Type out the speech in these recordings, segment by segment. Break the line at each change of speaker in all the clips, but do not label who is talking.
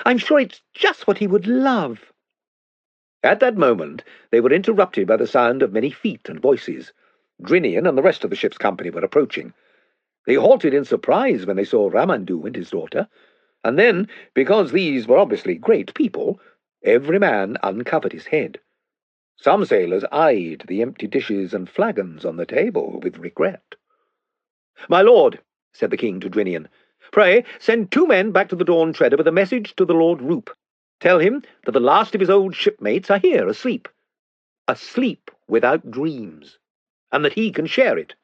I'm sure it's just what he would love." At that moment they were interrupted by the sound of many feet and voices. Drinian and the rest of the ship's company were approaching. They halted in surprise when they saw Ramandu and his daughter, and then, because these were obviously great people, every man uncovered his head. Some sailors eyed the empty dishes and flagons on the table with regret. "My lord," said the king to Drinian, "pray send 2 men back to the Dawn Treader with a message to the Lord Roop. Tell him that the last of his old shipmates are here, asleep without dreams, and that he can share it."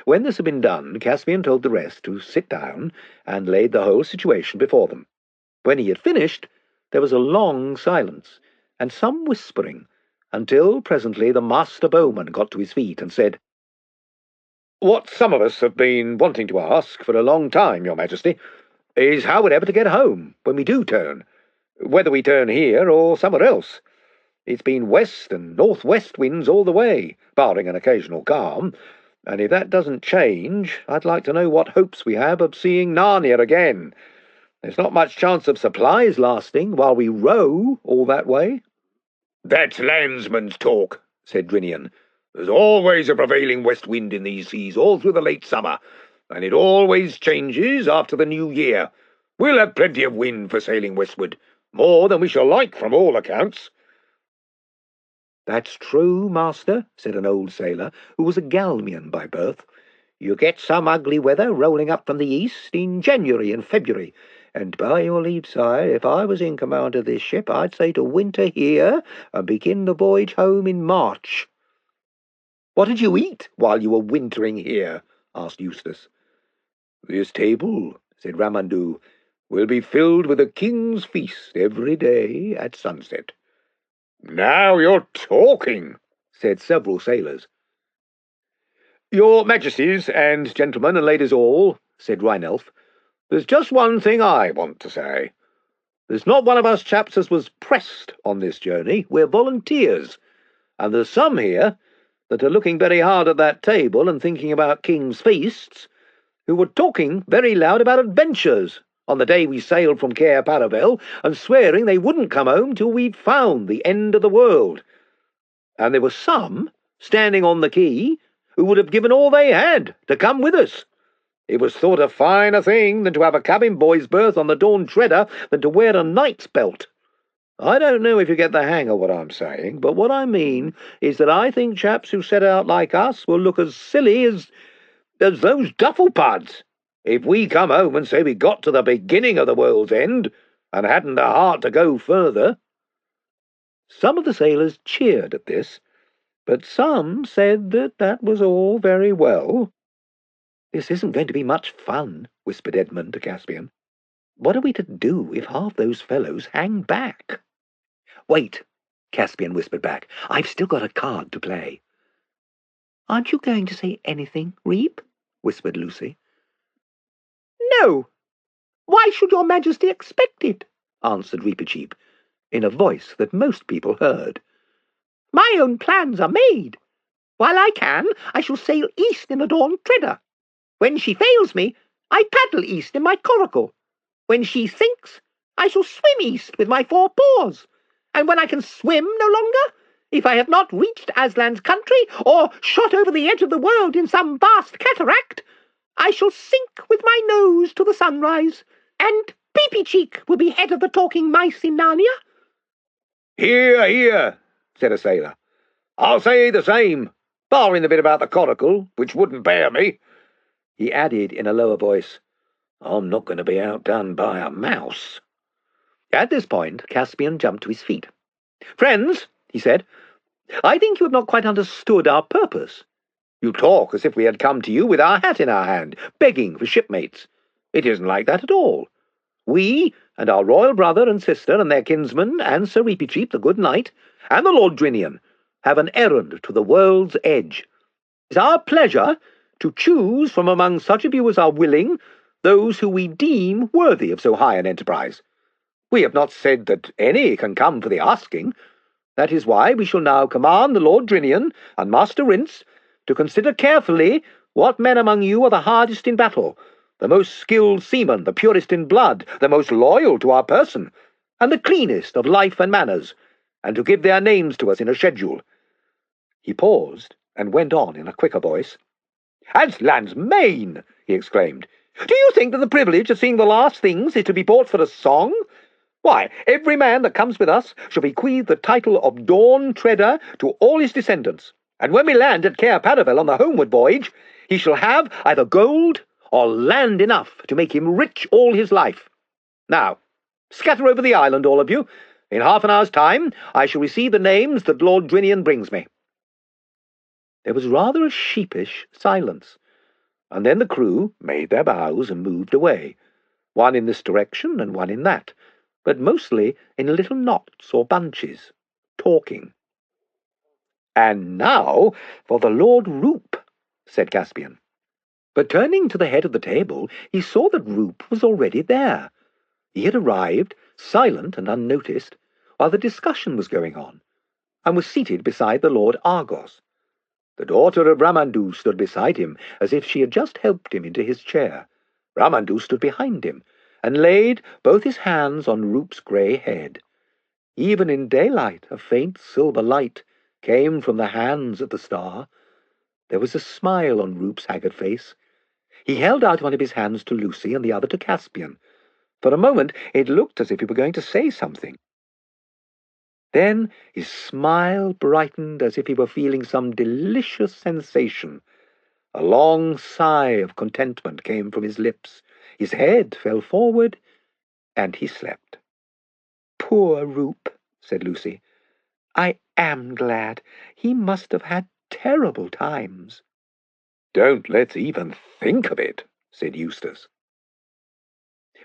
When this had been done, Caspian told the rest to sit down and laid the whole situation before them. When he had finished, there was a long silence, and some whispering, until presently the master bowman got to his feet and said, "What some of us have been wanting to ask for a long time, Your Majesty, is how we're ever to get home when we do turn, whether we turn here or somewhere else. It's been west and northwest winds all the way, barring an occasional calm, and if that doesn't change, I'd like to know what hopes we have of seeing Narnia again. There's not much chance of supplies lasting while we row all that way." "That's landsman's talk," said Drinian. "There's always a prevailing west wind in these seas all through the late summer, and it always changes after the new year. We'll have plenty of wind for sailing westward, more than we shall like from all accounts." "That's true, master," said an old sailor, who was a Galmian by birth. "You get some ugly weather rolling up from the east in January and February, and by your leave, sire, if I was in command of this ship, I'd say to winter here and begin the voyage home in March." "What did you eat while you were wintering here?" asked Eustace. "This table," said Ramandu, "will be filled with a king's feast every day at sunset." "Now you're talking," said several sailors. "Your Majesties, and gentlemen and ladies all," said Rheinelf, "there's just one thing I want to say. There's not one of us chaps as was pressed on this journey. We're volunteers, and there's some here that are looking very hard at that table and thinking about king's feasts, who were talking very loud about adventures on the day we sailed from Cair Paravel, and swearing they wouldn't come home till we'd found the end of the world. And there were some standing on the quay who would have given all they had to come with us. It was thought a finer thing than to have a cabin boy's berth on the Dawn Treader than to wear a knight's belt. I don't know if you get the hang of what I'm saying, but what I mean is that I think chaps who set out like us will look as silly as those duffel puds if we come home and say we got to the beginning of the world's end and hadn't the heart to go further." Some of the sailors cheered at this, but some said that that was all very well. "This isn't going to be much fun," whispered Edmund to Caspian. "What are we to do if half those fellows hang back?" "Wait," Caspian whispered back. "I've still got a card to play." "Aren't you going to say anything, Reep?" whispered Lucy. "No. Why should your Majesty expect it?" answered Reepicheep, in a voice that most people heard. "My own plans are made. While I can, I shall sail east in the Dawn Treader. When she fails me, I paddle east in my coracle. When she sinks, I shall swim east with my 4 paws. And when I can swim no longer, if I have not reached Aslan's country, or shot over the edge of the world in some vast cataract, I shall sink with my nose to the sunrise, and Peepy-Cheek will be head of the talking mice in Narnia." "Hear, hear," said a sailor. "I'll say the same, barring the bit about the coracle, which wouldn't bear me." He added in a lower voice, "I'm not going to be outdone by a mouse." At this point, Caspian jumped to his feet. "Friends," he said, "I think you have not quite understood our purpose. You talk as if we had come to you with our hat in our hand, begging for shipmates. It isn't like that at all. We, and our royal brother and sister and their kinsman, and Sir Reepicheep, the good knight, and the Lord Drinian, have an errand to the world's edge. It's our pleasure to choose from among such of you as are willing those who we deem worthy of so high an enterprise. We have not said that any can come for the asking. That is why we shall now command the Lord Drinian and Master Rince to consider carefully what men among you are the hardest in battle, the most skilled seamen, the purest in blood, the most loyal to our person, and the cleanest of life and manners, and to give their names to us in a schedule." He paused, and went on in a quicker voice. "As land's main!" he exclaimed. "Do you think that the privilege of seeing the last things is to be bought for a song? Why, every man that comes with us shall bequeath the title of Dawn Treader to all his descendants, and when we land at Cair Paravel on the homeward voyage, he shall have either gold or land enough to make him rich all his life. Now, scatter over the island, all of you. In half an hour's time I shall receive the names that Lord Drinian brings me." There was rather a sheepish silence, and then the crew made their bows and moved away, one in this direction and one in that, but mostly in little knots or bunches, talking. "And now for the Lord Roop," said Caspian. But turning to the head of the table, he saw that Roop was already there. He had arrived, silent and unnoticed, while the discussion was going on, and was seated beside the Lord Argos. The daughter of Ramandu stood beside him, as if she had just helped him into his chair. Ramandu stood behind him, and laid both his hands on Roop's grey head. Even in daylight a faint silver light came from the hands of the star. There was a smile on Roop's haggard face. He held out one of his hands to Lucy and the other to Caspian. For a moment it looked as if he were going to say something. Then his smile brightened as if he were feeling some delicious sensation. A long sigh of contentment came from his lips. His head fell forward, and he slept. "Poor Roop," said Lucy. "I am glad. He must have had terrible times." "Don't let's even think of it," said Eustace.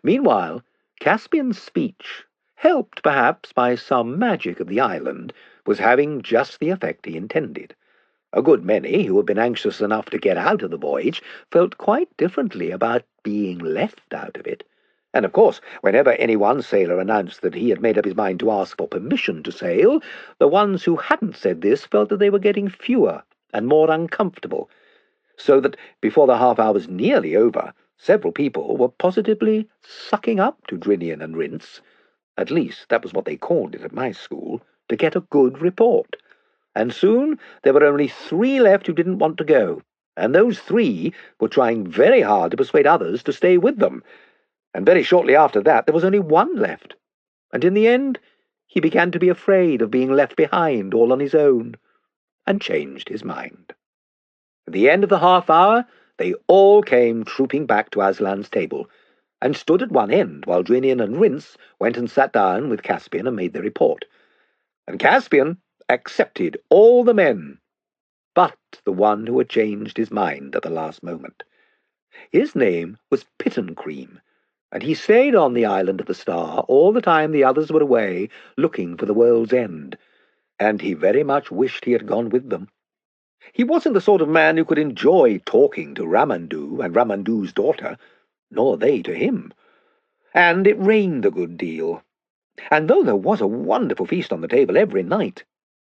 Meanwhile, Caspian's speech, helped perhaps by some magic of the island, was having just the effect he intended. A good many who had been anxious enough to get out of the voyage felt quite differently about being left out of it. And of course, whenever any one sailor announced that he had made up his mind to ask for permission to sail, the ones who hadn't said this felt that they were getting fewer and more uncomfortable, so that before the half-hour was nearly over, several people were positively sucking up to Drinian and Rince. At least that was what they called it at my school, to get a good report. And soon there were only 3 left who didn't want to go, and those 3 were trying very hard to persuade others to stay with them. And very shortly after that there was only 1 left, and in the end he began to be afraid of being left behind all on his own, and changed his mind. At the end of the half-hour they all came trooping back to Aslan's table, and stood at one end while Drinian and Rince went and sat down with Caspian and made their report. And Caspian accepted all the men, but the one who had changed his mind at the last moment. His name was Pittencream, and he stayed on the island of the Star all the time the others were away looking for the world's end, and he very much wished he had gone with them. He wasn't the sort of man who could enjoy talking to Ramandu and Ramandu's daughter, nor they to him. And it rained a good deal, and though there was a wonderful feast on the table every night,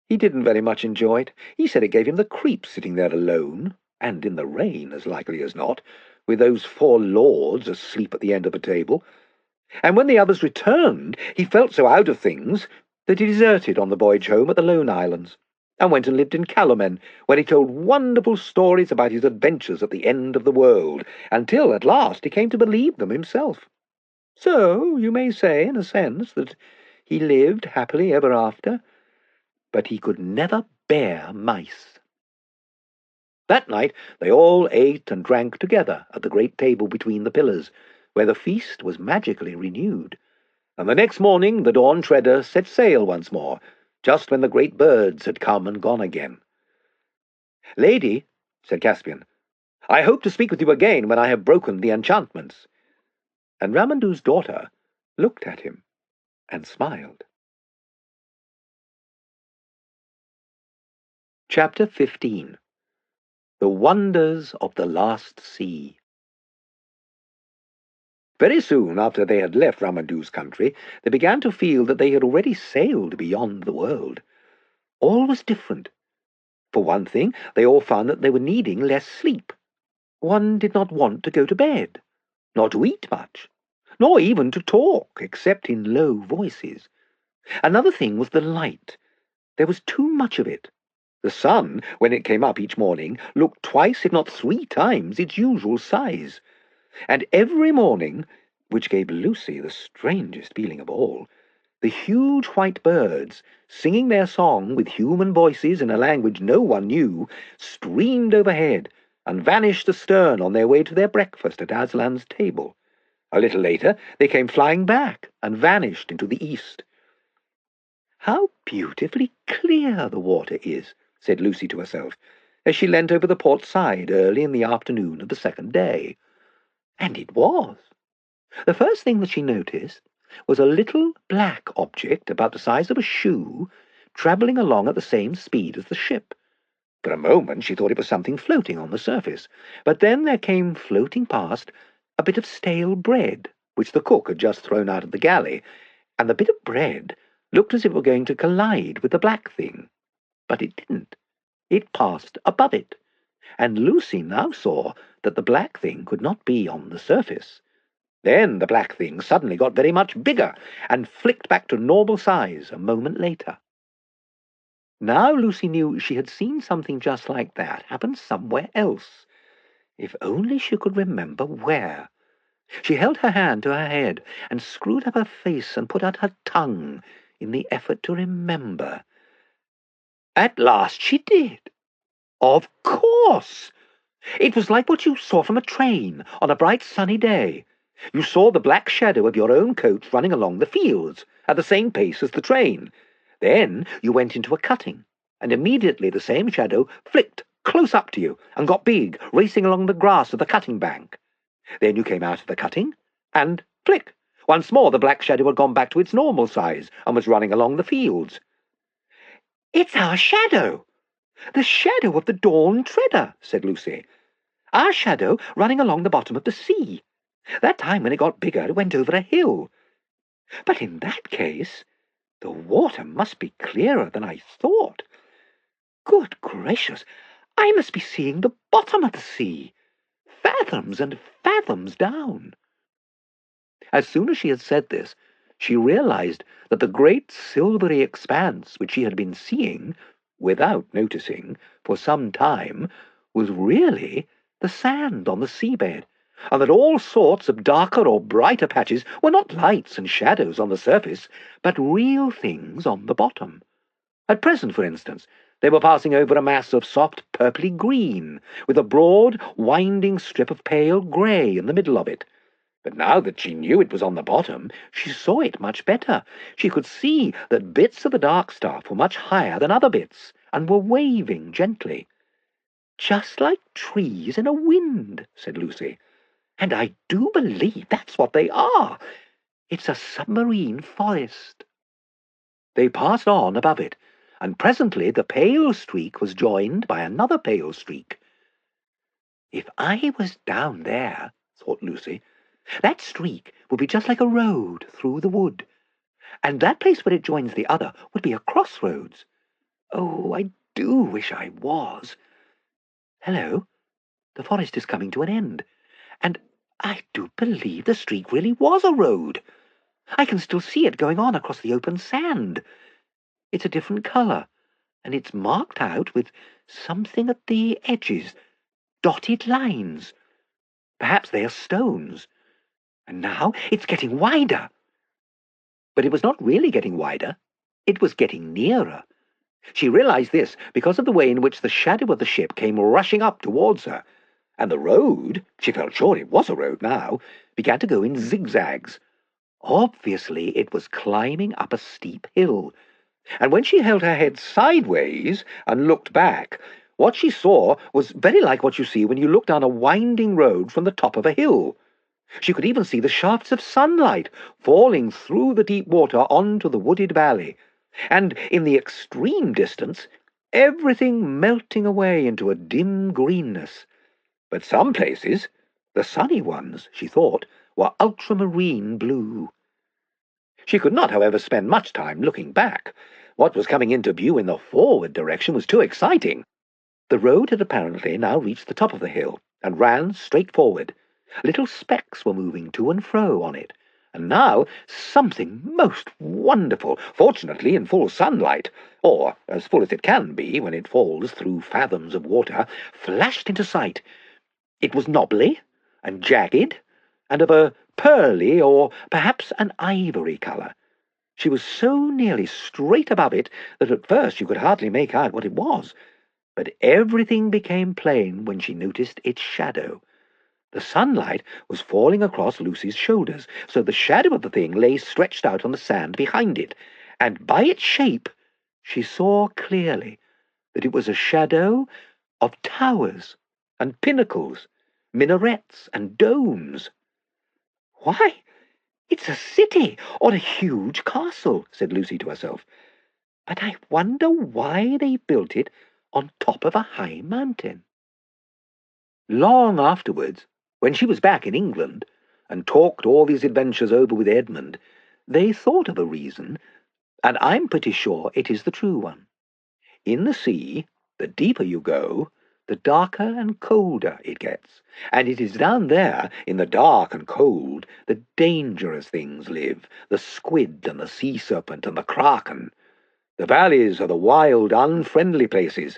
he didn't very much enjoy it. He said it gave him the creeps sitting there alone, and in the rain, as likely as not, with those 4 lords asleep at the end of the table. And when the others returned, he felt so out of things that he deserted on the voyage home at the Lone Islands, and went and lived in Calomen, where he told wonderful stories about his adventures at the end of the world, until at last he came to believe them himself. So you may say, in a sense, that he lived happily ever after, but he could never bear mice. That night they all ate and drank together at the great table between the pillars, where the feast was magically renewed. And the next morning the Dawn Treader set sail once more, just when the great birds had come and gone again. "Lady," said Caspian, "I hope to speak with you again when I have broken the enchantments." And Ramandu's daughter looked at him and smiled. Chapter 15. The Wonders of the Last Sea. Very soon after they had left Ramandu's country, they began to feel that they had already sailed beyond the world. All was different. For one thing, they all found that they were needing less sleep. One did not want to go to bed. not to eat much, nor even to talk, except in low voices. Another thing was the light. There was too much of it. The sun, when it came up each morning, looked twice, if not 3 times, its usual size. And every morning, which gave Lucy the strangest feeling of all, the huge white birds, singing their song with human voices in a language no one knew, streamed overhead and vanished astern on their way to their breakfast at Aslan's table. A little later, they came flying back and vanished into the east. "How beautifully clear the water is," said Lucy to herself, as she leant over the port side early in the afternoon of the second day. And it was. The first thing that she noticed was a little black object about the size of a shoe travelling along at the same speed as the ship. For a moment she thought it was something floating on the surface, but then there came floating past a bit of stale bread, which the cook had just thrown out of the galley, and the bit of bread looked as if it were going to collide with the black thing. But it didn't. It passed above it, and Lucy now saw that the black thing could not be on the surface. Then the black thing suddenly got very much bigger and flicked back to normal size a moment later. Now Lucy knew she had seen something just like that happen somewhere else. If only she could remember where. She held her hand to her head and screwed up her face and put out her tongue in the effort to remember. At last she did. Of course! It was like what you saw from a train on a bright sunny day. You saw the black shadow of your own coach running along the fields at the same pace as the train. Then you went into a cutting, and immediately the same shadow flicked close up to you and got big, racing along the grass of the cutting bank. Then you came out of the cutting, and flick! Once more the black shadow had gone back to its normal size and was running along the fields. "It's our shadow! The shadow of the Dawn Treader," said Lucy. "Our shadow running along the bottom of the sea. That time when it got bigger, it went over a hill. But in that case, the water must be clearer than I thought. Good gracious, I must be seeing the bottom of the sea, fathoms and fathoms down." As soon as she had said this, she realized that the great silvery expanse which she had been seeing, without noticing, for some time, was really the sand on the seabed, and that all sorts of darker or brighter patches were not lights and shadows on the surface, but real things on the bottom. At present, for instance, they were passing over a mass of soft purply green, with a broad, winding strip of pale grey in the middle of it. But now that she knew it was on the bottom, she saw it much better. She could see that bits of the dark stuff were much higher than other bits, and were waving gently. "Just like trees in a wind," said Lucy. "And I do believe that's what they are. It's a submarine forest." They passed on above it, and presently the pale streak was joined by another pale streak. "If I was down there," thought Lucy, "that streak would be just like a road through the wood, and that place where it joins the other would be a crossroads. Oh, I do wish I was. Hello, the forest is coming to an end, and I do believe the streak really was a road. I can still see it going on across the open sand. It's a different colour, and it's marked out with something at the edges, dotted lines. Perhaps they are stones. And now it's getting wider." But it was not really getting wider. It was getting nearer. She realized this because of the way in which the shadow of the ship came rushing up towards her, and the road, she felt sure it was a road now, began to go in zigzags. Obviously it was climbing up a steep hill, and when she held her head sideways and looked back, what she saw was very like what you see when you look down a winding road from the top of a hill. She could even see the shafts of sunlight falling through the deep water onto the wooded valley, and in the extreme distance, everything melting away into a dim greenness. But some places, the sunny ones, she thought, were ultramarine blue. She could not, however, spend much time looking back. What was coming into view in the forward direction was too exciting. The road had apparently now reached the top of the hill, and ran straight forward. Little specks were moving to and fro on it, and now something most wonderful, fortunately in full sunlight, or as full as it can be when it falls through fathoms of water, flashed into sight. It was knobbly and jagged, and of a pearly or perhaps an ivory colour. She was so nearly straight above it that at first you could hardly make out what it was, but everything became plain when she noticed its shadow. The sunlight was falling across Lucy's shoulders, so the shadow of the thing lay stretched out on the sand behind it, and by its shape she saw clearly that it was a shadow of towers and pinnacles, minarets and domes. "Why, it's a city or a huge castle," said Lucy to herself. "But I wonder why they built it on top of a high mountain." Long afterwards, when she was back in England, and talked all these adventures over with Edmund, they thought of a reason, and I'm pretty sure it is the true one. In the sea, the deeper you go, the darker and colder it gets, and it is down there, in the dark and cold, that dangerous things live, the squid and the sea serpent and the kraken. The valleys are the wild, unfriendly places.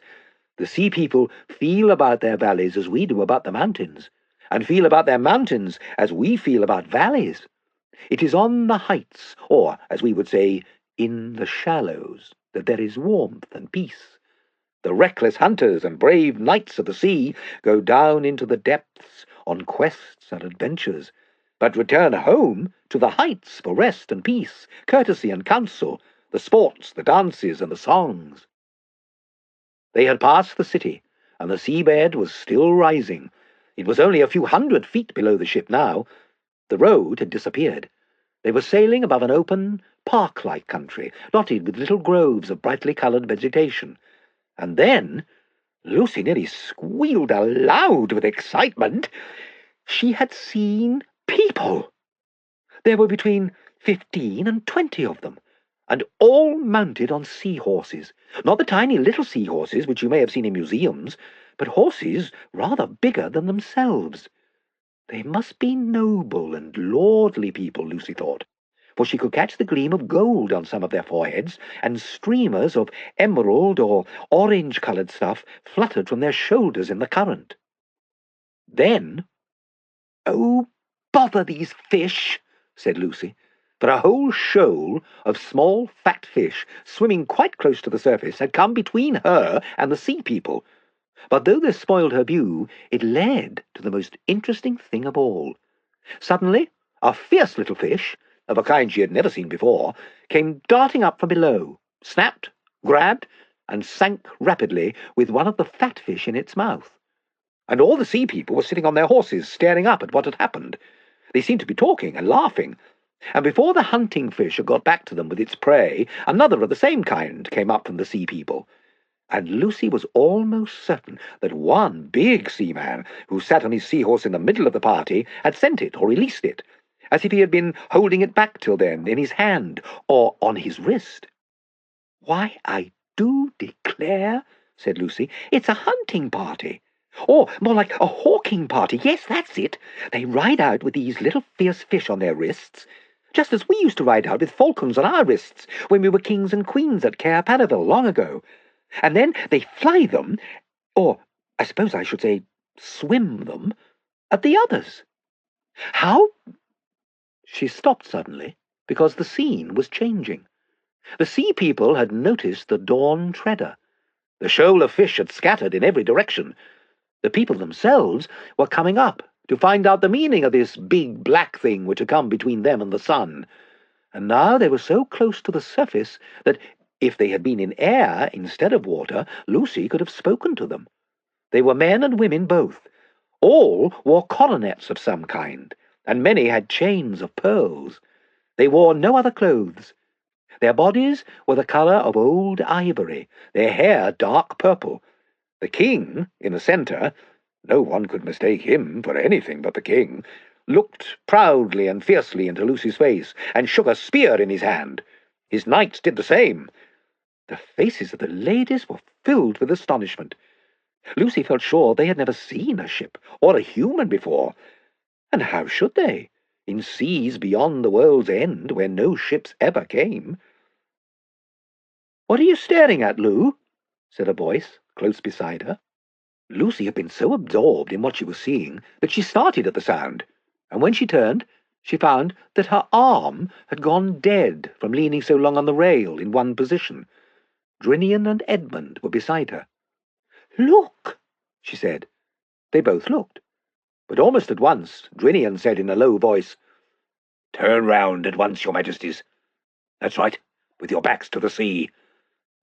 The sea people feel about their valleys as we do about the mountains, and feel about their mountains as we feel about valleys. It is on the heights, or, as we would say, in the shallows, that there is warmth and peace. The reckless hunters and brave knights of the sea go down into the depths on quests and adventures, but return home to the heights for rest and peace, courtesy and counsel, the sports, the dances, and the songs. They had passed the city, and the seabed was still rising. It was only a few 100 feet below the ship now. The road had disappeared. They were sailing above an open, park-like country, dotted with little groves of brightly coloured vegetation. And then Lucy nearly squealed aloud with excitement. She had seen people. There were between 15 and 20 of them, and all mounted on seahorses. Not the tiny little seahorses which you may have seen in museums, but horses rather bigger than themselves. They must be noble and lordly people, Lucy thought, for she could catch the gleam of gold on some of their foreheads, and streamers of emerald or orange-coloured stuff fluttered from their shoulders in the current. Then, "Oh, bother these fish," said Lucy, for a whole shoal of small, fat fish, swimming quite close to the surface, had come between her and the sea people. But though this spoiled her view, it led to the most interesting thing of all. Suddenly, a fierce little fish, of a kind she had never seen before, came darting up from below, snapped, grabbed, and sank rapidly with one of the fat fish in its mouth. And all the sea people were sitting on their horses, staring up at what had happened. They seemed to be talking and laughing, and before the hunting fish had got back to them with its prey, another of the same kind came up from the sea people. And Lucy was almost certain that one big seaman, who sat on his seahorse in the middle of the party, had sent it or released it, as if he had been holding it back till then in his hand or on his wrist. "Why, I do declare," said Lucy, "it's a hunting party. Or more like a hawking party. Yes, that's it. They ride out with these little fierce fish on their wrists, just as we used to ride out with falcons on our wrists when we were kings and queens at Cair Paravel long ago. And then they fly them, or I suppose I should say swim them, at the others. How—" She stopped suddenly, because the scene was changing. The sea people had noticed the dawn treader. The shoal of fish had scattered in every direction. The people themselves were coming up to find out the meaning of this big black thing which had come between them and the sun. And now they were so close to the surface that, if they had been in air instead of water, Lucy could have spoken to them. They were men and women both. All wore coronets of some kind, and many had chains of pearls. They wore no other clothes. Their bodies were the colour of old ivory, their hair dark purple. The king, in the centre, no one could mistake him for anything but the king, looked proudly and fiercely into Lucy's face, and shook a spear in his hand. His knights did the same. The faces of the ladies were filled with astonishment. Lucy felt sure they had never seen a ship or a human before, And how should they, in seas beyond the world's end, where no ships ever came? "What are you staring at, Lou?" said a voice close beside her. Lucy had been so absorbed in what she was seeing that she started at the sound, and when she turned, she found that her arm had gone dead from leaning so long on the rail in one position. Drinian and Edmund were beside her. "Look!" she said. They both looked, but almost at once Drinian said in a low voice, "Turn round at once, your majesties. That's right, with your backs to the sea.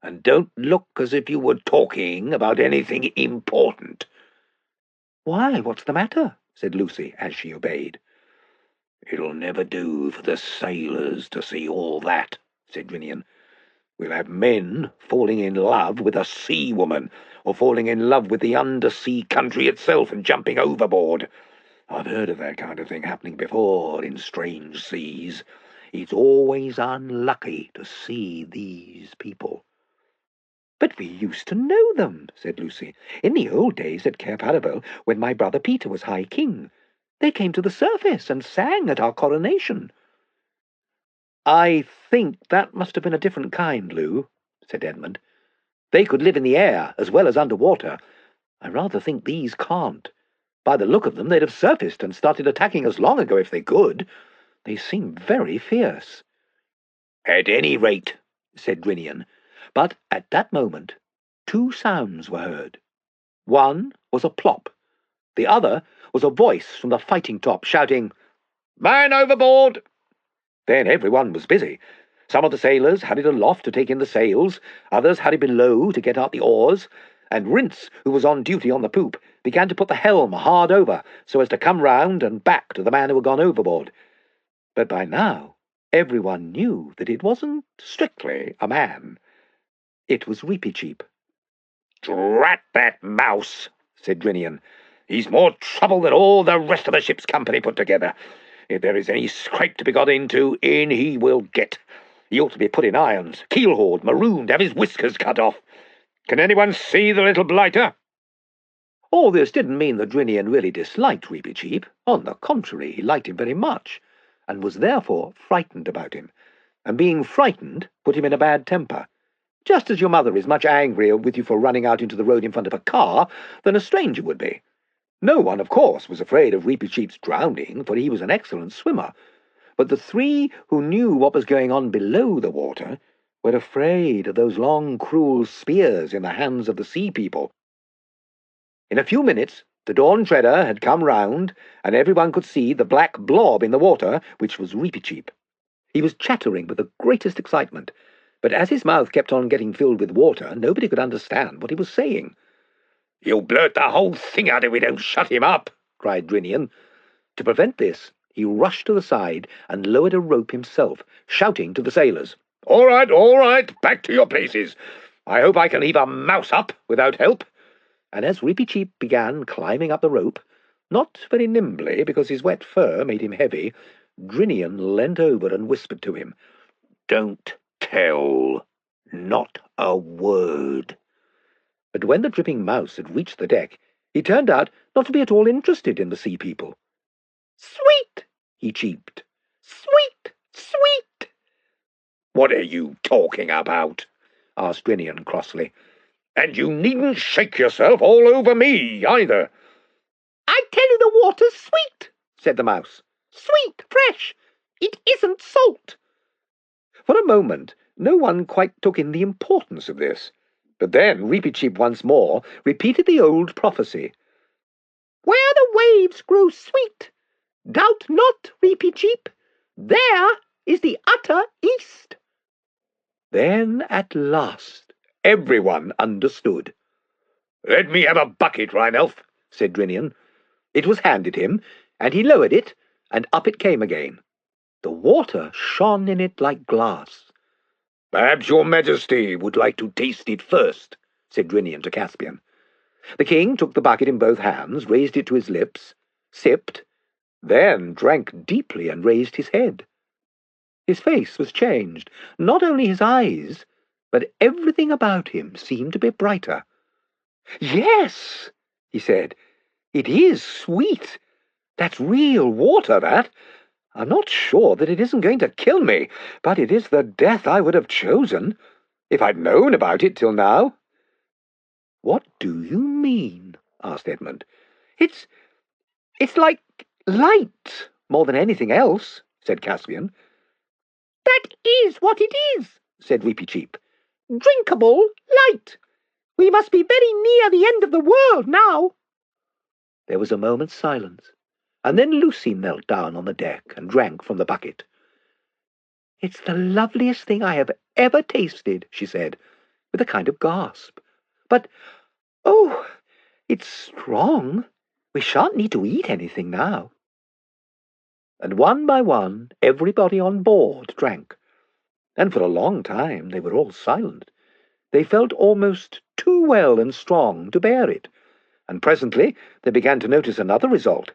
And don't look as if you were talking about anything important." "Why, what's the matter?" said Lucy, as she obeyed. "It'll never do for the sailors to see all that," said Drinian. "We'll have men falling in love with a sea-woman, or falling in love with the undersea country itself and jumping overboard. I've heard of that kind of thing happening before in strange seas. It's always unlucky to see these people." "But we used to know them," said Lucy. "In the old days at Cape Arabelle, when my brother Peter was High King. They came to the surface and sang at our coronation." "I think that must have been a different kind, Lou," said Edmund. "They could live in the air as well as under water. I rather think these can't. By the look of them, they'd have surfaced and started attacking us long ago if they could. They seem very fierce." "At any rate," said Drinian. But at that moment, two sounds were heard. One was a plop. The other was a voice from the fighting top shouting, "Man overboard!" Then everyone was busy. Some of the sailors hurried aloft to take in the sails, others hurried below to get out the oars, and Rince, who was on duty on the poop, began to put the helm hard over so as to come round and back to the man who had gone overboard. But by now everyone knew that it wasn't strictly a man. It was Reepicheep. "Drat that mouse," said Drinian. "He's more trouble than all the rest of the ship's company put together. If there is any scrape to be got into, in he will get. He ought to be put in irons, keel-hauled, marooned, have his whiskers cut off. Can anyone see the little blighter?" All this didn't mean that Drinian really disliked Reepicheep. On the contrary, he liked him very much, and was therefore frightened about him, and being frightened put him in a bad temper. Just as your mother is much angrier with you for running out into the road in front of a car than a stranger would be. No one, of course, was afraid of Reepicheep's drowning, for he was an excellent swimmer, but the three who knew what was going on below the water were afraid of those long, cruel spears in the hands of the sea people. In a few minutes the Dawn Treader had come round, and everyone could see the black blob in the water, which was Reepicheep. He was chattering with the greatest excitement, but as his mouth kept on getting filled with water, nobody could understand what he was saying. "He'll blurt the whole thing out if we don't shut him up," cried Drinian. To prevent this, he rushed to the side and lowered a rope himself, shouting to the sailors, all right, back to your places. I hope I can leave a mouse up without help." And as Reepicheep began climbing up the rope, not very nimbly because his wet fur made him heavy, Drinian leant over and whispered to him, "Don't tell, not a word." But when the dripping mouse had reached the deck, he turned out not to be at all interested in the sea people. "Sweet!" he cheeped. "Sweet! Sweet!" "What are you talking about?" asked Drinian crossly. "And you needn't shake yourself all over me, either." "I tell you the water's sweet," said the mouse. "Sweet, fresh. It isn't salt." For a moment no one quite took in the importance of this. But then Reepicheep once more repeated the old prophecy. "Where the waves grow sweet, doubt not, Reepicheep, there is the utter east." Then at last everyone understood. "Let me have a bucket, Rheinelf," said Drinian. It was handed him, and he lowered it, and up it came again. The water shone in it like glass. "Perhaps your majesty would like to taste it first," said Drinian to Caspian. The king took the bucket in both hands, raised it to his lips, sipped, then drank deeply and raised his head. His face was changed. Not only his eyes, but everything about him seemed to be brighter. "Yes," he said, "it is sweet. That's real water, that. I'm not sure that it isn't going to kill me, but it is the death I would have chosen, if I'd known about it till now." "What do you mean?" asked Edmund. It's like light, more than anything else," said Caspian. "That is what it is," said Weepy Cheep. "Drinkable light. We must be very near the end of the world now." There was a moment's silence, and then Lucy knelt down on the deck and drank from the bucket. "It's the loveliest thing I have ever tasted," she said, with a kind of gasp. "But, oh, it's strong. We shan't need to eat anything now." And one by one, everybody on board drank, and for a long time they were all silent. They felt almost too well and strong to bear it, and presently they began to notice another result.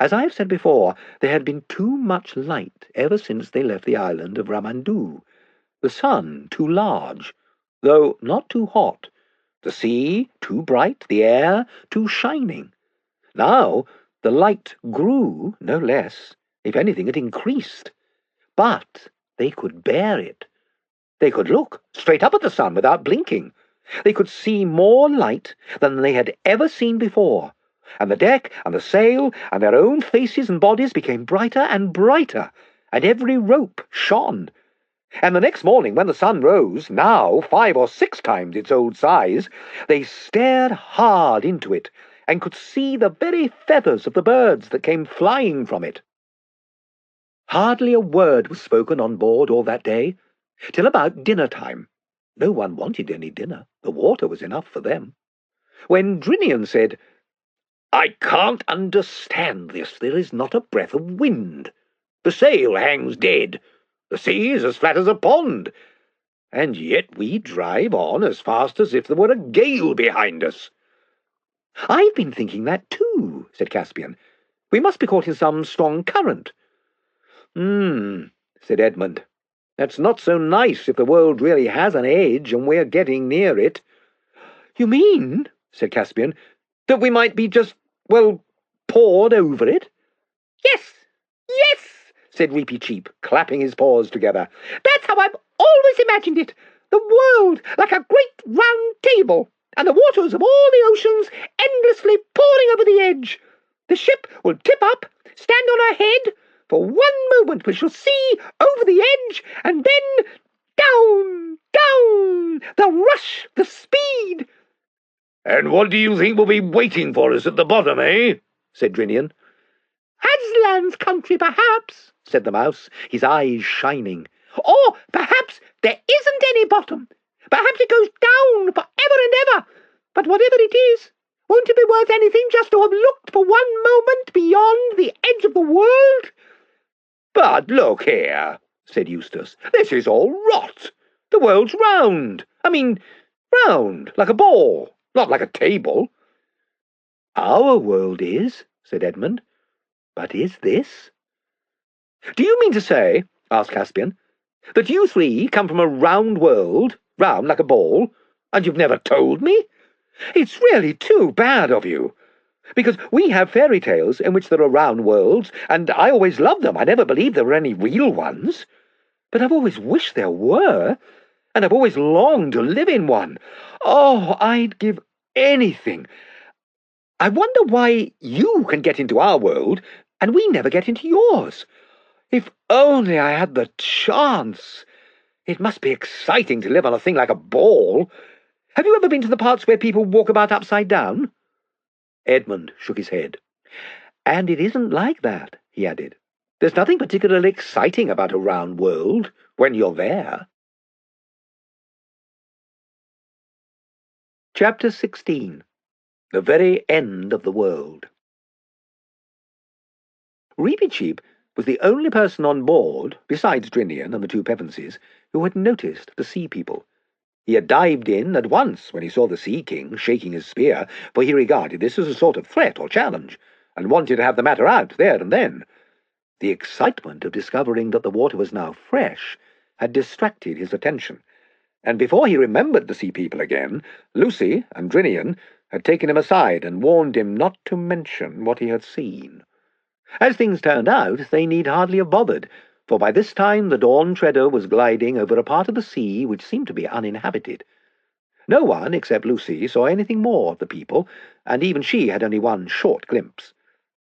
As I have said before, there had been too much light ever since they left the island of Ramandu. The sun too large, though not too hot, the sea too bright, the air too shining. Now the light grew, no less. If anything, it increased. But they could bear it. They could look straight up at the sun without blinking. They could see more light than they had ever seen before, and the deck and the sail and their own faces and bodies became brighter and brighter, and every rope shone. And the next morning, when the sun rose, now 5 or 6 times its old size, they stared hard into it, and could see the very feathers of the birds that came flying from it. Hardly a word was spoken on board all that day, till about dinner-time. No one wanted any dinner. The water was enough for them. When Drinian said, "I can't understand this. There is not a breath of wind. The sail hangs dead. The sea is as flat as a pond. And yet we drive on as fast as if there were a gale behind us." "I've been thinking that too," said Caspian. "We must be caught in some strong current." Said Edmund. "That's not so nice if the world really has an edge and we're getting near it." "You mean," said Caspian, "that we might be just, well, poured over it?" "Yes, yes," said Weepy Cheep, clapping his paws together. "That's how I've always imagined it. The world like a great round table, and the waters of all the oceans endlessly pouring over the edge. The ship will tip up, stand on her head. For one moment we shall see over the edge, and then down, down, the rush, the speed." "And what do you think will be waiting for us at the bottom, eh?" said Drinian. "Aslan's country, perhaps," said the mouse, his eyes shining. "Or perhaps there isn't any bottom. Perhaps it goes down for ever and ever. But whatever it is, won't it be worth anything just to have looked for one moment beyond the edge of the world?" "But look here," said Eustace, "this is all rot. The world's round. I mean, round, like a ball, not like a table." "Our world is," said Edmund. "But is this?" "Do you mean to say," asked Caspian, "that you three come from a round world, round like a ball, and you've never told me? It's really too bad of you. Because we have fairy tales in which there are round worlds, and I always loved them. I never believed there were any real ones. But I've always wished there were, and I've always longed to live in one. Oh, I'd give anything. I wonder why you can get into our world, and we never get into yours. If only I had the chance. It must be exciting to live on a thing like a ball. Have you ever been to the parts where people walk about upside down?" Edmund shook his head. "And it isn't like that," he added. "There's nothing particularly exciting about a round world when you're there." Chapter 16. The Very End of the World. Weepy Cheep was the only person on board, besides Drinian and the 2 Pevensies, who had noticed the sea people. He had dived in at once when he saw the Sea King shaking his spear, for he regarded this as a sort of threat or challenge, and wanted to have the matter out there and then. The excitement of discovering that the water was now fresh had distracted his attention, and before he remembered the sea people again, Lucy and Drinian had taken him aside and warned him not to mention what he had seen. As things turned out, they need hardly have bothered, for by this time the Dawn Treader was gliding over a part of the sea which seemed to be uninhabited. No one, except Lucy, saw anything more of the people, and even she had only one short glimpse.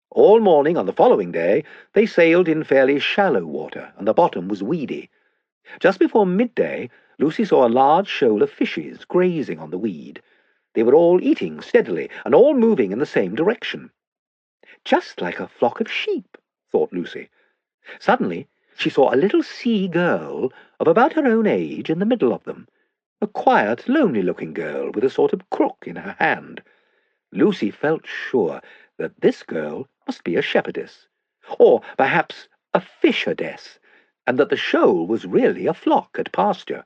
All morning on the following day, they sailed in fairly shallow water, and the bottom was weedy. Just before midday, Lucy saw a large shoal of fishes grazing on the weed. They were all eating steadily, and all moving in the same direction. Just like a flock of sheep, thought Lucy. Suddenly, she saw a little sea girl of about her own age in the middle of them, a quiet, lonely-looking girl with a sort of crook in her hand. Lucy felt sure that this girl must be a shepherdess, or perhaps a fisheress, and that the shoal was really a flock at pasture.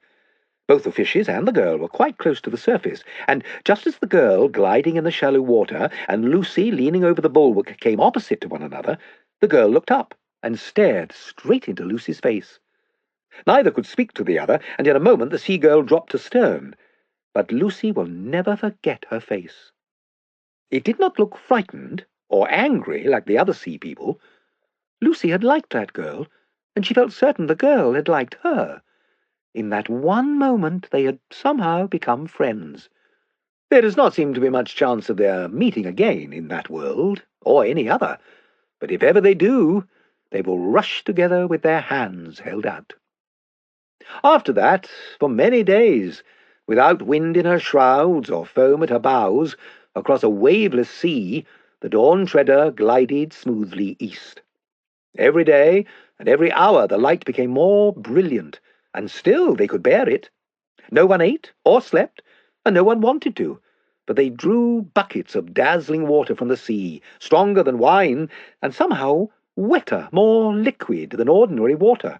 Both the fishes and the girl were quite close to the surface, and just as the girl, gliding in the shallow water, and Lucy, leaning over the bulwark, came opposite to one another, the girl looked up and stared straight into Lucy's face. Neither could speak to the other, and in a moment the sea-girl dropped astern. But Lucy will never forget her face. It did not look frightened or angry like the other sea people. Lucy had liked that girl, and she felt certain the girl had liked her. In that one moment they had somehow become friends. There does not seem to be much chance of their meeting again in that world, or any other, but if ever they do, they will rush together with their hands held out. After that, for many days, without wind in her shrouds or foam at her bows, across a waveless sea, the Dawn Treader glided smoothly east. Every day and every hour the light became more brilliant, and still they could bear it. No one ate or slept, and no one wanted to, but they drew buckets of dazzling water from the sea, stronger than wine, and somehow wetter, more liquid than ordinary water,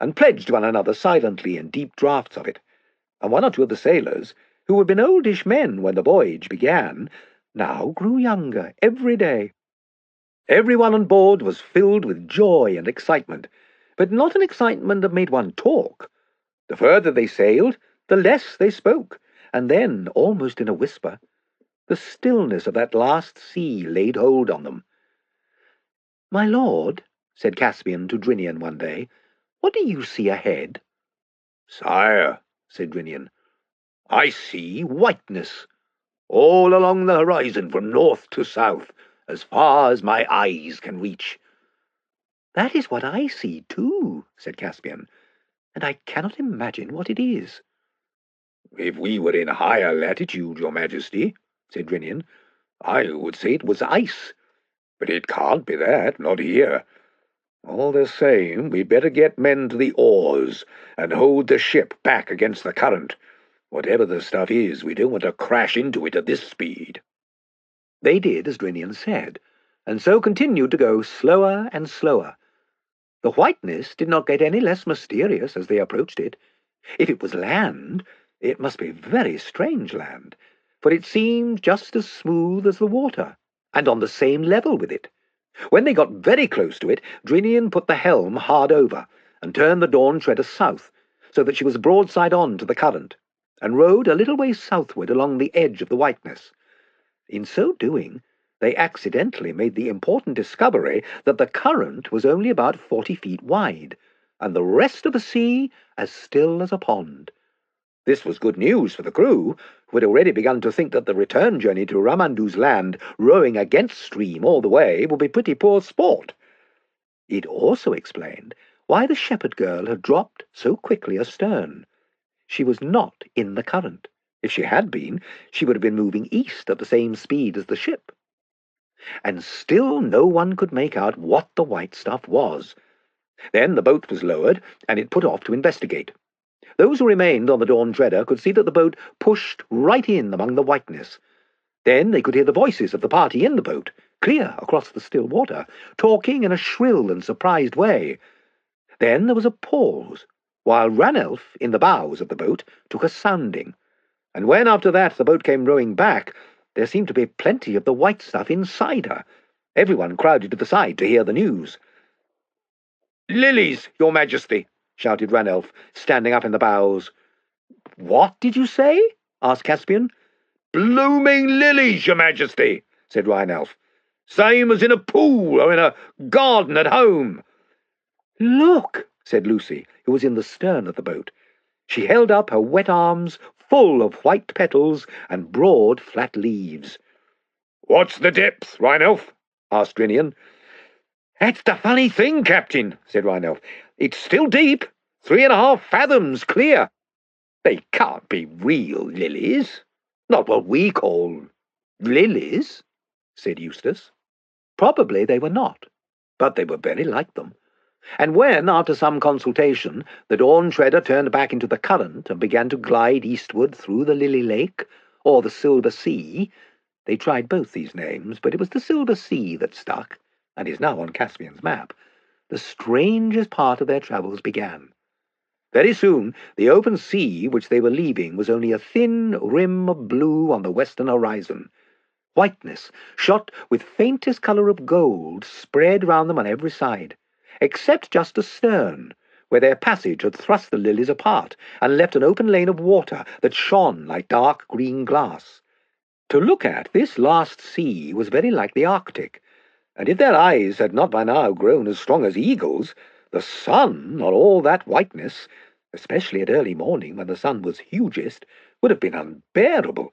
and pledged one another silently in deep draughts of it. And one or two of the sailors, who had been oldish men when the voyage began, now grew younger every day. Everyone on board was filled with joy and excitement, but not an excitement that made one talk. The further they sailed, the less they spoke, and then, almost in a whisper, the stillness of that last sea laid hold on them. "My lord," said Caspian to Drinian one day, "what do you see ahead?" "Sire," said Drinian, "I see whiteness, all along the horizon from north to south, as far as my eyes can reach." "That is what I see, too," said Caspian, "and I cannot imagine what it is." "If we were in higher latitude, your Majesty," said Drinian, "I would say it was ice. But it can't be that, not here. All the same, we'd better get men to the oars and hold the ship back against the current. Whatever the stuff is, we don't want to crash into it at this speed." They did as Drinian said, and so continued to go slower and slower. The whiteness did not get any less mysterious as they approached it. If it was land, it must be very strange land, for it seemed just as smooth as the water, and on the same level with it. When they got very close to it, Drinian put the helm hard over, and turned the Dawn Treader south, so that she was broadside on to the current, and rowed a little way southward along the edge of the whiteness. In so doing, they accidentally made the important discovery that the current was only about 40 feet wide, and the rest of the sea as still as a pond. This was good news for the crew, who had already begun to think that the return journey to Ramandu's land, rowing against stream all the way, would be pretty poor sport. It also explained why the shepherd girl had dropped so quickly astern. She was not in the current. If she had been, she would have been moving east at the same speed as the ship. And still no one could make out what the white stuff was. Then the boat was lowered, and it put off to investigate. Those who remained on the Dawn Treader could see that the boat pushed right in among the whiteness. Then they could hear the voices of the party in the boat, clear across the still water, talking in a shrill and surprised way. Then there was a pause, while Ranulph, in the bows of the boat, took a sounding. And when, after that, the boat came rowing back, there seemed to be plenty of the white stuff inside her. Everyone crowded to the side to hear the news. "Lilies, your Majesty!" shouted Ranulph, standing up in the bows. "What did you say?" asked Caspian. "Blooming lilies, your Majesty," said Ranulph. Same as in a pool or in a garden at home." "Look," said Lucy, who was in the stern of the boat. She held up her wet arms full of white petals and broad flat leaves. "What's the depth, Rheinelf?" asked Drinian. "That's the funny thing, Captain," said Rheinelf. "It's still deep, 3.5 fathoms clear. They can't be real lilies. Not what we call lilies," said Eustace. Probably they were not, but they were very like them. And when, after some consultation, the Dawn Treader turned back into the current and began to glide eastward through the Lily Lake, or the Silver Sea, they tried both these names, but it was the Silver Sea that stuck, and is now on Caspian's map, the strangest part of their travels began. Very soon, the open sea which they were leaving was only a thin rim of blue on the western horizon. Whiteness, shot with faintest colour of gold, spread round them on every side, except just astern, where their passage had thrust the lilies apart and left an open lane of water that shone like dark green glass. To look at, this last sea was very like the Arctic, and if their eyes had not by now grown as strong as eagles, the sun, on all that whiteness, especially at early morning when the sun was hugest, would have been unbearable,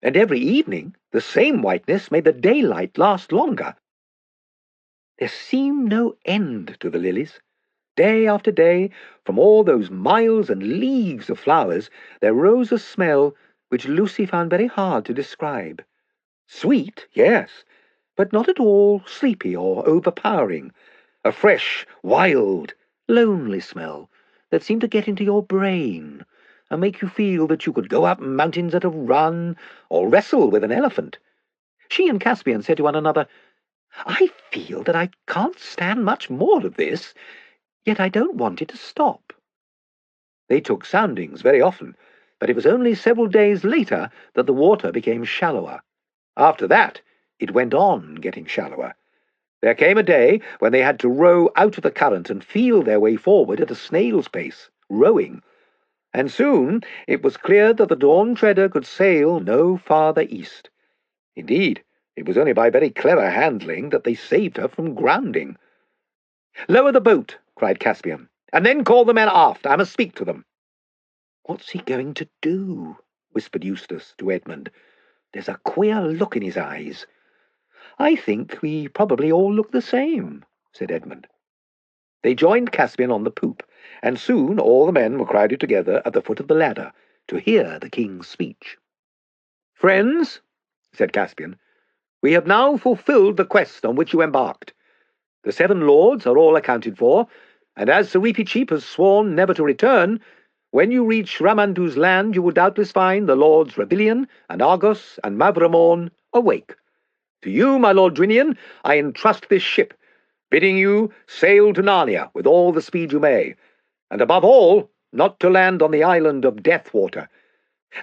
and every evening the same whiteness made the daylight last longer. There seemed no end to the lilies. Day after day, from all those miles and leagues of flowers, there rose a smell which Lucy found very hard to describe. Sweet, yes, but not at all sleepy or overpowering. A fresh, wild, lonely smell that seemed to get into your brain and make you feel that you could go up mountains at a run or wrestle with an elephant. She and Caspian said to one another, "I feel that I can't stand much more of this, yet I don't want it to stop." They took soundings very often, but it was only several days later that the water became shallower. After that, it went on getting shallower. There came a day when they had to row out of the current and feel their way forward at a snail's pace, rowing. And soon it was clear that the Dawn Treader could sail no farther east. Indeed, it was only by very clever handling that they saved her from grounding. "Lower the boat," cried Caspian, "and then call the men aft. I must speak to them." "What's he going to do?" whispered Eustace to Edmund. "There's a queer look in his eyes." "I think we probably all look the same," said Edmund. They joined Caspian on the poop, and soon all the men were crowded together at the foot of the ladder to hear the king's speech. "Friends," said Caspian, "we have now fulfilled the quest on which you embarked. The 7 lords are all accounted for, and as Sir Reepicheep has sworn never to return, when you reach Ramandu's land you will doubtless find the lords Ravilian and Argos and Mavramorn awake. To you, my lord Drinian, I entrust this ship, bidding you sail to Narnia with all the speed you may, and above all, not to land on the island of Deathwater.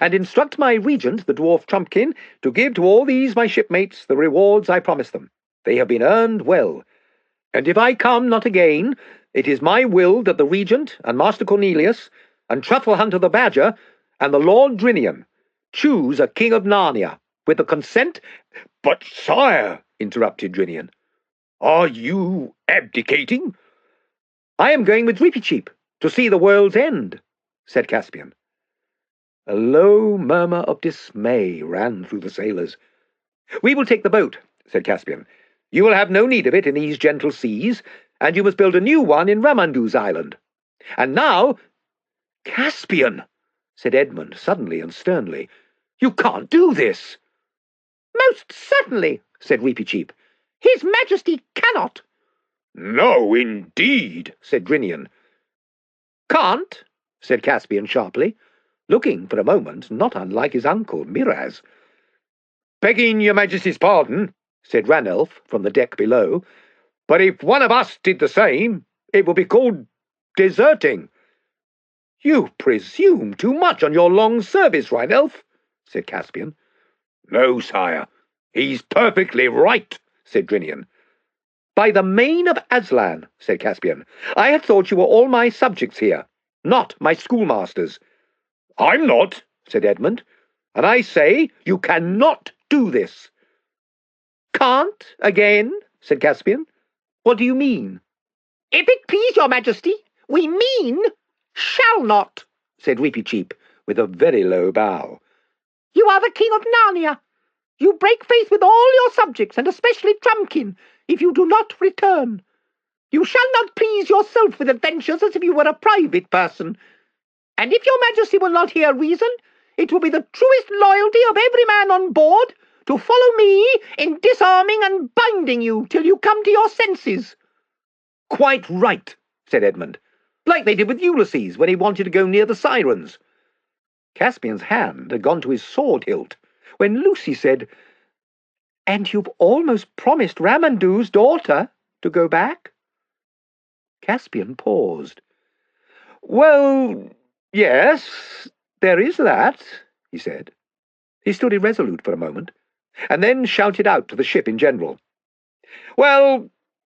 And instruct my regent, the dwarf Trumpkin, to give to all these my shipmates the rewards I promised them. They have been earned well. And if I come not again, it is my will that the regent and Master Cornelius and Truffle Hunter the Badger and the Lord Drinian choose a king of Narnia, with the consent—" "But, sire," interrupted Drinian, "are you abdicating?" "I am going with Reepicheep to see the world's end," said Caspian. A low murmur of dismay ran through the sailors. "We will take the boat," said Caspian. "You will have no need of it in these gentle seas, and you must build a new one in Ramandu's island. And now—" "Caspian," said Edmund suddenly and sternly, "you can't do this." "Most certainly," said Reepicheep. "His Majesty cannot." "No, indeed," said Drinian. "Can't?" said Caspian sharply, looking for a moment not unlike his uncle Miraz. "Begging your Majesty's pardon," said Ranulf from the deck below, "but if one of us did the same, it would be called deserting." "You presume too much on your long service, Ranulf," said Caspian. "No, sire, he's perfectly right," said Drinian. "By the mane of Aslan," said Caspian, "I had thought you were all my subjects here, not my schoolmasters." "I'm not," said Edmund, "and I say you cannot do this." Can't again, said Caspian. What do you mean? If it please your majesty, we mean shall not, said Weepy-Cheep, with a very low bow. You are the king of Narnia. You break faith with all your subjects, and especially Trumpkin, if you do not return. You shall not please yourself with adventures as if you were a private person. And if your majesty will not hear reason, it will be the truest loyalty of every man on board to follow me in disarming and binding you till you come to your senses. Quite right, said Edmund, like they did with Ulysses when he wanted to go near the sirens. Caspian's hand had gone to his sword hilt when Lucy said, And you've almost promised Ramandu's daughter to go back? Caspian paused. Well, yes, there is that, he said. He stood irresolute for a moment, and then shouted out to the ship in general. Well,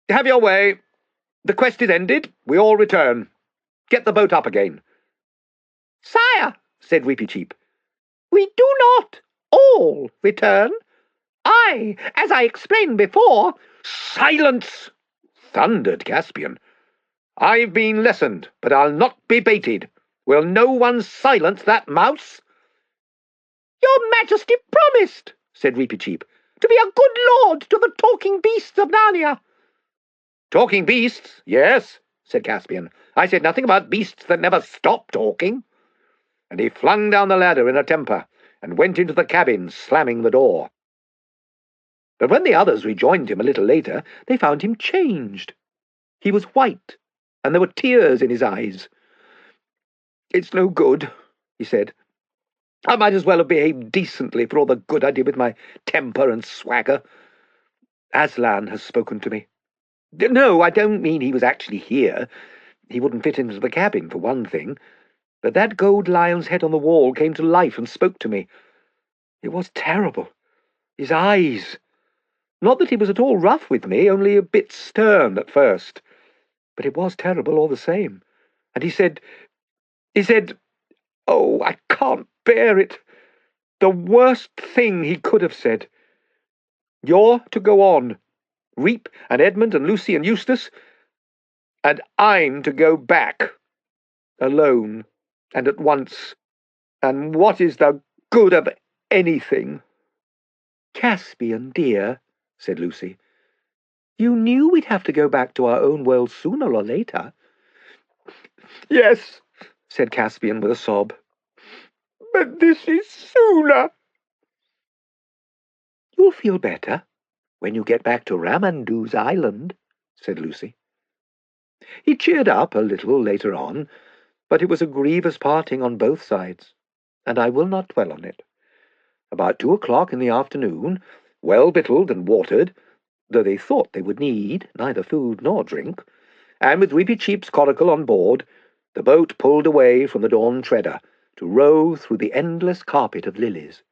have your way. The quest is ended. We all return. Get the boat up again. Sire, said Weepy-Cheep, we do not all return. As I explained before— Silence! Thundered Caspian. I've been lessoned, but I'll not be baited. Will no one silence that mouse? Your majesty promised, said Weepy-Cheep, to be a good lord to the talking beasts of Narnia. Talking beasts, yes, said Caspian. I said nothing about beasts that never stop talking. And he flung down the ladder in a temper, and went into the cabin, slamming the door. But when the others rejoined him a little later, they found him changed. He was white, and there were tears in his eyes. It's no good, he said. I might as well have behaved decently for all the good I did with my temper and swagger. Aslan has spoken to me. No, I don't mean he was actually here. He wouldn't fit into the cabin, for one thing. But that gold lion's head on the wall came to life and spoke to me. It was terrible. His eyes. Not that he was at all rough with me, only a bit stern at first. But it was terrible all the same. And he said, oh, I can't bear it. The worst thing he could have said. You're to go on, Reep and Edmund and Lucy and Eustace, and I'm to go back, alone, and at once. And what is the good of anything? Caspian, dear, said Lucy, you knew we'd have to go back to our own world sooner or later. Yes, said Caspian with a sob. But this is sooner. You'll feel better when you get back to Ramandu's island, said Lucy. He cheered up a little later on, but it was a grievous parting on both sides, and I will not dwell on it. About 2 o'clock in the afternoon, well victualled and watered, though they thought they would need neither food nor drink, and with Weepy-Cheep's coracle on board, the boat pulled away from the Dawn Treader to row through the endless carpet of lilies.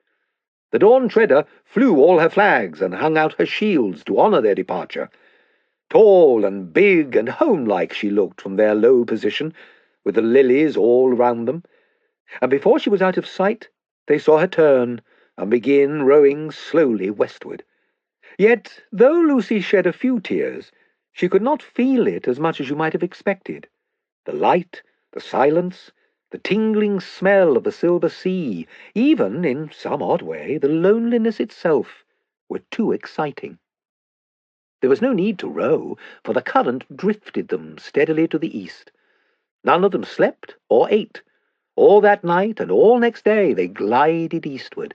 The Dawn Treader flew all her flags and hung out her shields to honour their departure. Tall and big and homelike she looked from their low position, with the lilies all round them, and before she was out of sight, they saw her turn and begin rowing slowly westward. Yet, though Lucy shed a few tears, she could not feel it as much as you might have expected. The light, the silence, the tingling smell of the silver sea, even, in some odd way, the loneliness itself, were too exciting. There was no need to row, for the current drifted them steadily to the east. None of them slept or ate. All that night and all next day they glided eastward,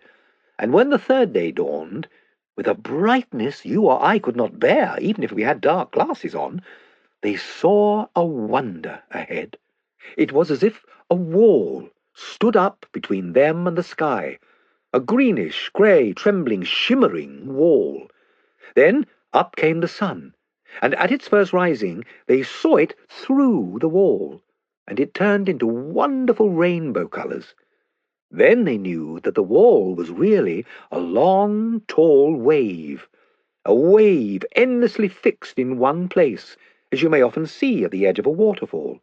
and when the third day dawned, with a brightness you or I could not bear, even if we had dark glasses on, they saw a wonder ahead. It was as if a wall stood up between them and the sky, a greenish, grey, trembling, shimmering wall. Then up came the sun, and at its first rising they saw it through the wall, and it turned into wonderful rainbow colours. Then they knew that the wall was really a long, tall wave, a wave endlessly fixed in one place, as you may often see at the edge of a waterfall.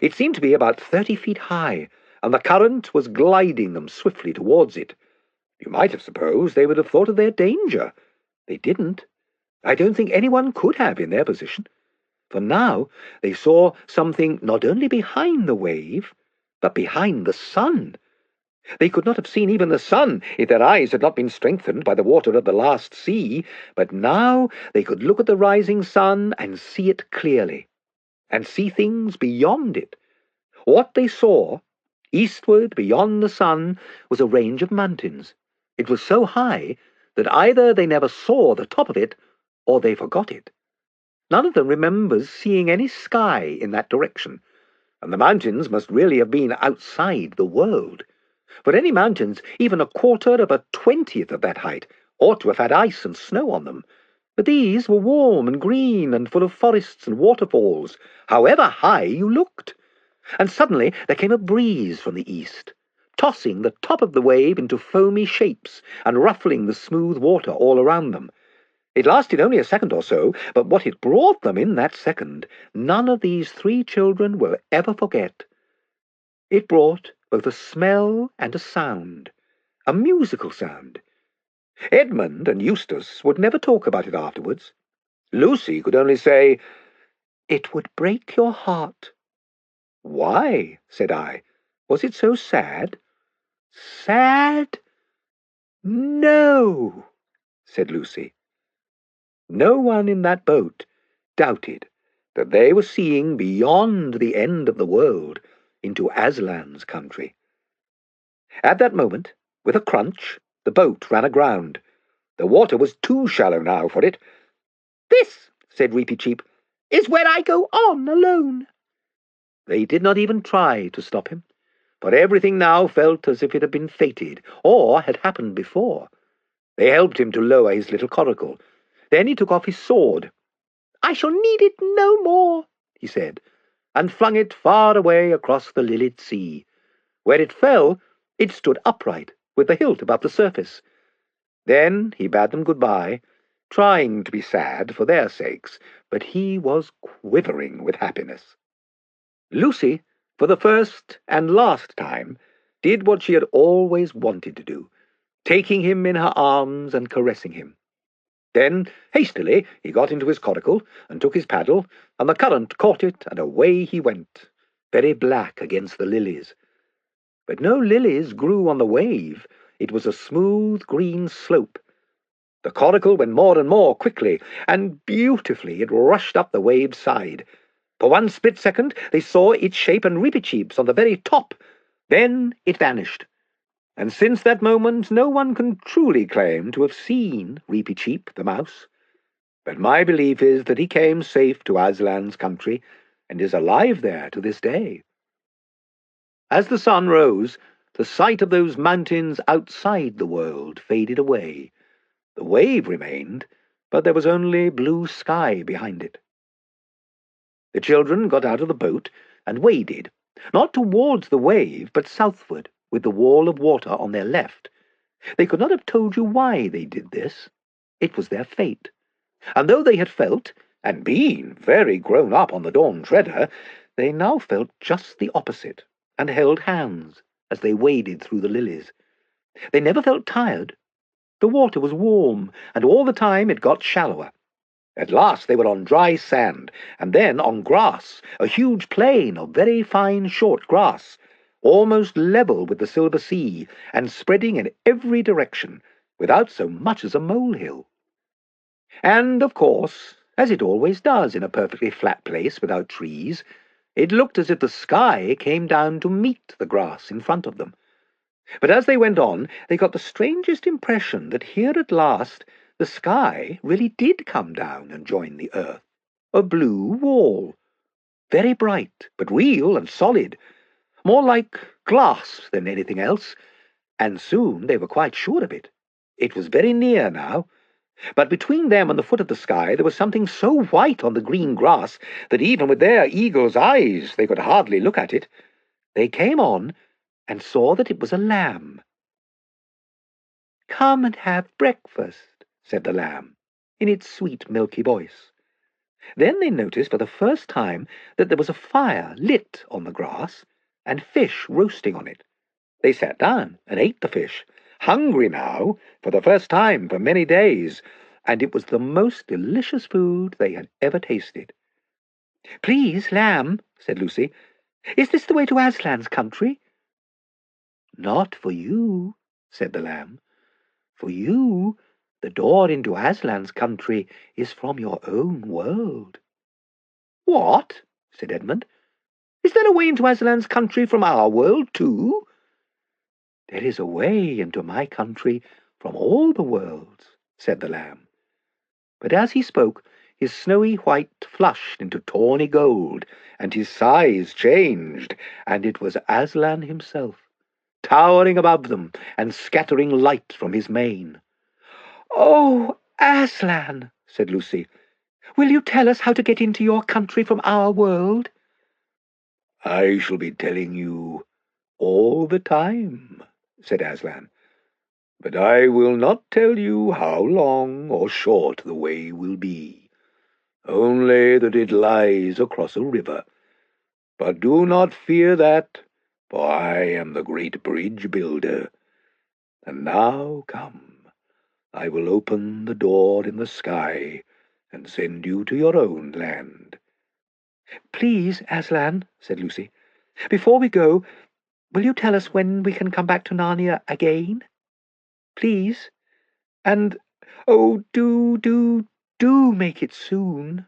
It seemed to be about 30 feet high, and the current was gliding them swiftly towards it. You might have supposed they would have thought of their danger. They didn't. I don't think anyone could have in their position. For now they saw something not only behind the wave, but behind the sun. They could not have seen even the sun if their eyes had not been strengthened by the water of the last sea, but now they could look at the rising sun and see it clearly, and see things beyond it. What they saw, eastward beyond the sun, was a range of mountains. It was so high that either they never saw the top of it, or they forgot it. None of them remembers seeing any sky in that direction, and the mountains must really have been outside the world. For any mountains, even 1/4 of a 20th of that height, ought to have had ice and snow on them. But these were warm and green and full of forests and waterfalls, however high you looked. And suddenly there came a breeze from the east, tossing the top of the wave into foamy shapes and ruffling the smooth water all around them. It lasted only a second or so, but what it brought them in that second, none of these 3 children will ever forget. It brought both a smell and a sound, a musical sound. Edmund and Eustace would never talk about it afterwards. Lucy could only say, "It would break your heart." "Why?" said I. "Was it so sad?" "Sad? No," said Lucy. No one in that boat doubted that they were seeing beyond the end of the world into Aslan's country. At that moment, with a crunch, the boat ran aground. The water was too shallow now for it. "This," said Reepy-Cheep, "is where I go on alone." They did not even try to stop him, for everything now felt as if it had been fated, or had happened before. They helped him to lower his little coracle. Then he took off his sword. "I shall need it no more," he said, and flung it far away across the lilied sea. Where it fell, it stood upright, with the hilt above the surface. Then he bade them good-bye, trying to be sad for their sakes, but he was quivering with happiness. Lucy, for the first and last time, did what she had always wanted to do, taking him in her arms and caressing him. Then, hastily, he got into his coracle and took his paddle, and the current caught it, and away he went, very black against the lilies. But no lilies grew on the wave. It was a smooth green slope. The coracle went more and more quickly, and beautifully it rushed up the wave's side. For one split second they saw its shape and Reepy-Cheep's on the very top. Then it vanished. And since that moment no one can truly claim to have seen Reepy-Cheep the mouse. But my belief is that he came safe to Aslan's country, and is alive there to this day. As the sun rose, the sight of those mountains outside the world faded away. The wave remained, but there was only blue sky behind it. The children got out of the boat and waded, not towards the wave, but southward, with the wall of water on their left. They could not have told you why they did this. It was their fate. And though they had felt, and been, very grown up on the Dawn Treader, they now felt just the opposite, and held hands as they waded through the lilies. They never felt tired. The water was warm, and all the time it got shallower. At last they were on dry sand, and then on grass, a huge plain of very fine short grass, almost level with the silver sea, and spreading in every direction, without so much as a molehill. And, of course, as it always does in a perfectly flat place without trees, it looked as if the sky came down to meet the grass in front of them. But as they went on, they got the strangest impression that here at last the sky really did come down and join the earth. A blue wall, very bright, but real and solid, more like glass than anything else, and soon they were quite sure of it. It was very near now, but between them and the foot of the sky there was something so white on the green grass that even with their eagle's eyes they could hardly look at it. They came on and saw that it was a lamb. "Come and have breakfast," said the lamb, in its sweet milky voice. Then they noticed for the first time that there was a fire lit on the grass, and fish roasting on it. They sat down and ate the fish, hungry now for the first time for many days, and it was the most delicious food they had ever tasted. "Please, lamb," said Lucy, "is this the way to Aslan's country?" "Not for you," said the lamb. "For you, the door into Aslan's country is from your own world." "What?" said Edmund. "Is there a way into Aslan's country from our world too?" "There is a way into my country from all the worlds," said the lamb. But as he spoke, his snowy white flushed into tawny gold, and his size changed, and it was Aslan himself, towering above them and scattering light from his mane. "Oh, Aslan," said Lucy, "will you tell us how to get into your country from our world?" "I shall be telling you all the time," said Aslan, "but I will not tell you how long or short the way will be, only that it lies across a river. But do not fear that, for I am the great bridge builder. And now come, I will open the door in the sky and send you to your own land." "Please, Aslan," said Lucy, "before we go, will you tell us when we can come back to Narnia again? Please. And, oh, do make it soon."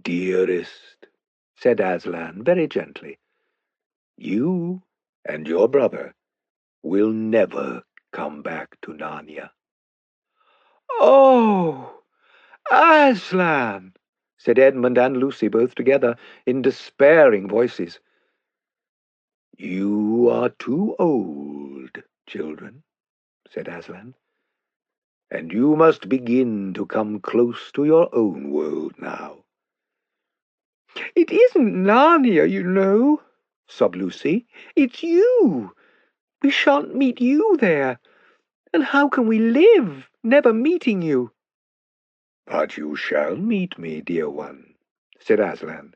"Dearest," said Aslan very gently, "you and your brother will never come back to Narnia." "Oh, Aslan!" said Edmund and Lucy both together in despairing voices. "You are too old, children," said Aslan, "and you must begin to come close to your own world now." "It isn't Narnia, you know," sobbed Lucy. "It's you. We shan't meet you there. And how can we live, never meeting you?" "But you shall meet me, dear one," said Aslan.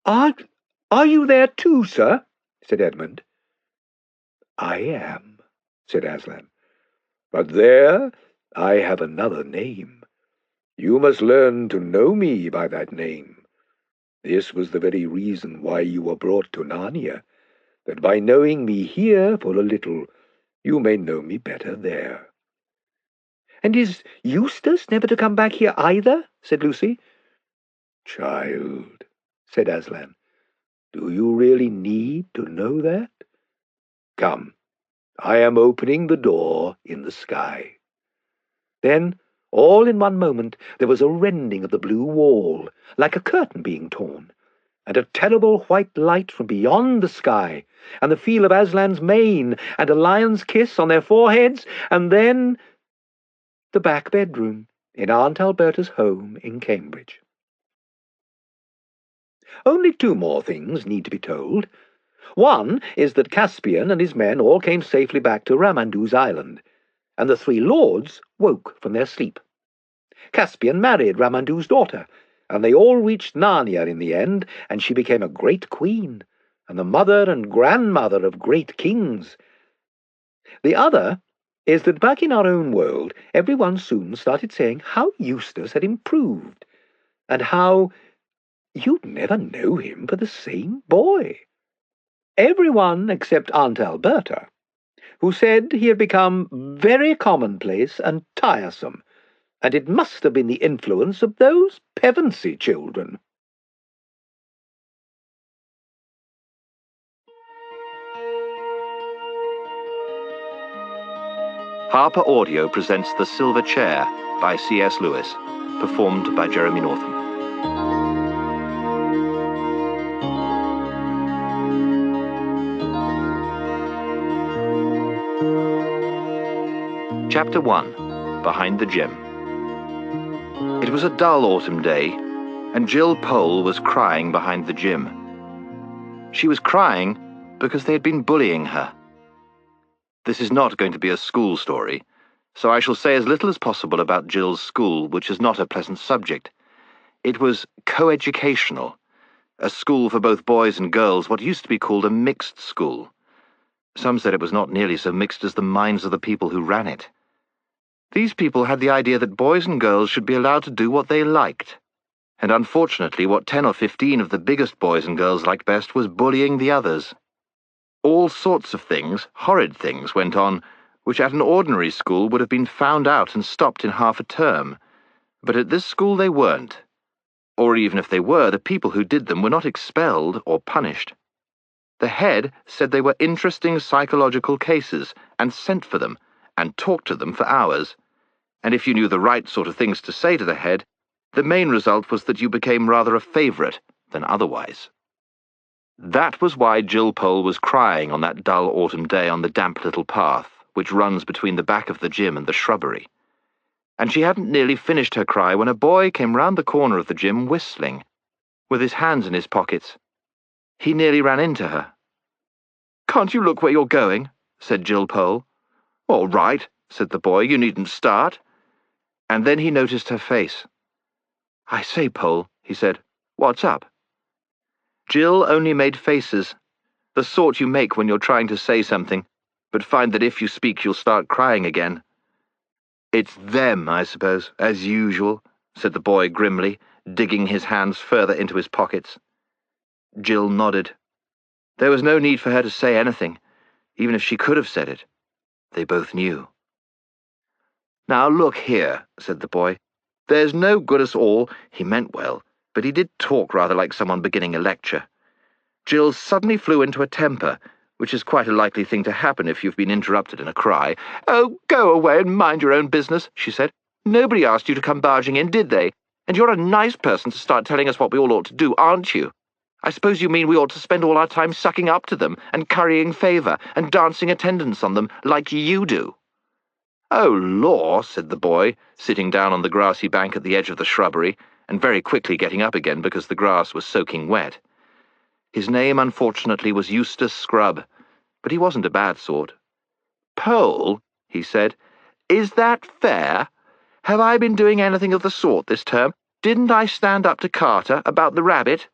Are you there too, sir?" said Edmund. "I am," said Aslan. "But there I have another name. You must learn to know me by that name. This was the very reason why you were brought to Narnia, that by knowing me here for a little, you may know me better there." "And is Eustace never to come back here either?" said Lucy. "Child," said Aslan, "do you really need to know that? Come, I am opening the door in the sky." Then, all in one moment, there was a rending of the blue wall, like a curtain being torn, and a terrible white light from beyond the sky, and the feel of Aslan's mane, and a lion's kiss on their foreheads, and then the back bedroom in Aunt Alberta's home in Cambridge. Only two more things need to be told. One is that Caspian and his men all came safely back to Ramandu's island, and the three lords woke from their sleep. Caspian married Ramandu's daughter, and they all reached Narnia in the end, and she became a great queen, and the mother and grandmother of great kings. The other is that back in our own world, everyone soon started saying how Eustace had improved, and how you'd never know him for the same boy. Everyone except Aunt Alberta, who said he had become very commonplace and tiresome, and it must have been the influence of those Pevensey children.
Harper Audio presents The Silver Chair by C.S. Lewis, performed by Jeremy Northam. Chapter 1. Behind the Gym. It was a dull autumn day, and Jill Pole was crying behind the gym. She was crying because they had been bullying her. This is not going to be a school story, so I shall say as little as possible about Jill's school, which is not a pleasant subject. It was coeducational, a school for both boys and girls, what used to be called a mixed school. Some said it was not nearly so mixed as the minds of the people who ran it. These people had the idea that boys and girls should be allowed to do what they liked. And unfortunately, what 10 or 15 of the biggest boys and girls liked best was bullying the others. All sorts of things, horrid things, went on, which at an ordinary school would have been found out and stopped in half a term. But at this school they weren't. Or even if they were, the people who did them were not expelled or punished. The head said they were interesting psychological cases and sent for them and talked to them for hours. And if you knew the right sort of things to say to the head, the main result was that you became rather a favourite than otherwise. That was why Jill Pole was crying on that dull autumn day on the damp little path, which runs between the back of the gym and the shrubbery. And she hadn't nearly finished her cry when a boy came round the corner of the gym whistling, with his hands in his pockets. He nearly ran into her. "Can't you look where you're going?" said Jill Pole. "All right," said the boy, "you needn't start." And then he noticed her face. "I say, Pole," he said, "what's up?" Jill only made faces, the sort you make when you're trying to say something, but find that if you speak you'll start crying again. "It's them, I suppose, as usual," said the boy grimly, digging his hands further into his pockets. Jill nodded. There was no need for her to say anything, even if she could have said it. They both knew. "Now look here," said the boy. "There's no good us all." He meant well, but he did talk rather like someone beginning a lecture. Jill suddenly flew into a temper, which is quite a likely thing to happen if you've been interrupted in a cry. "Oh, go away and mind your own business," she said. "Nobody asked you to come barging in, did they? And you're a nice person to start telling us what we all ought to do, aren't you? I suppose you mean we ought to spend all our time sucking up to them and currying favour and dancing attendance on them like you do." "Oh, law," said the boy, sitting down on the grassy bank at the edge of the shrubbery, and very quickly getting up again because the grass was soaking wet. His name, unfortunately, was Eustace Scrubb, but he wasn't a bad sort. "Pole," he said, "is that fair? Have I been doing anything of the sort this term? Didn't I stand up to Carter about the rabbit?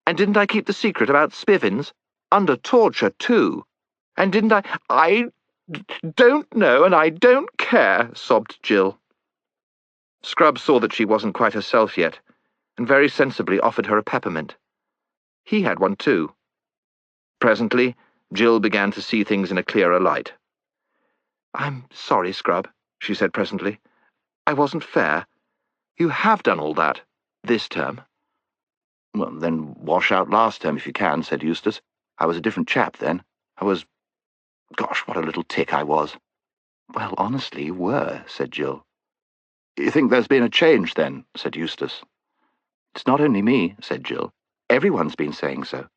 And didn't I keep the secret about Spivins? Under torture, too. And didn't I don't know, and I don't care," sobbed Jill. Scrubb saw that she wasn't quite herself yet, and very sensibly offered her a peppermint. He had one, too. Presently, Jill began to see things in a clearer light. "I'm sorry, Scrubb," she said presently. "I wasn't fair. You have done all that, this term." "Well, then wash out last term if you can," said Eustace. "I was a different chap then. I was... Gosh, what a little tick I was." "Well, honestly, you were," said Jill. "You think there's been a change, then?" said Eustace. "It's not only me," said Jill. "Everyone's been saying so.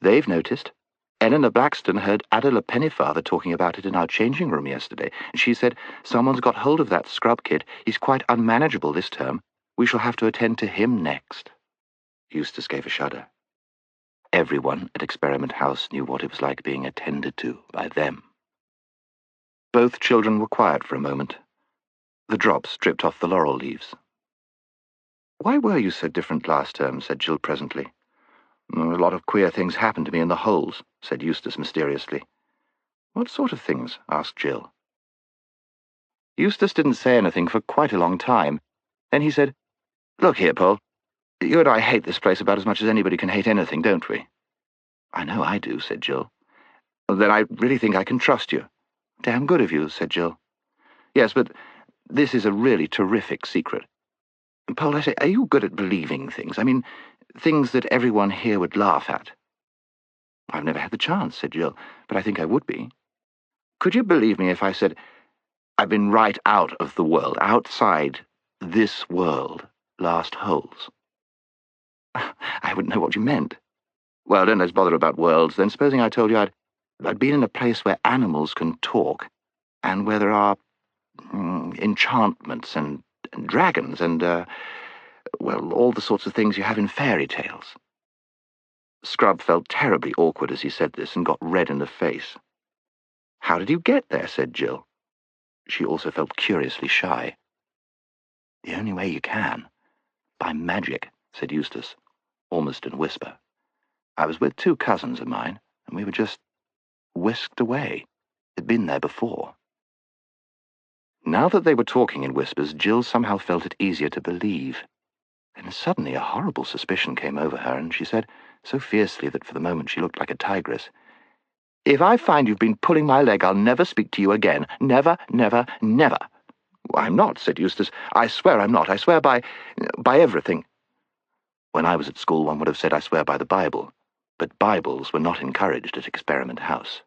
They've noticed. Eleanor Blackstone heard Adela Pennyfather talking about it in our changing room yesterday, and she said, 'Someone's got hold of that Scrubb kid. He's quite unmanageable this term. We shall have to attend to him next.'" Eustace gave a shudder. Everyone at Experiment House knew what it was like being attended to by them. Both children were quiet for a moment. The drops dripped off the laurel leaves. "Why were you so different last term?" said Jill presently. "A lot of queer things happened to me in the holes," said Eustace mysteriously. "What sort of things?" asked Jill. Eustace didn't say anything for quite a long time. Then he said, "Look here, Pole. You and I hate this place about as much as anybody can hate anything, don't we?" "I know I do," said Jill. "Then I really think I can trust you." "Damn good of you," said Jill. "Yes, but this is a really terrific secret. Pole, I say, are you good at believing things? I mean, things that everyone here would laugh at?" "I've never had the chance," said Jill, "but I think I would be." "Could you believe me if I said I've been right out of the world, outside this world, last holes?" "I wouldn't know what you meant." "Well, don't let's bother about worlds, then. Supposing I told you I'd been in a place where animals can talk, and where there are enchantments and dragons and, well, all the sorts of things you have in fairy tales." Scrubb felt terribly awkward as he said this and got red in the face. "How did you get there?" said Jill. She also felt curiously shy. "The only way you can. By magic," said Eustace, almost in a whisper. "I was with 2 cousins of mine, and we were just whisked away. They'd been there before." Now that they were talking in whispers, Jill somehow felt it easier to believe. Then suddenly a horrible suspicion came over her, and she said, so fiercely that for the moment she looked like a tigress, "If I find you've been pulling my leg, I'll never speak to you again. Never, never, never." "I'm not," said Eustace. "I swear I'm not. I swear by everything." When I was at school, one would have said I swear by the Bible, but Bibles were not encouraged at Experiment House.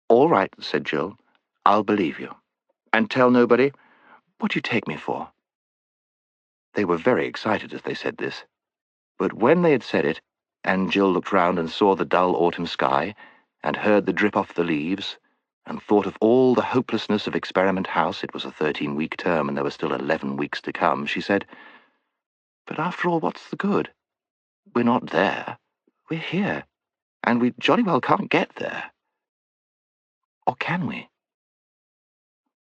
"All right," said Jill. "I'll believe you. And tell nobody? What do you take me for?" They were very excited as they said this, but when they had said it, and Jill looked round and saw the dull autumn sky, and heard the drip off the leaves, and thought of all the hopelessness of Experiment House — it was a 13-week term, and there were still 11 weeks to come — she said, "But after all, what's the good? We're not there. We're here, and we jolly well can't get there. Or can we?"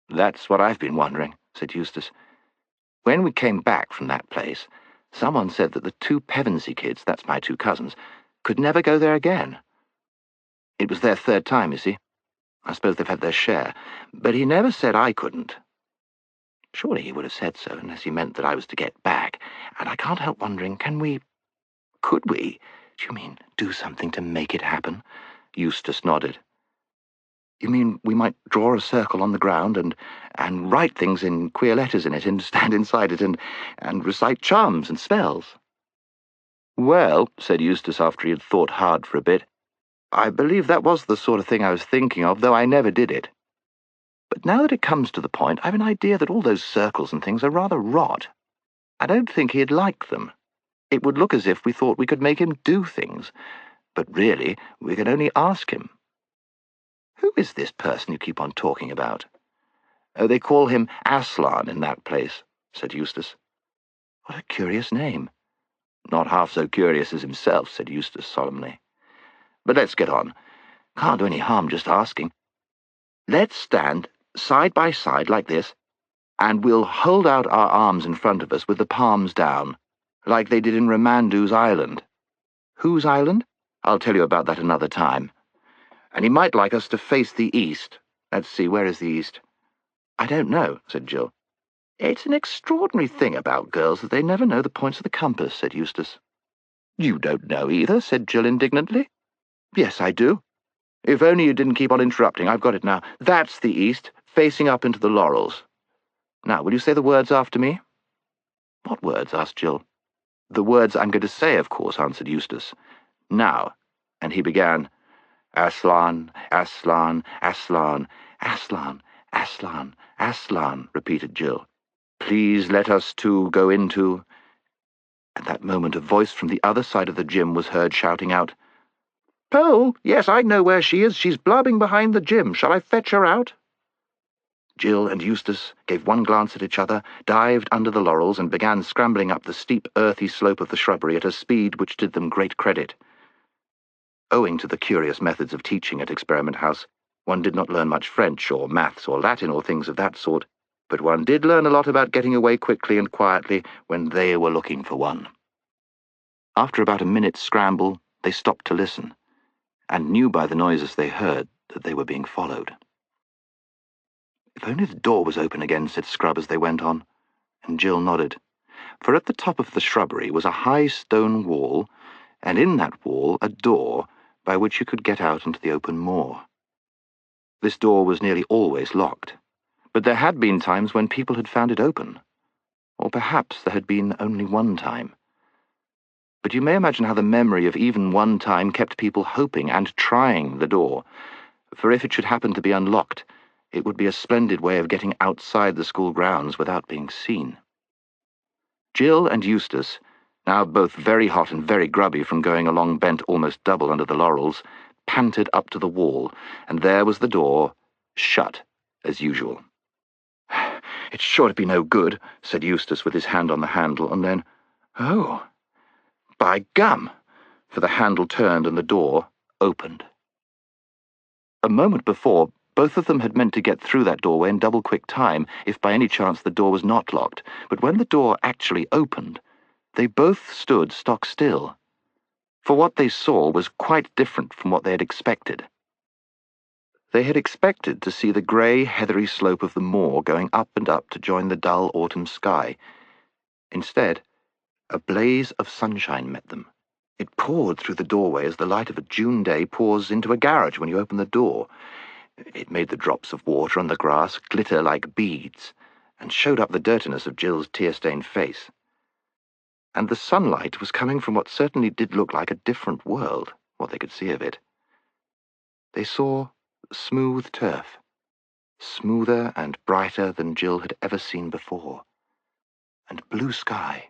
"That's what I've been wondering," said Eustace. "When we came back from that place, someone said that the two Pevensey kids — that's my two cousins — could never go there again. It was their third time, you see. I suppose they've had their share. But he never said I couldn't. Surely he would have said so, unless he meant that I was to get back. And I can't help wondering, could we? Do you mean do something to make it happen?" Eustace nodded. "You mean we might draw a circle on the ground and write things in queer letters in it and stand inside it and recite charms and spells?" "Well," said Eustace after he had thought hard for a bit, "I believe that was the sort of thing I was thinking of, though I never did it. But now that it comes to the point, I've an idea that all those circles and things are rather rot. I don't think he'd like them. It would look as if we thought we could make him do things, but really we could only ask him." "Who is this person you keep on talking about?" "Oh, they call him Aslan in that place," said Eustace. "What a curious name." "Not half so curious as himself," said Eustace solemnly. "But let's get on. Can't do any harm just asking. Let's stand side by side like this, and we'll hold out our arms in front of us with the palms down, like they did in Ramandu's island." "Whose island?" "I'll tell you about that another time. And he might like us to face the east. Let's see, where is the east?" "I don't know," said Jill. "It's an extraordinary thing about girls that they never know the points of the compass," said Eustace. "You don't know either," said Jill indignantly. "Yes, I do. If only you didn't keep on interrupting. I've got it now. That's the east, facing up into the laurels. Now, will you say the words after me?" "What words?" asked Jill. "The words I'm going to say, of course," answered Eustace. "Now," and he began, "Aslan, Aslan, Aslan, Aslan, Aslan, Aslan," repeated Jill. "Please let us two go into—" At that moment a voice from the other side of the gym was heard shouting out, "Pole, yes, I know where she is. She's blabbing behind the gym. Shall I fetch her out?" Jill and Eustace gave one glance at each other, dived under the laurels, and began scrambling up the steep, earthy slope of the shrubbery at a speed which did them great credit. Owing to the curious methods of teaching at Experiment House, one did not learn much French or maths or Latin or things of that sort, but one did learn a lot about getting away quickly and quietly when they were looking for one. After about a minute's scramble, they stopped to listen, and knew by the noises they heard that they were being followed. "If only the door was open again," said Scrub as they went on, and Jill nodded. For at the top of the shrubbery was a high stone wall, and in that wall a door by which you could get out into the open moor. This door was nearly always locked, but there had been times when people had found it open, or perhaps there had been only one time. But you may imagine how the memory of even one time kept people hoping and trying the door, for if it should happen to be unlocked, it would be a splendid way of getting outside the school grounds without being seen. Jill and Eustace, now both very hot and very grubby from going along bent almost double under the laurels, panted up to the wall, and there was the door, shut as usual. "It's sure to be no good," said Eustace with his hand on the handle, and then, "Oh, by gum!" for the handle turned and the door opened. A moment before, both of them had meant to get through that doorway in double-quick time, if by any chance the door was not locked, but when the door actually opened, they both stood stock still, for what they saw was quite different from what they had expected. They had expected to see the grey, heathery slope of the moor going up and up to join the dull autumn sky. Instead, a blaze of sunshine met them. It poured through the doorway as the light of a June day pours into a garage when you open the door. It made the drops of water on the grass glitter like beads, and showed up the dirtiness of Jill's tear-stained face. And the sunlight was coming from what certainly did look like a different world, what they could see of it. They saw smooth turf, smoother and brighter than Jill had ever seen before, and blue sky,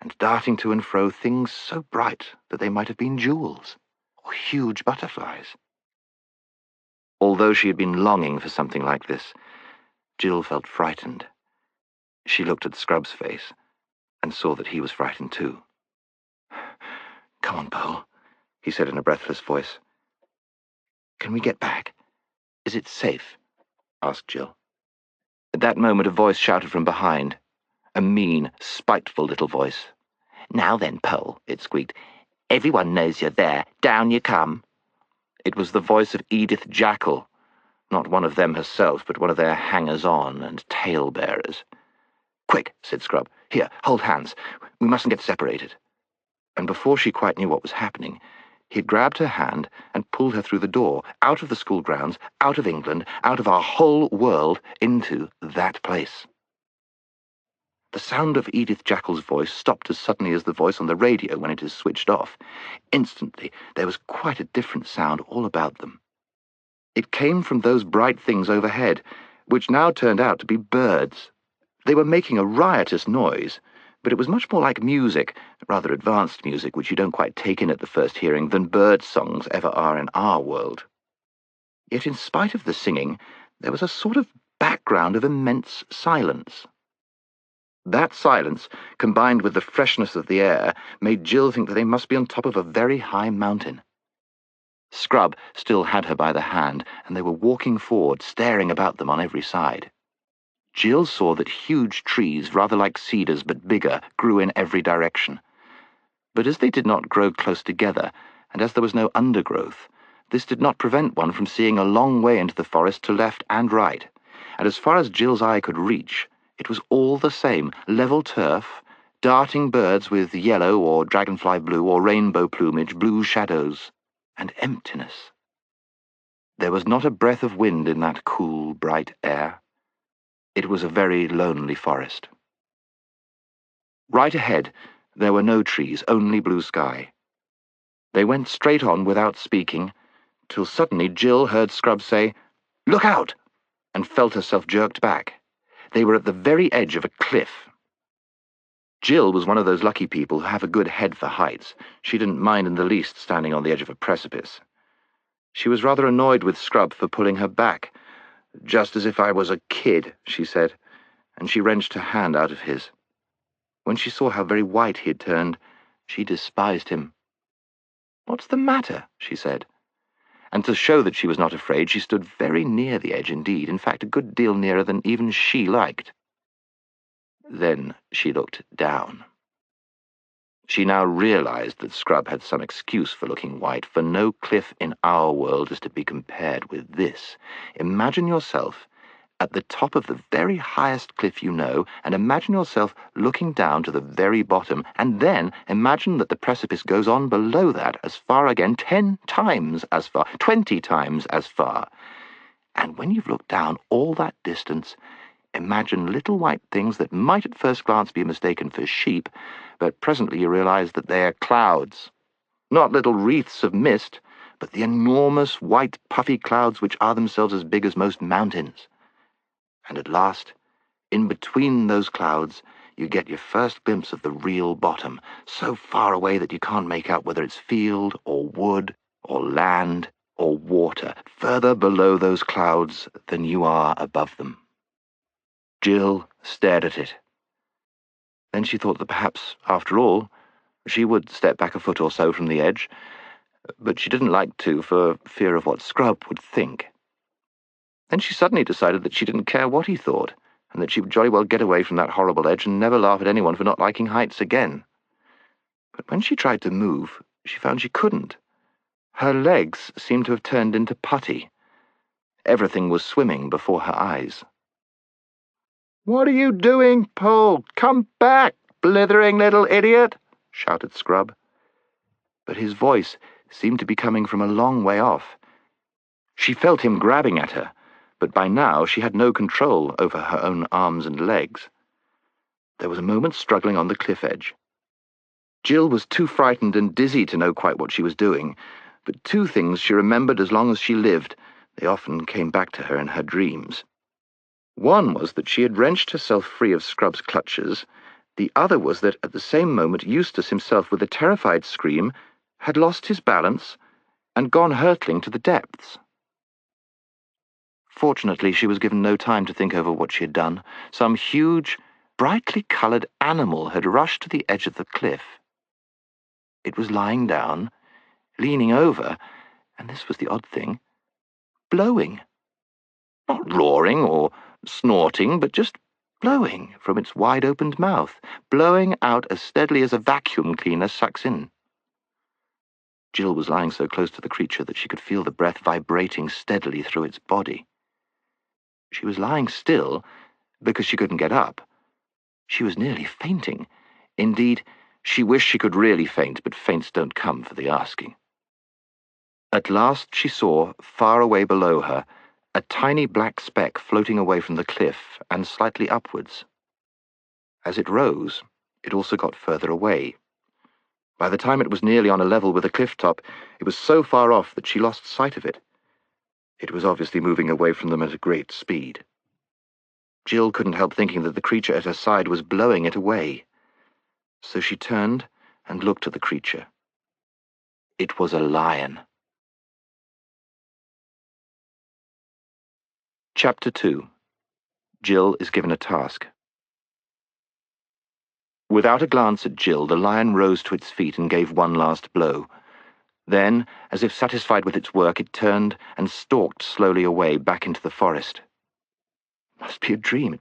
and darting to and fro things so bright that they might have been jewels, or huge butterflies. Although she had been longing for something like this, Jill felt frightened. She looked at Scrubb's face, and saw that he was frightened too. "Come on, Pearl," he said in a breathless voice. "Can we get back? Is it safe?" asked Jill. At that moment a voice shouted from behind, a mean, spiteful little voice. "Now then, Pearl," it squeaked. "Everyone knows you're there. Down you come." It was the voice of Edith Jackal, not one of them herself, but one of their hangers-on and tale-bearers. "Quick," said Scrub. "Here, hold hands. We mustn't get separated." And before she quite knew what was happening, he had grabbed her hand and pulled her through the door, out of the school grounds, out of England, out of our whole world, into that place. The sound of Edith Jackal's voice stopped as suddenly as the voice on the radio when it is switched off. Instantly, there was quite a different sound all about them. It came from those bright things overhead, which now turned out to be birds. They were making a riotous noise, but it was much more like music, rather advanced music which you don't quite take in at the first hearing, than bird songs ever are in our world. Yet in spite of the singing, there was a sort of background of immense silence. That silence, combined with the freshness of the air, made Jill think that they must be on top of a very high mountain. Scrub still had her by the hand, and they were walking forward, staring about them on every side. Jill saw that huge trees, rather like cedars but bigger, grew in every direction. But as they did not grow close together, and as there was no undergrowth, this did not prevent one from seeing a long way into the forest to left and right, and as far as Jill's eye could reach, it was all the same, level turf, darting birds with yellow or dragonfly blue or rainbow plumage, blue shadows, and emptiness. There was not a breath of wind in that cool, bright air. It was a very lonely forest. Right ahead, there were no trees, only blue sky. They went straight on without speaking, till suddenly Jill heard Scrub say, "Look out!" and felt herself jerked back. They were at the very edge of a cliff. Jill was one of those lucky people who have a good head for heights. She didn't mind in the least standing on the edge of a precipice. She was rather annoyed with Scrub for pulling her back. "Just as if I was a kid," she said, and she wrenched her hand out of his. When she saw how very white he had turned, she despised him. "What's the matter?" she said. And to show that she was not afraid, she stood very near the edge indeed, in fact a good deal nearer than even she liked. Then she looked down. She now realized that Scrub had some excuse for looking white, for no cliff in our world is to be compared with this. Imagine yourself at the top of the very highest cliff you know, and imagine yourself looking down to the very bottom, and then imagine that the precipice goes on below that as far again, 10 times as far, 20 times as far. And when you've looked down all that distance, imagine little white things that might at first glance be mistaken for sheep, but presently you realize that they are clouds. Not little wreaths of mist, but the enormous white puffy clouds which are themselves as big as most mountains. And at last, in between those clouds, you get your first glimpse of the real bottom, so far away that you can't make out whether it's field or wood or land or water, further below those clouds than you are above them. Jill stared at it. Then she thought that perhaps, after all, she would step back a foot or so from the edge, but she didn't like to for fear of what Scrub would think. Then she suddenly decided that she didn't care what he thought, and that she would jolly well get away from that horrible edge and never laugh at anyone for not liking heights again. But when she tried to move, she found she couldn't. Her legs seemed to have turned into putty. Everything was swimming before her eyes. "What are you doing, Pole? Come back, blithering little idiot!" shouted Scrub. But his voice seemed to be coming from a long way off. She felt him grabbing at her, but by now she had no control over her own arms and legs. There was a moment's struggling on the cliff edge. Jill was too frightened and dizzy to know quite what she was doing, but two things she remembered as long as she lived. They often came back to her in her dreams. One was that she had wrenched herself free of Scrub's clutches. The other was that at the same moment Eustace himself, with a terrified scream, had lost his balance and gone hurtling to the depths. Fortunately, she was given no time to think over what she had done. Some huge, brightly coloured animal had rushed to the edge of the cliff. It was lying down, leaning over, and this was the odd thing, blowing. Not roaring or snorting, but just blowing from its wide-opened mouth, blowing out as steadily as a vacuum cleaner sucks in. Jill was lying so close to the creature that she could feel the breath vibrating steadily through its body. She was lying still because she couldn't get up. She was nearly fainting. Indeed, she wished she could really faint, but faints don't come for the asking. At last she saw, far away below her, a tiny black speck floating away from the cliff and slightly upwards. As it rose, it also got further away. By the time it was nearly on a level with the cliff top, it was so far off that she lost sight of it. It was obviously moving away from them at a great speed. Jill couldn't help thinking that the creature at her side was blowing it away. So she turned and looked at the creature. It was a lion. Chapter 2. Jill is given a task. Without a glance at Jill, the lion rose to its feet and gave one last blow. Then, as if satisfied with its work, it turned and stalked slowly away back into the forest. "Must be a dream.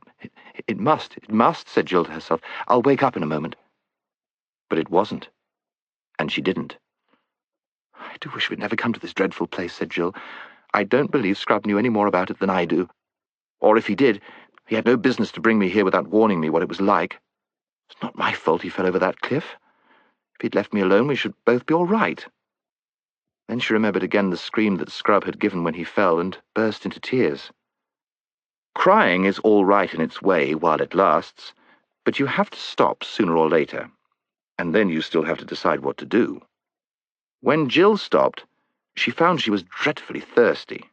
It must, said Jill to herself. "I'll wake up in a moment." But it wasn't, and she didn't. "I do wish we'd never come to this dreadful place," said Jill. "I don't believe Scrub knew any more about it than I do. Or if he did, he had no business to bring me here without warning me what it was like. It's not my fault he fell over that cliff. If he'd left me alone, we should both be all right." Then she remembered again the scream that Scrub had given when he fell and burst into tears. Crying is all right in its way while it lasts, but you have to stop sooner or later, and then you still have to decide what to do. When Jill stopped, she found she was dreadfully thirsty.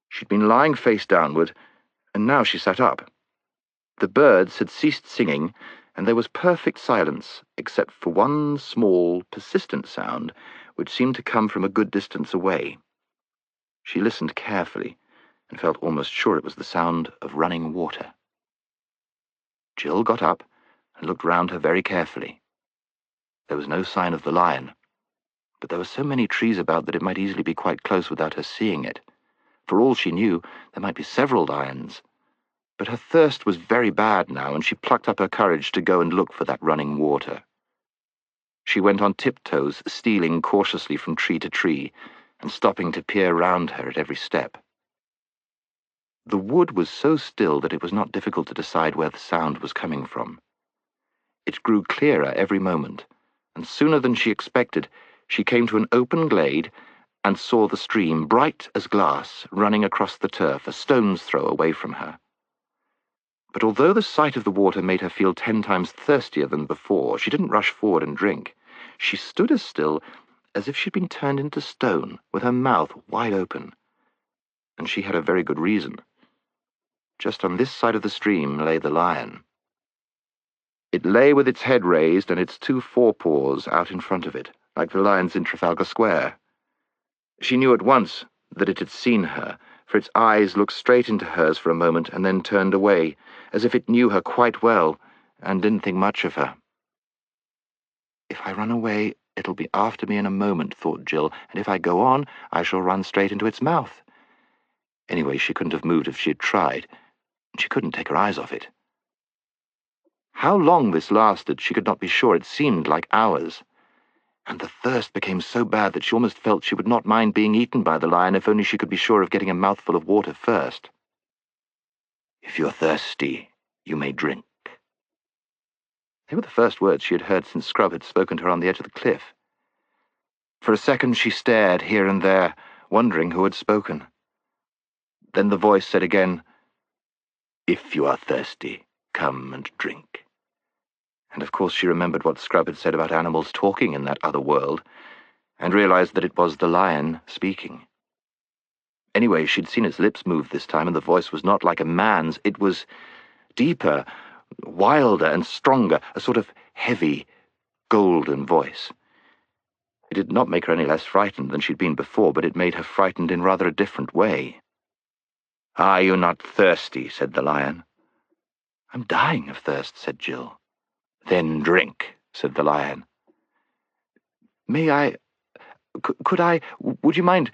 She'd been lying face downward, and now she sat up. The birds had ceased singing, and there was perfect silence, except for one small, persistent sound, which seemed to come from a good distance away. She listened carefully, and felt almost sure it was the sound of running water. Jill got up and looked round her very carefully. There was no sign of the lion, but there were so many trees about that it might easily be quite close without her seeing it. For all she knew, there might be several lions. But her thirst was very bad now, and she plucked up her courage to go and look for that running water. She went on tiptoes, stealing cautiously from tree to tree, and stopping to peer round her at every step. The wood was so still that it was not difficult to decide where the sound was coming from. It grew clearer every moment, and sooner than she expected, she came to an open glade and saw the stream, bright as glass, running across the turf, a stone's throw away from her. But although the sight of the water made her feel 10 times thirstier than before, she didn't rush forward and drink. She stood as still as if she'd been turned into stone, with her mouth wide open. And she had a very good reason. Just on this side of the stream lay the lion. It lay with its head raised and its 2 forepaws out in front of it, like the lions in Trafalgar Square. She knew at once that it had seen her, for its eyes looked straight into hers for a moment and then turned away, as if it knew her quite well and didn't think much of her. "If I run away, it'll be after me in a moment," thought Jill, "and if I go on, I shall run straight into its mouth." Anyway, she couldn't have moved if she had tried. She couldn't take her eyes off it. How long this lasted, she could not be sure. It seemed like hours. And the thirst became so bad that she almost felt she would not mind being eaten by the lion if only she could be sure of getting a mouthful of water first. "If you're thirsty, you may drink." They were the first words she had heard since Scrub had spoken to her on the edge of the cliff. For a second she stared here and there, wondering who had spoken. Then the voice said again, "If you are thirsty, come and drink." And of course she remembered what Scrub had said about animals talking in that other world, and realized that it was the lion speaking. Anyway, she'd seen its lips move this time, and the voice was not like a man's. It was deeper, wilder and stronger, a sort of heavy, golden voice. It did not make her any less frightened than she'd been before, but it made her frightened in rather a different way. "Are you not thirsty?" said the lion. "I'm dying of thirst," said Jill. "Then drink," said the lion. "May I... could I... would you mind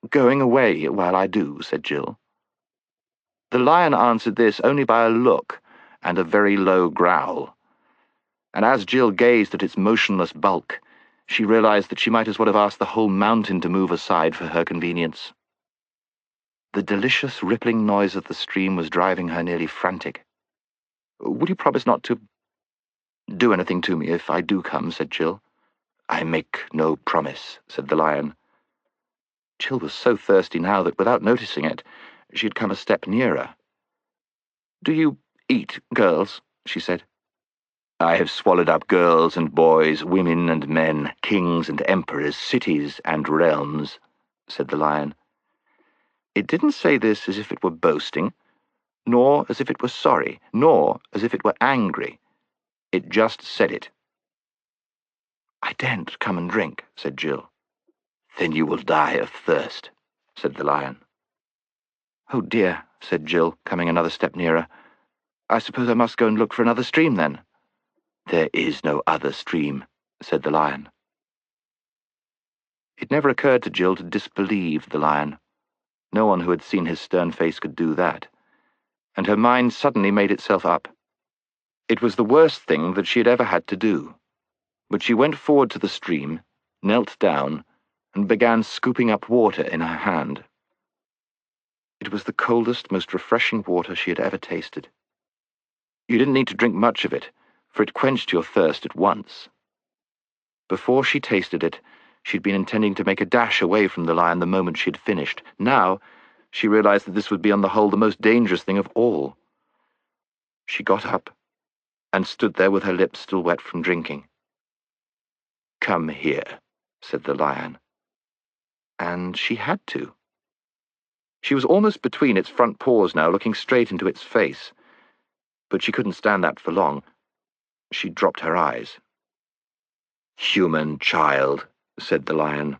going away while I do?" said Jill. The lion answered this only by a look and a very low growl. And as Jill gazed at its motionless bulk, she realized that she might as well have asked the whole mountain to move aside for her convenience. The delicious rippling noise of the stream was driving her nearly frantic. "Would you promise not to do anything to me if I do come?" said Jill. "I make no promise," said the lion. Jill was so thirsty now that, without noticing it, she had come a step nearer. "Do you eat girls?" she said. "I have swallowed up girls and boys, women and men, kings and emperors, cities and realms," said the lion. It didn't say this as if it were boasting, nor as if it were sorry, nor as if it were angry. It just said it. "I daren't come and drink," said Jill. "Then you will die of thirst," said the lion. "Oh dear," said Jill, coming another step nearer. "I suppose I must go and look for another stream, then." "There is no other stream," said the lion. It never occurred to Jill to disbelieve the lion. No one who had seen his stern face could do that. And her mind suddenly made itself up. It was the worst thing that she had ever had to do. But she went forward to the stream, knelt down, and began scooping up water in her hand. It was the coldest, most refreshing water she had ever tasted. You didn't need to drink much of it, for it quenched your thirst at once. Before she tasted it, she'd been intending to make a dash away from the lion the moment she had finished. Now, she realized that this would be on the whole the most dangerous thing of all. She got up and stood there with her lips still wet from drinking. "Come here," said the lion. And she had to. She was almost between its front paws now, looking straight into its face. But she couldn't stand that for long. She dropped her eyes. "Human child," said the lion.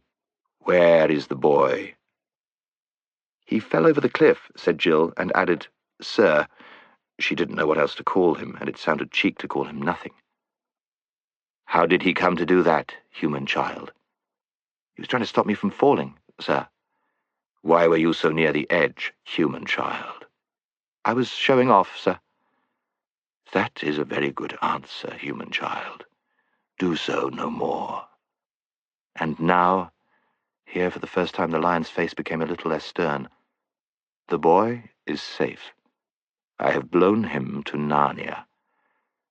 "Where is the boy?" "He fell over the cliff," said Jill, and added, "Sir." She didn't know what else to call him, and it sounded cheek to call him nothing. "How did he come to do that, human child?" "He was trying to stop me from falling, sir." "Why were you so near the edge, human child?" "I was showing off, sir." "That is a very good answer, human child. Do so no more." And now, here for the first time the lion's face became a little less stern. "The boy is safe. I have blown him to Narnia.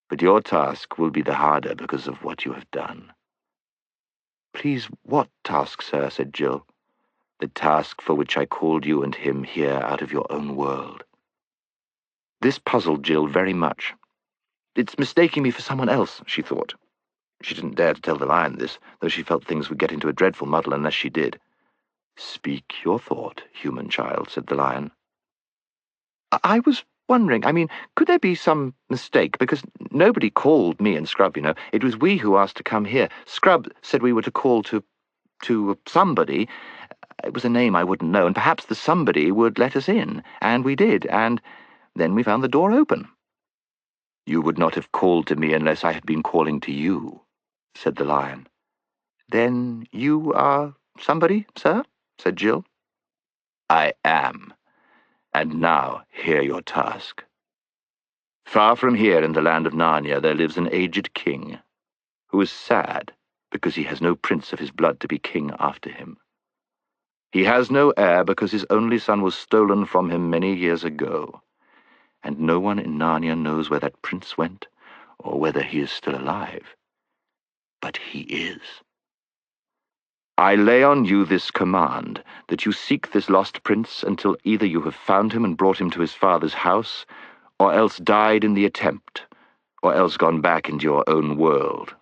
But your task will be the harder because of what you have done." "Please, what task, sir?" said Jill. "The task for which I called you and him here out of your own world." This puzzled Jill very much. "It's mistaking me for someone else," she thought. She didn't dare to tell the lion this, though she felt things would get into a dreadful muddle unless she did. "Speak your thought, human child," said the lion. "I was wondering, could there be some mistake? Because nobody called me and Scrub, you know. It was we who asked to come here. Scrub said we were to call to somebody. It was a name I wouldn't know, and perhaps the somebody would let us in. And we did, and then we found the door open." "You would not have called to me unless I had been calling to you," said the lion. "Then you are somebody, sir?" said Jill. "I am. And now hear your task. Far from here in the land of Narnia there lives an aged king, who is sad because he has no prince of his blood to be king after him. He has no heir because his only son was stolen from him many years ago, and no one in Narnia knows where that prince went or whether he is still alive. But he is. I lay on you this command, that you seek this lost prince until either you have found him and brought him to his father's house, or else died in the attempt, or else gone back into your own world.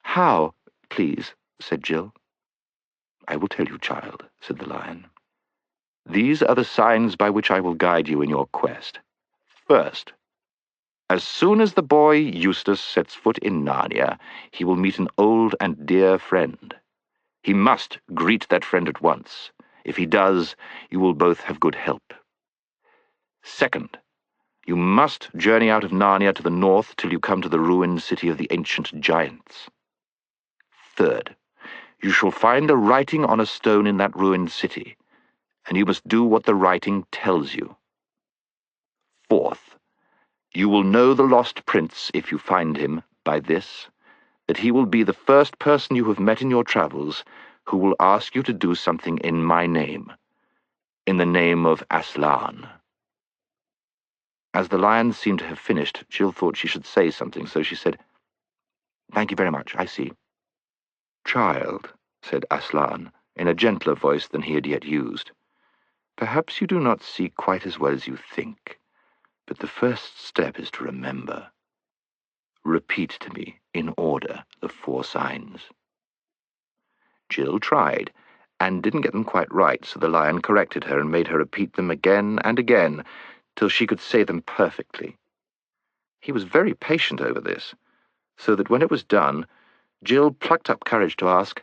How, please? Said Jill. I will tell you, child, said the lion. These are the signs by which I will guide you in your quest. First, as soon as the boy Eustace sets foot in Narnia, he will meet an old and dear friend. He must greet that friend at once. If he does, you will both have good help. Second, you must journey out of Narnia to the north till you come to the ruined city of the ancient giants. Third, you shall find a writing on a stone in that ruined city, and you must do what the writing tells you. Fourth, you will know the lost prince, if you find him, by this, that he will be the first person you have met in your travels who will ask you to do something in my name, in the name of Aslan. As the lion seemed to have finished, Jill thought she should say something, so she said, Thank you very much, I see. Child, said Aslan, in a gentler voice than he had yet used, perhaps you do not see quite as well as you think, but the first step is to remember. Repeat to me, in order, the 4 signs. Jill tried, and didn't get them quite right, so the lion corrected her and made her repeat them again and again, till she could say them perfectly. He was very patient over this, so that when it was done, Jill plucked up courage to ask,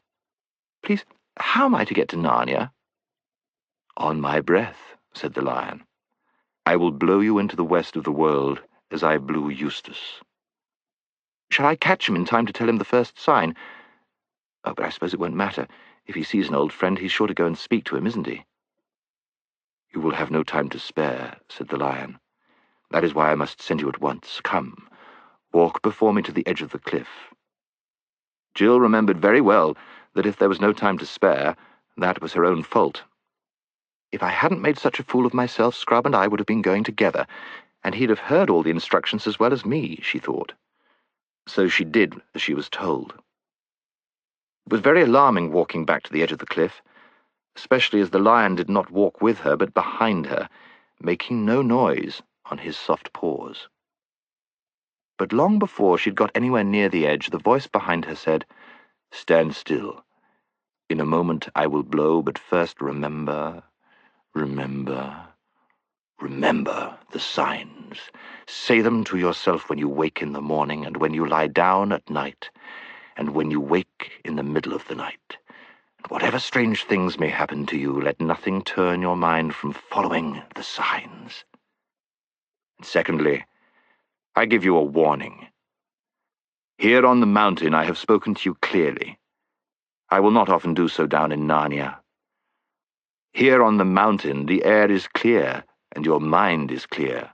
Please, how am I to get to Narnia? On my breath, said the lion. I will blow you into the west of the world as I blew Eustace. Shall I catch him in time to tell him the first sign? Oh, but I suppose it won't matter. If he sees an old friend, he's sure to go and speak to him, isn't he? You will have no time to spare, said the lion. That is why I must send you at once. Come, walk before me to the edge of the cliff. Jill remembered very well that if there was no time to spare, that was her own fault. If I hadn't made such a fool of myself, Scrub and I would have been going together, and he'd have heard all the instructions as well as me, she thought. So she did as she was told. It was very alarming walking back to the edge of the cliff, especially as the lion did not walk with her but behind her, making no noise on his soft paws. But long before she'd got anywhere near the edge, the voice behind her said, Stand still. In a moment I will blow, but first remember, remember the signs. Say them to yourself when you wake in the morning, and when you lie down at night, and when you wake in the middle of the night. And whatever strange things may happen to you, let nothing turn your mind from following the signs. And secondly, I give you a warning. Here on the mountain I have spoken to you clearly. I will not often do so down in Narnia. Here on the mountain the air is clear, and your mind is clear.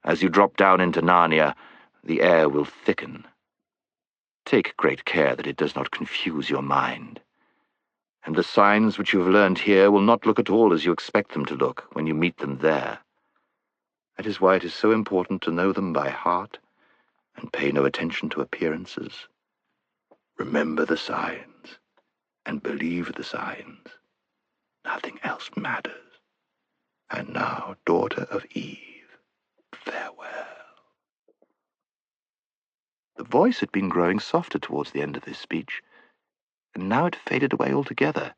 As you drop down into Narnia, the air will thicken. Take great care that it does not confuse your mind. And the signs which you have learned here will not look at all as you expect them to look when you meet them there. That is why it is so important to know them by heart and pay no attention to appearances. Remember the signs and believe the signs. Nothing else matters. And now, daughter of Eve, farewell. The voice had been growing softer towards the end of this speech, and now it faded away altogether.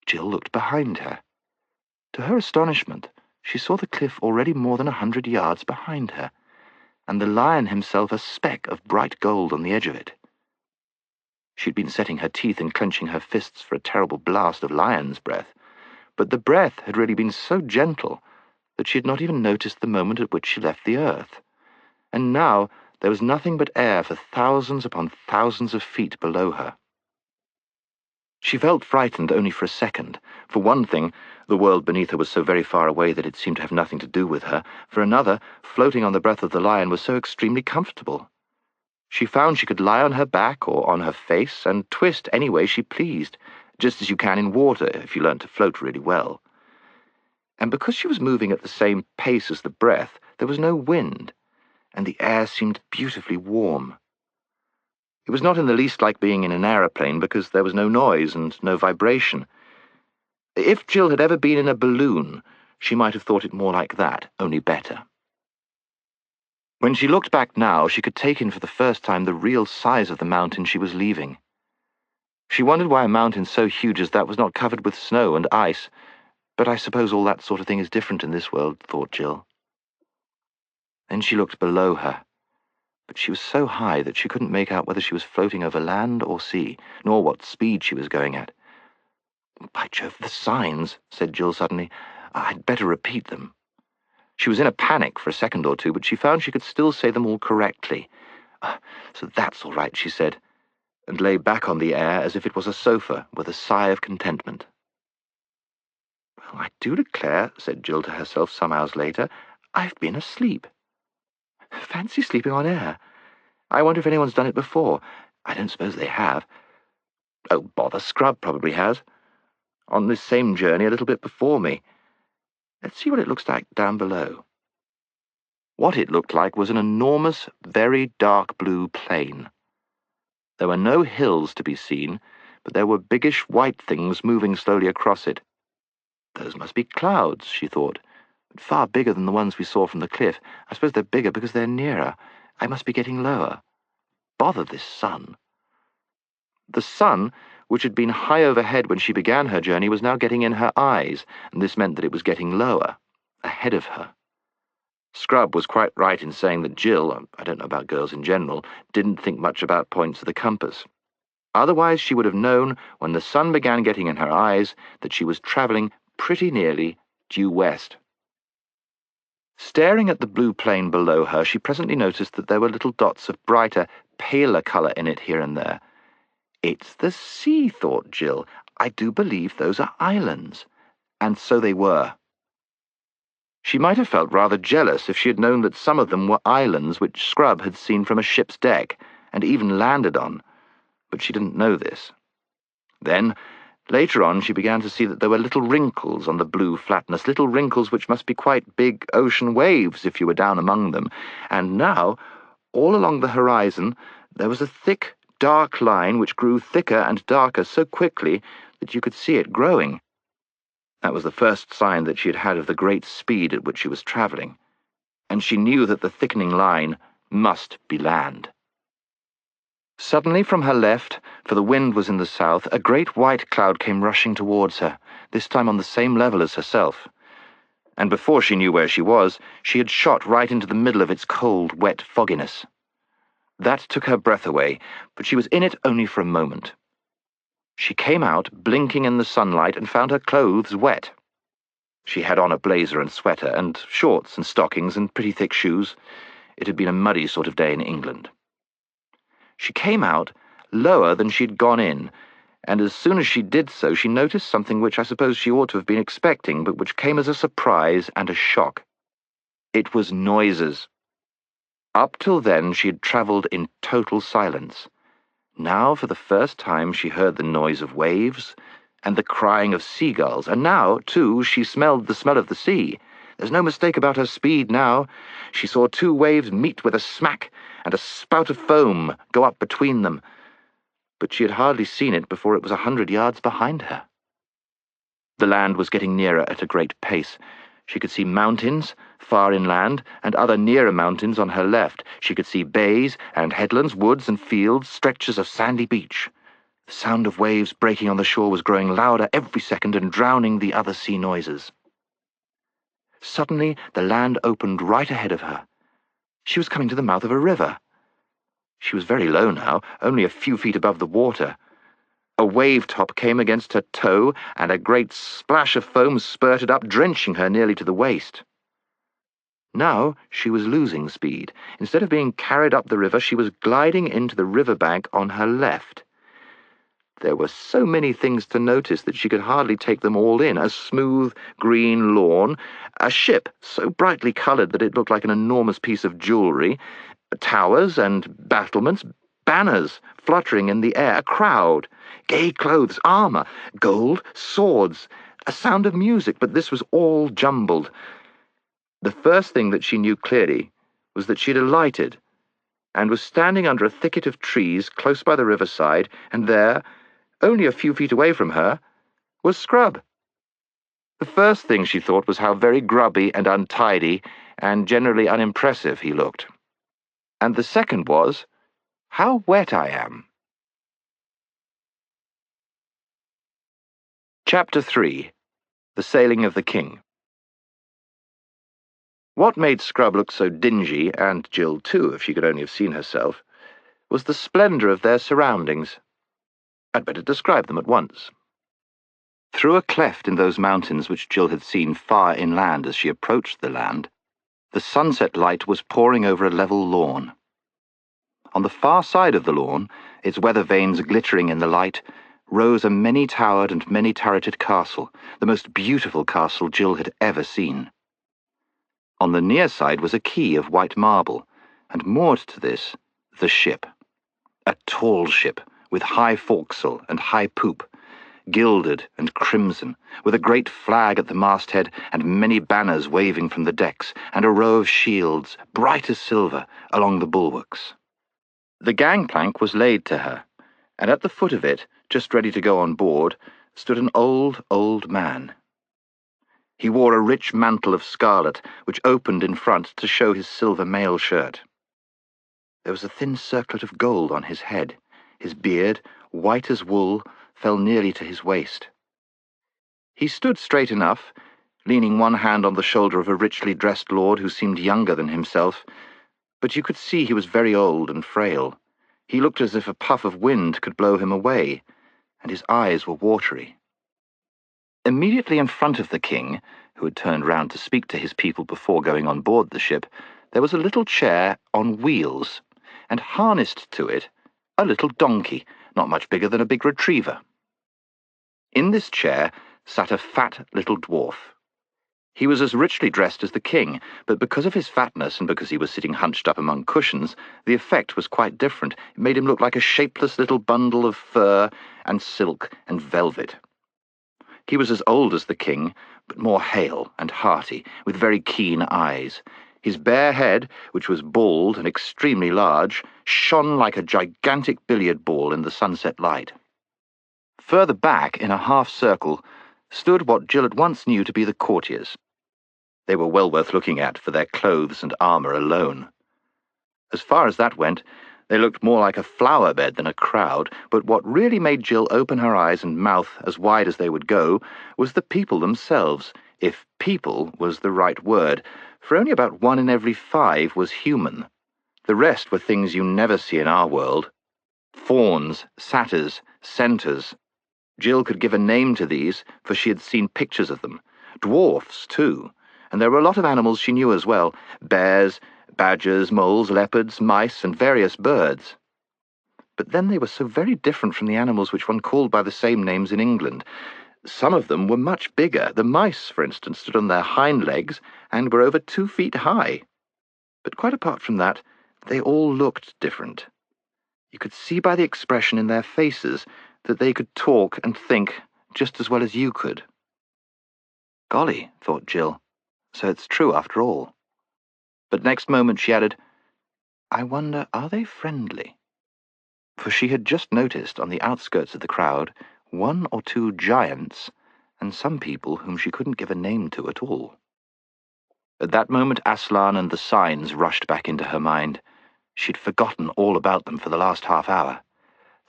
Jill looked behind her. To her astonishment, she saw the cliff already more than 100 yards behind her, and the lion himself a speck of bright gold on the edge of it. She'd been setting her teeth and clenching her fists for a terrible blast of lion's breath, but the breath had really been so gentle that she had not even noticed the moment at which she left the earth. And now there was nothing but air for thousands upon thousands of feet below her. She felt frightened only for a second. For one thing, the world beneath her was so very far away that it seemed to have nothing to do with her. For another, floating on the breath of the lion was so extremely comfortable. She found she could lie on her back or on her face and twist any way she pleased, just as you can in water if you learn to float really well. And because she was moving at the same pace as the breath, there was no wind, and the air seemed beautifully warm. It was not in the least like being in an aeroplane because there was no noise and no vibration. If Jill had ever been in a balloon, she might have thought it more like that, only better. When she looked back now, she could take in for the first time the real size of the mountain she was leaving. She wondered why a mountain so huge as that was not covered with snow and ice, but I suppose all that sort of thing is different in this world, thought Jill. Then she looked below her, but she was so high that she couldn't make out whether she was floating over land or sea, nor what speed she was going at. "By Jove, the signs," said Jill suddenly. "I'd better repeat them." She was in a panic for a second or two, but she found she could still say them all correctly. "So that's all right," she said, and lay back on the air as if it was a sofa, with a sigh of contentment. "Well, I do declare," said Jill to herself some hours later, "I've been asleep. Fancy sleeping on air. I wonder if anyone's done it before. I don't suppose they have. Oh, bother, Scrub probably has. On this same journey a little bit before me. Let's see what it looks like down below." What it looked like was an enormous, very dark blue plain. There were no hills to be seen, but there were biggish white things moving slowly across it. Those must be clouds, she thought, but far bigger than the ones we saw from the cliff. I suppose they're bigger because they're nearer. I must be getting lower. Bother this sun. The sun, which had been high overhead when she began her journey, was now getting in her eyes, and this meant that it was getting lower, ahead of her. Scrub was quite right in saying that Jill, I don't know about girls in general, didn't think much about points of the compass. Otherwise she would have known, when the sun began getting in her eyes, that she was travelling pretty nearly due west. Staring at the blue plain below her, she presently noticed that there were little dots of brighter, paler colour in it here and there. "It's the sea," thought Jill. "I do believe those are islands." And so they were. She might have felt rather jealous if she had known that some of them were islands which Scrub had seen from a ship's deck, and even landed on, but she didn't know this. Then, later on, she began to see that there were little wrinkles on the blue flatness, little wrinkles which must be quite big ocean waves if you were down among them, and now, all along the horizon, there was a thick, dark line which grew thicker and darker so quickly that you could see it growing. That was the first sign that she had had of the great speed at which she was travelling, and she knew that the thickening line must be land. Suddenly from her left, for the wind was in the south, a great white cloud came rushing towards her, this time on the same level as herself. And before she knew where she was, she had shot right into the middle of its cold, wet fogginess. That took her breath away, but she was in it only for a moment. She came out, blinking in the sunlight, and found her clothes wet. She had on a blazer and sweater, and shorts and stockings and pretty thick shoes. It had been a muddy sort of day in England. She came out lower than she'd gone in, and as soon as she did so, she noticed something which I suppose she ought to have been expecting, but which came as a surprise and a shock. It was noises. Up till then she had travelled in total silence. Now, for the first time, she heard the noise of waves and the crying of seagulls, and now, too, she smelled the smell of the sea. There's no mistake about her speed now. She saw two waves meet with a smack, and a spout of foam go up between them. But she had hardly seen it before it was 100 yards behind her. The land was getting nearer at a great pace. She could see mountains, far inland, and other nearer mountains on her left. She could see bays and headlands, woods and fields, stretches of sandy beach. The sound of waves breaking on the shore was growing louder every second and drowning the other sea noises. Suddenly, the land opened right ahead of her. She was coming to the mouth of a river. She was very low now, only a few feet above the water. A wave top came against her toe, and a great splash of foam spurted up, drenching her nearly to the waist. Now she was losing speed. Instead of being carried up the river, she was gliding into the riverbank on her left. There were so many things to notice that she could hardly take them all in. A smooth, green lawn, a ship so brightly coloured that it looked like an enormous piece of jewellery, Towers and battlements, banners fluttering in the air, a crowd, gay clothes, armor, gold, swords, a sound of music, but this was all jumbled. The first thing that she knew clearly was that she had alighted and was standing under a thicket of trees close by the riverside, and there, only a few feet away from her, was Scrub. The first thing she thought was how very grubby and untidy and generally unimpressive he looked. And the second was, how wet I am. Chapter 3. The Sailing of the King. What made Scrub look so dingy, and Jill too, if she could only have seen herself, was the splendour of their surroundings. I'd better describe them at once. Through a cleft in those mountains which Jill had seen far inland as she approached the land, the sunset light was pouring over a level lawn. On the far side of the lawn, its weather vanes glittering in the light, rose a many-towered and many-turreted castle, the most beautiful castle Jill had ever seen. On the near side was a quay of white marble, and moored to this, the ship. A tall ship, with high forecastle and high poop, gilded and crimson, with a great flag at the masthead and many banners waving from the decks, and a row of shields, bright as silver, along the bulwarks. The gangplank was laid to her, and at the foot of it, just ready to go on board, stood an old man. He wore a rich mantle of scarlet, which opened in front to show his silver mail shirt. There was a thin circlet of gold on his head. His beard, white as wool, fell nearly to his waist. He stood straight enough, leaning one hand on the shoulder of a richly dressed lord who seemed younger than himself, but you could see he was very old and frail. He looked as if a puff of wind could blow him away, and his eyes were watery. Immediately in front of the king, who had turned round to speak to his people before going on board the ship, there was a little chair on wheels, and harnessed to it a little donkey, not much bigger than a big retriever. In this chair sat a fat little dwarf. He was as richly dressed as the king, but because of his fatness and because he was sitting hunched up among cushions, the effect was quite different. It made him look like a shapeless little bundle of fur and silk and velvet. He was as old as the king, but more hale and hearty, with very keen eyes. His bare head, which was bald and extremely large, shone like a gigantic billiard ball in the sunset light. Further back, in a half-circle, stood what Jill at once knew to be the courtiers. They were well worth looking at for their clothes and armour alone. As far as that went, they looked more like a flower bed than a crowd, but what really made Jill open her eyes and mouth as wide as they would go was the people themselves, if people was the right word, for only about 1 in every 5 was human. The rest were things you never see in our world. Fauns, satyrs, centaurs. Jill could give a name to these, for she had seen pictures of them. Dwarfs, too, and there were a lot of animals she knew as well, bears, badgers, moles, leopards, mice, and various birds. But then they were so very different from the animals which one called by the same names in England. Some of them were much bigger. The mice, for instance, stood on their hind legs and were over 2 feet high. But quite apart from that, they all looked different. You could see by the expression in their faces that they could talk and think just as well as you could. Golly, thought Jill, so it's true after all. But next moment she added, I wonder, are they friendly? For she had just noticed on the outskirts of the crowd 1 or 2 giants and some people whom she couldn't give a name to at all. At that moment Aslan and the signs rushed back into her mind. She'd forgotten all about them for the last half hour.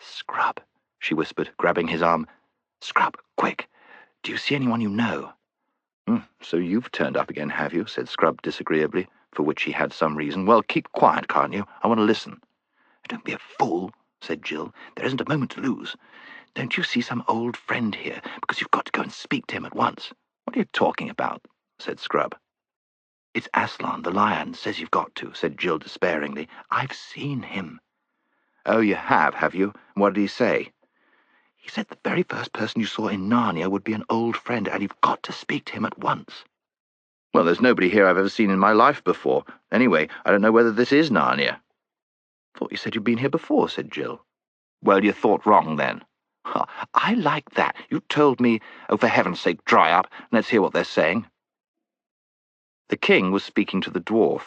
Scrub, she whispered, grabbing his arm. Scrub, quick! Do you see anyone you know? So you've turned up again, have you? Said Scrub disagreeably, for which he had some reason. Well, keep quiet, can't you? I want to listen. Don't be a fool, said Jill. There isn't a moment to lose. Don't you see some old friend here? Because you've got to go and speak to him at once. What are you talking about? Said Scrub. It's Aslan, the lion, says you've got to, said Jill despairingly. I've seen him. Oh, you have you? What did he say? He said the very first person you saw in Narnia would be an old friend, and you've got to speak to him at once. Well, there's nobody here I've ever seen in my life before. Anyway, I don't know whether this is Narnia. "Thought you said you'd been here before," said Jill. "Well, you thought wrong, then." "Ha, I like that. You told me, oh, for heaven's sake, dry up, and let's hear what they're saying." The king was speaking to the dwarf,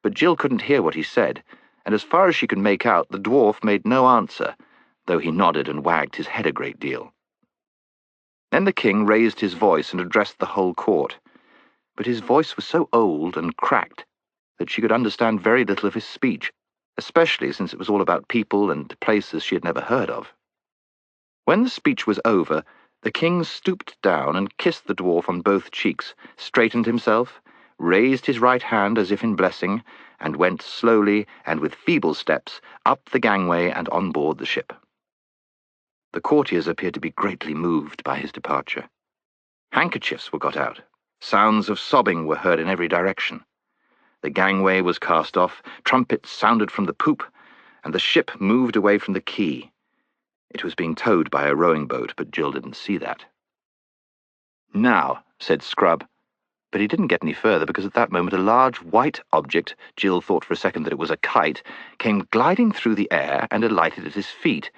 but Jill couldn't hear what he said, and as far as she could make out, the dwarf made no answer, though he nodded and wagged his head a great deal. Then the king raised his voice and addressed the whole court, but his voice was so old and cracked that she could understand very little of his speech, especially since it was all about people and places she had never heard of. When the speech was over, the king stooped down and kissed the dwarf on both cheeks, straightened himself, raised his right hand as if in blessing, and went slowly and with feeble steps up the gangway and on board the ship. The courtiers appeared to be greatly moved by his departure. Handkerchiefs were got out. Sounds of sobbing were heard in every direction. The gangway was cast off, trumpets sounded from the poop, and the ship moved away from the quay. It was being towed by a rowing boat, but Jill didn't see that. "Now," said Scrub, but he didn't get any further because at that moment a large white object, Jill thought for a second that it was a kite, came gliding through the air and alighted at his feet.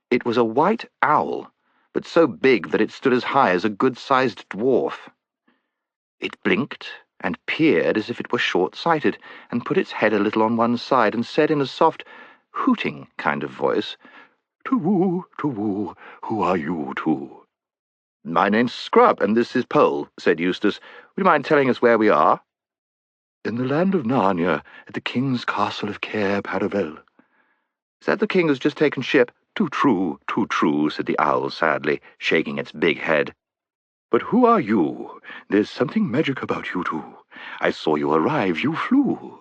It was a white owl, but so big that it stood as high as a good-sized dwarf. It blinked and peered as if it were short-sighted, and put its head a little on one side, and said in a soft, hooting kind of voice, "To-woo, who are you two?" "My name's Scrub, and this is Pole," said Eustace. "Would you mind telling us where we are?" "In the land of Narnia, at the king's castle of Cair Paravel." "Is that the king who's just taken ship?" Too true," said the owl sadly, shaking its big head. "But who are you? There's something magic about you two. I saw you arrive, you flew.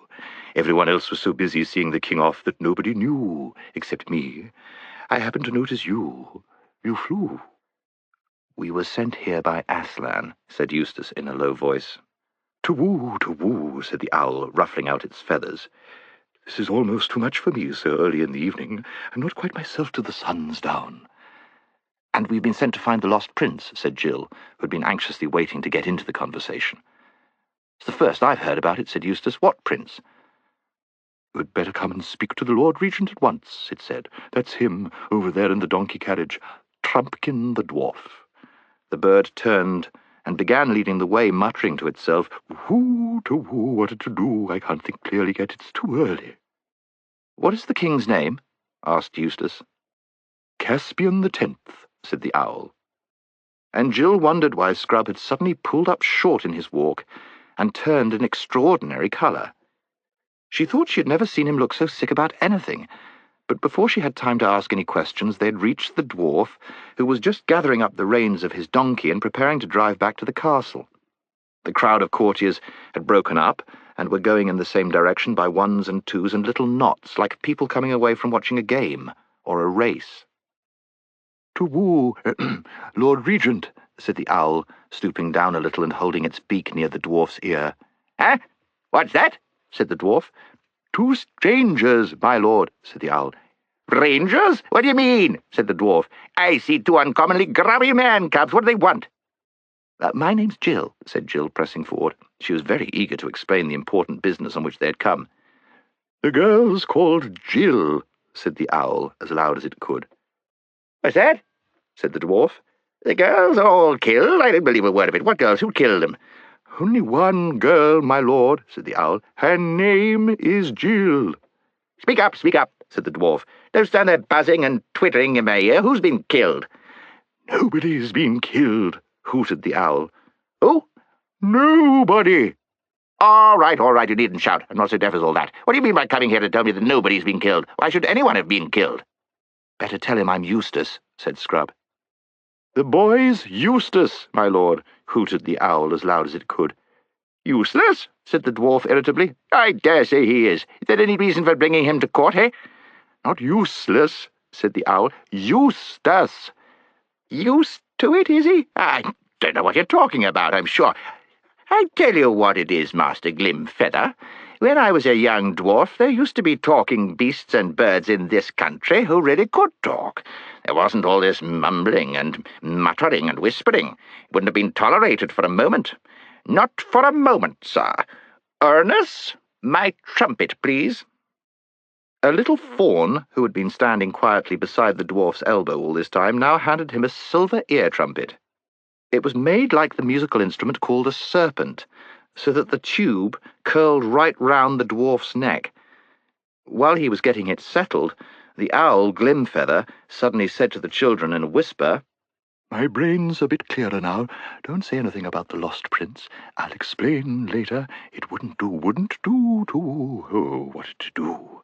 Everyone else was so busy seeing the king off that nobody knew, except me. I happened to notice you. You flew." "We were sent here by Aslan," said Eustace in a low voice. To-woo, said the owl, ruffling out its feathers. "This is almost too much for me so early in the evening. I'm not quite myself till the sun's down." "And we've been sent to find the lost prince," said Jill, who had been anxiously waiting to get into the conversation. "It's the first I've heard about it," said Eustace. "What prince?" "You had better come and speak to the Lord Regent at once," it said. "That's him, over there in the donkey carriage, Trumpkin the dwarf." The bird turned and began leading the way, muttering to itself, "Whoo, to woo, what to do? I can't think clearly yet, it's too early." "What is the king's name?" asked Eustace. "Caspian the 10th, said the owl. And Jill wondered why Scrub had suddenly pulled up short in his walk and turned an extraordinary colour. She thought she had never seen him look so sick about anything, but before she had time to ask any questions, they had reached the dwarf, who was just gathering up the reins of his donkey and preparing to drive back to the castle. The crowd of courtiers had broken up and were going in the same direction by ones and twos and little knots, like people coming away from watching a game or a race. "To woo, Lord Regent," said the owl, stooping down a little and holding its beak near the dwarf's ear. "Eh? What's that?" said the dwarf. "Two strangers, my lord," said the owl. "Rangers? What do you mean?" said the dwarf. "I see two uncommonly grubby man-cubs. What do they want?" "My name's Jill," said Jill, pressing forward. She was very eager to explain the important business on which they had come. "The girl's called Jill," said the owl, as loud as it could. "What's that?" said the dwarf. "The girls are all killed? I don't believe a word of it. What girls? Who killed them?" "Only one girl, my lord," said the owl. "Her name is Jill." Speak up, said the dwarf. "Don't stand there buzzing and twittering in my ear. Who's been killed?" "Nobody's been killed," hooted the owl. "Who?" "Nobody." All right, you needn't shout. I'm not so deaf as all that. What do you mean by coming here to tell me that nobody's been killed? Why should anyone have been killed?" "Better tell him I'm Eustace," said Scrub. "The boy's Eustace, my lord," hooted the owl as loud as it could. "Useless?" said the dwarf irritably. "I dare say he is. Is there any reason for bringing him to court, eh?" "Not useless," said the owl. "Eustace." "Used to it, is he? I don't know what you're talking about, I'm sure. I tell you what it is, Master Glimfeather. When I was a young dwarf, there used to be talking beasts and birds in this country who really could talk. There wasn't all this mumbling and muttering and whispering. It wouldn't have been tolerated for a moment. Not for a moment, sir. Ernest, my trumpet, please." A little fawn, who had been standing quietly beside the dwarf's elbow all this time, now handed him a silver ear trumpet. It was made like the musical instrument called a serpent, so that the tube curled right round the dwarf's neck. While he was getting it settled, the owl Glimfeather suddenly said to the children in a whisper, "My brain's a bit clearer now. Don't say anything about the lost prince. I'll explain later. It wouldn't do to what to do."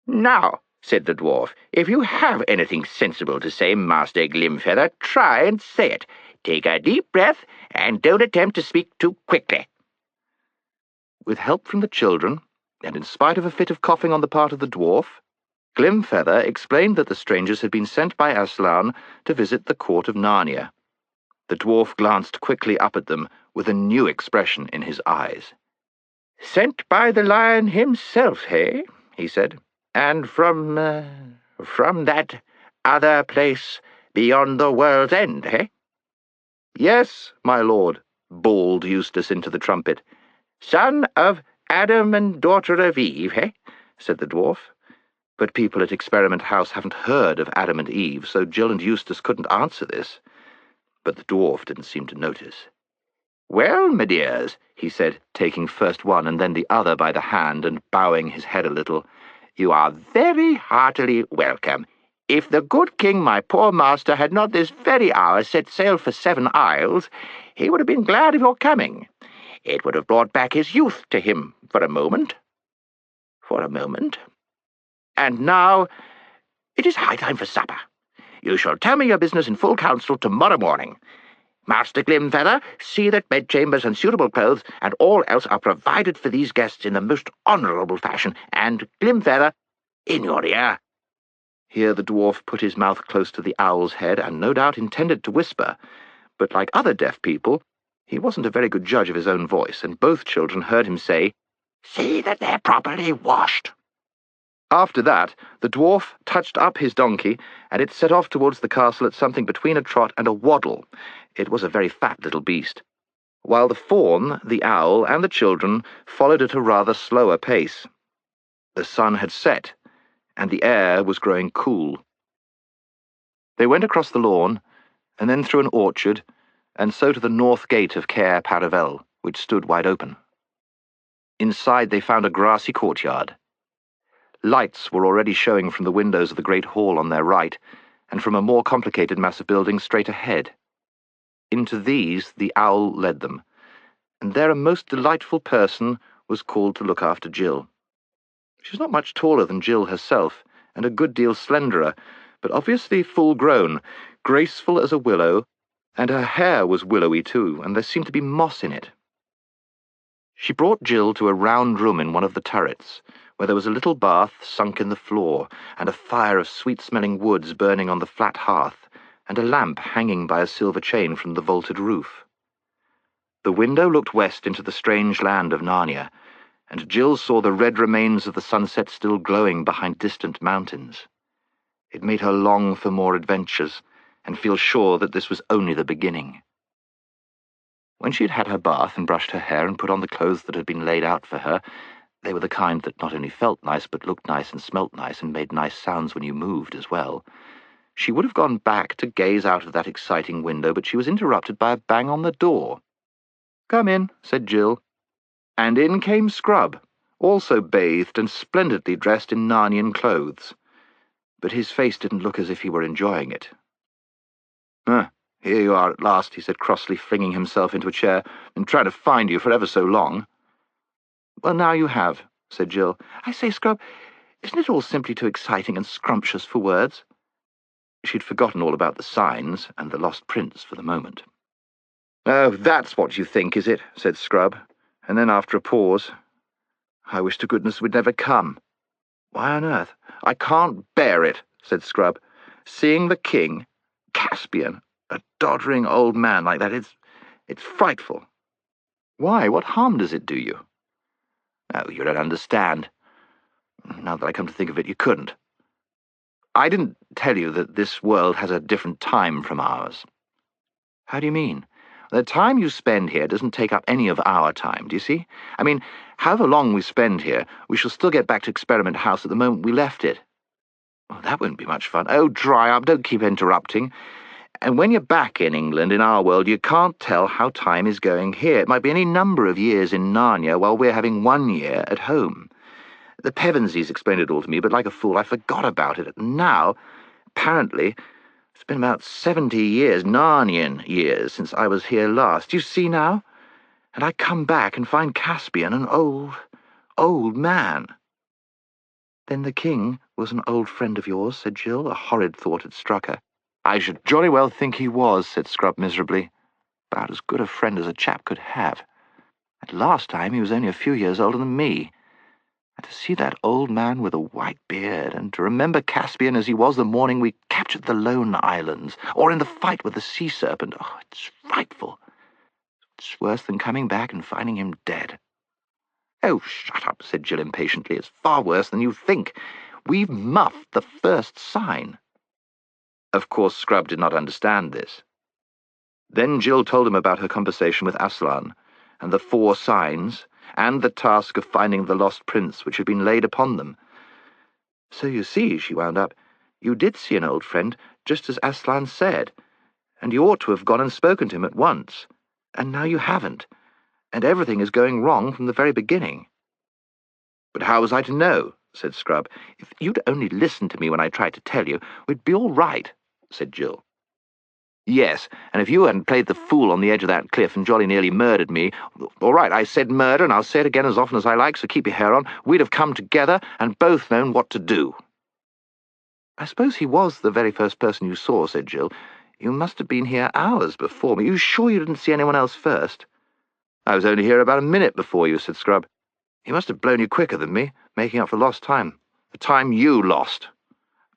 "Now," said the dwarf, "if you have anything sensible to say, Master Glimfeather, try and say it. Take a deep breath, and don't attempt to speak too quickly."
With help from the children, and in spite of a fit of coughing on the part of the dwarf, Glimfeather explained that the strangers had been sent by Aslan to visit the court of Narnia. The dwarf glanced quickly up at them with a new expression in his eyes.
"Sent by the lion himself, hey?" he said. "And from that other place beyond the world's end, eh?"
"Yes, my lord," bawled Eustace into the trumpet.
"Son of Adam and daughter of Eve, eh?"
said the dwarf. But people at Experiment House haven't heard of Adam and Eve, so Jill and Eustace couldn't answer this. But the dwarf didn't seem to notice.
"Well, my dears,"
he said, taking first one and then the other by the hand and bowing his head a little,
"you are very heartily welcome. If the good king, my poor master, had not this very hour set sail for 7 Isles, he would have been glad of your coming. It would have brought back his youth to him for a moment. And now it is high time for supper. You shall tell me your business in full council tomorrow morning. Master Glimfeather, see that bedchambers and suitable clothes and all else are provided for these guests in the most honourable fashion, and Glimfeather, in your ear."
Here the dwarf put his mouth close to the owl's head and no doubt intended to whisper, but like other deaf people, he wasn't a very good judge of his own voice, and both children heard him say,
"See that they're properly washed."
After that, the dwarf touched up his donkey, and it set off towards the castle at something between a trot and a waddle. It was a very fat little beast, while the fawn, the owl, and the children followed at a rather slower pace. The sun had set, and the air was growing cool. They went across the lawn, and then through an orchard, and so to the north gate of Caer Paravel, which stood wide open. Inside they found a grassy courtyard. Lights were already showing from the windows of the great hall on their right, and from a more complicated mass of buildings straight ahead. Into these the owl led them, and there a most delightful person was called to look after Jill. She was not much taller than Jill herself, and a good deal slenderer, but obviously full-grown, graceful as a willow, and her hair was willowy too, and there seemed to be moss in it. She brought Jill to a round room in one of the turrets, where there was a little bath sunk in the floor, and a fire of sweet-smelling woods burning on the flat hearth, and a lamp hanging by a silver chain from the vaulted roof. The window looked west into the strange land of Narnia, and Jill saw the red remains of the sunset still glowing behind distant mountains. It made her long for more adventures, and feel sure that this was only the beginning. When she had had her bath and brushed her hair and put on the clothes that had been laid out for her, they were the kind that not only felt nice, but looked nice and smelt nice and made nice sounds when you moved as well. She would have gone back to gaze out of that exciting window, but she was interrupted by a bang on the door. "Come in," said Jill. And in came Scrub, also bathed and splendidly dressed in Narnian clothes. But his face didn't look as if he were enjoying it. "Here you are at last," he said crossly, flinging himself into a chair. "Been trying to find you for ever so long." "Well, now you have," said Jill. "I say, Scrub, isn't it all simply too exciting and scrumptious for words?" She'd forgotten all about the signs and the lost prince for the moment. "Oh, that's what you think, is it?" said Scrub, and then after a pause, "I wish to goodness we'd never come." "Why on earth?" "I can't bear it," said Scrub. "Seeing the king, Caspian, a doddering old man like that, it's frightful." "Why? What harm does it do you?" "Oh, you don't understand. Now that I come to think of it, you couldn't. I didn't tell you that this world has a different time from ours." "How do you mean?" The time you spend here doesn't take up any of our time, do you see? I mean, however long we spend here, we shall still get back to Experiment House at the moment we left it. Oh, that won't be much fun. Oh, dry up, don't keep interrupting. And when you're back in England, in our world, you can't tell how time is going here. It might be any number of years in Narnia while we're having 1 year at home. The Pevensies explained it all to me, but like a fool, I forgot about it. Now, apparently, it's been about 70 years, Narnian years, since I was here last. You see now? And I come back and find Caspian an old man. Then the king was an old friend of yours, said Jill. A horrid thought had struck her. I should jolly well think he was, said Scrub miserably. About as good a friend as a chap could have. At last time he was only a few years older than me. And to see that old man with a white beard, and to remember Caspian as he was the morning we captured the Lone Islands, or in the fight with the sea serpent, oh, it's frightful. It's worse than coming back and finding him dead. Oh, shut up, said Jill impatiently. It's far worse than you think. We've muffed the first sign. Of course, Scrub did not understand this. Then Jill told him about her conversation with Aslan, and the 4 signs, and the task of finding the lost prince which had been laid upon them. So you see, she wound up, you did see an old friend, just as Aslan said, and you ought to have gone and spoken to him at once, and now you haven't, and everything is going wrong from the very beginning. But how was I to know, said Scrub. If you'd only listened to me when I tried to tell you, we'd be all right, said Jill. Yes, and if you hadn't played the fool on the edge of that cliff and jolly nearly murdered me, all right, I said murder, and I'll say it again as often as I like, so keep your hair on, we'd have come together and both known what to do. I suppose he was the very first person you saw, said Jill. You must have been here hours before me. Are you sure you didn't see anyone else first? I was only here about a minute before you, said Scrub. He must have blown you quicker than me, making up for lost time. The time you lost.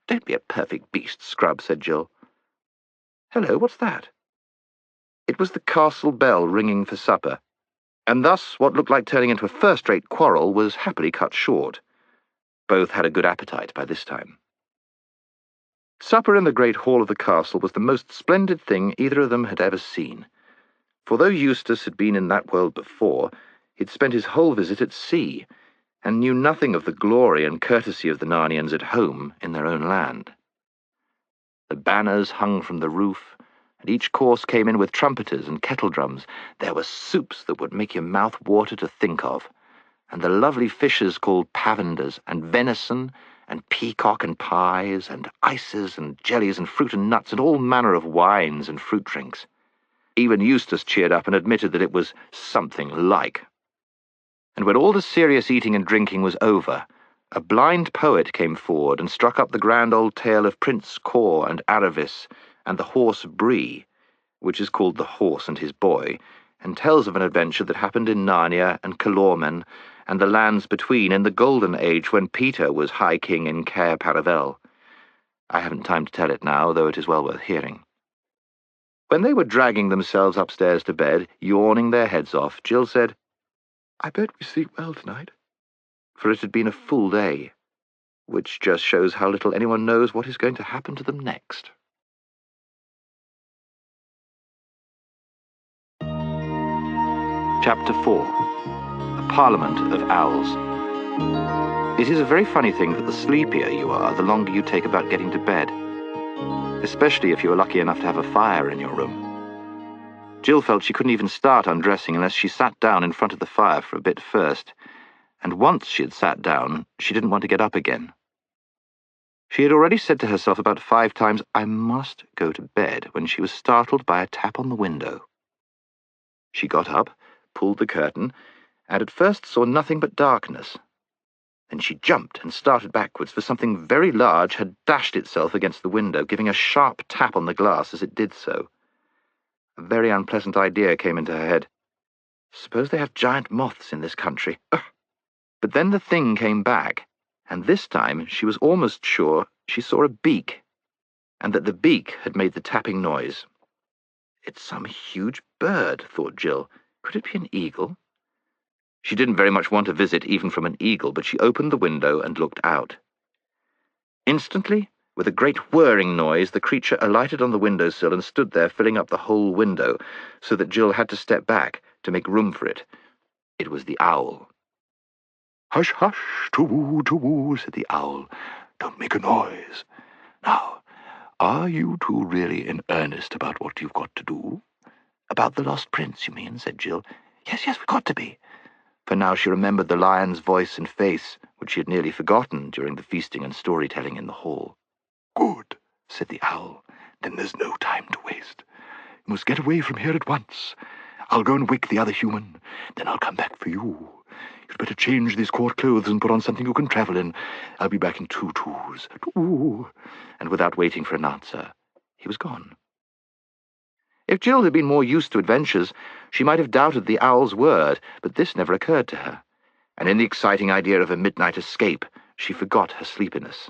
Don't be a perfect beast, Scrub, said Jill. Hello, what's that? It was the castle bell ringing for supper, and thus what looked like turning into a first-rate quarrel was happily cut short. Both had a good appetite by this time. Supper in the great hall of the castle was the most splendid thing either of them had ever seen. For though Eustace had been in that world before, he'd spent his whole visit at sea, and knew nothing of the glory and courtesy of the Narnians at home in their own land. The banners hung from the roof, and each course came in with trumpeters and kettle-drums. There were soups that would make your mouth water to think of, and the lovely fishes called pavenders, and venison, and peacock and pies, and ices and jellies and fruit and nuts, and all manner of wines and fruit drinks. Even Eustace cheered up and admitted that it was something like. And when all the serious eating and drinking was over, a blind poet came forward and struck up the grand old tale of Prince Cor and Aravis and the horse Bree, which is called The Horse and His Boy, and tells of an adventure that happened in Narnia and Calormen and the lands between in the Golden Age when Peter was High King in Caer Paravel. I haven't time to tell it now, though it is well worth hearing. When they were dragging themselves upstairs to bed, yawning their heads off, Jill said, I bet we sleep well tonight. For it had been a full day, which just shows how little anyone knows what is going to happen to them next. Chapter 4. A Parliament of Owls. It is a very funny thing that the sleepier you are, the longer you take about getting to bed, especially if you are lucky enough to have a fire in your room. Jill felt she couldn't even start undressing unless she sat down in front of the fire for a bit first, and once she had sat down, she didn't want to get up again. She had already said to herself about 5 times, I must go to bed, when she was startled by a tap on the window. She got up, pulled the curtain, and at first saw nothing but darkness. Then she jumped and started backwards, for something very large had dashed itself against the window, giving a sharp tap on the glass as it did so. A very unpleasant idea came into her head. Suppose they have giant moths in this country. Ugh. But then the thing came back, and this time she was almost sure she saw a beak, and that the beak had made the tapping noise. It's some huge bird, thought Jill. Could it be an eagle? She didn't very much want a visit even from an eagle, but she opened the window and looked out. Instantly, With a great whirring noise, the creature alighted on the windowsill and stood there, filling up the whole window, so that Jill had to step back to make room for it. It was the owl. "Hush, hush, to-woo, said the owl. "Don't make a noise. Now, are you two really in earnest about what you've got to do?" "About the lost prince, you mean?" said Jill. Yes, we've got to be." For now she remembered the lion's voice and face, which she had nearly forgotten during the feasting and storytelling in the hall. "Good," said the owl. "Then there's no time to waste. You must get away from here at once. I'll go and wake the other human, then I'll come back for you. You'd better change these court clothes and put on something you can travel in. I'll be back in 2 twos. Two." And without waiting for an answer, he was gone. If Jill had been more used to adventures, she might have doubted the owl's word, but this never occurred to her, and in the exciting idea of a midnight escape, she forgot her sleepiness.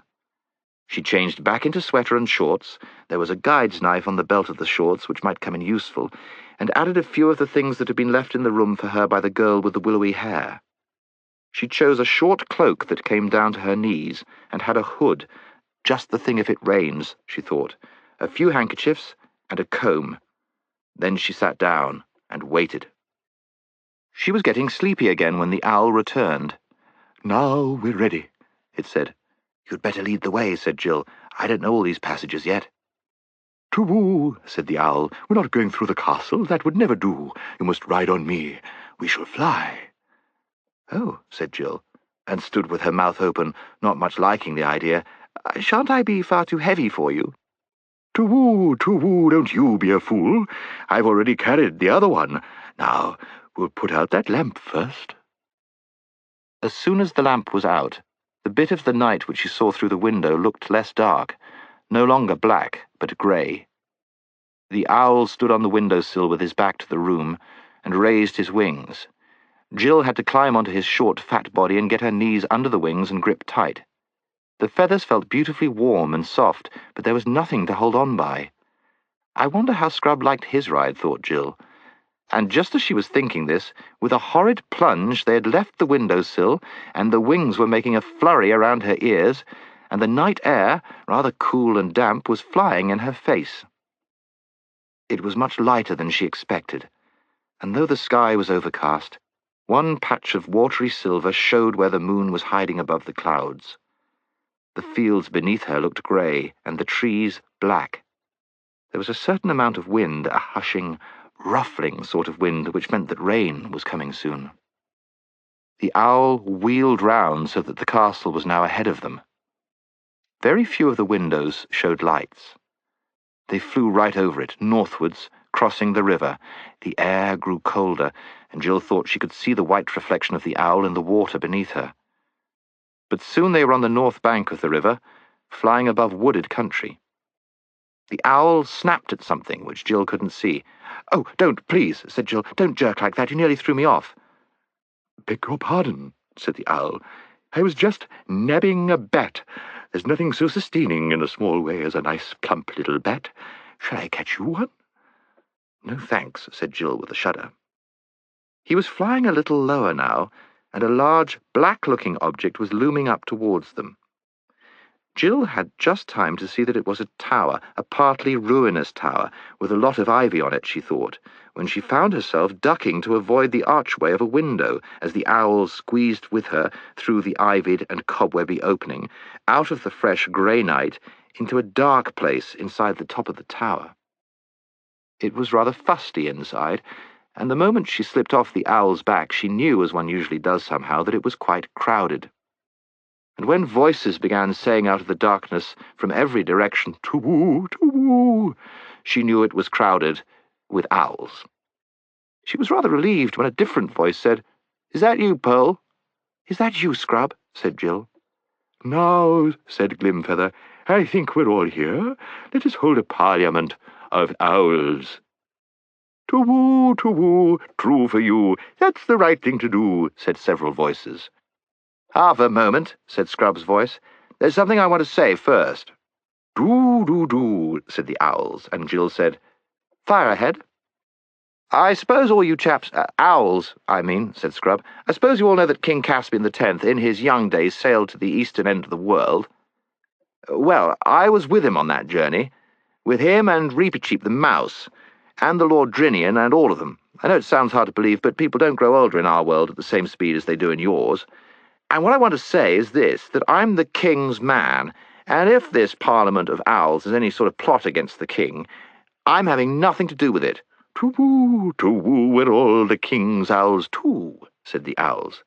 She changed back into sweater and shorts. There was a guide's knife on the belt of the shorts, which might come in useful, and added a few of the things that had been left in the room for her by the girl with the willowy hair. She chose a short cloak that came down to her knees, and had a hood, just the thing if it rains, she thought, a few handkerchiefs, and a comb. Then she sat down and waited. She was getting sleepy again when the owl returned. "Now we're ready," it said. "You'd better lead the way," said Jill. "I don't know all these passages yet." "To-woo," said the owl. "We're not going through the castle. That would never do. You must ride on me. We shall fly." "Oh," said Jill, and stood with her mouth open, not much liking the idea. "Shan't I be far too heavy for you?" To-woo, don't you be a fool. I've already carried the other one. Now, we'll put out that lamp first." As soon as the lamp was out, the bit of the night which she saw through the window looked less dark, no longer black, but grey. The owl stood on the windowsill with his back to the room, and raised his wings. Jill had to climb onto his short, fat body and get her knees under the wings and grip tight. The feathers felt beautifully warm and soft, but there was nothing to hold on by. I wonder how Scrub liked his ride, thought Jill. And just as she was thinking this, with a horrid plunge they had left the windowsill, and the wings were making a flurry around her ears, and the night air, rather cool and damp, was flying in her face. It was much lighter than she expected, and though the sky was overcast, one patch of watery silver showed where the moon was hiding above the clouds. The fields beneath her looked grey, and the trees black. There was a certain amount of wind, a hushing, ruffling sort of wind, which meant that rain was coming soon. The owl wheeled round so that the castle was now ahead of them. Very few of the windows showed lights. They flew right over it, northwards, crossing the river. The air grew colder, and Jill thought she could see the white reflection of the owl in the water beneath her. But soon they were on the north bank of the river, flying above wooded country. The owl snapped at something which Jill couldn't see. "Oh, don't, please," said Jill. "Don't jerk like that. You nearly threw me off." "Beg your pardon," said the owl. "I was just nabbing a bat. There's nothing so sustaining in a small way as a nice, plump little bat. Shall I catch you one?" "No, thanks," said Jill with a shudder. He was flying a little lower now, and a large, black-looking object was looming up towards them. Jill had just time to see that it was a tower, a partly ruinous tower, with a lot of ivy on it, she thought, when she found herself ducking to avoid the archway of a window as the owl squeezed with her through the ivied and cobwebby opening, out of the fresh grey night, into a dark place inside the top of the tower. It was rather fusty inside, and the moment she slipped off the owl's back, she knew, as one usually does somehow, that it was quite crowded. And when voices began saying out of the darkness from every direction, "To-woo," she knew it was crowded with owls. She was rather relieved when a different voice said, "Is that you, Pearl?" "Is that you, Scrub?" said Jill. "Now," said Glimfeather, "I think we're all here. Let us hold a parliament of owls." To-woo, true for you. That's the right thing to do," said several voices. "Half a moment," said Scrub's voice. "There's something I want to say first." Do, said the owls, and Jill said, "Fire ahead." "I suppose all you chaps, owls, I mean," said Scrub, "I suppose you all know that King Caspian X, in his young days, sailed to the eastern end of the world." Well, I was with him on that journey, with him and Reepicheep the mouse, and the Lord Drinian and all of them. I know it sounds hard to believe, but people don't grow older in our world at the same speed as they do in yours. And what I want to say is this, that I'm the king's man, and if this parliament of owls is any sort of plot against the king, I'm having nothing to do with it. To-woo, we're all the king's owls too, said the owls.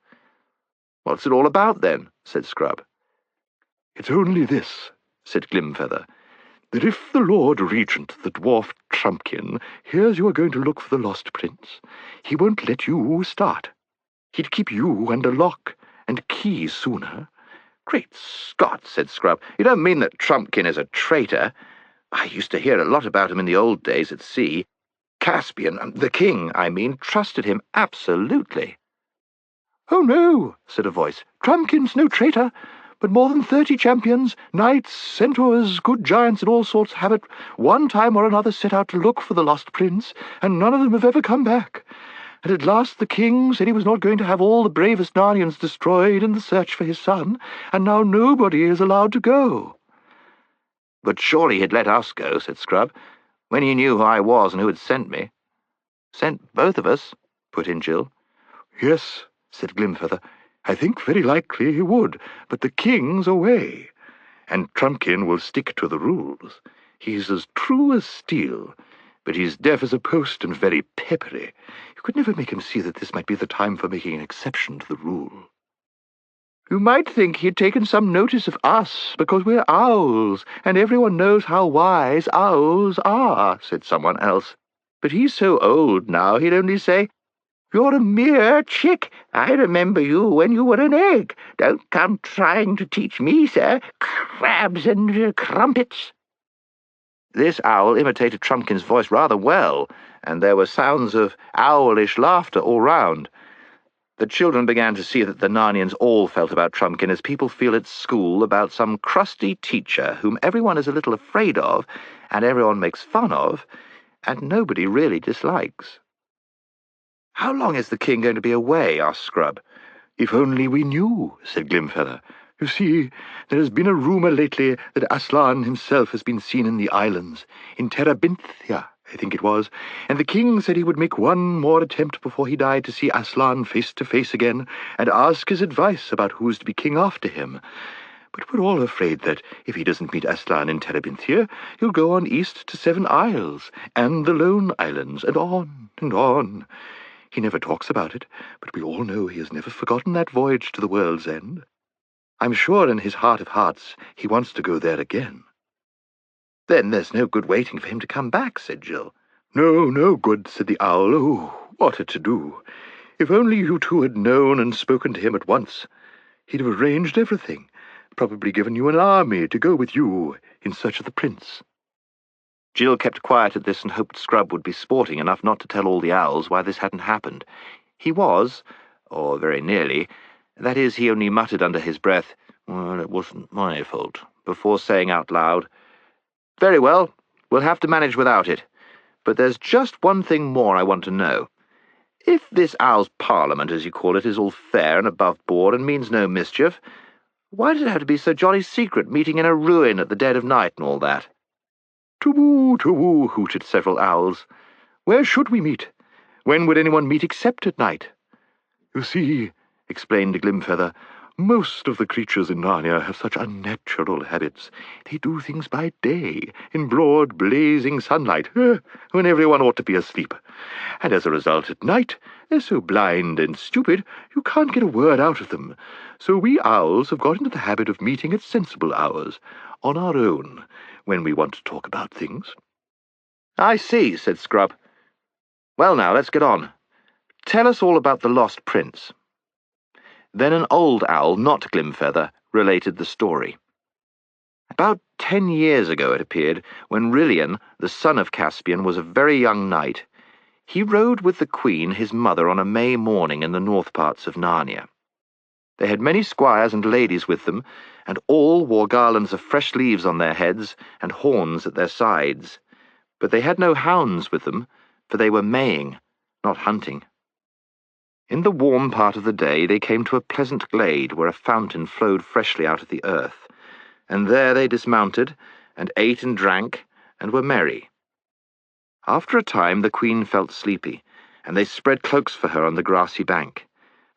What's it all about, then? Said Scrub. It's only this, said Glimfeather, that if the Lord Regent, the dwarf Trumpkin, hears you are going to look for the lost prince, he won't let you start. He'd keep you under lock and key sooner. Great Scott, said Scrub, you don't mean that Trumpkin is a traitor? I used to hear a lot about him in the old days at sea. Caspian, the king, I mean, trusted him absolutely. Oh, no, said a voice. Trumpkin's no traitor, but more than 30 champions, knights, centaurs, good giants, and all sorts have at one time or another set out to look for the lost prince, and none of them have ever come back. And at last the king said he was not going to have all the bravest Narnians destroyed in the search for his son, and now nobody is allowed to go. But surely he'd let us go, said Scrub, when he knew who I was and who had sent me. Sent both of us, put in Jill. Yes, said Glimfeather. I think very likely he would, but the king's away, and Trumpkin will stick to the rules. He's as true as steel, but he's deaf as a post and very peppery. You could never make him see that this might be the time for making an exception to the rule. You might think he'd taken some notice of us, because we're owls, and everyone knows how wise owls are, said someone else. But he's so old now, he'd only say, You're a mere chick. I remember you when you were an egg. Don't come trying to teach me, sir. Crabs and crumpets. This owl imitated Trumpkin's voice rather well, and there were sounds of owlish laughter all round. The children began to see that the Narnians all felt about Trumpkin as people feel at school about some crusty teacher whom everyone is a little afraid of, and everyone makes fun of, and nobody really dislikes. How long is the king going to be away? Asked Scrub. If only we knew, said Glimfeather. You see, there has been a rumour lately that Aslan himself has been seen in the islands, in Terabithia, I think it was, and the king said he would make one more attempt before he died to see Aslan face to face again, and ask his advice about who's to be king after him. But we're all afraid that, if he doesn't meet Aslan in Terabithia, he'll go on east to 7 Isles, and the Lone Islands, and on and on. He never talks about it, but we all know he has never forgotten that voyage to the world's end. I'm sure in his heart of hearts he wants to go there again. Then there's no good waiting for him to come back, said Jill. No good, said the owl. Oh, what a to-do. If only you two had known and spoken to him at once. He'd have arranged everything, probably given you an army to go with you in search of the prince. Jill kept quiet at this and hoped Scrub would be sporting enough not to tell all the owls why this hadn't happened. He was, or very nearly. That is, he only muttered under his breath, Well, it wasn't my fault, before saying out loud, Very well, we'll have to manage without it. But there's just one thing more I want to know. If this owl's parliament, as you call it, is all fair and above board and means no mischief, why does it have to be so jolly secret, meeting in a ruin at the dead of night and all that? To-woo, hooted several owls. Where should we meet? When would anyone meet except at night? You see, explained Glimfeather, most of the creatures in Narnia have such unnatural habits. They do things by day, in broad, blazing sunlight, when everyone ought to be asleep. And as a result, at night, they're so blind and stupid, you can't get a word out of them. So we owls have got into the habit of meeting at sensible hours, on our own, when we want to talk about things. I see, said Scrub. Well now, let's get on. Tell us all about the lost prince. Then an old owl, not Glimfeather, related the story. About 10 years ago, it appeared, when Rilian, the son of Caspian, was a very young knight, he rode with the queen, his mother, on a May morning in the north parts of Narnia. They had many squires and ladies with them, and all wore garlands of fresh leaves on their heads and horns at their sides. But they had no hounds with them, for they were maying, not hunting. In the warm part of the day they came to a pleasant glade where a fountain flowed freshly out of the earth, and there they dismounted, and ate and drank, and were merry. After a time the queen felt sleepy, and they spread cloaks for her on the grassy bank,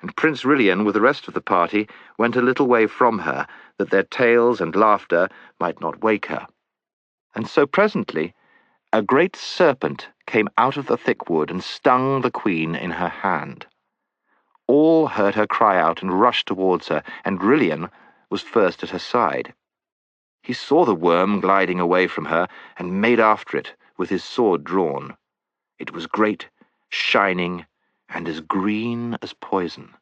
and Prince Rilian with the rest of the party went a little way from her, that their tales and laughter might not wake her. And so presently a great serpent came out of the thick wood and stung the queen in her hand. All heard her cry out and rushed towards her, and Rilian was first at her side. He saw the worm gliding away from her, and made after it, with his sword drawn. It was great, shining, and as green as poison,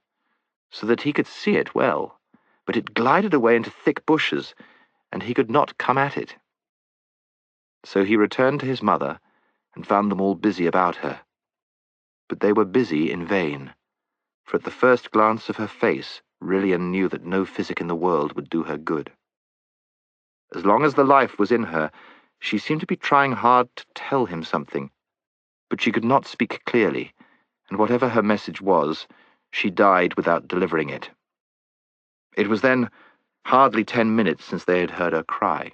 so that he could see it well, but it glided away into thick bushes, and he could not come at it. So he returned to his mother, and found them all busy about her. But they were busy in vain, for at the first glance of her face, Rilian knew that no physic in the world would do her good. As long as the life was in her, she seemed to be trying hard to tell him something, but she could not speak clearly, and whatever her message was, she died without delivering it. It was then hardly 10 minutes since they had heard her cry.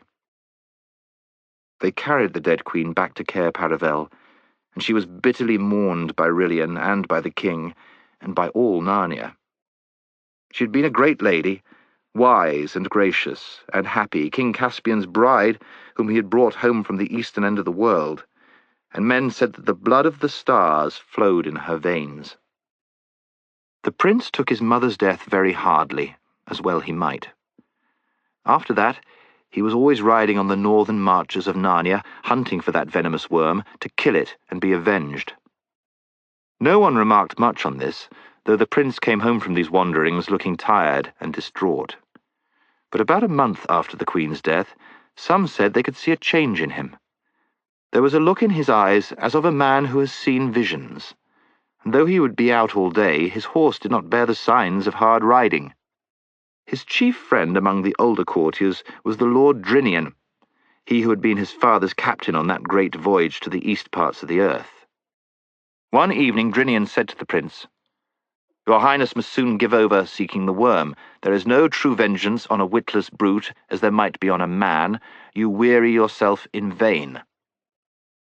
They carried the dead queen back to Cair Paravel, and she was bitterly mourned by Rilian and by the king, and by all Narnia. She had been a great lady, wise and gracious and happy, King Caspian's bride, whom he had brought home from the eastern end of the world, and men said that the blood of the stars flowed in her veins. The prince took his mother's death very hardly, as well he might. After that, he was always riding on the northern marches of Narnia, hunting for that venomous worm, to kill it and be avenged. No one remarked much on this, though the prince came home from these wanderings looking tired and distraught. But about a month after the queen's death, some said they could see a change in him. There was a look in his eyes as of a man who has seen visions, and though he would be out all day, his horse did not bear the signs of hard riding. His chief friend among the older courtiers was the Lord Drinian, he who had been his father's captain on that great voyage to the east parts of the earth. One evening Drinian said to the prince, "Your Highness must soon give over seeking the worm. There is no true vengeance on a witless brute, as there might be on a man. You weary yourself in vain."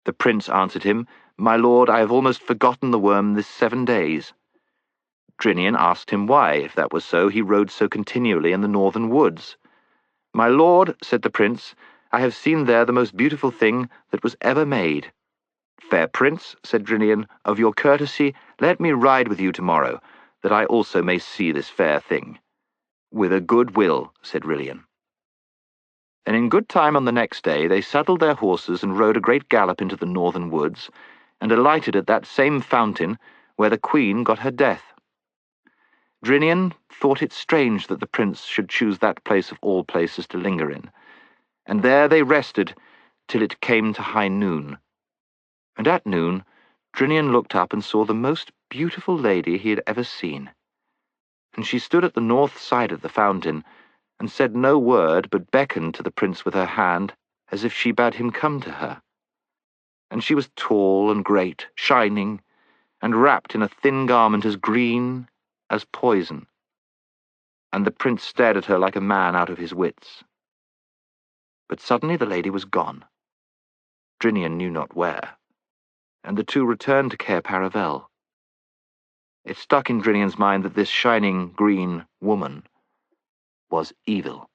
The prince answered him, "My lord, I have almost forgotten the worm this 7 days." Drinian asked him why, if that was so, he rode so continually in the northern woods. "My lord," said the prince, "I have seen there the most beautiful thing that was ever made." "Fair prince," said Drinian, "of your courtesy, let me ride with you tomorrow, that I also may see this fair thing." "With a good will," said Rilian. And in good time on the next day they saddled their horses and rode a great gallop into the northern woods, and alighted at that same fountain where the queen got her death. Drinian thought it strange that the prince should choose that place of all places to linger in, and there they rested till it came to high noon. And at noon Drinian looked up and saw the most beautiful lady he had ever seen. And she stood at the north side of the fountain, and said no word, but beckoned to the prince with her hand, as if she bade him come to her. And she was tall and great, shining, and wrapped in a thin garment as green as poison. And the prince stared at her like a man out of his wits. But suddenly the lady was gone. Drinian knew not where, and the two returned to Cair Paravel. It stuck in Drinian's mind that this shining green woman was evil.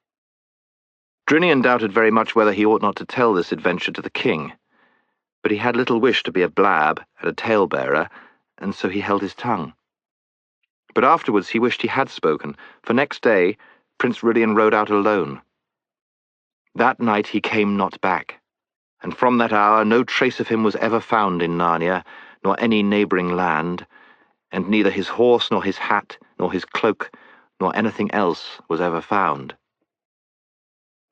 Drinian doubted very much whether he ought not to tell this adventure to the king, but he had little wish to be a blab and a tale-bearer, and so he held his tongue. But afterwards he wished he had spoken, for next day Prince Rilian rode out alone. That night he came not back, and from that hour no trace of him was ever found in Narnia, nor any neighbouring land, and neither his horse nor his hat, nor his cloak, nor anything else was ever found.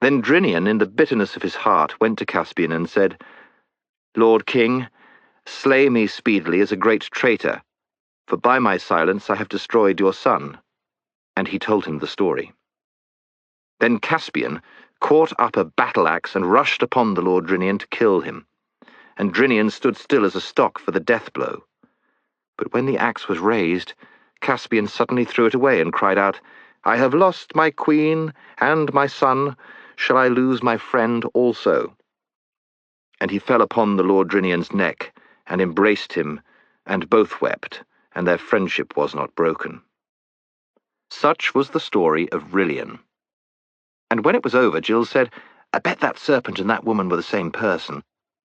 Then Drinian, in the bitterness of his heart, went to Caspian and said, "Lord King, slay me speedily as a great traitor, for by my silence I have destroyed your son." And he told him the story. Then Caspian caught up a battle-axe and rushed upon the Lord Drinian to kill him, and Drinian stood still as a stock for the death blow. But when the axe was raised, Caspian suddenly threw it away and cried out, "I have lost my queen and my son. shall I lose my friend also?" And he fell upon the Lord Drinian's neck, and embraced him, and both wept, and their friendship was not broken. Such was the story of Rilian. And when it was over, Jill said, "I bet that serpent and that woman were the same person."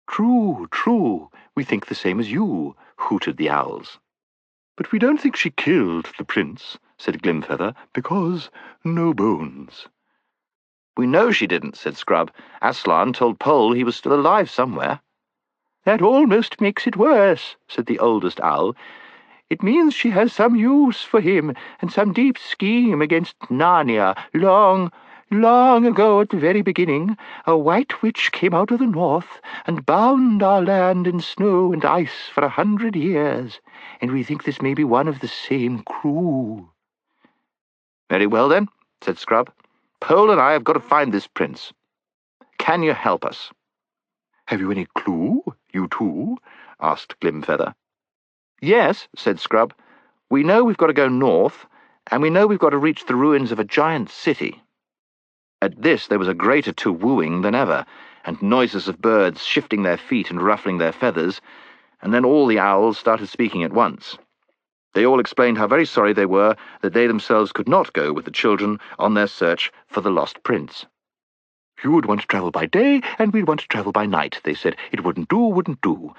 "True, true, we think the same as you," hooted the owls. "But we don't think she killed the prince," said Glimfeather, "because no bones." "We know she didn't," said Scrub. "Aslan told Pole he was still alive somewhere." "That almost makes it worse," said the oldest owl. "It means she has some use for him, and some deep scheme against Narnia. Long ago, at the very beginning, a white witch came out of the north and bound our land in snow and ice for 100 years, and we think this may be one of the same crew." "Very well, then," said Scrub. "Pole and I have got to find this prince. Can you help us?" "Have you any clue, you two?" asked Glimfeather. "Yes," said Scrub. "We know we've got to go north, and we know we've got to reach the ruins of a giant city." At this there was a greater to-wooing than ever, and noises of birds shifting their feet and ruffling their feathers, and then all the owls started speaking at once. They all explained how very sorry they were that they themselves could not go with the children on their search for the lost prince. "You would want to travel by day, and we'd want to travel by night," they said. "It wouldn't do.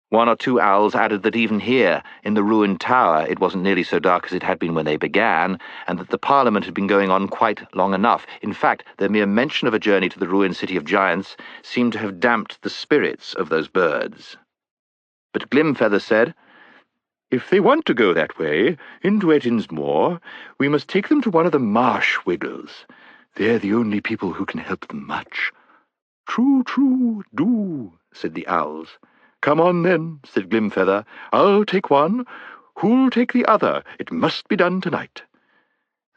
One or two owls added that even here, in the ruined tower, it wasn't nearly so dark as it had been when they began, and that the Parliament had been going on quite long enough. In fact, the mere mention of a journey to the ruined city of giants seemed to have damped the spirits of those birds. But Glimfeather said, "If they want to go that way, into Ettin's Moor, we must take them to one of the marsh wiggles. They're the only people who can help them much." "True, do," said the owls. "Come on, then," said Glimfeather. "I'll take one. Who'll take the other? It must be done tonight."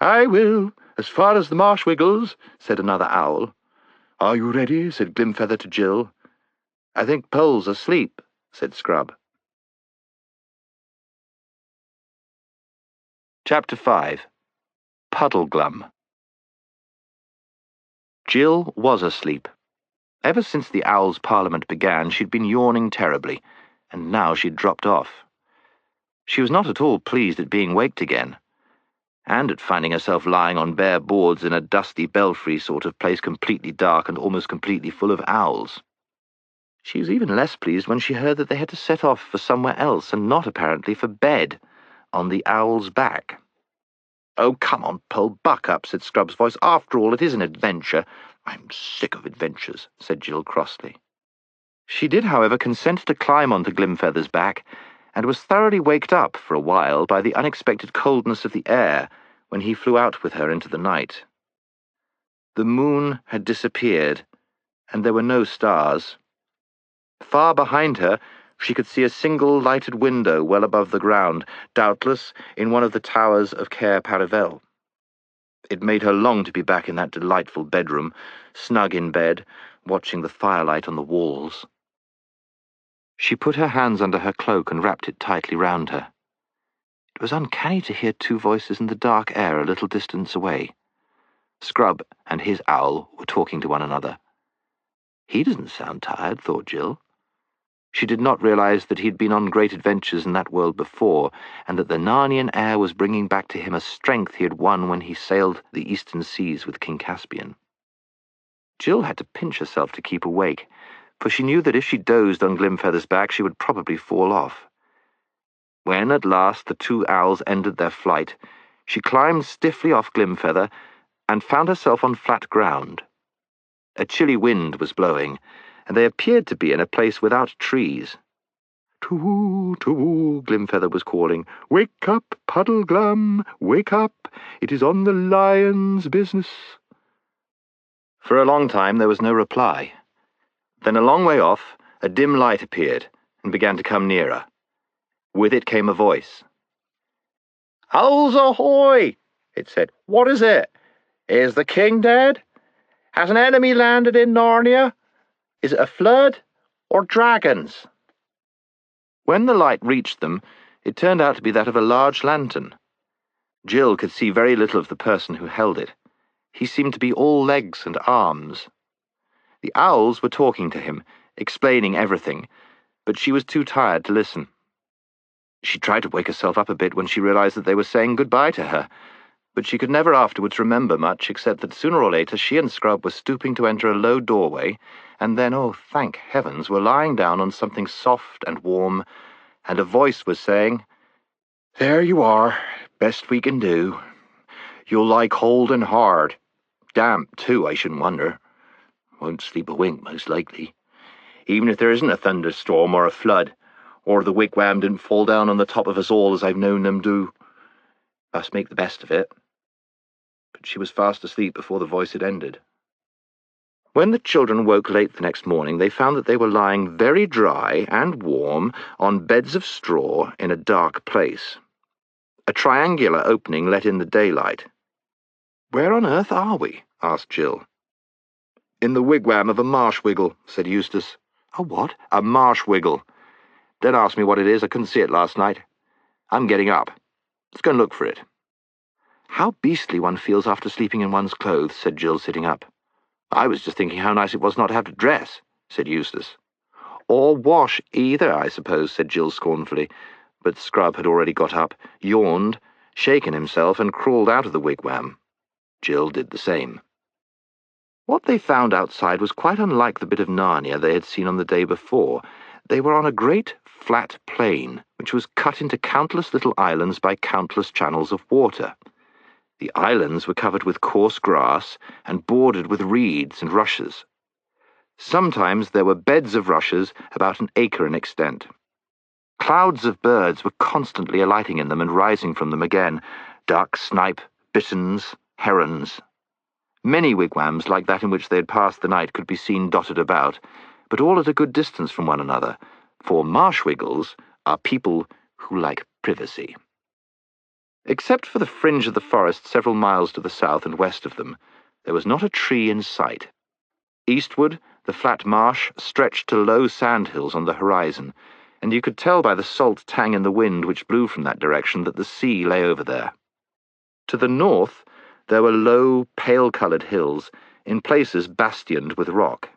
"I will, as far as the marsh wiggles," said another owl. "Are you ready?" said Glimfeather to Jill. "I think Pole's asleep," said Scrub. Chapter 5. Puddleglum. Jill was asleep. Ever since the Owls' Parliament began, she'd been yawning terribly, and now she'd dropped off. She was not at all pleased at being waked again, and at finding herself lying on bare boards in a dusty belfry sort of place, completely dark and almost completely full of owls. She was even less pleased when she heard that they had to set off for somewhere else, and not apparently for bed, on the Owl's Back. "Oh, come on, Pole, buck up," said Scrub's voice. "After all, it is an adventure." "I'm sick of adventures," said Jill crossly. She did, however, consent to climb onto Glimfeather's back, and was thoroughly waked up for a while by the unexpected coldness of the air when he flew out with her into the night. The moon had disappeared, and there were no stars. Far behind her, she could see a single lighted window well above the ground, doubtless in one of the towers of Cair Paravel. It made her long to be back in that delightful bedroom, snug in bed, watching the firelight on the walls. She put her hands under her cloak and wrapped it tightly round her. It was uncanny to hear two voices in the dark air a little distance away. Scrub and his owl were talking to one another. He doesn't sound tired, thought Jill. She did not realize that he'd been on great adventures in that world before, and that the Narnian air was bringing back to him a strength he had won when he sailed the eastern seas with King Caspian. Jill had to pinch herself to keep awake, for she knew that if she dozed on Glimfeather's back, she would probably fall off. When, at last, the two owls ended their flight, she climbed stiffly off Glimfeather and found herself on flat ground. A chilly wind was blowing, and they appeared to be in a place without trees. "To-woo, to-woo," Glimfeather was calling. "Wake up, Puddleglum, wake up. It is on the lion's business." For a long time there was no reply. Then a long way off, a dim light appeared and began to come nearer. With it came a voice. "Owls ahoy!" it said. "What is it? Is the king dead? Has an enemy landed in Narnia? Is it a flood or dragons?" When the light reached them, it turned out to be that of a large lantern. Jill could see very little of the person who held it. He seemed to be all legs and arms. The owls were talking to him, explaining everything, but she was too tired to listen. She tried to wake herself up a bit when she realized that they were saying goodbye to her, but she could never afterwards remember much except that sooner or later she and Scrub were stooping to enter a low doorway, and then, oh, thank heavens, were lying down on something soft and warm, and a voice was saying, "There you are, best we can do. You'll lie cold and hard. Damp, too, I shouldn't wonder. Won't sleep a wink, most likely. Even if there isn't a thunderstorm or a flood, or the wigwam didn't fall down on the top of us all as I've known them do. Must make the best of it." But she was fast asleep before the voice had ended. When the children woke late the next morning, they found that they were lying very dry and warm on beds of straw in a dark place. A triangular opening let in the daylight. "Where on earth are we?" asked Jill. "In the wigwam of a marsh-wiggle," said Eustace. "A what?" "A marsh-wiggle. Don't ask me what it is, I couldn't see it last night. I'm getting up. Let's go and look for it." "How beastly one feels after sleeping in one's clothes," said Jill, sitting up. "I was just thinking how nice it was not to have to dress," said Eustace. "Or wash either, I suppose," said Jill scornfully, but Scrub had already got up, yawned, shaken himself, and crawled out of the wigwam. Jill did the same. What they found outside was quite unlike the bit of Narnia they had seen on the day before. They were on a great flat plain, which was cut into countless little islands by countless channels of water. The islands were covered with coarse grass and bordered with reeds and rushes. Sometimes there were beds of rushes about an acre in extent. Clouds of birds were constantly alighting in them and rising from them again: duck, snipe, bitterns, herons. Many wigwams like that in which they had passed the night could be seen dotted about, but all at a good distance from one another, for marsh-wiggles are people who like privacy. Except for the fringe of the forest several miles to the south and west of them, there was not a tree in sight. Eastward, the flat marsh stretched to low sandhills on the horizon, and you could tell by the salt tang in the wind which blew from that direction that the sea lay over there. To the north, there were low, pale-coloured hills, in places bastioned with rock.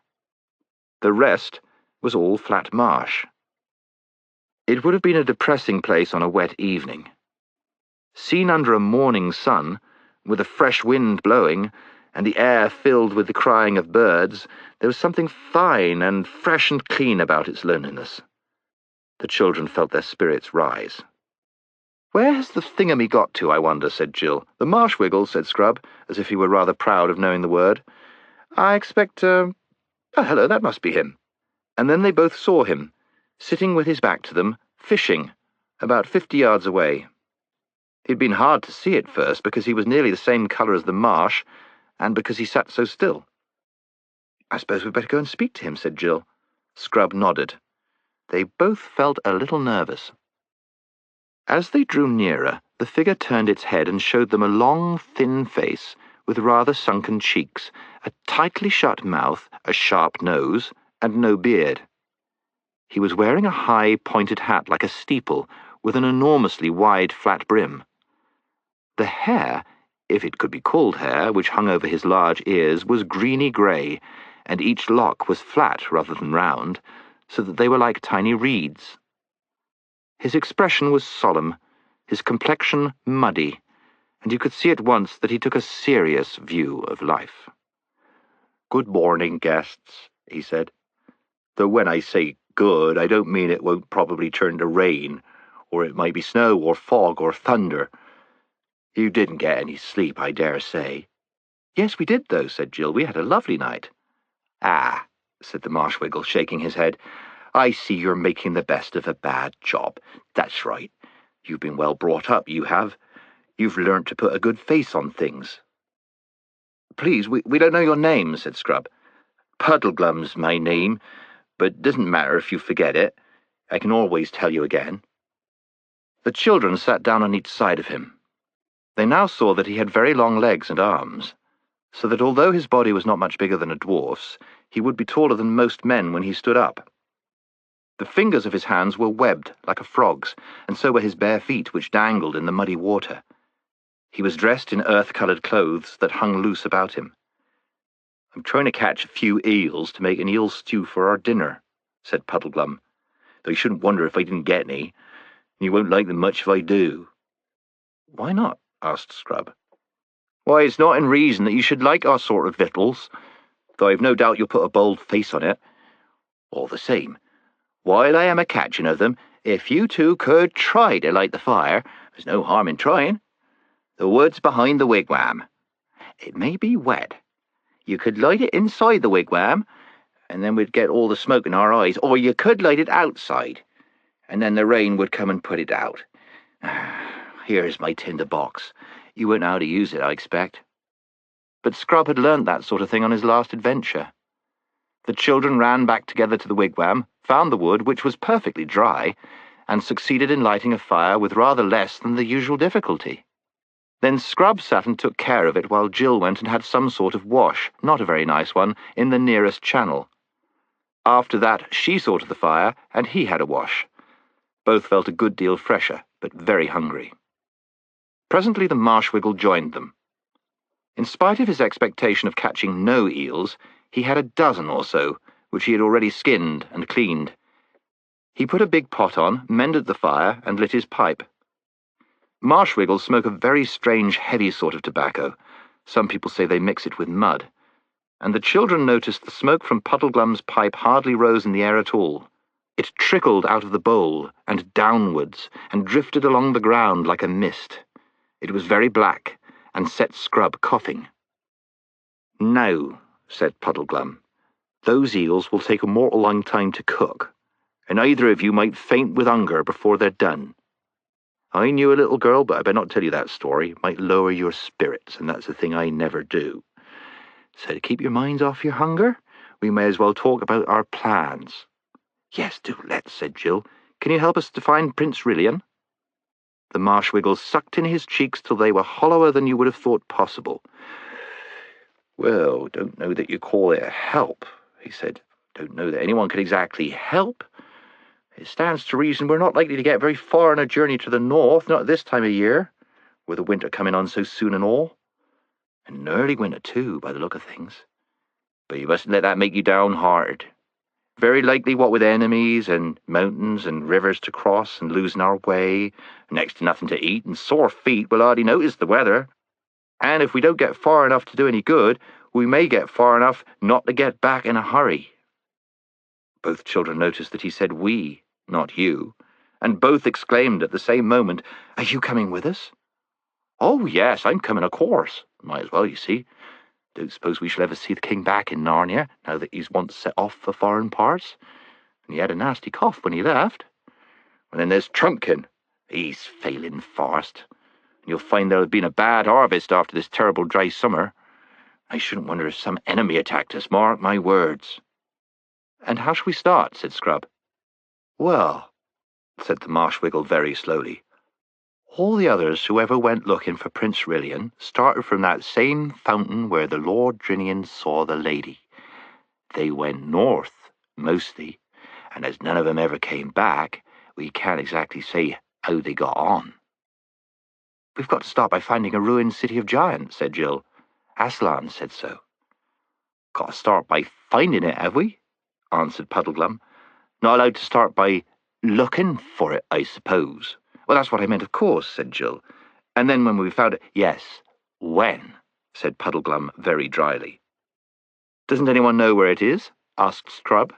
The rest was all flat marsh. It would have been a depressing place on a wet evening. Seen under a morning sun, with a fresh wind blowing, and the air filled with the crying of birds, there was something fine and fresh and clean about its loneliness. The children felt their spirits rise. "Where has the thingamy got to, I wonder?" said Jill. "The marsh-wiggle," said Scrub, as if he were rather proud of knowing the word. "I expect, Oh, hello, that must be him." And then they both saw him, sitting with his back to them, fishing, about 50 yards away. He'd been hard to see at first, because he was nearly the same colour as the marsh, and because he sat so still. "I suppose we'd better go and speak to him," said Jill. Scrub nodded. They both felt a little nervous. As they drew nearer, the figure turned its head and showed them a long, thin face with rather sunken cheeks, a tightly shut mouth, a sharp nose, and no beard. He was wearing a high, pointed hat like a steeple, with an enormously wide, flat brim. The hair, if it could be called hair, which hung over his large ears, was greeny-grey, and each lock was flat rather than round, so that they were like tiny reeds. His expression was solemn, his complexion muddy, and you could see at once that he took a serious view of life. "Good morning, guests," he said. "Though when I say good, I don't mean it won't probably turn to rain, or it might be snow or fog or thunder. You didn't get any sleep, I dare say." "Yes, we did, though," said Jill. "We had a lovely night." "Ah," said the marsh-wiggle, shaking his head. "I see you're making the best of a bad job. That's right. You've been well brought up, you have. You've learnt to put a good face on things." "Please, we don't know your name," said Scrub. "Puddleglum's my name, but it doesn't matter if you forget it. I can always tell you again." The children sat down on each side of him. They now saw that he had very long legs and arms, so that although his body was not much bigger than a dwarf's, he would be taller than most men when he stood up. The fingers of his hands were webbed like a frog's, and so were his bare feet, which dangled in the muddy water. He was dressed in earth-coloured clothes that hung loose about him. "I'm trying to catch a few eels to make an eel stew for our dinner," said Puddleglum, "though you shouldn't wonder if I didn't get any, and you won't like them much if I do." "Why not?" asked Scrub. "Why, it's not in reason that you should like our sort of victuals, though I've no doubt you'll put a bold face on it. All the same, while I am a-catching of them, if you two could try to light the fire, there's no harm in trying. The wood's behind the wigwam. It may be wet. You could light it inside the wigwam, and then we'd get all the smoke in our eyes, or you could light it outside, and then the rain would come and put it out. Here's my tinder box. You won't know how to use it, I expect." But Scrub had learnt that sort of thing on his last adventure. The children ran back together to the wigwam, found the wood, which was perfectly dry, and succeeded in lighting a fire with rather less than the usual difficulty. Then Scrub sat and took care of it while Jill went and had some sort of wash, not a very nice one, in the nearest channel. After that, she saw to the fire, and he had a wash. Both felt a good deal fresher, but very hungry. Presently the Marshwiggle joined them. In spite of his expectation of catching no eels, he had a dozen or so, which he had already skinned and cleaned. He put a big pot on, mended the fire, and lit his pipe. Marshwiggles smoke a very strange, heavy sort of tobacco. Some people say they mix it with mud. And the children noticed the smoke from Puddleglum's pipe hardly rose in the air at all. It trickled out of the bowl, and downwards, and drifted along the ground like a mist. It was very black, and set Scrub coughing. "Now," said Puddleglum, "those eels will take a mortal long time to cook, and either of you might faint with hunger before they're done. I knew a little girl, but I better not tell you that story. It might lower your spirits, and that's a thing I never do. So to keep your minds off your hunger, we may as well talk about our plans." "Yes, do let's," said Jill. "Can you help us to find Prince Rilian?" The Marshwiggle sucked in his cheeks till they were hollower than you would have thought possible. "Well, don't know that you call it help," he said. "Don't know that anyone could exactly help. It stands to reason we're not likely to get very far on a journey to the north, not at this time of year, with the winter coming on so soon and all. And an early winter, too, by the look of things. But you mustn't let that make you downhearted. Very likely what with enemies, and mountains and rivers to cross, and losing our way, and next to nothing to eat, and sore feet, we'll hardly notice the weather. And if we don't get far enough to do any good, we may get far enough not to get back in a hurry." Both children noticed that he said we, not you, and both exclaimed at the same moment, "Are you coming with us?" "Oh, yes, I'm coming, of course. Might as well, you see. Don't suppose we shall ever see the king back in Narnia, now that he's once set off for foreign parts. And he had a nasty cough when he left. And then there's Trumpkin. He's failing fast. And you'll find there'll have been a bad harvest after this terrible dry summer. I shouldn't wonder if some enemy attacked us, mark my words." "And how shall we start?" said Scrub. "Well," said the Marshwiggle very slowly, "all the others who ever went looking for Prince Rilian started from that same fountain where the Lord Drinian saw the lady. They went north, mostly, and as none of them ever came back, we can't exactly say how they got on." "We've got to start by finding a ruined city of giants," said Jill. "Aslan said so." "Got to start by finding it, have we?" answered Puddleglum. "Not allowed to start by looking for it, I suppose." "Well, that's what I meant, of course," said Jill. "And then when we found it—" "Yes, when," said Puddleglum very dryly. "Doesn't anyone know where it is?" asked Scrub.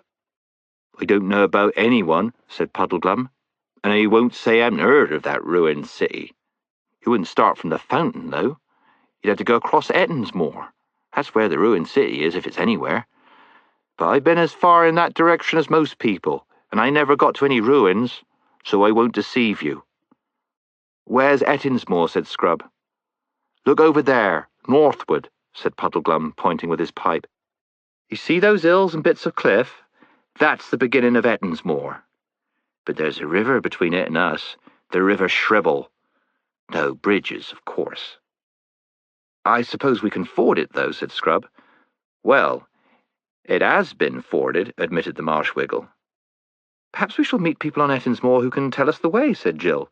"I don't know about anyone," said Puddleglum, "and I won't say I haven't heard of that ruined city. You wouldn't start from the fountain, though. You'd have to go across Ettinsmoor. That's where the ruined city is, if it's anywhere. But I've been as far in that direction as most people, and I never got to any ruins, so I won't deceive you." "Where's Ettinsmoor?" said Scrub. "Look over there, northward," said Puddleglum, pointing with his pipe. "You see those hills and bits of cliff? That's the beginning of Ettinsmoor. But there's a river between it and us, the River Shribble. No bridges, of course." "I suppose we can ford it, though," said Scrub. "Well, it has been forded," admitted the Marshwiggle. "Perhaps we shall meet people on Ettinsmoor who can tell us the way," said Jill.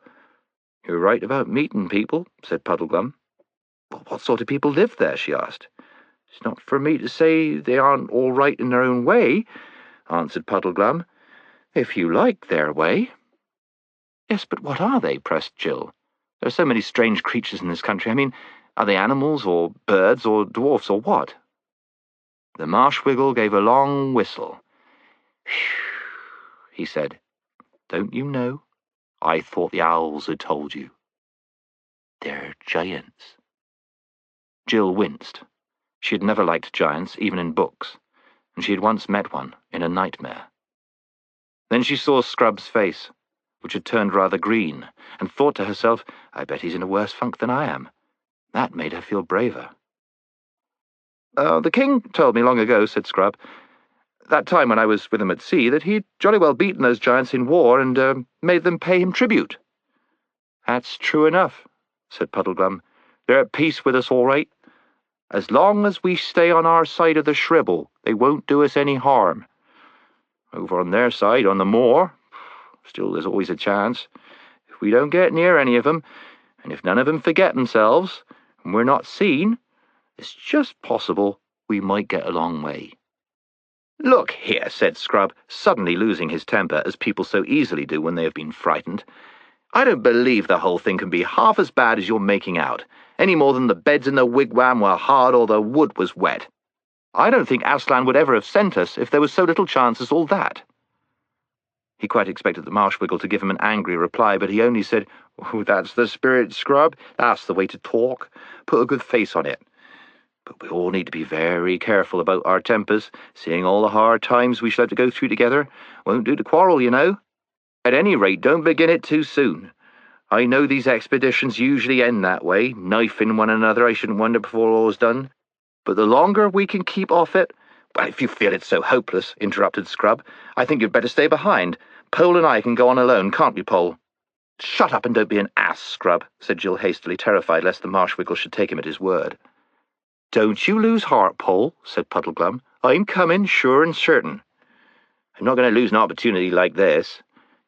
"You're right about meeting people," said Puddleglum. What sort of people live there?" she asked. "It's not for me to say they aren't all right in their own way," answered Puddleglum. "If you like their way." "Yes, but what are they?" pressed Jill. "There are so many strange creatures in this country. I mean, are they animals, or birds, or dwarfs, or what?" The Marshwiggle gave a long whistle. "Phew," he said. "Don't you know? I thought the owls had told you. They're giants." Jill winced. She had never liked giants, even in books, and she had once met one in a nightmare. Then she saw Scrub's face, which had turned rather green, and thought to herself, "I bet he's in a worse funk than I am." That made her feel braver. "The king told me long ago," said Scrub, "that time when I was with him at sea, that he'd jolly well beaten those giants in war and made them pay him tribute." "That's true enough," said Puddleglum. "They're at peace with us all right. As long as we stay on our side of the Shribble, they won't do us any harm. Over on their side, on the moor, still there's always a chance. If we don't get near any of them, and if none of them forget themselves, and we're not seen, it's just possible we might get a long way." "Look here," said Scrub, suddenly losing his temper, as people so easily do when they have been frightened. "I don't believe the whole thing can be half as bad as you're making out, any more than the beds in the wigwam were hard or the wood was wet. I don't think Aslan would ever have sent us if there was so little chance as all that." He quite expected the Marshwiggle to give him an angry reply, but he only said, "Oh, that's the spirit, Scrub. That's the way to talk. Put a good face on it. But we all need to be very careful about our tempers, seeing all the hard times we shall have to go through together. Won't do to quarrel, you know. At any rate, don't begin it too soon. I know these expeditions usually end that way, knifing one another, I shouldn't wonder, before all's done. But the longer we can keep off it—" "Well, if you feel it's so hopeless," interrupted Scrub, "I think you'd better stay behind. Pole and I can go on alone, can't we, Pole?" "Shut up and don't be an ass, Scrub," said Jill hastily, terrified lest the Marshwiggle should take him at his word. "Don't you lose heart, Pole," said Puddleglum. "I'm coming, sure and certain. I'm not going to lose an opportunity like this.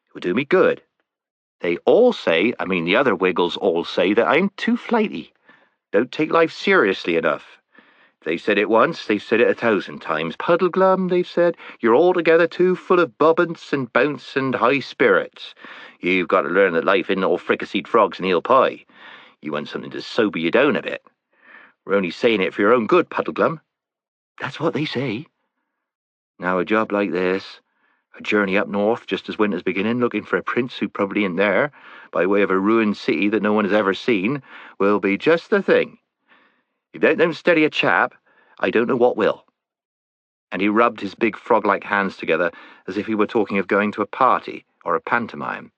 It would do me good. They all say, the other Wiggles all say, that I'm too flighty. Don't take life seriously enough. They said it once, they've said it 1,000 times. Puddleglum, they've said, you're altogether too full of bobbance and bounce and high spirits. You've got to learn that life isn't all fricasseed frogs and eel pie. You want something to sober you down a bit. We're only saying it for your own good, Puddleglum." "That's what they say." "Now a job like this, a journey up north just as winter's beginning, looking for a prince who probably ain't there, by way of a ruined city that no one has ever seen, will be just the thing. If that don't steady a chap, I don't know what will." And he rubbed his big frog-like hands together as if he were talking of going to a party or a pantomime.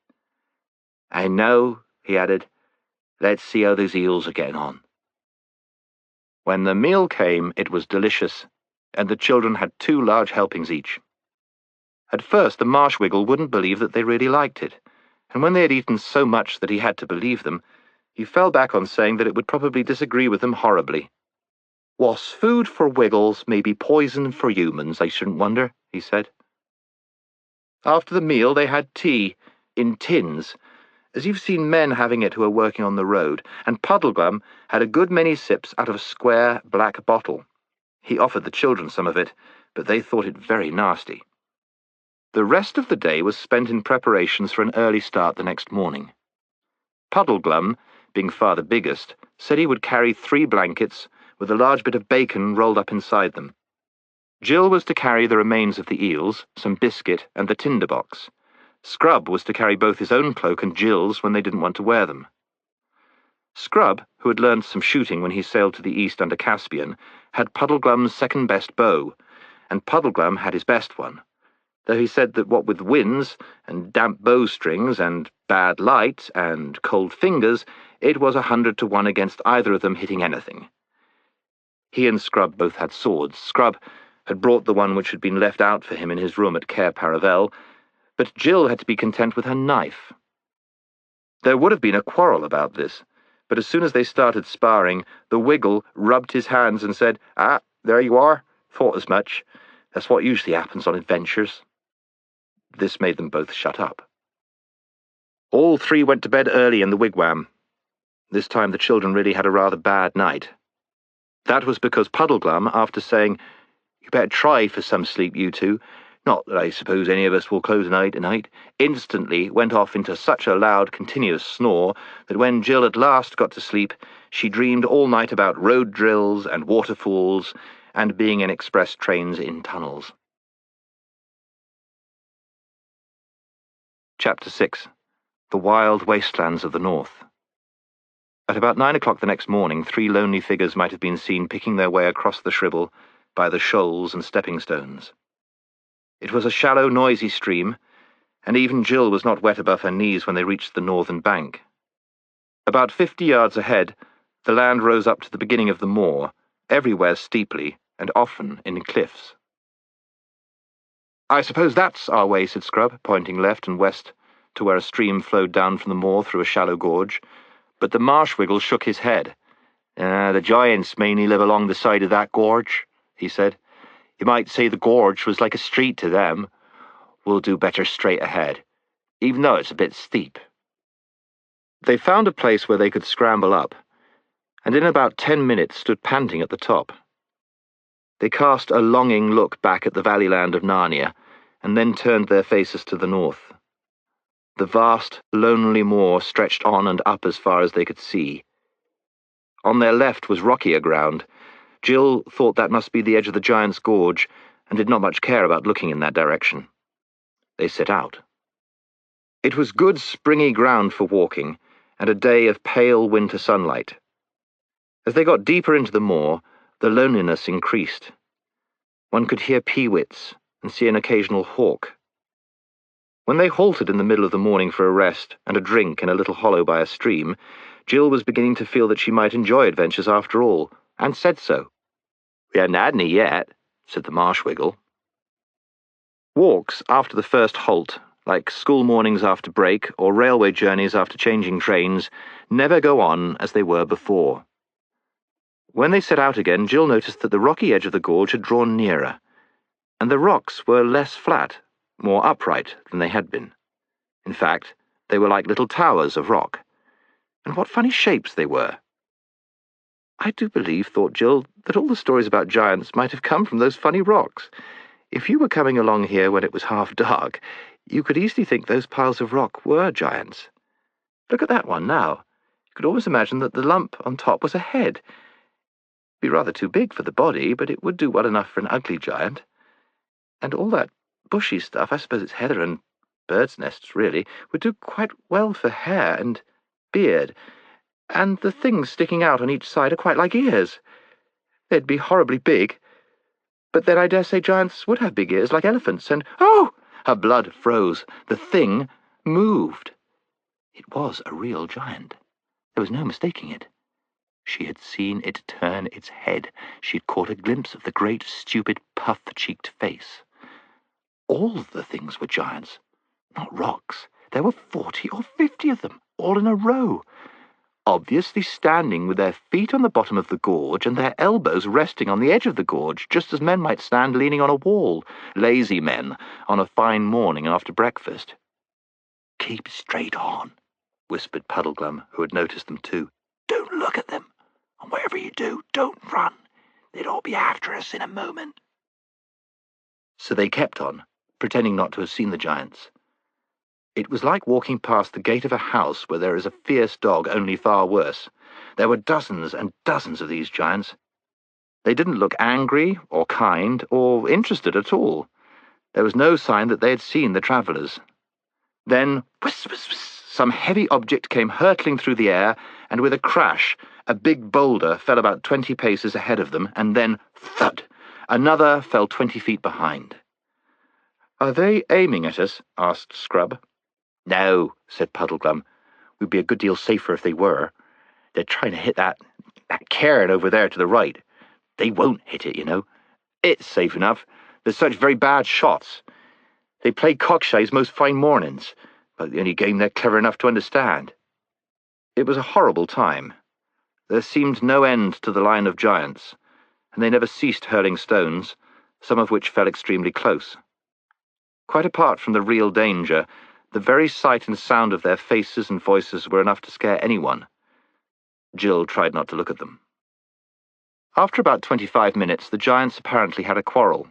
"And now," he added, "let's see how those eels are getting on." When the meal came, it was delicious, and the children had 2 large helpings each. At first, the Marshwiggle wouldn't believe that they really liked it, and when they had eaten so much that he had to believe them, he fell back on saying that it would probably disagree with them horribly. "What's food for Wiggles may be poison for humans, I shouldn't wonder," he said. After the meal, they had tea, in tins, as you've seen men having it who are working on the road, and Puddleglum had a good many sips out of a square black bottle. He offered the children some of it, but they thought it very nasty. The rest of the day was spent in preparations for an early start the next morning. Puddleglum, being far the biggest, said he would carry 3 blankets, with a large bit of bacon rolled up inside them. Jill was to carry the remains of the eels, some biscuit, and the tinderbox. Scrub was to carry both his own cloak and Jill's when they didn't want to wear them. Scrub, who had learned some shooting when he sailed to the east under Caspian, had Puddleglum's second-best bow, and Puddleglum had his best one, though he said that what with winds, and damp bowstrings, and bad light, and cold fingers, it was 100 to 1 against either of them hitting anything. He and Scrub both had swords. Scrub had brought the one which had been left out for him in his room at Cair Paravel, but Jill had to be content with her knife. There would have been a quarrel about this, but as soon as they started sparring, the Wiggle rubbed his hands and said, "Ah, there you are. Thought as much. That's what usually happens on adventures." This made them both shut up. All 3 went to bed early in the wigwam. This time the children really had a rather bad night. That was because Puddleglum, after saying, "You better try for some sleep, you two. Not that I suppose any of us will close an eye tonight," instantly went off into such a loud, continuous snore that when Jill at last got to sleep, she dreamed all night about road drills and waterfalls and being in express trains in tunnels. Chapter 6. The Wild Wastelands of the North. At about 9 o'clock the next morning, 3 lonely figures might have been seen picking their way across the Shribble by the shoals and stepping stones. It was a shallow, noisy stream, and even Jill was not wet above her knees when they reached the northern bank. About 50 yards ahead, the land rose up to the beginning of the moor, everywhere steeply, and often in cliffs. "I suppose that's our way," said Scrub, pointing left and west to where a stream flowed down from the moor through a shallow gorge, but the Marshwiggle shook his head. The giants mainly live along the side of that gorge," he said. "You might say the gorge was like a street to them. We'll do better straight ahead, even though it's a bit steep." They found a place where they could scramble up, and in about 10 minutes stood panting at the top. They cast a longing look back at the valleyland of Narnia, and then turned their faces to the north. The vast, lonely moor stretched on and up as far as they could see. On their left was rockier ground. Jill thought that must be the edge of the Giant's Gorge, and did not much care about looking in that direction. They set out. It was good springy ground for walking, and a day of pale winter sunlight. As they got deeper into the moor, the loneliness increased. One could hear peewits and see an occasional hawk. When they halted in the middle of the morning for a rest and a drink in a little hollow by a stream, Jill was beginning to feel that she might enjoy adventures after all, and said so. "We haven't had any yet," said the Marshwiggle. Walks after the first halt, like school mornings after break or railway journeys after changing trains, never go on as they were before. When they set out again, Jill noticed that the rocky edge of the gorge had drawn nearer, and the rocks were less flat, more upright than they had been. In fact, they were like little towers of rock. And what funny shapes they were. "I do believe," thought Jill, "that all the stories about giants might have come from those funny rocks. If you were coming along here when it was half dark, you could easily think those piles of rock were giants. Look at that one now. You could almost imagine that the lump on top was a head. It'd be rather too big for the body, but it would do well enough for an ugly giant. And all that bushy stuff, I suppose it's heather and birds' nests, really, would do quite well for hair and beard. And the things sticking out on each side are quite like ears. They'd be horribly big. But then I dare say giants would have big ears like elephants, and— Oh!" Her blood froze. The thing moved. It was a real giant. There was no mistaking it. She had seen it turn its head. She had caught a glimpse of the great, stupid, puff-cheeked face. All the things were giants, not rocks. There were 40 or 50 of them, all in a row, obviously standing with their feet on the bottom of the gorge and their elbows resting on the edge of the gorge, just as men might stand leaning on a wall, lazy men, on a fine morning after breakfast. "Keep straight on," whispered Puddleglum, who had noticed them too. "Don't look at them, and whatever you do, don't run. They'd all be after us in a moment." So they kept on, pretending not to have seen the giants. It was like walking past the gate of a house where there is a fierce dog, only far worse. There were dozens and dozens of these giants. They didn't look angry or kind or interested at all. There was no sign that they had seen the travellers. Then, whiss, whiss, whiss, some heavy object came hurtling through the air, and with a crash, a big boulder fell about 20 paces ahead of them, and then, thud! Another fell 20 feet behind. "Are they aiming at us?" asked Scrub. "No," said Puddleglum. "We'd be a good deal safer if they were. They're trying to hit that cairn over there to the right. They won't hit it, you know. It's safe enough. They're such very bad shots. They play cockshies most fine mornings, but the only game they're clever enough to understand." It was a horrible time. There seemed no end to the line of giants, and they never ceased hurling stones, some of which fell extremely close. Quite apart from the real danger, the very sight and sound of their faces and voices were enough to scare anyone. Jill tried not to look at them. After about 25 minutes, the giants apparently had a quarrel.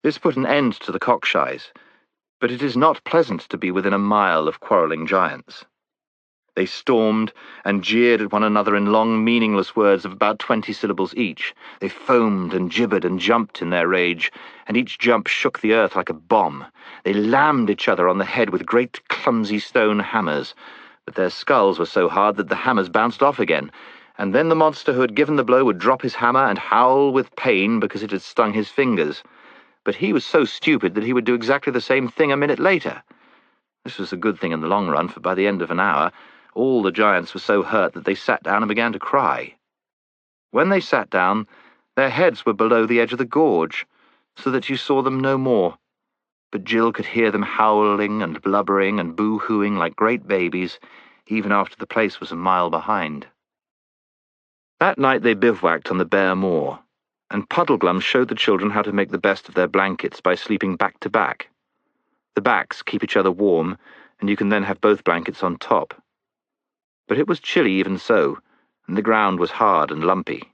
This put an end to the cockshies, but it is not pleasant to be within a mile of quarrelling giants. They stormed and jeered at one another in long, meaningless words of about 20 syllables each. They foamed and gibbered and jumped in their rage, and each jump shook the earth like a bomb. They lammed each other on the head with great, clumsy stone hammers, but their skulls were so hard that the hammers bounced off again, and then the monster who had given the blow would drop his hammer and howl with pain because it had stung his fingers. But he was so stupid that he would do exactly the same thing a minute later. This was a good thing in the long run, for by the end of an hour, all the giants were so hurt that they sat down and began to cry. When they sat down, their heads were below the edge of the gorge, so that you saw them no more, but Jill could hear them howling and blubbering and boo-hooing like great babies, even after the place was a mile behind. That night they bivouacked on the bare moor, and Puddleglum showed the children how to make the best of their blankets by sleeping back to back. The backs keep each other warm, and you can then have both blankets on top. But it was chilly even so, and the ground was hard and lumpy.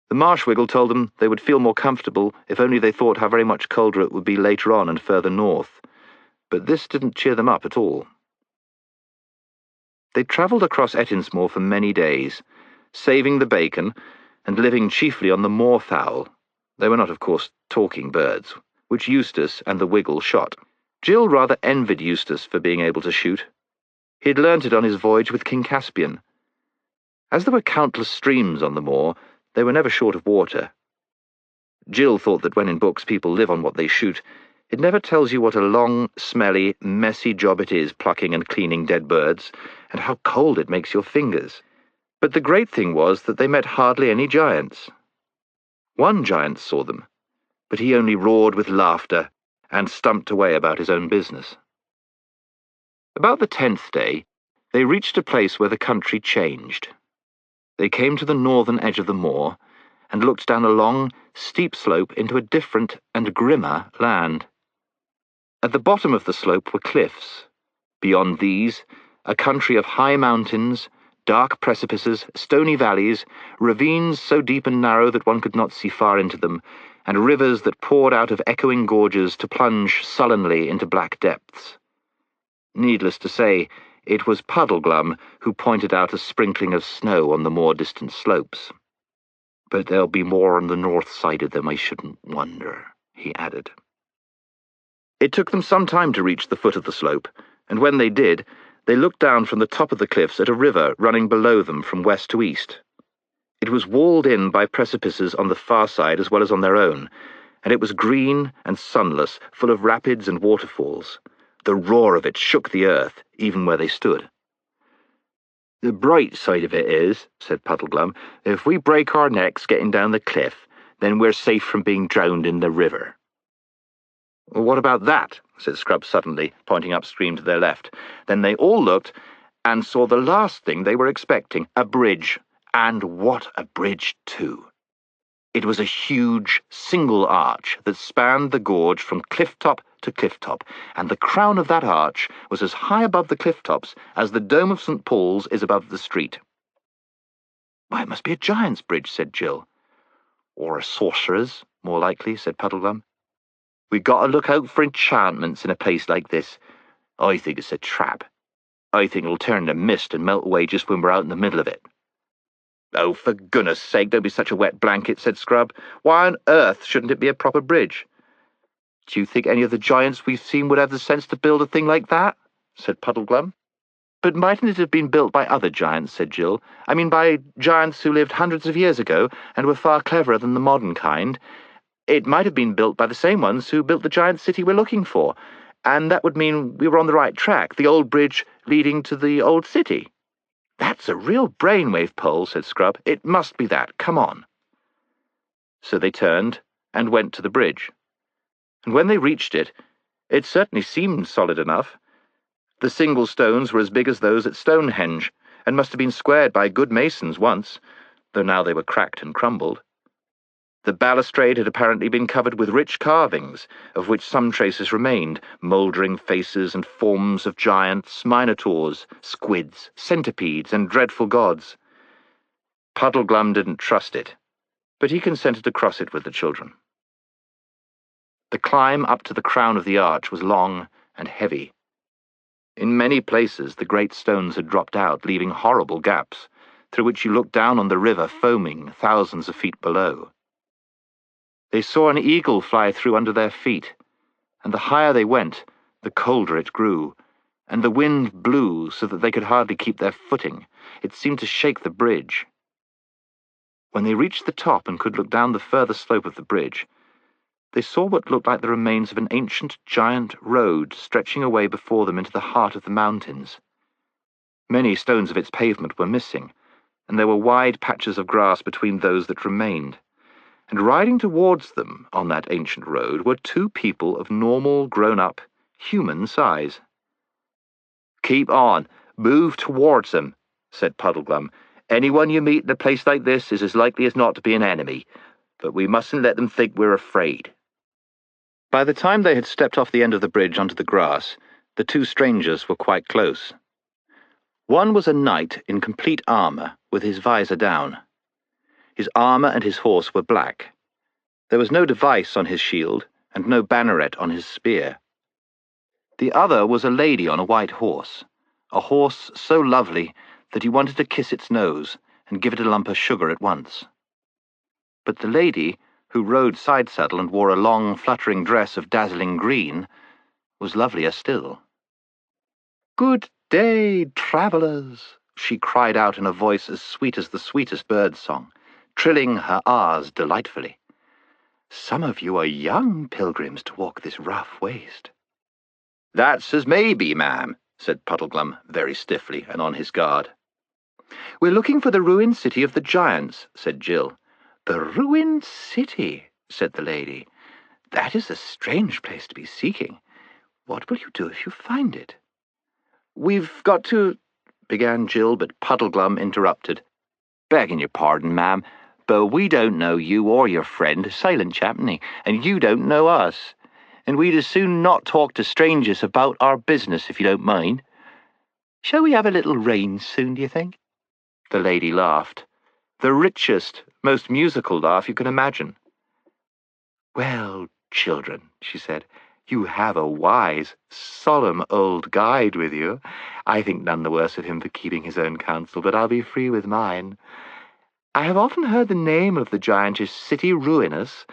The Marshwiggle told them they would feel more comfortable if only they thought how very much colder it would be later on and further north, but this didn't cheer them up at all. They travelled across Ettinsmoor for many days, saving the bacon and living chiefly on the moorfowl. They were not, of course, talking birds, which Eustace and the Wiggle shot. Jill rather envied Eustace for being able to shoot. He had learnt it on his voyage with King Caspian. As there were countless streams on the moor, they were never short of water. Jill thought that when in books people live on what they shoot, it never tells you what a long, smelly, messy job it is plucking and cleaning dead birds, and how cold it makes your fingers. But the great thing was that they met hardly any giants. One giant saw them, but he only roared with laughter and stumped away about his own business. About the 10th day, they reached a place where the country changed. They came to the northern edge of the moor and looked down a long, steep slope into a different and grimmer land. At the bottom of the slope were cliffs. Beyond these, a country of high mountains, dark precipices, stony valleys, ravines so deep and narrow that one could not see far into them, and rivers that poured out of echoing gorges to plunge sullenly into black depths. Needless to say, it was Puddleglum who pointed out a sprinkling of snow on the more distant slopes. "But there'll be more on the north side of them, I shouldn't wonder," he added. It took them some time to reach the foot of the slope, and when they did, they looked down from the top of the cliffs at a river running below them from west to east. It was walled in by precipices on the far side as well as on their own, and it was green and sunless, full of rapids and waterfalls. The roar of it shook the earth, even where they stood. "The bright side of it is," said Puddleglum, "if we break our necks getting down the cliff, then we're safe from being drowned in the river." "What about that?" said Scrub suddenly, pointing upstream to their left. Then they all looked and saw the last thing they were expecting, a bridge. And what a bridge, too! It was a huge, single arch that spanned the gorge from cliff-top to cliff-top, and the crown of that arch was as high above the cliff-tops as the dome of St. Paul's is above the street. "Why, it must be a giant's bridge," said Jill. "Or a sorcerer's, more likely," said Puddleglum. "We got to look out for enchantments in a place like this. I think it's a trap. I think it'll turn to mist and melt away just when we're out in the middle of it." "Oh, for goodness sake, don't be such a wet blanket," said Scrub. "Why on earth shouldn't it be a proper bridge?" "Do you think any of the giants we've seen would have the sense to build a thing like that?" said Puddleglum. "But mightn't it have been built by other giants?" said Jill. "I mean by giants who lived hundreds of years ago and were far cleverer than the modern kind. It might have been built by the same ones who built the giant city we're looking for, and that would mean we were on the right track, the old bridge leading to the old city." "That's a real brainwave, Pole," said Scrub. "It must be that. Come on." So they turned and went to the bridge. And when they reached it, it certainly seemed solid enough. The single stones were as big as those at Stonehenge, and must have been squared by good masons once, though now they were cracked and crumbled. The balustrade had apparently been covered with rich carvings, of which some traces remained, mouldering faces and forms of giants, minotaurs, squids, centipedes, and dreadful gods. Puddleglum didn't trust it, but he consented to cross it with the children. The climb up to the crown of the arch was long and heavy. In many places the great stones had dropped out, leaving horrible gaps, through which you looked down on the river foaming thousands of feet below. They saw an eagle fly through under their feet, and the higher they went, the colder it grew, and the wind blew so that they could hardly keep their footing. It seemed to shake the bridge. When they reached the top and could look down the further slope of the bridge, they saw what looked like the remains of an ancient giant road stretching away before them into the heart of the mountains. Many stones of its pavement were missing, and there were wide patches of grass between those that remained. And riding towards them on that ancient road were two people of normal, grown-up, human size. "Keep on, move towards them," said Puddleglum. "Anyone you meet in a place like this is as likely as not to be an enemy, but we mustn't let them think we're afraid." By the time they had stepped off the end of the bridge onto the grass, the two strangers were quite close. One was a knight in complete armour, with his visor down. His armour and his horse were black. There was no device on his shield, and no banneret on his spear. The other was a lady on a white horse, a horse so lovely that he wanted to kiss its nose and give it a lump of sugar at once. But the lady, who rode side-saddle and wore a long, fluttering dress of dazzling green, was lovelier still. "Good day, travellers," she cried out in a voice as sweet as the sweetest bird's song, trilling her R's delightfully. "Some of you are young pilgrims to walk this rough waste." "That's as may be, ma'am," said Puddleglum, very stiffly and on his guard. "We're looking for the ruined city of the giants," said Jill. "The ruined city," said the lady. "That is a strange place to be seeking. What will you do if you find it?" "We've got to—" began Jill, but Puddleglum interrupted. "Begging your pardon, ma'am, but we don't know you or your friend, Silent Chapney, and you don't know us. And we'd as soon not talk to strangers about our business, if you don't mind. Shall we have a little rain soon, do you think?" The lady laughed. The richest, most musical laugh you can imagine. "Well, children," she said, "you have a wise, solemn old guide with you. I think none the worse of him for keeping his own counsel, but I'll be free with mine. I have often heard the name of the giantish city ruinous,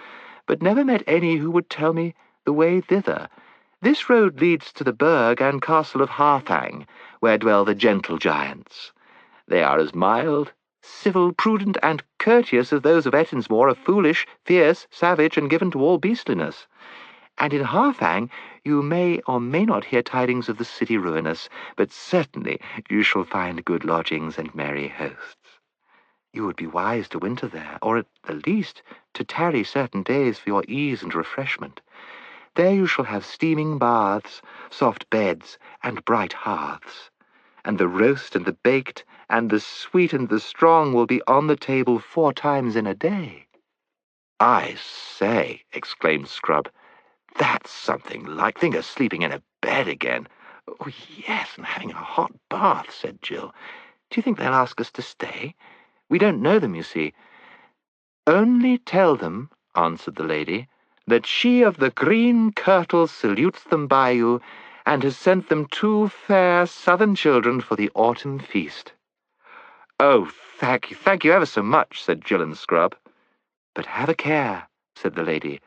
but never met any who would tell me the way thither. This road leads to the burg and castle of Harfang, where dwell the gentle giants. They are as mild, civil, prudent, and courteous as those of Ettonsmore are foolish, fierce, savage, and given to all beastliness. And in Harfang you may or may not hear tidings of the city ruinous, but certainly you shall find good lodgings and merry hosts. You would be wise to winter there, or at the least to tarry certain days for your ease and refreshment. There you shall have steaming baths, soft beds, and bright hearths. And the roast and the baked, and the sweet and the strong will be on the table 4 times in a day." "I say," exclaimed Scrub, "that's something like. Think of sleeping in a bed again." "Oh, yes, and having a hot bath," said Jill. "Do you think they'll ask us to stay? We don't know them, you see." "Only tell them," answered the lady, "that she of the green kirtle salutes them by you, and has sent them 2 fair southern children for the autumn feast." "Oh, thank you ever so much," said Jill and Scrub. "But have a care," said the lady,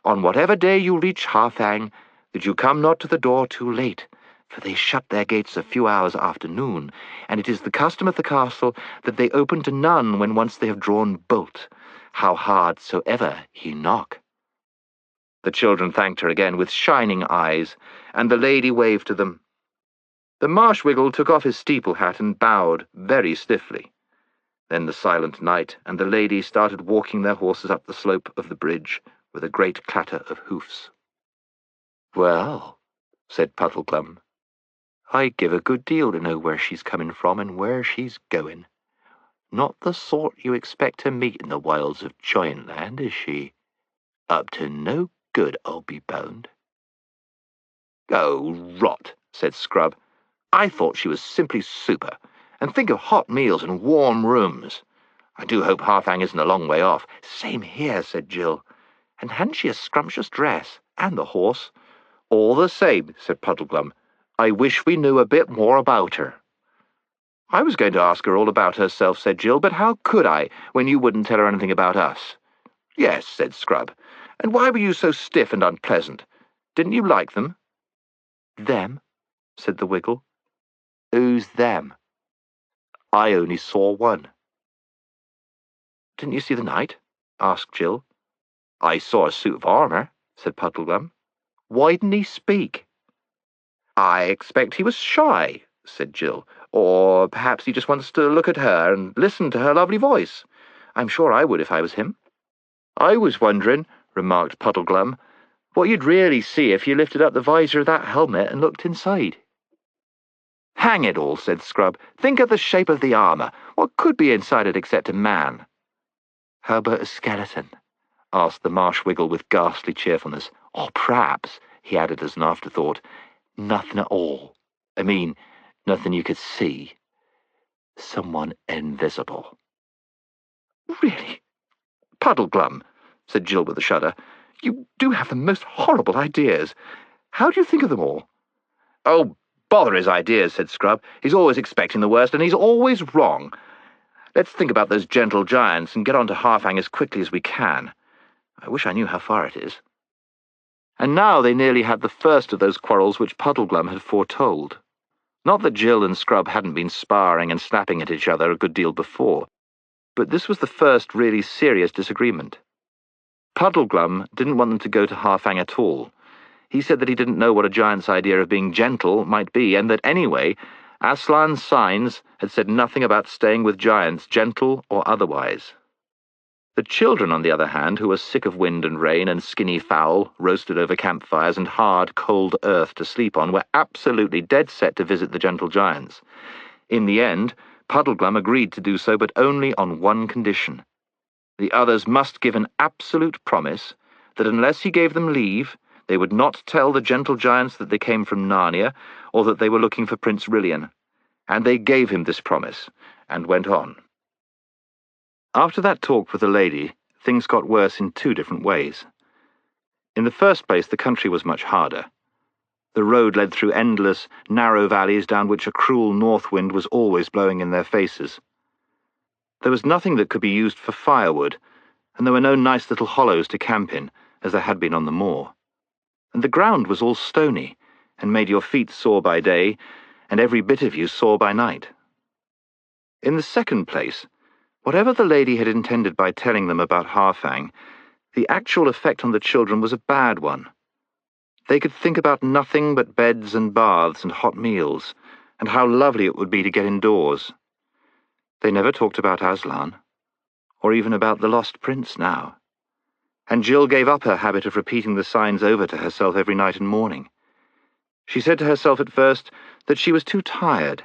"on whatever day you reach Harfang, that you come not to the door too late, for they shut their gates a few hours after noon, and it is the custom of the castle that they open to none when once they have drawn bolt, how hard soever he knock." The children thanked her again with shining eyes, and the lady waved to them. The Marshwiggle took off his steeple hat and bowed very stiffly. Then the silent knight and the lady started walking their horses up the slope of the bridge with a great clatter of hoofs. "Well," said Puddleglum, "I'd give a good deal to know where she's coming from and where she's going. Not the sort you expect to meet in the wilds of Giantland, is she? Up to no good, I'll be bound." "Oh, rot," said Scrub. "I thought she was simply super. And think of hot meals and warm rooms.
I do hope Harfang isn't a long way off. Same here, said Jill. And hadn't she a scrumptious dress? And the horse? All the same, said Puddleglum. I wish we knew a bit more about her. I was going to ask her all about herself, said Jill, but how could I, when you wouldn't tell her anything about us? Yes, said Scrub. And why were you so stiff and unpleasant? Didn't you like them? Them? Said the Wiggle. Who's them? I only saw one. Didn't you see the knight? Asked Jill. I saw a suit of armour, said Puddleglum. Why didn't he speak? I expect he was shy, said Jill. Or perhaps he just wants to look at her and listen to her lovely voice. I'm sure I would if I was him. I was wondering, remarked Puddleglum, what you'd really see if you lifted up the visor of that helmet and looked inside. Hang it all, said Scrub. Think of the shape of the armour. What could be inside it except a man? How about a skeleton? Asked the Marsh Wiggle with ghastly cheerfulness. Or perhaps, he added as an afterthought, nothing at all. I mean, nothing you could see. Someone invisible. Really? Puddleglum, said Jill with a shudder. You do have the most horrible ideas. How do you think of them all? Oh, bother his ideas, said Scrub. He's always expecting the worst, and he's always wrong. Let's think about those gentle giants and get on to Harfang as quickly as we can. I wish I knew how far it is. And now they nearly had the first of those quarrels which Puddleglum had foretold. Not that Jill and Scrub hadn't been sparring and snapping at each other a good deal before, but this was the first really serious disagreement. Puddleglum didn't want them to go to Harfang at all. He said that he didn't know what a giant's idea of being gentle might be, and that anyway, Aslan's signs had said nothing about staying with giants, gentle or otherwise. The children, on the other hand, who were sick of wind and rain and skinny fowl roasted over campfires and hard, cold earth to sleep on, were absolutely dead set to visit the gentle giants. In the end, Puddleglum agreed to do so, but only on one condition. The others must give an absolute promise that unless he gave them leave, they would not tell the gentle giants that they came from Narnia, or that they were looking for Prince Rilian. And they gave him this promise, and went on. After that talk with the lady, things got worse in two different ways. In the first place, the country was much harder. The road led through endless, narrow valleys down which a cruel north wind was always blowing in their faces. There was nothing that could be used for firewood, and there were no nice little hollows to camp in, as there had been on the moor. And the ground was all stony, and made your feet sore by day, and every bit of you sore by night. In the second place, whatever the lady had intended by telling them about Harfang, the actual effect on the children was a bad one. They could think about nothing but beds and baths and hot meals, and how lovely it would be to get indoors. They never talked about Aslan, or even about the lost prince now. And Jill gave up her habit of repeating the signs over to herself every night and morning. She said to herself at first that she was too tired,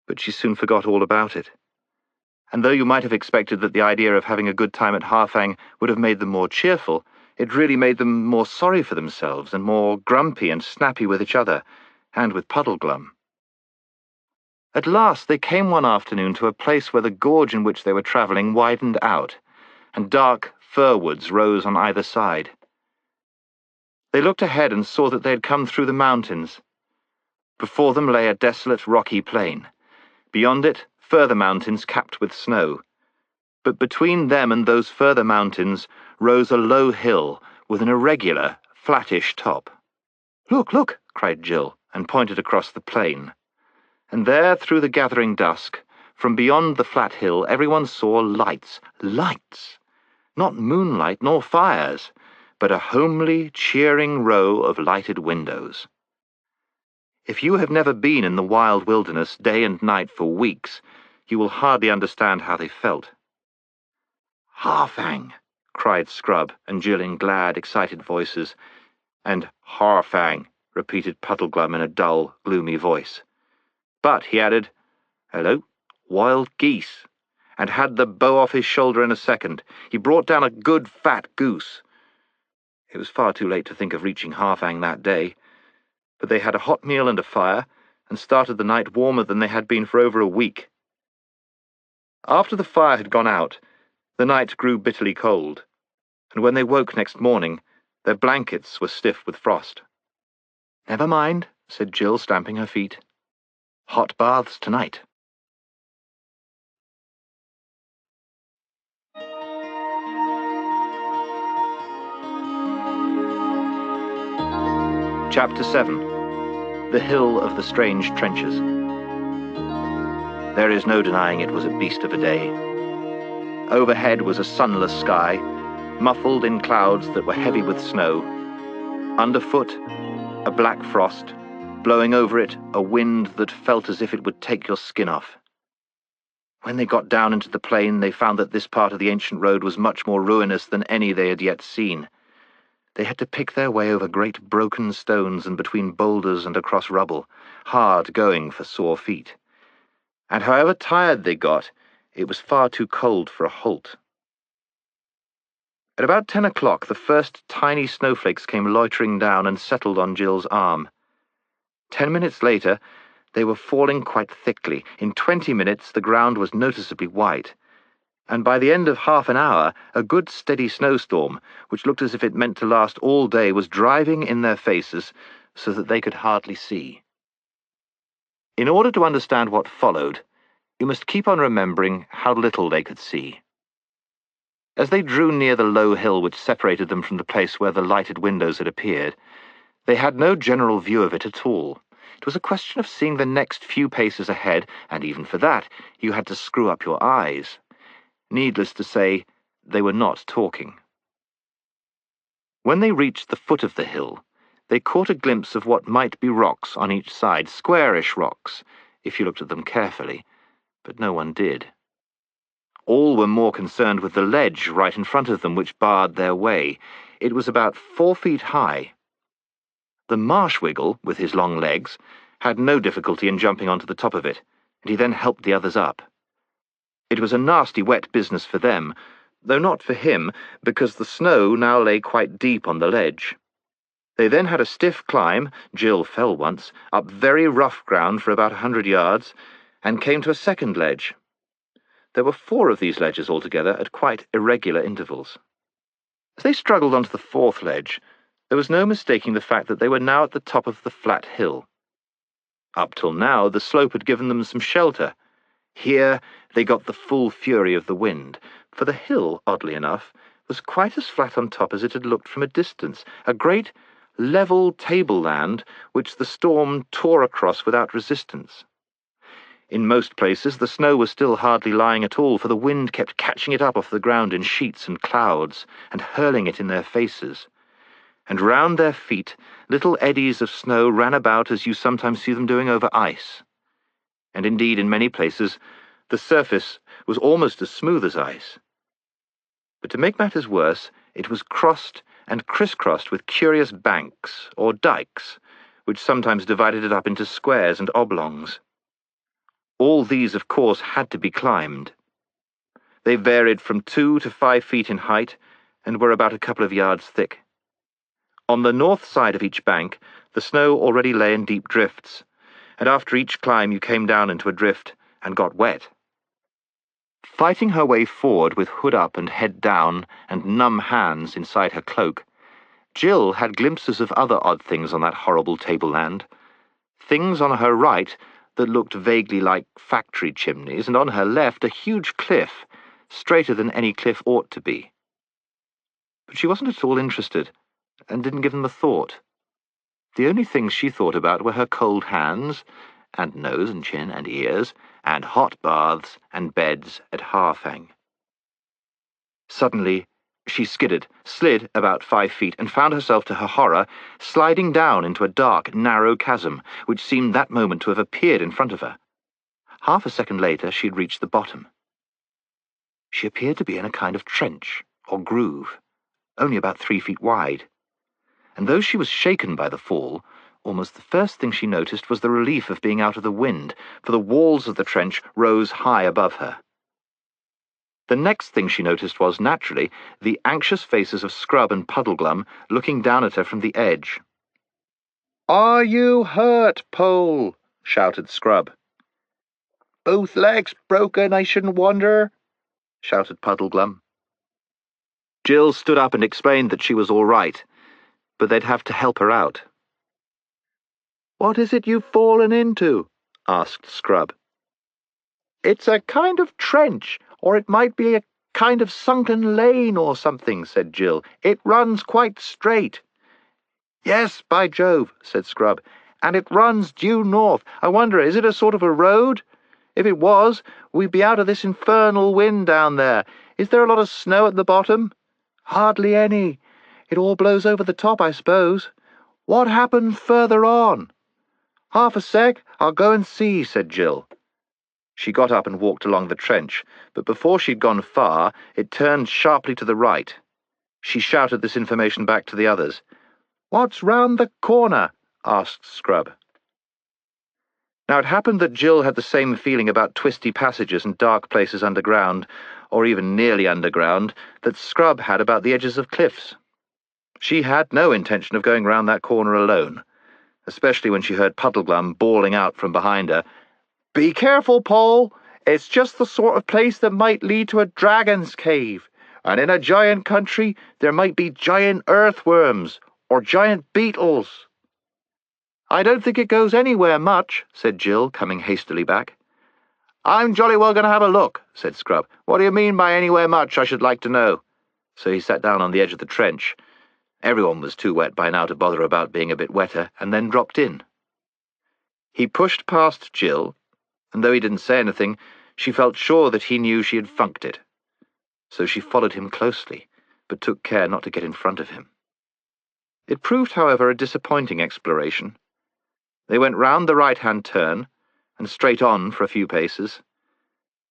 but she soon forgot all about it. And though you might have expected that the idea of having a good time at Harfang would have made them more cheerful, it really made them more sorry for themselves and more grumpy and snappy with each other, and with Puddleglum. At last they came one afternoon to a place where the gorge in which they were travelling widened out, and dark fir woods rose on either side. They looked ahead and saw that they had come through the mountains. Before them lay a desolate rocky plain. Beyond it, further mountains capped with snow. But between them and those further mountains rose a low hill with an irregular, flattish top. "Look, look!" cried Jill, and pointed across the plain. And there, through the gathering dusk, from beyond the flat hill, everyone saw lights. Lights! Not moonlight nor fires, but a homely, cheering row of lighted windows. If you have never been in the wild wilderness day and night for weeks, you will hardly understand how they felt. "Harfang!" cried Scrub and Jill in glad, excited voices, and "Harfang!" repeated Puddleglum in a dull, gloomy voice. But, he added, "Hello, wild geese," and had the bow off his shoulder in a second. He brought down a good fat goose. It was far too late to think of reaching Harfang that day, but they had a hot meal and a fire, and started the night warmer than they had been for over a week.
After the fire had gone out, the night grew bitterly cold, and when they woke next morning, their blankets were stiff with frost. "Never mind," said Jill, stamping her feet. "Hot baths tonight." Chapter 7. The Hill of the Strange Trenches. There is no denying it was a beast of a day. Overhead was a sunless sky, muffled in clouds that were heavy with snow. Underfoot, a black frost, blowing over it a wind that felt as if it would take your skin off. When they got down into the plain, they found that this part of the ancient road was much more ruinous than any they had yet seen. They had to pick their way over great broken stones and between boulders and across rubble, hard going for sore feet. And however tired they got, it was far too cold for a halt. At about 10 o'clock, the first tiny snowflakes came loitering down and settled on Jill's arm. 10 minutes later, they were falling quite thickly. In 20 minutes, the ground was noticeably white. And by the end of half an hour, a good steady snowstorm, which looked as if it meant to last all day, was driving in their faces so that they could hardly see. In order to understand what followed, you must keep on remembering how little they could see. As they drew near the low hill which separated them from the place where the lighted windows had appeared, they had no general view of it at all. It was a question of seeing the next few paces ahead, and even for that, you had to screw up your eyes. Needless to say, they were not talking. When they reached the foot of the hill, they caught a glimpse of what might be rocks on each side, squarish rocks, if you looked at them carefully, but no one did. All were more concerned with the ledge right in front of them, which barred their way. It was about 4 feet high. The Marshwiggle, with his long legs, had no difficulty in jumping onto the top of it, and he then helped the others up. It was a nasty wet business for them, though not for him, because the snow now lay quite deep on the ledge. They then had a stiff climb, Jill fell once, up very rough ground for about 100 yards, and came to a second ledge. There were 4 of these ledges altogether at quite irregular intervals. As they struggled onto the 4th ledge, there was no mistaking the fact that they were now at the top of the flat hill. Up till now, the slope had given them some shelter. Here they got the full fury of the wind, for the hill, oddly enough, was quite as flat on top as it had looked from a distance, a great level tableland which the storm tore across without resistance. In most places the snow was still hardly lying at all, for the wind kept catching it up off the ground in sheets and clouds, and hurling it in their faces. And round their feet little eddies of snow ran about as you sometimes see them doing over ice. And indeed, in many places, the surface was almost as smooth as ice. But to make matters worse, it was crossed and crisscrossed with curious banks, or dikes, which sometimes divided it up into squares and oblongs. All these, of course, had to be climbed. They varied from 2 to 5 feet in height, and were about a couple of yards thick. On the north side of each bank, the snow already lay in deep drifts, and after each climb you came down into a drift and got wet. Fighting her way forward with hood up and head down and numb hands inside her cloak, Jill had glimpses of other odd things on that horrible tableland. Things on her right that looked vaguely like factory chimneys, and on her left a huge cliff, straighter than any cliff ought to be. But she wasn't at all interested, and didn't give them a thought. The only things she thought about were her cold hands, and nose and chin and ears, and hot baths and beds at Harfang. Suddenly, she slid about 5 feet, and found herself, to her horror, sliding down into a dark, narrow chasm, which seemed that moment to have appeared in front of her. Half a second later, she had reached the bottom. She appeared to be in a kind of trench, or groove, only about 3 feet wide. And though she was shaken by the fall, almost the first thing she noticed was the relief of being out of the wind, for the walls of the trench rose high above her. The next thing she noticed was, naturally, the anxious faces of Scrub and Puddleglum looking down at her from the edge. "Are you hurt, Pole?" shouted Scrub. Both legs broken, I shouldn't wonder, shouted Puddleglum. Jill stood up and explained that she was all right, but they'd have to help her out. "What is it you've fallen into?" asked Scrub. "It's a kind of trench, or it might be a kind of sunken lane or something," said Jill. "It runs quite straight." "Yes, by Jove," said Scrub, "and it runs due north. I wonder, is it a sort of a road? If it was, we'd be out of this infernal wind down there. Is there a lot of snow at the bottom?" "Hardly any. It all blows over the top, I suppose. What happened further on?" "Half a sec, I'll go and see," said Jill. She got up and walked along the trench, but before she'd gone far, it turned sharply to the right. She shouted this information back to the others. "What's round the corner?" asked Scrub. Now it happened that Jill had the same feeling about twisty passages and dark places underground, or even nearly underground, that Scrub had about the edges of cliffs. She had no intention of going round that corner alone, especially when she heard Puddleglum bawling out from behind her, "Be careful, Paul! It's just the sort of place that might lead to a dragon's cave, and in a giant country there might be giant earthworms, or giant beetles." "I don't think it goes anywhere much," said Jill, coming hastily back. "I'm jolly well going to have a look," said Scrub. "What do you mean by anywhere much, I should like to know?" So he sat down on the edge of the trench. Everyone was too wet by now to bother about being a bit wetter, and then dropped in. He pushed past Jill, and though he didn't say anything, she felt sure that he knew she had funked it. So she followed him closely, but took care not to get in front of him. It proved, however, a disappointing exploration. They went round the right-hand turn, and straight on for a few paces.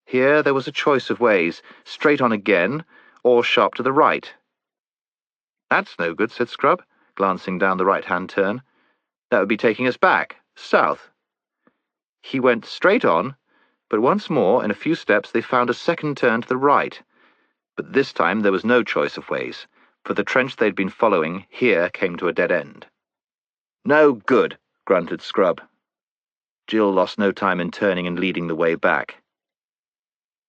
Here there was a choice of ways, straight on again, or sharp to the right. "That's no good," said Scrub, glancing down the right-hand turn. "That would be taking us back, south." He went straight on, but once more, in a few steps, they found a second turn to the right. But this time there was no choice of ways, for the trench they'd been following here came to a dead end. "No good," grunted Scrub. Jill lost no time in turning and leading the way back.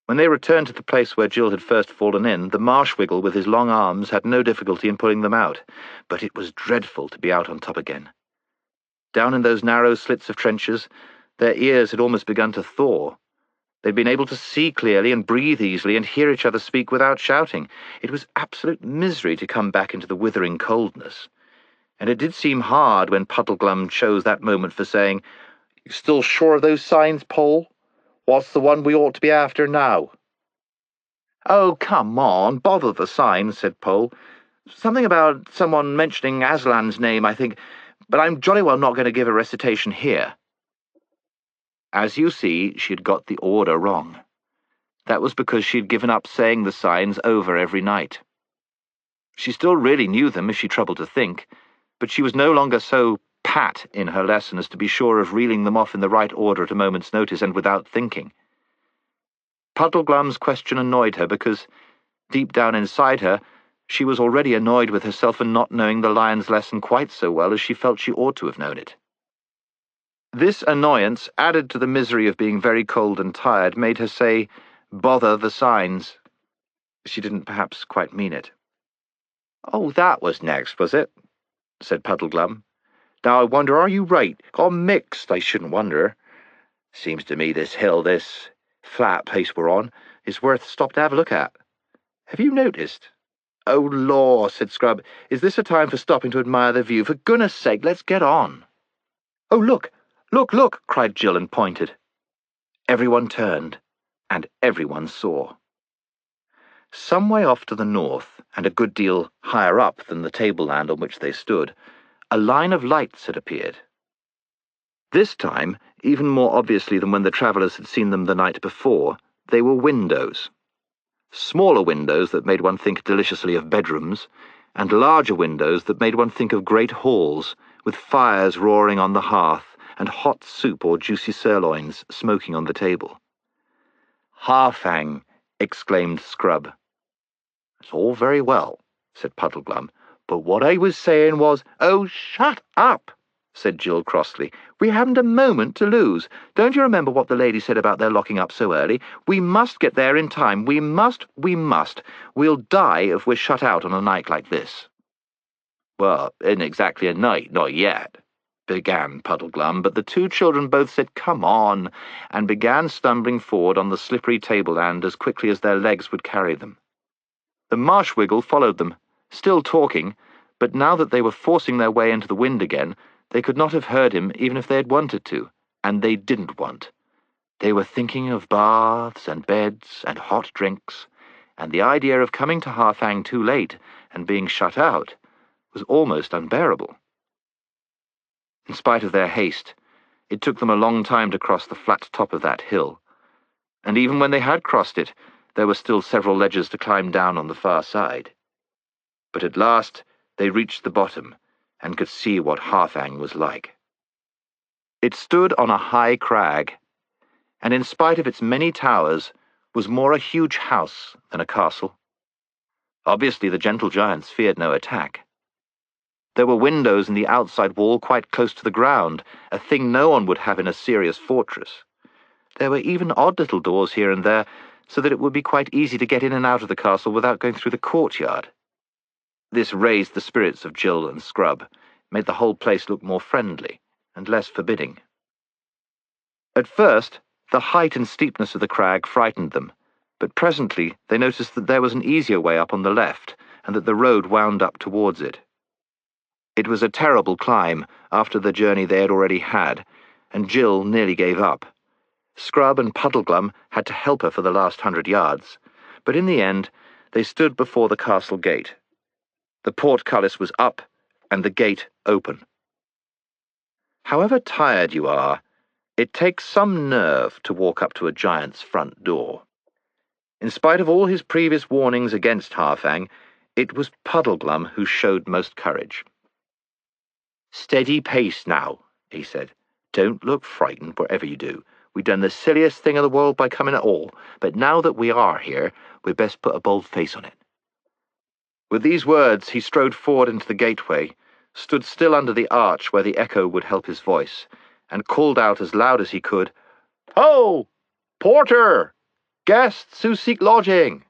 When they returned to the place where Jill had first fallen in, the marsh-wiggle with his long arms had no difficulty in pulling them out, but it was dreadful to be out on top again. Down in those narrow slits of trenches, their ears had almost begun to thaw. They'd been able to see clearly and breathe easily and hear each other speak without shouting. It was absolute misery to come back into the withering coldness. And it did seem hard when Puddleglum chose that moment for saying, "You still sure of those signs, Paul? What's the one we ought to be after now?" "Oh, come on, bother the signs," said Paul. "Something about someone mentioning Aslan's name, I think, but I'm jolly well not going to give a recitation here." As you see, she'd got the order wrong. That was because she'd given up saying the signs over every night. She still really knew them if she troubled to think, but she was no longer so pat in her lesson as to be sure of reeling them off in the right order at a moment's notice and without thinking. Puddleglum's question annoyed her because, deep down inside her, she was already annoyed with herself for not knowing the lion's lesson quite so well as she felt she ought to have known it. This annoyance, added to the misery of being very cold and tired, made her say, "Bother the signs." She didn't perhaps quite mean it. "Oh, that was next, was it?" said Puddleglum. "Now I wonder, are you right? Got mixed, I shouldn't wonder. Seems to me this hill, this flat place we're on, is worth stop to have a look at. Have you noticed?" "Oh, law," said Scrub, "is this a time for stopping to admire the view? For goodness sake, let's get on." "Oh, look! Look, look!" cried Jill and pointed. Everyone turned, and everyone saw. Some way off to the north, and a good deal higher up than the tableland on which they stood, a line of lights had appeared. This time, even more obviously than when the travellers had seen them the night before, they were windows. Smaller windows that made one think deliciously of bedrooms, and larger windows that made one think of great halls, with fires roaring on the hearth, and hot soup or juicy sirloins smoking on the table. "Harfang!" exclaimed Scrub. "It's all very well," said Puddleglum, "but what I was saying was—" "Oh, shut up!" said Jill crossly. "We haven't a moment to lose. Don't you remember what the lady said about their locking up so early? We must get there in time. We must. We'll die if we're shut out on a night like this." "Well, isn't exactly a night, not yet," began Puddleglum, but the two children both said, "Come on," and began stumbling forward on the slippery tableland as quickly as their legs would carry them. The Marshwiggle followed them, still talking, but now that they were forcing their way into the wind again, they could not have heard him even if they had wanted to, and they didn't want. They were thinking of baths and beds and hot drinks, and the idea of coming to Harfang too late and being shut out was almost unbearable. In spite of their haste, it took them a long time to cross the flat top of that hill, and even when they had crossed it, there were still several ledges to climb down on the far side. But at last they reached the bottom and could see what Harfang was like. It stood on a high crag, and in spite of its many towers, was more a huge house than a castle. Obviously the gentle giants feared no attack. There were windows in the outside wall quite close to the ground, a thing no one would have in a serious fortress. There were even odd little doors here and there, so that it would be quite easy to get in and out of the castle without going through the courtyard. This raised the spirits of Jill and Scrub, made the whole place look more friendly and less forbidding. At first, the height and steepness of the crag frightened them, but presently they noticed that there was an easier way up on the left, and that the road wound up towards it. It was a terrible climb after the journey they had already had, and Jill nearly gave up. Scrub and Puddleglum had to help her for the last 100 yards, but in the end they stood before the castle gate. The portcullis was up, and the gate open. However tired you are, it takes some nerve to walk up to a giant's front door. In spite of all his previous warnings against Harfang, it was Puddleglum who showed most courage. "Steady pace now," he said. "Don't look frightened whatever you do. We've done the silliest thing in the world by coming at all, but now that we are here, we'd best put a bold face on it." With these words, he strode forward into the gateway, stood still under the arch where the echo would help his voice, and called out as loud as he could, "Ho! Porter! Guests who seek lodging!"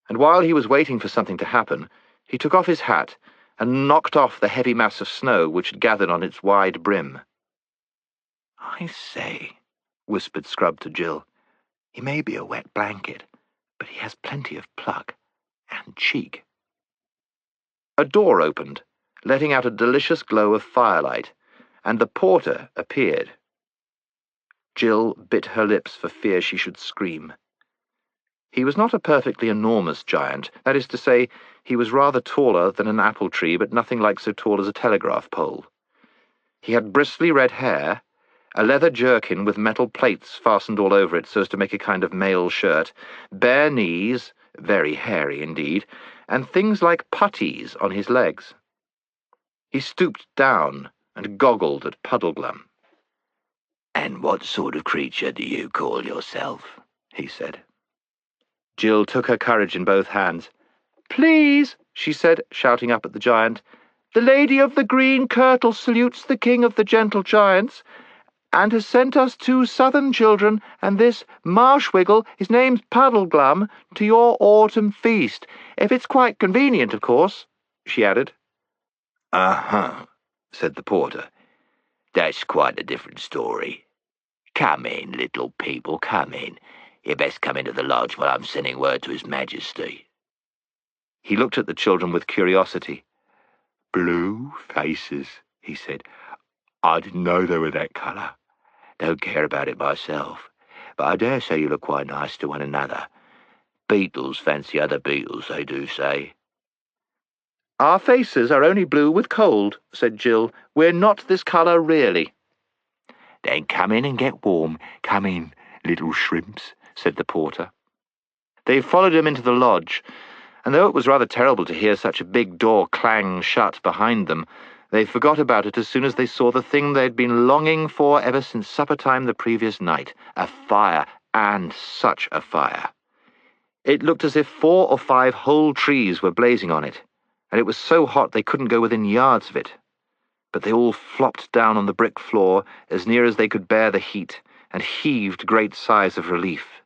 And while he was waiting for something to happen, he took off his hat and knocked off the heavy mass of snow which had gathered on its wide brim. "I say," whispered Scrub to Jill, "he may be a wet blanket, but he has plenty of pluck and cheek." A door opened, letting out a delicious glow of firelight, and the porter appeared. Jill bit her lips for fear she should scream. He was not a perfectly enormous giant, that is to say, he was rather taller than an apple tree, but nothing like so tall as a telegraph pole. He had bristly red hair, a leather jerkin with metal plates fastened all over it so as to make a kind of mail shirt, bare knees, very hairy indeed, and things like puttees on his legs. He stooped down and goggled at Puddleglum. "And what sort of creature do you call yourself?" he said. Jill took her courage in both hands. "Please," she said, shouting up at the giant, "the Lady of the Green Kirtle salutes the King of the Gentle Giants, and has sent us 2 southern children and this Marshwiggle, his name's Puddleglum, to your autumn feast. If it's quite convenient, of course," she added. "Uh-huh," said the porter. "That's quite a different story. Come in, little people, come in. You'd best come into the lodge while I'm sending word to His Majesty." He looked at the children with curiosity. "Blue faces," he said. "I didn't know they were that colour. Don't care about it myself, but I dare say you look quite nice to one another. Beetles fancy other beetles, they do say." "Our faces are only blue with cold," said Jill. "We're not this colour, really." "Then come in and get warm. Come in, little shrimps," said the porter. They followed him into the lodge, and though it was rather terrible to hear such a big door clang shut behind them, they forgot about it as soon as they saw the thing they'd been longing for ever since supper-time the previous night, a fire, and such a fire. It looked as if 4 or 5 whole trees were blazing on it, and it was so hot they couldn't go within yards of it. but they all flopped down on the brick floor as near as they could bear the heat, and heaved great sighs of relief.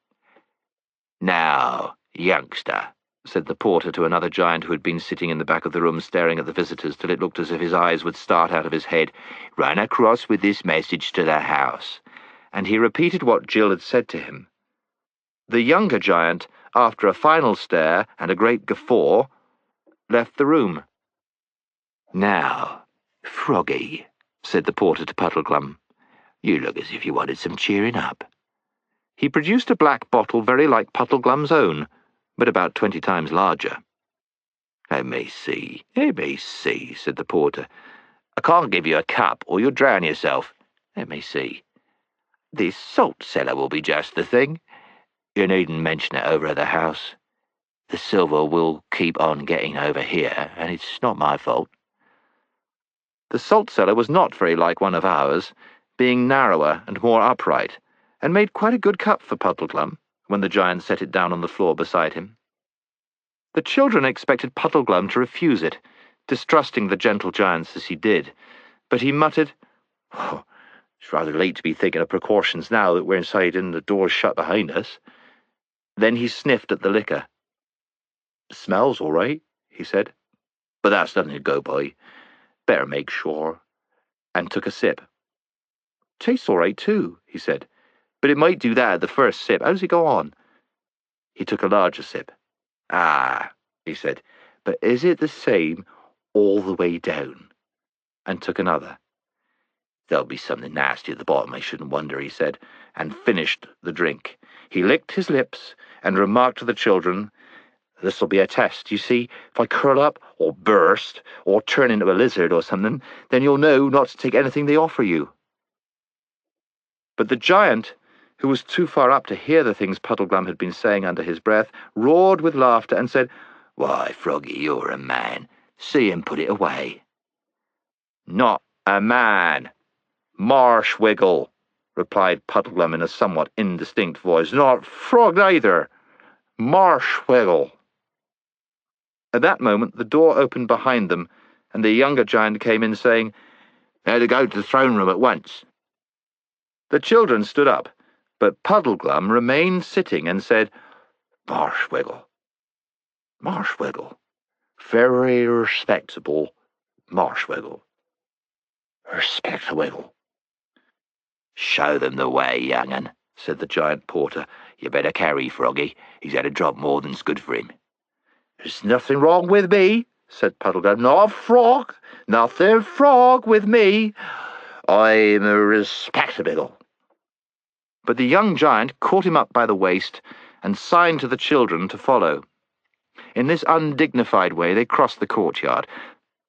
"Now, youngster," said the porter to another giant who had been sitting in the back of the room staring at the visitors till it looked as if his eyes would start out of his head, "run across with this message to the house." And he repeated what Jill had said to him. The younger giant, after a final stare and a great guffaw, left the room. "Now, Froggy," said the porter to Puddleglum, "you look as if you wanted some cheering up." He produced a black bottle very like Puddleglum's own, but about 20 times larger. Let me see, said the porter. "I can't give you a cup, or you'll drown yourself. Let me see. This salt cellar will be just the thing. You needn't mention it over at the house. The silver will keep on getting over here, and it's not my fault." The salt cellar was not very like one of ours, being narrower and more upright, and made quite a good cup for Puddleglum when the giant set it down on the floor beside him. The children expected Puddleglum to refuse it, distrusting the gentle giants as he did, but he muttered, "Oh, it's rather late to be thinking of precautions now that we're inside and the door's shut behind us." Then he sniffed at the liquor. "Smells all right," he said, "but that's nothing to go by. Better make sure," and took a sip. "Tastes all right, too," he said, "but it might do that at the first sip. How does it go on?" He took a larger sip. "Ah," he said, "but is it the same all the way down?" And took another. "There'll be something nasty at the bottom, I shouldn't wonder," he said, and finished the drink. He licked his lips and remarked to the children, "This'll be a test, you see. If I curl up, or burst, or turn into a lizard or something, then you'll know not to take anything they offer you." But the giant, who was too far up to hear the things Puddleglum had been saying under his breath, roared with laughter and said, "Why, Froggy, you're a man. See him put it away." "Not a man. Marshwiggle," replied Puddleglum in a somewhat indistinct voice. "Not frog either. Marshwiggle." At that moment the door opened behind them, and the younger giant came in saying, "Now to go to the throne room at once." The children stood up, but Puddleglum remained sitting and said, "Marshwiggle, Marshwiggle, very respectable Marshwiggle, respectable." "Show them the way, young'un," said the giant porter. "You better carry Froggy. He's had a drop more than's good for him." "There's nothing wrong with me," said Puddleglum. "Not a frog. Nothing frog with me. I'm a respectable." But the young giant caught him up by the waist and signed to the children to follow. In this undignified way they crossed the courtyard.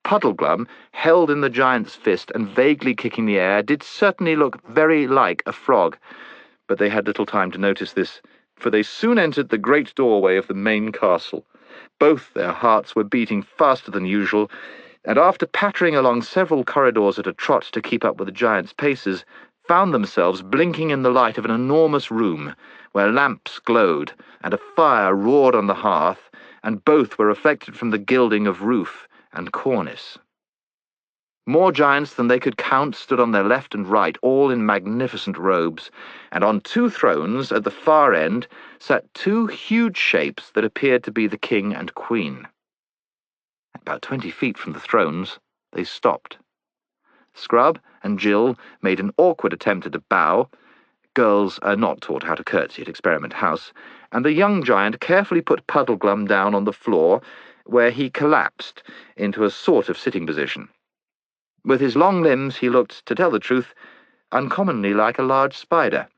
Puddleglum, held in the giant's fist and vaguely kicking the air, did certainly look very like a frog, but they had little time to notice this, for they soon entered the great doorway of the main castle. Both their hearts were beating faster than usual, and after pattering along several corridors at a trot to keep up with the giant's paces, found themselves blinking in the light of an enormous room, where lamps glowed, and a fire roared on the hearth, and both were reflected from the gilding of roof and cornice. More giants than they could count stood on their left and right, all in magnificent robes, and on 2 thrones at the far end sat 2 huge shapes that appeared to be the king and queen. About 20 feet from the thrones, they stopped. Scrub and Jill made an awkward attempt at a bow. Girls are not taught how to curtsy at Experiment House, and the young giant carefully put Puddleglum down on the floor, where he collapsed into a sort of sitting position. With his long limbs he looked, to tell the truth, uncommonly like a large spider.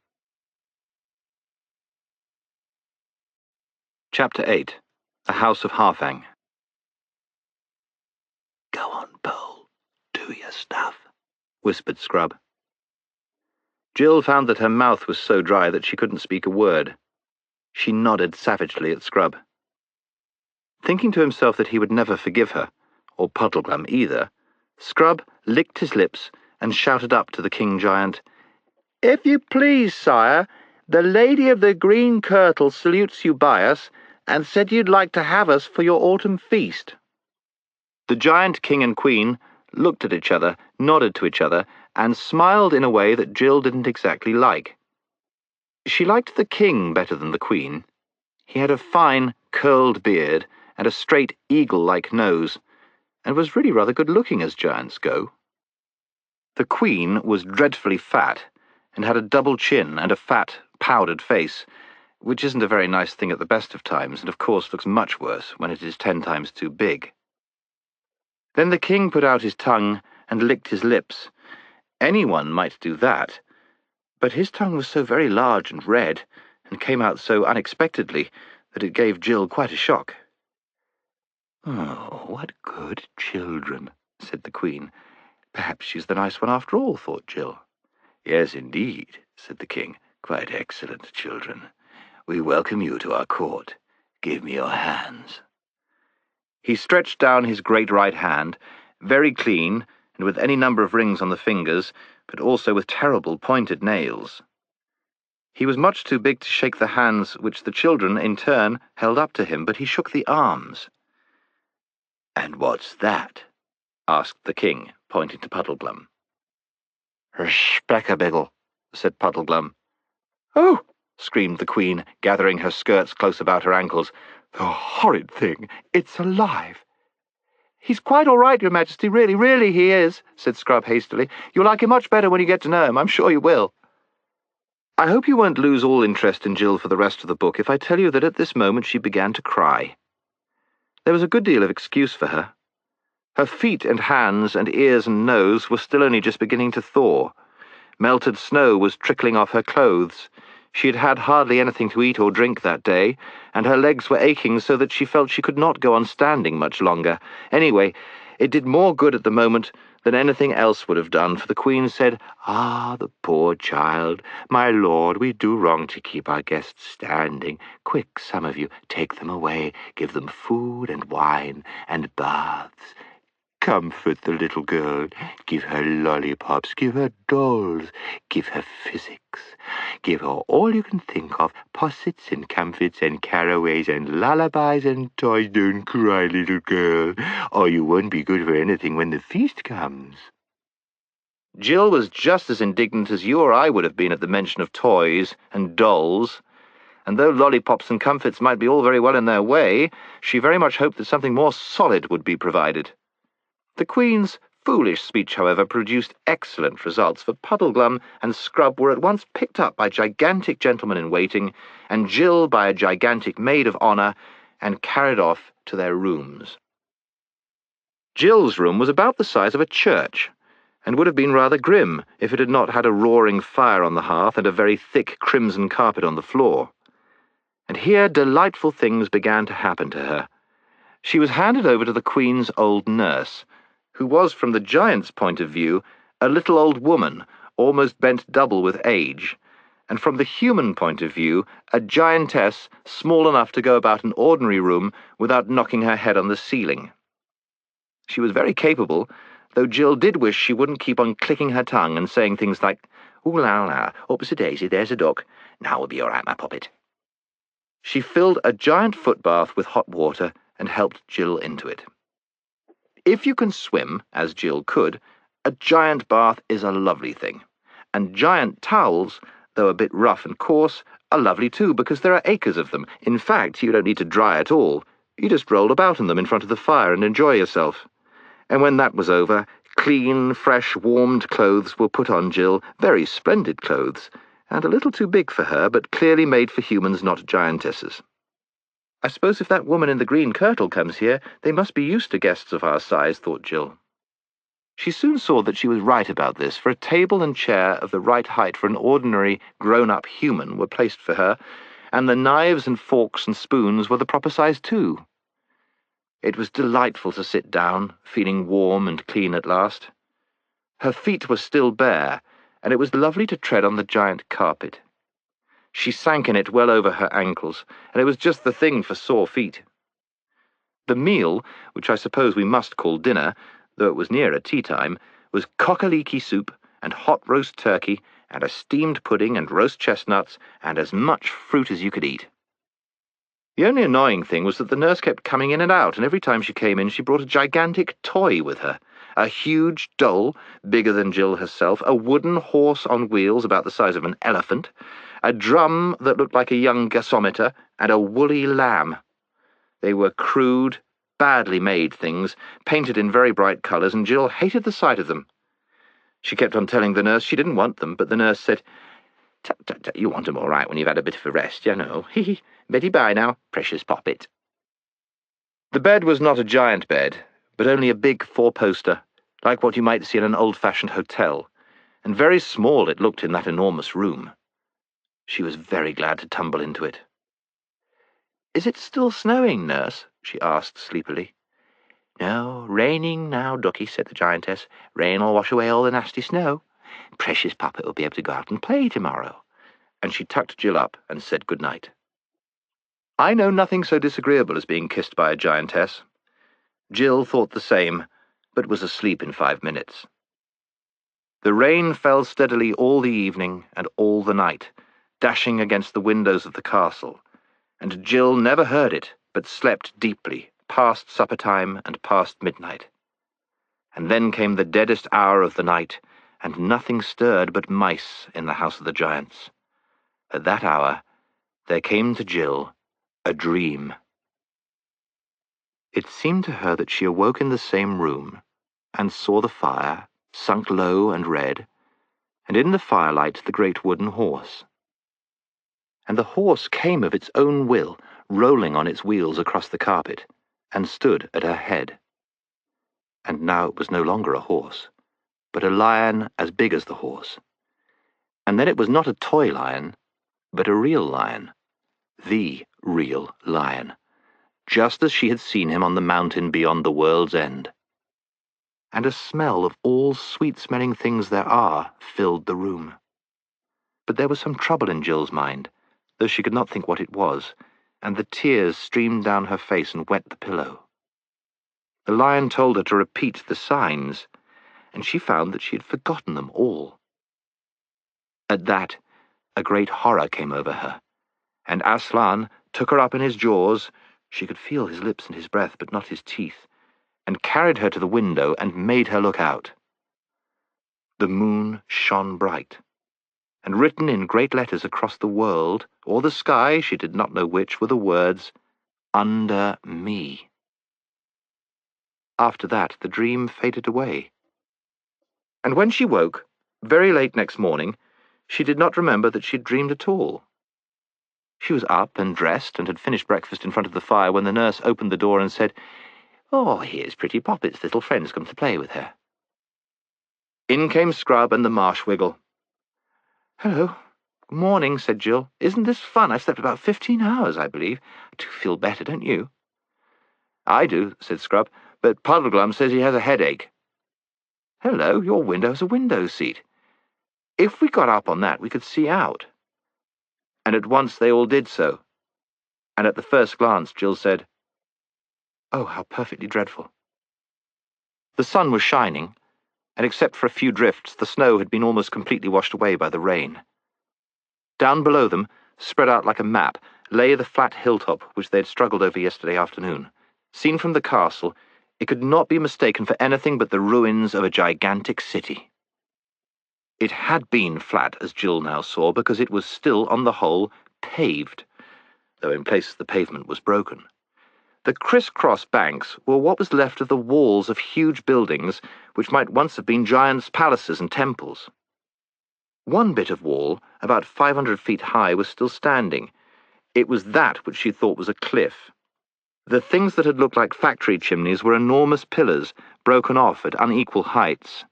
Chapter 8. A House of Harfang. "Go on, Pole. Do your stuff," whispered Scrub. Jill found that her mouth was so dry that she couldn't speak a word. She nodded savagely at Scrub. Thinking to himself that he would never forgive her, or Puddleglum either, Scrub licked his lips and shouted up to the king giant, "If you please, sire, the Lady of the Green Kirtle salutes you by us, and said you'd like to have us for your autumn feast." The giant king and queen looked at each other, nodded to each other, and smiled in a way that Jill didn't exactly like. She liked the king better than the queen. He had a fine, curled beard and a straight, eagle-like nose, and was really rather good-looking as giants go. The queen was dreadfully fat, and had a double chin and a fat, powdered face, which isn't a very nice thing at the best of times, and of course looks much worse when it is 10 times too big. Then the king put out his tongue and licked his lips. Anyone might do that, but his tongue was so very large and red, and came out so unexpectedly, that it gave Jill quite a shock. "Oh, what good children," said the queen. "Perhaps she's the nice one after all," thought Jill. "Yes, indeed," said the king. "Quite excellent children. We welcome you to our court. Give me your hands." He stretched down his great right hand, very clean, and with any number of rings on the fingers, but also with terrible pointed nails. He was much too big to shake the hands which the children, in turn, held up to him, but he shook the arms. "And what's that?" asked the king, pointing to Puddleglum. "Speckabiggle," said Puddleglum. "Oh!" screamed the queen, gathering her skirts close about her ankles. "The horrid thing! It's alive!" "He's quite all right, Your Majesty, really, really he is," said Scrub hastily. "You'll like him much better when you get to know him, I'm sure you will." I hope you won't lose all interest in Jill for the rest of the book if I tell you that at this moment she began to cry. There was a good deal of excuse for her. Her feet and hands and ears and nose were still only just beginning to thaw. Melted snow was trickling off her clothes. She had had hardly anything to eat or drink that day, and her legs were aching so that she felt she could not go on standing much longer. Anyway, it did more good at the moment than anything else would have done, for the queen said, "Ah, the poor child. My lord, we do wrong to keep our guests standing. Quick, some of you, take them away. Give them food and wine and baths. Comfort the little girl. Give her lollipops. Give her dolls. Give her physics. Give her all you can think of, possets and comforts and caraways and lullabies and toys. Don't cry, little girl, or you won't be good for anything when the feast comes." Jill was just as indignant as you or I would have been at the mention of toys and dolls, and though lollipops and comforts might be all very well in their way, she very much hoped that something more solid would be provided. The queen's foolish speech, however, produced excellent results, for Puddleglum and Scrub were at once picked up by gigantic gentlemen-in-waiting, and Jill by a gigantic maid of honour, and carried off to their rooms. Jill's room was about the size of a church, and would have been rather grim if it had not had a roaring fire on the hearth and a very thick crimson carpet on the floor. And here delightful things began to happen to her. She was handed over to the queen's old nurse, who was, from the giant's point of view, a little old woman, almost bent double with age, and from the human point of view, a giantess small enough to go about an ordinary room without knocking her head on the ceiling. She was very capable, though Jill did wish she wouldn't keep on clicking her tongue and saying things like, "Ooh la la, oops a daisy, there's a duck. Now we'll be all right, my puppet." She filled a giant footbath with hot water and helped Jill into it. If you can swim, as Jill could, a giant bath is a lovely thing, and giant towels, though a bit rough and coarse, are lovely too, because there are acres of them. In fact, you don't need to dry at all. You just roll about in them in front of the fire and enjoy yourself. And when that was over, clean, fresh, warmed clothes were put on Jill, very splendid clothes, and a little too big for her, but clearly made for humans, not giantesses. I suppose if that woman in the green kirtle comes here, they must be used to guests of our size, thought Jill. She soon saw that she was right about this, for a table and chair of the right height for an ordinary, grown-up human were placed for her, and the knives and forks and spoons were the proper size too. It was delightful to sit down, feeling warm and clean at last. Her feet were still bare, and it was lovely to tread on the giant carpet. She sank in it well over her ankles, and it was just the thing for sore feet. The meal, which I suppose we must call dinner, though it was nearer tea-time, was cock-a-leeky soup, and hot roast turkey, and a steamed pudding and roast chestnuts, and as much fruit as you could eat. The only annoying thing was that the nurse kept coming in and out, and every time she came in she brought a gigantic toy with her, a huge doll, bigger than Jill herself, a wooden horse on wheels about the size of an elephant, a drum that looked like a young gasometer, and a woolly lamb. They were crude, badly made things, painted in very bright colours, and Jill hated the sight of them. She kept on telling the nurse she didn't want them, but the nurse said, "Tut, tut, tut, you want 'em all right when you've had a bit of a rest, you know. Hee. Betty bye now, precious poppet." The bed was not a giant bed, but only a big four-poster, like what you might see in an old-fashioned hotel, and very small it looked in that enormous room. She was very glad to tumble into it. "Is it still snowing, nurse?" she asked sleepily. "No, raining now, ducky," said the giantess. "Rain'll wash away all the nasty snow. Precious poppet will be able to go out and play tomorrow." And she tucked Jill up and said good night. I know nothing so disagreeable as being kissed by a giantess. Jill thought the same, but was asleep in 5 minutes. The rain fell steadily all the evening and all the night, dashing against the windows of the castle, and Jill never heard it, but slept deeply, past supper time and past midnight. And then came the deadest hour of the night, and nothing stirred but mice in the house of the giants. At that hour, there came to Jill a dream. It seemed to her that she awoke in the same room, and saw the fire, sunk low and red, and in the firelight the great wooden horse. And the horse came of its own will, rolling on its wheels across the carpet, and stood at her head. And now it was no longer a horse, but a lion as big as the horse. And then it was not a toy lion, but a real lion, the real lion, just as she had seen him on the mountain beyond the world's end. And a smell of all sweet-smelling things there are filled the room. But there was some trouble in Jill's mind, though she could not think what it was, and the tears streamed down her face and wet the pillow. The lion told her to repeat the signs, and she found that she had forgotten them all. At that, a great horror came over her, and Aslan took her up in his jaws. She could feel his lips and his breath, but not his teeth, and carried her to the window and made her look out. The moon shone bright, and written in great letters across the world, or the sky, she did not know which, were the words, "Under me." After that, the dream faded away. And when she woke, very late next morning, she did not remember that she had dreamed at all. She was up and dressed and had finished breakfast in front of the fire when the nurse opened the door and said, "Oh, here's Pretty Poppet's little friends come to play with her." In came Scrub and the Marshwiggle. "Hello. Good morning," said Jill. "Isn't this fun? I've slept about 15 hours, I believe. I do feel better, don't you?" "I do," said Scrub, "but Puddleglum says he has a headache." "Hello, your window's a window seat. If we got up on that, we could see out." And at once they all did so. And at the first glance, Jill said, "Oh, how perfectly dreadful." The sun was shining, and except for a few drifts, the snow had been almost completely washed away by the rain. Down below them, spread out like a map, lay the flat hilltop which they had struggled over yesterday afternoon. Seen from the castle, it could not be mistaken for anything but the ruins of a gigantic city. It had been flat, as Jill now saw, because it was still, on the whole, paved, though in places the pavement was broken. The criss-cross banks were what was left of the walls of huge buildings which might once have been giants' palaces and temples. One bit of wall, about 500 feet high, was still standing. It was that which she thought was a cliff. The things that had looked like factory chimneys were enormous pillars, broken off at unequal heights.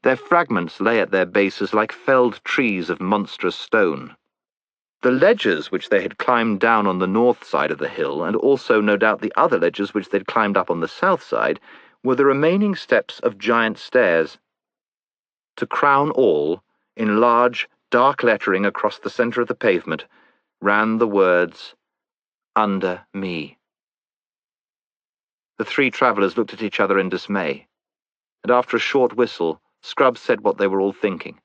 Their fragments lay at their bases like felled trees of monstrous stone. The ledges which they had climbed down on the north side of the hill, and also, no doubt, the other ledges which they'd climbed up on the south side, were the remaining steps of giant stairs. To crown all, in large, dark lettering across the centre of the pavement, ran the words, "Under me." The three travellers looked at each other in dismay, and after a short whistle, Scrub said what they were all thinking.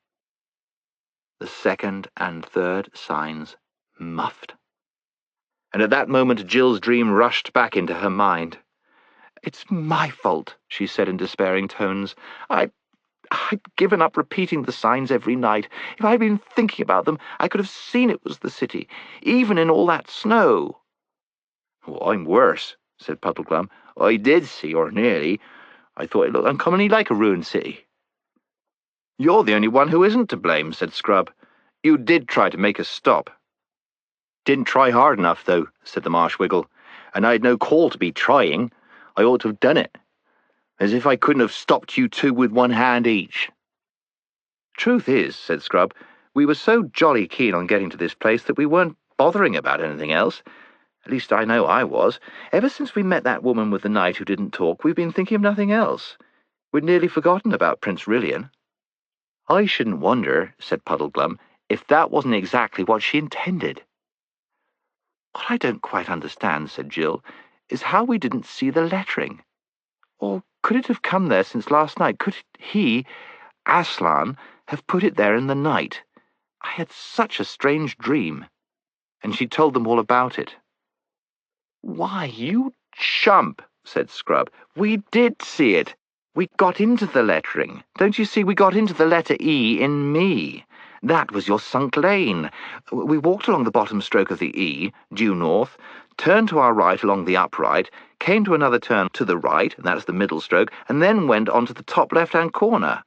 The second and third signs muffed. And at that moment Jill's dream rushed back into her mind. "It's my fault," she said in despairing tones. I'd given up repeating the signs every night. If I'd been thinking about them, I could have seen it was the city, even in all that snow." "Oh, I'm worse," said Puddleglum. "I did see, or nearly. I thought it looked uncommonly like a ruined city." "You're the only one who isn't to blame," said Scrub. "You did try to make us stop." "Didn't try hard enough, though," said the Marsh Wiggle. "And I'd no call to be trying. I ought to have done it. As if I couldn't have stopped you two with one hand each." "Truth is," said Scrub, "we were so jolly keen on getting to this place that we weren't bothering about anything else. At least I know I was. Ever since we met that woman with the knight who didn't talk, we've been thinking of nothing else. We'd nearly forgotten about Prince Rilian." "I shouldn't wonder," said Puddleglum, "if that wasn't exactly what she intended." "What I don't quite understand," said Jill, "is how we didn't see the lettering. Or could it have come there since last night? Could he, Aslan, have put it there in the night? I had such a strange dream." And she told them all about it. "Why, you chump," said Scrub. "We did see it. We got into the lettering. Don't you see, we got into the letter E in me. That was your sunk lane. We walked along the bottom stroke of the E, due north, turned to our right along the upright, came to another turn to the right, and that's the middle stroke, and then went on to the top left-hand corner,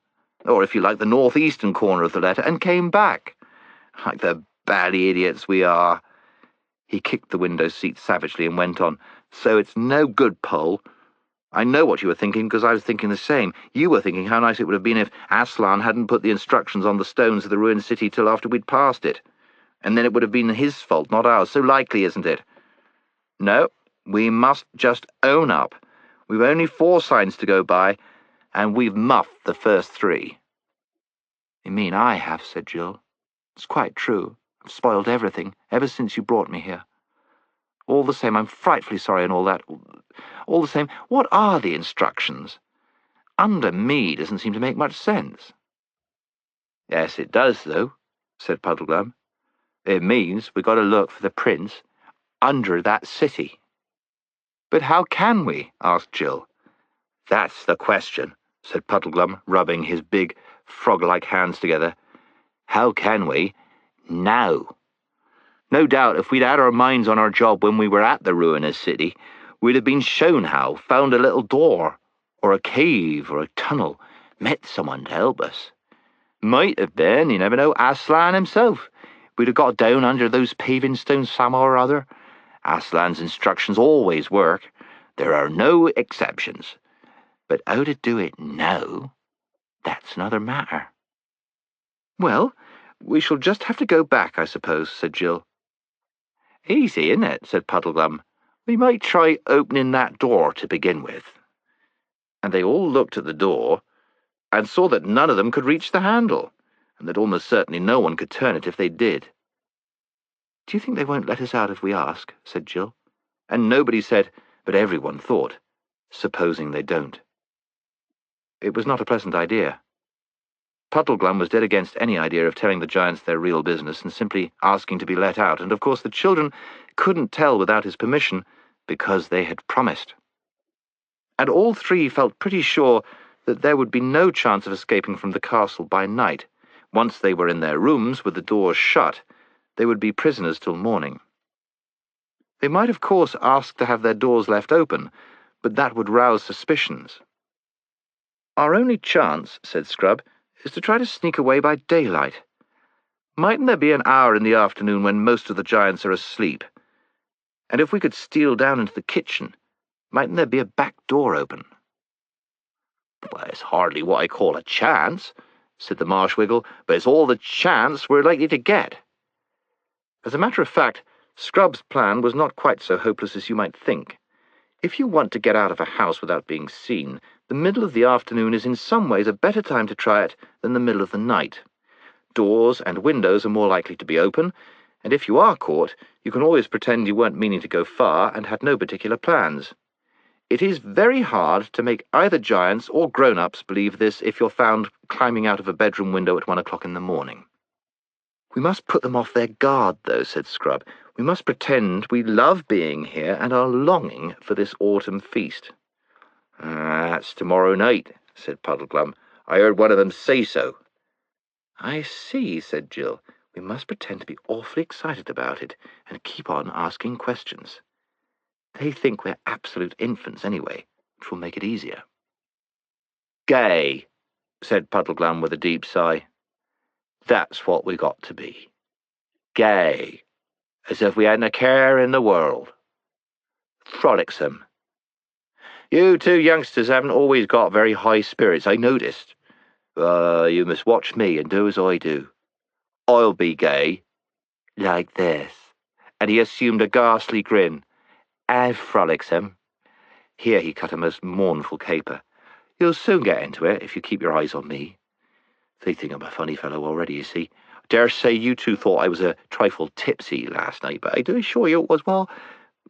or if you like, the northeastern corner of the letter, and came back. Like the bally idiots we are." He kicked the window seat savagely and went on. "So it's no good, Pole. I know what you were thinking, because I was thinking the same. You were thinking how nice it would have been if Aslan hadn't put the instructions on the stones of the ruined city till after we'd passed it. And then it would have been his fault, not ours. So likely, isn't it? No, we must just own up. We've only 4 signs to go by, and we've muffed the first 3. "You mean I have," said Jill. "It's quite true. I've spoiled everything, ever since you brought me here. All the same, I'm frightfully sorry and all that. All the same, what are the instructions? Under me doesn't seem to make much sense." "Yes, it does, though," said Puddleglum. "It means we've got to look for the prince under that city." "But how can we?" asked Jill. "That's the question," said Puddleglum, rubbing his big, frog-like hands together. "How can we? Now. No doubt if we'd had our minds on our job when we were at the ruinous city, we'd have been shown how, found a little door, or a cave, or a tunnel, met someone to help us. Might have been, you never know, Aslan himself. We'd have got down under those paving stones somehow or other. Aslan's instructions always work. There are no exceptions. But how to do it now, that's another matter." "Well, we shall just have to go back, I suppose," said Jill. "Easy, isn't it?" said Puddleglum. "We might try opening that door to begin with." And they all looked at the door, and saw that none of them could reach the handle, and that almost certainly no one could turn it if they did. "Do you think they won't let us out if we ask?" said Jill. And nobody said, but everyone thought, supposing they don't. It was not a pleasant idea. Puddleglum was dead against any idea of telling the giants their real business and simply asking to be let out, and of course the children couldn't tell without his permission, because they had promised. And all 3 felt pretty sure that there would be no chance of escaping from the castle by night. Once they were in their rooms with the doors shut, they would be prisoners till morning. They might, of course, ask to have their doors left open, but that would rouse suspicions. "Our only chance," said Scrub, "is to try to sneak away by daylight. Mightn't there be an hour in the afternoon when most of the giants are asleep? And if we could steal down into the kitchen, mightn't there be a back door open?" "Well, it's hardly what I call a chance," said the Marsh Wiggle, "but it's all the chance we're likely to get." As a matter of fact, Scrub's plan was not quite so hopeless as you might think. If you want to get out of a house without being seen, the middle of the afternoon is in some ways a better time to try it than the middle of the night. Doors and windows are more likely to be open, and if you are caught, you can always pretend you weren't meaning to go far and had no particular plans. It is very hard to make either giants or grown-ups believe this if you're found climbing out of a bedroom window at 1 o'clock in the morning. "We must put them off their guard, though," said Scrub. "We must pretend we love being here and are longing for this autumn feast.
That's tomorrow night, said Puddleglum. I heard one of them say so. I see, said Jill. We must pretend to be awfully excited about it and keep on asking questions. They think we're absolute infants anyway, which will make it easier. Gay, said Puddleglum with a deep sigh. That's what we got to be. Gay, as if we hadn't a care in the world. Frolicsome. You two youngsters haven't always got very high spirits, I noticed. You must watch me and do as I do. I'll be gay. Like this. And he assumed a ghastly grin. And frolicsome. Here he cut a most mournful caper. You'll soon get into it if you keep your eyes on me. They think I'm a funny fellow already, you see. I dare say you two thought I was a trifle tipsy last night, but I do assure you it was, well,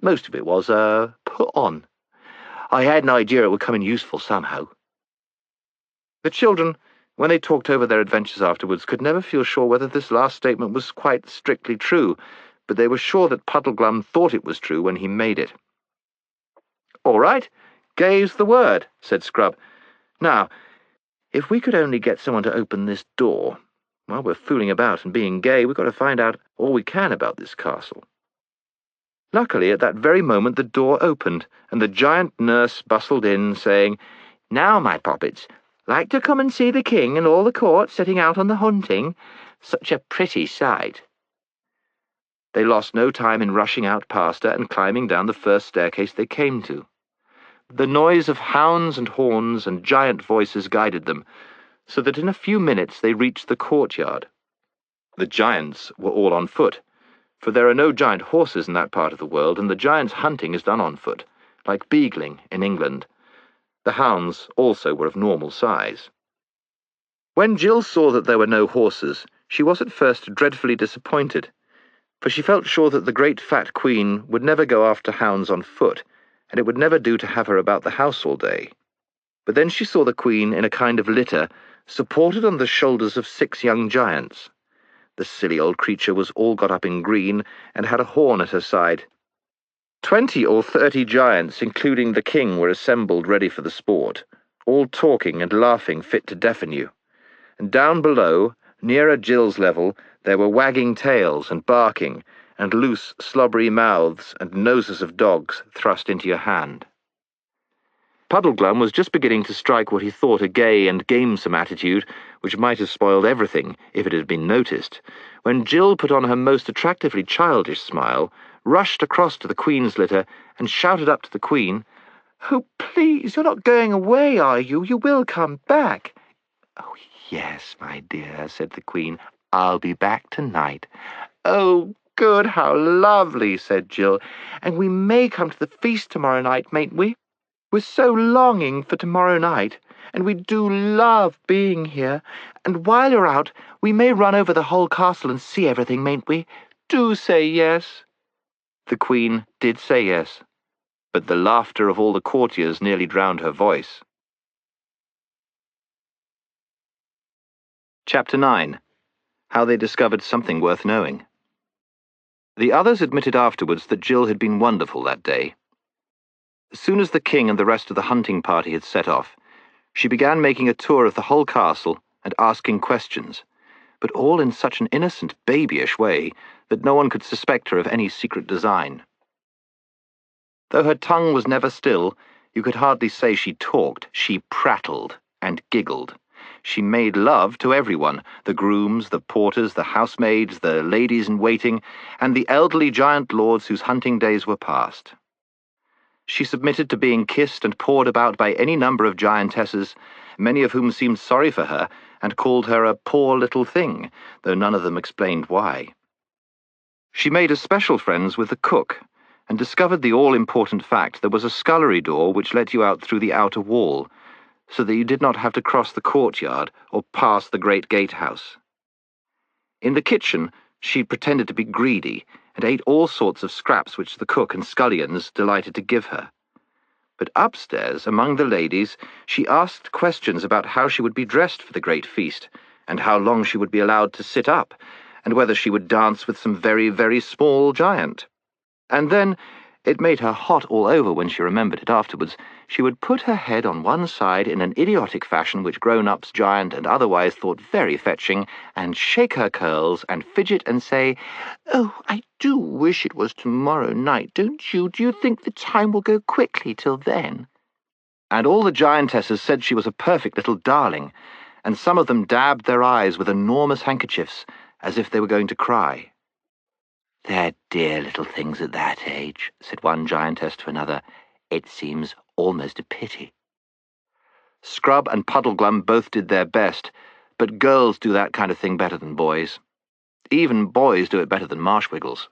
most of it was, put on. I had an idea it would come in useful somehow. The children, when they talked over their adventures afterwards, could never feel sure whether this last statement was quite strictly true, but they were sure that Puddleglum thought it was true when he made it. All right, gay's the word, said Scrub. Now, if we could only get someone to open this door, while we're fooling about and being gay, we've got to find out all we can about this castle. Luckily, at that very moment, the door opened, and the giant nurse bustled in, saying, Now, my poppets, like to come and see the king and all the court setting out on the hunting? Such a pretty sight. They lost no time in rushing out past her and climbing down the first staircase they came to. The noise of hounds and horns and giant voices guided them, so that in a few minutes they reached the courtyard. The giants were all on foot, for there are no giant horses in that part of the world, and the giants' hunting is done on foot, like beagling in England. The hounds also were of normal size. When Jill saw that there were no horses, she was at first dreadfully disappointed, for she felt sure that the great fat queen would never go after hounds on foot, and it would never do to have her about the house all day. But then she saw the queen in a kind of litter, supported on the shoulders of 6 young giants. The silly old creature was all got up in green, and had a horn at her side. 20 or 30 giants, including the king, were assembled ready for the sport, all talking and laughing fit to deafen you. And down below, nearer Jill's level, there were wagging tails and barking, and loose, slobbery mouths and noses of dogs thrust into your hand. Puddleglum was just beginning to strike what he thought a gay and gamesome attitude, which might have spoiled everything if it had been noticed, when Jill put on her most attractively childish smile, rushed across to the Queen's litter, and shouted up to the Queen, "Oh, please, you're not going away, are you? You will come back." "Oh, yes, my dear," said the Queen. "I'll be back tonight." "Oh, good, how lovely," said Jill. "And we may come to the feast tomorrow night, mayn't we? We're so longing for tomorrow night, and we do love being here. And while you're out, we may run over the whole castle and see everything, mayn't we? Do say yes." The Queen did say yes, but the laughter of all the courtiers nearly drowned her voice. Chapter 9. How they discovered something worth knowing. The others admitted afterwards that Jill had been wonderful that day. As soon as the king and the rest of the hunting party had set off, she began making a tour of the whole castle and asking questions, but all in such an innocent, babyish way that no one could suspect her of any secret design. Though her tongue was never still, you could hardly say she talked. She prattled and giggled. She made love to everyone, the grooms, the porters, the housemaids, the ladies-in-waiting, and the elderly giant lords whose hunting days were past. She submitted to being kissed and pawed about by any number of giantesses, many of whom seemed sorry for her and called her a poor little thing, though none of them explained why. She made especial friends with the cook, and discovered the all-important fact there was a scullery door which let you out through the outer wall, so that you did not have to cross the courtyard or pass the great gatehouse. In the kitchen, she pretended to be greedy, and ate all sorts of scraps which the cook and scullions delighted to give her. But upstairs, among the ladies, she asked questions about how she would be dressed for the great feast, and how long she would be allowed to sit up, and whether she would dance with some very, very small giant. And then,
It made her hot all over when she remembered it afterwards. She would put her head on one side in an idiotic fashion which grown-ups, giant, and otherwise thought very fetching, and shake her curls, and fidget and say, "Oh, I do wish it was tomorrow night, don't you? Do you think the time will go quickly till then?" And all the giantesses said she was a perfect little darling, and some of them dabbed their eyes with enormous handkerchiefs, as if they were going to cry. "They're dear little things at that age," said one giantess to another. "It seems almost a pity." Scrub and Puddleglum both did their best, but girls do that kind of thing better than boys. Even boys do it better than Marshwiggles.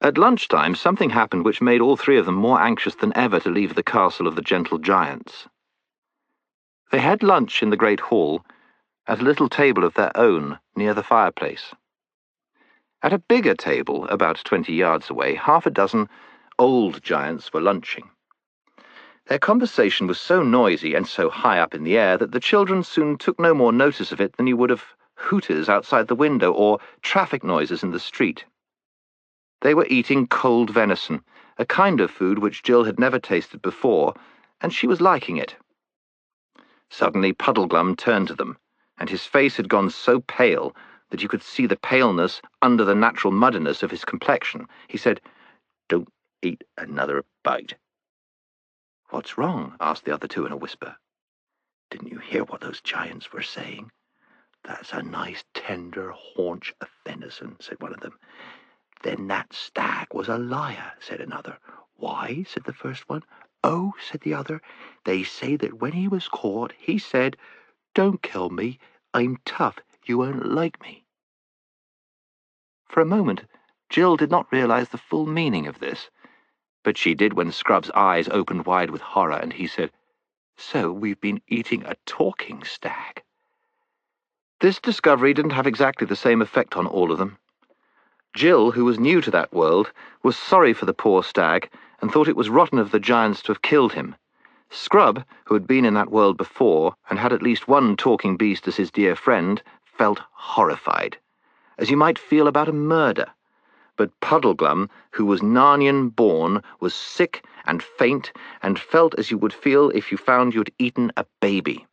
At lunchtime, something happened which made all three of them more anxious than ever to leave the castle of the gentle giants. They had lunch in the great hall, at a little table of their own near the fireplace. At a bigger table, about 20 yards away, half a dozen old giants were lunching. Their conversation was so noisy and so high up in the air that the children soon took no more notice of it than you would of hooters outside the window or traffic noises in the street. They were eating cold venison, a kind of food which Jill had never tasted before, and she was liking it. Suddenly Puddleglum turned to them, and his face had gone so pale that you could see the paleness under the natural muddiness of his complexion. He said, "Don't eat another bite." "What's wrong?" asked the other two in a whisper. "Didn't you hear what those giants were saying?" "That's a nice tender haunch of venison," said one of them. "Then that stag was a liar," said another. "Why?" said the first one. "Oh," said the other, "they say that when he was caught, he said, 'Don't kill me, I'm tough, you won't like me.'" For a moment, Jill did not realize the full meaning of this, but she did when Scrub's eyes opened wide with horror, and he said, "So we've been eating a talking stag." This discovery didn't have exactly the same effect on all of them. Jill, who was new to that world, was sorry for the poor stag, and thought it was rotten of the giants to have killed him. Scrub, who had been in that world before, and had at least one talking beast as his dear friend, felt horrified, as you might feel about a murder. But Puddleglum, who was Narnian-born, was sick and faint, and felt as you would feel if you found you'd eaten a baby.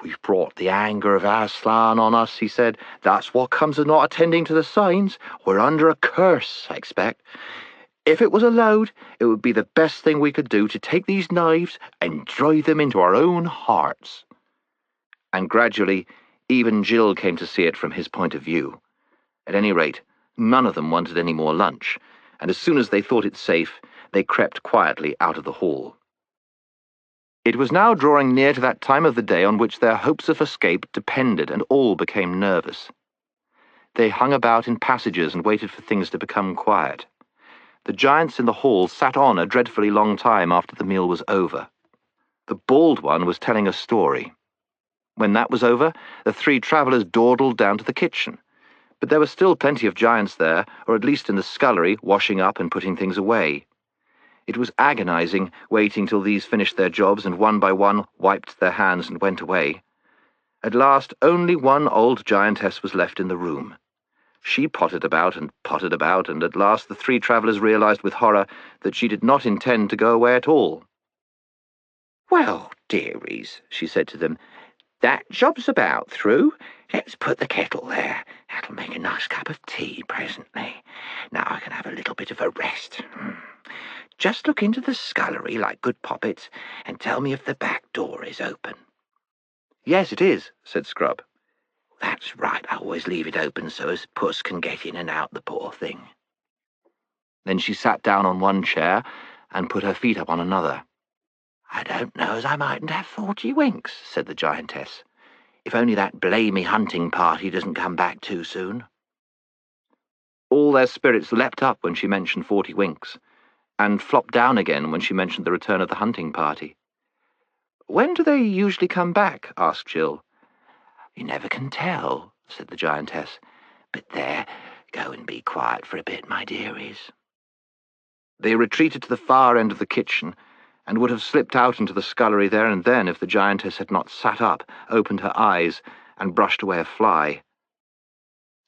"We've brought the anger of Aslan on us," he said. "That's what comes of not attending to the signs. We're under a curse, I expect. If it was allowed, it would be the best thing we could do to take these knives and drive them into our own hearts." And gradually, even Jill came to see it from his point of view. At any rate, none of them wanted any more lunch, and as soon as they thought it safe, they crept quietly out of the hall. It was now drawing near to that time of the day on which their hopes of escape depended, and all became nervous. They hung about in passages and waited for things to become quiet. The giants in the hall sat on a dreadfully long time after the meal was over. The bald one was telling a story. When that was over, the three travellers dawdled down to the kitchen. But there were still plenty of giants there, or at least in the scullery, washing up and putting things away. It was agonizing, waiting till these finished their jobs and one by one wiped their hands and went away. At last, only one old giantess was left in the room. She pottered about, and at last the three travellers realized with horror that she did not intend to go away at all. "Well, dearies," she said to them, "that job's about through. Let's put the kettle there. That'll make a nice cup of tea presently. Now I can have a little bit of a rest. Just look into the scullery like good poppets, and tell me if the back door is open." "Yes, it is," said Scrub. "That's right, I always leave it open so as Puss can get in and out, the poor thing." Then she sat down on one chair and put her feet up on another. "I don't know as I mightn't have 40 winks," said the giantess, "if only that blamey hunting party doesn't come back too soon." All their spirits leapt up when she mentioned 40 winks, and flopped down again when she mentioned the return of the hunting party. "When do they usually come back?" asked Jill. "You never can tell," said the giantess. "But there, go and be quiet for a bit, my dearies." They retreated to the far end of the kitchen, and would have slipped out into the scullery there and then if the giantess had not sat up, opened her eyes, and brushed away a fly.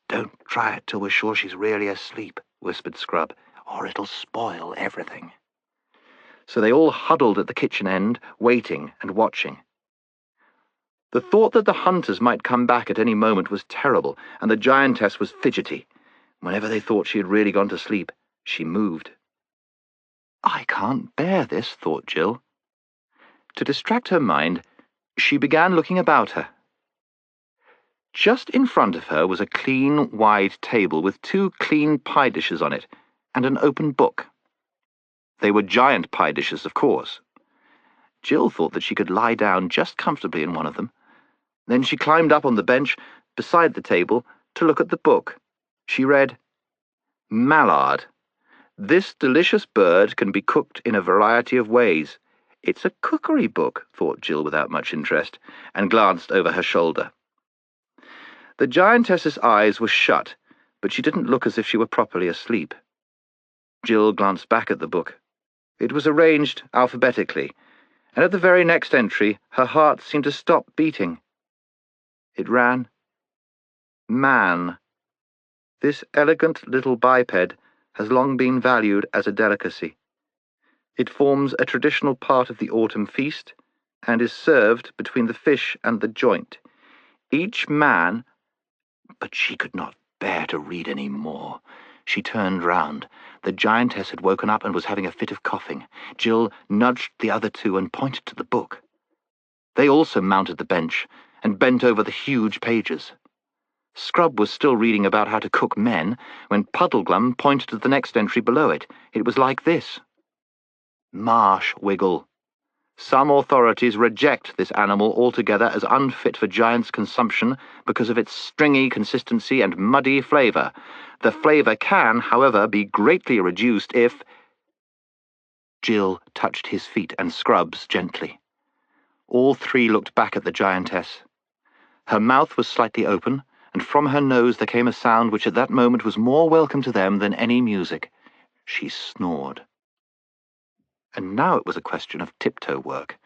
"Don't try it till we're sure she's really asleep," whispered Scrub, or it'll spoil everything. So they all huddled at the kitchen end, waiting and watching. The thought that the hunters might come back at any moment was terrible, and the giantess was fidgety. Whenever they thought she had really gone to sleep, she moved. I can't bear this, thought Jill. To distract her mind, she began looking about her. Just in front of her was a clean, wide table with 2 clean pie dishes on it, and an open book. They were giant pie dishes, of course. Jill thought that she could lie down just comfortably in one of them. Then she climbed up on the bench beside the table to look at the book. She read, "Mallard. This delicious bird can be cooked in a variety of ways." It's a cookery book, thought Jill without much interest, and glanced over her shoulder. The giantess's eyes were shut, but she didn't look as if she were properly asleep. Jill glanced back at the book. It was arranged alphabetically, and at the very next entry her heart seemed to stop beating. It ran, "Man. This elegant little biped has long been valued as a delicacy. It forms a traditional part of the autumn feast, and is served between the fish and the joint. Each man—" But she could not bear to read any more. She turned round. The giantess had woken up and was having a fit of coughing. Jill nudged the other 2 and pointed to the book. They also mounted the bench and bent over the huge pages. Scrub was still reading about how to cook men when Puddleglum pointed to the next entry below it. It was like this: "Marsh wiggle. Some authorities reject this animal altogether as unfit for giants' consumption because of its stringy consistency and muddy flavour. The flavour can, however, be greatly reduced if—" Jill touched his feet and Scrub's gently. All 3 looked back at the giantess. Her mouth was slightly open, and from her nose there came a sound which at that moment was more welcome to them than any music. She snored. And now it was a question of tiptoe work,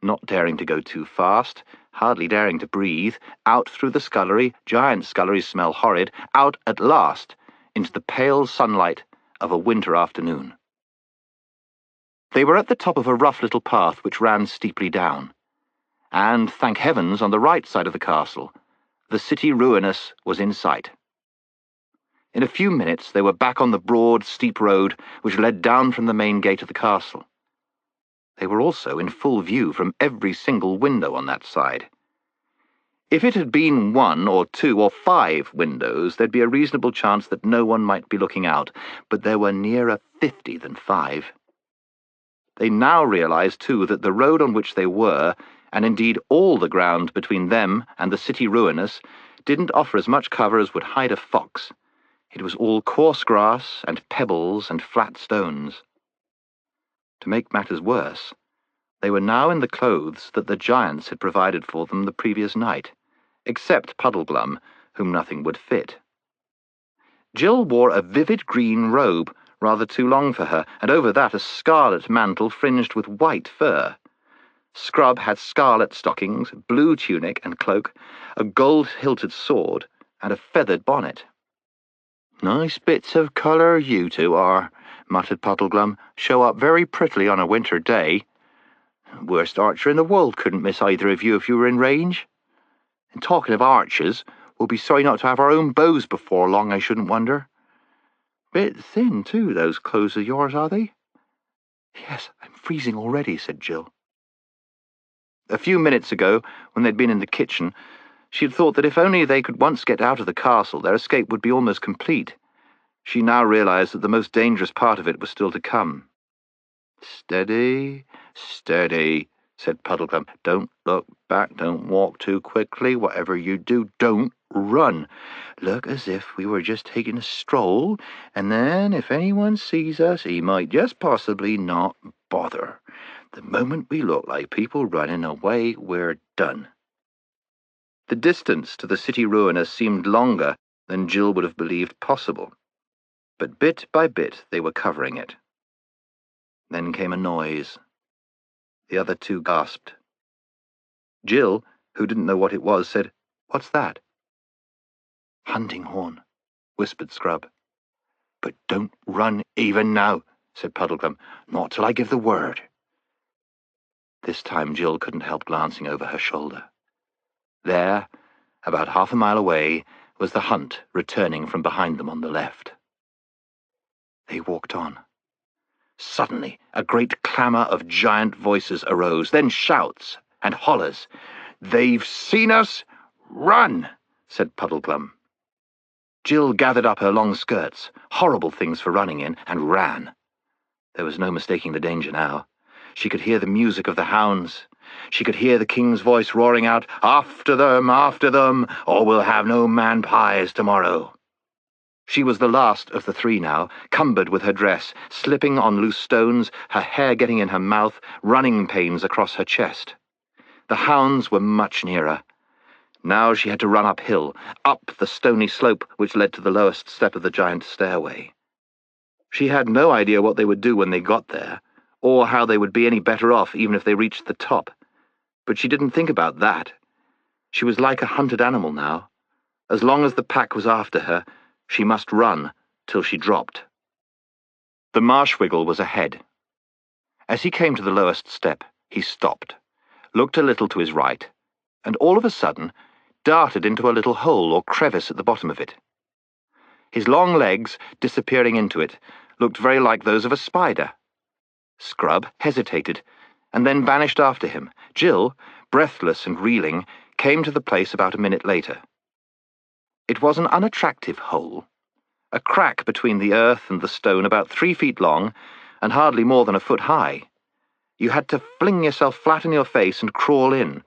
not daring to go too fast, hardly daring to breathe, out through the scullery, giant sculleries smell horrid, out at last into the pale sunlight of a winter afternoon. They were at the top of a rough little path which ran steeply down, and, thank heavens, on the right side of the castle, the city ruinous was in sight. In a few minutes they were back on the broad, steep road which led down from the main gate of the castle. They were also in full view from every single window on that side. If it had been 1 or 2 or 5 windows, there'd be a reasonable chance that no one might be looking out, but there were nearer 50 than 5. They now realized, too, that the road on which they were, and indeed all the ground between them and the city ruinous, didn't offer as much cover as would hide a fox. It was all coarse grass and pebbles and flat stones. To make matters worse, they were now in the clothes that the giants had provided for them the previous night, except Puddleglum, whom nothing would fit. Jill wore a vivid green robe, rather too long for her, and over that a scarlet mantle fringed with white fur. Scrub had scarlet stockings, blue tunic and cloak, a gold-hilted sword, and a feathered bonnet. "Nice bits of colour you 2 are," muttered Puddleglum. "Show up very prettily on a winter day. Worst archer in the world couldn't miss either of you if you were in range. And talking of archers, we'll be sorry not to have our own bows before long, I shouldn't wonder. Bit thin, too, those clothes of yours, are they?" "Yes, I'm freezing already," said Jill. A few minutes ago, when they'd been in the kitchen, she had thought that if only they could once get out of the castle, their escape would be almost complete. She now realized that the most dangerous part of it was still to come. "Steady, steady," said Puddleglum. "Don't look back, don't walk too quickly. Whatever you do, don't run. Look as if we were just taking a stroll, and then if anyone sees us, he might just possibly not bother. The moment we look like people running away, we're done." The distance to the city ruinous seemed longer than Jill would have believed possible, but bit by bit they were covering it. Then came a noise. The other 2 gasped. Jill, who didn't know what it was, said, "What's that?" "Hunting horn," whispered Scrub. "But don't run even now," said Puddleglum. "Not till I give the word." This time Jill couldn't help glancing over her shoulder. There, about half a mile away, was the hunt returning from behind them on the left. They walked on. Suddenly, a great clamour of giant voices arose, then shouts and hollers. "They've seen us! Run!" said Puddleglum. Jill gathered up her long skirts, horrible things for running in, and ran. There was no mistaking the danger now. She could hear the music of the hounds. She could hear the king's voice roaring out, after them, or we'll have no man-pies tomorrow." She was the last of the three now, cumbered with her dress, slipping on loose stones, her hair getting in her mouth, running pains across her chest. The hounds were much nearer. Now she had to run uphill, up the stony slope which led to the lowest step of the giant stairway. She had no idea what they would do when they got there, or how they would be any better off even if they reached the top. But she didn't think about that. She was like a hunted animal now. As long as the pack was after her, she must run till she dropped. The Marshwiggle was ahead. As he came to the lowest step, he stopped, looked a little to his right, and all of a sudden darted into a little hole or crevice at the bottom of it. His long legs, disappearing into it, looked very like those of a spider. Scrub hesitated, and then vanished after him. Jill, breathless and reeling, came to the place about a minute later. It was an unattractive hole, a crack between the earth and the stone about 3 feet long and hardly more than a foot high. You had to fling yourself flat on your face and crawl in.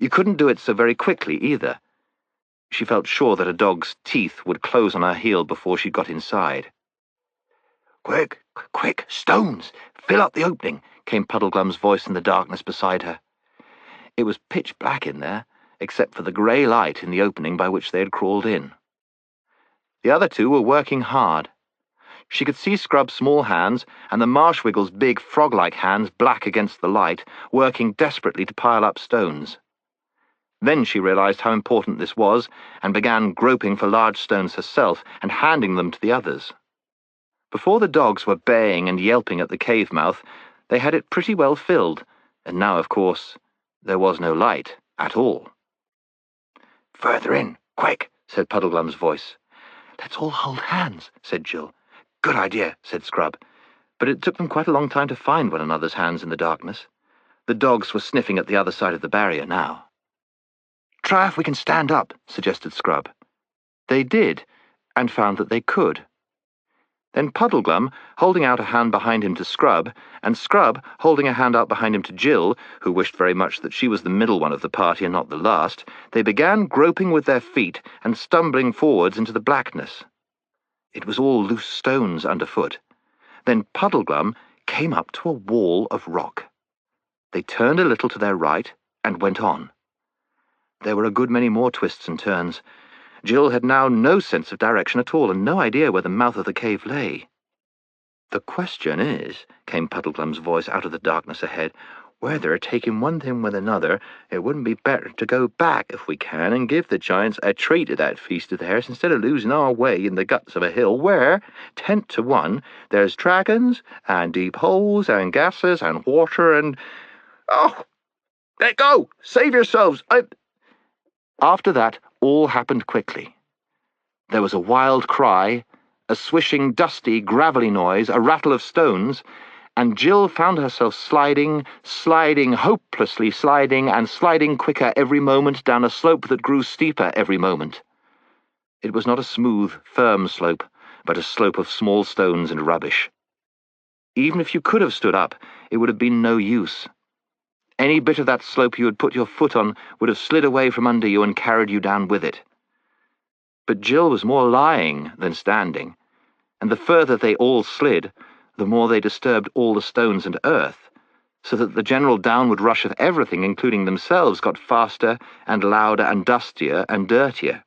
You couldn't do it so very quickly either. She felt sure that a dog's teeth would close on her heel before she got inside. "Quick, quick, stones! Fill up the opening," came Puddleglum's voice in the darkness beside her. It was pitch black in there, except for the grey light in the opening by which they had crawled in. The other two were working hard. She could see Scrub's small hands and the Marshwiggle's big frog-like hands black against the light, working desperately to pile up stones. Then she realized how important this was, and began groping for large stones herself and handing them to the others. Before the dogs were baying and yelping at the cave mouth, they had it pretty well filled, and now, of course, there was no light at all. "Further in, quick," said Puddleglum's voice. "Let's all hold hands," said Jill. "Good idea," said Scrub, but it took them quite a long time to find one another's hands in the darkness. The dogs were sniffing at the other side of the barrier now. "Try if we can stand up," suggested Scrub. They did, and found that they could. Then Puddleglum, holding out a hand behind him to Scrub, and Scrub holding a hand out behind him to Jill, who wished very much that she was the middle one of the party and not the last, they began groping with their feet and stumbling forwards into the blackness. It was all loose stones underfoot. Then Puddleglum came up to a wall of rock. They turned a little to their right and went on. There were a good many more twists and turns. Jill had now no sense of direction at all, and no idea where the mouth of the cave lay. "The question is," came Puddleglum's voice out of the darkness ahead, "whether, taking one thing with another, it wouldn't be better to go back if we can and give the giants a treat at that feast of theirs instead of losing our way in the guts of a hill where, 10 to 1, there's dragons and deep holes and gases and water and... Oh, let go! Save yourselves! After that, all happened quickly. There was a wild cry, a swishing, dusty, gravelly noise, a rattle of stones, and Jill found herself sliding, hopelessly sliding, and sliding quicker every moment down a slope that grew steeper every moment. It was not a smooth, firm slope, but a slope of small stones and rubbish. Even if you could have stood up, it would have been no use. Any bit of that slope you had put your foot on would have slid away from under you and carried you down with it. But Jill was more lying than standing, and the further they all slid, the more they disturbed all the stones and earth, so that the general downward rush of everything, including themselves, got faster and louder and dustier and dirtier.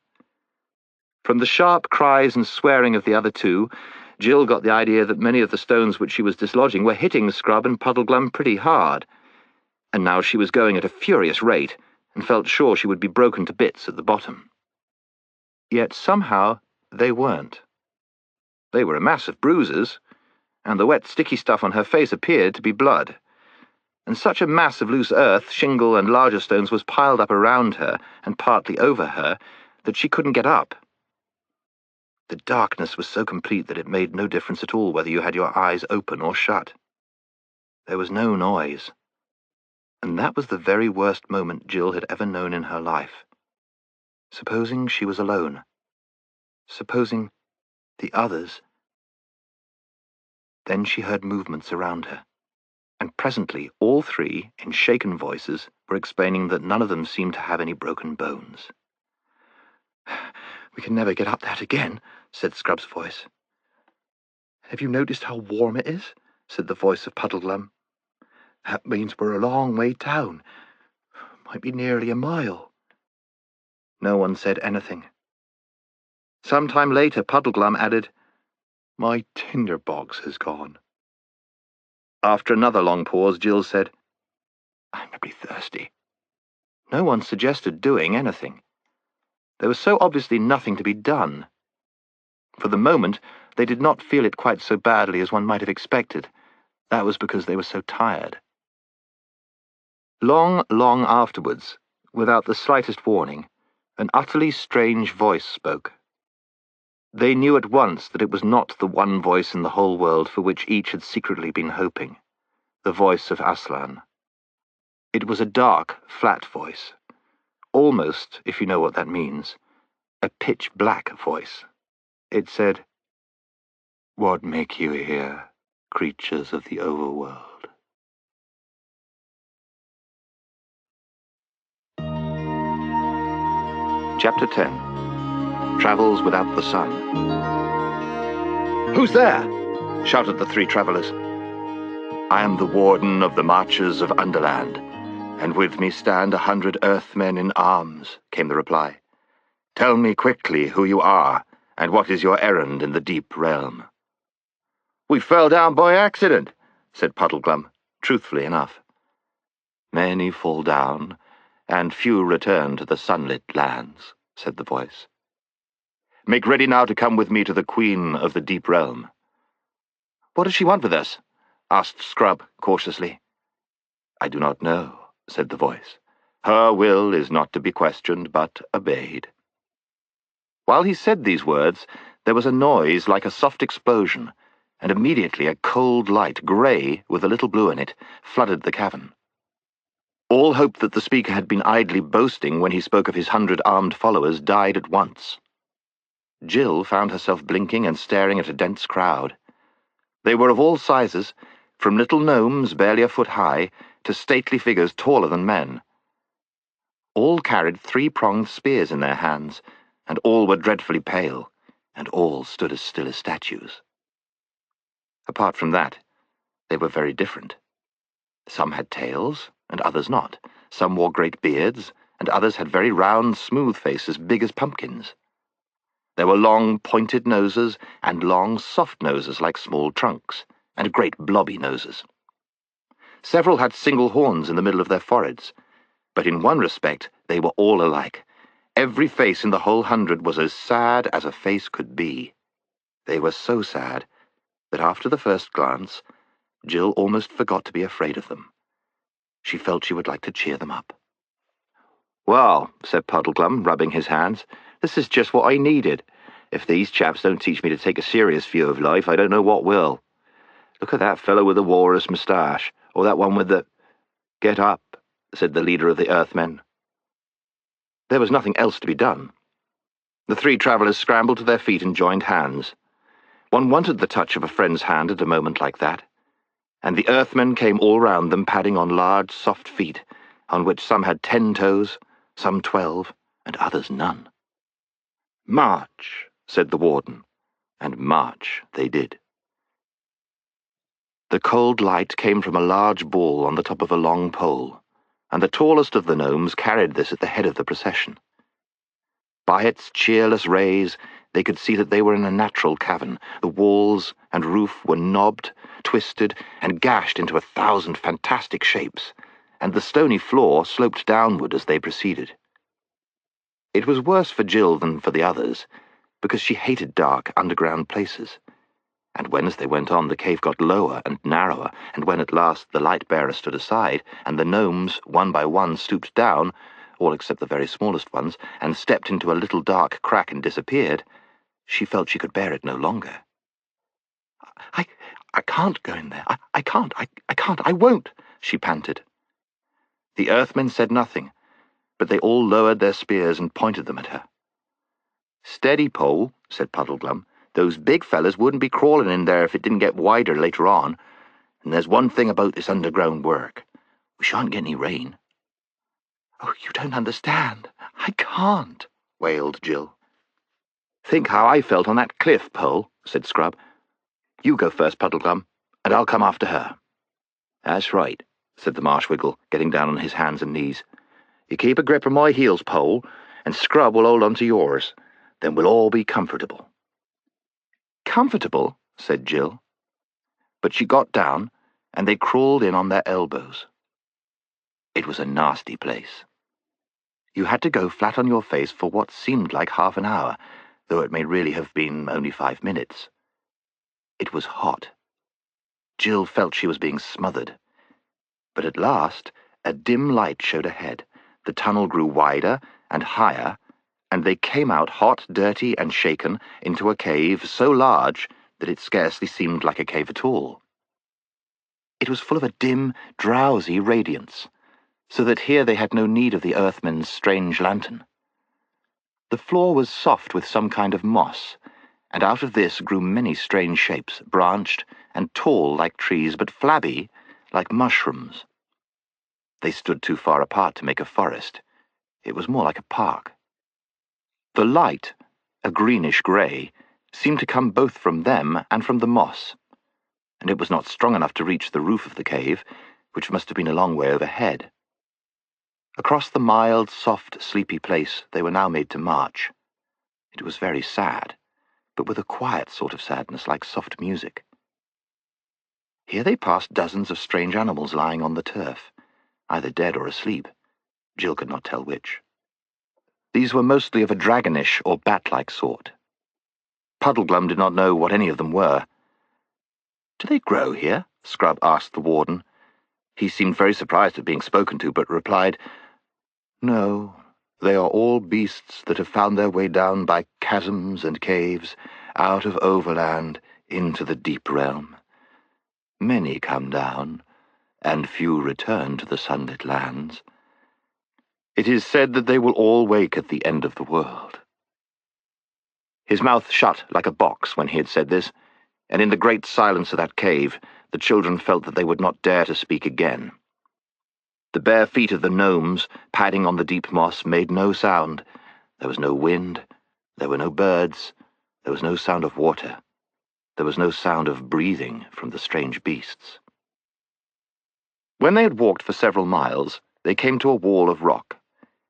From the sharp cries and swearing of the other two, Jill got the idea that many of the stones which she was dislodging were hitting Scrub and Puddleglum pretty hard, and now she was going at a furious rate, and felt sure she would be broken to bits at the bottom. Yet somehow they weren't. They were a mass of bruises, and the wet, sticky stuff on her face appeared to be blood. And such a mass of loose earth, shingle, and larger stones was piled up around her and partly over her that she couldn't get up. The darkness was so complete that it made no difference at all whether you had your eyes open or shut. There was no noise, and that was the very worst moment Jill had ever known in her life. Supposing she was alone. Supposing the others. Then she heard movements around her, and presently all three, in shaken voices, were explaining that none of them seemed to have any broken bones. "We can never get up that again," said Scrub's voice. "Have you noticed how warm it is?" said the voice of Puddleglum. "That means we're a long way down. Might be nearly a mile." No one said anything. Some time later, Puddleglum added, "My tinder box has gone." After another long pause, Jill said, "I'm very thirsty." No one suggested doing anything. There was so obviously nothing to be done. For the moment, they did not feel it quite so badly as one might have expected. That was because they were so tired. Long, long afterwards, without the slightest warning, an utterly strange voice spoke. They knew at once that it was not the one voice in the whole world for which each had secretly been hoping, the voice of Aslan. It was a dark, flat voice, almost, if you know what that means, a pitch-black voice. It said, "What make you here, creatures of the overworld?" Chapter 10. Travels Without the Sun. "Who's there?" shouted the three travellers. "I am the warden of the marches of Underland, and with me stand 100 earthmen in arms," came the reply. "Tell me quickly who you are, and what is your errand in the deep realm." "We fell down by accident," said Puddleglum, truthfully enough. "Many fall down, and few return to the sunlit lands," said the voice. "Make ready now to come with me to the Queen of the Deep Realm." "What does she want with us?" asked Scrub cautiously. "I do not know," said the voice. "Her will is not to be questioned, but obeyed." While he said these words, there was a noise like a soft explosion, and immediately a cold light, grey with a little blue in it, flooded the cavern. All hope that the speaker had been idly boasting when he spoke of his 100 armed followers died at once. Jill found herself blinking and staring at a dense crowd. They were of all sizes, from little gnomes barely a foot high to stately figures taller than men. All carried 3-pronged spears in their hands, and all were dreadfully pale, and all stood as still as statues. Apart from that, they were very different. Some had tails, and others not. Some wore great beards, and others had very round, smooth faces, big as pumpkins. There were long, pointed noses, and long, soft noses like small trunks, and great blobby noses. Several had single horns in the middle of their foreheads, but in one respect they were all alike. Every face in the whole 100 was as sad as a face could be. They were so sad that after the first glance, Jill almost forgot to be afraid of them. She felt she would like to cheer them up. "Well," said Puddleglum, rubbing his hands, "this is just what I needed. If these chaps don't teach me to take a serious view of life, I don't know what will. Look at that fellow with the walrus moustache, or that one with the—" "Get up," said the leader of the Earthmen. There was nothing else to be done. The three travellers scrambled to their feet and joined hands. One wanted the touch of a friend's hand at a moment like that. And the Earthmen came all round them, padding on large, soft feet, on which some had 10 toes, some 12, and others none. "March," said the warden, and march they did. The cold light came from a large ball on the top of a long pole, and the tallest of the gnomes carried this at the head of the procession. By its cheerless rays, they could see that they were in a natural cavern. The walls and roof were knobbed, twisted, and gashed into 1,000 fantastic shapes, and the stony floor sloped downward as they proceeded. It was worse for Jill than for the others, because she hated dark, underground places, And when, as they went on, the cave got lower and narrower, and when at last the light-bearer stood aside, and the gnomes, one by one, stooped down, all except the very smallest ones, and stepped into a little dark crack and disappeared, she felt she could bear it no longer. I can't go in there. I can't, I won't, she panted. The Earthmen said nothing, but they all lowered their spears and pointed them at her. "Steady, Pole," said Puddleglum. "Those big fellas wouldn't be crawling in there if it didn't get wider later on. And there's one thing about this underground work. We shan't get any rain." "Oh, you don't understand. I can't," wailed Jill. "Think how I felt on that cliff, Pole," said Scrub. "You go first, Puddleglum, and I'll come after her." "That's right," said the Marshwiggle, getting down on his hands and knees. "You keep a grip on my heels, Pole, and Scrub will hold on to yours. Then we'll all be comfortable." "Comfortable?" said Jill. But she got down, and they crawled in on their elbows. It was a nasty place. You had to go flat on your face for what seemed like half an hour, though it may really have been only 5 minutes. It was hot. Jill felt she was being smothered. But at last, a dim light showed ahead. The tunnel grew wider and higher, and they came out hot, dirty, and shaken into a cave so large that it scarcely seemed like a cave at all. It was full of a dim, drowsy radiance, so that here they had no need of the Earthmen's strange lantern. The floor was soft with some kind of moss, and out of this grew many strange shapes, branched and tall like trees, but flabby like mushrooms. They stood too far apart to make a forest. It was more like a park. The light, a greenish-grey, seemed to come both from them and from the moss, and it was not strong enough to reach the roof of the cave, which must have been a long way overhead. Across the mild, soft, sleepy place they were now made to march. It was very sad, but with a quiet sort of sadness like soft music. Here they passed dozens of strange animals lying on the turf, either dead or asleep. Jill could not tell which. These were mostly of a dragonish or bat-like sort. Puddleglum did not know what any of them were. "Do they grow here?" Scrub asked the warden. He seemed very surprised at being spoken to, but replied, "No, they are all beasts that have found their way down by chasms and caves, out of overland, into the deep realm. Many come down, and few return to the sunlit lands. It is said that they will all wake at the end of the world." His mouth shut like a box when he had said this, and in the great silence of that cave, the children felt that they would not dare to speak again. The bare feet of the gnomes, padding on the deep moss, made no sound. There was no wind, there were no birds, there was no sound of water, there was no sound of breathing from the strange beasts. When they had walked for several miles, they came to a wall of rock,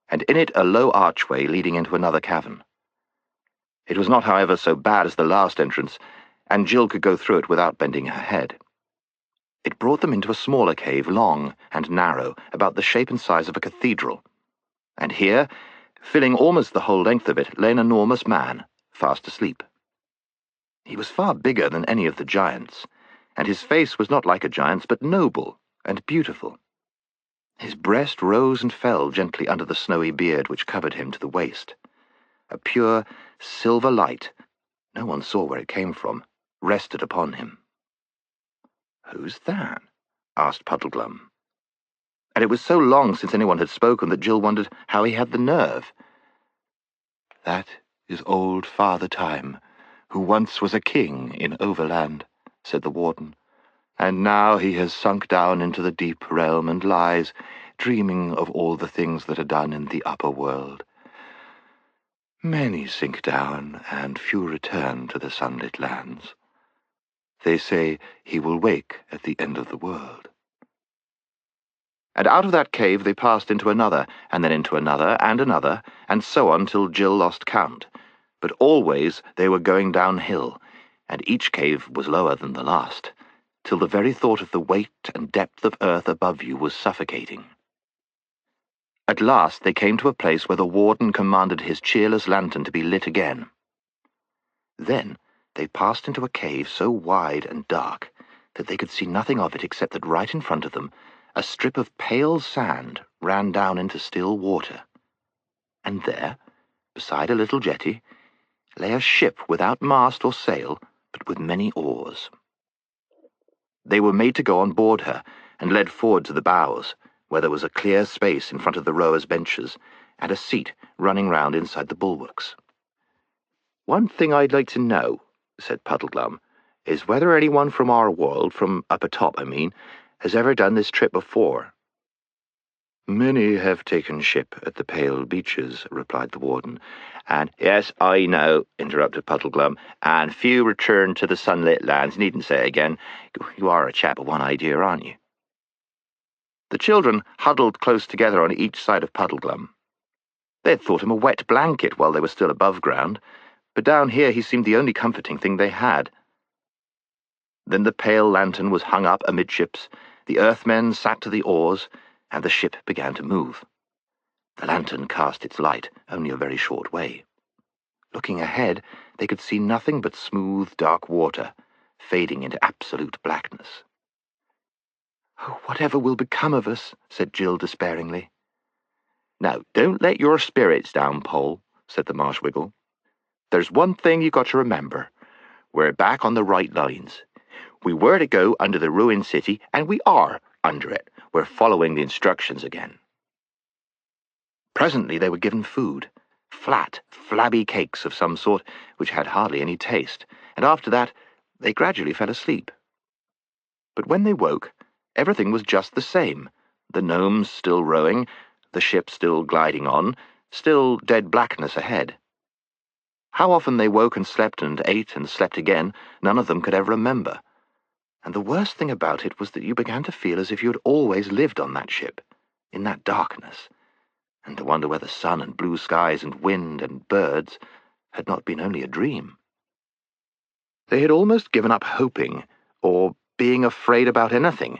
and in it a low archway leading into another cavern. It was not, however, so bad as the last entrance, and Jill could go through it without bending her head. It brought them into a smaller cave, long and narrow, about the shape and size of a cathedral. And here, filling almost the whole length of it, lay an enormous man, fast asleep. He was far bigger than any of the giants, and his face was not like a giant's, but noble and beautiful. His breast rose and fell gently under the snowy beard which covered him to the waist. A pure, silver light, no one saw where it came from, rested upon him. "Who's that?" asked Puddleglum. And it was so long since anyone had spoken that Jill wondered how he had the nerve. "That is old Father Time, who once was a king in Overland," said the warden. "And now he has sunk down into the deep realm and lies, dreaming of all the things that are done in the upper world. Many sink down, and few return to the sunlit lands. They say he will wake at the end of the world." And out of that cave they passed into another, and then into another, and so on till Jill lost count. But always they were going downhill, and each cave was lower than the last, till the very thought of the weight and depth of earth above you was suffocating. At last they came to a place where the warden commanded his cheerless lantern to be lit again. Then They passed into a cave so wide and dark that they could see nothing of it except that right in front of them a strip of pale sand ran down into still water. And there, beside a little jetty, lay a ship without mast or sail, but with many oars. They were made to go on board her and led forward to the bows, where there was a clear space in front of the rowers' benches and a seat running round inside the bulwarks. "One thing I'd like to know," said Puddleglum, "is whether anyone from our world, from up atop, I mean, has ever done this trip before." "Many have taken ship at the Pale Beaches," replied the warden, "and—" "Yes, I know," interrupted Puddleglum, "and few return to the sunlit lands. Needn't say it again. You are a chap of one idea, aren't you?" The children huddled close together on each side of Puddleglum. They had thought him a wet blanket while they were still above ground, but down here he seemed the only comforting thing they had. Then the pale lantern was hung up amidships, the Earthmen sat to the oars, and the ship began to move. The lantern cast its light only a very short way. Looking ahead, they could see nothing but smooth, dark water, fading into absolute blackness. "Oh, whatever will become of us?" said Jill despairingly. "Now, don't let your spirits down, Pole," said the Marsh Wiggle. "There's one thing you've got to remember. We're back on the right lines. We were to go under the ruined city, and we are under it. We're following the instructions again." Presently they were given food, flat, flabby cakes of some sort which had hardly any taste, and after that they gradually fell asleep. But when they woke, everything was just the same, the gnomes still rowing, the ship still gliding on, still dead blackness ahead. How often they woke and slept and ate and slept again, none of them could ever remember. And the worst thing about it was that you began to feel as if you had always lived on that ship, in that darkness, and to wonder whether sun and blue skies and wind and birds had not been only a dream. They had almost given up hoping, or being afraid about anything,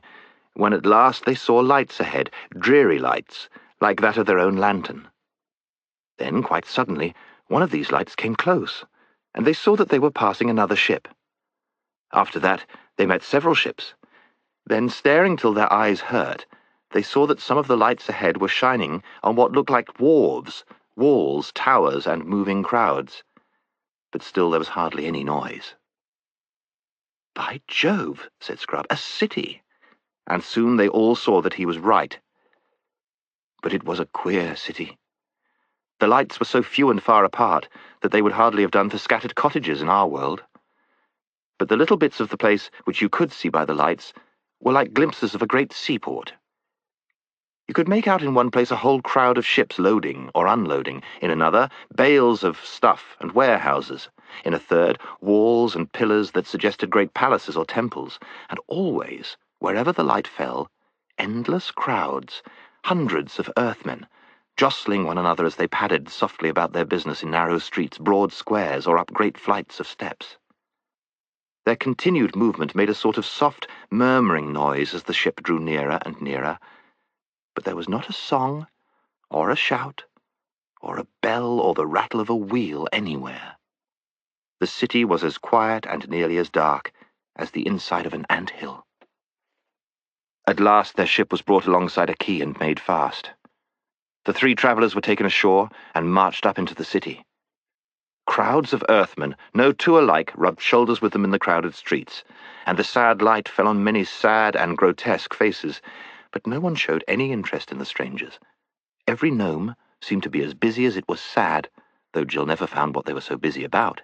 when at last they saw lights ahead, dreary lights, like that of their own lantern. Then, quite suddenly, one of these lights came close, and they saw that they were passing another ship. After that, they met several ships. Then, staring till their eyes hurt, they saw that some of the lights ahead were shining on what looked like wharves, walls, towers, and moving crowds. But still there was hardly any noise. "By Jove," said Scrub, "a city!" And soon they all saw that he was right. But it was a queer city. The lights were so few and far apart that they would hardly have done for scattered cottages in our world. But the little bits of the place which you could see by the lights were like glimpses of a great seaport. You could make out in one place a whole crowd of ships loading or unloading, in another, bales of stuff and warehouses, in a third, walls and pillars that suggested great palaces or temples, and always, wherever the light fell, endless crowds, hundreds of Earthmen, jostling one another as they padded softly about their business in narrow streets, broad squares, or up great flights of steps. Their continued movement made a sort of soft, murmuring noise as the ship drew nearer and nearer, but there was not a song, or a shout, or a bell, or the rattle of a wheel anywhere. The city was as quiet and nearly as dark as the inside of an ant-hill. At last their ship was brought alongside a quay and made fast. The three travellers were taken ashore and marched up into the city. Crowds of Earthmen, no two alike, rubbed shoulders with them in the crowded streets, and the sad light fell on many sad and grotesque faces, but no one showed any interest in the strangers. Every gnome seemed to be as busy as it was sad, though Jill never found what they were so busy about.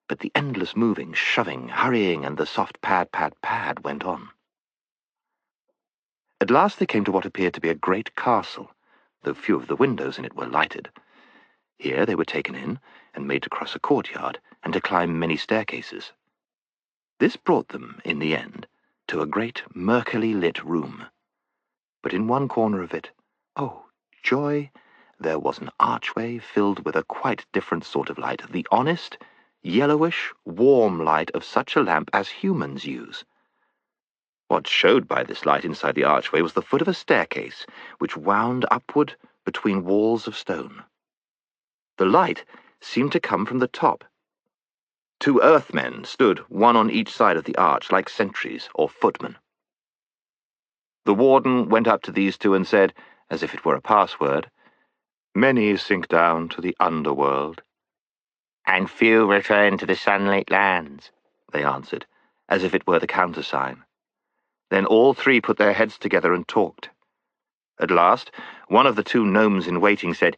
But the endless moving, shoving, hurrying, and the soft pad, pad, pad went on. At last they came to what appeared to be a great castle, though few of the windows in it were lighted. Here they were taken in, and made to cross a courtyard, and to climb many staircases. This brought them, in the end, to a great murkily lit room. But in one corner of it, oh, joy, there was an archway filled with a quite different sort of light, the honest, yellowish, warm light of such a lamp as humans use. What showed by this light inside the archway was the foot of a staircase, which wound upward between walls of stone. The light seemed to come from the top. 2 Earthmen stood one on each side of the arch like sentries or footmen. The warden went up to these 2 and said, as if it were a password, "Many sink down to the underworld."
"And few return to the sunlit lands,"
they answered, as if it were the countersign. Then all 3 put their heads together and talked. At last, one of the 2 gnomes in waiting said,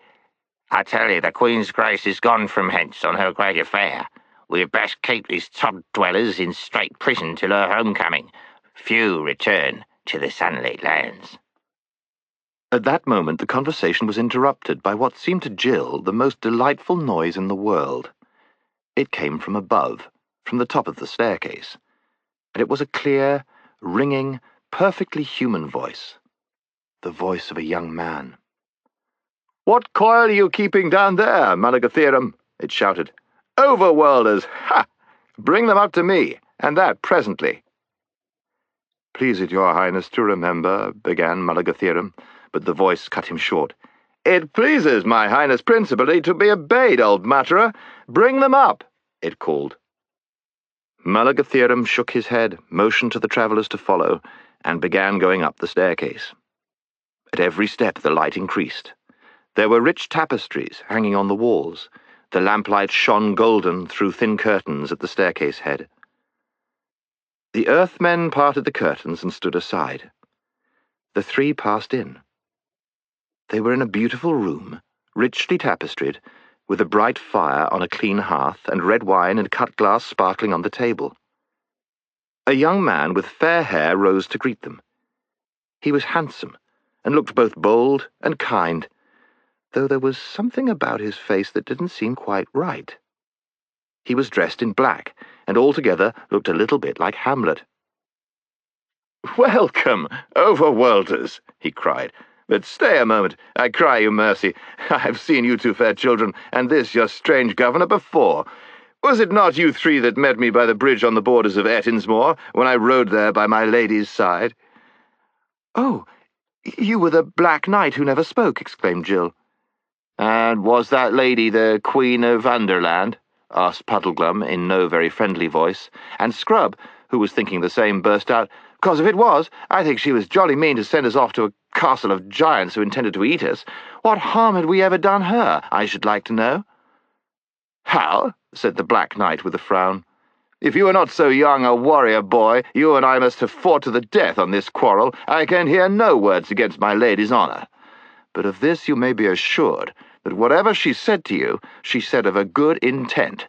"I tell you, the Queen's Grace is gone from hence on her great affair. We had best keep these sod-dwellers in straight prison till her homecoming. Few return to the sunlit lands."
At that moment the conversation was interrupted by what seemed to Jill the most delightful noise in the world. It came from above, from the top of the staircase, and it was a clear, ringing, perfectly human voice. The voice of a young man. "What coil are you keeping down there, Malagatherum?" it shouted. "Overworlders! Ha! Bring them up to me, and that presently." "Please it your highness to remember," began Malagatherum, but the voice cut him short. "It pleases my highness principally to be obeyed, old matterer. Bring them up," it called. Malagatherum shook his head, motioned to the travellers to follow, and began going up the staircase. At every step the light increased. There were rich tapestries hanging on the walls. The lamplight shone golden through thin curtains at the staircase head. The Earthmen parted the curtains and stood aside. The 3 passed in. They were in a beautiful room, richly tapestried, with a bright fire on a clean hearth and red wine and cut glass sparkling on the table. A young man with fair hair rose to greet them. He was handsome, and looked both bold and kind, though there was something about his face that didn't seem quite right. He was dressed in black, and altogether looked a little bit like Hamlet. "Welcome, overworlders!" he cried. "But stay a moment, I cry you mercy. I have seen you 2 fair children, and this your strange governor before. Was it not you 3 that met me by the bridge on the borders of Ettinsmoor, when I rode there by my lady's side?" "Oh, you were the Black Knight who never spoke," exclaimed Jill. "And was that lady the Queen of Underland?" asked Puddleglum in no very friendly voice, and Scrub, who was thinking the same, burst out, "'Cause if it was, I think she was jolly mean to send us off to a castle of giants who intended to eat us. What harm had we ever done her, I should like to know?" "How?" said the Black Knight with a frown. "If you were not so young a warrior boy, you and I must have fought to the death on this quarrel. I can hear no words against my lady's honour. But of this you may be assured, that whatever she said to you, she said of a good intent.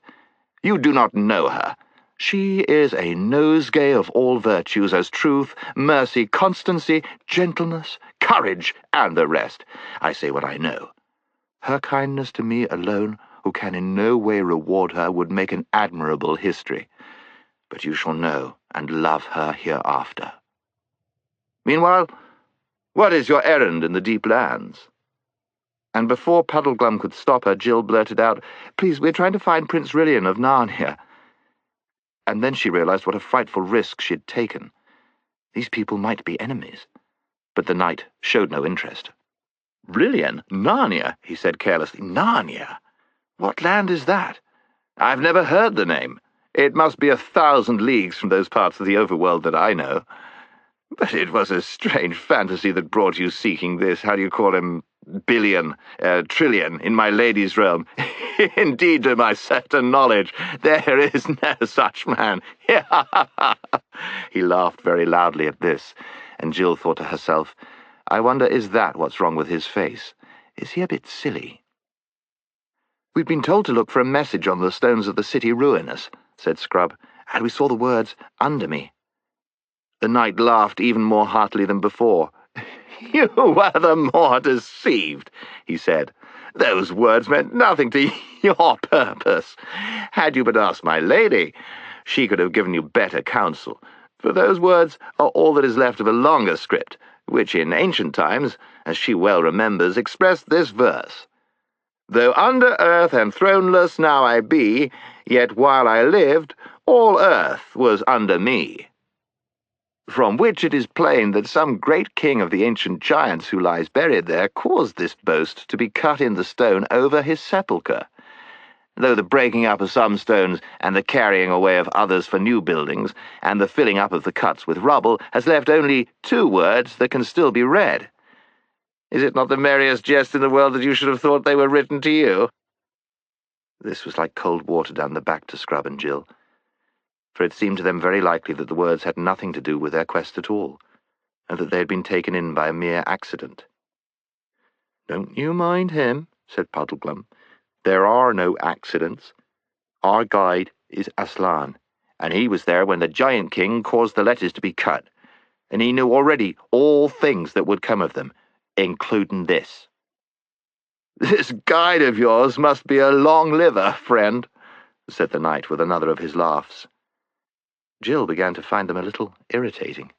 You do not know her. She is a nosegay of all virtues, as truth, mercy, constancy, gentleness, courage, and the rest. I say what I know. Her kindness to me alone, who can in no way reward her, would make an admirable history. But you shall know and love her hereafter. Meanwhile, what is your errand in the deep lands?" And before Puddleglum could stop her, Jill blurted out, "Please, we're trying to find Prince Rilian of Narnia." And then she realized what a frightful risk she had taken. These people might be enemies. But the knight showed no interest. "Rilian? Narnia?" he said carelessly. "Narnia? What land is that? I've never heard the name. It must be 1,000 leagues from those parts of the overworld that I know. But it was a strange fantasy that brought you seeking this, how do you call him, trillion, in my lady's realm. Indeed, to my certain knowledge, there is no such man." He laughed very loudly at this, and Jill thought to herself, "I wonder, is that what's wrong with his face? Is he a bit silly?" "We'd been told to look for a message on the stones of the city ruinous," said Scrub, "and we saw the words, 'Under me.'" The knight laughed even more heartily than before. "You were the more deceived," he said. "Those words meant nothing to your purpose. Had you but asked my lady, she could have given you better counsel, for those words are all that is left of a longer script, which in ancient times, as she well remembers, expressed this verse: 'Though under earth and throneless now I be, yet while I lived, all earth was under me.' From which it is plain that some great king of the ancient giants who lies buried there caused this boast to be cut in the stone over his sepulchre. though the breaking up of some stones and the carrying away of others for new buildings and the filling up of the cuts with rubble has left only 2 words that can still be read. Is it not the merriest jest in the world that you should have thought they were written to you?" This was like cold water down the back to Scrub and Jill, for it seemed to them very likely that the words had nothing to do with their quest at all, and that they had been taken in by a mere accident. "Don't you mind him," said Puddleglum. "There are no accidents. Our guide is Aslan, and he was there when the Giant King caused the letters to be cut, and he knew already all things that would come of them, including this." "This guide of yours must be a long liver, friend," said the knight with another of his laughs. Jill began to find them a little irritating.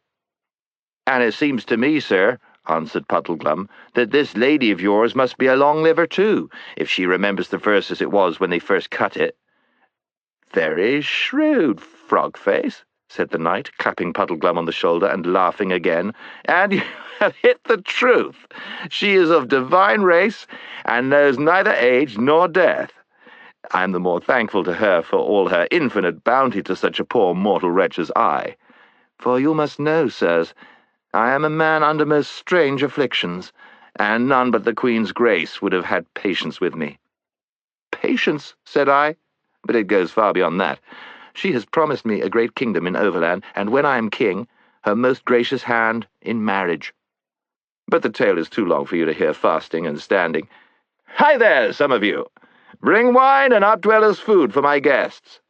"And it seems to me, sir," answered Puddleglum, "that this lady of yours must be a long liver too, if she remembers the verse as it was when they first cut it." "Very shrewd, Frogface," said the knight, clapping Puddleglum on the shoulder and laughing again, "and you have hit the truth. She is of divine race, and knows neither age nor death. I am the more thankful to her for all her infinite bounty to such a poor mortal wretch as I. For you must know, sirs, I am a man under most strange afflictions, and none but the Queen's grace would have had patience with me." "Patience," said I, "but it goes far beyond that. She has promised me a great kingdom in Overland, and when I am king, her most gracious hand in marriage. But the tale is too long for you to hear fasting and standing. Hi there, some of you! Bring wine and updwellers' food for my guests.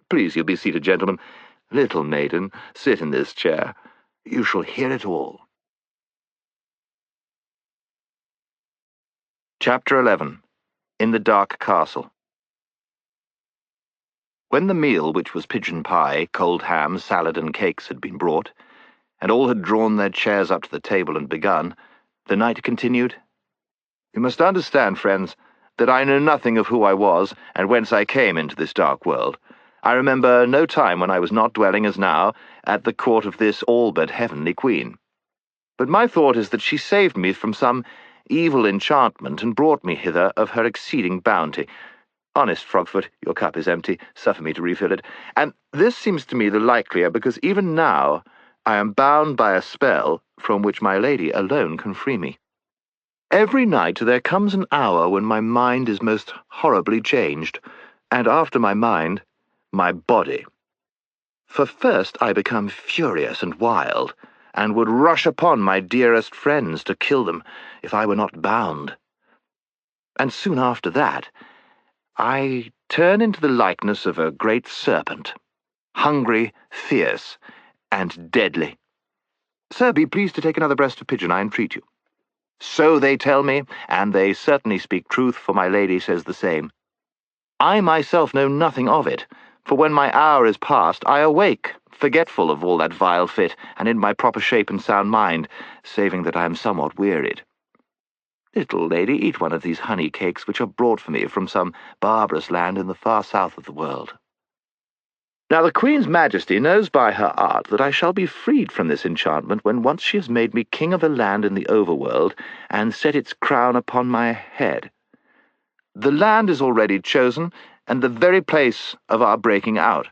Please, you be seated, gentlemen. Little maiden, sit in this chair. You shall hear it all." Chapter 11. In the Dark Castle. When the meal, which was pigeon pie, cold ham, salad, and cakes, had been brought, and all had drawn their chairs up to the table and begun, the knight continued, "You must understand, friends, that I know nothing of who I was, and whence I came into this dark world. I remember no time when I was not dwelling as now at the court of this all but heavenly queen. But my thought is that she saved me from some evil enchantment and brought me hither of her exceeding bounty. Honest, Frogfoot, your cup is empty. Suffer me to refill it. And this seems to me the likelier, because even now I am bound by a spell from which my lady alone can free me. Every night there comes an hour when my mind is most horribly changed, and after my mind, my body. For first I become furious and wild, and would rush upon my dearest friends to kill them if I were not bound. And soon after that, I turn into the likeness of a great serpent, hungry, fierce, and deadly. Sir, be pleased to take another breast of pigeon, I entreat you. So they tell me, and they certainly speak truth, for my lady says the same. I myself know nothing of it, for when my hour is past, I awake, forgetful of all that vile fit, and in my proper shape and sound mind, saving that I am somewhat wearied. Little lady, eat one of these honey cakes which are brought for me from some barbarous land in the far south of the world. Now the Queen's Majesty knows by her art that I shall be freed from this enchantment when once she has made me king of a land in the overworld and set its crown upon my head. The land is already chosen, and the very place of our breaking out.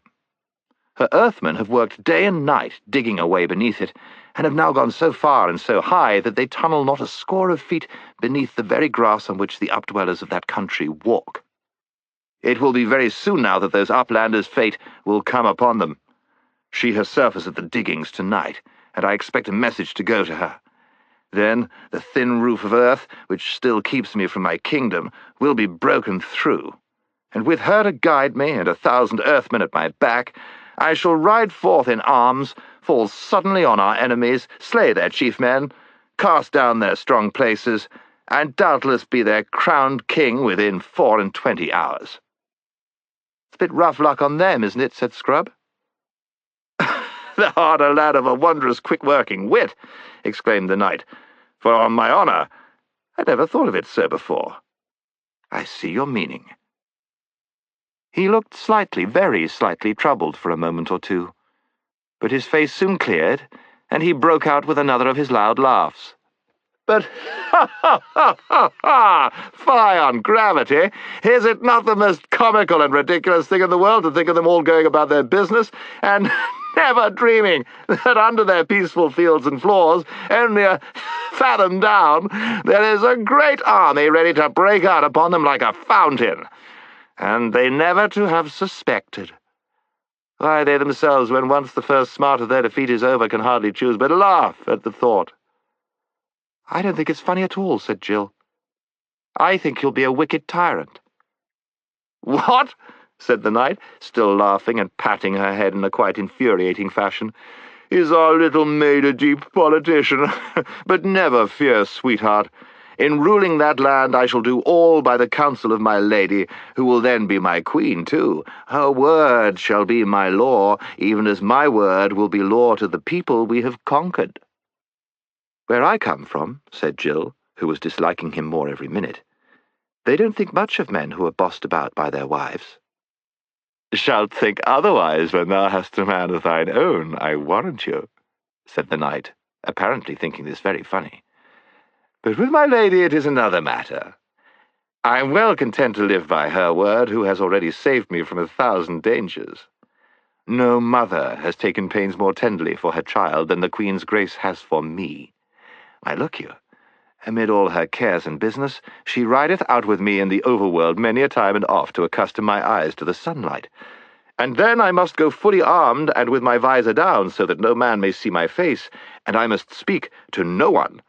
Her earthmen have worked day and night digging a way beneath it, and have now gone so far and so high that they tunnel not a score of feet beneath the very grass on which the updwellers of that country walk. It will be very soon now that those uplanders' fate will come upon them. She herself is at the diggings tonight, and I expect a message to go to her. Then the thin roof of earth, which still keeps me from my kingdom, will be broken through, and with her to guide me and 1,000 earthmen at my back, I shall ride forth in arms, fall suddenly on our enemies, slay their chief men, cast down their strong places, and doubtless be their crowned king within 24 hours. It's a bit rough luck on them, isn't it? Said Scrub. Thou art a lad of a wondrous quick-working wit, exclaimed the knight, for on my honour, I never thought of it so before. I see your meaning. He looked slightly, very slightly troubled for a moment or two, but his face soon cleared, and he broke out with another of his loud laughs. But, fie on gravity! Is it not the most comical and ridiculous thing in the world to think of them all going about their business, and never dreaming that under their peaceful fields and floors, only a fathom down, there is a great army ready to break out upon them like a fountain, and they never to have suspected? Why, they themselves, when once the first smart of their defeat is over, can hardly choose but laugh at the thought. "I don't think it's funny at all," said Jill. "I think you'll be a wicked tyrant." "What?" said the knight, still laughing and patting her head in a quite infuriating fashion. "Is our little maid a deep politician? But never fear, sweetheart. In ruling that land I shall do all by the counsel of my lady, who will then be my queen, too. Her word shall be my law, even as my word will be law to the people we have conquered." "Where I come from," said Jill, who was disliking him more every minute, "they don't think much of men who are bossed about by their wives." "Shalt think otherwise when thou hast a man of thine own, I warrant you," said the knight, apparently thinking this very funny. "But with my lady it is another matter. I am well content to live by her word, who has already saved me from 1,000 dangers. No mother has taken pains more tenderly for her child than the Queen's Grace has for me. Why, look you, amid all her cares and business, she rideth out with me in the overworld many a time and oft to accustom my eyes to the sunlight. And then I must go fully armed and with my visor down, so that no man may see my face, and I must speak to no one.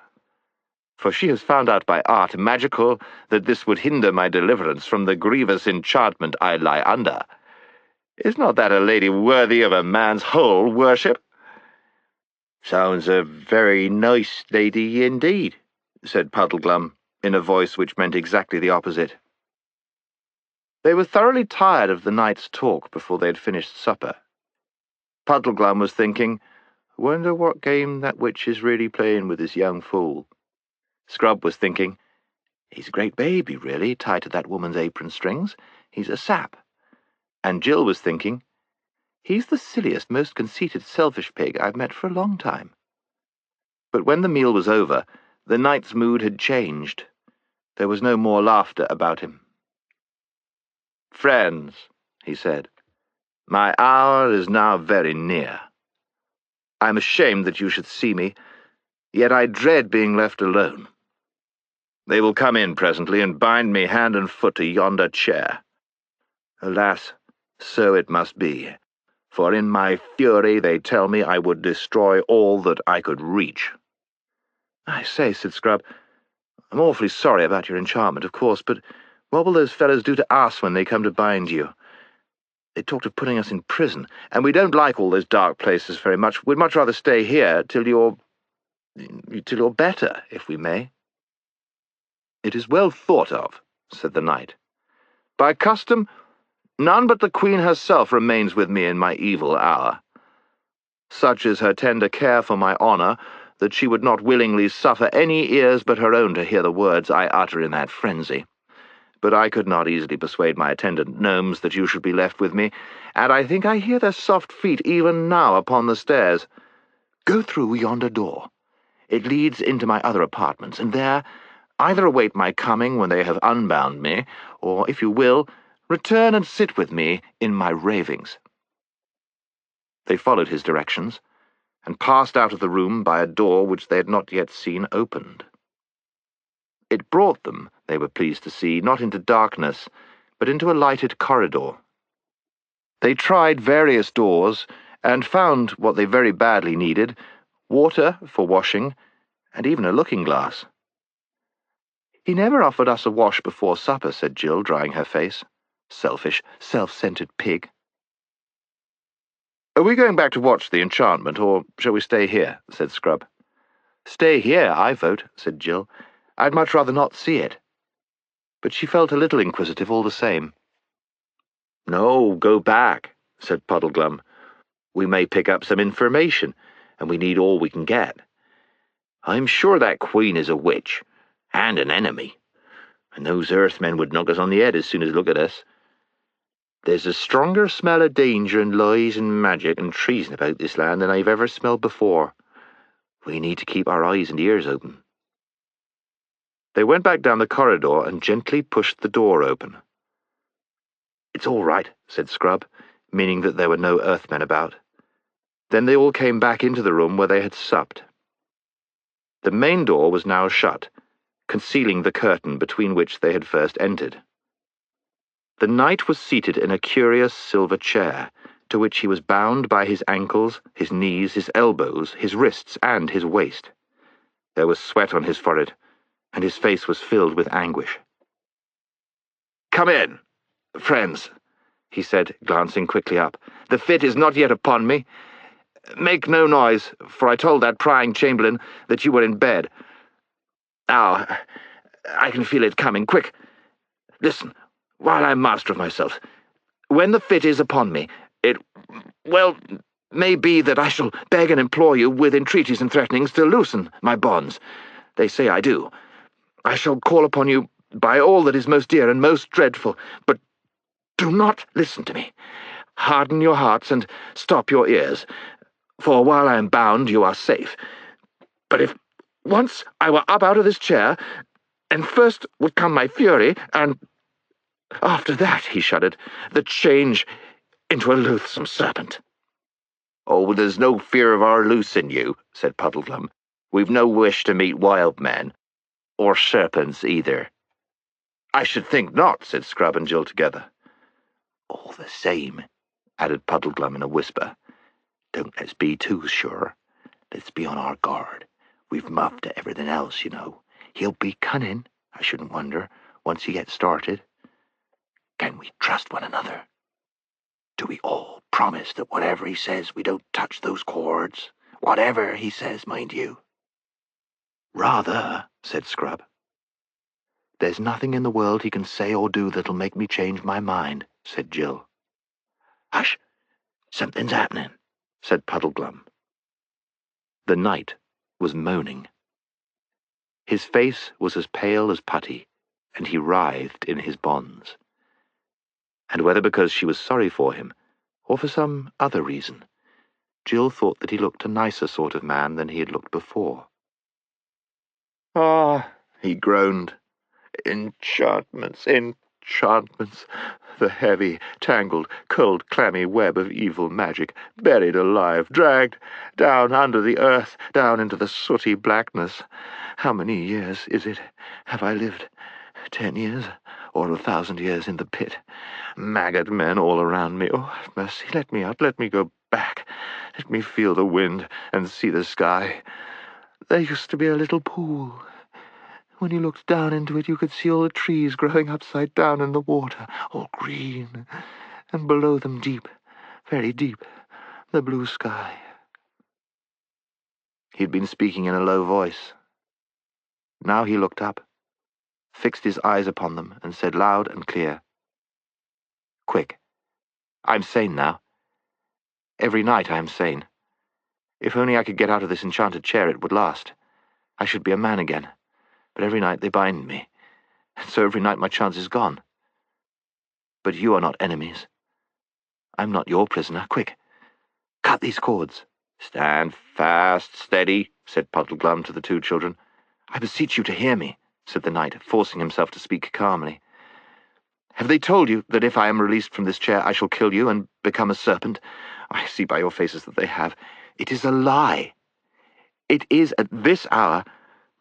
For she has found out by art magical that this would hinder my deliverance from the grievous enchantment I lie under. Is not that a lady worthy of a man's whole worship?" "Sounds a very nice lady indeed," said Puddleglum, in a voice which meant exactly the opposite. They were thoroughly tired of the night's talk before they had finished supper. Puddleglum was thinking, "Wonder what game that witch is really playing with this young fool." Scrub was thinking, "He's a great baby, really, tied to that woman's apron strings. He's a sap." And Jill was thinking, "He's the silliest, most conceited, selfish pig I've met for a long time." But when the meal was over, the knight's mood had changed. There was no more laughter about him. "Friends," he said, "my hour is now very near. I am ashamed that you should see me, yet I dread being left alone. They will come in presently and bind me hand and foot to yonder chair. Alas, so it must be, for in my fury they tell me I would destroy all that I could reach." "I say," said Scrub, "I'm awfully sorry about your enchantment, of course, but what will those fellows do to us when they come to bind you? They talked of putting us in prison, and we don't like all those dark places very much. We'd much rather stay here till you're better, if we may." "It is well thought of," said the knight. "By custom, none but the Queen herself remains with me in my evil hour. Such is her tender care for my honour that she would not willingly suffer any ears but her own to hear the words I utter in that frenzy. But I could not easily persuade my attendant gnomes that you should be left with me, and I think I hear their soft feet even now upon the stairs. Go through yonder door. It leads into my other apartments, and there either await my coming when they have unbound me, or, if you will, return and sit with me in my ravings." They followed his directions, and passed out of the room by a door which they had not yet seen opened. It brought them, they were pleased to see, not into darkness, but into a lighted corridor. They tried various doors, and found what they very badly needed, water for washing, and even a looking-glass. "He never offered us a wash before supper," said Jill, drying her face. "Selfish, self-centred pig." "Are we going back to watch the enchantment, or shall we stay here?" said Scrub. "Stay here, I vote," said Jill. "I'd much rather not see it." But she felt a little inquisitive all the same. "No, go back," said Puddleglum. "We may pick up some information, and we need all we can get. I'm sure that Queen is a witch, and an enemy, and those Earthmen would knock us on the head as soon as look at us. There's a stronger smell of danger and lies and magic and treason about this land than I've ever smelled before. We need to keep our eyes and ears open." They went back down the corridor and gently pushed the door open. "It's all right," said Scrub, meaning that there were no Earthmen about. Then they all came back into the room where they had supped. The main door was now shut, concealing the curtain between which they had first entered. The knight was seated in a curious silver chair, to which he was bound by his ankles, his knees, his elbows, his wrists, and his waist. There was sweat on his forehead, and his face was filled with anguish. "Come in, friends," he said, glancing quickly up. "The fit is not yet upon me. Make no noise, for I told that prying chamberlain that you were in bed. Now, I can feel it coming. Quick, listen, while I'm master of myself. When the fit is upon me, well, may be that I shall beg and implore you with entreaties and threatenings to loosen my bonds. They say I do. I shall call upon you by all that is most dear and most dreadful, but do not listen to me. Harden your hearts and stop your ears, for while I am bound you are safe. But if once I were up out of this chair, and first would come my fury, and after that," he shuddered, "the change into a loathsome serpent." "Oh, there's no fear of our loosing you," said Puddleglum. "We've no wish to meet wild men, or serpents either." "I should think not," said Scrub and Jill together. "All the same," added Puddleglum in a whisper, "don't let's be too sure. Let's be on our guard. We've muffed everything else, you know. He'll be cunning, I shouldn't wonder, once he gets started. Can we trust one another? Do we all promise that whatever he says we don't touch those cords? Whatever he says, mind you." "Rather," said Scrub. "There's nothing in the world he can say or do that'll make me change my mind," said Jill. "Hush! Something's happening," said Puddleglum. The knight was moaning. His face was as pale as putty, and he writhed in his bonds. And whether because she was sorry for him, or for some other reason, Jill thought that he looked a nicer sort of man than he had looked before. "Ah," he groaned, "enchantments, enchantments, the heavy, tangled, cold, clammy web of evil magic, buried alive, dragged down under the earth, down into the sooty blackness. How many years is it have I lived? 10 years, or 1,000 years in the pit? Maggot men all around me. Oh, mercy, let me up, let me go back. Let me feel the wind and see the sky. There used to be a little pool. When you looked down into it, you could see all the trees growing upside down in the water, all green, and below them deep, very deep, the blue sky." He'd been speaking in a low voice. Now he looked up, fixed his eyes upon them, and said loud and clear, "Quick, I'm sane now. Every night I am sane. If only I could get out of this enchanted chair, it would last. I should be a man again. But every night they bind me, and so every night my chance is gone. But you are not enemies. I'm not your prisoner. Quick, cut these cords." "Stand fast, steady," said Puddleglum to the two children. "I beseech you to hear me," said the knight, forcing himself to speak calmly. "Have they told you that if I am released from this chair I shall kill you and become a serpent? I see by your faces that they have. It is a lie. It is at this hour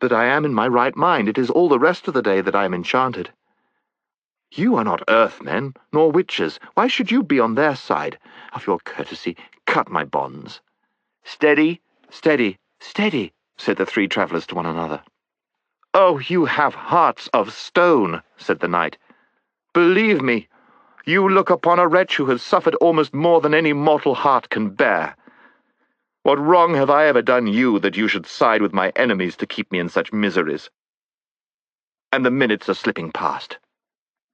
that I am in my right mind. It is all the rest of the day that I am enchanted. You are not earthmen, nor witches. Why should you be on their side? Of your courtesy, cut my bonds." "Steady, steady, steady," said the three travellers to one another. "Oh, you have hearts of stone," said the knight. "Believe me, you look upon a wretch who has suffered almost more than any mortal heart can bear. What wrong have I ever done you that you should side with my enemies to keep me in such miseries? And the minutes are slipping past.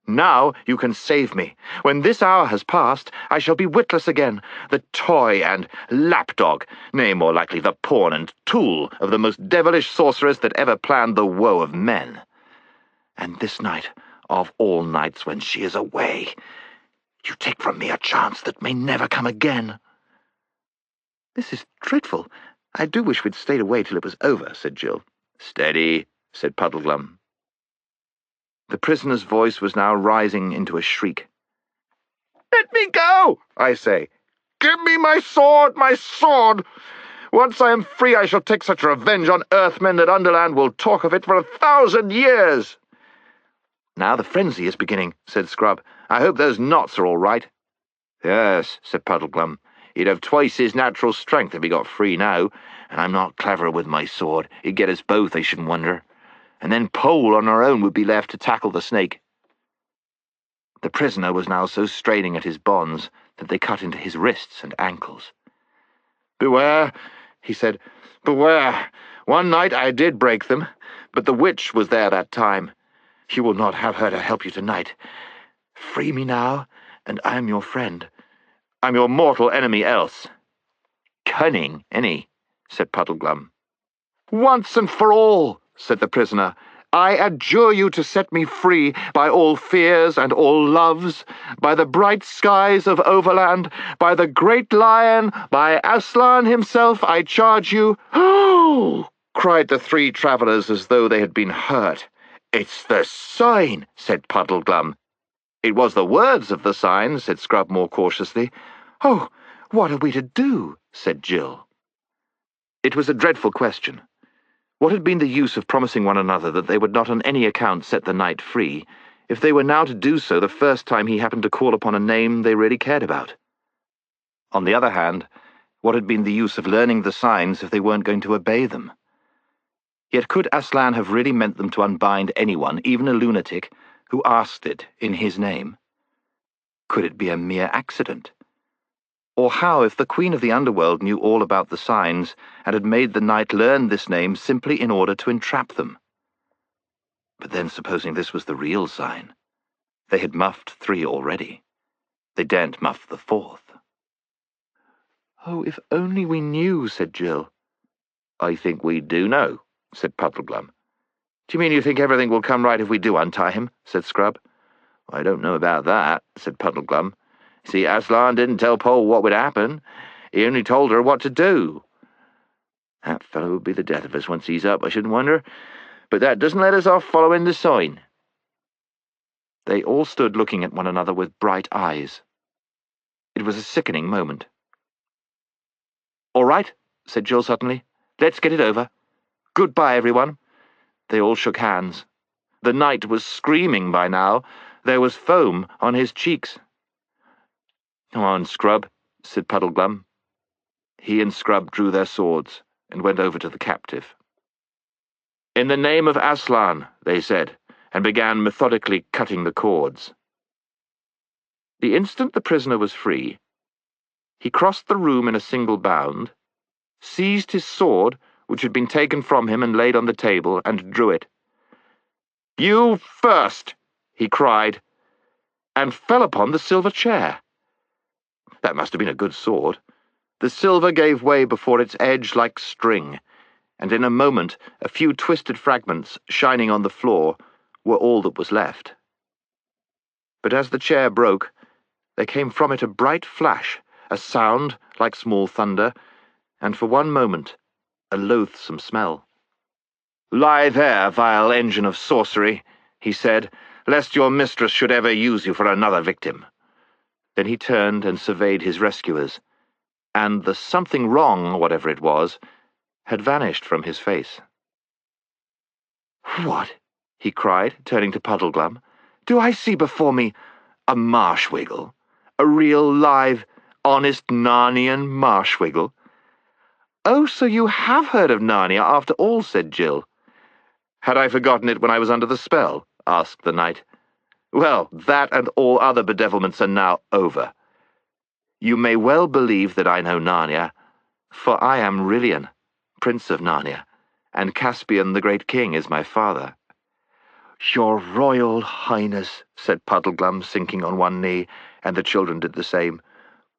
Now you can save me. When this hour has passed, I shall be witless again, the toy and lapdog, nay, more likely the pawn and tool of the most devilish sorceress that ever planned the woe of men. And this night, of all nights when she is away, you take from me a chance that may never come again." "This is dreadful. I do wish we'd stayed away till it was over," said Jill. "Steady," said Puddleglum. The prisoner's voice was now rising into a shriek. "Let me go, I say. Give me my sword, my sword! Once I am free, I shall take such revenge on Earthmen that Underland will talk of it for 1,000 years. "Now the frenzy is beginning," said Scrub. "I hope those knots are all right." "Yes," said Puddleglum. "He'd have twice his natural strength if he got free now, and I'm not clever with my sword. He'd get us both, I shouldn't wonder. And then Pole on her own would be left to tackle the snake." The prisoner was now so straining at his bonds that they cut into his wrists and ankles. "Beware," he said. "Beware. One night I did break them, but the witch was there that time. You will not have her to help you tonight. Free me now, and I am your friend. I'm your mortal enemy else." "Cunning, any," said Puddleglum. "Once and for all," said the prisoner, "I adjure you to set me free by all fears and all loves, by the bright skies of Overland, by the great lion, by Aslan himself, I charge you." "Oh!" cried the three travellers as though they had been hurt. "It's the sign," said Puddleglum. "It was the words of the sign," said Scrub more cautiously. "Oh, what are we to do?" said Jill. It was a dreadful question. What had been the use of promising one another that they would not on any account set the knight free, if they were now to do so the first time he happened to call upon a name they really cared about? On the other hand, what had been the use of learning the signs if they weren't going to obey them? Yet could Aslan have really meant them to unbind anyone, even a lunatic, who asked it in his name? Could it be a mere accident? Or how if the Queen of the Underworld knew all about the signs and had made the knight learn this name simply in order to entrap them? But then supposing this was the real sign? They had muffed 3 already. They daren't muff the 4th. "Oh, if only we knew," said Jill. "I think we do know," said Puddleglum. "Do you mean you think everything will come right if we do untie him?" said Scrub. "I don't know about that," said Puddleglum. "See, Aslan didn't tell Pole what would happen. He only told her what to do. That fellow will be the death of us once he's up, I shouldn't wonder. But that doesn't let us off following the sign." They all stood looking at one another with bright eyes. It was a sickening moment. "All right," said Jill suddenly. "Let's get it over. Goodbye, everyone." They all shook hands. The knight was screaming by now. There was foam on his cheeks. "Come on, Scrub," said Puddleglum. He and Scrub drew their swords and went over to the captive. "In the name of Aslan," they said, and began methodically cutting the cords. The instant the prisoner was free, he crossed the room in a single bound, seized his sword, which had been taken from him and laid on the table, and drew it. "You first!" he cried, and fell upon the silver chair. That must have been a good sword. The silver gave way before its edge like string, and in a moment a few twisted fragments, shining on the floor, were all that was left. But as the chair broke, there came from it a bright flash, a sound like small thunder, and for one moment a loathsome smell. "Lie there, vile engine of sorcery," he said, "lest your mistress should ever use you for another victim." Then he turned and surveyed his rescuers, and the something wrong, whatever it was, had vanished from his face. "What?" he cried, turning to Puddleglum. "Do I see before me a marshwiggle? A real, live, honest Narnian marshwiggle?" "Oh, so you have heard of Narnia after all," said Jill. "Had I forgotten it when I was under the spell?" asked the knight. "Well, that and all other bedevilments are now over. You may well believe that I know Narnia, for I am Rilian, Prince of Narnia, and Caspian the Great King is my father." "Your Royal Highness," said Puddleglum, sinking on one knee, and the children did the same,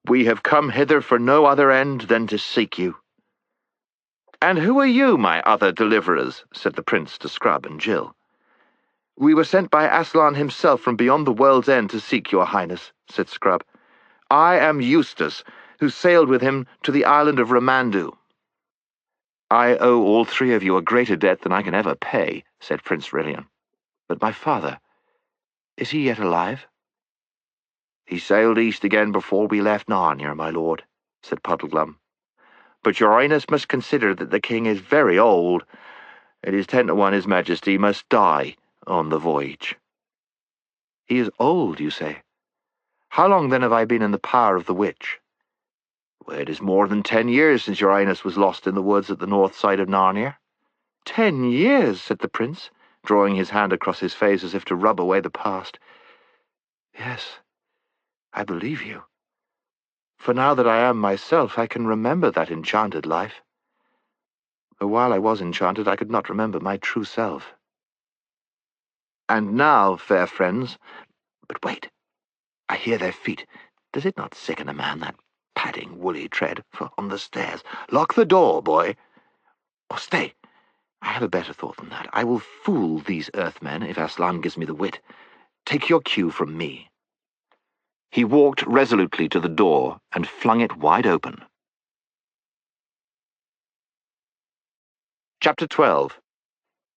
"we have come hither for no other end than to seek you." "And who are you, my other deliverers?" said the prince to Scrub and Jill. "We were sent by Aslan himself from beyond the world's end to seek your highness," said Scrub. "I am Eustace, who sailed with him to the island of Ramandu." "I owe all 3 of you a greater debt than I can ever pay," said Prince Rilian. "But my father,
Is he yet alive?" "He sailed east again before we left Narnia, my lord," said Puddleglum. "But your Highness must consider that the king is very old. It is 10 to 1 His Majesty must die on the voyage." "He is old, you say? How long then have I been in the power of the witch?" "Well, it is more than 10 years since your Highness was lost in the woods at the north side of Narnia." "10 years," said the prince, drawing his hand across his face as if to rub away the past. "Yes, I believe you. For now that I am myself, I can remember that enchanted life. But while I was enchanted, I could not remember my true self. And now, fair friends— But wait, I hear their feet. Does it not sicken a man, that padding, woolly tread on the stairs? Lock the door, boy. Or stay, I have a better thought than that. I will fool these earthmen if Aslan gives me the wit. Take your cue from me." He walked resolutely to the door and flung it wide open. Chapter 12.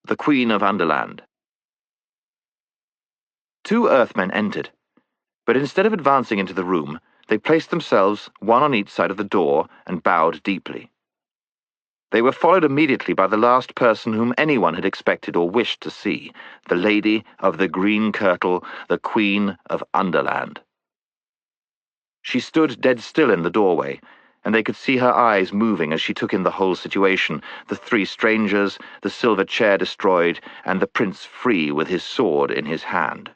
The Queen of Underland. 2 earthmen entered, but instead of advancing into the room, they placed themselves one on each side of the door and bowed deeply. They were followed immediately by the last person whom anyone had expected or wished to see, the Lady of the Green Kirtle, the Queen of Underland. She stood dead still in the doorway, and they could see her eyes moving as she took in the whole situation, the 3 strangers, the silver chair destroyed, and the prince free with his sword in his hand.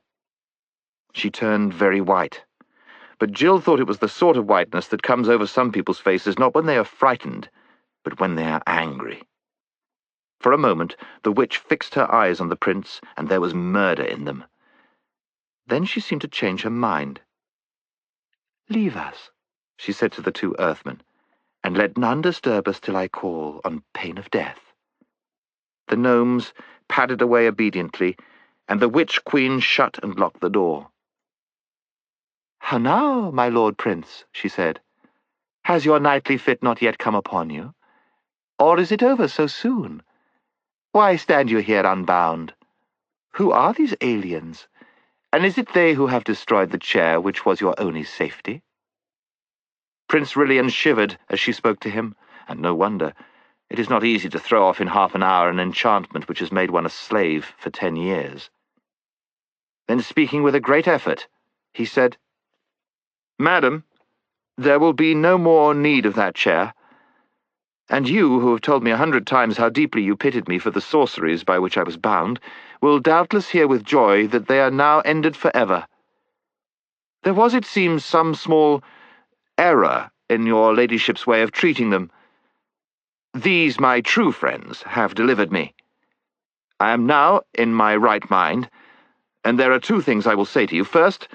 She turned very white, but Jill thought it was the sort of whiteness that comes over some people's faces not when they are frightened, but when they are angry. For a moment, the witch fixed her eyes on the prince, and there was murder in them. Then she seemed to change her mind. "Leave us," she said to the 2 earthmen, "and let none disturb us till I call, on pain of death." The gnomes padded away obediently, and the witch-queen shut and locked the door. "How now, my lord prince," she said. "Has your nightly fit not yet come upon you? Or is it over so soon? Why stand you here unbound? Who are these aliens? And is it they who have destroyed the chair which was your only safety?" Prince Rilian shivered as she spoke to him, and no wonder. It is not easy to throw off in half an hour an enchantment which has made one a slave for 10 years. Then, speaking with a great effort, he said, "Madam, there will be no more need of that chair. And you, who have told me 100 times how deeply you pitied me for the sorceries by which I was bound, will doubtless hear with joy that they are now ended forever. There was, it seems, some small error in your ladyship's way of treating them. These, my true friends, have delivered me. I am now in my right mind, and there are 2 things I will say to you. First,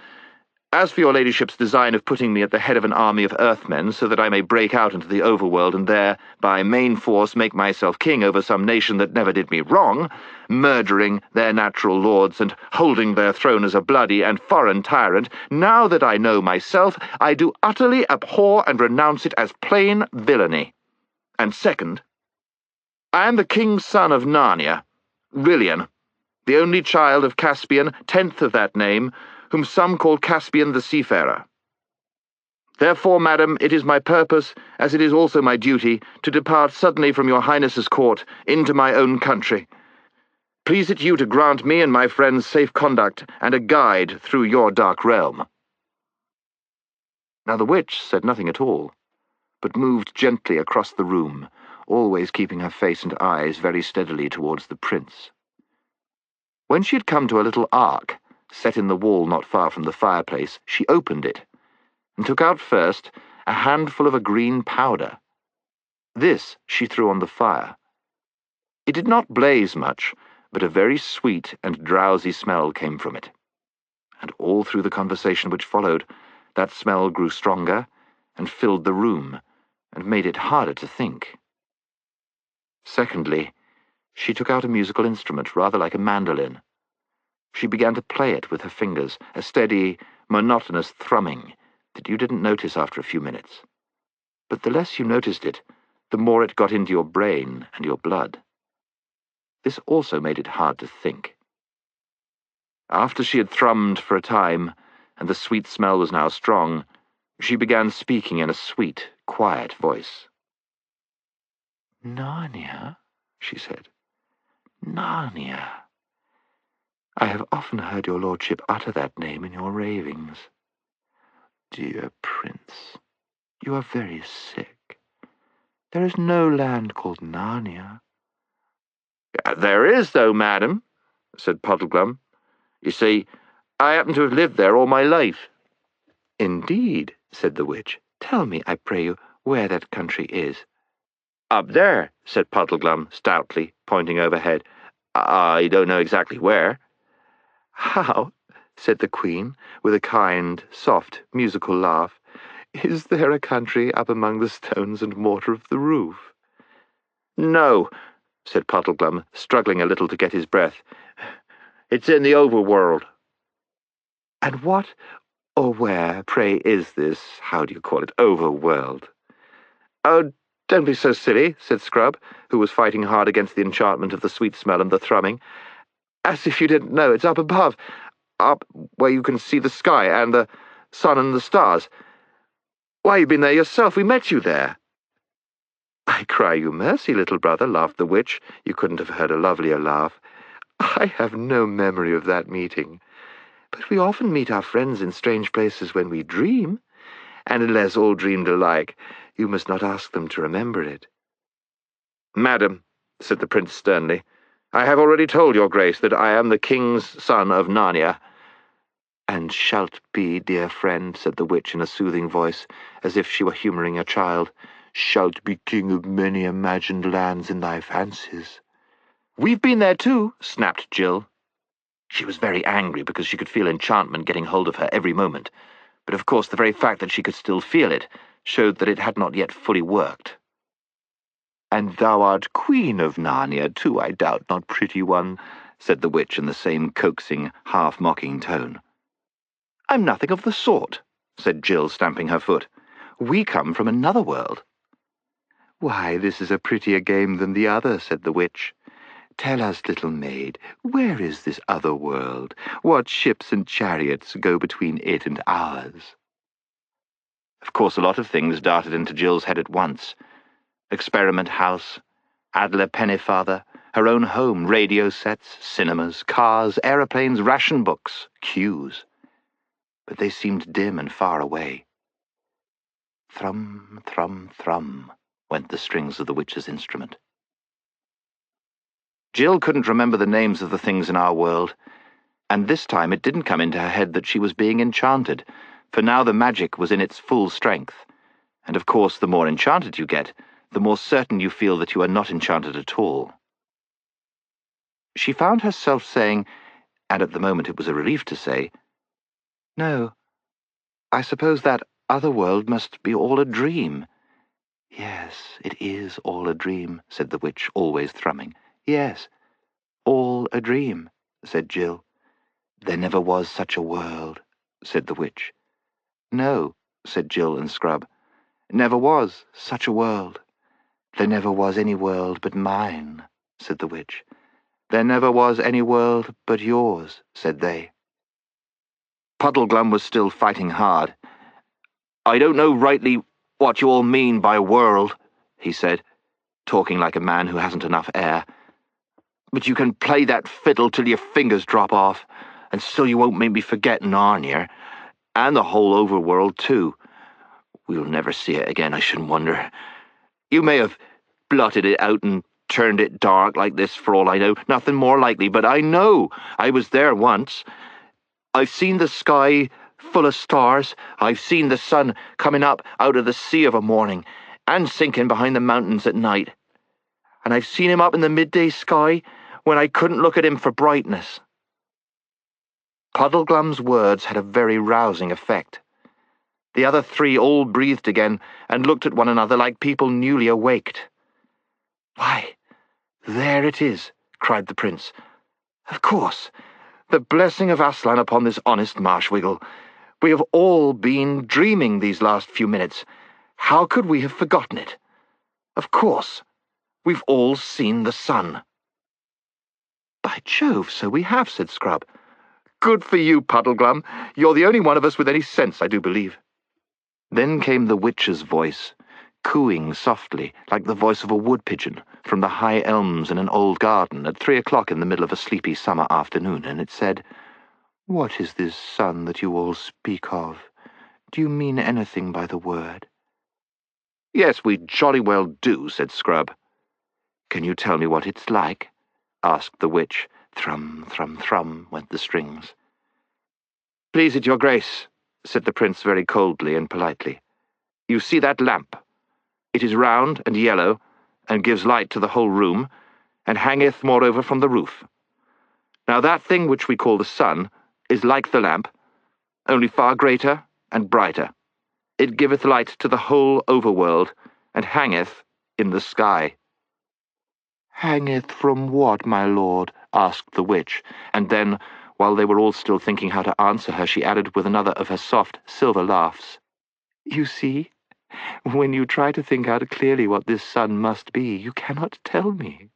as for your ladyship's design of putting me at the head of an army of earthmen so that I may break out into the overworld and there, by main force, make myself king over some nation that never did me wrong, murdering their natural lords and holding their throne as a bloody and foreign tyrant, now that I know myself, I do utterly abhor and renounce it as plain villainy. And second, I am the king's son of Narnia, Rilian, the only child of Caspian, 10th of that name, whom some call Caspian the Seafarer. Therefore, madam, it is my purpose, as it is also my duty, to depart suddenly from your highness's court into my own country. Please it you to grant me and my friends safe conduct and a guide through your dark realm." Now the witch said nothing at all, but moved gently across the room, always keeping her face and eyes very steadily towards the prince. When she had come to a little ark, set in the wall not far from the fireplace, she opened it, and took out first a handful of a green powder. This she threw on the fire. It did not blaze much, but a very sweet and drowsy smell came from it. And all through the conversation which followed, that smell grew stronger, and filled the room, and made it harder to think. Secondly, she took out a musical instrument, rather like a mandolin. She began to play it with her fingers, a steady, monotonous thrumming that you didn't notice after a few minutes. But the less you noticed it, the more it got into your brain and your blood. This also made it hard to think.
After she had thrummed for a time, and the sweet smell was now strong, she began speaking in a sweet, quiet voice. "Narnia," she said. "Narnia. I have often heard your lordship utter that name in your ravings. Dear prince, you are very sick. There is no land called Narnia." "There is, though, madam," said Puddleglum. "You see, I happen to have lived there all my life." "Indeed," said the witch. "Tell me, I pray you, where that country is." "Up there," said Puddleglum stoutly, pointing overhead. "I don't know exactly where." "How?" said the Queen, with a kind, soft, musical laugh. "Is there a country up among the stones and mortar of the roof?" "No," said Puddleglum, struggling a little to get his breath. "It's in the overworld." "And what or where, pray, is this, how do you call it, overworld?" "Oh, don't be so silly," said Scrub, who was fighting hard against the enchantment of the sweet smell and the thrumming. "As if you didn't know, it's up above, up where you can see the sky and the sun and the stars. Why, you've been there yourself. We met you there." "I cry you mercy, little brother," laughed the witch. You couldn't have heard a lovelier laugh. "I have no memory of that meeting. But we often meet our friends in strange places when we dream, and unless all dreamed alike, you must not ask them to remember it." "Madam," said the prince sternly, "I have already told your grace that I am the king's son of Narnia." "And shalt be, dear friend," said the witch in a soothing voice, as if she were humouring a child, "shalt be king of many imagined lands in thy fancies." "We've been there too," snapped Jill. She was very angry because she could feel enchantment getting hold of her every moment, but of course the very fact that she could still feel it showed that it had not yet fully worked. "And thou art queen of Narnia too, I doubt not, pretty one," said the witch in the same coaxing, half-mocking tone. "I'm nothing of the sort," said Jill, stamping her foot. "We come from another world." "Why, this is a prettier game than the other," said the witch. "Tell us, little maid, where is this other world? What ships and chariots go between it and ours?" Of course, a lot of things darted into Jill's head at once. Experiment House, Adler Pennyfather, her own home, radio sets, cinemas, cars, aeroplanes, ration books, queues. But they seemed dim and far away. Thrum, thrum, thrum, went the strings of the witch's instrument. Jill couldn't remember the names of the things in our world, and this time it didn't come into her head that she was being enchanted, for now the magic was in its full strength, and of course the more enchanted you get, the more certain you feel that you are not enchanted at all. She found herself saying, and at the moment it was a relief to say, "No, I suppose that other world must be all a dream." "Yes, it is all a dream," said the witch, always thrumming. "Yes, all a dream," said Jill. "There never was such a world," said the witch. "No," said Jill and Scrub. "Never was such a world." "There never was any world but mine," said the witch. "There never was any world but yours," said they. Puddleglum was still fighting hard. "I don't know rightly what you all mean by world," he said, talking like a man who hasn't enough air. "But you can play that fiddle till your fingers drop off, and still you won't make me forget Narnia, and the whole overworld too. We'll never see it again, I shouldn't wonder. You may have blotted it out and turned it dark like this for all I know, nothing more likely, but I know I was there once. I've seen the sky full of stars, I've seen the sun coming up out of the sea of a morning, and sinking behind the mountains at night. And I've seen him up in the midday sky when I couldn't look at him for brightness." Puddleglum's words had a very rousing effect. The other three all breathed again and looked at one another like people newly awaked. "Why, there it is," cried the prince. "Of course, the blessing of Aslan upon this honest marshwiggle. We have all been dreaming these last few minutes. How could we have forgotten it? Of course, we've all seen the sun." "By Jove, so we have," said Scrub. Good for you, Puddleglum. You're the only one of us with any sense, I do believe. Then came the witch's voice, cooing softly, like the voice of a wood-pigeon, from the high elms in an old garden at 3 o'clock in the middle of a sleepy summer afternoon, and it said, "What is this sun that you all speak of? Do you mean anything by the word?" "Yes, we jolly well do," said Scrub. "Can you tell me what it's like?" asked the witch. Thrum, thrum, thrum went the strings. "Please it your grace," said the prince very coldly and politely. "You see that lamp? It is round and yellow, and gives light to the whole room, and hangeth moreover from the roof. Now that thing which we call the sun is like the lamp, only far greater and brighter. It giveth light to the whole overworld, and hangeth in the sky." "Hangeth from what, my lord?" asked the witch, and then, while they were all still thinking how to answer her, she added with another of her soft, silver laughs, "You see, when you try to think out clearly what this sun must be, you cannot tell me.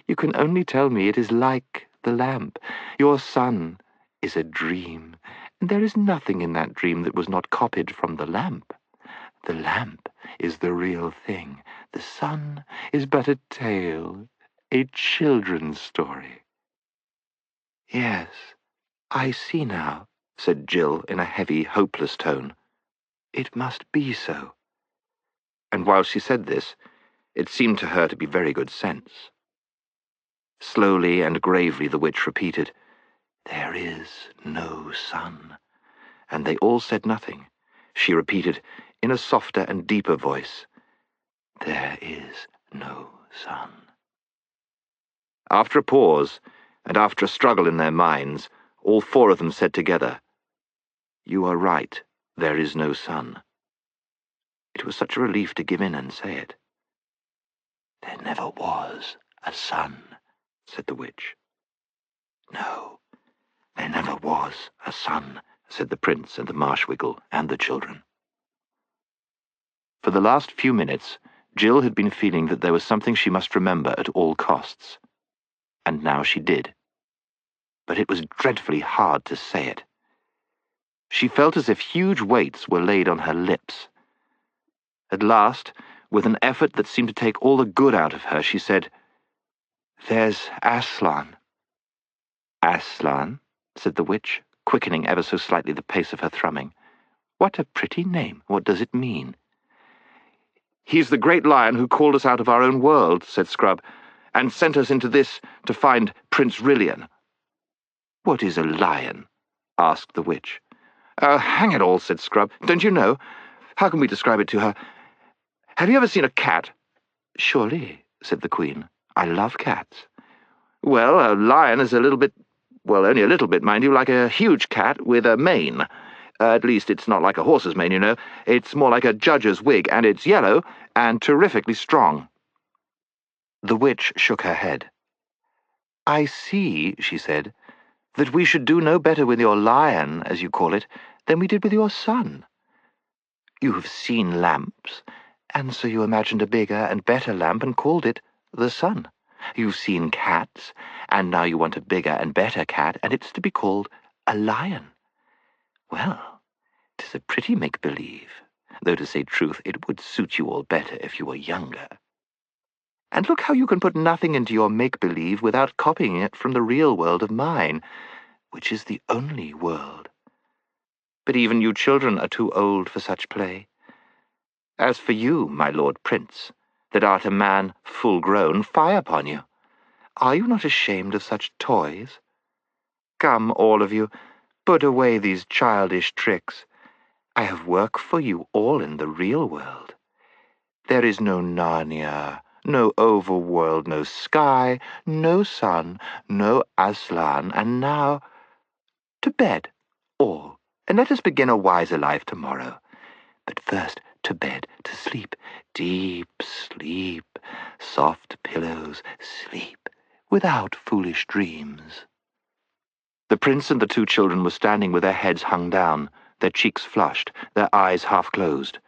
You can only tell me it is like the lamp. Your sun is a dream, and there is nothing in that dream that was not copied from the lamp. The lamp is the real thing. The sun is but a tale, a children's story." "Yes, I see now," said Jill in a heavy, hopeless tone. "It must be so." And while she said this, it seemed to her to be very good sense. Slowly and gravely the witch repeated, "There is no sun." And they all said nothing. She repeated, in a softer and deeper voice, "There is no sun." After a pause, and after a struggle in their minds, all 4 of them said together, "You are right, there is no sun." It was such a relief to give in and say it. "There never was a sun," said the witch. "No, there never was a sun," said the prince and the Marshwiggle and the children. For the last few minutes, Jill had been feeling that there was something she must remember at all costs. And now she did. But it was dreadfully hard to say it. She felt as if huge weights were laid on her lips. At last, with an effort that seemed to take all the good out of her, she said, "There's Aslan." "Aslan?" said the witch, quickening ever so slightly the pace of her thrumming. "What a pretty name. What does it mean?" "He's the great lion who called us out of our own world," said Scrub, "and sent us into this to find Prince Rilian." "What is a lion?" asked the witch. Hang it all," said Scrub. "Don't you know? How can we describe it to her? Have you ever seen a cat?" "Surely," said the Queen. "I love cats." "Well, a lion is a little bit, well, only a little bit, mind you, like a huge cat with a mane. At least it's not like a horse's mane, you know. It's more like a judge's wig, and it's yellow and terrifically strong." The witch shook her head. "I see," she said, "that we should do no better with your lion, as you call it, than we did with your sun. You have seen lamps, and so you imagined a bigger and better lamp and called it the sun. You've seen cats, and now you want a bigger and better cat, and it's to be called a lion. Well, 'tis a pretty make-believe, though to say truth, it would suit you all better if you were younger. And look how you can put nothing into your make-believe without copying it from the real world of mine, which is the only world. But even you children are too old for such play. As for you, my lord prince, that art a man full-grown, fie upon you. Are you not ashamed of such toys? Come, all of you, put away these childish tricks. I have work for you all in the real world. There is no Narnia, no overworld, no sky, no sun, no Aslan, and now to bed, all, and let us begin a wiser life tomorrow. But first, to bed, to sleep, deep sleep, soft pillows, sleep, without foolish dreams." The prince and the 2 children were standing with their heads hung down, their cheeks flushed, their eyes half closed,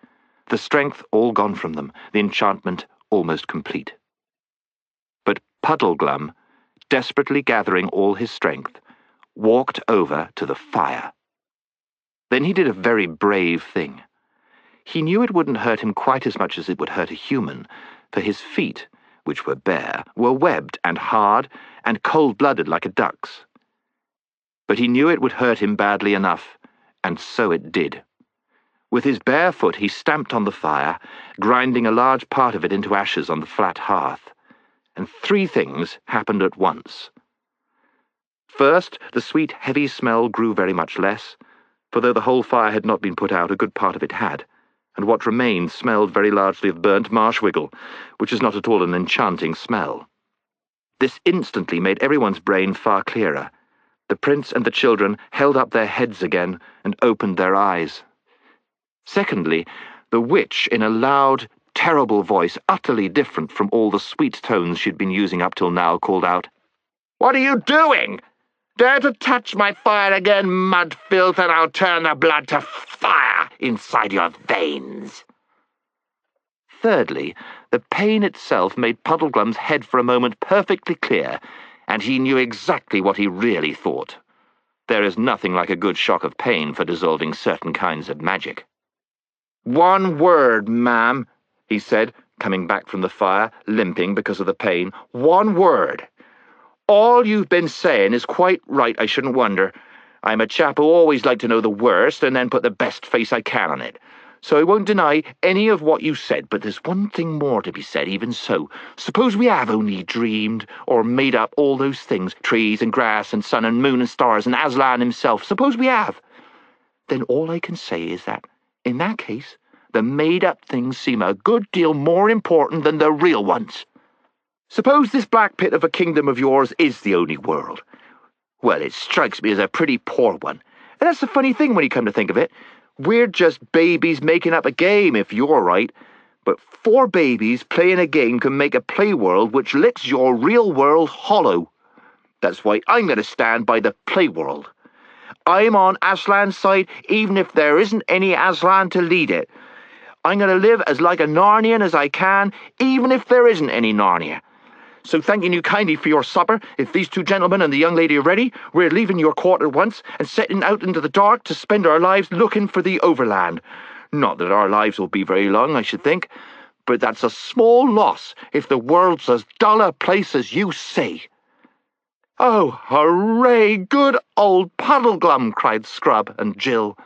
the strength all gone from them, the enchantment almost complete. But Puddleglum, desperately gathering all his strength, walked over to the fire. Then he did a very brave thing. He knew it wouldn't hurt him quite as much as it would hurt a human, for his feet, which were bare, were webbed and hard and cold-blooded like a duck's. But he knew it would hurt him badly enough, and so it did. With his bare foot he stamped on the fire, grinding a large part of it into ashes on the flat hearth. And 3 things happened at once. First, the sweet, heavy smell grew very much less, for though the whole fire had not been put out, a good part of it had, and what remained smelled very largely of burnt marsh-wiggle, which is not at all an enchanting smell. This instantly made everyone's brain far clearer. The prince and the children held up their heads again and opened their eyes. Secondly, the witch, in a loud, terrible voice, utterly different from all the sweet tones she'd been using up till now, called out, "What are you doing? Dare to touch my fire again, mud filth, and I'll turn the blood to fire inside your veins." Thirdly, the pain itself made Puddleglum's head for a moment perfectly clear, and he knew exactly what he really thought. There is nothing like a good shock of pain for dissolving certain kinds of magic. "One word, ma'am," he said, coming back from the fire, limping because of the pain. "One word. All you've been saying is quite right, I shouldn't wonder. I'm a chap who always like to know the worst and then put the best face I can on it. So I won't deny any of what you said, but there's one thing more to be said even so. Suppose we have only dreamed or made up all those things, trees and grass and sun and moon and stars and Aslan himself. Suppose we have. Then all I can say is that, in that case, the made-up things seem a good deal more important than the real ones. Suppose this black pit of a kingdom of yours is the only world. Well, it strikes me as a pretty poor one. And that's the funny thing when you come to think of it. We're just babies making up a game, if you're right. But 4 babies playing a game can make a play world which licks your real world hollow. That's why I'm going to stand by the play world. I'm on Aslan's side, even if there isn't any Aslan to lead it. I'm going to live as like a Narnian as I can, even if there isn't any Narnia. So thanking you kindly for your supper, if these 2 gentlemen and the young lady are ready, we're leaving your court at once and setting out into the dark to spend our lives looking for the overland. Not that our lives will be very long, I should think, but that's a small loss if the world's as dull a place as you say." "Oh, hooray! Good old Puddleglum!" cried Scrub and Jill.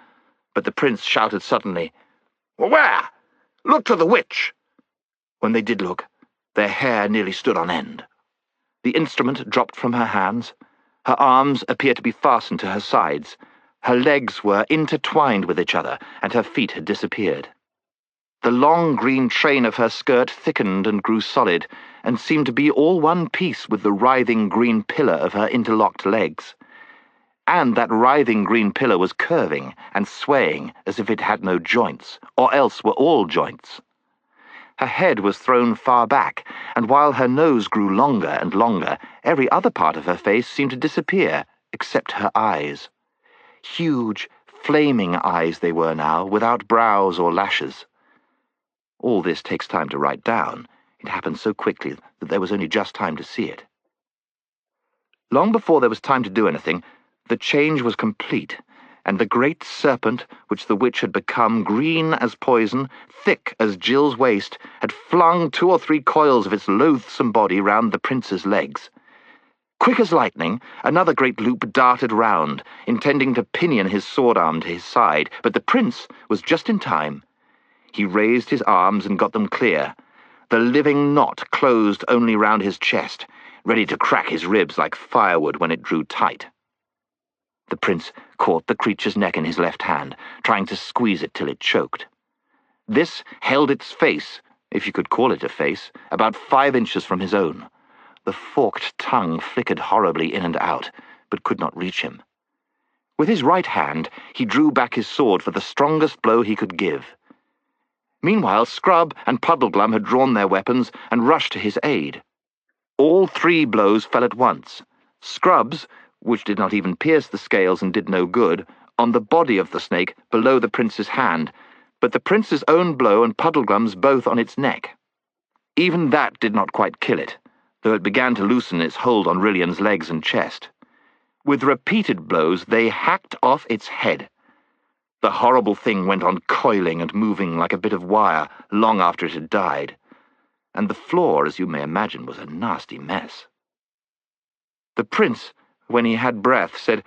But the prince shouted suddenly, "Where? Look to the witch!" When they did look, their hair nearly stood on end. The instrument dropped from her hands. Her arms appeared to be fastened to her sides. Her legs were intertwined with each other, and her feet had disappeared. The long green train of her skirt thickened and grew solid, and seemed to be all one piece with the writhing green pillar of her interlocked legs. And that writhing green pillar was curving and swaying as if it had no joints, or else were all joints. Her head was thrown far back, and while her nose grew longer and longer, every other part of her face seemed to disappear, except her eyes. Huge, flaming eyes they were now, without brows or lashes. All this takes time to write down. It happened so quickly that there was only just time to see it. Long before there was time to do anything, the change was complete, and the great serpent, which the witch had become, green as poison, thick as Jill's waist, had flung 2 or 3 coils of its loathsome body round the prince's legs. Quick as lightning, another great loop darted round, intending to pinion his sword-arm to his side, but the prince was just in time. He raised his arms and got them clear. The living knot closed only round his chest, ready to crack his ribs like firewood when it drew tight. The prince caught the creature's neck in his left hand, trying to squeeze it till it choked. This held its face, if you could call it a face, about 5 inches from his own. The forked tongue flickered horribly in and out, but could not reach him. With his right hand, he drew back his sword for the strongest blow he could give. Meanwhile, Scrub and Puddleglum had drawn their weapons and rushed to his aid. All 3 blows fell at once. Scrub's, which did not even pierce the scales and did no good, on the body of the snake below the prince's hand, but the prince's own blow and Puddleglum's both on its neck. Even that did not quite kill it, though it began to loosen its hold on Rillian's legs and chest. With repeated blows, they hacked off its head. The horrible thing went on coiling and moving like a bit of wire long after it had died, and the floor, as you may imagine, was a nasty mess. The prince, when he had breath, said,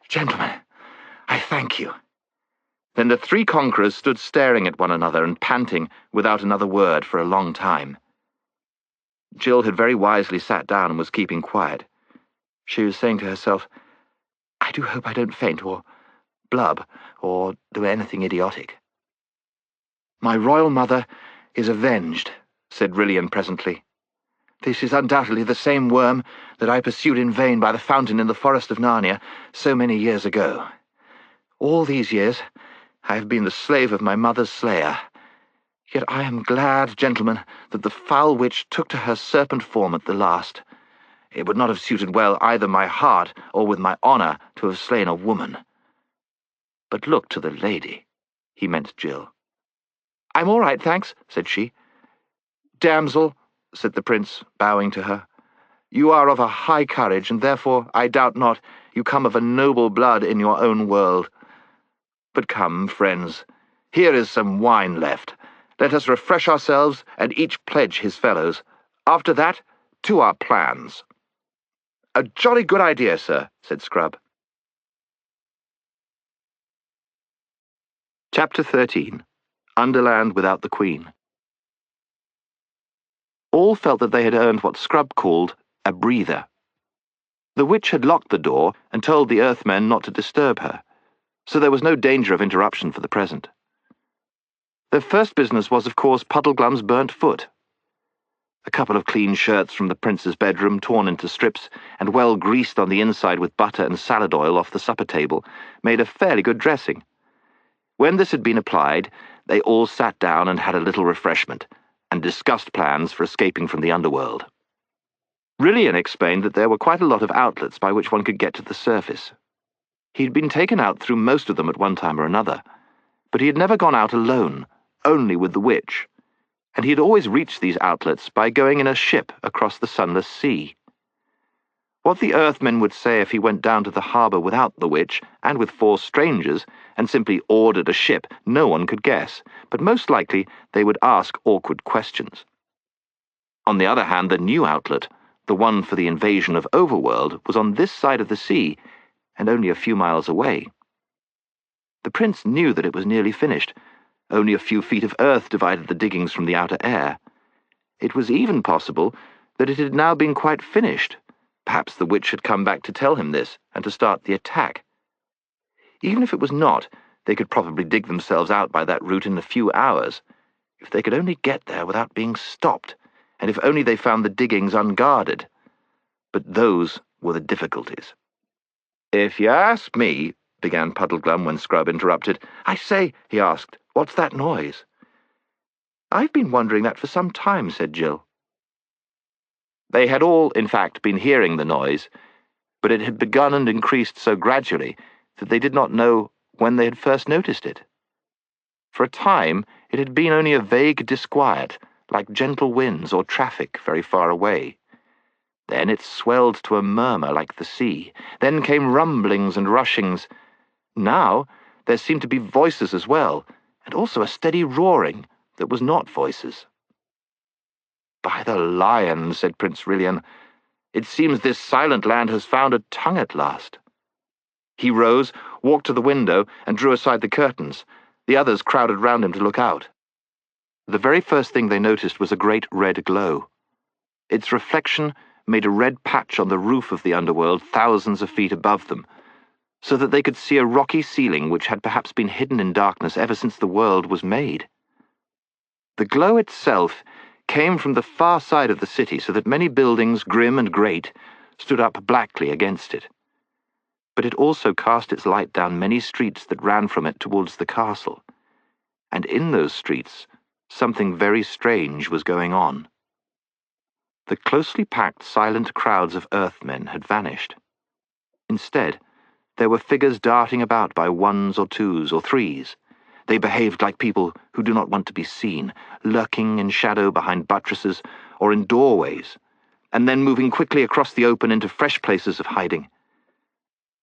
"Gentlemen, I thank you." Then the three conquerors stood staring at one another and panting without another word for a long time. Jill had very wisely sat down and was keeping quiet. She was saying to herself, "I do hope I don't faint or blub or do anything idiotic." "My royal mother is avenged," said Rilian presently. "This is undoubtedly the same worm that I pursued in vain by the fountain in the forest of Narnia so many years ago. All these years I have been the slave of my mother's slayer. Yet I am glad, gentlemen, that the foul witch took to her serpent form at the last. It would not have suited well either my heart or with my honour to have slain a woman. But look to the lady," he meant Jill. "I'm all right, thanks," said she. "Damsel," said the prince, bowing to her, "you are of a high courage, and therefore, I doubt not, you come of a noble blood in your own world. But come, friends, here is some wine left. Let us refresh ourselves and each pledge his fellows. After that, to our plans." "A jolly good idea, sir," said Scrub. Chapter 13. Underland Without the Queen. All felt that they had earned what Scrub called a breather. The witch had locked the door and told the Earthmen not to disturb her, so there was no danger of interruption for the present. Their first business was, of course, Puddleglum's burnt foot. A couple of clean shirts from the prince's bedroom, torn into strips, and well greased on the inside with butter and salad oil off the supper table, made a fairly good dressing. When this had been applied, they all sat down and had a little refreshment, and discussed plans for escaping from the underworld. Rilian explained that there were quite a lot of outlets by which one could get to the surface. He'd been taken out through most of them at one time or another, but he had never gone out alone, only with the witch, and he had always reached these outlets by going in a ship across the sunless sea. What the Earthmen would say if he went down to the harbour without the witch, and with 4 strangers, and simply ordered a ship, no one could guess, but most likely they would ask awkward questions. On the other hand, the new outlet, the one for the invasion of Overworld, was on this side of the sea, and only a few miles away. The prince knew that it was nearly finished. Only a few feet of earth divided the diggings from the outer air. It was even possible that it had now been quite finished. Perhaps the witch had come back to tell him this, and to start the attack. Even if it was not, they could probably dig themselves out by that route in a few hours, if they could only get there without being stopped, and if only they found the diggings unguarded. But those were the difficulties. "If you ask me," began Puddleglum when Scrub interrupted. "I say," he asked, "what's that noise?" "I've been wondering that for some time," said Jill. They had all, in fact, been hearing the noise, but it had begun and increased so gradually that they did not know when they had first noticed it. For a time, it had been only a vague disquiet, like gentle winds or traffic very far away. Then it swelled to a murmur like the sea. Then came rumblings and rushings. Now there seemed to be voices as well, and also a steady roaring that was not voices. "By the lion," said Prince Rilian, "it seems this silent land has found a tongue at last." He rose, walked to the window, and drew aside the curtains. The others crowded round him to look out. The very first thing they noticed was a great red glow. Its reflection made a red patch on the roof of the underworld thousands of feet above them, so that they could see a rocky ceiling which had perhaps been hidden in darkness ever since the world was made. The glow itself came from the far side of the city, so that many buildings, grim and great, stood up blackly against it. But it also cast its light down many streets that ran from it towards the castle, and in those streets something very strange was going on. The closely packed, silent crowds of Earthmen had vanished. Instead, there were figures darting about by 1s or 2s or 3s. They behaved like people who do not want to be seen, lurking in shadow behind buttresses or in doorways, and then moving quickly across the open into fresh places of hiding.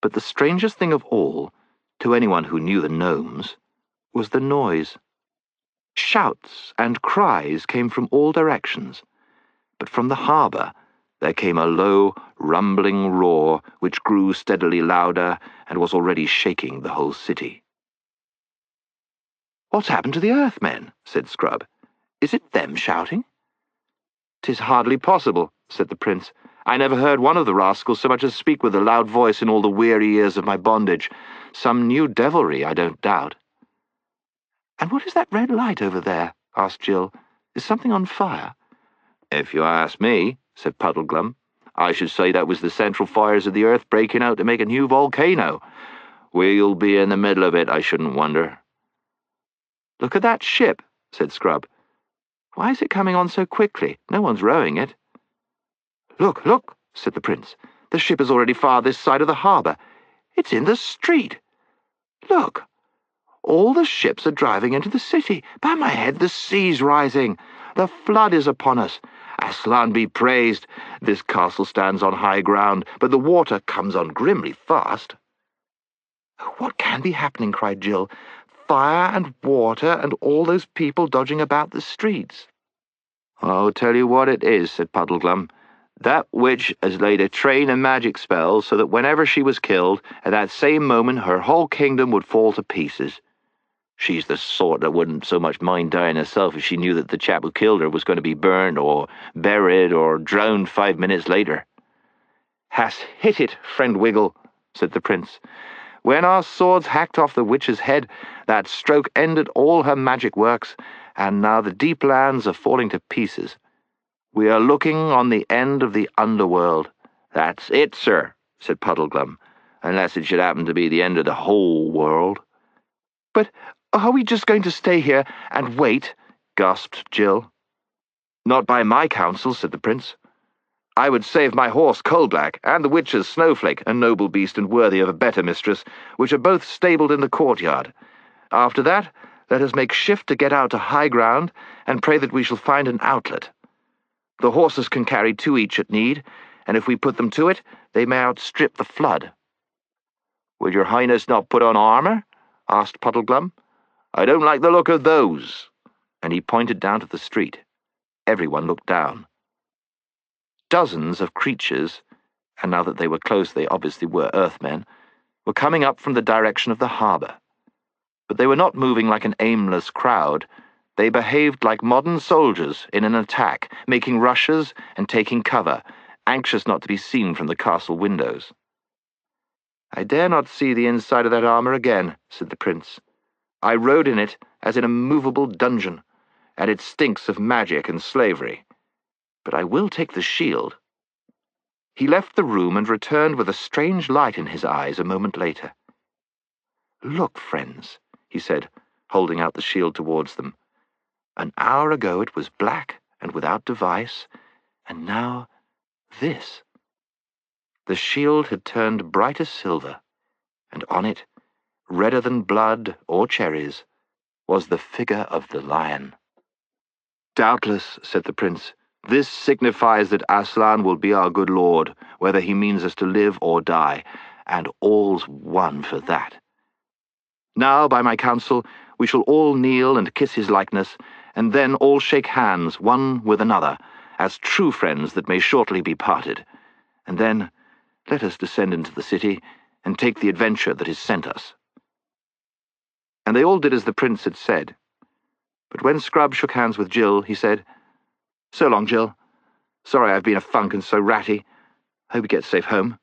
But the strangest thing of all, to anyone who knew the gnomes, was the noise. Shouts and cries came from all directions, but from the harbour there came a low, rumbling roar which grew steadily louder and was already shaking the whole city. "What's happened to the Earthmen?" said Scrub. "Is it them shouting?" "'Tis hardly possible," said the prince. "I never heard one of the rascals so much as speak with a loud voice in all the weary years of my bondage. Some new devilry, I don't doubt." "And what is that red light over there?" asked Jill. "Is something on fire?" "If you ask me," said Puddleglum, "I should say that was the central fires of the earth breaking out to make a new volcano. We'll be in the middle of it, I shouldn't wonder." "Look at that ship," said Scrub. "Why is it coming on so quickly? No one's rowing it." "Look, look," said the prince. "The ship is already far this side of the harbour. It's in the street. Look. All the ships are driving into the city. By my head, the sea's rising. The flood is upon us. Aslan be praised. This castle stands on high ground, but the water comes on grimly fast." "What can be happening?" cried Jill. "Fire and water and all those people dodging about the streets." "I'll tell you what it is," said Puddleglum. "That witch has laid a train of magic spells so that whenever she was killed, at that same moment her whole kingdom would fall to pieces. She's the sort that wouldn't so much mind dying herself if she knew that the chap who killed her was going to be burned or buried or drowned 5 minutes later." "Hast hit it, friend Wiggle," said the prince. "When our swords hacked off the witch's head, that stroke ended all her magic works, and now the deep lands are falling to pieces. We are looking on the end of the underworld." "That's it, sir," said Puddleglum, "unless it should happen to be the end of the whole world." "But are we just going to stay here and wait?" gasped Jill. "Not by my counsel," said the prince. "I would save my horse Coalblack and the witch's Snowflake, a noble beast and worthy of a better mistress, which are both stabled in the courtyard. After that, let us make shift to get out to high ground and pray that we shall find an outlet. The horses can carry 2 each at need, and if we put them to it, they may outstrip the flood." "Would your highness not put on armour?" asked Puddleglum. "I don't like the look of those." And he pointed down to the street. Everyone looked down. Dozens of creatures, and now that they were close they obviously were Earthmen, were coming up from the direction of the harbour. But they were not moving like an aimless crowd. They behaved like modern soldiers in an attack, making rushes and taking cover, anxious not to be seen from the castle windows. "I dare not see the inside of that armour again," said the prince. "I rode in it as in a movable dungeon, and it stinks of magic and slavery. But I will take the shield." He left the room and returned with a strange light in his eyes a moment later. "Look, friends," he said, holding out the shield towards them. "An hour ago it was black and without device, and now this." The shield had turned bright as silver, and on it, redder than blood or cherries, was the figure of the lion. "Doubtless," said the prince, "this signifies that Aslan will be our good lord, whether he means us to live or die, and all's one for that. Now, by my counsel, we shall all kneel and kiss his likeness, and then all shake hands one with another, as true friends that may shortly be parted. And then let us descend into the city and take the adventure that is sent us." And they all did as the prince had said. But when Scrub shook hands with Jill, he said, "So long, Jill. Sorry I've been a funk and so ratty. Hope you get safe home."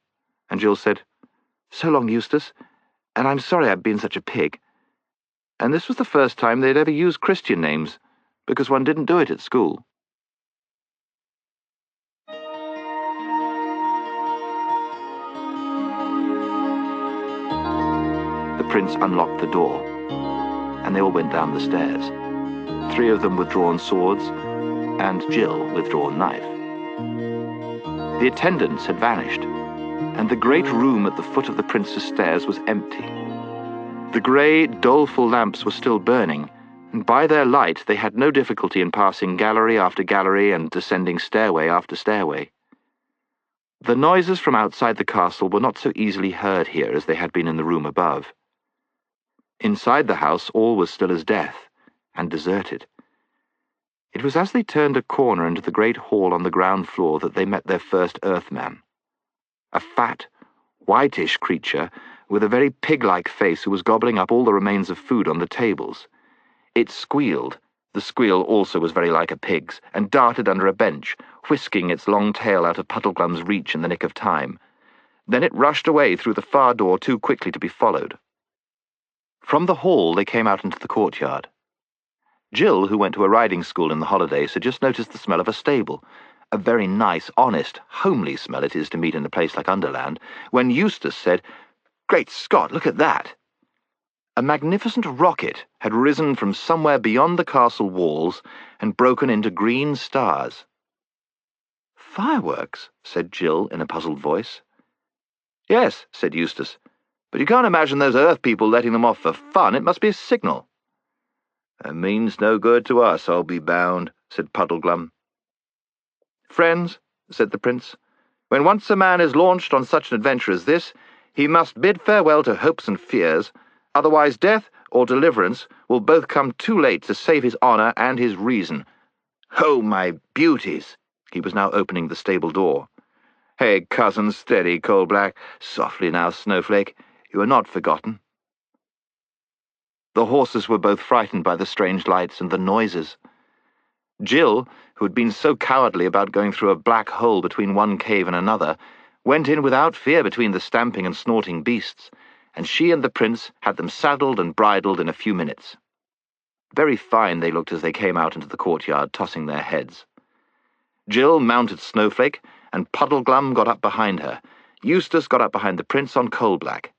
And Jill said, "So long, Eustace, and I'm sorry I've been such a pig." And this was the first time they'd ever used Christian names, because one didn't do it at school. The prince unlocked the door, and they all went down the stairs, 3 of them with drawn swords, and Jill with drawn knife. The attendants had vanished, and the great room at the foot of the prince's stairs was empty. The grey, doleful lamps were still burning, and by their light they had no difficulty in passing gallery after gallery and descending stairway after stairway. The noises from outside the castle were not so easily heard here as they had been in the room above. Inside the house all was still as death, and deserted. It was as they turned a corner into the great hall on the ground floor that they met their first Earthman. A fat, whitish creature with a very pig-like face who was gobbling up all the remains of food on the tables. It squealed. The squeal also was very like a pig's, and darted under a bench, whisking its long tail out of Puddleglum's reach in the nick of time. Then it rushed away through the far door too quickly to be followed. From the hall they came out into the courtyard. Jill, who went to a riding school in the holidays, had just noticed the smell of a stable, a very nice, honest, homely smell it is to meet in a place like Underland, when Eustace said, "Great Scott, look at that!" A magnificent rocket had risen from somewhere beyond the castle walls and broken into green stars. "Fireworks?" said Jill in a puzzled voice. "Yes," said Eustace, "but you can't imagine those Earth people letting them off for fun. It must be a signal." "It means no good to us, I'll be bound," said Puddleglum. "Friends," said the prince, "when once a man is launched on such an adventure as this, he must bid farewell to hopes and fears, otherwise death or deliverance will both come too late to save his honour and his reason. Oh, my beauties!" He was now opening the stable door. "Hey, cousin, steady, Coal-Black. Softly now, Snowflake. You are not forgotten." The horses were both frightened by the strange lights and the noises. Jill, who had been so cowardly about going through a black hole between one cave and another, went in without fear between the stamping and snorting beasts, and she and the prince had them saddled and bridled in a few minutes. Very fine they looked as they came out into the courtyard, tossing their heads. Jill mounted Snowflake, and Puddleglum got up behind her. Eustace got up behind the prince on Coal-Black.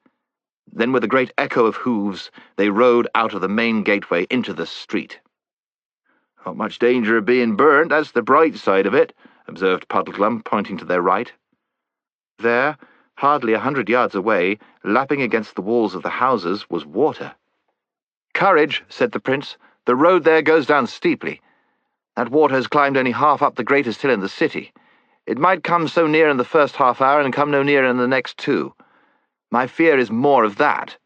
Then, with a great echo of hooves, they rode out of the main gateway into the street. "Not much danger of being burnt, that's the bright side of it," observed Puddleglum, pointing to their right. There, hardly 100 yards away, lapping against the walls of the houses, was water. "Courage," said the prince. "The road there goes down steeply. That water has climbed only half up the greatest hill in the city. It might come so near in the first half-hour and come no nearer in the next 2. My fear is more of that."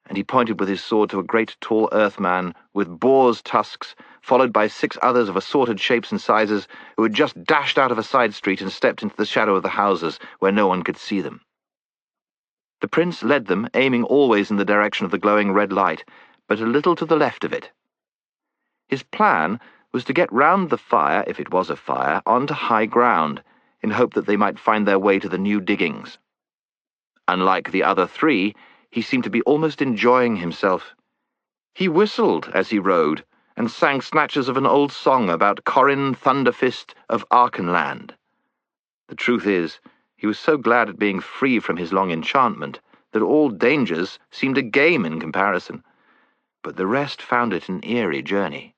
And he pointed with his sword to a great tall Earthman with boar's tusks, followed by 6 others of assorted shapes and sizes, who had just dashed out of a side street and stepped into the shadow of the houses, where no one could see them. The prince led them, aiming always in the direction of the glowing red light, but a little to the left of it. His plan was to get round the fire, if it was a fire, onto high ground, in hope that they might find their way to the new diggings. Unlike the other 3, he seemed to be almost enjoying himself. He whistled as he rode, and sang snatches of an old song about Corin Thunderfist of Archenland. The truth is, he was so glad at being free from his long enchantment that all dangers seemed a game in comparison, but the rest found it an eerie journey.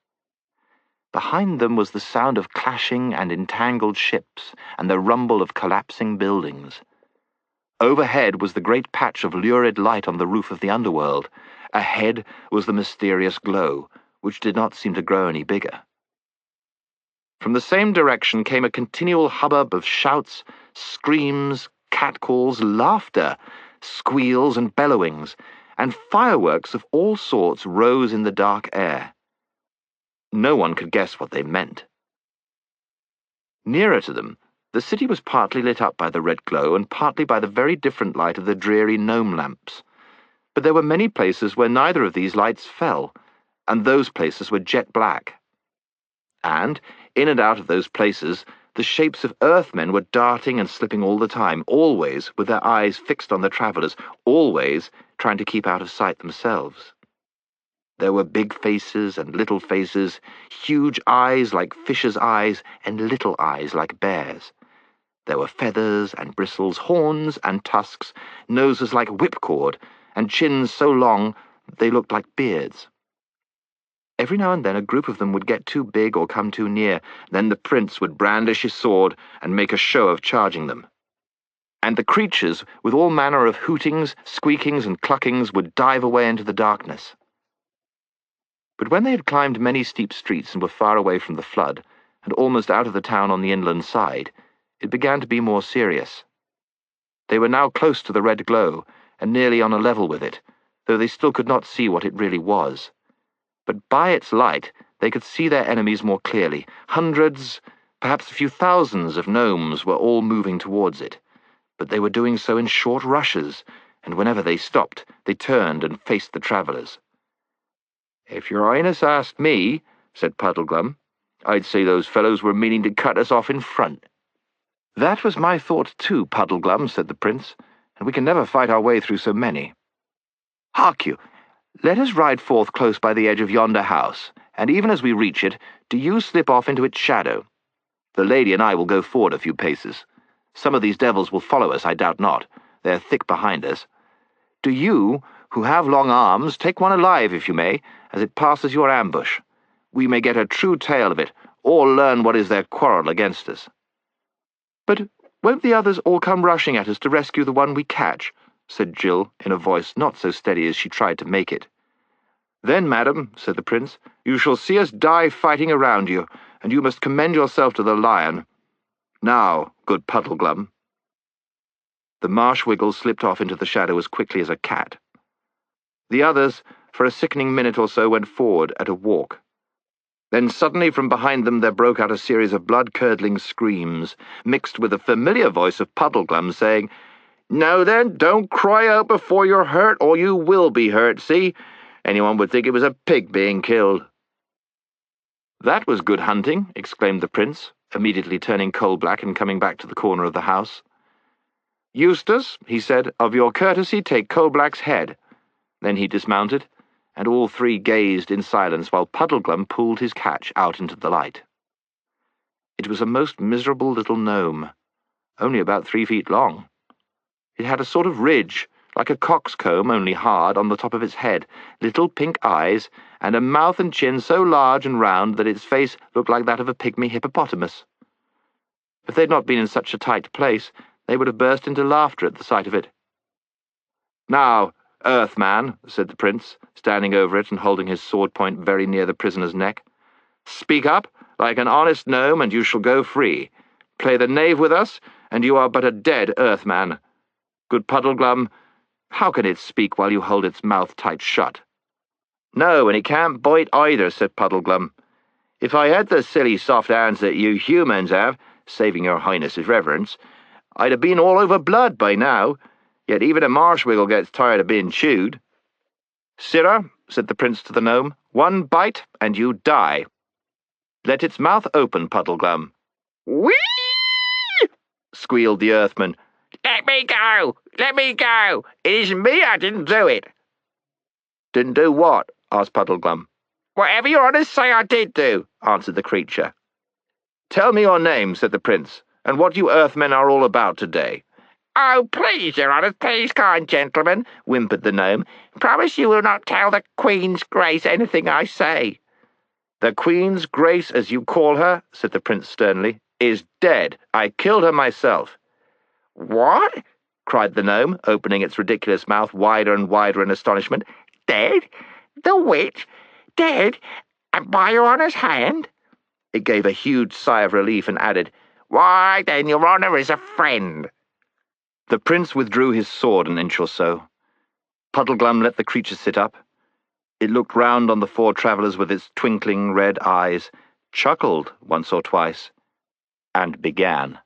Behind them was the sound of clashing and entangled ships and the rumble of collapsing buildings. Overhead was the great patch of lurid light on the roof of the underworld. Ahead was the mysterious glow, which did not seem to grow any bigger. From the same direction came a continual hubbub of shouts, screams, catcalls, laughter, squeals and bellowings, and fireworks of all sorts rose in the dark air. No one could guess what they meant. Nearer to them, the city was partly lit up by the red glow and partly by the very different light of the dreary gnome lamps. But there were many places where neither of these lights fell, and those places were jet black. And, in and out of those places, the shapes of Earthmen were darting and slipping all the time, always with their eyes fixed on the travellers, always trying to keep out of sight themselves. There were big faces and little faces, huge eyes like fishes' eyes, and little eyes like bears'. There were feathers and bristles, horns and tusks, noses like whipcord, and chins so long that they looked like beards. Every now and then a group of them would get too big or come too near. Then the prince would brandish his sword and make a show of charging them. And the creatures, with all manner of hootings, squeakings, and cluckings, would dive away into the darkness. But when they had climbed many steep streets and were far away from the flood, and almost out of the town on the inland side, It began to be more serious. They were now close to the red glow, and nearly on a level with it, though they still could not see what it really was. But by its light, they could see their enemies more clearly. Hundreds, perhaps a few thousands of gnomes were all moving towards it, but they were doing so in short rushes, and whenever they stopped, they turned and faced the travellers. "If your Highness asked me," said Puddleglum, "I'd say those fellows were meaning to cut us off in front." "That was my thought too, Puddleglum," said the prince, "and we can never fight our way through so many. Hark you, let us ride forth close by the edge of yonder house, and even as we reach it, do you slip off into its shadow. The lady and I will go forward a few paces. Some of these devils will follow us, I doubt not. They are thick behind us. Do you, who have long arms, take one alive, if you may, as it passes your ambush. We may get a true tale of it, or learn what is their quarrel against us." "But won't the others all come rushing at us to rescue the one we catch?" said Jill, in a voice not so steady as she tried to make it. "Then, madam," said the prince, "you shall see us die fighting around you, and you must commend yourself to the lion. Now, good Puddleglum." The marsh-wiggle slipped off into the shadow as quickly as a cat. The others, for a sickening minute or so, went forward at a walk. Then suddenly from behind them there broke out a series of blood-curdling screams, mixed with the familiar voice of Puddleglum saying, "Now then, don't cry out before you're hurt, or you will be hurt, see? Anyone would think it was a pig being killed." "That was good hunting," exclaimed the prince, immediately turning coal-black and coming back to the corner of the house. "Eustace," he said, "of your courtesy take Coal-Black's head." Then he dismounted, and all three gazed in silence while Puddleglum pulled his catch out into the light. It was a most miserable little gnome, only about 3 feet long. It had a sort of ridge, like a coxcomb, only hard, on the top of its head, little pink eyes, and a mouth and chin so large and round that its face looked like that of a pygmy hippopotamus. If they'd not been in such a tight place, they would have burst into laughter at the sight of it. "Now, Earthman," said the prince, standing over it and holding his sword point very near the prisoner's neck, "speak up, like an honest gnome, and you shall go free. Play the knave with us, and you are but a dead Earthman. Good Puddleglum, how can it speak while you hold its mouth tight shut?" "No, and it can't bite either," said Puddleglum. "If I had the silly soft hands that you humans have, saving your highness's reverence, I'd have been all over blood by now, yet even a marsh-wiggle gets tired of being chewed." "Sirrah," said the prince to the gnome, "one bite, and you die. Let its mouth open, Puddleglum." "Whee!" squealed the earthman. "Let me go! Let me go! It isn't me, I didn't do it." "Didn't do what?" asked Puddleglum. "Whatever your honours say I did do," answered the creature. "Tell me your name," said the prince, "and what you earthmen are all about today." "Oh, please, your honours, please, kind gentlemen," whimpered the gnome. "Promise you will not tell the Queen's Grace anything I say." "The Queen's Grace, as you call her," said the prince sternly, "is dead. I killed her myself." "What?" cried the gnome, opening its ridiculous mouth wider and wider in astonishment. "Dead? The witch? Dead? And by your honour's hand?" It gave a huge sigh of relief and added, "Why, then your honour is a friend." The prince withdrew his sword an inch or so. Puddleglum let the creature sit up. It looked round on the 4 travellers with its twinkling red eyes, chuckled once or twice, and began.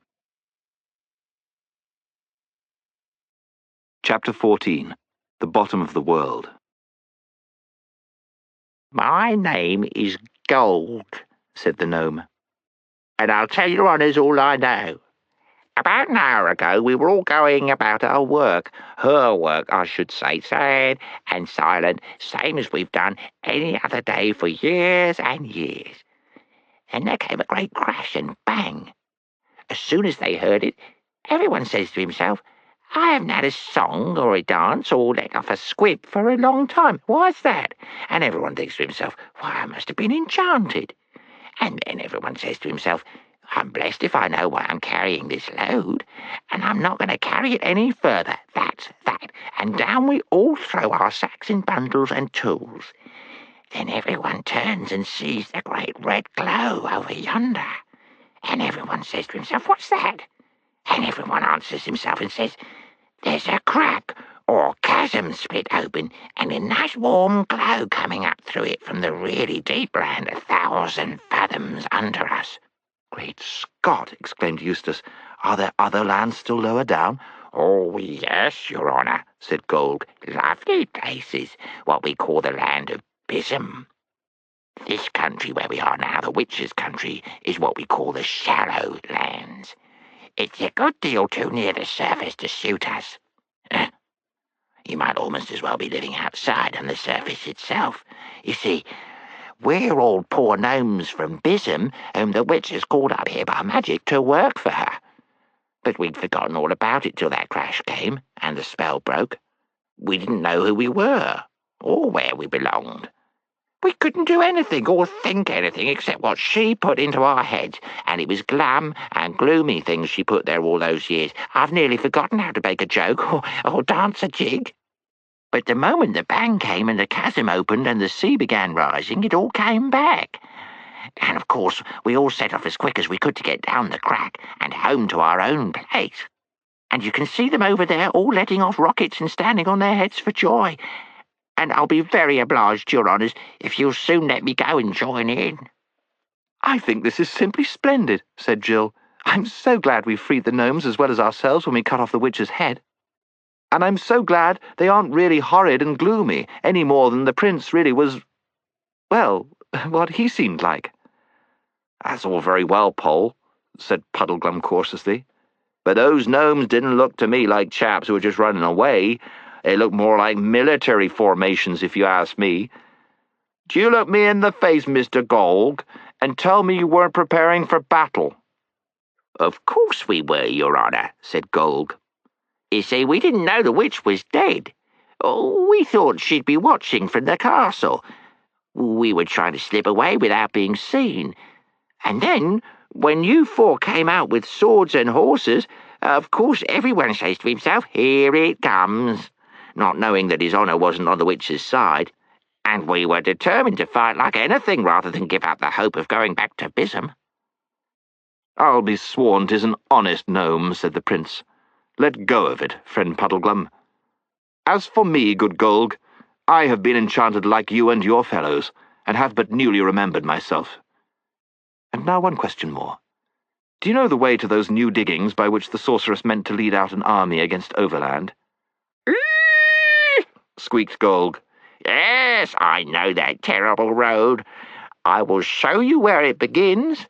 Chapter 14. The Bottom of the World.
"My name is Gold," said the gnome, "and I'll tell your honours all I know. About an hour ago we were all going about our work, her work, I should say, sad and silent, same as we've done any other day for years and years. And there came a great crash and bang. As soon as they heard it, everyone says to himself, I haven't had a song or a dance or let off a squib for a long time. Why's that? And everyone thinks to himself, why, I must have been enchanted. And then everyone says to himself, I'm blessed if I know why I'm carrying this load, and I'm not going to carry it any further. That's that. And down we all throw our sacks and bundles and tools. Then everyone turns and sees the great red glow over yonder. And everyone says to himself, what's that? And everyone answers himself and says, "There's a crack or chasm split open, and a nice warm glow coming up through it from the really deep land 1,000 fathoms under us."
"Great Scott!" exclaimed Eustace. "Are there other lands still lower down?"
"Oh, yes, Your Honour," said Gold. "Lovely places, what we call the land of Bism. This country where we are now, the Witch's country, is what we call the Shallow Lands. It's a good deal too near the surface to suit us. You might almost as well be living outside on the surface itself. You see, we're all poor gnomes from Bism, whom the witch has called up here by magic to work for her. But we'd forgotten all about it till that crash came, and the spell broke. We didn't know who we were, or where we belonged. We couldn't do anything or think anything except what she put into our heads, and it was glum and gloomy things she put there all those years. I've nearly forgotten how to make a joke or dance a jig. But the moment the bang came and the chasm opened and the sea began rising, it all came back. And of course, we all set off as quick as we could to get down the crack and home to our own place. And you can see them over there all letting off rockets and standing on their heads for joy. And I'll be very obliged, Your Honours, if you'll soon let me go and join in."
"I think this is simply splendid," said Jill. "I'm so glad we freed the gnomes as well as ourselves when we cut off the witch's head. And I'm so glad they aren't really horrid and gloomy, any more than the prince really was, well, what he seemed like." "That's all very well, Poll," said Puddleglum cautiously. "But those gnomes didn't look to me like chaps who were just running away. They looked more like military formations, if you ask me. Do you look me in the face, Mr. Golg, and tell me you weren't preparing for battle?"
"Of course we were, Your Honour," said Golg. "You see, we didn't know the witch was dead. Oh, we thought she'd be watching from the castle. We were trying to slip away without being seen. And then, when you four came out with swords and horses, of course everyone says to himself, 'Here it comes,' not knowing that his honour wasn't on the witch's side. And we were determined to fight like anything rather than give up the hope of going back to Bism."
"I'll be sworn 'tis an honest gnome," said the prince. "Let go of it, friend Puddleglum. As for me, good Golg, I have been enchanted like you and your fellows, and have but newly remembered myself. And now one question more. Do you know the way to those new diggings by which the sorceress meant to lead out an army against Overland?" squeaked Golg.
"Yes, I know that terrible road. I will show you where it begins,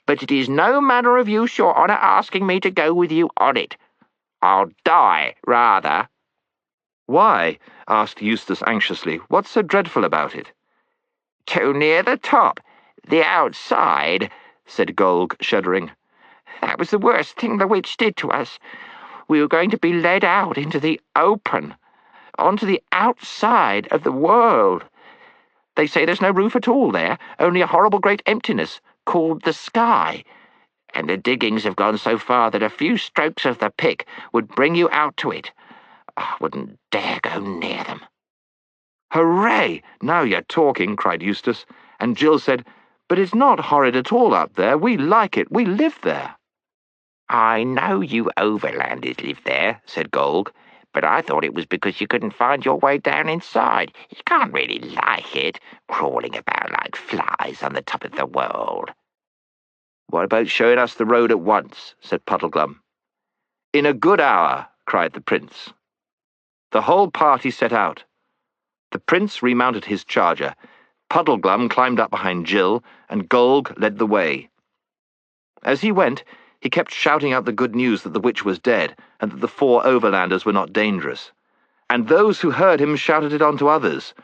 but it is no manner of use, Your Honour, asking me to go with you on it. I'll die, rather."
"Why?" asked Eustace anxiously. "What's so dreadful about it?"
"Too near the top, the outside," said Golg, shuddering. "That was the worst thing the witch did to us. We were going to be led out into the open, onto the outside of the world. They say there's no roof at all there, only a horrible great emptiness called the sky. And the diggings have gone so far that a few strokes of the pick would bring you out to it. I wouldn't dare go near them."
"Hooray! Now you're talking," cried Eustace, and Jill said, "But it's not horrid at all up there. We like it. We live there."
"I know you Overlanders live there," said Golg, "but I thought it was because you couldn't find your way down inside. You can't really like it, crawling about like flies on the top of the world."
"What about showing us the road at once?" said Puddleglum. "In a good hour," cried the prince. The whole party set out. The prince remounted his charger, Puddleglum climbed up behind Jill, and Golg led the way. As he went, he kept shouting out the good news that the witch was dead, and that the 4 Overlanders were not dangerous. And those who heard him shouted it on to others,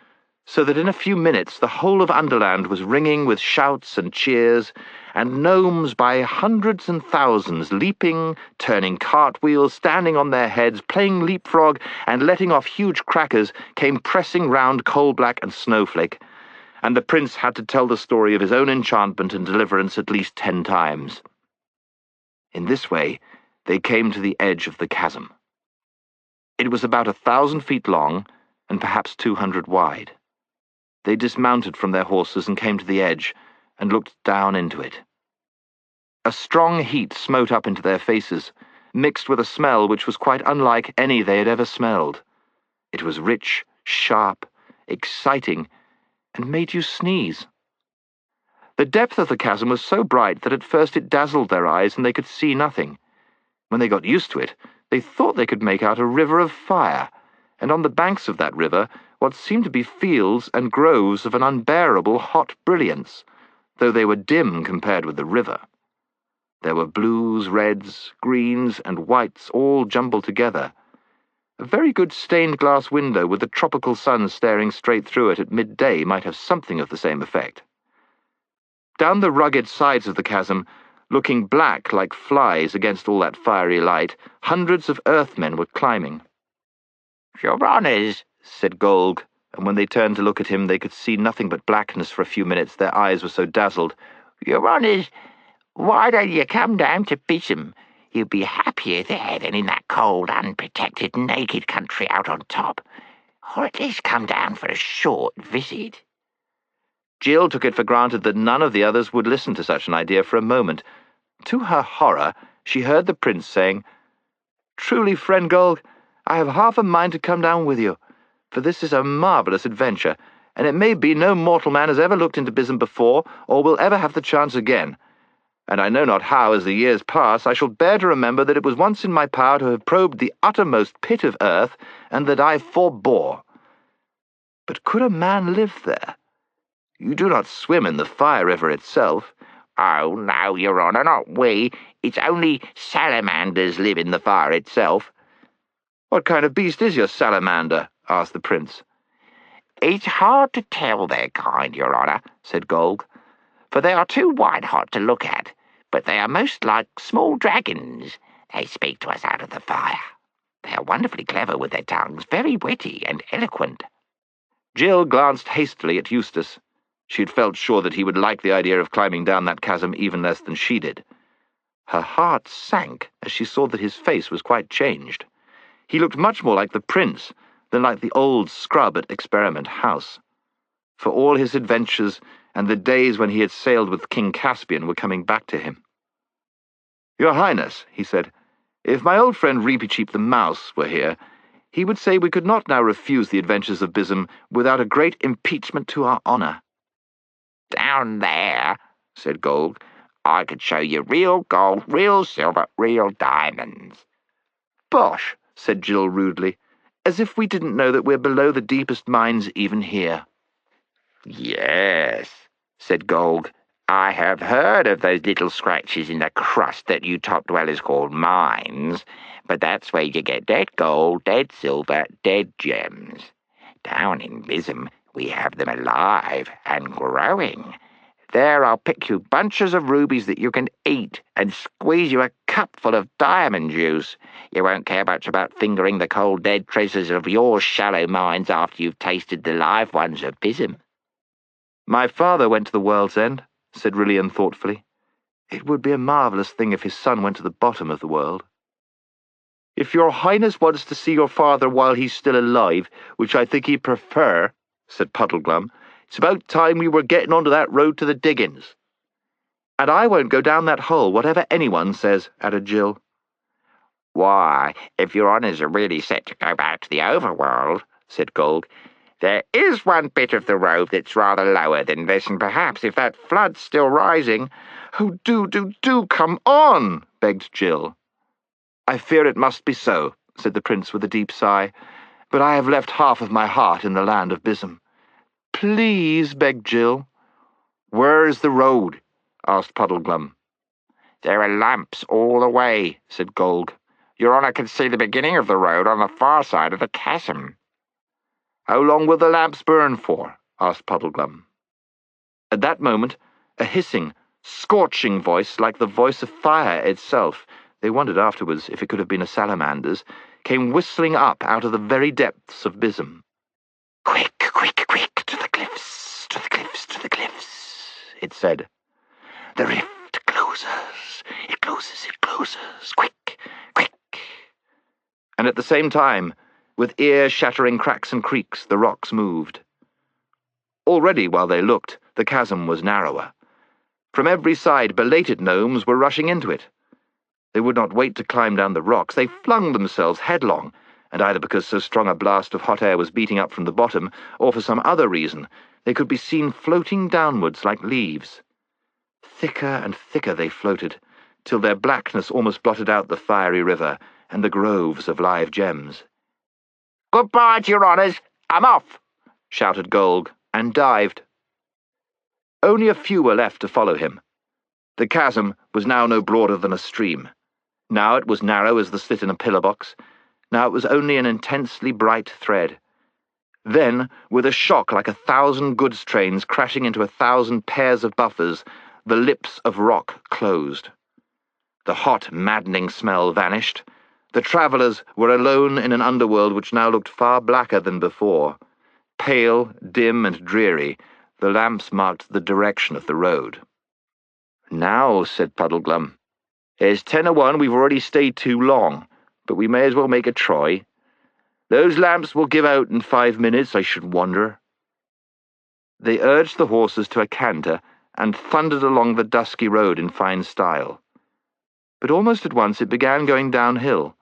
so that in a few minutes the whole of Underland was ringing with shouts and cheers, and gnomes by hundreds and thousands leaping, turning cartwheels, standing on their heads, playing leapfrog, and letting off huge crackers came pressing round Coalblack and Snowflake, and the prince had to tell the story of his own enchantment and deliverance at least 10 times. In this way, they came to the edge of the chasm. It was about 1,000 feet long, and perhaps 200 wide. They dismounted from their horses and came to the edge, and looked down into it. A strong heat smote up into their faces. mixed with a smell which was quite unlike any they had ever smelled. It was rich, sharp, exciting, and made you sneeze. The depth of the chasm was so bright that at first it dazzled their eyes and they could see nothing. When they got used to it, they thought they could make out a river of fire, and on the banks of that river what seemed to be fields and groves of an unbearable hot brilliance, though they were dim compared with the river. There were blues, reds, greens, and whites all jumbled together. A very good stained-glass window with the tropical sun staring straight through it at midday might have something of the same effect. Down the rugged sides of the chasm, looking black like flies against all that fiery light, hundreds of earthmen were climbing.
"Your Honours,"
said Golg, and when they turned to look at him they could see nothing but blackness for a few minutes, their eyes were so dazzled.
"Your Honours, why don't you come down to Bism? You'd be happier there than in that cold, unprotected, naked country out on top. Or at least come down for a short visit."
Jill took it for granted that none of the others would listen to such an idea for a moment. To her horror, she heard the prince saying, "Truly, friend Golg, I have half a mind to come down with you, for this is a marvellous adventure, and it may be no mortal man has ever looked into Bism before, or will ever have the chance again. And I know not how, as the years pass, I shall bear to remember that it was once in my power to have probed the uttermost pit of earth, and that I forbore. But could a man live there? You do not swim in the fire river itself."
"Oh, no, Your Honour, not we. It's only salamanders live in the fire itself."
"What kind of beast is your salamander?" asked the prince.
"It's hard to tell their kind, Your Honour," said Golg, "for they are too white-hot to look at, but they are most like small dragons. They speak to us out of the fire. They are wonderfully clever with their tongues, very witty and eloquent."
Jill glanced hastily at Eustace. She had felt sure that he would like the idea of climbing down that chasm even less than she did. Her heart sank as she saw that his face was quite changed. He looked much more like the prince than like the old scrub at Experiment House. For all his adventures and the days when he had sailed with King Caspian were coming back to him. "Your Highness," he said, "if my old friend Reepicheep the Mouse were here, he would say we could not now refuse the adventures of Bism without a great impeachment to our honour."
"Down there," said Golg, "I could show you real gold, real silver, real diamonds."
"Bosh," said Jill rudely, "as if we didn't know that we're below the deepest mines even here."
"Yes," said Golg, "I have heard of those little scratches in the crust that you top dwellers call mines, but that's where you get dead gold, dead silver, dead gems. Down in Bism, we have them alive and growing. There I'll pick you bunches of rubies that you can eat and squeeze you a cupful of diamond juice. You won't care much about fingering the cold dead treasures of your shallow mines after you've tasted the live ones of Bism."
"My father went to the world's end," said Rillian thoughtfully. "It would be a marvellous thing if his son went to the bottom of the world." "If your Highness wants to see your father while he's still alive, which I think he'd prefer," said Puddleglum, "it's about time we were getting onto that road to the diggings." "And I won't go down that hole, whatever anyone says," added Jill.
"Why, if your honours are really set to go back to the overworld," said Golg, "there is one bit of the road that's rather lower than this, and perhaps if that flood's still rising—"
"Oh, do come on," begged Jill. "I fear it must be so," said the prince with a deep sigh, "but I have left half of my heart in the land of Bism." "Please," begged Jill. "Where is the road?" asked Puddleglum.
"There are lamps all the way," said Golg. "Your honour can see the beginning of the road on the far side of the chasm."
"How long will the lamps burn for?" asked Puddleglum. At that moment, a hissing, scorching voice, like the voice of fire itself, they wondered afterwards if it could have been a salamander's, came whistling up out of the very depths of Bism. "Quick, quick, quick, to the cliffs, to the cliffs, to the cliffs," it said. "The rift closes, it closes, it closes, quick, quick." And at the same time, with ear-shattering cracks and creaks, the rocks moved. Already, while they looked, the chasm was narrower. From every side, belated gnomes were rushing into it. They would not wait to climb down the rocks. They flung themselves headlong, and either because so strong a blast of hot air was beating up from the bottom, or for some other reason, they could be seen floating downwards like leaves. Thicker and thicker they floated, till their blackness almost blotted out the fiery river and the groves of live gems.
"Goodbye, to your honours. I'm off,"
shouted Golg, and dived. Only a few were left to follow him. The chasm was now no broader than a stream. Now it was narrow as the slit in a pillar box. Now it was only an intensely bright thread. Then, with a shock like 1,000 goods trains crashing into 1,000 pairs of buffers, the lips of rock closed. The hot, maddening smell vanished. The travellers were alone in an underworld which now looked far blacker than before. Pale, dim, and dreary, the lamps marked the direction of the road. "Now," said Puddleglum, "it's 10:01. We've already stayed too long, but we may as well make a try. Those lamps will give out in 5 minutes, I should wonder." They urged the horses to a canter and thundered along the dusky road in fine style. But almost at once it began going downhill.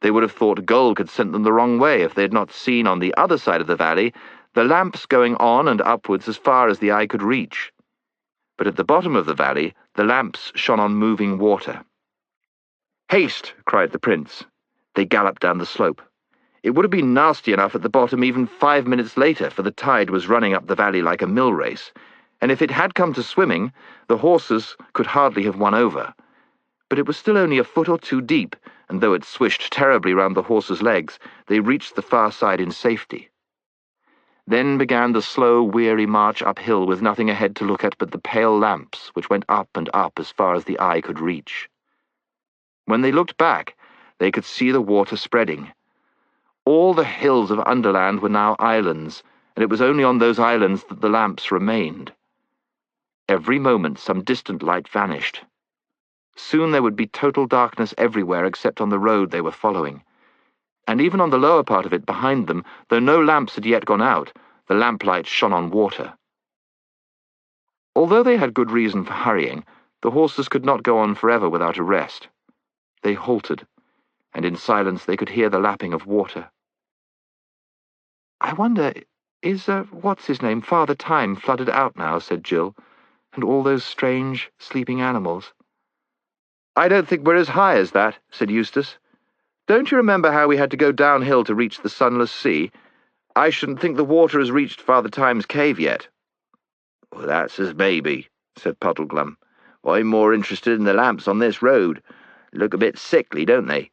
They would have thought Golg had sent them the wrong way if they had not seen on the other side of the valley the lamps going on and upwards as far as the eye could reach. But at the bottom of the valley the lamps shone on moving water. "Haste!" cried the prince. They galloped down the slope. It would have been nasty enough at the bottom even 5 minutes later, for the tide was running up the valley like a mill race, and if it had come to swimming, the horses could hardly have won over. But it was still only a foot or two deep, and though it swished terribly round the horses' legs, they reached the far side in safety. Then began the slow, weary march uphill with nothing ahead to look at but the pale lamps which went up and up as far as the eye could reach. When they looked back, they could see the water spreading. All the hills of Underland were now islands, and it was only on those islands that the lamps remained. Every moment some distant light vanished. Soon there would be total darkness everywhere except on the road they were following. And even on the lower part of it behind them, though no lamps had yet gone out, the lamplight shone on water. Although they had good reason for hurrying, the horses could not go on forever without a rest. They halted, and in silence they could hear the lapping of water. "I wonder, is, what's-his-name, Father Time flooded out now?" said Jill, "and all those strange, sleeping animals?" "I don't think we're as high as that," said Eustace. "Don't you remember how we had to go downhill to reach the Sunless Sea? I shouldn't think the water has reached Father Time's cave yet." "Well, that's as maybe," said Puddleglum. "I'm more interested in the lamps on this road. Look a bit sickly, don't they?"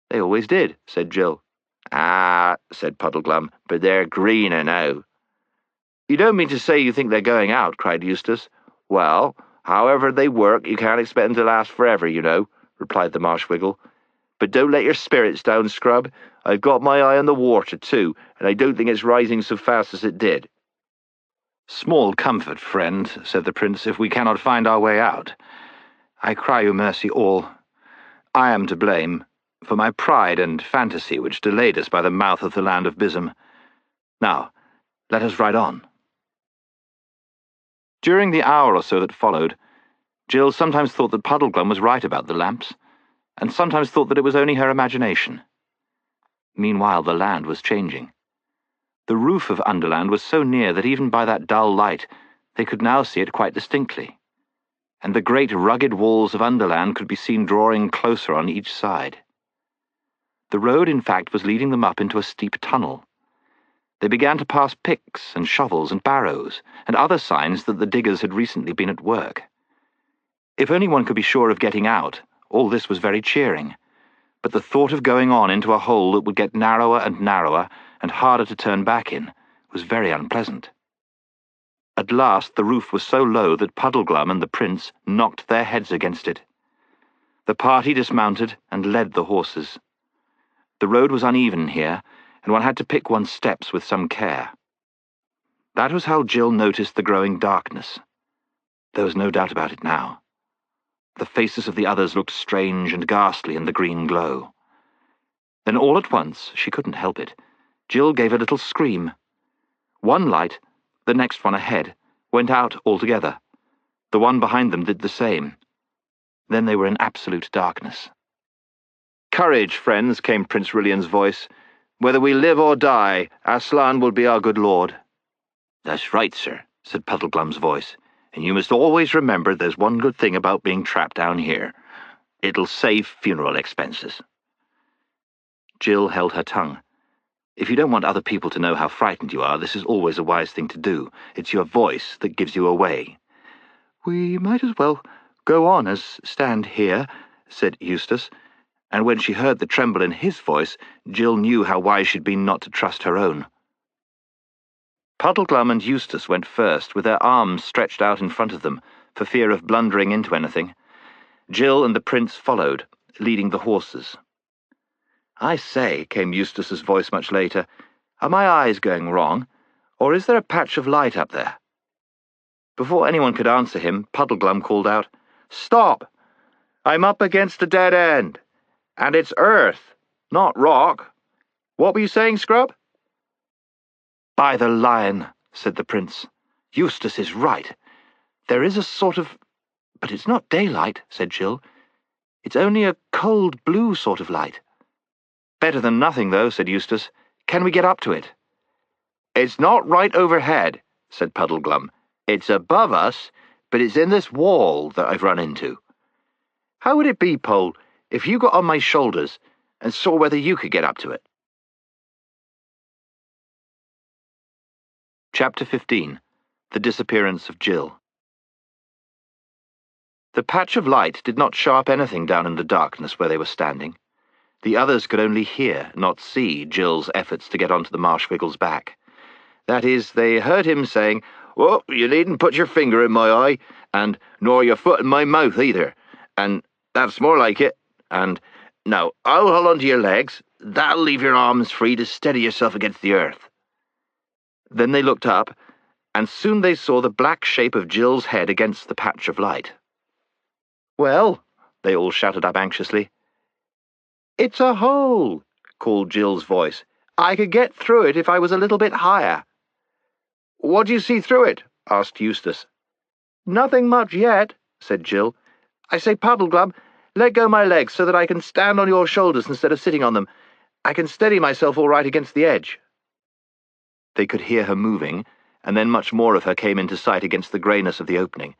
"They always did," said Jill. "Ah," said Puddleglum, "but they're greener now." "You don't mean to say you think they're going out?" cried Eustace. "Well, however they work, you can't expect them to last forever, you know," replied the Marshwiggle. "But don't let your spirits down, Scrub. I've got my eye on the water, too, and I don't think it's rising so fast as it did."
"Small comfort, friend," said the prince, "if we cannot find our way out. I cry you mercy all. I am to blame, for my pride and fantasy which delayed us by the mouth of the land of Bism. Now, let us ride on." During the hour or so that followed, Jill sometimes thought that Puddleglum was right about the lamps, and sometimes thought that it was only her imagination. Meanwhile the land was changing. The roof of Underland was so near that even by that dull light they could now see it quite distinctly, and the great rugged walls of Underland could be seen drawing closer on each side. The road, in fact, was leading them up into a steep tunnel. They began to pass picks and shovels and barrows, and other signs that the diggers had recently been at work. If only one could be sure of getting out, all this was very cheering, but the thought of going on into a hole that would get narrower and narrower and harder to turn back in was very unpleasant. At last the roof was so low that Puddleglum and the prince knocked their heads against it. The party dismounted and led the horses. The road was uneven here, and one had to pick one's steps with some care. That was how Jill noticed the growing darkness. There was no doubt about it now. The faces of the others looked strange and ghastly in the green glow. Then all at once, she couldn't help it, Jill gave a little scream. One light, the next one ahead, went out altogether. The one behind them did the same. Then they were in absolute darkness.
"Courage, friends," came Prince Rilian's voice. "Whether we live or die, Aslan will be our good lord."
"That's right, sir," said Puddleglum's voice. "And you must always remember there's one good thing about being trapped down here. It'll save funeral expenses."
Jill held her tongue. If you don't want other people to know how frightened you are, this is always a wise thing to do. It's your voice that gives you away. "We might as well go on as stand here," said Eustace, and when she heard the tremble in his voice, Jill knew how wise she'd been not to trust her own. Puddleglum and Eustace went first, with their arms stretched out in front of them, for fear of blundering into anything. Jill and the prince followed, leading the horses. "I say," came Eustace's voice much later, "are my eyes going wrong, or is there a patch of light up there?" Before anyone could answer him, Puddleglum called out, "Stop! I'm up against a dead end, and it's earth, not rock. What were you saying, Scrub?" "By the lion," said the prince. "Eustace is right. There is a sort of... But it's not daylight," said Jill. "It's only a cold blue sort of light." "Better than nothing, though," said Eustace. "Can we get up to it?"
"It's not right overhead," said Puddleglum. "It's above us, but it's in this wall that I've run into. How would it be, Pole, if you got on my shoulders and saw whether you could get up to it?"
Chapter 15. The Disappearance of Jill. The patch of light did not show up anything down in the darkness where they were standing. The others could only hear, not see, Jill's efforts to get onto the Marshwiggle's back. That is, they heard him saying, "Oh, you needn't put your finger in my eye," and "nor your foot in my mouth either," and "that's more like it," and "now, I'll hold on to your legs. That'll leave your arms free to steady yourself against the earth." Then they looked up, and soon they saw the black shape of Jill's head against the patch of light. "Well," they all shouted up anxiously. "It's a hole," called Jill's voice. "I could get through it if I was a little bit higher." "What do you see through it?" asked Eustace. "Nothing much yet," said Jill. "I say, Puddleglum, let go my legs so that I can stand on your shoulders instead of sitting on them. I can steady myself all right against the edge." They could hear her moving, and then much more of her came into sight against the greyness of the opening.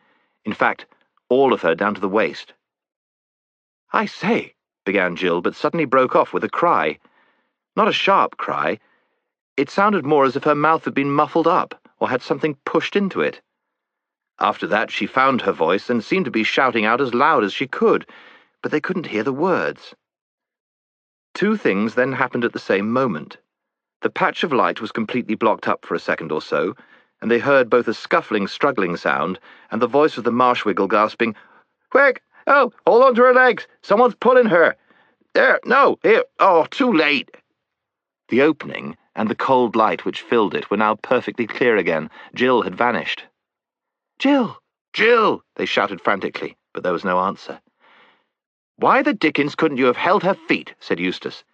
In fact, all of her down to the waist. "I say," began Jill, but suddenly broke off with a cry. Not a sharp cry. It sounded more as if her mouth had been muffled up, or had something pushed into it. After that she found her voice and seemed to be shouting out as loud as she could, but they couldn't hear the words. Two things then happened at the same moment. The patch of light was completely blocked up for a second or so, and they heard both a scuffling, struggling sound and the voice of the Marshwiggle gasping, "Quick! Oh, hold on to her legs! Someone's pulling her! There, no, here, oh, too late!" The opening and the cold light which filled it were now perfectly clear again. Jill had vanished. "Jill! Jill!" they shouted frantically, but there was no answer. "Why the dickens couldn't you have held her feet?" said Eustace.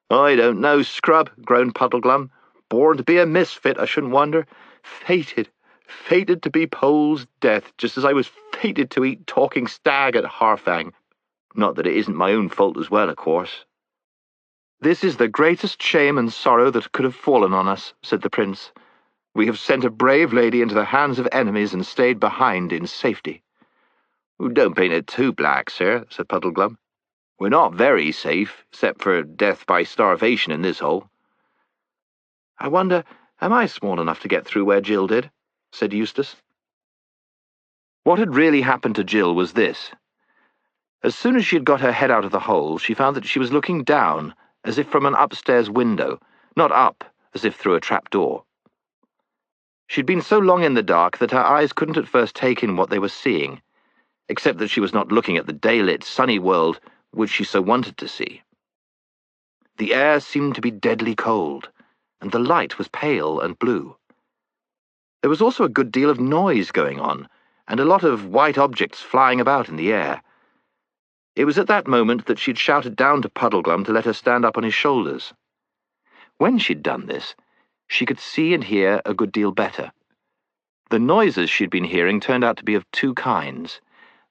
"I don't know, Scrub," groaned Puddleglum. "Born to be a misfit, I shouldn't wonder. Fated to be Pole's death, just as I was fated to eat talking stag at Harfang. Not that it isn't my own fault as well, of course." "This is the greatest shame and sorrow that could have fallen on us," said the prince. "We have sent a brave lady into the hands of enemies and stayed behind in safety."
"Don't paint it too black, sir," said Puddleglum. "We're not very safe, except for death by starvation in this hole."
"I wonder, am I small enough to get through where Jill did?" said Eustace. What had really happened to Jill was this. As soon as she had got her head out of the hole, she found that she was looking down, as if from an upstairs window, not up, as if through a trapdoor. She'd been so long in the dark that her eyes couldn't at first take in what they were seeing, except that she was not looking at the daylit, sunny world which she so wanted to see. The air seemed to be deadly cold, and the light was pale and blue. There was also a good deal of noise going on, and a lot of white objects flying about in the air. It was at that moment that she'd shouted down to Puddleglum to let her stand up on his shoulders. When she'd done this, she could see and hear a good deal better. The noises she'd been hearing turned out to be of two kinds.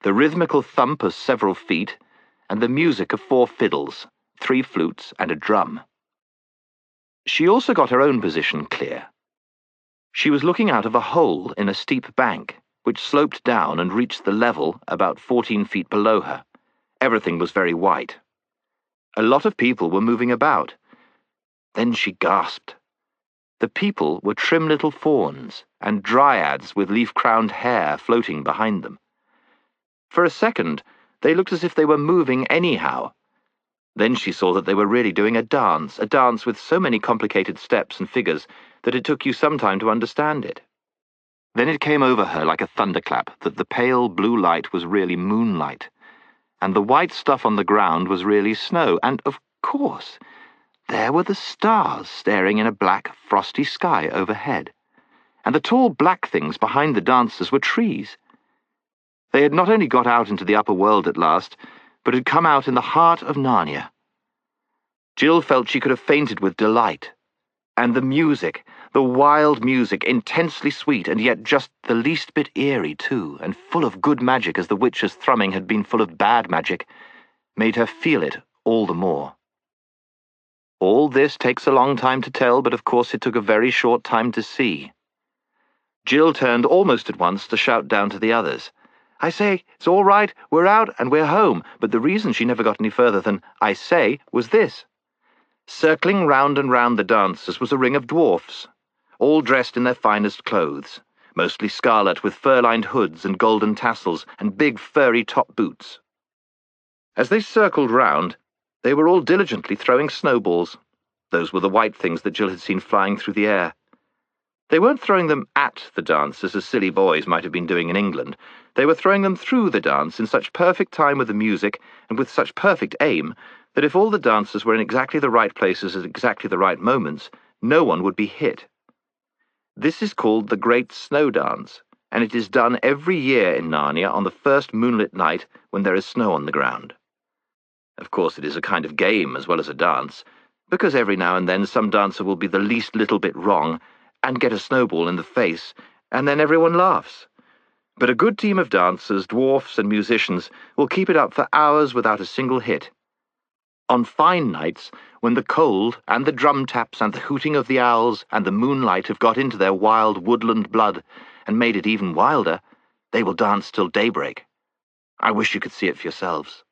the rhythmical thump of several feet, and the music of 4 fiddles, 3 flutes, and a drum. She also got her own position clear. She was looking out of a hole in a steep bank, which sloped down and reached the level about 14 feet below her. Everything was very white. A lot of people were moving about. Then she gasped. The people were trim little fauns and dryads with leaf-crowned hair floating behind them. For a second, they looked as if they were moving anyhow. Then she saw that they were really doing a dance with so many complicated steps and figures that it took you some time to understand it. Then it came over her like a thunderclap that the pale blue light was really moonlight, and the white stuff on the ground was really snow, and, of course, there were the stars staring in a black, frosty sky overhead, and the tall black things behind the dancers were trees. They had not only got out into the upper world at last, but had come out in the heart of Narnia. Jill felt she could have fainted with delight. And the music, the wild music, intensely sweet and yet just the least bit eerie too, and full of good magic as the witch's thrumming had been full of bad magic, made her feel it all the more. All this takes a long time to tell, but of course it took a very short time to see. Jill turned almost at once to shout down to the others, "I say, it's all right, we're out and we're home," but the reason she never got any further than "I say" was this. Circling round and round the dancers was a ring of dwarfs, all dressed in their finest clothes, mostly scarlet with fur-lined hoods and golden tassels and big furry top boots. As they circled round, they were all diligently throwing snowballs. Those were the white things that Jill had seen flying through the air. They weren't throwing them at the dancers as silly boys might have been doing in England. They were throwing them through the dance in such perfect time with the music and with such perfect aim that if all the dancers were in exactly the right places at exactly the right moments, no one would be hit. This is called the Great Snow Dance, and it is done every year in Narnia on the first moonlit night when there is snow on the ground. Of course, it is a kind of game as well as a dance, because every now and then some dancer will be the least little bit wrong and get a snowball in the face, and then everyone laughs. But a good team of dancers, dwarfs and musicians will keep it up for hours without a single hit. On fine nights, when the cold and the drum taps and the hooting of the owls and the moonlight have got into their wild woodland blood and made it even wilder, they will dance till daybreak. I wish you could see it for yourselves.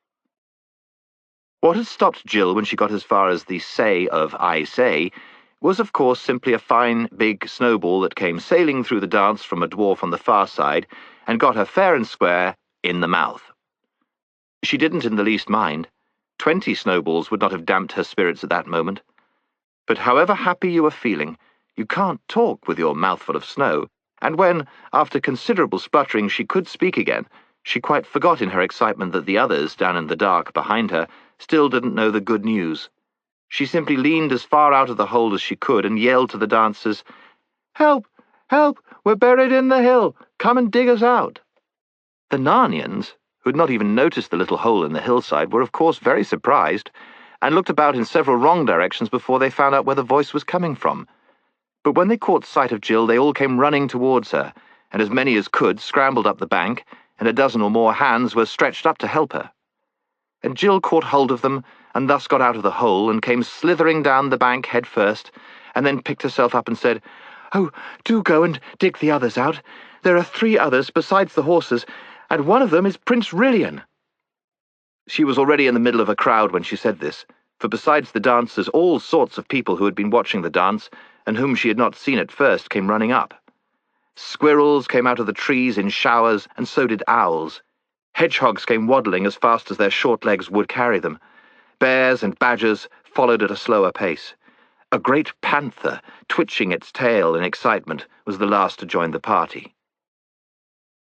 What had stopped Jill when she got as far as the say of "I say" was of course simply a fine big snowball that came sailing through the dance from a dwarf on the far side and got her fair and square in the mouth. She didn't in the least mind. 20 snowballs would not have damped her spirits at that moment. But however happy you were feeling, you can't talk with your mouthful of snow, and when, after considerable spluttering, she could speak again, she quite forgot in her excitement that the others, down in the dark behind her, still didn't know the good news. She simply leaned as far out of the hole as she could and yelled to the dancers, "Help! Help! We're buried in the hill! Come and dig us out!" The Narnians, who had not even noticed the little hole in the hillside, were of course very surprised, and looked about in several wrong directions before they found out where the voice was coming from. But when they caught sight of Jill, they all came running towards her, and as many as could scrambled up the bank, and a dozen or more hands were stretched up to help her. And Jill caught hold of them, and thus got out of the hole, and came slithering down the bank head first, and then picked herself up and said, "Oh, do go and dig the others out. There are 3 others besides the horses, and one of them is Prince Rilian." She was already in the middle of a crowd when she said this, for besides the dancers, all sorts of people who had been watching the dance, and whom she had not seen at first, came running up. Squirrels came out of the trees in showers, and so did owls. Hedgehogs came waddling as fast as their short legs would carry them. Bears and badgers followed at a slower pace. A great panther, twitching its tail in excitement, was the last to join the party.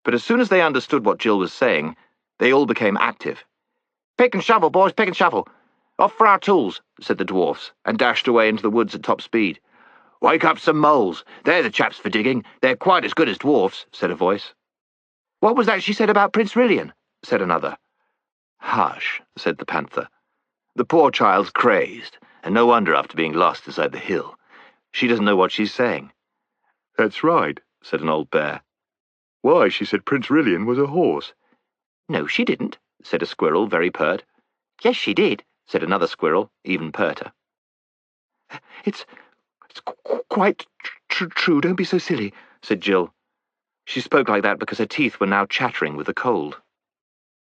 But as soon as they understood what Jill was saying, they all became active. "Pick and shovel, boys, pick and shovel. Off for our tools," said the dwarfs, and dashed away into the woods at top speed. "Wake up some moles. They're the chaps for digging. They're quite as good as dwarfs," said a voice. "What was that she said about Prince Rilian?" said another. "Hush," said the panther. "The poor child's crazed, and no wonder after being lost inside the hill. She doesn't know what she's saying." "That's right," said an old bear. "Why, she said Prince Rilian was a horse."
"No, she didn't," said a squirrel, very pert. "Yes, she did," said another squirrel, even perter. It's quite true, don't be so silly," said Jill. She spoke like that because her teeth were now chattering with the cold.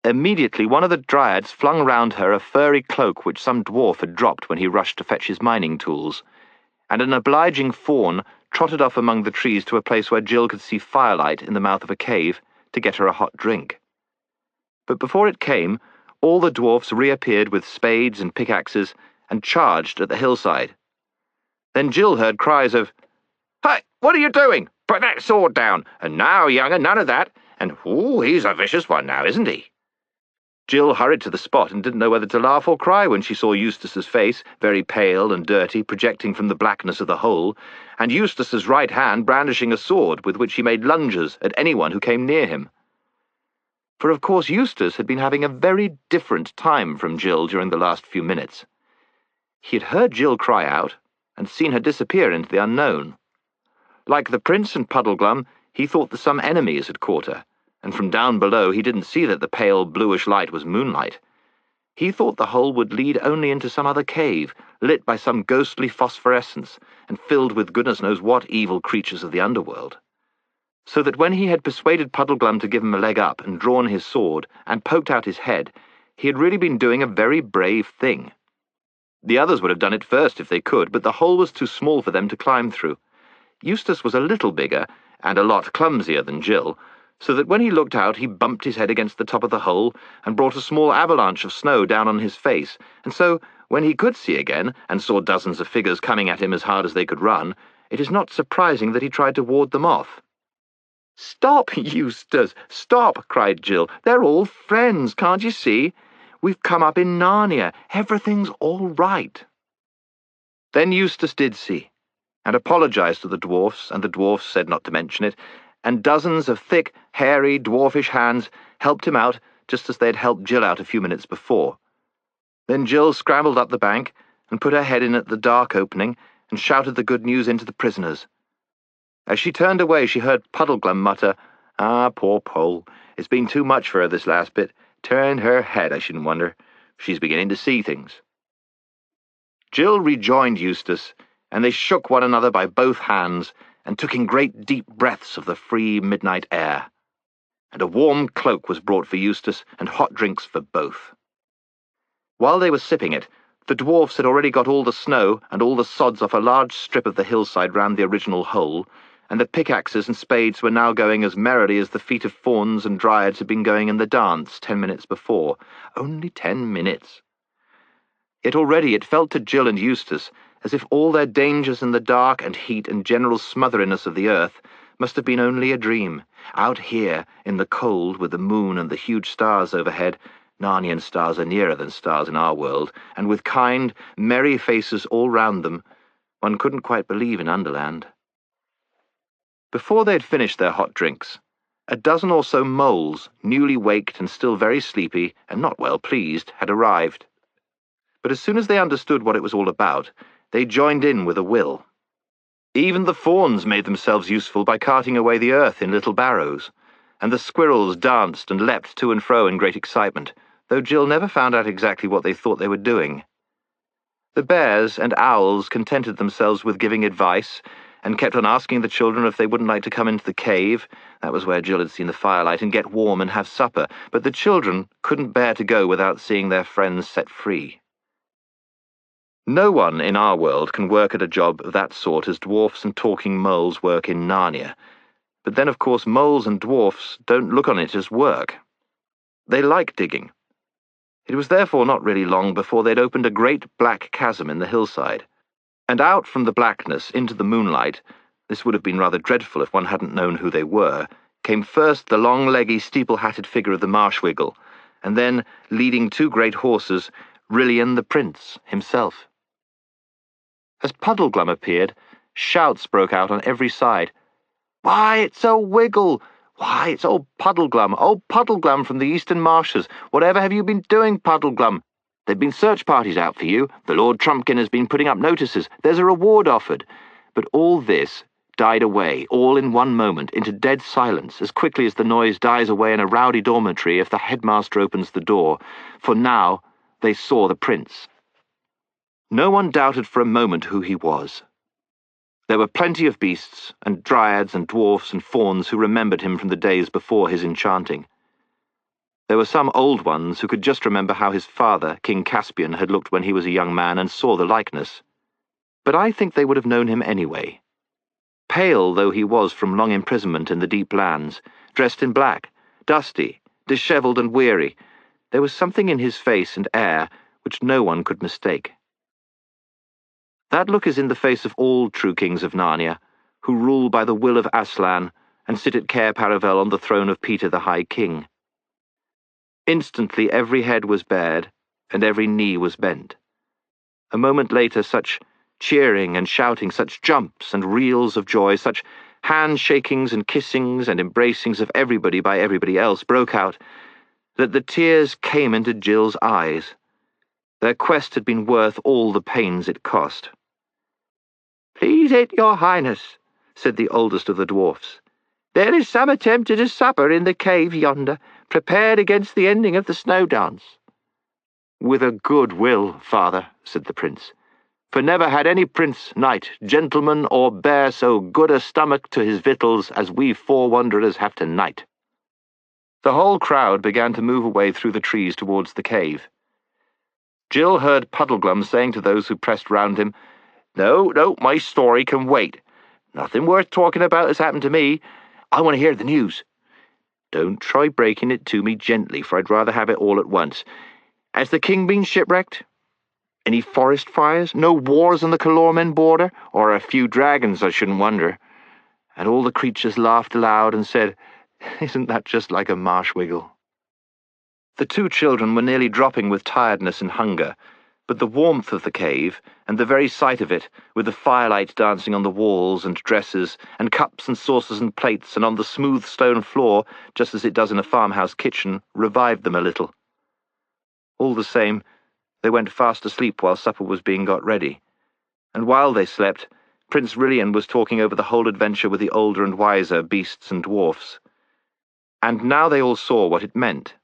Immediately one of the dryads flung round her a furry cloak which some dwarf had dropped when he rushed to fetch his mining tools, and an obliging fawn trotted off among the trees to a place where Jill could see firelight in the mouth of a cave to get her a hot drink. But before it came, all the dwarfs reappeared with spades and pickaxes and charged at the hillside. Then Jill heard cries of, "Hey, what are you doing? Put that sword down, and now, younger, none of that, and ooh, he's a vicious one now, isn't he?" Jill hurried to the spot and didn't know whether to laugh or cry when she saw Eustace's face, very pale and dirty, projecting from the blackness of the hole, and Eustace's right hand brandishing a sword with which he made lunges at anyone who came near him. For of course Eustace had been having a very different time from Jill during the last few minutes. He had heard Jill cry out, and seen her disappear into the unknown. Like the prince and Puddleglum, he thought that some enemies had caught her, and from down below he didn't see that the pale bluish light was moonlight. He thought the hole would lead only into some other cave, lit by some ghostly phosphorescence, and filled with goodness knows what evil creatures of the underworld. So that when he had persuaded Puddleglum to give him a leg up and drawn his sword and poked out his head, he had really been doing a very brave thing. The others would have done it first if they could, but the hole was too small for them to climb through. Eustace was a little bigger, and a lot clumsier than Jill, so that when he looked out he bumped his head against the top of the hole and brought a small avalanche of snow down on his face, and so, when he could see again, and saw dozens of figures coming at him as hard as they could run, it is not surprising that he tried to ward them off. "Stop, Eustace, stop!" cried Jill. "They're all friends, can't you see? We've come up in Narnia. Everything's all right." Then Eustace did see, and apologized to the dwarfs, and the dwarfs said not to mention it, and dozens of thick, hairy, dwarfish hands helped him out just as they had helped Jill out a few minutes before. Then Jill scrambled up the bank and put her head in at the dark opening and shouted the good news into the prisoners. As she turned away, she heard Puddleglum mutter, "Ah, poor Poll, it's been too much for her this last bit. Turned her head, I shouldn't wonder. She's beginning to see things." Jill rejoined Eustace, and they shook one another by both hands and took in great deep breaths of the free midnight air. And a warm cloak was brought for Eustace and hot drinks for both. While they were sipping it, the dwarfs had already got all the snow and all the sods off a large strip of the hillside round the original hole, and the pickaxes and spades were now going as merrily as the feet of fauns and dryads had been going in the dance 10 minutes before. Only 10 minutes. Yet already it felt to Jill and Eustace as if all their dangers in the dark and heat and general smotheriness of the earth must have been only a dream. Out here, in the cold, with the moon and the huge stars overhead, Narnian stars are nearer than stars in our world, and with kind, merry faces all round them, one couldn't quite believe in Underland. Before they had finished their hot drinks, a dozen or so moles, newly waked and still very sleepy and not well pleased, had arrived. But as soon as they understood what it was all about, they joined in with a will. Even the fawns made themselves useful by carting away the earth in little barrows, and the squirrels danced and leapt to and fro in great excitement, though Jill never found out exactly what they thought they were doing. The bears and owls contented themselves with giving advice, and kept on asking the children if they wouldn't like to come into the cave, that was where Jill had seen the firelight, and get warm and have supper, but the children couldn't bear to go without seeing their friends set free. No one in our world can work at a job of that sort as dwarfs and talking moles work in Narnia, but then of course moles and dwarfs don't look on it as work. They like digging. It was therefore not really long before they'd opened a great black chasm in the hillside, and out from the blackness into the moonlight, this would have been rather dreadful if one hadn't known who they were, came first the long-leggy, steeple-hatted figure of the Marshwiggle, and then, leading 2 great horses, Rilian the Prince himself. As Puddleglum appeared, shouts broke out on every side. "Why, it's old Wiggle! Why, it's old Puddleglum from the Eastern Marshes! Whatever have you been doing, Puddleglum? There've been search parties out for you. The Lord Trumpkin has been putting up notices. There's a reward offered." But all this
died away, all in one moment, into dead silence, as quickly as the noise dies away in a rowdy dormitory if the headmaster opens the door, for now they saw the prince. No one doubted for a moment who he was. There were plenty of beasts, and dryads and dwarfs and fauns who remembered him from the days before his enchanting. There were some old ones who could just remember how his father, King Caspian, had looked when he was a young man and saw the likeness. But I think they would have known him anyway. Pale though he was from long imprisonment in the deep lands, dressed in black, dusty, dishevelled and weary, there was something in his face and air which no one could mistake. That look is in the face of all true kings of Narnia, who rule by the will of Aslan and sit at Cair Paravel on the throne of Peter the High King. Instantly every head was bared, and every knee was bent. A moment later such cheering and shouting, such jumps and reels of joy, such hand-shakings and kissings and embracings of everybody by everybody else broke out, that the tears came into Jill's eyes. Their quest had been worth all the pains it cost. "Please it, your highness," said the oldest of the dwarfs. "There is some attempt at a supper in the cave yonder, prepared against the ending of the snow dance." "With a good will, father," said the prince, "for never had any prince, knight, gentleman, or bear so good a stomach to his victuals as we four wanderers have tonight." The whole crowd began to move away through the trees towards the cave. Jill heard Puddleglum saying to those who pressed round him, No, my story can wait. Nothing worth talking about has happened to me. I want to hear the news. Don't try breaking it to me gently, for I'd rather have it all at once. Has the king been shipwrecked? Any forest fires? No wars on the Calormen border? Or a few dragons, I shouldn't wonder. And all the creatures laughed aloud and said, Isn't that just like a marsh wiggle? The two children were nearly dropping with tiredness and hunger, but the warmth of the cave, and the very sight of it, with the firelight dancing on the walls and dresses, and cups and saucers and plates, and on the smooth stone floor, just as it does in a farmhouse kitchen, revived them a little. All the same, they went fast asleep while supper was being got ready, and while they slept, Prince Rilian was talking over the whole adventure with the older and wiser beasts and dwarfs. And now they all saw what it meant.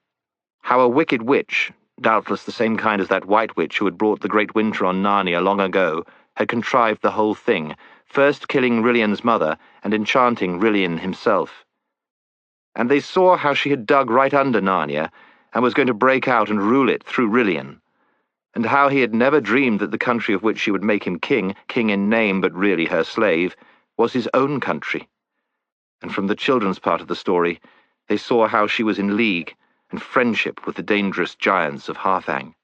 How a wicked witch, doubtless the same kind as that white witch who had brought the great winter on Narnia long ago, had contrived the whole thing, first killing Rilian's mother and enchanting Rilian himself. And they saw how she had dug right under Narnia and was going to break out and rule it through Rilian, and how he had never dreamed that the country of which she would make him king in name but really her slave, was his own country. And from the children's part of the story, they saw how she was in league and friendship with the dangerous giants of Harthang.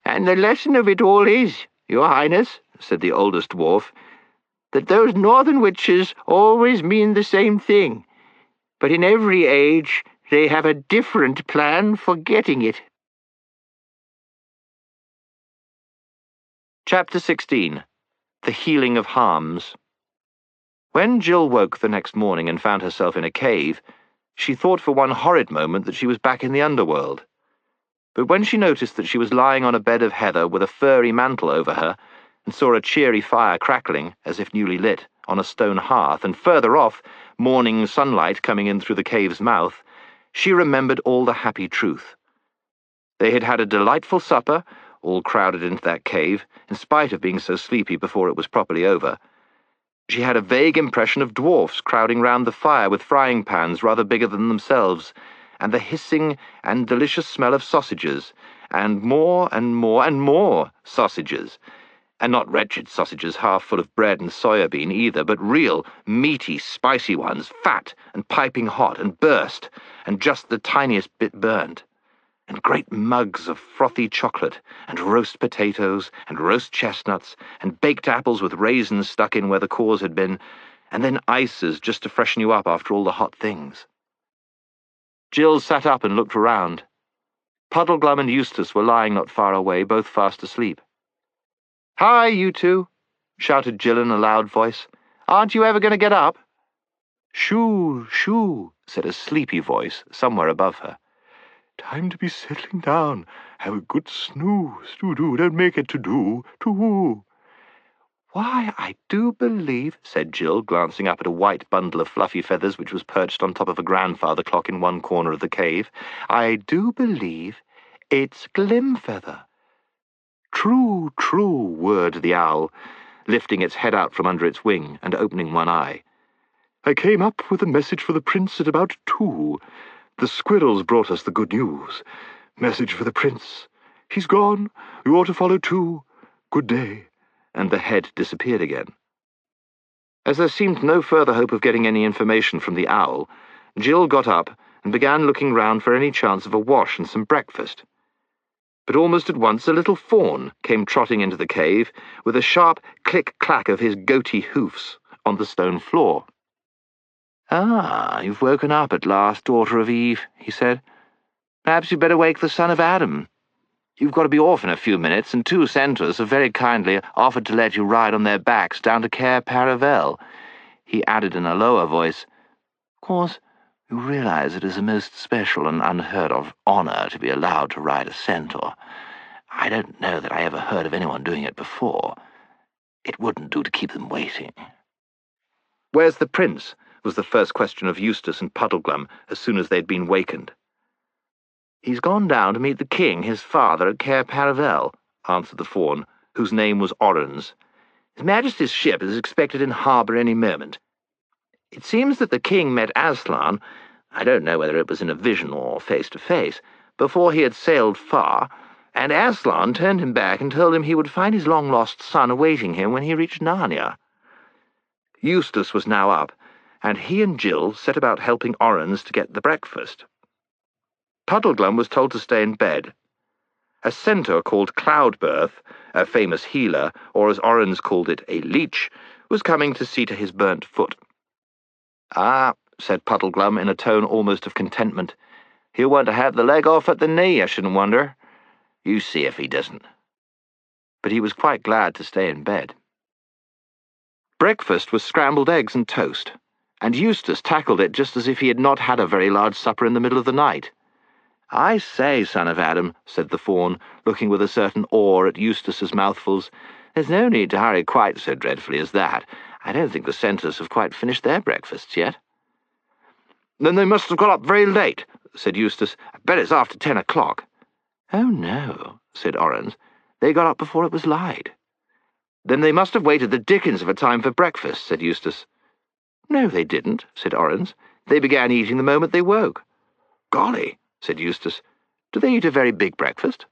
"And the lesson of it all is, your highness," said the oldest dwarf, "that those northern witches always mean the same thing, but in every age they have a different plan for getting it." Chapter 16. The Healing of Harms. When Jill woke the next morning and found herself in a cave, she thought for one horrid moment that she was back in the underworld. But when she noticed that she was lying on a bed of heather with a furry mantle over her, and saw a cheery fire crackling, as if newly lit, on a stone hearth, and further off, morning sunlight coming in through the cave's mouth, she remembered all the happy truth. They had had a delightful supper, all crowded into that cave, in spite of being so sleepy before it was properly over. She had a vague impression of dwarfs crowding round the fire with frying pans rather bigger than themselves, and the hissing and delicious smell of sausages, and more and more and more sausages, and not wretched sausages half full of bread and soya bean either, but real, meaty, spicy ones, fat and piping hot and burst, and just the tiniest bit burnt. And great mugs of frothy chocolate, and roast potatoes, and roast chestnuts, and baked apples with raisins stuck in where the cores had been, and then ices just to freshen you up after all the hot things. Jill sat up and looked around. Puddleglum and Eustace were lying not far away, both fast asleep. "Hi, you two," shouted Jill in a loud voice. "Aren't you ever going to get up?" "Shoo, shoo," said a sleepy voice somewhere above her. "Time to be settling down. Have a good snooze. Do, don't make it to do. "Why, I do believe," said Jill, glancing up at a white bundle of fluffy feathers which was perched on top of a grandfather clock in one corner of the cave, "I do believe it's Glimfeather." "True, true," whirred the owl, lifting its head out from under its wing and opening one eye. "I came up with a message for the prince at about 2. The squirrels brought us the good news. Message for the prince. He's gone. You ought to follow too. Good day." And the head disappeared again. As there seemed no further hope of getting any information from the owl, Jill got up and began looking round for any chance of a wash and some breakfast. But almost at once a little fawn came trotting into the cave with a sharp click-clack of his goaty hoofs on the stone floor. "Ah, you've woken up at last, daughter of Eve," he said. "Perhaps you'd better wake the son of Adam. You've got to be off in a few minutes, and 2 centaurs have very kindly offered to let you ride on their backs down to Cair Paravel." He added in a lower voice, "Of course, you realize it is a most special and unheard-of honor to be allowed to ride a centaur. I don't know that I ever heard of anyone doing it before. It wouldn't do to keep them waiting." "Where's the prince?" was the first question of Eustace and Puddleglum as soon as they'd been wakened. "He's gone down to meet the king, his father, at Cair Paravel," answered the fawn, whose name was Orens. "His Majesty's ship is expected in harbour any moment. It seems that the king met Aslan, I don't know whether it was in a vision or face-to-face, before he had sailed far, and Aslan turned him back and told him he would find his long-lost son awaiting him when he reached Narnia." Eustace was now up, and he and Jill set about helping Orens to get the breakfast. Puddleglum was told to stay in bed. A centaur called Cloudbirth, a famous healer, or as Orens called it, a leech, was coming to see to his burnt foot. "Ah," said Puddleglum in a tone almost of contentment, "he'll want to have the leg off at the knee, I shouldn't wonder. You see if he doesn't." But he was quite glad to stay in bed. Breakfast was scrambled eggs and toast, and Eustace tackled it just as if he had not had a very large supper in the middle of the night. "I say, son of Adam," said the fawn, looking with a certain awe at Eustace's mouthfuls, "there's no need to hurry quite so dreadfully as that. I don't think the centaurs have quite finished their breakfasts yet." "Then they must have got up very late," said Eustace. "I bet it's after 10 o'clock. "Oh, no," said Orens. "They got up before it was light." "Then they must have waited the dickens of a time for breakfast," said Eustace. "No, they didn't," said Orens. "They began eating the moment they woke." "Golly," said Eustace. "Do they eat a very big breakfast?"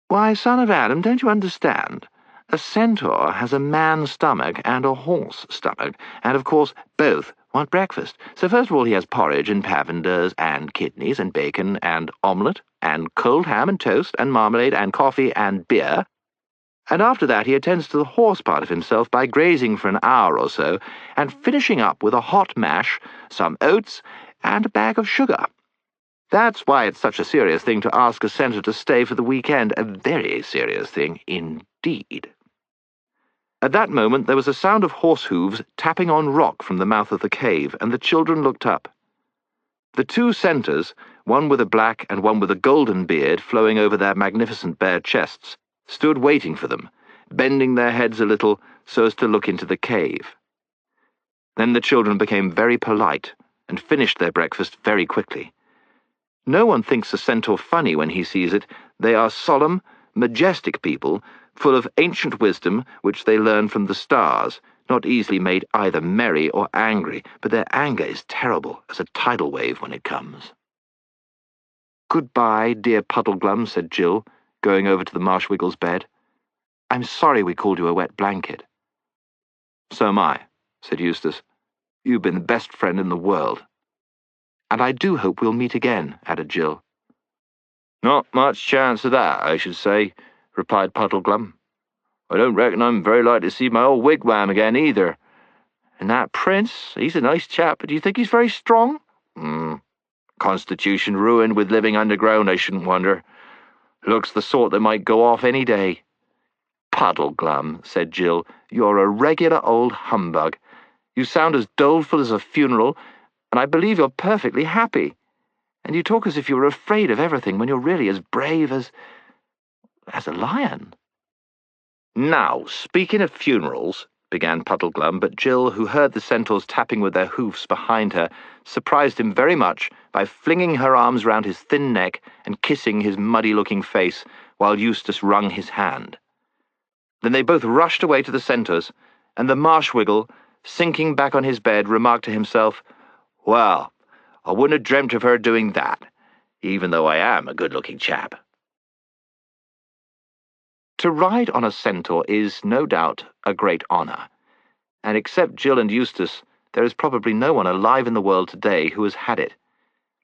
"Why, son of Adam, don't you understand? A centaur has a man's stomach and a horse stomach, and of course both want breakfast. So first of all he has porridge and pavenders and kidneys and bacon and omelette and cold ham and toast and marmalade and coffee and beer, and after that he attends to the horse part of himself by grazing for an hour or so, and finishing up with a hot mash, some oats, and a bag of sugar. That's why it's such a serious thing to ask a centaur to stay for the weekend, a very serious thing indeed." At that moment there was a sound of horse hooves tapping on rock from the mouth of the cave, and the children looked up. The 2 centaurs, one with a black and one with a golden beard flowing over their magnificent bare chests, stood waiting for them, bending their heads a little so as to look into the cave. Then the children became very polite and finished their breakfast very quickly. No one thinks a centaur funny when he sees it. They are solemn, majestic people, full of ancient wisdom which they learn from the stars, not easily made either merry or angry, but their anger is terrible as a tidal wave when it comes. "Goodbye, dear Puddleglum," said Jill, going over to the Marshwiggle's bed. "I'm sorry we called you a wet blanket." "So am I," said Eustace. "You've been the best friend in the world." "And I do hope we'll meet again," added Jill. "Not much chance of that, I should say," replied Puddleglum. "I don't reckon I'm very likely to see my old wigwam again, either. And that prince, he's a nice chap, but do you think he's very strong?" "Constitution ruined with living underground, I shouldn't wonder. Looks the sort that might go off any day." "Puddleglum," said Jill, "you're a regular old humbug. You sound as doleful as a funeral, and I believe you're perfectly happy. And you talk as if you were afraid of everything when you're really as brave as a lion."
"Now, speaking of funerals," began Puddleglum, but Jill, who heard the centaurs tapping with their hoofs behind her, surprised him very much by flinging her arms round his thin neck and kissing his muddy-looking face while Eustace wrung his hand. Then they both rushed away to the centaurs, and the Marshwiggle, sinking back on his bed, remarked to himself, "Well, I wouldn't have dreamt of her doing that, even though I am a good-looking chap." To ride on a centaur is, no doubt, a great honour, and except Jill and Eustace, there is probably no one alive in the world today who has had it.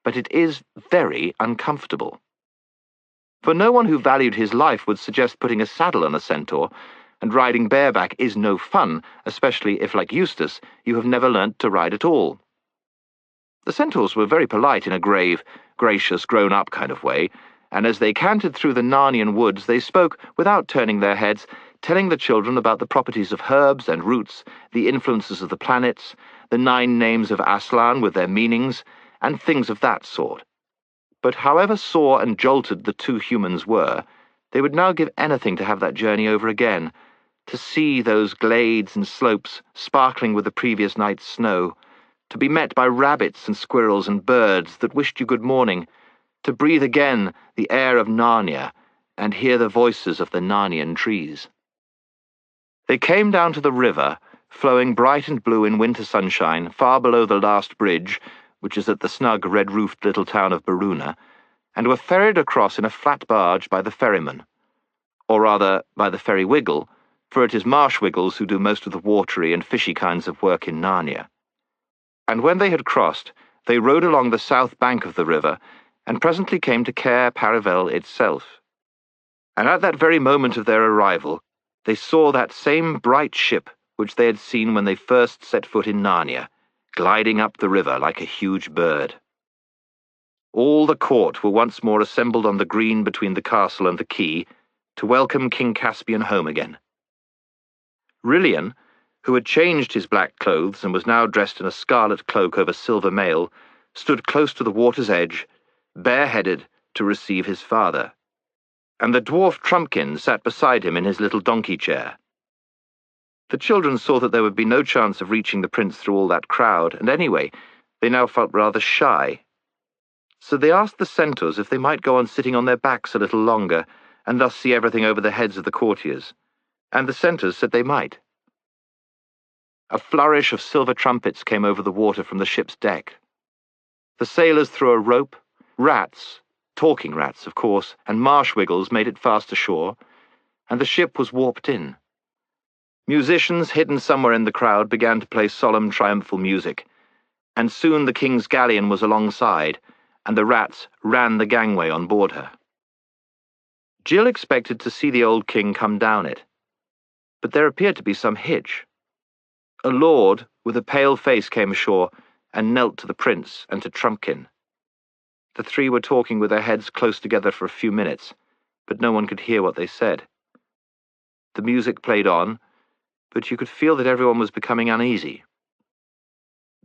But it is very uncomfortable. For no one who valued his life would suggest putting a saddle on a centaur, and riding bareback is no fun, especially if, like Eustace, you have never learnt to ride at all. The centaurs were very polite in a grave, gracious, grown-up kind of way, and as they cantered through the Narnian woods, they spoke, without turning their heads, telling the children about the properties of herbs and roots, the influences of the planets, the 9 names of Aslan with their meanings, and things of that sort. But however sore and jolted the 2 humans were, they would now give anything to have that journey over again, to see those glades and slopes sparkling with the previous night's snow, to be met by rabbits and squirrels and birds that wished you good morning, to breathe again the air of Narnia, and hear the voices of the Narnian trees. They came down to the river, flowing bright and blue in winter sunshine, far below the last bridge, which is at the snug red-roofed little town of Baruna, and were ferried across in a flat barge by the ferryman, or rather by the ferry-wiggle, for it is Marshwiggles who do most of the watery and fishy kinds of work in Narnia. And when they had crossed, they rowed along the south bank of the river, and presently came to Cair Paravel itself. And at that very moment of their arrival, they saw that same bright ship which they had seen when they first set foot in Narnia, gliding up the river like a huge bird. All the court were once more assembled on the green between the castle and the quay to welcome King Caspian home again. Rilian, who had changed his black clothes and was now dressed in a scarlet cloak over silver mail, stood close to the water's edge, bareheaded, to receive his father, and the dwarf Trumpkin sat beside him in his little donkey chair. The children saw that there would be no chance of reaching the prince through all that crowd, and anyway, they now felt rather shy. So they asked the centaurs if they might go on sitting on their backs a little longer, and thus see everything over the heads of the courtiers, and the centaurs said they might. A flourish of silver trumpets came over the water from the ship's deck. The sailors threw a rope, rats, talking rats, of course, and Marshwiggles made it fast ashore, and the ship was warped in. Musicians hidden somewhere in the crowd began to play solemn triumphal music, and soon the king's galleon was alongside, and the rats ran the gangway on board her. Jill expected to see the old king come down it, but there appeared to be some hitch. A lord with a pale face came ashore and knelt to the prince and to Trumpkin. The 3 were talking with their heads close together for a few minutes, but no one could hear what they said. The music played on, but you could feel that everyone was becoming uneasy.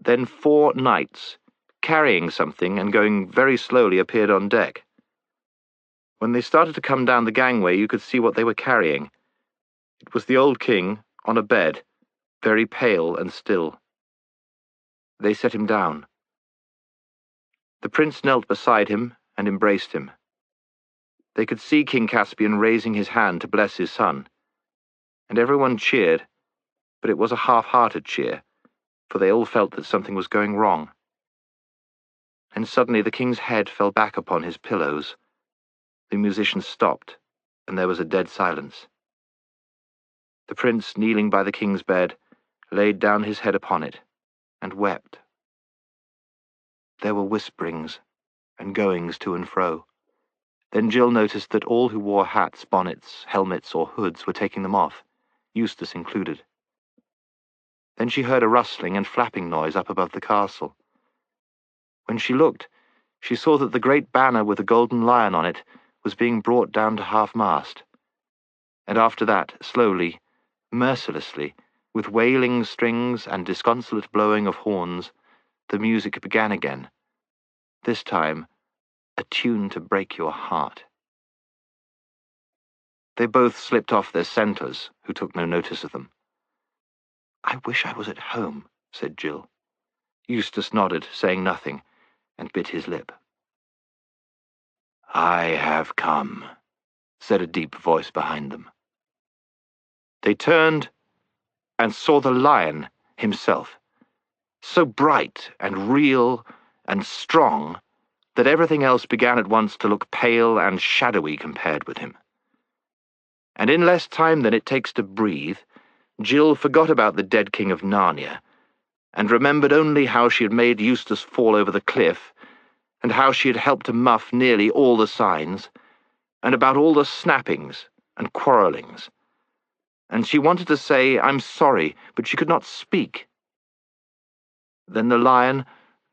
Then 4 knights, carrying something and going very slowly, appeared on deck. When they started to come down the gangway, you could see what they were carrying. It was the old king, on a bed, very pale and still. They set him down. The prince knelt beside him and embraced him. They could see King Caspian raising his hand to bless his son, and everyone cheered, but it was a half-hearted cheer, for they all felt that something was going wrong. And suddenly the king's head fell back upon his pillows. The musicians stopped, and there was a dead silence. The prince, kneeling by the king's bed, laid down his head upon it, and wept. There were whisperings and goings to and fro. Then Jill noticed that all who wore hats, bonnets, helmets, or hoods were taking them off, Eustace included. Then she heard a rustling and flapping noise up above the castle. When she looked, she saw that the great banner with the golden lion on it was being brought down to half-mast. And after that, slowly, mercilessly, with wailing strings and disconsolate blowing of horns, the music began again, this time a tune to break your heart.
They both slipped off their centaurs, who took no notice of them. "I wish I was at home," said Jill. Eustace nodded, saying nothing, and bit his lip. "I have come," said a deep voice behind them. They turned and saw the lion himself, so bright and real and strong that everything else began at once to look pale and shadowy compared with him. And in less time than it takes to breathe, Jill forgot about the dead king of Narnia, and remembered only how she had made Eustace fall over the cliff, and how she had helped to muff nearly all the signs, and about all the snappings and quarrellings. And she wanted to say, "I'm sorry," but she could not speak. Then the lion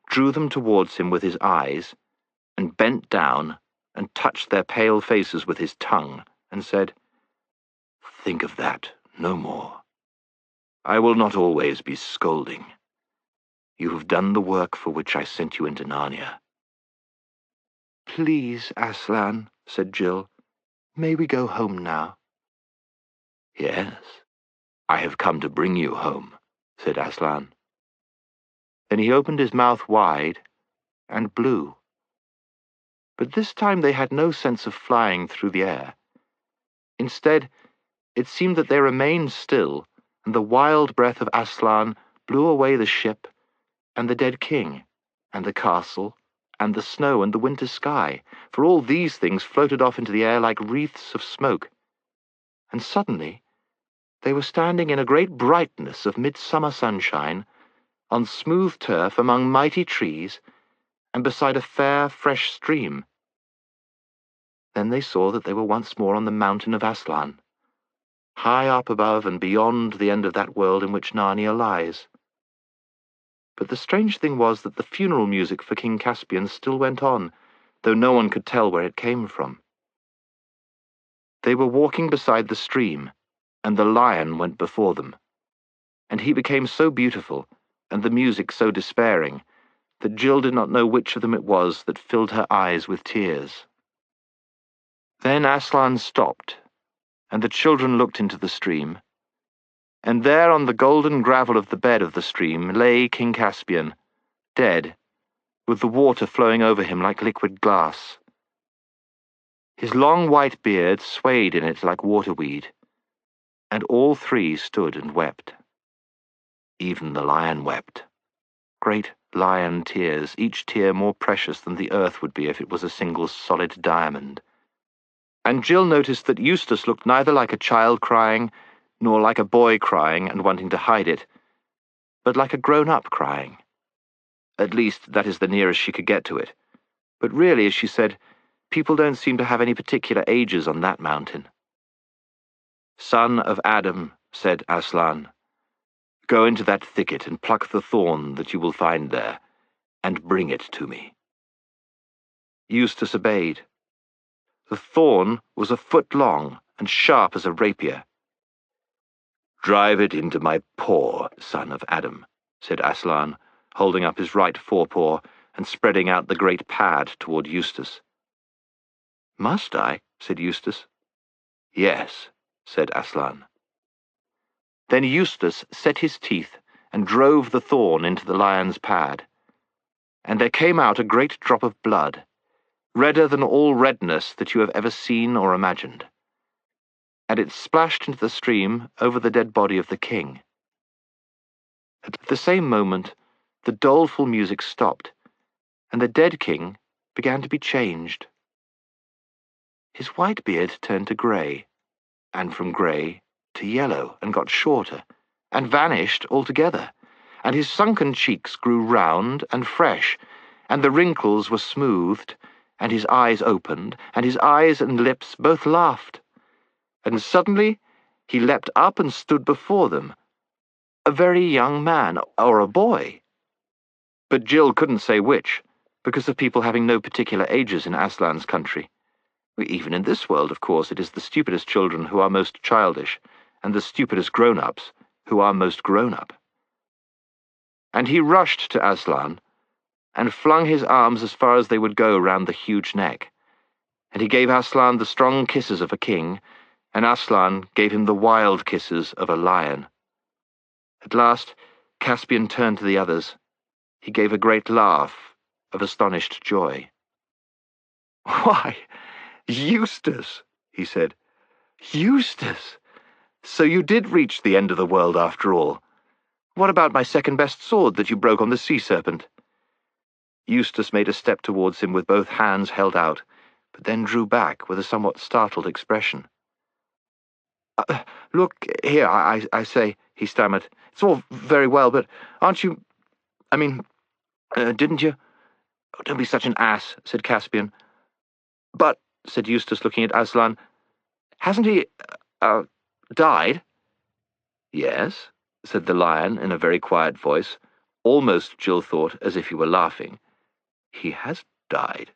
drew them towards him with his eyes, and bent down and touched their pale faces with his tongue, and said, "Think of that no more. I will not always be scolding. You have done the work for which I sent you into Narnia." "Please, Aslan," said Jill, "may we go home now?" "Yes, I have come to bring you home," said Aslan. Then he opened his mouth wide and blew. But this time they had no sense of flying through the air. Instead, it seemed that they remained still, and the wild breath of Aslan blew away the ship, and the dead king, and the castle, and the snow, and the winter sky, for all these things floated off into the air like wreaths of smoke. And suddenly they were standing in a great brightness of midsummer sunshine, on smooth turf among mighty trees, and beside a fair, fresh stream. Then they saw that they were once more on the mountain of Aslan, high up above and beyond the end of that world in which Narnia lies. But the strange thing was that the funeral music for King Caspian still went on, though no one could tell where it came from. They were walking beside the stream, and the lion went before them, and he became so beautiful, and the music so despairing, that Jill did not know which of them it was that filled her eyes with tears. Then Aslan stopped, and the children looked into the stream, and there on the golden gravel of the bed of the stream lay King Caspian, dead, with the water flowing over him like liquid glass. His long white beard swayed in it like waterweed, and all three stood and wept. Even the lion wept. Great lion tears, each tear more precious than the earth would be if it was a single solid diamond. And Jill noticed that Eustace looked neither like a child crying, nor like a boy crying and wanting to hide it, but like a grown-up crying. At least, that is the nearest she could get to it. But really, as she said, people don't seem to have any particular ages on that mountain. "Son of Adam," said Aslan, "go into that thicket and pluck the thorn that you will find there, and bring it to me." Eustace obeyed. The thorn was a foot long and sharp as a rapier. "Drive it into my paw, son of Adam," said Aslan, holding up his right forepaw and spreading out the great pad toward Eustace. "Must I?" said Eustace. "Yes," said Aslan. Then Eustace set his teeth and drove the thorn into the lion's pad, and there came out a great drop of blood, redder than all redness that you have ever seen or imagined, and it splashed into the stream over the dead body of the king. At the same moment, the doleful music stopped, and the dead king began to be changed. His white beard turned to grey, and from grey to yellow, and got shorter, and vanished altogether, and his sunken cheeks grew round and fresh, and the wrinkles were smoothed, and his eyes opened, and his eyes and lips both laughed, and suddenly he leapt up and stood before them, a very young man, or a boy. But Jill couldn't say which, because of people having no particular ages in Aslan's country. Even in this world, of course, it is the stupidest children who are most childish, and the stupidest grown-ups who are most grown-up. And he rushed to Aslan, and flung his arms as far as they would go round the huge neck, and he gave Aslan the strong kisses of a king,
and Aslan gave him the wild kisses of a lion. At last, Caspian turned to the others. He gave a great laugh of astonished joy. "Why, Eustace," he said. "Eustace! So you did reach the end of the world after all. What about my second-best sword that you broke on the sea serpent?" Eustace made a step towards him with both hands held out, but then drew back with a somewhat startled expression. "Look here, I say," he stammered. "It's all very well, but aren't you... didn't you—" "Oh, don't be such an ass," said Caspian. "But," said Eustace, looking at Aslan, "hasn't he, died?" "Yes," said the lion in a very quiet voice, almost, Jill thought, as if he were laughing. "He has died.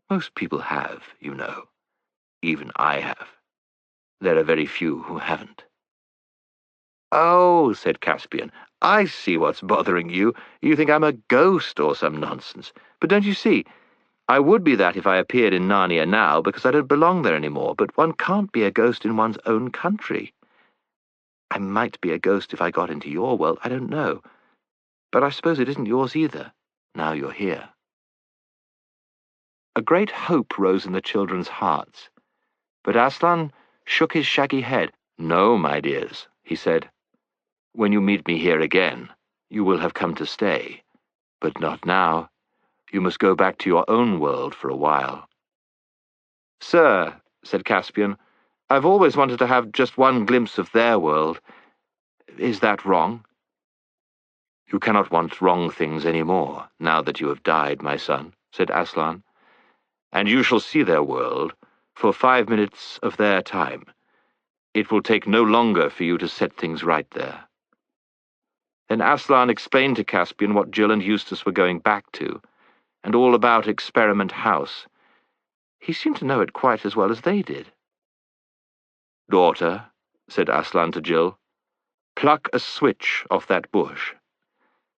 Most people have, you know. Even I have. There are very few who haven't." "Oh," said Caspian, "I see what's bothering you. You think I'm a ghost or some nonsense. But don't you see, I would be that if I appeared in Narnia now, because I don't belong there anymore, but one can't be a ghost in one's own country. I might be a ghost if I got into your world, I don't know. But I suppose it isn't yours either, now you're here." A great hope rose in the children's hearts, but Aslan shook his shaggy head. "No, my dears," he said. "When you meet me here again, you will have come to stay. But not now. You must go back to your own world for a while." "Sir," said Caspian, "I've always wanted to have just one glimpse of their world. Is that wrong?" "You cannot want wrong things any more, now that you have died, my son," said Aslan. "And you shall see their world for 5 minutes of their time. It will take no longer for you to set things right there." Then Aslan explained to Caspian what Jill and Eustace were going back to, and all about Experiment House. He seemed to know it quite as well as they did. "Daughter," said Aslan to Jill, "pluck a switch off that bush."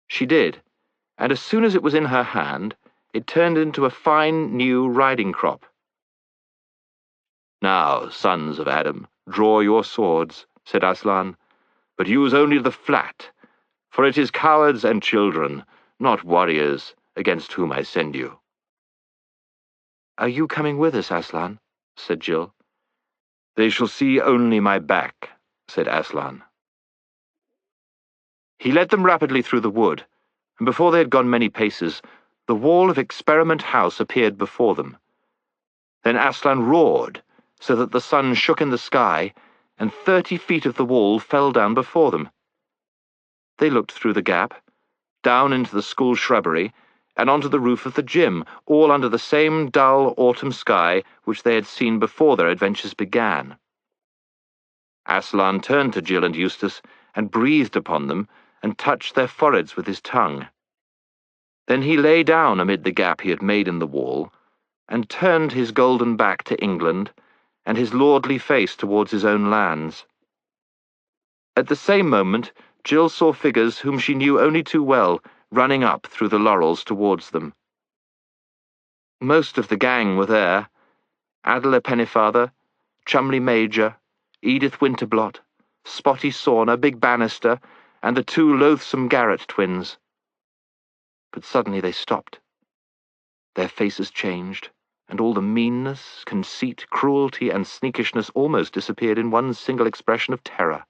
She did, and as soon as it was in her hand, it turned into a fine new riding crop. "Now, sons of Adam, draw your swords," said Aslan, "but use only the flat, for it is cowards and children, not warriors, against whom I send you." "Are you coming with us, Aslan?" said Jill. "They shall see only my back," said Aslan. He led them rapidly through the wood, and before they had gone many paces, the wall of Experiment House appeared before them. Then Aslan roared, so that the sun shook in the sky, and 30 feet of the wall fell down before them. They looked through the gap, down into the school shrubbery, and onto the roof of the gym, all under the same dull autumn sky which they had seen before their adventures began. Aslan turned to Jill and Eustace, and breathed upon them, and touched their foreheads with his tongue. Then he lay down amid the gap he had made in the wall, and turned his golden back to England, and his lordly face towards his own lands. At the same moment, Jill saw figures whom she knew only too well running up through the laurels towards them. Most of the gang were there: Adela Pennyfather, Chumley Major, Edith Winterblot, Spotty Sauna, Big Bannister, and the 2 loathsome Garrett twins. But suddenly they stopped. Their faces changed, and all the meanness, conceit, cruelty, and sneakishness almost disappeared in one single expression of terror.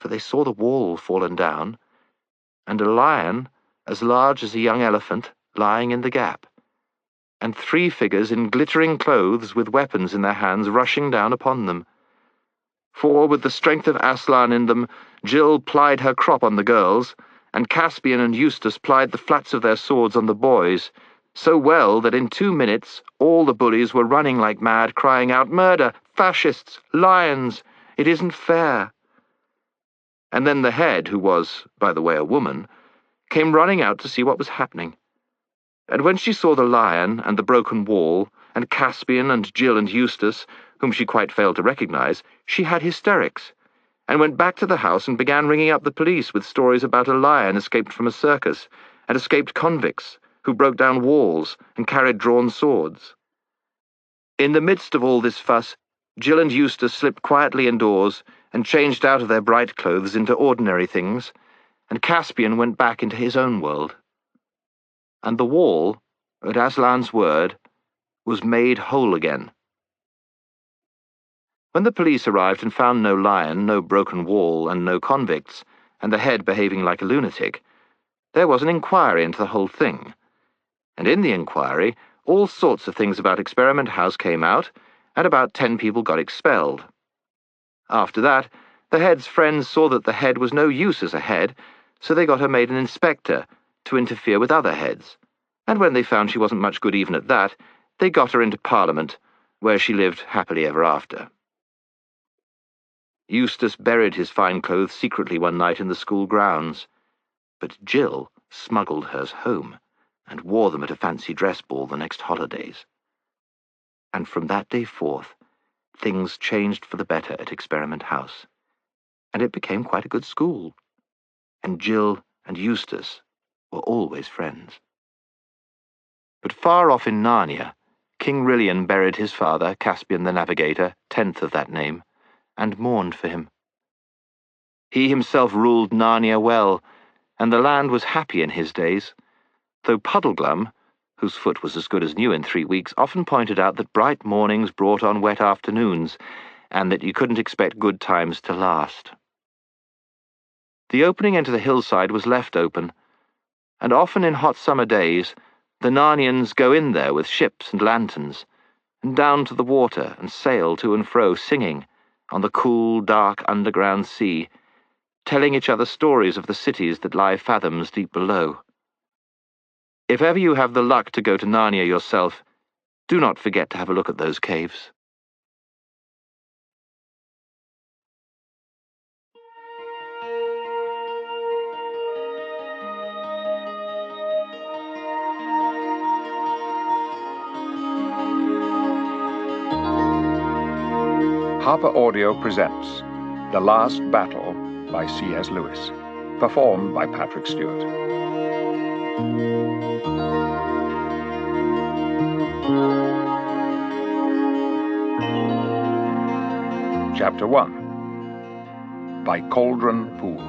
For they saw the wall fallen down, and a lion as large as a young elephant lying in the gap, and 3 figures in glittering clothes with weapons in their hands rushing down upon them. For, with the strength of Aslan in them, Jill plied her crop on the girls, and Caspian and Eustace plied the flats of their swords on the boys, so well that in 2 minutes all the bullies were running like mad, crying out, "Murder! Fascists! Lions! It isn't fair!" And then the head, who was, by the way, a woman, came running out to see what was happening. And when she saw the lion and the broken wall, and Caspian and Jill and Eustace, whom she quite failed to recognize, she had hysterics, and went back to the house and began ringing up the police with stories about a lion escaped from a circus, and escaped convicts, who broke down walls and carried drawn swords. In the midst of all this fuss, Jill and Eustace slipped quietly indoors and changed out of their bright clothes into ordinary things, and Caspian went back into his own world. And the wall, at Aslan's word, was made whole again. When the police arrived and found no lion, no broken wall, and no convicts, and the head behaving like a lunatic, there was an inquiry into the whole thing. And in the inquiry, all sorts of things about Experiment House came out, and about 10 people got expelled. After that, the head's friends saw that the head was no use as a head, so they got her made an inspector to interfere with other heads. And when they found she wasn't much good even at that, they got her into Parliament, where she lived happily ever after. Eustace buried his fine clothes secretly one night in the school grounds, but Jill smuggled hers home and wore them at a fancy dress ball the next holidays. And from that day forth, things changed for the better at Experiment House, and it became quite a good school, and Jill and Eustace were always friends. But far off in Narnia, King Rilian buried his father, Caspian the Navigator, 10th of that name, and mourned for him. He himself ruled Narnia well, and the land was happy in his days, though Puddleglum, whose foot was as good as new in 3 weeks, often pointed out that bright mornings brought on wet afternoons, and that you couldn't expect good times to last. The opening into the hillside was left open, and often in hot summer days the Narnians go in there with ships and lanterns, and down to the water and sail to and fro singing on the cool, dark underground sea, telling each other stories of the cities that lie fathoms deep below. If ever you have the luck to go to Narnia yourself, do not forget to have a look at those caves.
Harper Audio presents The Last Battle by C.S. Lewis, performed by Patrick Stewart. Chapter 1 By Cauldron Pool.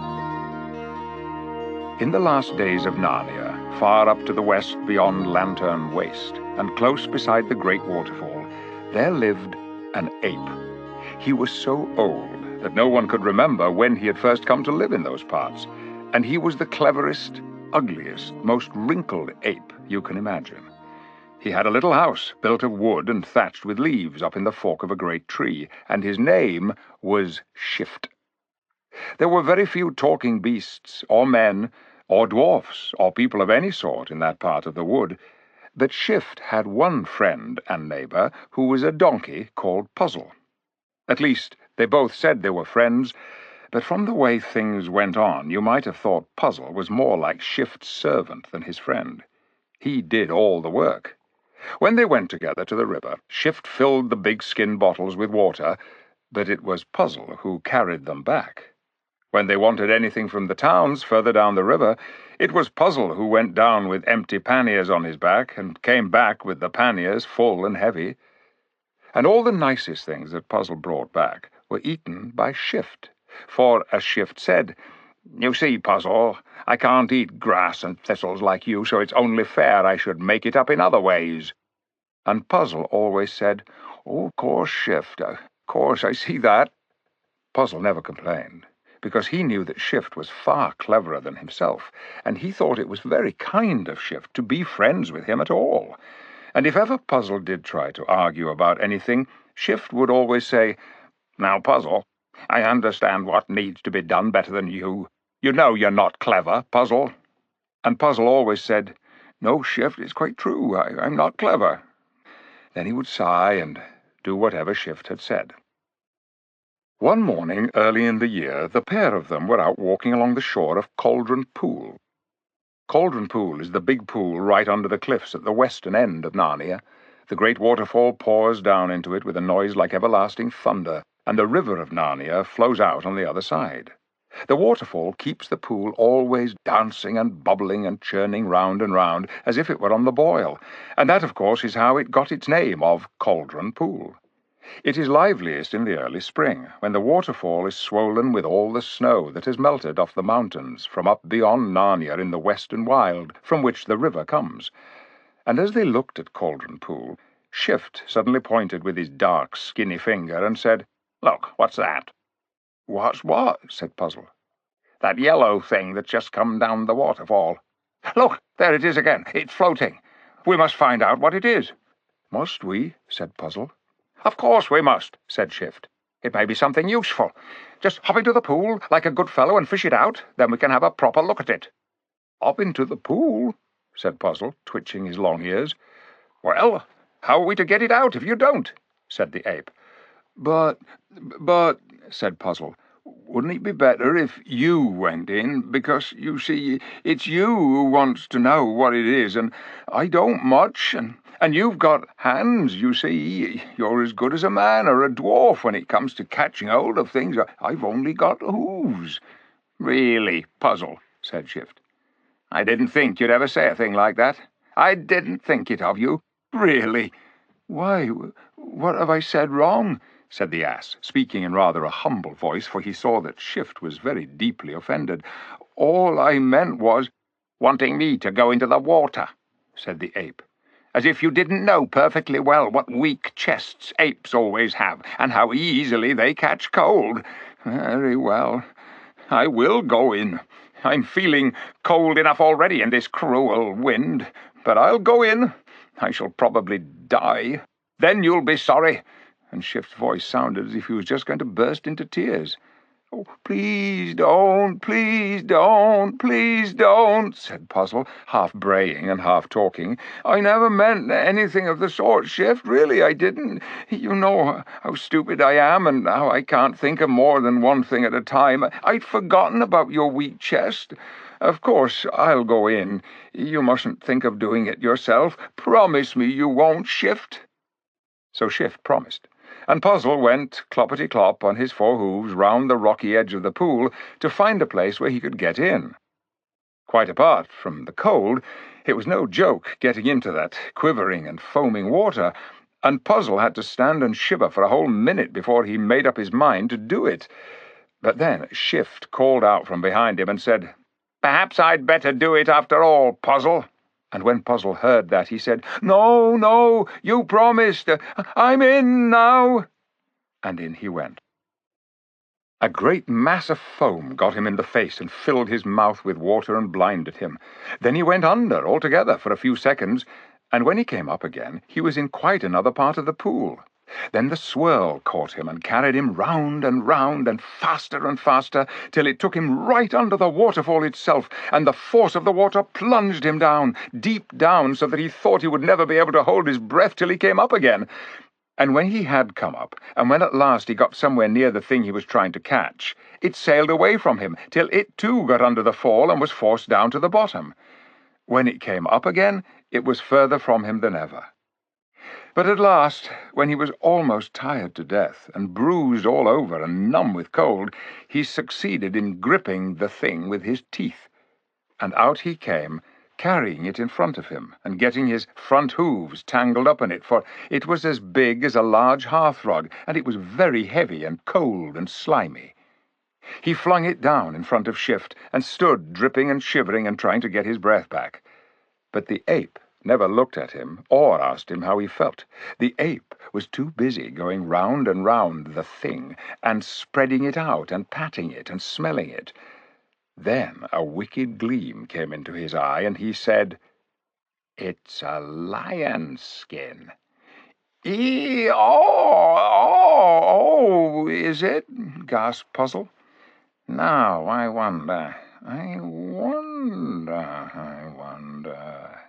In the last days of Narnia, far up to the west beyond Lantern Waste, and close beside the great waterfall, there lived an ape. He was so old that no one could remember when he had first come to live in those parts, and he was the cleverest, ugliest, most wrinkled ape you can imagine. He had a little house built of wood and thatched with leaves up in the fork of a great tree, and his name was Shift. There were very few talking beasts, or men, or dwarfs, or people of any sort in that part of the wood, but Shift had one friend and neighbor who was a donkey called Puzzle. At least, they both said they were friends, but from the way things went on, you might have thought Puzzle was more like Shift's servant than his friend. He did all the work. When they went together to the river, Shift filled the big skin bottles with water, but it was Puzzle who carried them back. When they wanted anything from the towns further down the river, it was Puzzle who went down with empty panniers on his back and came back with the panniers full and heavy. And all the nicest things that Puzzle brought back were eaten by Shift. For, as Shift said, "You see, Puzzle, I can't eat grass and thistles like you, so it's only fair I should make it up in other ways." And Puzzle always said, "Oh, of course, Shift, of course, I see that." Puzzle never complained, because he knew that Shift was far cleverer than himself, and he thought it was very kind of Shift to be friends with him at all. And if ever Puzzle did try to argue about anything, Shift would always say, "Now, Puzzle, I understand what needs to be done better than you. You know you're not clever, Puzzle." And Puzzle always said, "No, Shift, it's quite true. I'm not clever." Then he would sigh and do whatever Shift had said. One morning early in the year, the pair of them were out walking along the shore of Cauldron Pool. Cauldron Pool is the big pool right under the cliffs at the western end of Narnia. The great waterfall pours down into it with a noise like everlasting thunder, and the river of Narnia flows out on the other side. The waterfall keeps the pool always dancing and bubbling and churning round and round, as if it were on the boil, and that, of course, is how it got its name of Cauldron Pool. It is liveliest in the early spring, when the waterfall is swollen with all the snow that has melted off the mountains from up beyond Narnia in the western wild, from which the river comes. And as they looked at Cauldron Pool, Shift suddenly pointed with his dark, skinny finger and said, "Look, what's that?" "What's what?" said Puzzle. "That yellow thing that's just come down the waterfall. Look, there it is again. It's floating. We must find out what it is." "Must we?" said Puzzle. "Of course we must," said Shift. "It may be something useful. Just hop into the pool like a good fellow and fish it out, then we can have a proper look at it." "Hop into the pool?" said Puzzle, twitching his long ears. "Well, how are we to get it out if you don't?" said the ape. But, said Puzzle, "wouldn't it be better if you went in? Because, you see, it's you who wants to know what it is, and I don't much, and you've got hands, you see. You're as good as a man or a dwarf when it comes to catching hold of things. I've only got hooves." "Really, Puzzle," said Shift. "I didn't think you'd ever say a thing like that. I didn't think it of you. Really." "Why, what have I said wrong?" said the ass, speaking in rather a humble voice, for he saw that Shift was very deeply offended. "All I meant was—" "Wanting me to go into the water," said the ape. "As if you didn't know perfectly well what weak chests apes always have, and how easily they catch cold. Very well, I will go in. I'm feeling cold enough already in this cruel wind, but I'll go in. I shall probably die. Then you'll be sorry." And Shift's voice sounded as if he was just going to burst into tears. "Oh, please don't, please don't, please don't," said Puzzle, half braying and half talking. "I never meant anything of the sort, Shift. Really, I didn't. You know how stupid I am, and how I can't think of more than one thing at a time. I'd forgotten about your weak chest. Of course, I'll go in. You mustn't think of doing it yourself. Promise me you won't, Shift." So Shift promised, and Puzzle went cloppety-clop on his 4 hooves round the rocky edge of the pool to find a place where he could get in. Quite apart from the cold, it was no joke getting into that quivering and foaming water, and Puzzle had to stand and shiver for a whole minute before he made up his mind to do it. But then Shift called out from behind him and said, "Perhaps I'd better do it after all, Puzzle." And when Puzzle heard that, he said, "No, no, you promised. I'm in now." And in he went. A great mass of foam got him in the face and filled his mouth with water and blinded him. Then he went under altogether for a few seconds, and when he came up again, he was in quite another part of the pool. Then the swirl caught him and carried him round and faster, till it took him right under the waterfall itself, and the force of the water plunged him down, deep down, so that he thought he would never be able to hold his breath till he came up again. And when he had come up, and when at last he got somewhere near the thing he was trying to catch, it sailed away from him, till it too got under the fall and was forced down to the bottom. When it came up again, it was further from him than ever. But at last, when he was almost tired to death, and bruised all over and numb with cold, he succeeded in gripping the thing with his teeth. And out he came, carrying it in front of him, and getting his front hooves tangled up in it, for it was as big as a large hearthrug, and it was very heavy and cold and slimy. He flung it down in front of Shift, and stood dripping and shivering and trying to get his breath back. But the ape never looked at him or asked him how he felt. The ape was too busy going round and round the thing, and spreading it out and patting it and smelling it. Then a wicked gleam came into his eye, and he said, "It's a lion's skin." "Oh, is it?" gasped Puzzle. "Now, I wonder,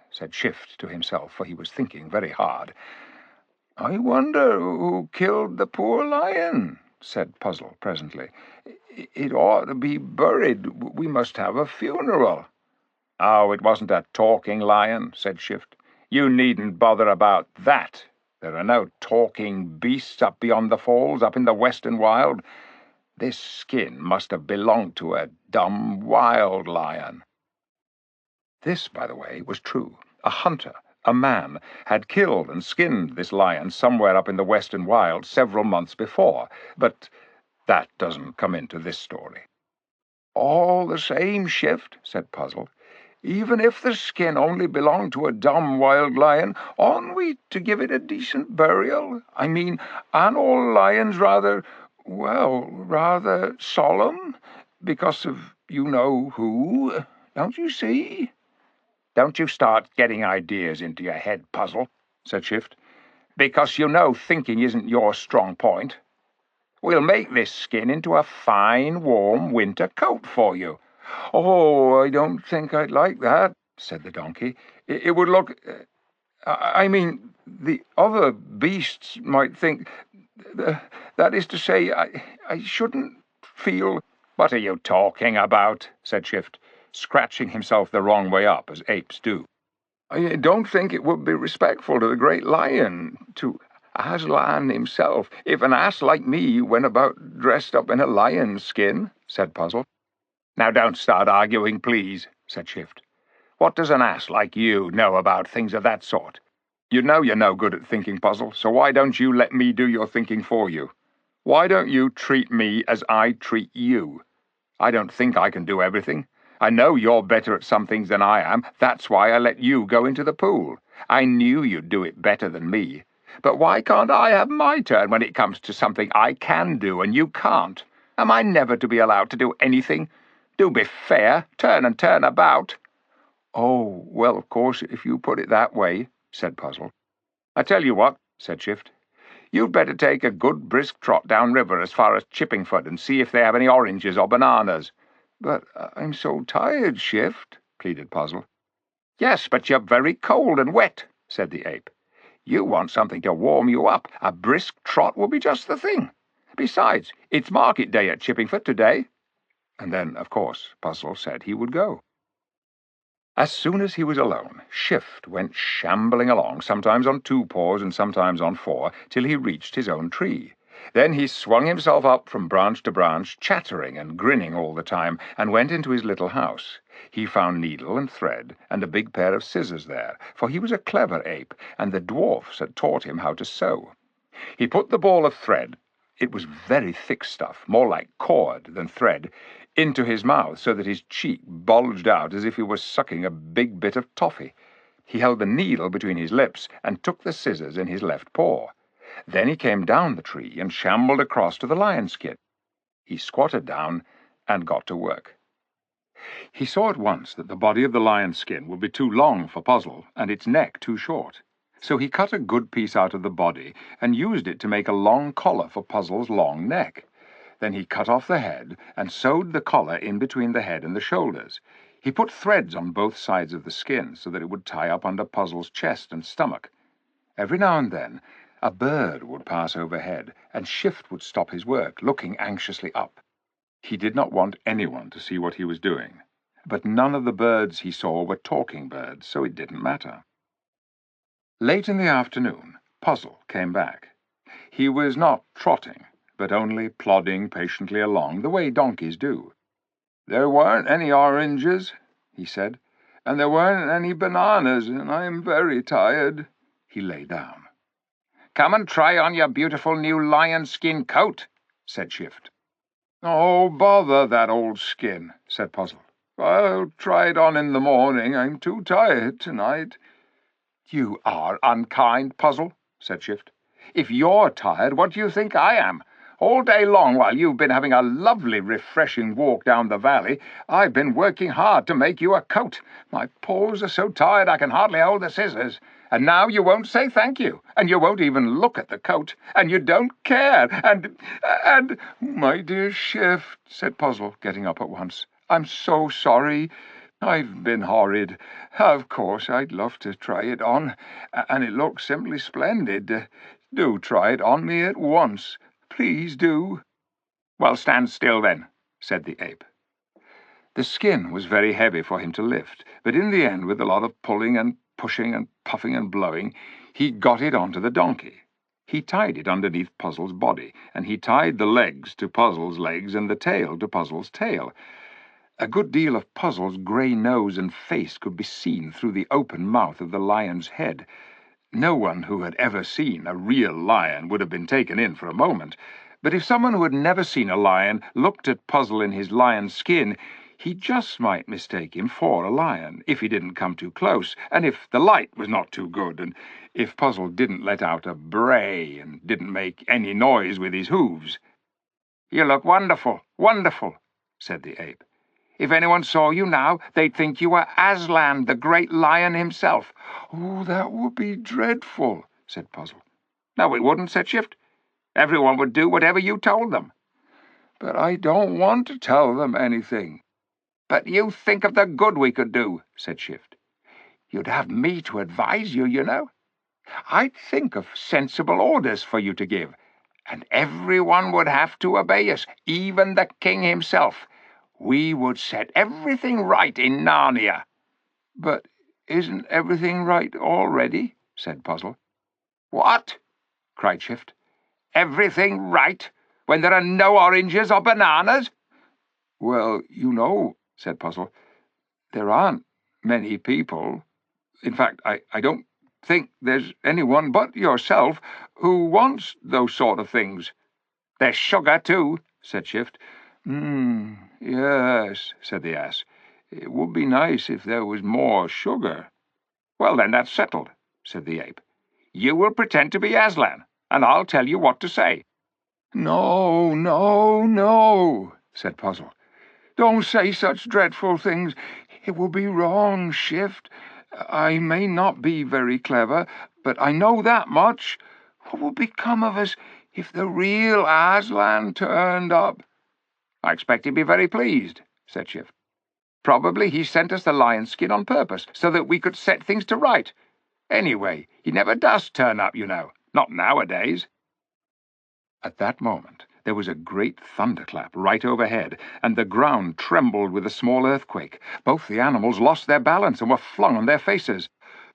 said Shift to himself, for he was thinking very hard. "I wonder who killed the poor lion," said Puzzle presently. "It ought to be buried. We must have a funeral." "Oh, it wasn't a talking lion," said Shift. "You needn't bother about that. There are no talking beasts up beyond the falls, up in the western wild. This skin must have belonged to a dumb wild lion." This, by the way, was true. A hunter, A man had killed and skinned this lion somewhere up in the western wilds several months before, but that doesn't come into this story. "All the same, Shift," said Puzzle, "even if the skin only belonged to a dumb wild lion, aren't we to give it a decent burial? I mean, aren't all lions rather solemn? Because of you-know-who, don't you see?" "Don't you start getting ideas into your head, Puzzle," said Shift, "because you know thinking isn't your strong point. We'll make this skin into a fine, warm winter coat for you." "Oh, I don't think I'd like that," said the donkey. It would look... I mean, the other beasts might think... that is to say, I shouldn't feel..." "What are you talking about?" said Shift, scratching himself the wrong way up, as apes do. "I don't think it would be respectful to the great lion, to Aslan himself, if an ass like me went about dressed up in a lion's skin," said Puzzle. "Now don't start arguing, please," said Shift. "What does an ass like you know about things of that sort? You know you're no good at thinking, Puzzle, so why don't you let me do your thinking for you? Why don't you treat me as I treat you? I don't think I can do everything. I know you're better at some things than I am. That's why I let you go into the pool. I knew you'd do it better than me. But why can't I have my turn when it comes to something I can do and you can't? Am I never to be allowed to do anything? Do be fair. Turn and turn about." "Oh, well, of course, if you put it that way," said Puzzle. "I tell you what," said Shift. "You'd better take a good brisk trot down river as far as Chippingford and see if they have any oranges or bananas." "But I'm so tired, Shift," pleaded Puzzle. "Yes, but you're very cold and wet," said the ape. "You want something to warm you up. A brisk trot will be just the thing. Besides, it's market day at Chippingford today." And then, of course, Puzzle said he would go. As soon as he was alone, Shift went shambling along, sometimes on 2 paws and sometimes on 4, till he reached his own tree. Then he swung himself up from branch to branch, chattering and grinning all the time, and went into his little house. He found needle and thread and a big pair of scissors there, for he was a clever ape, and the dwarfs had taught him how to sew. He put the ball of thread, it was very thick stuff, more like cord than thread, into his mouth so that his cheek bulged out as if he was sucking a big bit of toffee. He held the needle between his lips and took the scissors in his left paw. Then he came down the tree and shambled across to the lion skin. He squatted down and got to work. He saw at once that the body of the lion's skin would be too long for Puzzle and its neck too short. So he cut a good piece out of the body and used it to make a long collar for Puzzle's long neck. Then he cut off the head and sewed the collar in between the head and the shoulders. He put threads on both sides of the skin so that it would tie up under Puzzle's chest and stomach. Every now and then a bird would pass overhead, and Shift would stop his work, looking anxiously up. He did not want anyone to see what he was doing, but none of the birds he saw were talking birds, so it didn't matter. Late in the afternoon, Puzzle came back. He was not trotting, but only plodding patiently along, the way donkeys do. "There weren't any oranges," he said, "and there weren't any bananas, and I'm very tired." He lay down. "Come and try on your beautiful new lion skin coat," said Shift. "Oh, bother that old skin," said Puzzle. "I'll try it on in the morning. I'm too tired tonight." "You are unkind, Puzzle," said Shift. "If you're tired, what do you think I am? All day long, while you've been having a lovely, refreshing walk down the valley, I've been working hard to make you a coat. My paws are so tired I can hardly hold the scissors. And now you won't say thank you, and you won't even look at the coat, and you don't care, and... "My dear Shift," said Puzzle, getting up at once, "I'm so sorry. I've been horrid. Of course, I'd love to try it on, and it looks simply splendid. Do try it on me at once. Please do." "Well, stand still then," said the ape. The skin was very heavy for him to lift, but in the end, with a lot of pulling and pushing and puffing and blowing, he got it onto the donkey. He tied it underneath Puzzle's body, and he tied the legs to Puzzle's legs and the tail to Puzzle's tail. A good deal of Puzzle's grey nose and face could be seen through the open mouth of the lion's head. No one who had ever seen a real lion would have been taken in for a moment, but if someone who had never seen a lion looked at Puzzle in his lion skin, he just might mistake him for a lion, if he didn't come too close, and if the light was not too good, and if Puzzle didn't let out a bray and didn't make any noise with his hooves. "You look wonderful, wonderful," said the ape. "If anyone saw you now, they'd think you were Aslan, the great lion himself." "Oh, that would be dreadful," said Puzzle. "No, it wouldn't," said Shift. "Everyone would do whatever you told them." "But I don't want to tell them anything." "But you think of the good we could do," said Shift. "You'd have me to advise you, you know. I'd think of sensible orders for you to give, and everyone would have to obey us, even the king himself. We would set everything right in Narnia." "But isn't everything right already?" said Puzzle. "What?" cried Shift. "Everything right when there are no oranges or bananas?" "Well, you know," said Puzzle, "there aren't many people. In fact, I don't think there's anyone but yourself who wants those sort of things." "There's sugar, too," said Shift. Yes," said the ass. "It would be nice if there was more sugar." "Well, then that's settled," said the ape. "You will pretend to be Aslan, and I'll tell you what to say." "No, no, no," said Puzzle. "Don't say such dreadful things. It will be wrong, Shift. I may not be very clever, but I know that much. What would become of us if the real Aslan turned up?" "I expect he'd be very pleased," said Shift. "Probably he sent us the lion's skin on purpose, so that we could set things to right. Anyway, he never does turn up, you know. Not nowadays." At that moment there was a great thunderclap right overhead, and the ground trembled with a small earthquake. Both the animals lost their balance and were flung on their faces.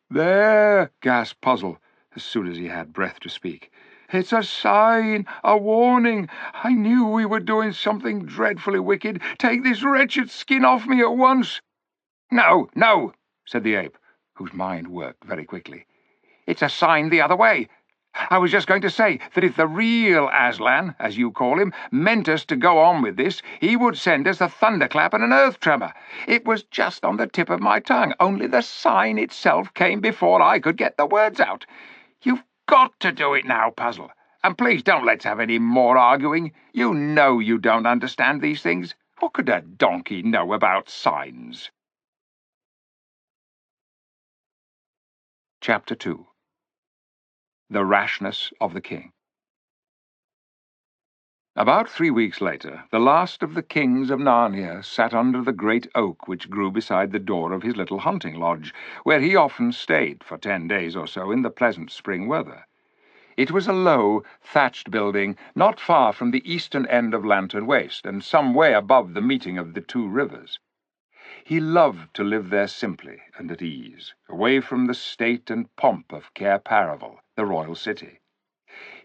"There!" gasped Puzzle, as soon as he had breath to speak. "It's a sign, a warning. I knew we were doing something dreadfully wicked. Take this wretched skin off me at once." "No, no," said the ape, whose mind worked very quickly. "It's a sign the other way. I was just going to say that if the real Aslan, as you call him, meant us to go on with this, he would send us a thunderclap and an earth tremor. It was just on the tip of my tongue, only the sign itself came before I could get the words out. You've got to do it now, Puzzle. And please don't let's have any more arguing. You know you don't understand these things. What could a donkey know about signs?" Chapter 2. The Rashness of the King. About 3 weeks later, the last of the kings of Narnia sat under the great oak which grew beside the door of his little hunting lodge, where he often stayed for 10 days or so in the pleasant spring weather. It was a low, thatched building not far from the eastern end of Lantern Waste, and some way above the meeting of the two rivers. He loved to live there simply and at ease, away from the state and pomp of Cair Paravel, the royal city.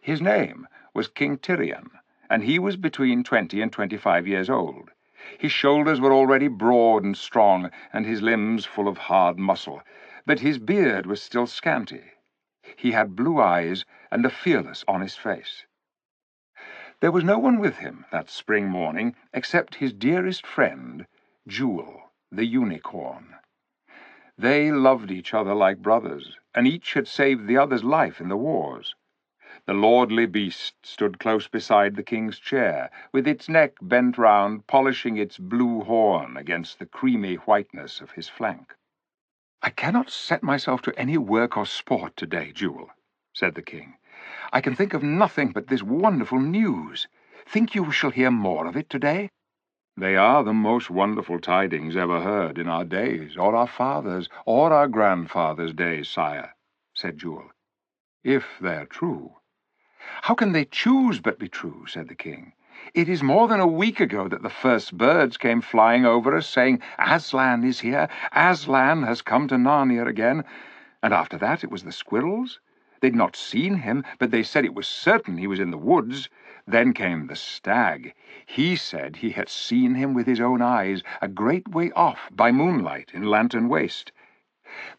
His name was King Tirian, and he was between 20 and 25 years old. His shoulders were already broad and strong, and his limbs full of hard muscle, but his beard was still scanty. He had blue eyes and a fearless, honest face. There was no one with him that spring morning except his dearest friend, Jewel, the unicorn. They loved each other like brothers, and each had saved the other's life in the wars. The lordly beast stood close beside the king's chair, with its neck bent round, polishing its blue horn against the creamy whiteness of his flank. "I cannot set myself to any work or sport today, Jewel," said the king. "I can think of nothing but this wonderful news. Think you shall hear more of it today?" "They are the most wonderful tidings ever heard in our days, or our fathers', or our grandfathers' days, sire," said Jewel, "if they're true." "How can they choose but be true?" said the king. "It is more than a week ago that the first birds came flying over us, saying, 'Aslan is here, Aslan has come to Narnia again.' And after that it was the squirrels, They'd not seen him, but they said it was certain he was in the woods. Then came the stag. He said he had seen him with his own eyes, a great way off, by moonlight, in Lantern Waste.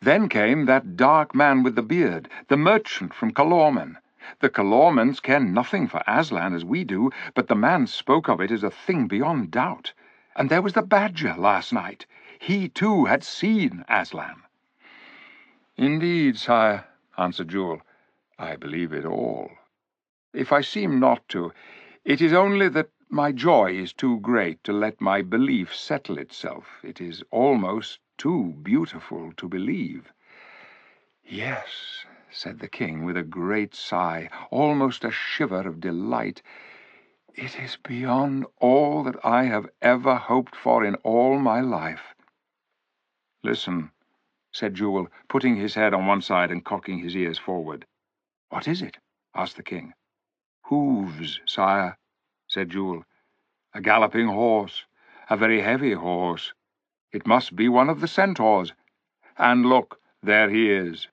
Then came that dark man with the beard, the merchant from Calormen. The Calormens care nothing for Aslan as we do, but the man spoke of it as a thing beyond doubt. And there was the badger last night. He, too, had seen Aslan. "Indeed, sire," answered Jewel, "I believe it all. If I seem not to, it is only that my joy is too great to let my belief settle itself. It is almost too beautiful to believe." "Yes," said the king with a great sigh, almost a shiver of delight, "it is beyond all that I have ever hoped for in all my life." "Listen," said Jewel, putting his head on one side and cocking his ears forward. "What is it?" asked the king. "Hooves, sire," said Jewel. "A galloping horse, a very heavy horse. It must be one of the centaurs. And look, there he is."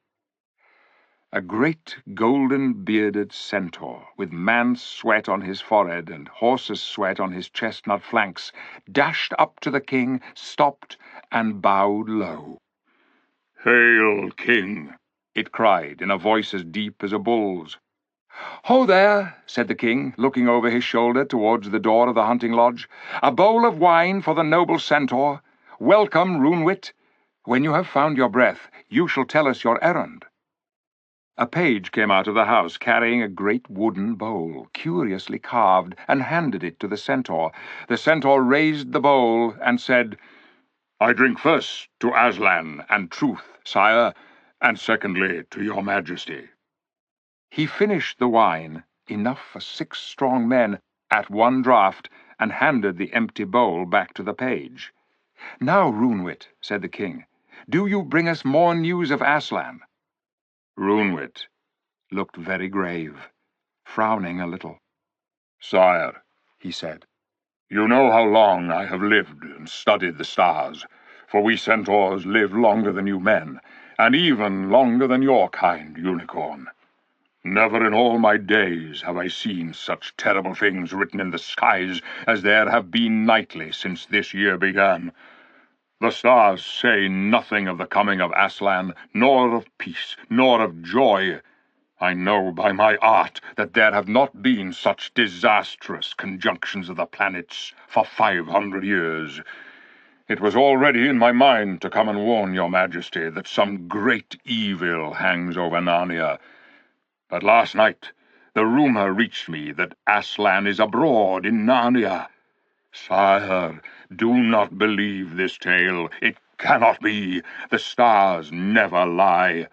A great golden-bearded centaur, with man's sweat on his forehead and horse's sweat on his chestnut flanks, dashed up to the king, stopped, and bowed low. "Hail, king!" it cried, in a voice as deep as a bull's. "Ho there," said the king, looking over his shoulder towards the door of the hunting lodge. "A bowl of wine for the noble centaur. Welcome, Runewit. When you have found your breath, you shall tell us your errand." A page came out of the house carrying a great wooden bowl, curiously carved, and handed it to the centaur. The centaur raised the bowl and said, "I drink first to Aslan and truth, sire, and secondly to your majesty." He finished the wine, enough for 6 strong men, at one draught, and handed the empty bowl back to the page. "Now, Runewit," said the king, "do you bring us more news of Aslan?" Runewit looked very grave, frowning a little. "Sire," he said, "you know how long I have lived and studied the stars, for we centaurs live longer than you men, and even longer than your kind, Unicorn. Never in all my days have I seen such terrible things written in the skies as there have been nightly since this year began. The stars say nothing of the coming of Aslan, nor of peace, nor of joy. I know by my art that there have not been such disastrous conjunctions of the planets for 500 years. It was already in my mind to come and warn your majesty that some great evil hangs over Narnia. But last night the rumor reached me that Aslan is abroad in Narnia. Sire, do not believe this tale. It cannot be. The stars never lie.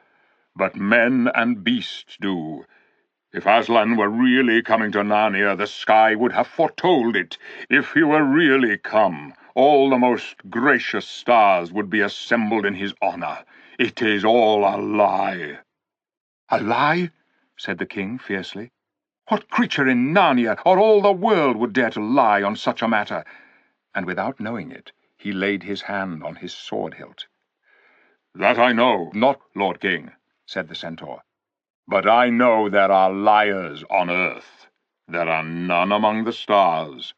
But men and beasts do. If Aslan were really coming to Narnia, the sky would have foretold it. If he were really come, all the most gracious stars would be assembled in his honor. It is all a lie." "A lie?" said the king fiercely. "What creature in Narnia or all the world would dare to lie on such a matter?" And without knowing it, he laid his hand on his sword hilt. "That I know not, Lord King," said the centaur. "But I know there are liars on earth. There are none among the stars."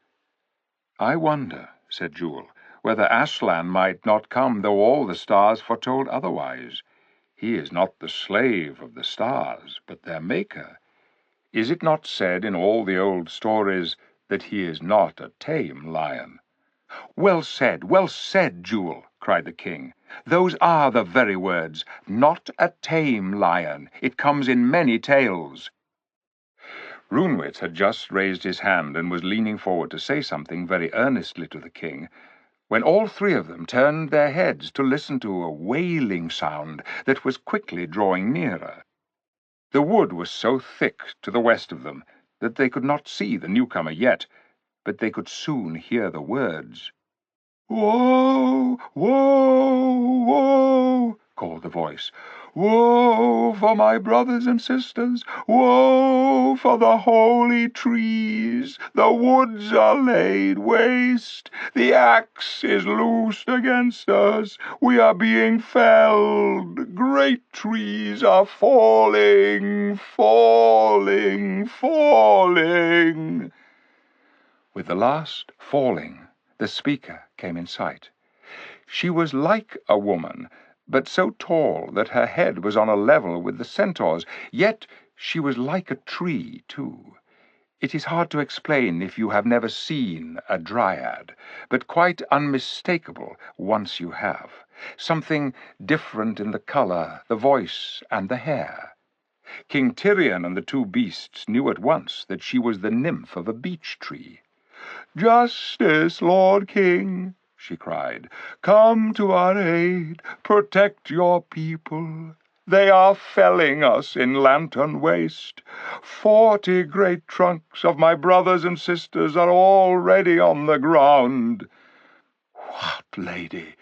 "I wonder," said Jewel, "whether Aslan might not come though all the stars foretold otherwise. He is not the slave of the stars, but their maker. Is it not said in all the old stories that he is not a tame lion?" Well said, Jewel," cried the king. "Those are the very words. Not a tame lion. It comes in many tales." Runewit had just raised his hand and was leaning forward to say something very earnestly to the king, when all 3 of them turned their heads to listen to a wailing sound that was quickly drawing nearer. The wood was so thick to the west of them that they could not see the newcomer yet, but they could soon hear the words. "Woe! Woe! Woe!" called the voice. "Woe for my brothers and sisters! Woe for the holy trees! The woods are laid waste! The axe is loosed against us! We are being felled! Great trees are falling, falling, falling!" With the last falling, the speaker came in sight. She was like a woman, but so tall that her head was on a level with the centaurs, yet she was like a tree, too. It is hard to explain if you have never seen a dryad, but quite unmistakable once you have. Something different in the color, the voice, and the hair. King Tyrion and the two beasts knew at once that she was the nymph of a beech tree. "Justice, Lord King!" she cried. "Come to our aid. Protect your people. They are felling us in Lantern Waste. 40 great trunks of my brothers and sisters are already on the ground." "What, lady?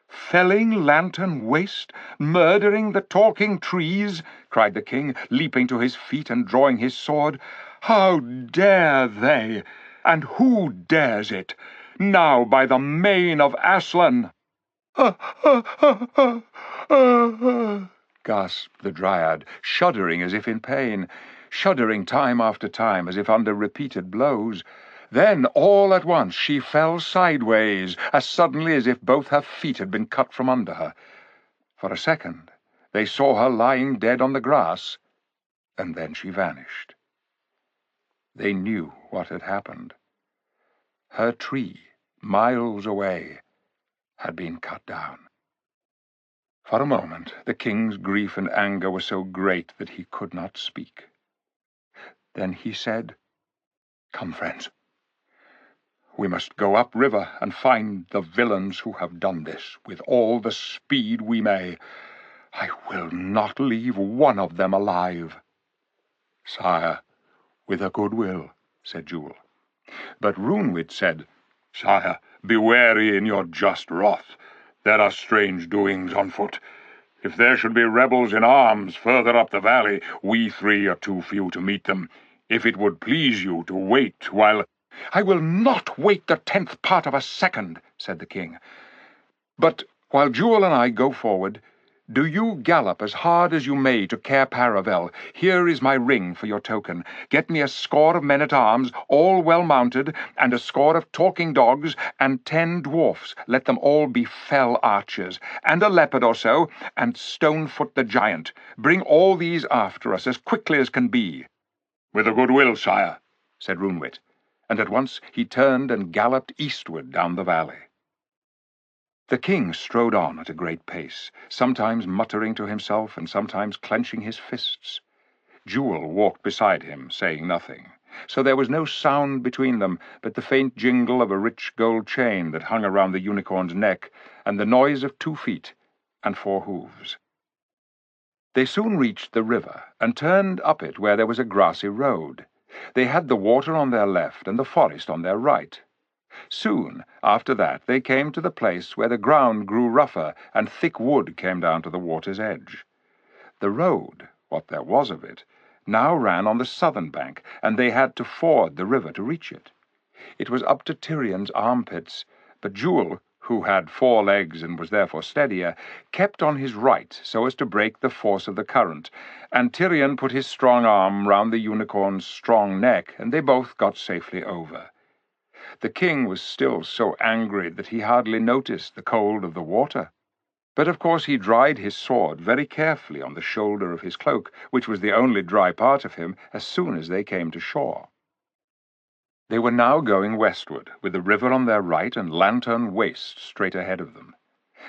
Felling Lantern Waste? Murdering the talking trees?" cried the king, leaping to his feet and drawing his sword. "How dare they? And who dares it? Now, by the mane of Aslan!" Gasped the dryad, shuddering as if in pain, shuddering time after time as if under repeated blows. Then, all at once, she fell sideways, as suddenly as if both her feet had been cut from under her. For a second, they saw her lying dead on the grass, and then she vanished. They knew what had happened. Her tree, miles away, had been cut down. For a moment, the king's grief and anger were so great that he could not speak. Then he said, "Come, friends. We must go upriver and find the villains who have done this with all the speed we may. I will not leave one of them alive." "Sire, with a good will," said Jewel. But Runewit said, "Sire, be wary in your just wrath. There are strange doings on foot. If there should be rebels in arms further up the valley, we three are too few to meet them. If it would please you to wait while—" "I will not wait the 10th part of a second," said the king. "But while Jewel and I go forward, do you gallop as hard as you may to Cair Paravel. Here is my ring for your token. Get me a score of men-at-arms, all well-mounted, and a score of talking dogs, and 10 dwarfs. Let them all be fell archers, and a leopard or so, and Stonefoot the giant. Bring all these after us as quickly as can be." "With a good will, sire," said Runewit, and at once he turned and galloped eastward down the valley. The king strode on at a great pace, sometimes muttering to himself and sometimes clenching his fists. Jewel walked beside him, saying nothing, so there was no sound between them but the faint jingle of a rich gold chain that hung around the unicorn's neck, and the noise of 2 feet and 4 hooves. They soon reached the river, and turned up it where there was a grassy road. They had the water on their left and the forest on their right. Soon after that they came to the place where the ground grew rougher and thick wood came down to the water's edge. The road, what there was of it, now ran on the southern bank, and they had to ford the river to reach it. It was up to Tyrion's armpits, but Jewel, who had 4 legs and was therefore steadier, kept on his right so as to break the force of the current, and Tyrion put his strong arm round the unicorn's strong neck, and they both got safely over. The king was still so angry that he hardly noticed the cold of the water. But of course he dried his sword very carefully on the shoulder of his cloak, which was the only dry part of him, as soon as they came to shore. They were now going westward, with the river on their right and Lantern Waste straight ahead of them.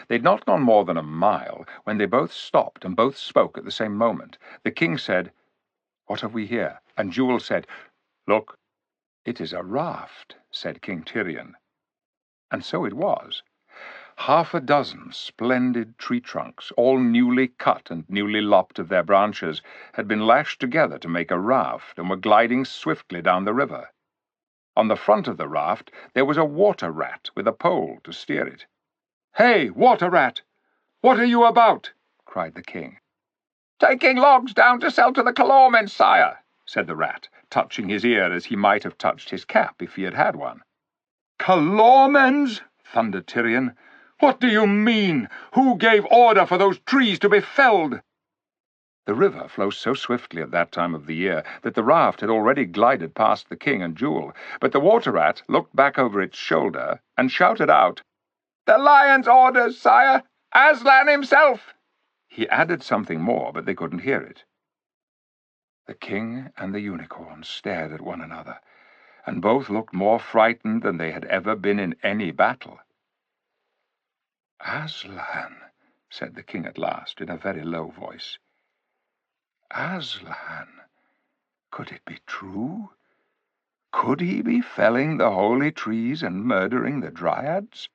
They'd not gone more than a mile when they both stopped and both spoke at the same moment. The king said, "What have we here?" And Jewel said, "Look." "It is a raft," said King Tyrion. And so it was. 6 splendid tree trunks, all newly cut and newly lopped of their branches, had been lashed together to make a raft, and were gliding swiftly down the river. On the front of the raft there was a water rat with a pole to steer it. "Hey, water rat! What are you about?" cried the king. "Taking logs down to sell to the Calormen, sire," said the rat, touching his ear as he might have touched his cap if he had had one. "Calormens?" thundered Tyrion. "What do you mean? Who gave order for those trees to be felled?" The river flows so swiftly at that time of the year that the raft had already glided past the king and Jewel, but the water rat looked back over its shoulder and shouted out, "The lion's orders, sire! Aslan himself!" He added something more, but they couldn't hear it. The king and the unicorn stared at one another, and both looked more frightened than they had ever been in any battle. "Aslan," said the king at last, in a very low voice. "Aslan, could it be true? Could he be felling the holy trees and murdering the dryads?"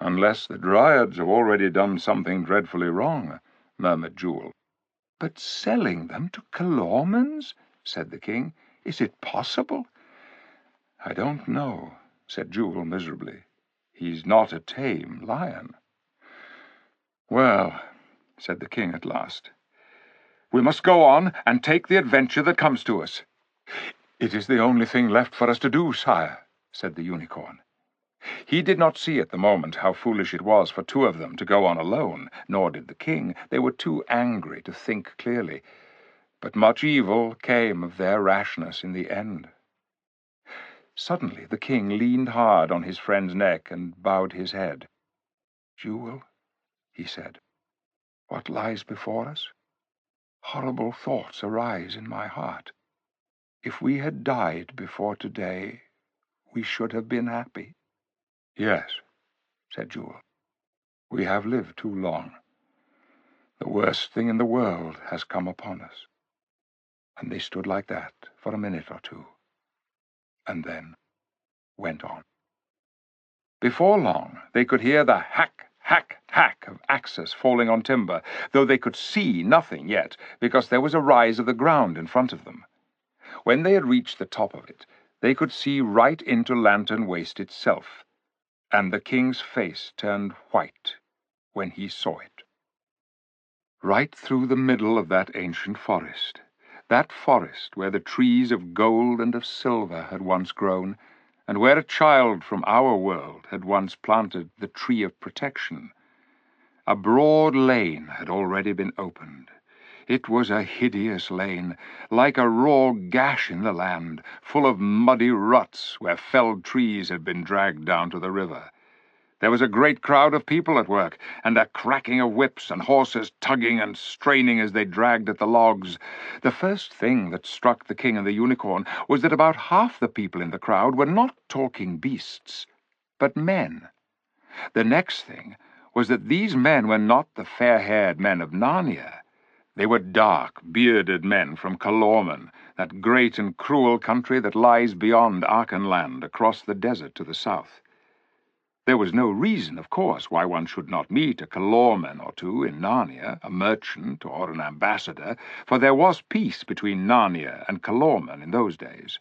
"Unless the dryads have already done something dreadfully wrong," murmured Jewel. "But selling them to Calormens?" said the king. "Is it possible?" "I don't know," said Jewel miserably. "He's not a tame lion." "Well," said the king at last, "we must go on and take the adventure that comes to us." "It is the only thing left for us to do, sire," said the unicorn. He did not see at the moment how foolish it was for two of them to go on alone, nor did the king. They were too angry to think clearly. But much evil came of their rashness in the end. Suddenly the king leaned hard on his friend's neck and bowed his head. "Jewel," he said, "what lies before us? Horrible thoughts arise in my heart. If we had died before today, we should have been happy." "Yes," said Jewel. "We have lived too long. The worst thing in the world has come upon us." And they stood like that for a minute or two, and then went on. Before long, they could hear the hack, hack, hack of axes falling on timber, though they could see nothing yet, because there was a rise of the ground in front of them. When they had reached the top of it, they could see right into Lantern Waste itself, and the king's face turned white when he saw it. Right through the middle of that ancient forest, that forest where the trees of gold and of silver had once grown, and where a child from our world had once planted the tree of protection, a broad lane had already been opened. It was a hideous lane, like a raw gash in the land, full of muddy ruts where felled trees had been dragged down to the river. There was a great crowd of people at work, and a cracking of whips and horses tugging and straining as they dragged at the logs. The first thing that struck the king and the unicorn was that about half the people in the crowd were not talking beasts, but men. The next thing was that these men were not the fair-haired men of Narnia. They were dark, bearded men from Calormen, that great and cruel country that lies beyond Archenland across the desert to the south. There was no reason, of course, why one should not meet a Calormen or two in Narnia, a merchant or an ambassador, for there was peace between Narnia and Calormen in those days.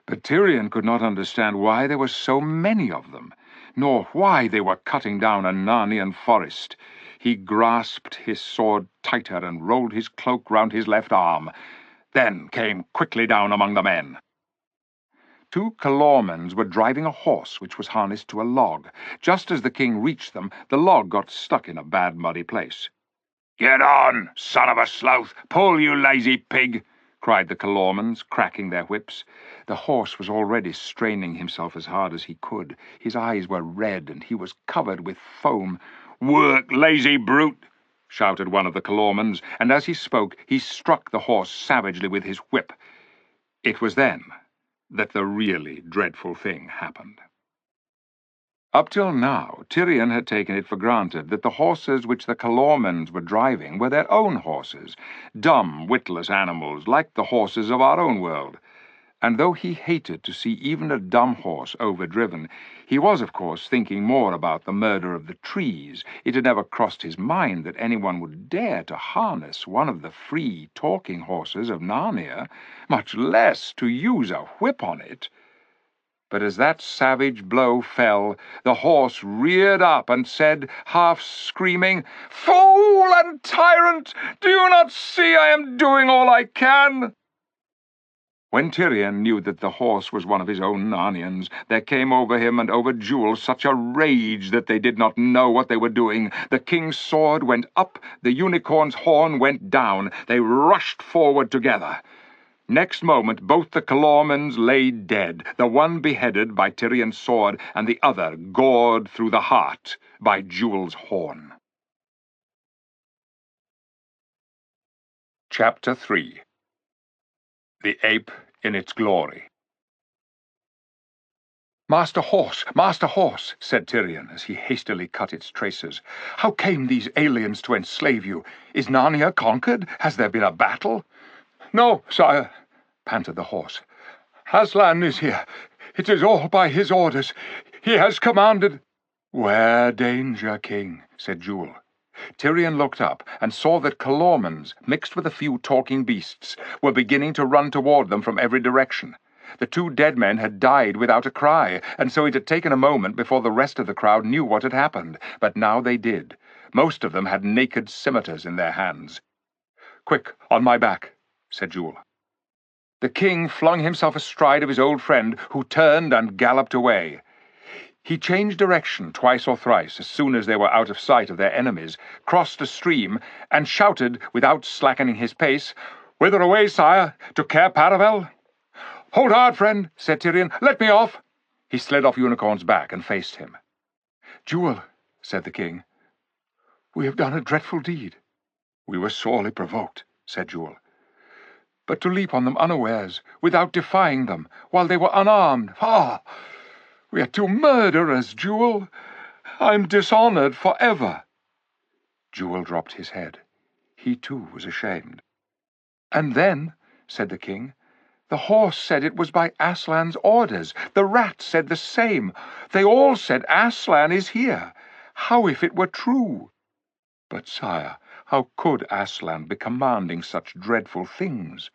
But Tyrion could not understand why there were so many of them, nor why they were cutting down a Narnian forest. He grasped his sword tighter and rolled his cloak round his left arm, then came quickly down among the men. Two Calormens were driving a horse which was harnessed to a log. Just as the king reached them, the log got stuck in a bad muddy place. "Get on, son of a sloth! Pull, you lazy pig!" cried the Calormens, cracking their whips. The horse was already straining himself as hard as he could. His eyes were red, and he was covered with foam. "Work, lazy brute!" shouted one of the Calormens, and as he spoke he struck the horse savagely with his whip. It was then that the really dreadful thing happened. Up till now, Tyrion had taken it for granted that the horses which the Calormens were driving were their own horses, dumb, witless animals like the horses of our own world. And though he hated to see even a dumb horse overdriven, he was, of course, thinking more about the murder of the trees. It had never crossed his mind that anyone would dare to harness one of the free talking horses of Narnia, much less to use a whip on it. But as that savage blow fell, the horse reared up and said, half screaming, "Fool and tyrant! Do you not see I am doing all I can?" When Tyrion knew that the horse was one of his own Narnians, there came over him and over Jewel such a rage that they did not know what they were doing. The king's sword went up, the unicorn's horn went down. They rushed forward together. Next moment both the Calormens lay dead, the one beheaded by Tyrion's sword, and the other gored through the heart by Jewel's horn. Chapter 3. The Ape in its Glory. "Master Horse, said Tyrion as he hastily cut its traces. "How came these aliens to enslave you? Is Narnia conquered? Has there been a battle?" "No, sire," panted the horse. "Aslan is here. It is all by his orders. He has commanded—" "'Ware danger, King," said Jewel. Tyrion looked up and saw that Calormens, mixed with a few talking beasts, were beginning to run toward them from every direction. The two dead men had died without a cry, and so it had taken a moment before the rest of the crowd knew what had happened. But now they did. Most of them had naked scimitars in their hands. "Quick, on my back," said Jewel. The king flung himself astride of his old friend, who turned and galloped away. He changed direction twice or thrice as soon as they were out of sight of their enemies, crossed a stream, and shouted, without slackening his pace, "Whither away, sire? To Cair Paravel?" "Hold hard, friend," said Tyrion. "Let me off." He slid off Unicorn's back and faced him. "Jewel," said the king, "we have done a dreadful deed." "We were sorely provoked," said Jewel. "But to leap on them unawares, without defying them, while they were unarmed, we are two murderers, Jewel. I'm dishonored forever." Jewel dropped his head. He too was ashamed. "And then," said the king, "the horse said it was by Aslan's orders. The rat said the same. They all said Aslan is here. How if it were true?" "But, sire, how could Aslan be commanding such dreadful things?"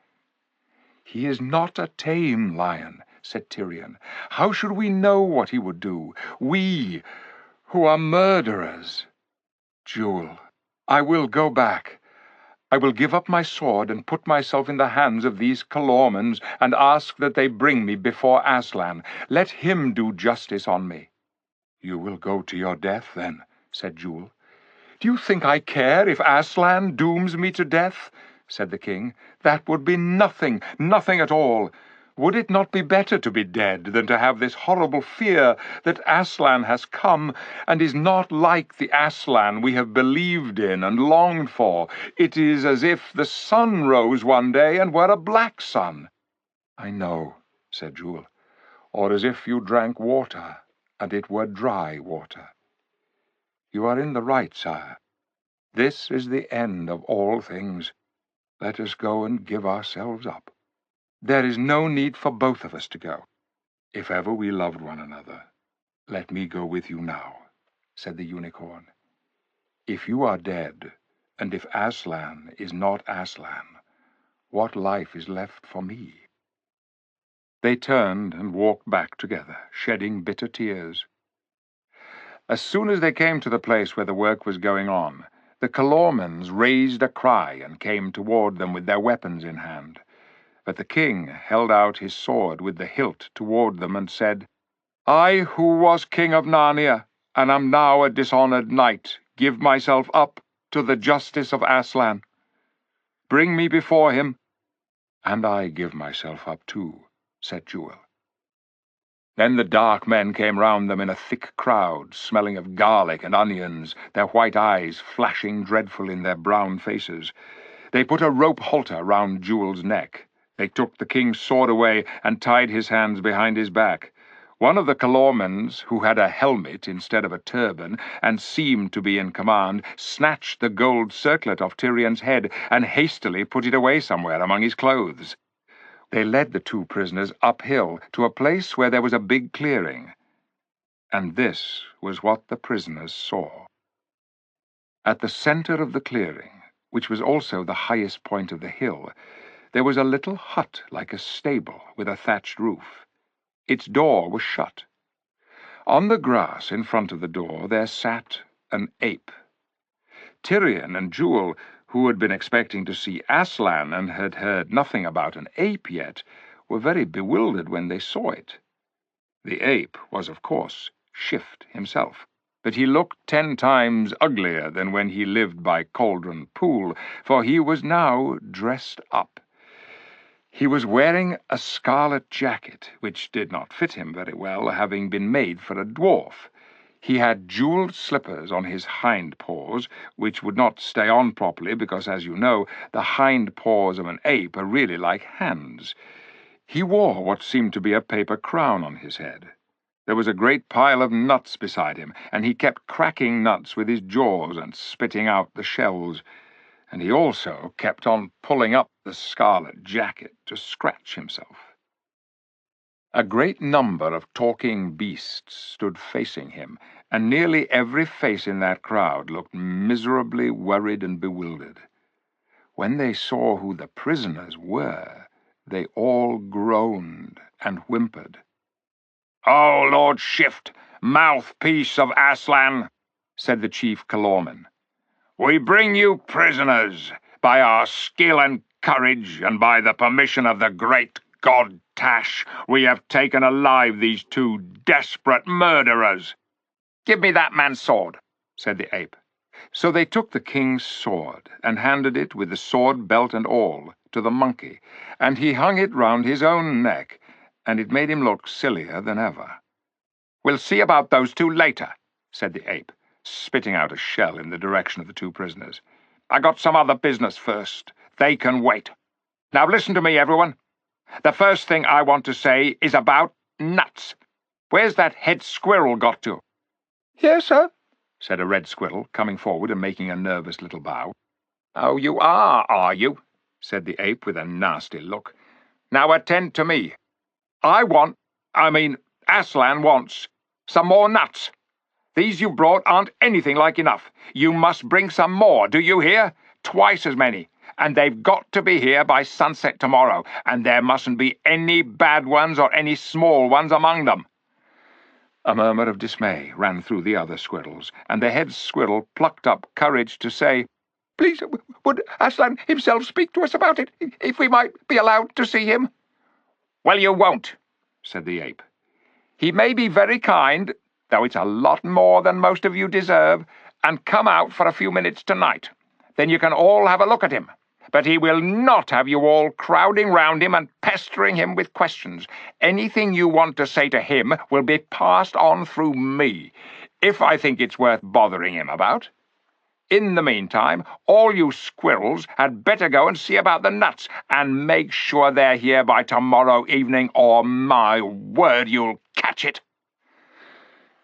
"He is not a tame lion," said Tyrion. "How should we know what he would do? We, who are murderers. Jewel, I will go back. I will give up my sword and put myself in the hands of these Calormens and ask that they bring me before Aslan. Let him do justice on me." "You will go to your death, then," said Jewel. "Do you think I care if Aslan dooms me to death?" said the king. "That would be nothing, nothing at all. Would it not be better to be dead than to have this horrible fear that Aslan has come and is not like the Aslan we have believed in and longed for? It is as if the sun rose one day and were a black sun." "I know," said Jewel, "or as if you drank water and it were dry water. You are in the right, sire. This is the end of all things. Let us go and give ourselves up. There is no need for both of us to go. If ever we loved one another, let me go with you now," said the unicorn. "If you are dead, and if Aslan is not Aslan, what life is left for me?" They turned and walked back together, shedding bitter tears. As soon as they came to the place where the work was going on, the Calormens raised a cry and came toward them with their weapons in hand. But the king held out his sword with the hilt toward them and said, "I, who was king of Narnia, and am now a dishonored knight, give myself up to the justice of Aslan. Bring me before him." "And I give myself up too," said Jewel. Then the dark men came round them in a thick crowd, smelling of garlic and onions, their white eyes flashing dreadful in their brown faces. They put a rope halter round Jewel's neck. They took the king's sword away and tied his hands behind his back. One of the Calormens, who had a helmet instead of a turban, and seemed to be in command, snatched the gold circlet off Tyrion's head and hastily put it away somewhere among his clothes. They led the two prisoners uphill to a place where there was a big clearing. And this was what the prisoners saw. At the center of the clearing, which was also the highest point of the hill, there was a little hut like a stable with a thatched roof. Its door was shut. On the grass in front of the door there sat an ape. Tyrion and Jewel, who had been expecting to see Aslan and had heard nothing about an ape yet, were very bewildered when they saw it. The ape was, of course, Shift himself, but he looked 10 times uglier than when he lived by Cauldron Pool, for he was now dressed up. He was wearing a scarlet jacket, which did not fit him very well, having been made for a dwarf. He had jewelled slippers on his hind paws, which would not stay on properly because, as you know, the hind paws of an ape are really like hands. He wore what seemed to be a paper crown on his head. There was a great pile of nuts beside him, and he kept cracking nuts with his jaws and spitting out the shells. And he also kept on pulling up the scarlet jacket to scratch himself. A great number of talking beasts stood facing him, and nearly every face in that crowd looked miserably worried and bewildered. When they saw who the prisoners were, they all groaned and whimpered. "Oh, Lord Shift, mouthpiece of Aslan," said the chief Calorman, "we bring you prisoners by our skill and courage, and by the permission of the great god Tash, we have taken alive these 2 desperate murderers." "Give me that man's sword," said the ape. So they took the king's sword, and handed it with the sword belt and all to the monkey, and he hung it round his own neck, and it made him look sillier than ever. "We'll see about those 2 later," said the ape, spitting out a shell in the direction of the 2 prisoners. "I got some other business first. They can wait. Now listen to me, everyone. The first thing I want to say is about nuts. Where's that head squirrel got to?" "Here, sir," said a red squirrel, coming forward and making a nervous little bow. "Oh, you are you?" said the ape with a nasty look. "Now attend to me. Aslan wants some more nuts. These you brought aren't anything like enough. You must bring some more, do you hear? Twice as many. And they've got to be here by sunset tomorrow, and there mustn't be any bad ones or any small ones among them." A murmur of dismay ran through the other squirrels, and the head squirrel plucked up courage to say, "Please, would Aslan himself speak to us about it, if we might be allowed to see him?" "Well, you won't," said the ape. "He may be very kind, though it's a lot more than most of you deserve, and come out for a few minutes tonight. Then you can all have a look at him. But he will not have you all crowding round him and pestering him with questions. Anything you want to say to him will be passed on through me, if I think it's worth bothering him about. In the meantime, all you squirrels had better go and see about the nuts, and make sure they're here by tomorrow evening, or my word, you'll catch it."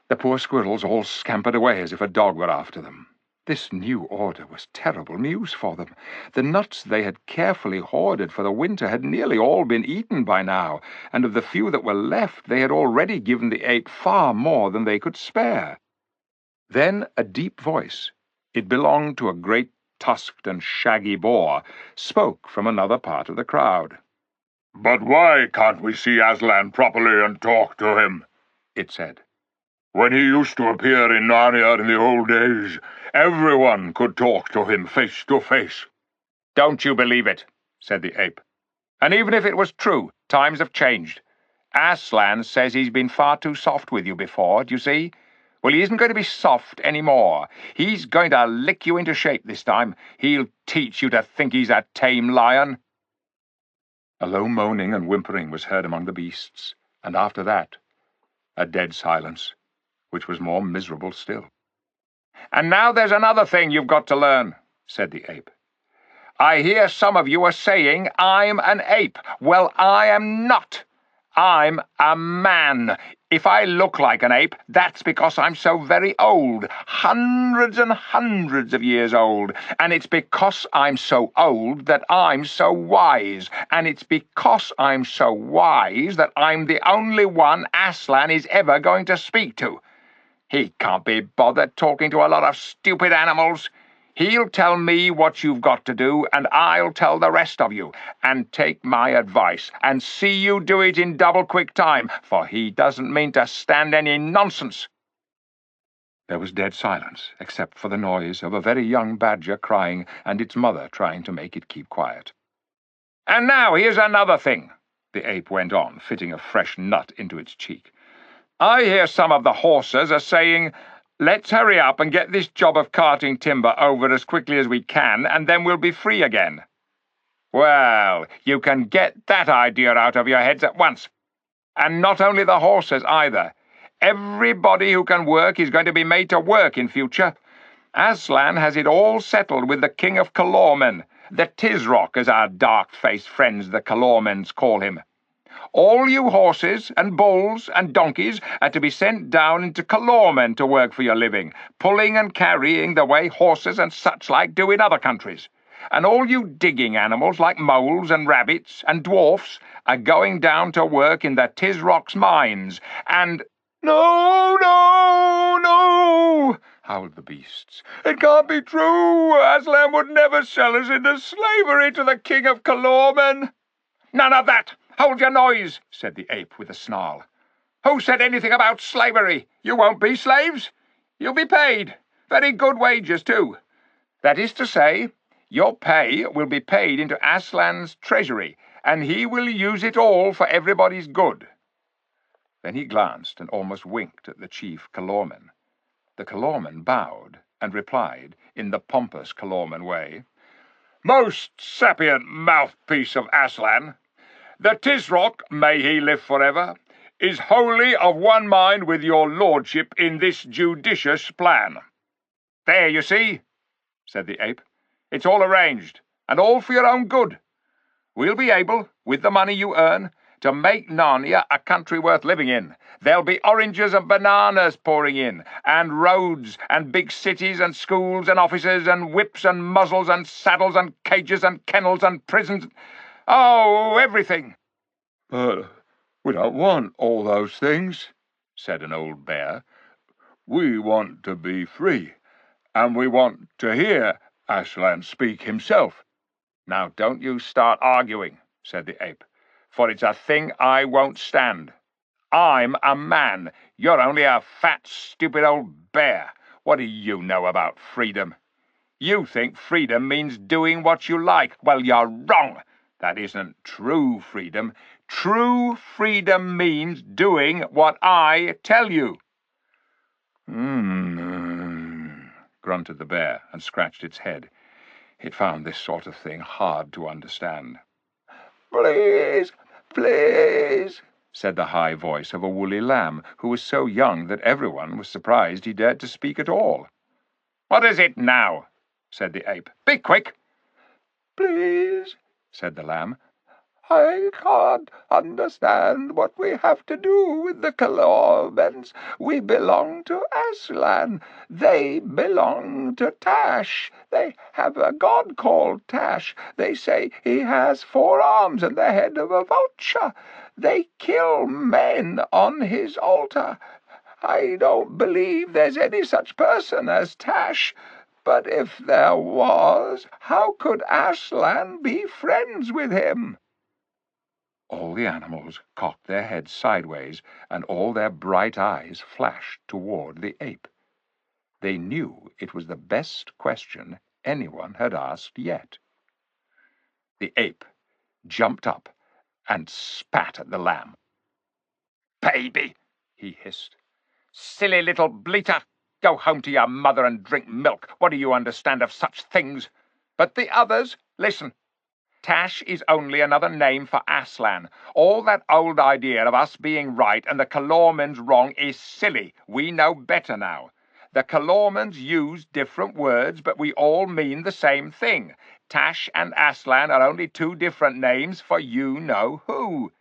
The poor squirrels all scampered away as if a dog were after them. This new order was terrible news for them. The nuts they had carefully hoarded for the winter had nearly all been eaten by now, and of the few that were left they had already given the ape far more than they could spare. Then a deep voice, it belonged to a great tusked and shaggy boar, spoke from another part of the crowd.
"But why can't we see Aslan properly and talk to him?"
it said.
"When he used to appear in Narnia in the old days, everyone could talk to him face to face."
"Don't you believe it," said the ape. "And even if it was true, times have changed. Aslan says he's been far too soft with you before, do you see? Well, he isn't going to be soft any more. He's going to lick you into shape this time. He'll teach you to think he's a tame lion." A low moaning and whimpering was heard among the beasts, and after that, a dead silence, which was more miserable still. "And now there's another thing you've got to learn," said the ape. "I hear some of you are saying I'm an ape. Well, I am not. I'm a man. If I look like an ape, that's because I'm so very old, hundreds and hundreds of years old. And it's because I'm so old that I'm so wise. And it's because I'm so wise that I'm the only one Aslan is ever going to speak to. He can't be bothered talking to a lot of stupid animals. He'll tell me what you've got to do, and I'll tell the rest of you. And take my advice, and see you do it in double-quick time, for he doesn't mean to stand any nonsense." There was dead silence, except for the noise of a very young badger crying and its mother trying to make it keep quiet. "And now here's another thing," the ape went on, fitting a fresh nut into its cheek. "I hear some of the horses are saying, 'Let's hurry up and get this job of carting timber over as quickly as we can, and then we'll be free again.' Well, you can get that idea out of your heads at once. And not only the horses either. Everybody who can work is going to be made to work in future. Aslan has it all settled with the King of Calormen, the Tisroc, as our dark-faced friends the Calormens call him. All you horses and bulls and donkeys are to be sent down into Calormen to work for your living, pulling and carrying the way horses and such-like do in other countries. And all you digging animals like moles and rabbits and dwarfs are going down to work in the Tisroc's mines, and—" "No, no, no!" howled the beasts. "It can't be true! Aslan would never sell us into slavery to the King of Calormen!" "None of that! Hold your noise!" said the ape with a snarl. "Who said anything about slavery? You won't be slaves. You'll be paid. Very good wages, too. That is to say, your pay will be paid into Aslan's treasury, and he will use it all for everybody's good." Then he glanced and almost winked at the chief Calormen. The Calormen bowed and replied, in the pompous Calormen way, "Most sapient mouthpiece of Aslan, the Tisroc, may he live forever, is wholly of one mind with your lordship in this judicious plan." "There, you see," said the ape. "It's all arranged, and all for your own good. We'll be able, with the money you earn, to make Narnia a country worth living in. There'll be oranges and bananas pouring in, and roads, and big cities, and schools, and offices, and whips, and muzzles, and saddles, and cages, and kennels, and prisons. Oh, everything."
"But we don't want all those things," said an old bear. "We want to be free, and we want to hear Aslan speak himself."
"Now don't you start arguing," said the ape, "for it's a thing I won't stand. I'm a man. You're only a fat, stupid old bear. What do you know about freedom? You think freedom means doing what you like. Well, you're wrong. That isn't true freedom. True freedom means doing what I tell you."
Grunted the bear and scratched its head. It found this sort of thing hard to understand.
"Please, please,"
said the high voice of a woolly lamb, who was so young that everyone was surprised he dared to speak at all.
"What is it now?" said the ape. "Be quick."
"Please," said the lamb, "I can't understand what we have to do with the Calormens. We belong to Aslan. They belong to Tash. They have a god called Tash. They say he has 4 arms and the head of a vulture. They kill men on his altar. I don't believe there's any such person as Tash. But if there was, how could Aslan be friends with him?" All the animals cocked their heads sideways, and all their bright eyes flashed toward the ape. They knew it was the best question anyone had asked yet. The ape jumped up and spat at the lamb.
"Baby," he hissed. "Silly little bleater. Go home to your mother and drink milk. What do you understand of such things? But the others, listen. Tash is only another name for Aslan. All that old idea of us being right and the Calormens wrong is silly. We know better now. The Calormens use different words, but we all mean the same thing. Tash and Aslan are only 2 different names for you-know-who.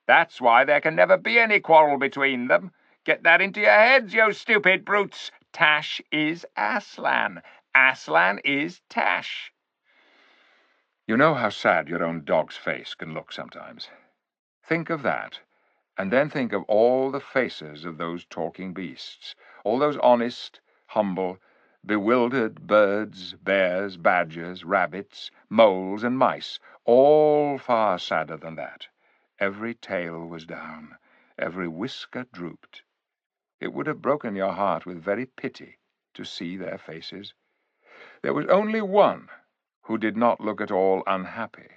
That's why there can never be any quarrel between them. Get that into your heads, you stupid brutes. Tash is Aslan. Aslan is Tash."
You know how sad your own dog's face can look sometimes. Think of that, and then think of all the faces of those talking beasts, all those honest, humble,
bewildered birds, bears, badgers, rabbits, moles, and mice, all far sadder than that. Every tail was down, every whisker drooped. It would have broken your heart with very pity to see their faces. There was only one who did not look at all unhappy.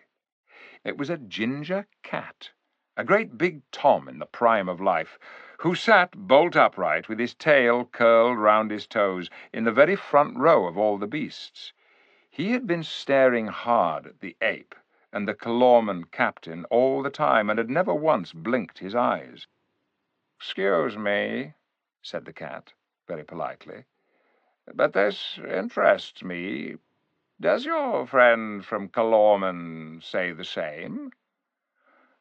It was a ginger cat, a great big Tom in the prime of life, who sat bolt upright with his tail curled round his toes in the very front row of all the beasts. He had been staring hard at the ape and the Kalorman captain all the time, and had never once blinked his eyes. "Excuse me," said the cat, very politely, "but this interests me. Does your friend from Kalorman say the same?"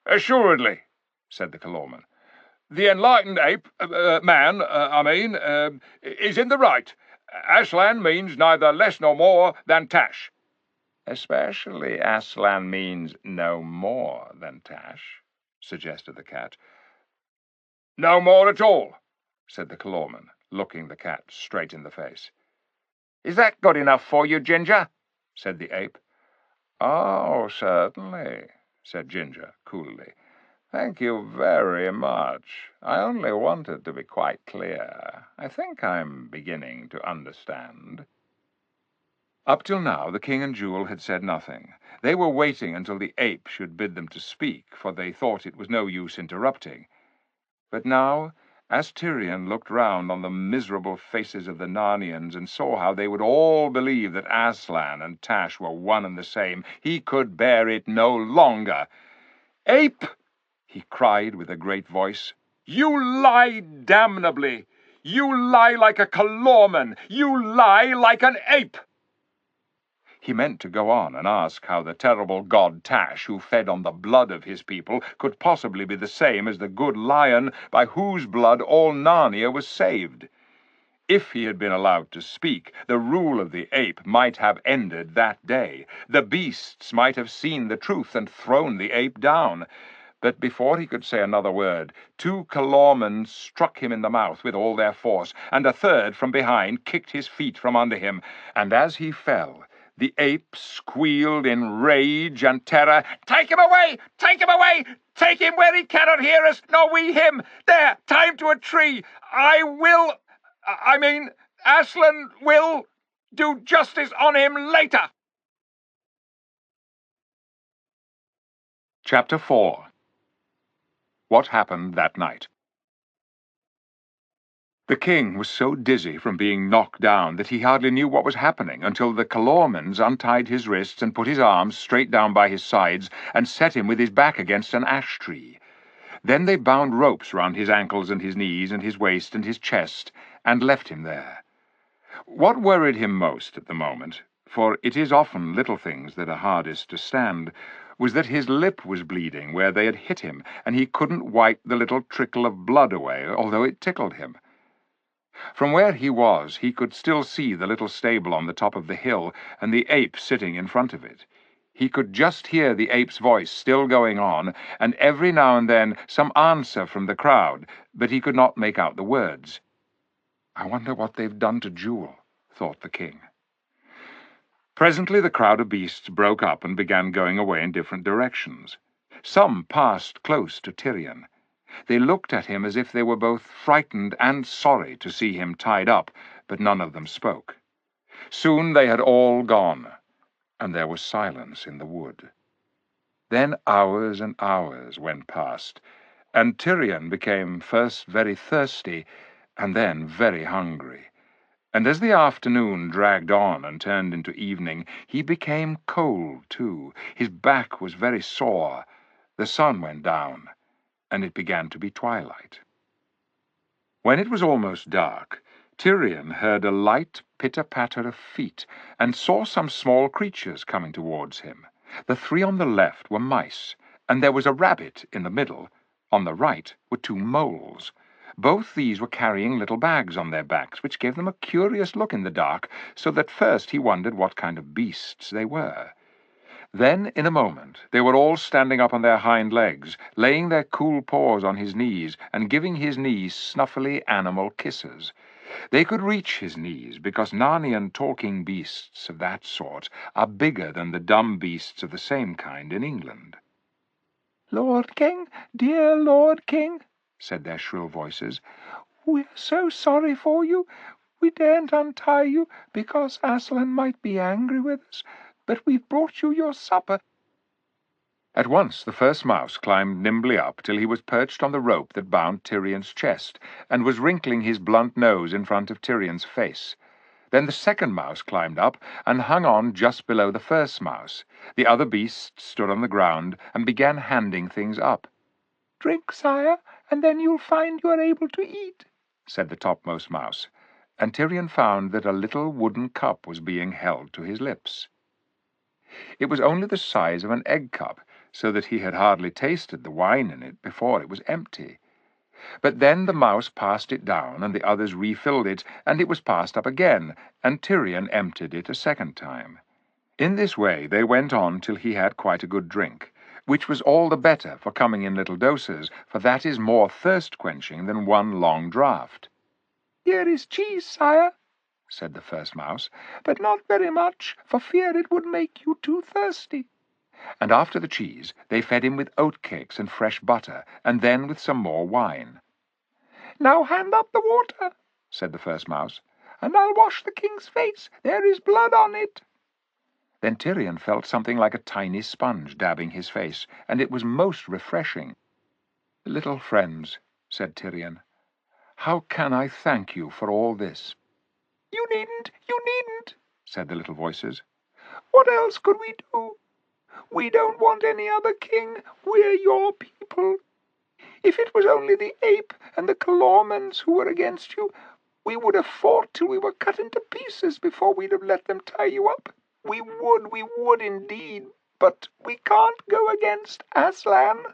"Assuredly," said the Kalorman. "The enlightened ape, is in the right. Aslan means neither less nor more than Tash." "Especially Aslan means no more than Tash," suggested the cat. "No more at all," said the Kalorman, looking the cat straight in the face. "Is that good enough for you, Ginger?" said the ape. "Oh, certainly," said Ginger, coolly. "Thank you very much. I only wanted to be quite clear. I think I'm beginning to understand." Up till now, the king and Jewel had said nothing. They were waiting until the ape should bid them to speak, for they thought it was no use interrupting. But now, as Tyrion looked round on the miserable faces of the Narnians and saw how they would all believe that Aslan and Tash were one and the same, he could bear it no longer. "Ape!" he cried with a great voice. "You lie damnably! You lie like a Kalorman! You lie like an ape!" He meant to go on and ask how the terrible god Tash, who fed on the blood of his people, could possibly be the same as the good lion by whose blood all Narnia was saved. If he had been allowed to speak, the rule of the ape might have ended that day. The beasts might have seen the truth and thrown the ape down. But before he could say another word, 2 Kalormen struck him in the mouth with all their force, and a third from behind kicked his feet from under him, and as he fell, the ape squealed in rage and terror, "Take him away! Take him away! Take him where he cannot hear us, nor we him! There, tie him to a tree! Aslan will do justice on him later!" Chapter 4. What happened that night. The king was so dizzy from being knocked down that he hardly knew what was happening until the Kalormans untied his wrists and put his arms straight down by his sides and set him with his back against an ash tree. Then they bound ropes round his ankles and his knees and his waist and his chest and left him there. What worried him most at the moment, for it is often little things that are hardest to stand, was that his lip was bleeding where they had hit him, and he couldn't wipe the little trickle of blood away, although it tickled him. From where he was, he could still see the little stable on the top of the hill, and the ape sitting in front of it. He could just hear the ape's voice still going on, and every now and then some answer from the crowd, but he could not make out the words. "I wonder what they've done to Jewel," thought the king. Presently the crowd of beasts broke up and began going away in different directions. Some passed close to Tyrion. They looked at him as if they were both frightened and sorry to see him tied up, but none of them spoke. Soon they had all gone, and there was silence in the wood. Then hours and hours went past, and Tyrion became first very thirsty, and then very hungry. And as the afternoon dragged on and turned into evening, he became cold, too. His back was very sore. The sun went down, and it began to be twilight. When it was almost dark, Tyrion heard a light pitter-patter of feet, and saw some small creatures coming towards him. The 3 on the left were mice, and there was a rabbit in the middle. On the right were 2 moles. Both these were carrying little bags on their backs, which gave them a curious look in the dark, so that first he wondered what kind of beasts they were. Then, in a moment, they were all standing up on their hind legs, laying their cool paws on his knees, and giving his knees snuffly animal kisses. They could reach his knees, because Narnian talking beasts of that sort are bigger than the dumb beasts of the same kind in England. "Lord King, dear Lord King," said their shrill voices, "we are so sorry for you. We daren't untie you, because Aslan might be angry with us, but we've brought you your supper." At once the first mouse climbed nimbly up till he was perched on the rope that bound Tyrion's chest, and was wrinkling his blunt nose in front of Tyrion's face. Then the second mouse climbed up, and hung on just below the first mouse. The other beasts stood on the ground, and began handing things up. "Drink, sire, and then you'll find you are able to eat," said the topmost mouse, and Tyrion found that a little wooden cup was being held to his lips. It was only the size of an egg cup, so that he had hardly tasted the wine in it before it was empty. But then the mouse passed it down, and the others refilled it, and it was passed up again, and Tyrion emptied it a second time. In this way they went on till he had quite a good drink, which was all the better for coming in little doses, for that is more thirst-quenching than one long draught. "Here is cheese, sire," said the first mouse, "but not very much, for fear it would make you too thirsty." And after the cheese they fed him with oatcakes and fresh butter, and then with some more wine. "Now hand up the water," said the first mouse, "and I'll wash the king's face. There is blood on it." Then Tyrion felt something like a tiny sponge dabbing his face, and it was most refreshing. "Little friends," said Tyrion, "how can I thank you for all this?" "You needn't," said the little voices. "What else could we do? We don't want any other king. We're your people. If it was only the ape and the Calormans who were against you, we would have fought till we were cut into pieces before we'd have let them tie you up. We would indeed, but we can't go against Aslan."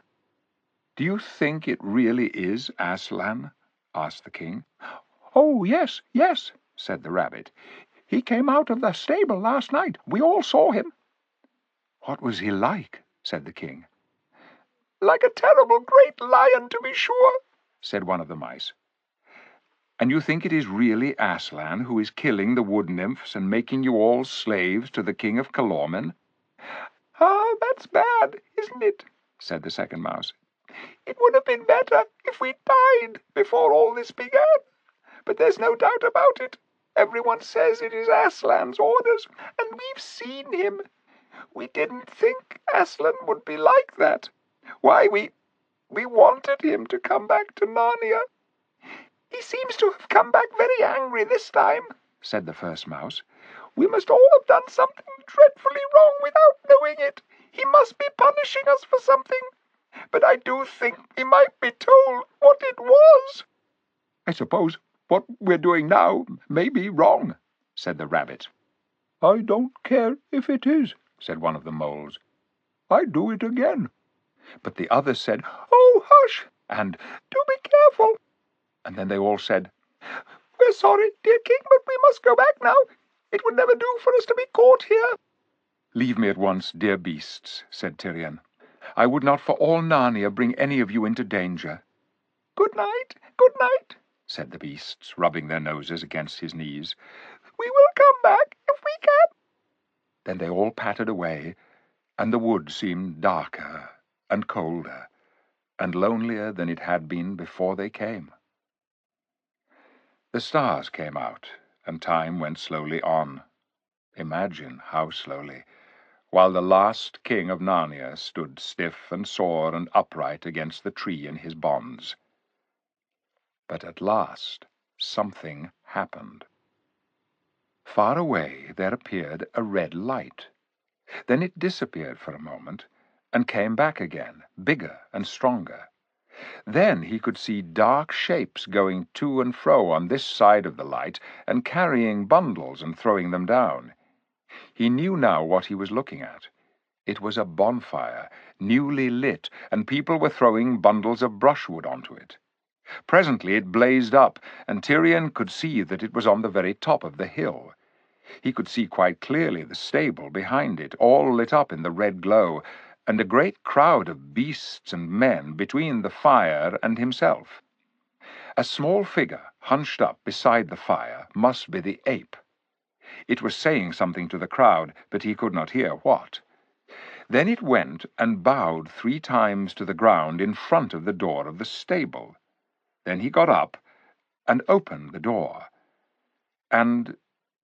"Do you think it really is Aslan?" asked the king. "Oh, yes, said the rabbit. "He came out of the stable last night. We all saw him." "What was he like?" said the king. "Like a terrible great lion, to be sure," said one of the mice. "And you think it is really Aslan who is killing the wood nymphs and making you all slaves to the king of Calormen?" "Ah, that's bad, isn't it?" said the second mouse. "It would have been better if we died before all this began. But there's no doubt about it. Everyone says it is Aslan's orders, and we've seen him. We didn't think Aslan would be like that. Why, we wanted him to come back to Narnia." "He seems to have come back very angry this time," said the first mouse. "We must all have done something dreadfully wrong without knowing it. He must be punishing us for something. But I do think we might be told what it was." "I suppose what we're doing now may be wrong," said the rabbit. "I don't care if it is," said one of the moles. "I'd do it again." But the others said, "Oh, hush!" and "Do be careful!" And then they all said, "We're sorry, dear king, but we must go back now. It would never do for us to be caught here." "Leave me at once, dear beasts," said Tyrion. "I would not for all Narnia bring any of you into danger." Good night," said the beasts, rubbing their noses against his knees. "We will come back if we can." Then they all pattered away, and the wood seemed darker and colder and lonelier than it had been before they came. The stars came out, and time went slowly on. Imagine how slowly, while the last king of Narnia stood stiff and sore and upright against the tree in his bonds. But at last something happened. Far away there appeared a red light. Then it disappeared for a moment, and came back again, bigger and stronger. Then he could see dark shapes going to and fro on this side of the light, and carrying bundles and throwing them down. He knew now what he was looking at. It was a bonfire, newly lit, and people were throwing bundles of brushwood onto it. Presently it blazed up, and Tyrion could see that it was on the very top of the hill. He could see quite clearly the stable behind it, all lit up in the red glow, and a great crowd of beasts and men between the fire and himself. A small figure, hunched up beside the fire, must be the ape. It was saying something to the crowd, but he could not hear what. Then it went and bowed 3 times to the ground in front of the door of the stable. Then he got up and opened the door. And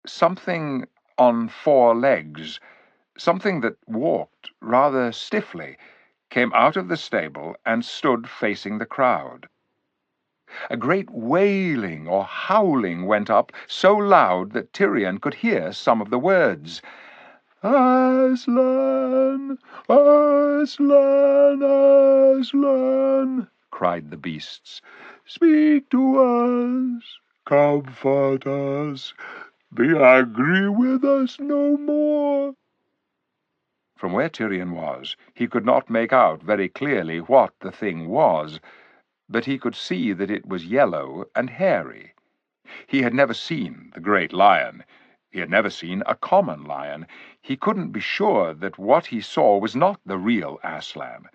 something on 4 legs, something that walked rather stiffly, came out of the stable and stood facing the crowd. A great wailing or howling went up, so loud that Tyrion could hear some of the words. "Aslan! Aslan! Aslan!" cried the beasts. "Speak to us! Comfort us! Be angry with us no more!" From where Tyrion was, he could not make out very clearly what the thing was, but he could see that it was yellow and hairy. He had never seen the great lion. He had never seen a common lion. He couldn't be sure that what he saw was not the real Aslan.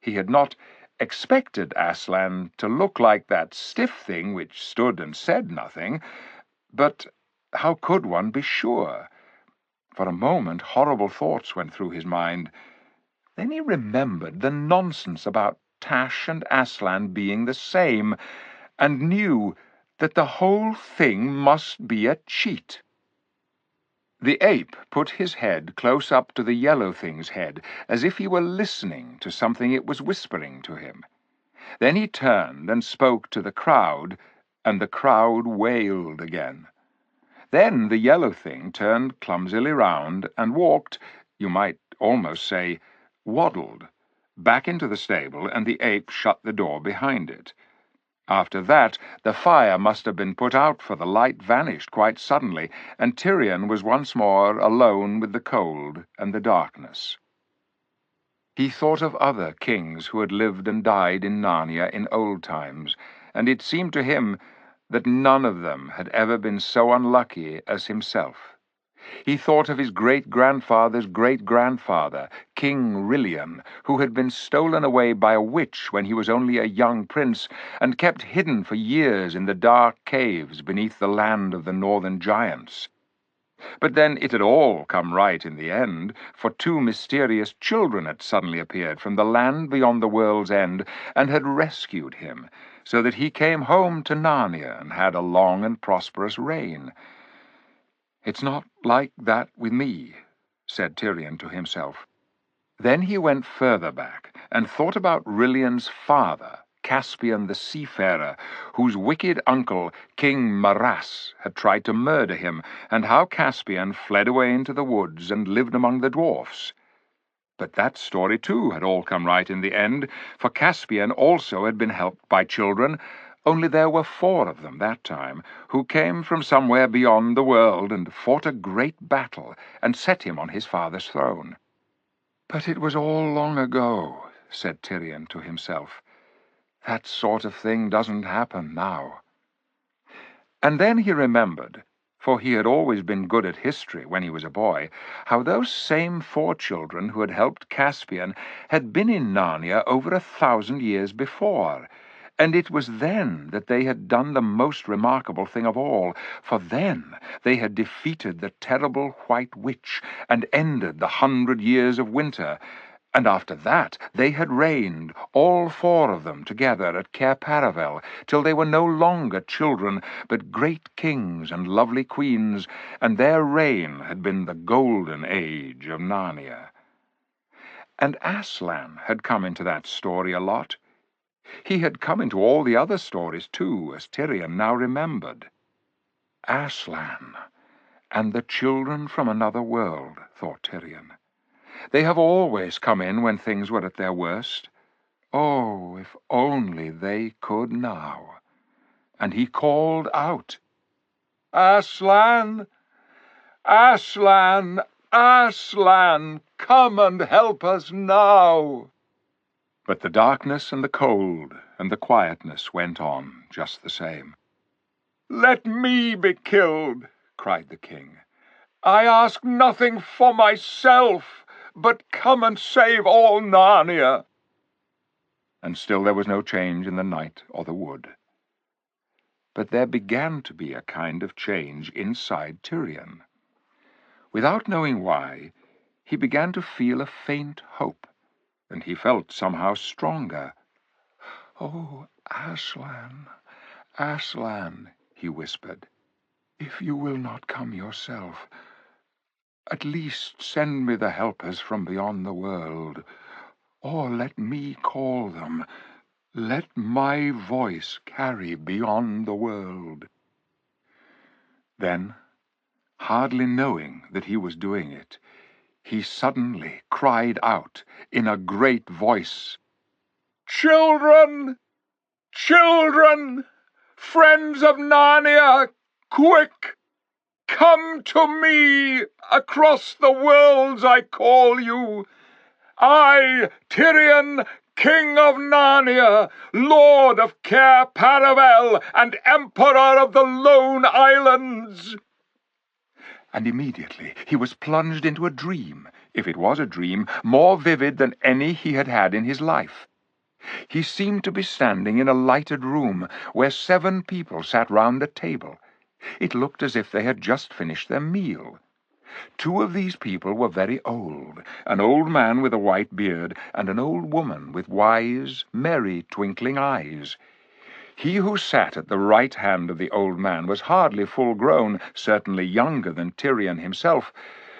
He had not expected Aslan to look like that stiff thing which stood and said nothing, but how could one be sure? For a moment horrible thoughts went through his mind. Then he remembered the nonsense about Tash and Aslan being the same, and knew that the whole thing must be a cheat. The ape put his head close up to the yellow thing's head, as if he were listening to something it was whispering to him. Then he turned and spoke to the crowd, and the crowd wailed again. Then the yellow thing turned clumsily round and walked, you might almost say, waddled, back into the stable, and the ape shut the door behind it. After that, the fire must have been put out, for the light vanished quite suddenly, and Tyrion was once more alone with the cold and the darkness. He thought of other kings who had lived and died in Narnia in old times, and it seemed to him that none of them had ever been so unlucky as himself. He thought of his great-grandfather's great-grandfather, King Rilian, who had been stolen away by a witch when he was only a young prince, and kept hidden for years in the dark caves beneath the land of the northern giants. But then it had all come right in the end, for 2 mysterious children had suddenly appeared from the land beyond the world's end, and had rescued him, so that he came home to Narnia and had a long and prosperous reign. "It's not like that with me," said Tyrion to himself. Then he went further back, and thought about Rilian's father, Caspian the Seafarer, whose wicked uncle, King Maras, had tried to murder him, and how Caspian fled away into the woods and lived among the dwarfs. But that story, too, had all come right in the end, for Caspian also had been helped by children, only there were 4 of them that time, who came from somewhere beyond the world and fought a great battle and set him on his father's throne. "But it was all long ago," said Tyrion to himself. "That sort of thing doesn't happen now." And then he remembered, for he had always been good at history when he was a boy, how those same 4 children who had helped Caspian had been in Narnia over 1,000 years before, and it was then that they had done the most remarkable thing of all, for then they had defeated the terrible White Witch and ended the 100 years of winter, and after that they had reigned, all 4 of them together at Cair Paravel, till they were no longer children, but great kings and lovely queens, and their reign had been the golden age of Narnia. And Aslan had come into that story a lot. He had come into all the other stories, too, as Tyrion now remembered. Aslan, and the children from another world, thought Tyrion. They have always come in when things were at their worst. Oh, if only they could now. And he called out, "Aslan! Aslan! Aslan! Come and help us now!" But the darkness and the cold and the quietness went on just the same. "Let me be killed," cried the king. "I ask nothing for myself, but come and save all Narnia." And still there was no change in the night or the wood. But there began to be a kind of change inside Tyrion. Without knowing why, he began to feel a faint hope, and he felt somehow stronger. "Oh, Aslan, Aslan," he whispered, "if you will not come yourself, at least send me the helpers from beyond the world, or let me call them. Let my voice carry beyond the world." Then, hardly knowing that he was doing it, he suddenly cried out in a great voice, "Children! Children! Friends of Narnia! Quick! Come to me! Across the worlds I call you! I, Tyrion, King of Narnia, Lord of Caer Paravel, and Emperor of the Lone Islands!" And immediately he was plunged into a dream, if it was a dream, more vivid than any he had had in his life. He seemed to be standing in a lighted room where 7 people sat round a table. It looked as if they had just finished their meal. 2 of these people were very old, an old man with a white beard, and an old woman with wise, merry, twinkling eyes. He who sat at the right hand of the old man was hardly full-grown, certainly younger than Tyrion himself,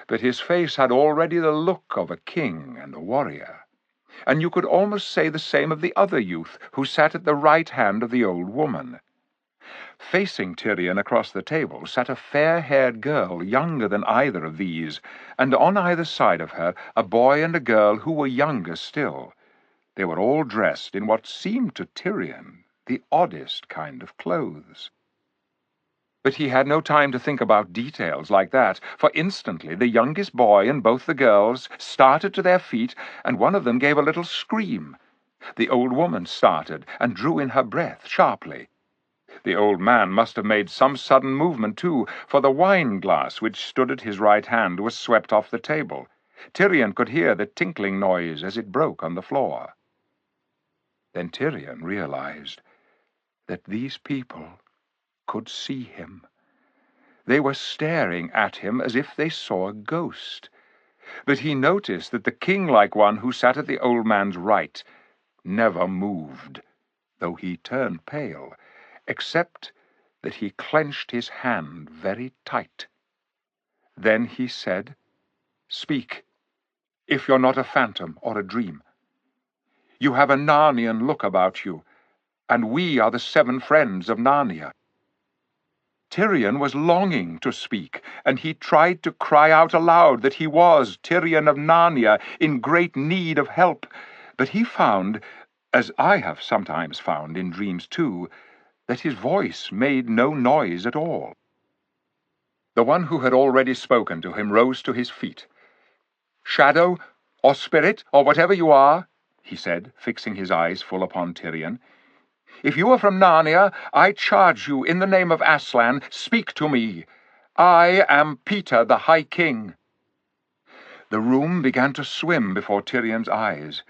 but his face had already the look of a king and a warrior. And you could almost say the same of the other youth who sat at the right hand of the old woman. Facing Tyrion across the table sat a fair-haired girl younger than either of these, and on either side of her a boy and a girl who were younger still. They were all dressed in what seemed to Tyrion the oddest kind of clothes. But he had no time to think about details like that, for instantly the youngest boy and both the girls started to their feet, and one of them gave a little scream. The old woman started and drew in her breath sharply. The old man must have made some sudden movement, too, for the wine-glass which stood at his right hand was swept off the table. Tyrion could hear the tinkling noise as it broke on the floor. Then Tyrion realized that these people could see him. They were staring at him as if they saw a ghost. But he noticed that the king-like one who sat at the old man's right never moved, though he turned pale, except that he clenched his hand very tight. Then he said, "Speak, if you're not a phantom or a dream. You have a Narnian look about you, and we are the 7 friends of Narnia." Tyrion was longing to speak, and he tried to cry out aloud that he was Tyrion of Narnia, in great need of help, but he found, as I have sometimes found in dreams too, that his voice made no noise at all. The one who had already spoken to him rose to his feet. "Shadow, or spirit, or whatever you are," he said, fixing his eyes full upon Tyrion, "if you are from Narnia, I charge you, in the name of Aslan, speak to me. I am Peter the High King." The room began to swim before Tyrion's eyes.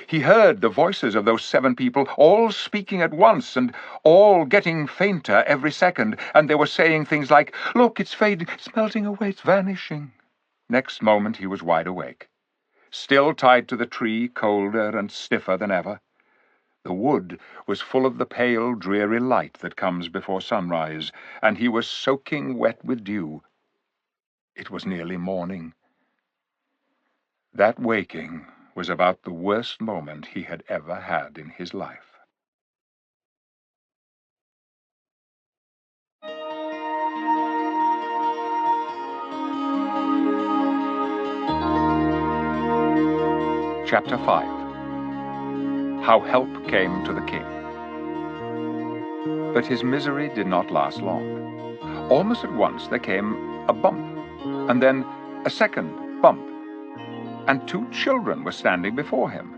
He heard the voices of those 7 people all speaking at once, and all getting fainter every second, and they were saying things like, "Look, it's fading, it's melting away, it's vanishing." Next moment he was wide awake, still tied to the tree, colder and stiffer than ever. The wood was full of the pale, dreary light that comes before sunrise, and he was soaking wet with dew. It was nearly morning. That waking was about the worst moment he had ever had in his life. Chapter 5. How help came to the king. But his misery did not last long. Almost at once there came a bump, and then a second bump, and 2 children were standing before him.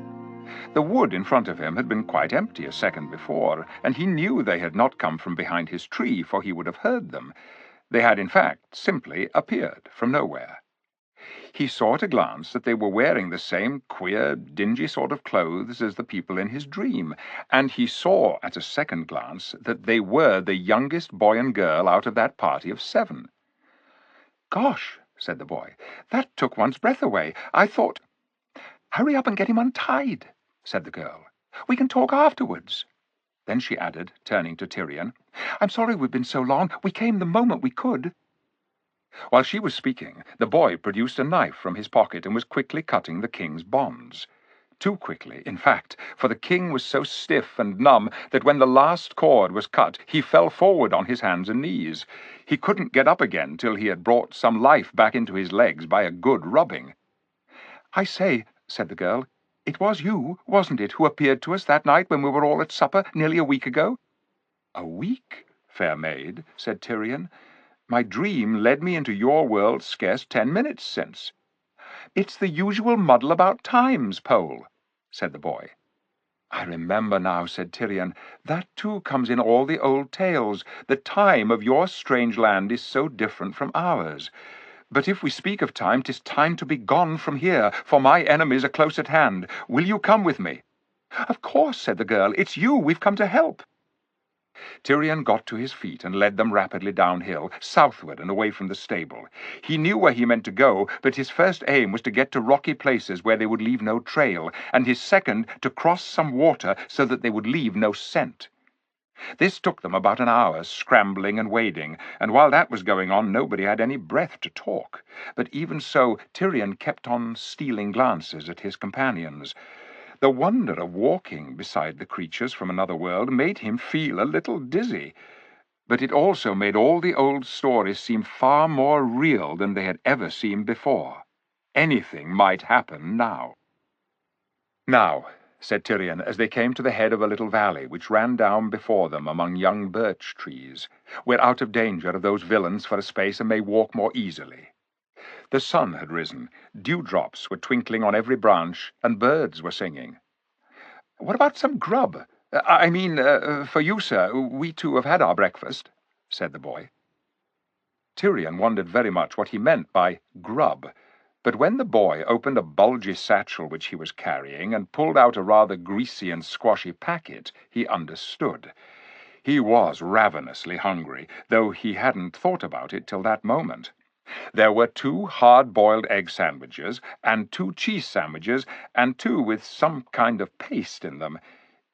The wood in front of him had been quite empty a second before, and he knew they had not come from behind his tree, for he would have heard them. They had, in fact, simply appeared from nowhere. He saw at a glance that they were wearing the same queer, dingy sort of clothes as the people in his dream, and he saw at a second glance that they were the youngest boy and girl out of that party of 7. "Gosh," said the boy, "that took one's breath away. I thought—" "Hurry up and get him untied," said the girl. "We can talk afterwards." Then she added, turning to Tyrion, "I'm sorry we've been so long. We came the moment we could." While she was speaking, the boy produced a knife from his pocket and was quickly cutting the king's bonds. Too quickly, in fact, for the king was so stiff and numb that when the last cord was cut, he fell forward on his hands and knees. He couldn't get up again till he had brought some life back into his legs by a good rubbing. "I say," said the girl, "it was you, wasn't it, who appeared to us that night when we were all at supper nearly a week ago?" "A week, fair maid," said Tyrion. "My dream led me into your world scarce 10 minutes since." "It's the usual muddle about times, Pole," said the boy. "I remember now," said Tyrion. "That too comes in all the old tales. The time of your strange land is so different from ours. But if we speak of time, 'tis time to be gone from here, for my enemies are close at hand. Will you come with me?" "Of course," said the girl. "It's you we've come to help." Tyrion got to his feet and led them rapidly downhill, southward and away from the stable. He knew where he meant to go, but his first aim was to get to rocky places where they would leave no trail, and his second to cross some water so that they would leave no scent. This took them about an hour, scrambling and wading, and while that was going on nobody had any breath to talk. But even so, Tyrion kept on stealing glances at his companions. The wonder of walking beside the creatures from another world made him feel a little dizzy, but it also made all the old stories seem far more real than they had ever seemed before. Anything might happen now. "Now," said Tyrion, as they came to the head of a little valley which ran down before them among young birch trees, "we're out of danger of those villains for a space and may walk more easily." The sun had risen, dewdrops were twinkling on every branch, and birds were singing. "What about some grub? For you, sir. We too have had our breakfast," said the boy. Tyrion wondered very much what he meant by grub, but when the boy opened a bulgy satchel which he was carrying and pulled out a rather greasy and squashy packet, he understood. He was ravenously hungry, though he hadn't thought about it till that moment. There were 2 hard-boiled egg sandwiches, and 2 cheese sandwiches, and 2 with some kind of paste in them.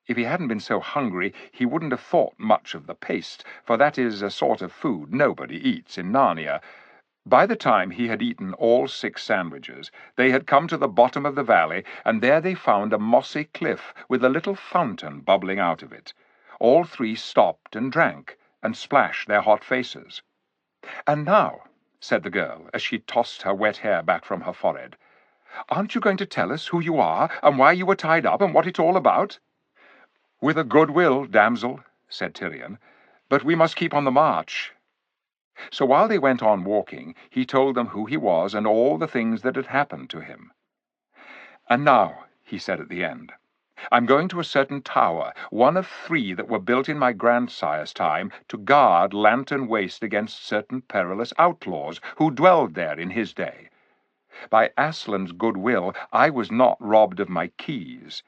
If he hadn't been so hungry, he wouldn't have thought much of the paste, for that is a sort of food nobody eats in Narnia. By the time he had eaten all 6 sandwiches, they had come to the bottom of the valley, and there they found a mossy cliff with a little fountain bubbling out of it. All 3 stopped and drank, and splashed their hot faces. "And now," said the girl, as she tossed her wet hair back from her forehead, "aren't you going to tell us who you are, and why you were tied up, and what it's all about?" "With a good will, damsel," said Tyrion, "but we must keep on the march." So while they went on walking, he told them who he was and all the things that had happened to him. "And now," he said at the end, "I'm going to a certain tower, one of 3 that were built in my grandsire's time to guard Lantern Waste against certain perilous outlaws who dwelled there in his day. By Aslan's good will, I was not robbed of my keys.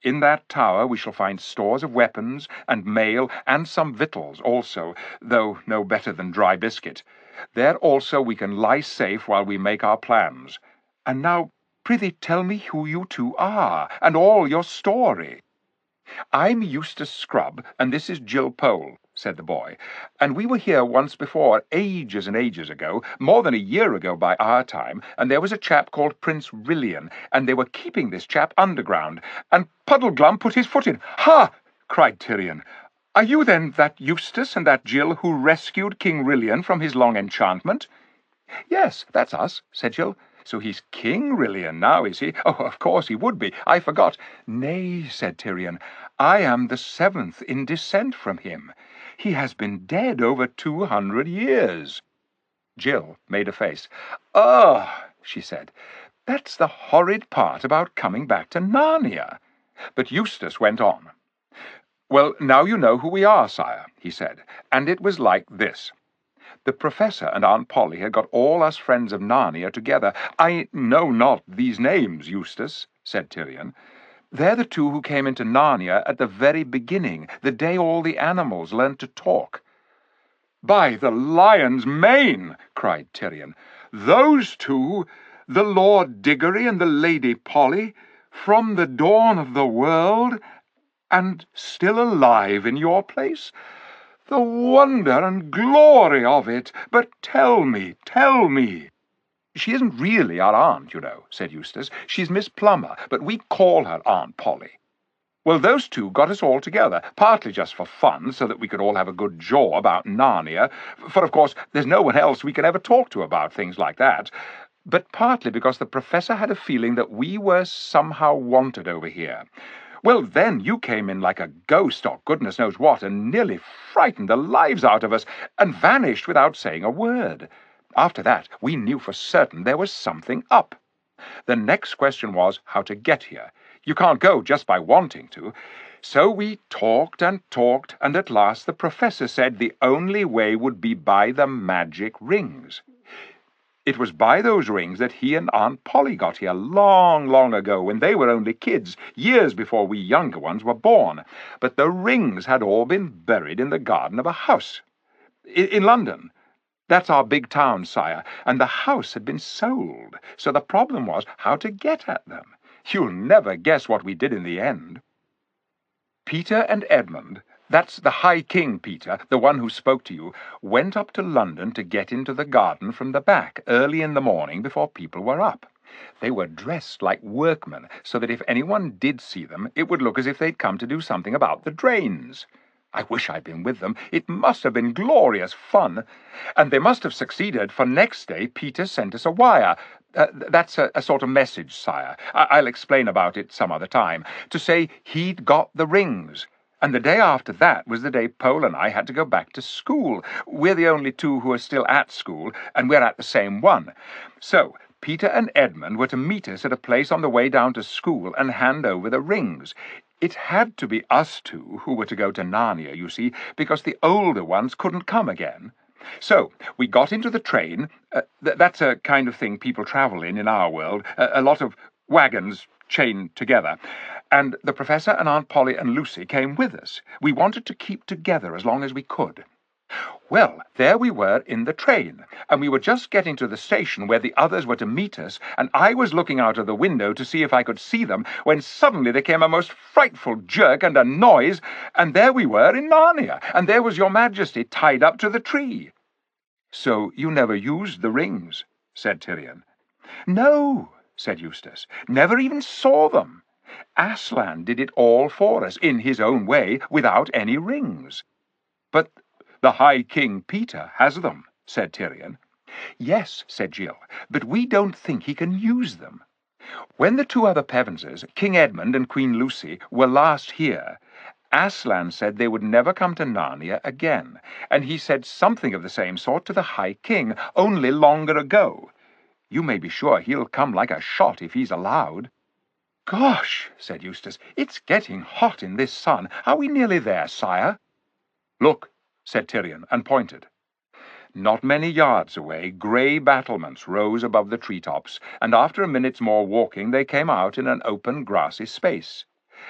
In that tower we shall find stores of weapons and mail, and some victuals also, though no better than dry biscuit. There also we can lie safe while we make our plans. And now, prithee tell me who you 2 are, and all your story." "I'm Eustace Scrubb, and this is Jill Pole," said the boy, "and we were here once before, ages and ages ago, more than a year ago by our time, and there was a chap called Prince Rilian, and they were keeping this chap underground, and Puddleglum put his foot in." "Ha!" cried Tyrion. "Are you then that Eustace and that Jill who rescued King Rilian from his long enchantment?" "Yes, that's us," said Jill. "So he's King Rilian now, is he? Oh, of course he would be. I forgot." "Nay," said Tyrion, "I am the 7th in descent from him. He has been dead over 200 years. Jill made a face. "Ugh," she said. "That's the horrid part about coming back to Narnia." But Eustace went on. "Well, now you know who we are, sire," he said, "and it was like this. The Professor and Aunt Polly had got all us friends of Narnia together. I know not these names, Eustace, said Tyrion. They're the two who came into Narnia at the very beginning, the day all the animals learned to talk. By the lion's mane, cried Tyrion. Those two, the Lord Diggory and the Lady Polly, from the dawn of the world, and still alive in your place? The wonder and glory of it! But tell me. She isn't really our aunt, you know, said Eustace. She's Miss Plummer, but we call her Aunt Polly. Well, those two got us all together, partly just for fun, so that we could all have a good jaw about Narnia, for of course there's no one else we can ever talk to about things like that, but partly because the Professor had a feeling that we were somehow wanted over here. Well, then you came in like a ghost or goodness knows what, and nearly frightened the lives out of us, and vanished without saying a word. After that, we knew for certain there was something up. The next question was how to get here. You can't go just by wanting to. So we talked, and at last the Professor said the only way would be by the magic rings. It was by those rings that he and Aunt Polly got here long, long ago, when they were only kids, years before we younger ones were born. But the rings had all been buried in the garden of a house. In London. That's our big town, sire, and the house had been sold, so the problem was how to get at them. You'll never guess what we did in the end. Peter and Edmund, that's the High King Peter, the one who spoke to you, went up to London to get into the garden from the back early in the morning before people were up. They were dressed like workmen, so that if anyone did see them, it would look as if they'd come to do something about the drains. I wish I'd been with them. It must have been glorious fun. And they must have succeeded, for next day Peter sent us a wire. That's a sort of message, sire. I'll explain about it some other time. To say he'd got the rings. And the day after that was the day Pole and I had to go back to school. We're the only two who are still at school, and we're at the same one. So Peter and Edmund were to meet us at a place on the way down to school and hand over the rings. It had to be us two who were to go to Narnia, you see, because the older ones couldn't come again. So we got into the train. That's a kind of thing people travel in our world, a lot of wagons chained together. And the Professor and Aunt Polly and Lucy came with us. We wanted to keep together as long as we could. Well, there we were in the train, and we were just getting to the station where the others were to meet us, and I was looking out of the window to see if I could see them, when suddenly there came a most frightful jerk and a noise, and there we were in Narnia, and there was your Majesty tied up to the tree. So you never used the rings, said Tyrion. No, said Eustace, never even saw them. Aslan did it all for us, in his own way, without any rings. But the High King Peter has them, said Tyrion. Yes, said Jill, but we don't think he can use them. When the two other Pevenses, King Edmund and Queen Lucy, were last here, Aslan said they would never come to Narnia again, and he said something of the same sort to the High King only longer ago. You may be sure he'll come like a shot if he's allowed. Gosh, said Eustace, it's getting hot in this sun. Are we nearly there, sire? Look, said Tyrion, and pointed. Not many yards away, grey battlements rose above the treetops, and after a minute's more walking they came out in an open grassy space.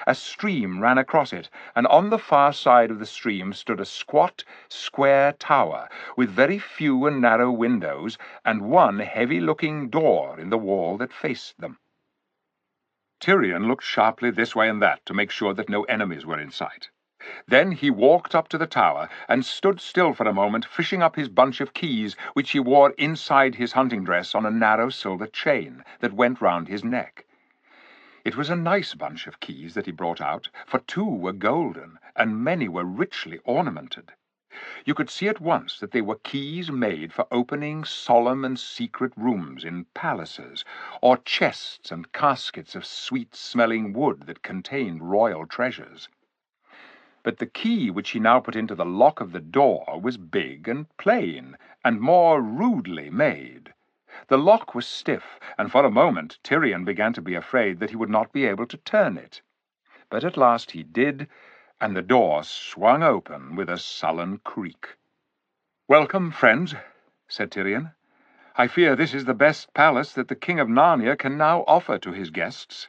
A stream ran across it, and on the far side of the stream stood a squat, square tower, with very few and narrow windows, and one heavy-looking door in the wall that faced them. Tyrion looked sharply this way and that to make sure that no enemies were in sight. Then he walked up to the tower and stood still for a moment, fishing up his bunch of keys, which he wore inside his hunting dress on a narrow silver chain that went round his neck. It was a nice bunch of keys that he brought out, for 2 were golden, and many were richly ornamented. You could see at once that they were keys made for opening solemn and secret rooms in palaces, or chests and caskets of sweet-smelling wood that contained royal treasures. But the key which he now put into the lock of the door was big and plain, and more rudely made. The lock was stiff, and for a moment Tyrion began to be afraid that he would not be able to turn it. But at last he did, and the door swung open with a sullen creak.
"Welcome, friends," said Tyrion. "I fear this is the best palace that the King of Narnia can now offer to his guests."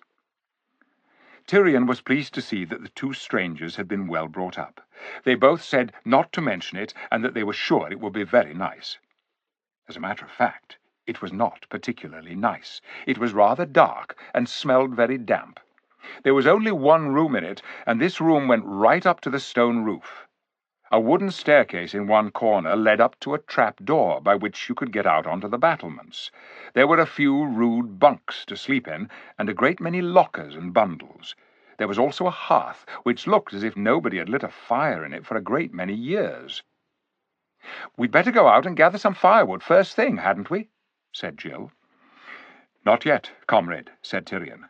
Tyrion was pleased to see that the two strangers had been well brought up. They both said not to mention it, and that they were sure it would be very nice. As a matter of fact, it was not particularly nice. It was rather dark, and smelled very damp. There was only one room in it, and this room went right up to the stone roof. A wooden staircase in one corner led up to a trap door by which you could get out onto the battlements. There were a few rude bunks to sleep in, and a great many lockers and bundles. There was also a hearth, which looked as if nobody had lit a fire in it for a great many years. "We'd better go out and gather some firewood first thing, hadn't we?" said Jill. "Not yet, comrade," said Tyrion.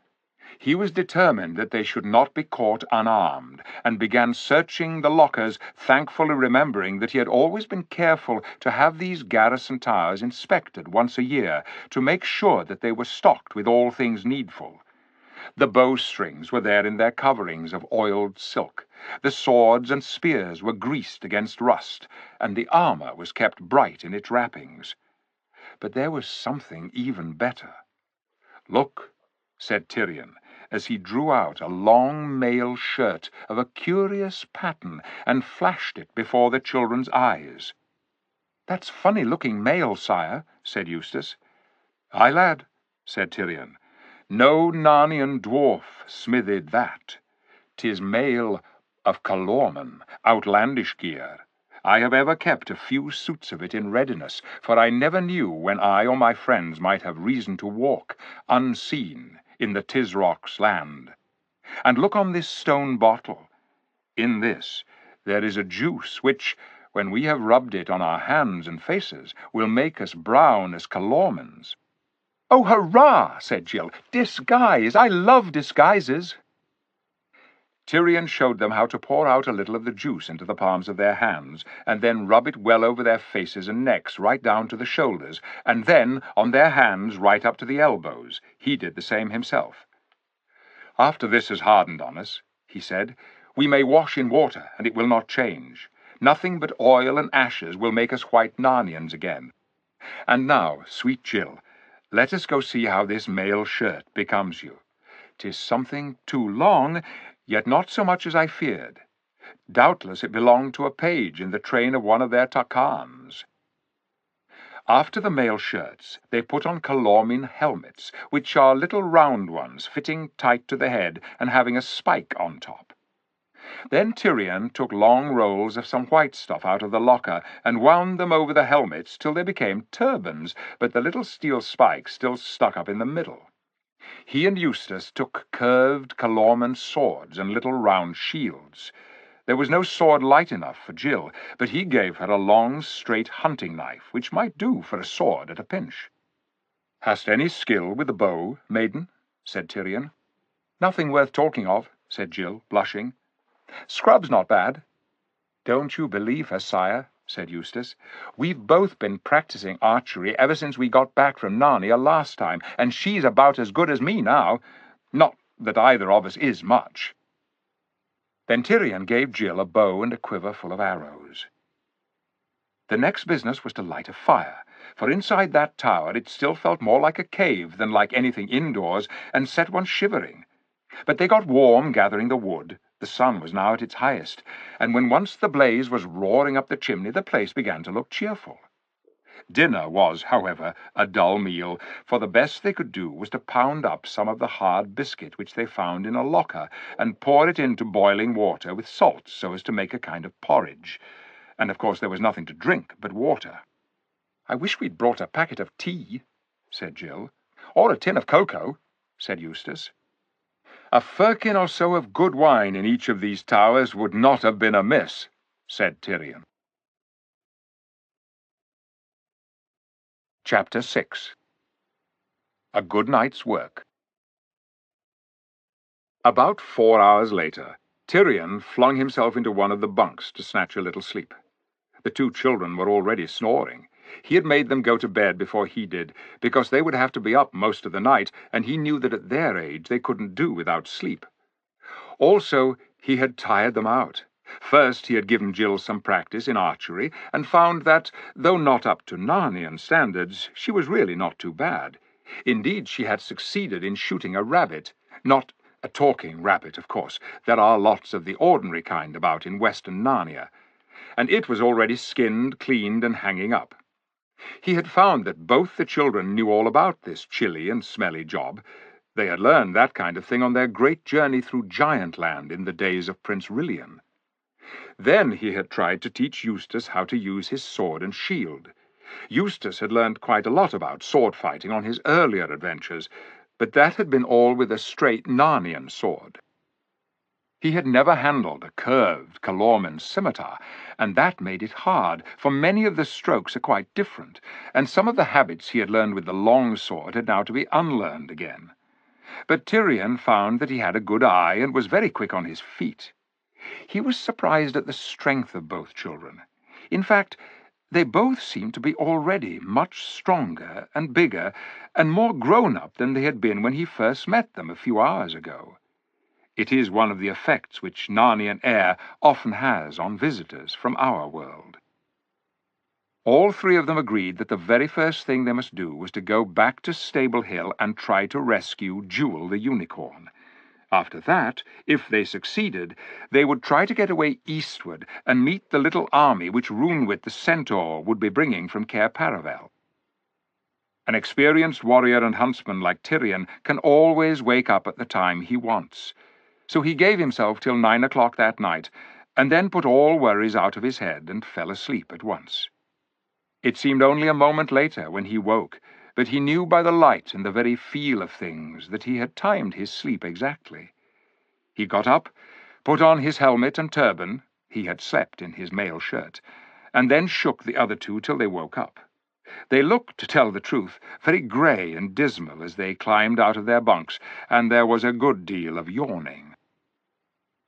He was determined that they should not be caught unarmed, and began searching the lockers, thankfully remembering that he had always been careful to have these garrison towers inspected once a year, to make sure that they were stocked with all things needful. The bowstrings were there in their coverings of oiled silk. The swords and spears were greased against rust, and the armor was kept bright in its wrappings. But there was something even better. "Look," said Tyrion, as he drew out a long mail shirt of a curious pattern and flashed it before the children's eyes. "That's funny-looking mail, sire," said Eustace. "Aye, lad," said Tyrion. "No Narnian dwarf smithed that. 'Tis mail of Calormen, outlandish gear. I have ever kept a few suits of it in readiness, for I never knew when I or my friends might have reason to walk, unseen, in the Tisrock's land. And look on this stone bottle. In this there is a juice which, when we have rubbed it on our hands and faces, will make us brown as Calormens." "Oh, hurrah!" said Jill. "Disguise! I love disguises!" Tyrion showed them how to pour out a little of the juice into the palms of their hands, and then rub it well over their faces and necks right down to the shoulders, and then on their hands right up to the elbows. He did the same himself. "After this has hardened on us," he said, "we may wash in water, and it will not change. Nothing but oil and ashes will make us white Narnians again. And now, sweet Jill, let us go see how this mail shirt becomes you. 'Tis something too long, yet not so much as I feared. Doubtless it belonged to a page in the train of one of their Tarkans." After the mail shirts, they put on Calormen helmets, which are little round ones, fitting tight to the head and having a spike on top. Then Tyrion took long rolls of some white stuff out of the locker and wound them over the helmets till they became turbans, but the little steel spikes still stuck up in the middle. He and Eustace took curved Calormen swords and little round shields. There was no sword light enough for Jill, but he gave her a long, straight hunting knife, which might do for a sword at a pinch. "Hast any skill with the bow, maiden?" said Tyrion. "Nothing worth talking of," said Jill, blushing. "Scrub's not bad." "Don't you believe her, sire," said Eustace. "We've both been practicing archery ever since we got back from Narnia last time, and she's about as good as me now. Not that either of us is much." Then Tyrion gave Jill a bow and a quiver full of arrows. The next business was to light a fire, for inside that tower it still felt more like a cave than like anything indoors, and set one shivering. But they got warm gathering the wood. The sun was now at its highest, and when once the blaze was roaring up the chimney, the place began to look cheerful. Dinner was, however, a dull meal, for the best they could do was to pound up some of the hard biscuit which they found in a locker, and pour it into boiling water with salt so as to make a kind of porridge. And of course there was nothing to drink but water. "I wish we'd brought a packet of tea," said Jill. "Or a tin of cocoa," said Eustace. "A firkin or so of good wine in each of these towers would not have been amiss," said Tyrion. Chapter 6. A Good Night's Work. About 4 hours later, Tyrion flung himself into one of the bunks to snatch a little sleep. The two children were already snoring. He had made them go to bed before he did, because they would have to be up most of the night, and he knew that at their age they couldn't do without sleep. Also, he had tired them out.
First, he had given Jill some practice in archery, and found that, though not up to Narnian standards, she was really not too bad. Indeed, she had succeeded in shooting a rabbit. Not a talking rabbit, of course. There are lots of the ordinary kind about in western Narnia. And it was already skinned, cleaned, and hanging up. He had found that both the children knew all about this chilly and smelly job. They had learned that kind of thing on their great journey through Giant Land in the days of Prince Rilian. Then he had tried to teach Eustace how to use his sword and shield. Eustace had learned quite a lot about sword fighting on his earlier adventures, but that had been all with a straight Narnian sword. He had never handled a curved Calorman scimitar, and that made it hard, for many of the strokes are quite different, and some of the habits he had learned with the long sword had now to be unlearned again. But Tyrion found that he had a good eye and was very quick on his feet. He was surprised at the strength of both children. In fact, they both seemed to be already much stronger and bigger and more grown-up than they had been when he first met them a few hours ago. It is one of the effects which Narnian air often has on visitors from our world. All three of them agreed that the very first thing they must do was to go back to Stable Hill and try to rescue Jewel the unicorn. After that, if they succeeded, they would try to get away eastward and meet the little army which Runewit the centaur would be bringing from Cair Paravel. An experienced warrior and huntsman like Tyrion can always wake up at the time he wants. So he gave himself till 9 o'clock that night, and then put all worries out of his head and fell asleep at once. It seemed only a moment later when he woke, but he knew by the light and the very feel of things that he had timed his sleep exactly. He got up, put on his helmet and turban — he had slept in his mail shirt — and then shook the other two till they woke up. They looked, to tell the truth, very grey and dismal as they climbed out of their bunks, and there was a good deal of yawning.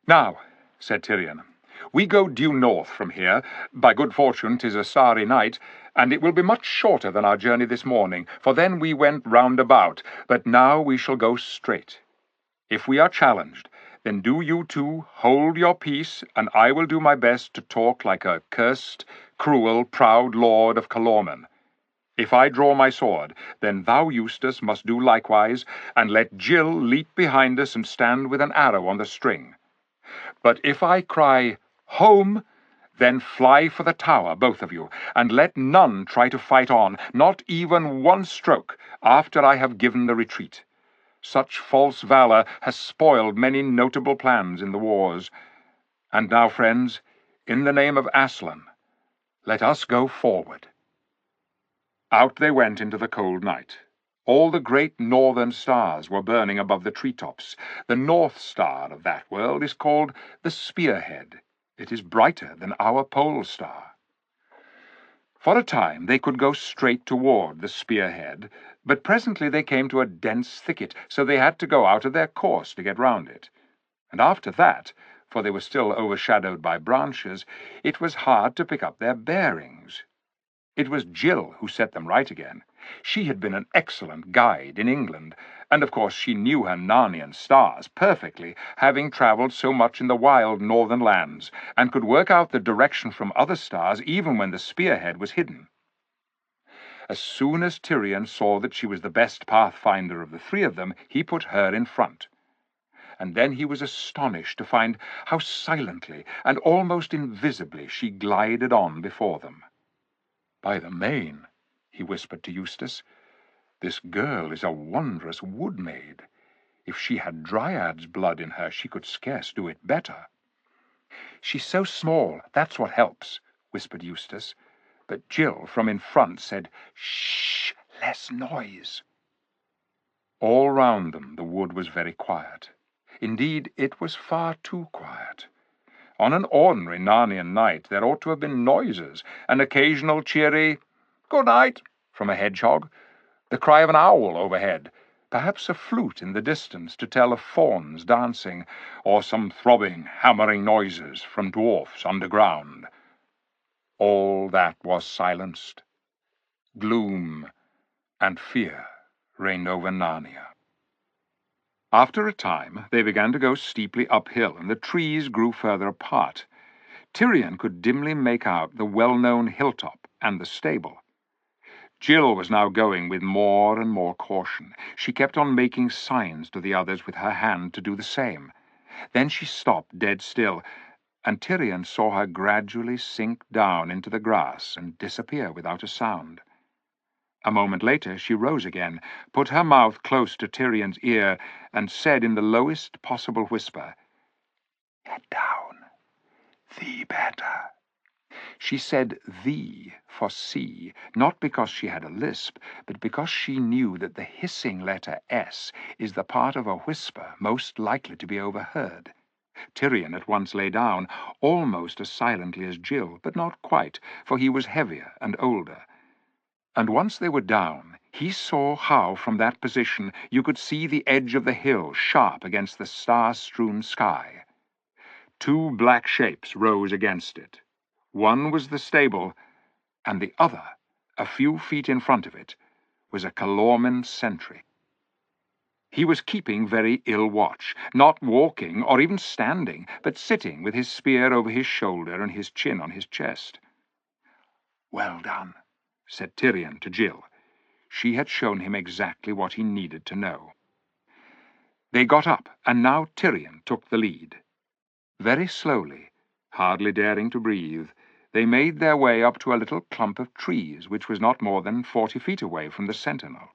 "Now," said Tyrion, "we go due north from here. By good fortune 'tis a starry night, and it will be much shorter than our journey this morning, for then we went round about, but now we shall go straight. If we are challenged, then do you two hold your peace, and I will do my best to talk like a cursed, cruel, proud lord of Calormen. If I draw my sword, then thou, Eustace, must do likewise, and let Jill leap behind us and stand with an arrow on the string. But if I cry, 'Home!' then fly for the tower, both of you, and let none try to fight on, not even one stroke, after I have given the retreat. Such false valor has spoiled many notable plans in the wars. And now, friends, in the name of Aslan, let us go forward." Out they went into the cold night. All the great northern stars were burning above the treetops. The North Star of that world is called the Spearhead. It is brighter than our pole star. For a time they could go straight toward the Spearhead, but presently they came to a dense thicket, so they had to go out of their course to get round it. And after that, for they were still overshadowed by branches, it was hard to pick up their bearings. It was Jill who set them right again. She had been an excellent guide in England, and of course she knew her Narnian stars perfectly, having travelled so much in the wild northern lands, and could work out the direction from other stars even when the Spearhead was hidden. As soon as Tyrion saw that she was the best pathfinder of the three of them, he put her in front. And then he was astonished to find how silently and almost invisibly she glided on before them. "By the main," he whispered to Eustace, "this girl is a wondrous wood-maid. If she had Dryad's blood in her, she could scarce do it better." "She's so small, that's what helps," whispered Eustace. But Jill, from in front, said, "Shh! Less noise." All round them the wood was very quiet. Indeed, it was far too quiet. On an ordinary Narnian night there ought to have been noises, an occasional cheery "Good night" from a hedgehog, the cry of an owl overhead, perhaps a flute in the distance to tell of fauns dancing, or some throbbing, hammering noises from dwarfs underground. All that was silenced. Gloom and fear reigned over Narnia. After a time they began to go steeply uphill, and the trees grew further apart. Tyrion could dimly make out the well-known hilltop and the stable. Jill was now going with more and more caution. She kept on making signs to the others with her hand to do the same. Then she stopped dead still, and Tyrion saw her gradually sink down into the grass and disappear without a sound. A moment later she rose again, put her mouth close to Tyrion's ear, and said in the lowest possible whisper, "Get down. Thee better." She said "thee" for C, not because she had a lisp, but because she knew that the hissing letter S is the part of a whisper most likely to be overheard. Tyrion at once lay down, almost as silently as Jill, but not quite, for he was heavier and older. And once they were down, he saw how, from that position, you could see the edge of the hill sharp against the star-strewn sky. Two black shapes rose against it. One was the stable, and the other, a few feet in front of it, was a Calorman sentry. He was keeping very ill watch, not walking or even standing, but sitting with his spear over his shoulder and his chin on his chest. "Well done," said Tyrion to Jill. She had shown him exactly what he needed to know. They got up, and now Tyrion took the lead. Very slowly, hardly daring to breathe, they made their way up to a little clump of trees which was not more than 40 feet away from the sentinel.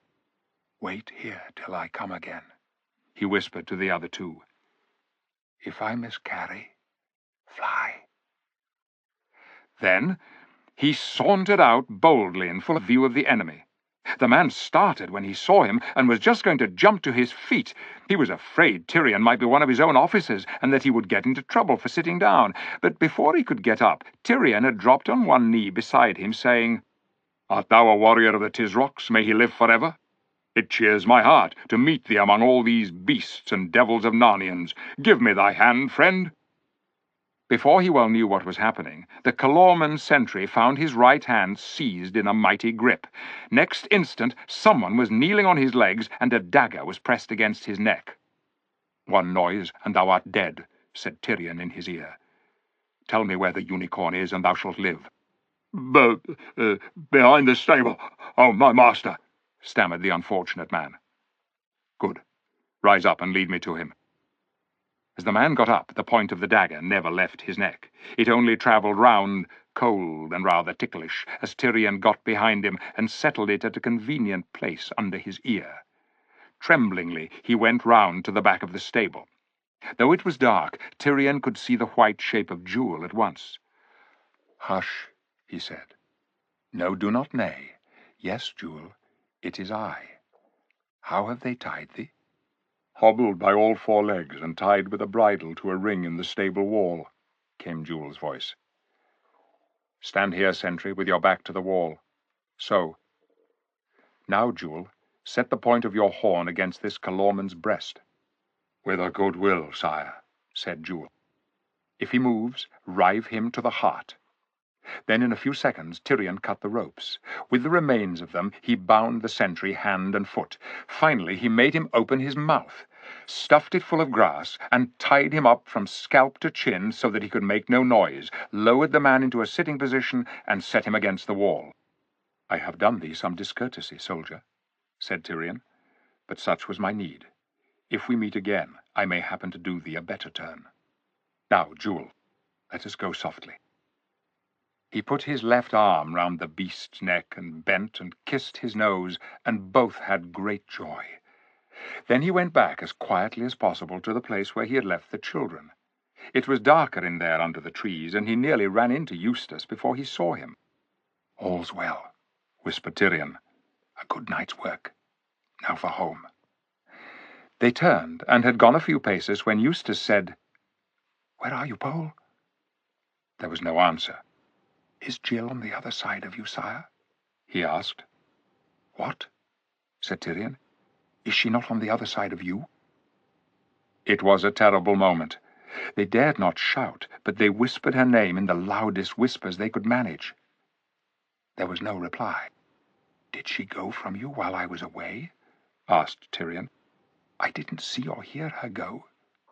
"Wait here till I come again," he whispered to the other two. "If I miscarry, fly." Then he sauntered out boldly in full view of the enemy. The man started when he saw him, and was just going to jump to his feet. He was afraid Tyrion might be one of his own officers, and that he would get into trouble for sitting down. But before he could get up, Tyrion had dropped on one knee beside him, saying, "Art thou a warrior of the Tisrocks? May he live forever? It cheers my heart to meet thee among all these beasts and devils of Narnians. Give me thy hand, friend." Before he well knew what was happening, the Calorman sentry found his right hand seized in a mighty grip. Next instant, someone was kneeling on his legs, and a dagger was pressed against his neck. "One noise, and thou art dead," said Tyrion in his ear. "Tell me where the unicorn is, and thou shalt live." Behind the stable, oh, my master," stammered the unfortunate man. "Good. Rise up and lead me to him." As the man got up, the point of the dagger never left his neck. It only travelled round, cold and rather ticklish, as Tyrion got behind him and settled it at a convenient place under his ear. Tremblingly, he went round to the back of the stable. Though it was dark, Tyrion could see the white shape of Jewel at once. "Hush," he said. "No, do not neigh. Yes, Jewel, it is I. How have they tied thee?" "Hobbled by all 4 legs and tied with a bridle to a ring in the stable wall," came Jewel's voice. "Stand here, sentry, with your back to the wall. So. Now, Jewel, set the point of your horn against this Calorman's breast." "With a good will, sire," said Jewel. "If he moves, rive him to the heart." Then in a few seconds Tyrion cut the ropes. With the remains of them he bound the sentry hand and foot. Finally he made him open his mouth, stuffed it full of grass, and tied him up from scalp to chin so that he could make no noise, lowered the man into a sitting position, and set him against the wall. "I have done thee some discourtesy, soldier," said Tyrion, "but such was my need. If we meet again, I may happen to do thee a better turn. Now, Jewel, let us go softly." He put his left arm round the beast's neck and bent and kissed his nose, and both had great joy. Then he went back as quietly as possible to the place where he had left the children. It was darker in there under the trees, and he nearly ran into Eustace before he saw him. "All's well," whispered Tyrion. "A good night's work. Now for home." They turned and had gone a few paces when Eustace said, "Where are you, Pole?" There was no answer. "Is Jill on the other side of you, sire?" he asked. "What?" said Tyrion. "Is she not on the other side of you?" It was a terrible moment. They dared not shout, but they whispered her name in the loudest whispers they could manage. There was no reply. "Did she go from you while I was away?" asked Tyrion. "I didn't see or hear her go,"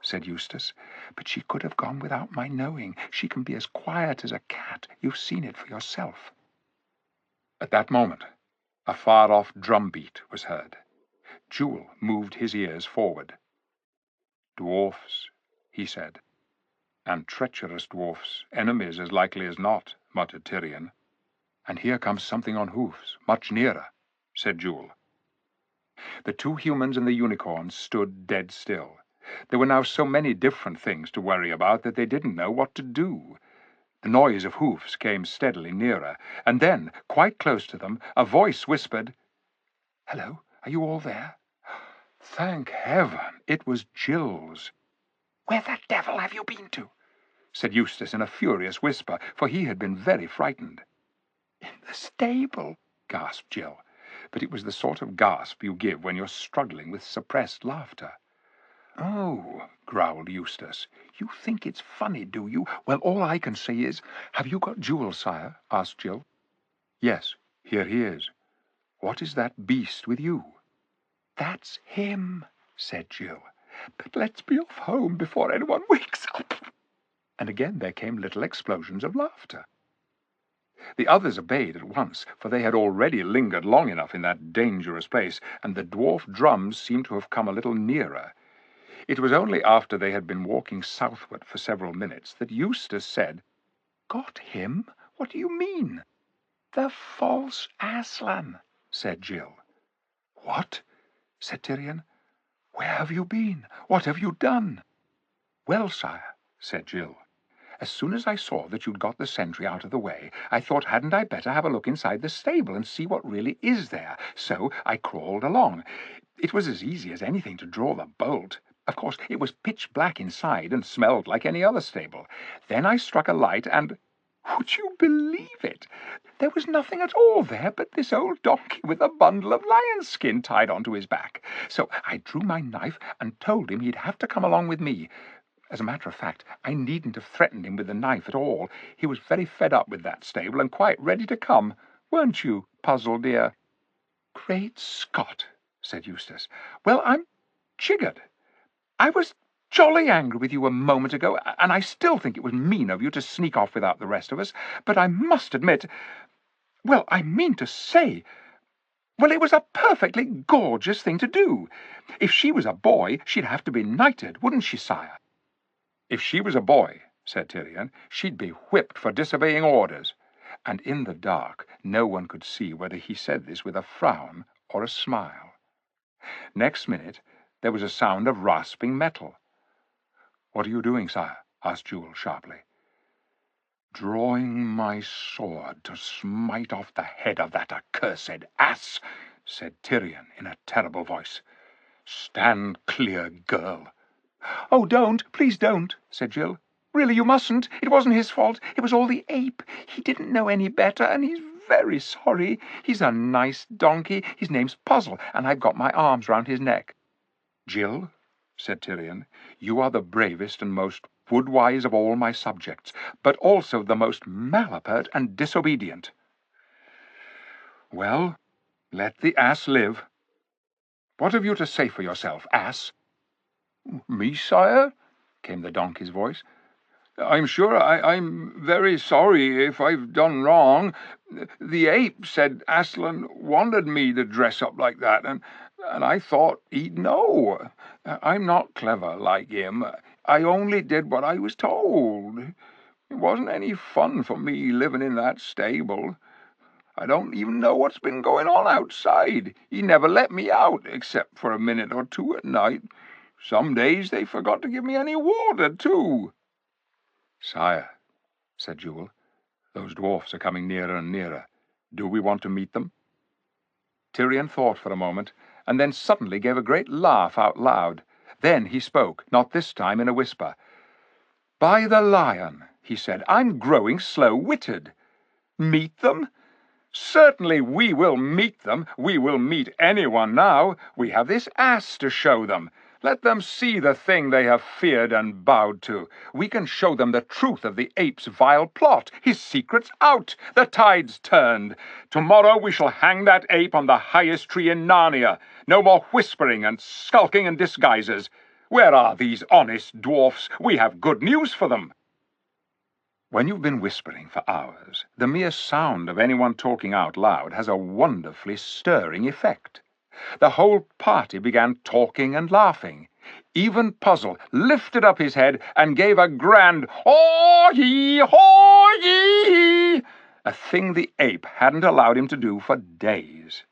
said Eustace. "But she could have gone without my knowing. She can be as quiet as a cat. You've seen it for yourself." At that moment, a far-off drumbeat was heard. Jewel moved his ears forward. "Dwarfs," he said. "And treacherous dwarfs, enemies as likely as not," muttered Tyrion. "And here comes something on hoofs, much nearer," said Jewel. The two humans and the unicorn stood dead still. There were now so many different things to worry about that they didn't know what to do. The noise of hoofs came steadily nearer, and then, quite close to them, a voice whispered, "Hello, are you all there?" Thank heaven, it was Jill's. "Where the devil have you been to?" said Eustace in a furious whisper, for he had been very frightened. "In the stable," gasped Jill, but it was the sort of gasp you give when you're struggling with suppressed laughter. "Oh," growled Eustace, "you think it's funny, do you? Well, all I can say is, have you got Jewel, sire?" asked Jill. "Yes, here he is. What is that beast with you?" "That's him," said Jill. "But let's be off home before anyone wakes up." And again there came little explosions of laughter. The others obeyed at once, for they had already lingered long enough in that dangerous place, and the dwarf drums seemed to have come a little nearer. It was only after they had been walking southward for several minutes that Eustace said, "Got him? What do you mean?" "The false Aslan," said Jill. "What?" said Tyrion. "Where have you been? What have you done?" "Well, sire," said Jill, "as soon as I saw that you'd got the sentry out of the way, I thought hadn't I better have a look inside the stable and see what really is there, so I crawled along. It was as easy as anything to draw the bolt. Of course, it was pitch black inside and smelled like any other stable. Then I struck a light and, would you believe it? There was nothing at all there but this old donkey with a bundle of lion's skin tied onto his back. So I drew my knife and told him he'd have to come along with me. As a matter of fact, I needn't have threatened him with the knife at all. He was very fed up with that stable and quite ready to come. Weren't you, Puzzle dear?" "Great Scott!" said Eustace. "Well, I'm jiggered. I was jolly angry with you a moment ago, and I still think it was mean of you to sneak off without the rest of us, but I must admit, well, I mean to say, well, it was a perfectly gorgeous thing to do. If she was a boy, she'd have to be knighted, wouldn't she, sire?" "If she was a boy," said Tyrion, "she'd be whipped for disobeying orders." And in the dark, no one could see whether he said this with a frown or a smile. Next minute, there was a sound of rasping metal. "What are you doing, sire?" asked Jewel sharply. "Drawing my sword to smite off the head of that accursed ass," said Tyrion in a terrible voice. "Stand clear, girl." "Oh, don't, please don't," said Jill. "Really, you mustn't. It wasn't his fault. It was all the ape. He didn't know any better, and he's very sorry. He's a nice donkey. His name's Puzzle, and I've got my arms round his neck." "Jill," said Tyrion, "you are the bravest and most wood-wise of all my subjects, but also the most malapert and disobedient. Well, let the ass live. What have you to say for yourself, ass?" "Me, sire?" came the donkey's voice. "I'm sure I'm very sorry if I've done wrong. The ape said Aslan wanted me to dress up like that, and I thought he'd know. I'm not clever like him. I only did what I was told. It wasn't any fun for me living in that stable. I don't even know what's been going on outside. He never let me out, except for a minute or two at night. Some days they forgot to give me any water, too." "Sire," said Jewel, "those dwarfs are coming nearer and nearer. Do we want to meet them?" Tyrion thought for a moment, and then suddenly gave a great laugh out loud. Then he spoke, not this time in a whisper. "By the lion," he said, "I'm growing slow-witted. Meet them? Certainly we will meet them. We will meet anyone now. We have this ass to show them. Let them see the thing they have feared and bowed to. We can show them the truth of the ape's vile plot. His secret's out. The tide's turned. Tomorrow we shall hang that ape on the highest tree in Narnia. No more whispering and skulking and disguises. Where are these honest dwarfs? We have good news for them." When you've been whispering for hours, the mere sound of anyone talking out loud has a wonderfully stirring effect. The whole party began talking and laughing. Even Puzzle lifted up his head and gave a grand "Haw-yee, haw-yee!" a thing the ape hadn't allowed him to do for days.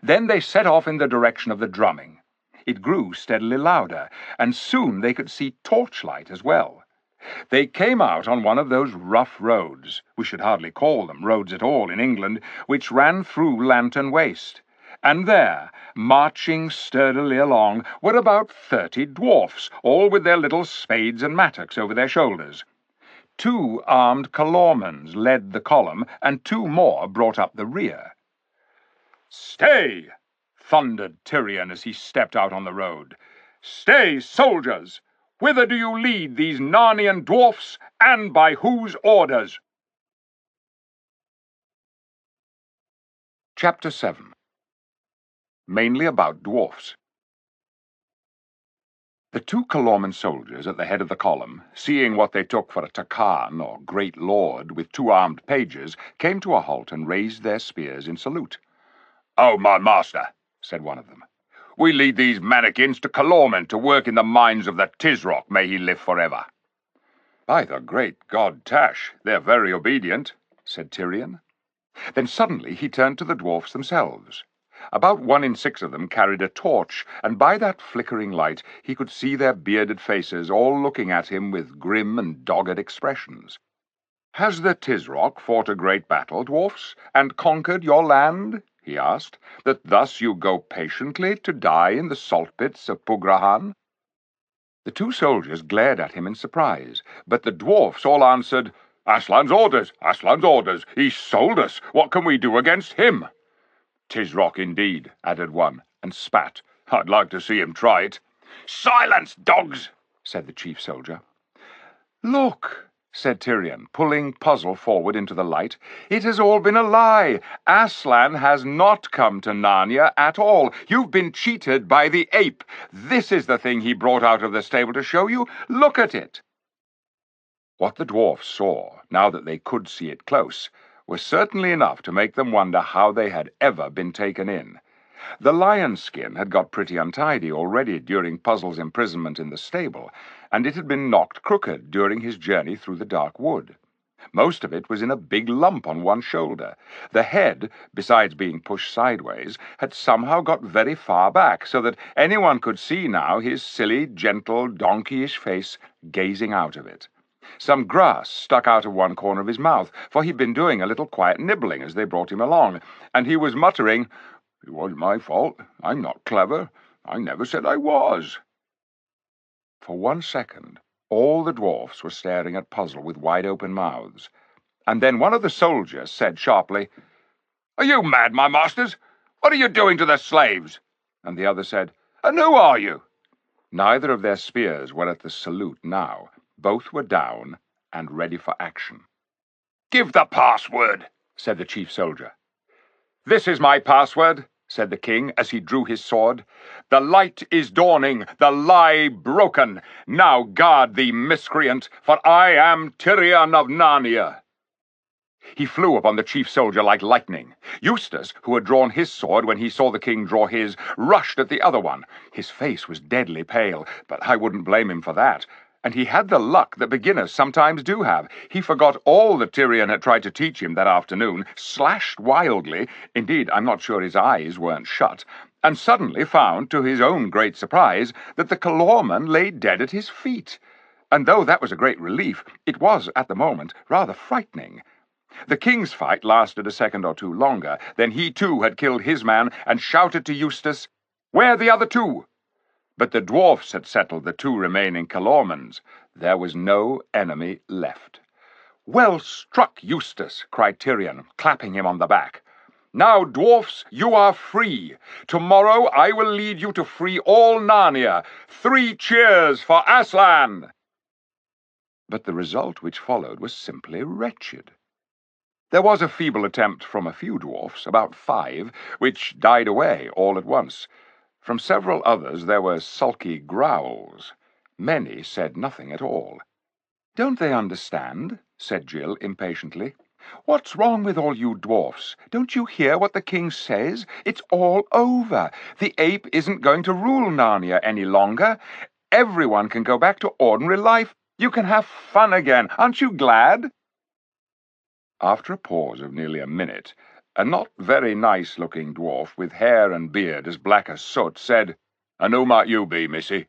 Then they set off in the direction of the drumming. It grew steadily louder, and soon they could see torchlight as well. They came out on one of those rough roads, we should hardly call them roads at all in England, which ran through Lantern Waste. And there, marching sturdily along, were about 30 dwarfs, all with their little spades and mattocks over their shoulders. 2 armed Calormans led the column, and 2 more brought up the rear. "Stay!" thundered Tyrion as he stepped out on the road. "Stay, soldiers! Whither do you lead these Narnian dwarfs, and by whose orders?" Chapter 7. Mainly about dwarfs. The 2 Calorman soldiers at the head of the column, seeing what they took for a Takan, or great lord, with 2 armed pages, came to a halt and raised their spears in salute. "Oh, my master," said one of them, "we lead these mannikins to Calormen to work in the mines of the Tisrock, may he live forever." "By the great god Tash, they're very obedient," said Tyrion. Then suddenly he turned to the dwarfs themselves. About 1 in 6 of them carried a torch, and by that flickering light he could see their bearded faces all looking at him with grim and dogged expressions. "Has the Tisrock fought a great battle, dwarfs, and conquered your land?" he asked, "that thus you go patiently to die in the salt pits of Pugrahan?" The 2 soldiers glared at him in surprise, but the dwarfs all answered, "Aslan's orders, Aslan's orders. He sold us. What can we do against him?" "Tisrock indeed," added one, and spat. "I'd like to see him try it." "Silence, dogs!" said the chief soldier. "Look," said Tyrion, pulling Puzzle forward into the light. "It has all been a lie. Aslan has not come to Narnia at all. You've been cheated by the ape. This is the thing he brought out of the stable to show you. Look at it." What the dwarfs saw, now that they could see it close, was certainly enough to make them wonder how they had ever been taken in. The lion's skin had got pretty untidy already during Puzzle's imprisonment in the stable, and it had been knocked crooked during his journey through the dark wood. Most of it was in a big lump on one shoulder. The head, besides being pushed sideways, had somehow got very far back, so that anyone could see now his silly, gentle, donkeyish face gazing out of it. Some grass stuck out of one corner of his mouth, for he'd been doing a little quiet nibbling as they brought him along, and he was muttering, "It wasn't my fault. I'm not clever. I never said I was." For 1 second, all the dwarfs were staring at Puzzle with wide-open mouths, and then one of the soldiers said sharply, "Are you mad, my masters? What are you doing to the slaves?" And the other said, "And who are you?" Neither of their spears were at the salute now. Both were down and ready for action. "Give the password," said the chief soldier. "This is my password," said the king as he drew his sword. "The light is dawning, the lie broken. Now guard thee, miscreant, for I am Tyrion of Narnia." He flew upon the chief soldier like lightning. Eustace, who had drawn his sword when he saw the king draw his, rushed at the other one. His face was deadly pale, but I wouldn't blame him for that. And he had the luck that beginners sometimes do have. He forgot all that Tyrion had tried to teach him that afternoon, slashed wildly, indeed I'm not sure his eyes weren't shut, and suddenly found, to his own great surprise, that the Calorman lay dead at his feet. And though that was a great relief, it was, at the moment, rather frightening. The king's fight lasted a second or two longer. Then he too had killed his man and shouted to Eustace, "Where are the other 2?" But the dwarfs had settled the 2 remaining Calormans. There was no enemy left. "Well struck, Eustace!" cried Tyrion, clapping him on the back. "Now, dwarfs, you are free. Tomorrow I will lead you to free all Narnia. 3 cheers for Aslan!" But the result which followed was simply wretched. There was a feeble attempt from a few dwarfs, about 5, which died away all at once. From several others there were sulky growls.
Many said nothing at all. "Don't they understand?" said Jill impatiently. "What's wrong with all you dwarfs? Don't you hear what the king says? It's all over. The ape isn't going to rule Narnia any longer. Everyone can go back to ordinary life. You can have fun again. Aren't you glad?" After a pause of nearly a minute, a not very nice-looking dwarf with hair and beard as black as soot said, "And who might you be, missy?"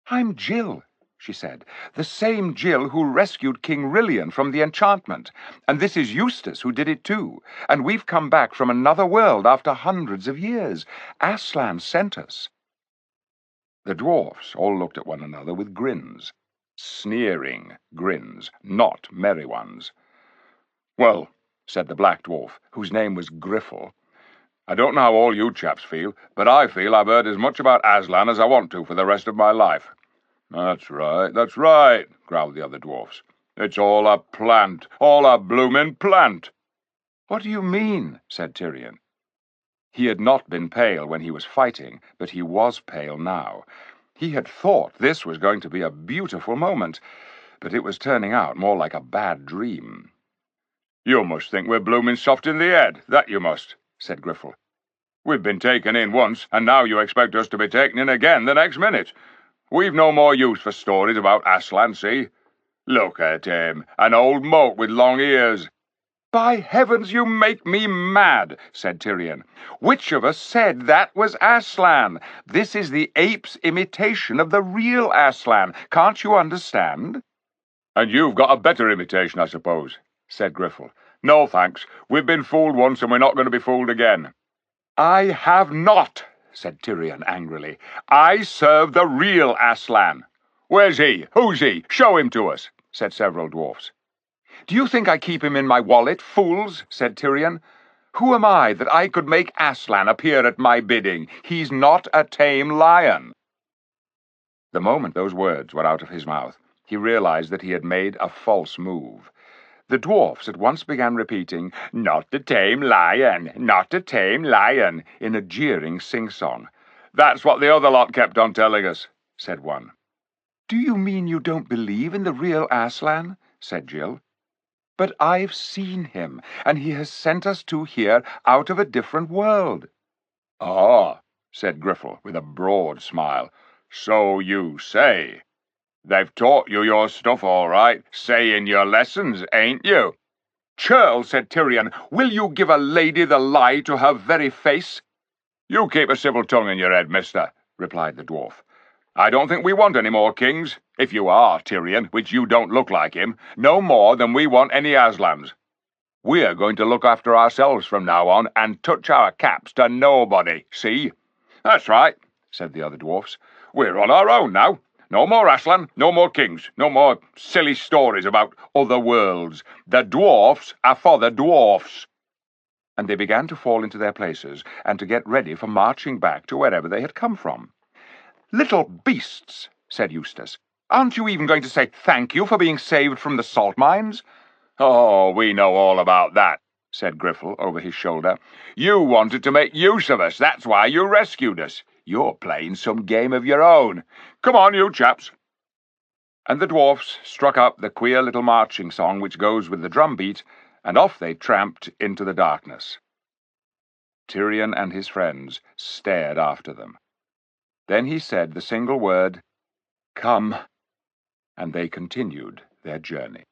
"I'm Jill," she said, "the same Jill who rescued King Rilian from the enchantment. And this is Eustace who did it too. And we've come back from another world after hundreds of years. Aslan sent us." The dwarfs all looked at one another with grins. Sneering grins, not merry ones. "Well," said the black dwarf, whose name was Griffle, "I don't know how all you chaps feel, but I feel I've heard as much about Aslan as I want to for the rest of my life." That's right, growled the other dwarfs. "It's all a plant, all a bloomin' plant." "What do you mean?" said Tyrion. He had not been pale when he was fighting, but he was pale now. He had thought this was going to be a beautiful moment, but it was turning out more like a bad dream. "You must think we're bloomin' soft in the head, that you must," said Griffle. "We've been taken in once, and now you expect us to be taken in again the next minute. We've no more use for stories about Aslan, see? Look at him, an old moat with long ears." "By heavens, you make me mad," said Tyrion. "Which of us said that was Aslan? This is the ape's imitation of the real Aslan. Can't you understand?" "And you've got a better imitation, I suppose," said Griffle. "No, thanks. We've been fooled once, and we're not going to be fooled again." "I have not," said Tyrion angrily. "I serve the real Aslan." "Where's he? Who's he? Show him to us," said several dwarfs. "Do you think I keep him in my wallet, fools?" said Tyrion. "Who am I that I could make Aslan appear at my bidding? He's not a tame lion." The moment those words were out of his mouth, he realized that he had made a false move. The dwarfs at once began repeating, "Not a tame lion, not a tame lion," in a jeering sing-song. "That's what the other lot kept on telling us," said one. "Do you mean you don't believe in the real Aslan?" said Jill. "But I've seen him, and he has sent us two here out of a different world." "Ah," said Griffle, with a broad smile. "So you say. They've taught you your stuff all right, saying your lessons, ain't you?" "Churl," said Tyrion, "will you give a lady the lie to her very face?" "You keep a civil tongue in your head, mister," replied the dwarf. "I don't think we want any more kings, if you are Tyrion, which you don't look like him, no more than we want any Aslans. We're going to look after ourselves from now on, and touch our caps to nobody, see?" "That's right," said the other dwarfs. "We're on our own now. No more Aslan, no more kings, no more silly stories about other worlds. The dwarfs are for the dwarfs." And they began to fall into their places, and to get ready for marching back to wherever they had come from. "Little beasts," said Eustace. "Aren't you even going to say thank you for being saved from the salt mines?" "Oh, we know all about that," said Griffle over his shoulder. "You wanted to make use of us, that's why you rescued us. You're playing some game of your own. Come on, you chaps." And the dwarfs struck up the queer little marching song which goes with the drum beat, and off they tramped into the darkness. Tyrion and his friends stared after them. Then he said the single word, "Come," and they continued their journey.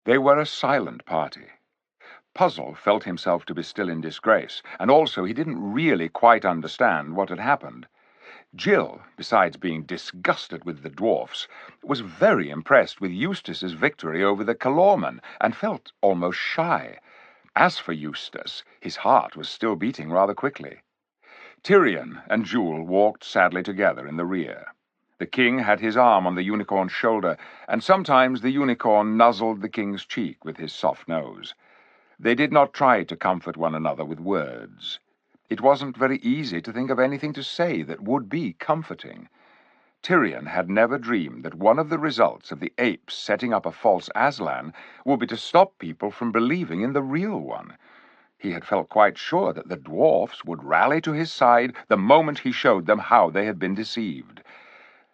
They were a silent party. Puzzle felt himself to be still in disgrace, and also he didn't really quite understand what had happened. Jill, besides being disgusted with the dwarfs, was very impressed with Eustace's victory over the Calormen, and felt almost shy. As for Eustace, his heart was still beating rather quickly. Tyrion and Jewel walked sadly together in the rear. The king had his arm on the unicorn's shoulder, and sometimes the unicorn nuzzled the king's cheek with his soft nose. They did not try to comfort one another with words. It wasn't very easy to think of anything to say that would be comforting. Tyrion had never dreamed that one of the results of the apes setting up a false Aslan would be to stop people from believing in the real one. He had felt quite sure that the dwarfs would rally to his side the moment he showed them how they had been deceived.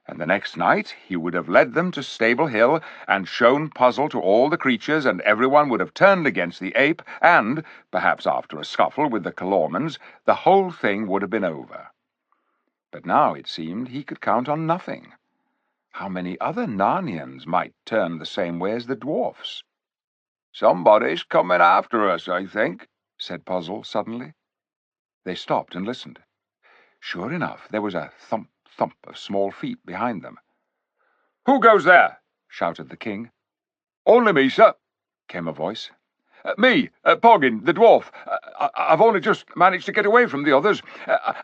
And the next night he would have led them to Stable Hill and shown Puzzle to all the creatures, and everyone would have turned against the ape, and, perhaps after a scuffle with the Calormans, the whole thing would have been over. But now it seemed he could count on nothing. How many other Narnians might turn the same way as the dwarfs? "Somebody's coming after us, I think," said Puzzle suddenly. They stopped and listened. Sure enough, there was a thump, thump of small feet behind them. "Who goes there?" shouted the king. "Only me, sir," came a voice. "Me, Poggin, the dwarf. I've only just managed to get away from the others.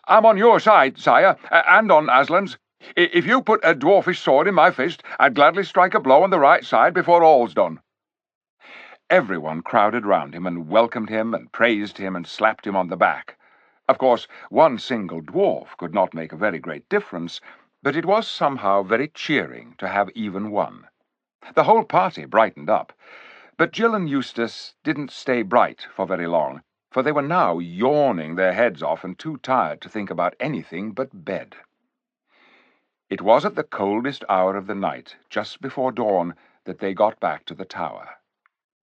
I'm on your side, sire, and on Aslan's. If you put a dwarfish sword in my fist, I'd gladly strike a blow on the right side before all's done." Everyone crowded round him and welcomed him and praised him and slapped him on the back. Of course, one single dwarf could not make a very great difference, but it was somehow very cheering to have even one. The whole party brightened up, but Jill and Eustace didn't stay bright for very long, for they were now yawning their heads off and too tired to think about anything but bed. It was at the coldest hour of the night, just before dawn, that they got back to the tower.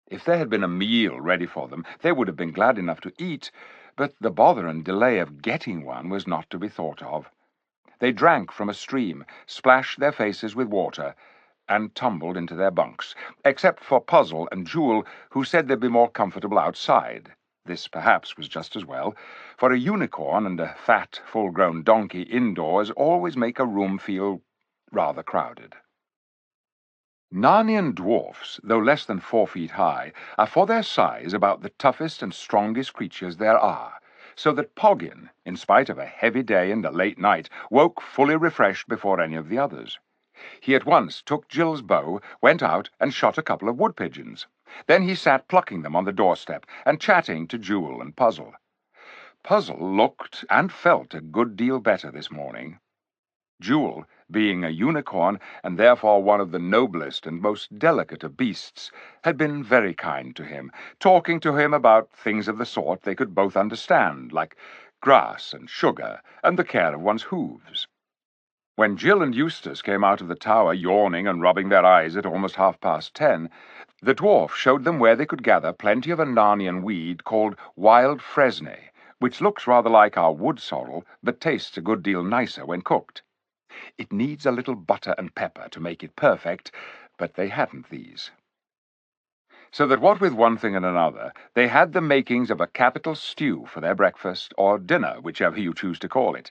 If there had been a meal ready for them, they would have been glad enough to eat, but the bother and delay of getting one was not to be thought of. They drank from a stream, splashed their faces with water, and tumbled into their bunks, except for Puzzle and Jewel, who said they'd be more comfortable outside. This perhaps was just as well, for a unicorn and a fat, full-grown donkey indoors always make a room feel rather crowded. Narnian dwarfs, though less than 4 feet high, are for their size about the toughest and strongest creatures there are, so that Poggin, in spite of a heavy day and a late night, woke fully refreshed before any of the others. He at once took Jill's bow, went out and shot a couple of wood pigeons. Then he sat plucking them on the doorstep and chatting to Jewel and Puzzle. Puzzle looked and felt a good deal better this morning. Jewel, being a unicorn, and therefore one of the noblest and most delicate of beasts, had been very kind to him, talking to him about things of the sort they could both understand, like grass and sugar, and the care of one's hooves. When Jill and Eustace came out of the tower yawning and rubbing their eyes at almost 10:30, the dwarf showed them where they could gather plenty of a Narnian weed called wild fresnay, which looks rather like our wood sorrel, but tastes a good deal nicer when cooked. It needs a little butter and pepper to make it perfect, but they hadn't these. So that what with one thing and another, they had the makings of a capital stew for their breakfast, or dinner, whichever you choose to call it.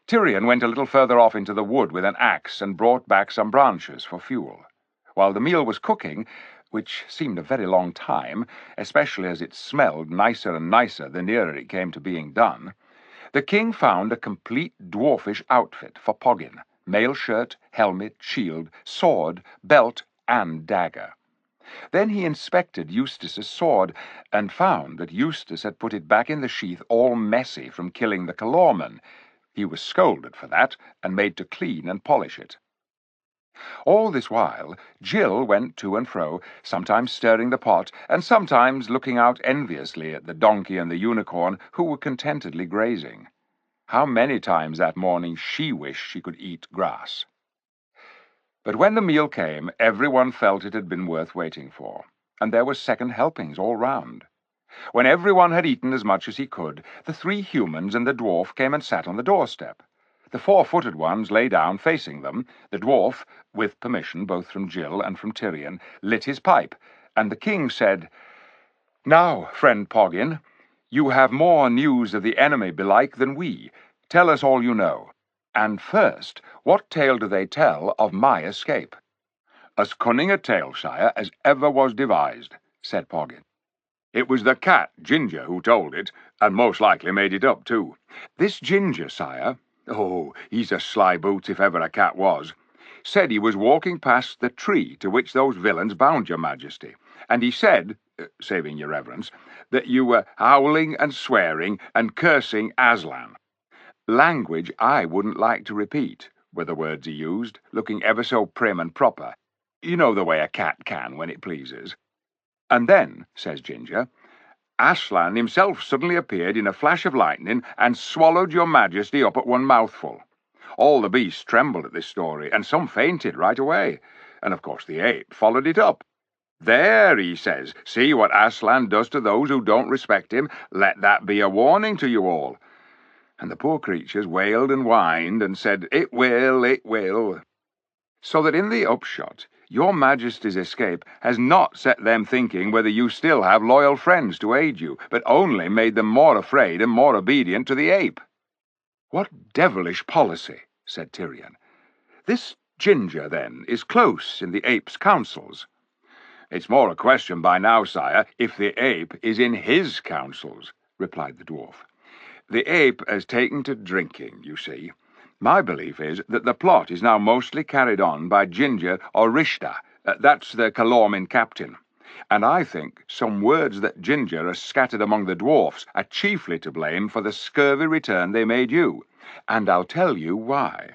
Tyrion went a little further off into the wood with an axe and brought back some branches for fuel. While the meal was cooking, which seemed a very long time, especially as it smelled nicer and nicer the nearer it came to being done, the king found a complete dwarfish outfit for Poggin: mail shirt, helmet, shield, sword, belt, and dagger. Then he inspected Eustace's sword, and found that Eustace had put it back in the sheath all messy from killing the Calorman. He was scolded for that, and made to clean and polish it. All this while, Jill went to and fro, sometimes stirring the pot, and sometimes looking out enviously at the donkey and the unicorn, who were contentedly grazing. How many times that morning she wished she could eat grass. But when the meal came, everyone felt it had been worth waiting for, and there were second helpings all round. When everyone had eaten as much as he could, the 3 humans and the dwarf came and sat on the doorstep. The 4-footed ones lay down facing them. The dwarf, with permission both from Jill and from Tyrion, lit his pipe, and the king said, "Now, friend Poggin, you have more news of the enemy belike than we. Tell us all you know. And first, what tale do they tell of my escape?" "As cunning a tale, sire, as ever was devised," said Poggin. "It was the cat, Ginger, who told it, and most likely made it up, too. This Ginger, sire, oh, he's a sly boots if ever a cat was, said he was walking past the tree to which those villains bound your majesty, and he said, saving your reverence, that you were howling and swearing and cursing Aslan. Language I wouldn't like to repeat, were the words he used, looking ever so prim and proper. You know the way a cat can when it pleases. And then, says Ginger, Aslan himself suddenly appeared in a flash of lightning and swallowed your majesty up at one mouthful. All the beasts trembled at this story, and some fainted right away. And of course the ape followed it up. "There," he says, "see what Aslan does to those who don't respect him. Let that be a warning to you all." And the poor creatures wailed and whined and said, "It will, it will." So that in the upshot, your Majesty's escape has not set them thinking whether you still have loyal friends to aid you, but only made them more afraid and more obedient to the ape. "What devilish policy," said Tyrion. "This Ginger, then, is close in the ape's counsels." "It's more a question by now, sire, if the ape is in his counsels," replied the dwarf. "The ape has taken to drinking, you see. My belief is that the plot is now mostly carried on by Ginger or Rishta, that's the Calormen captain. And I think some words that Ginger has scattered among the dwarfs are chiefly to blame for the scurvy return they made you. And I'll tell you why.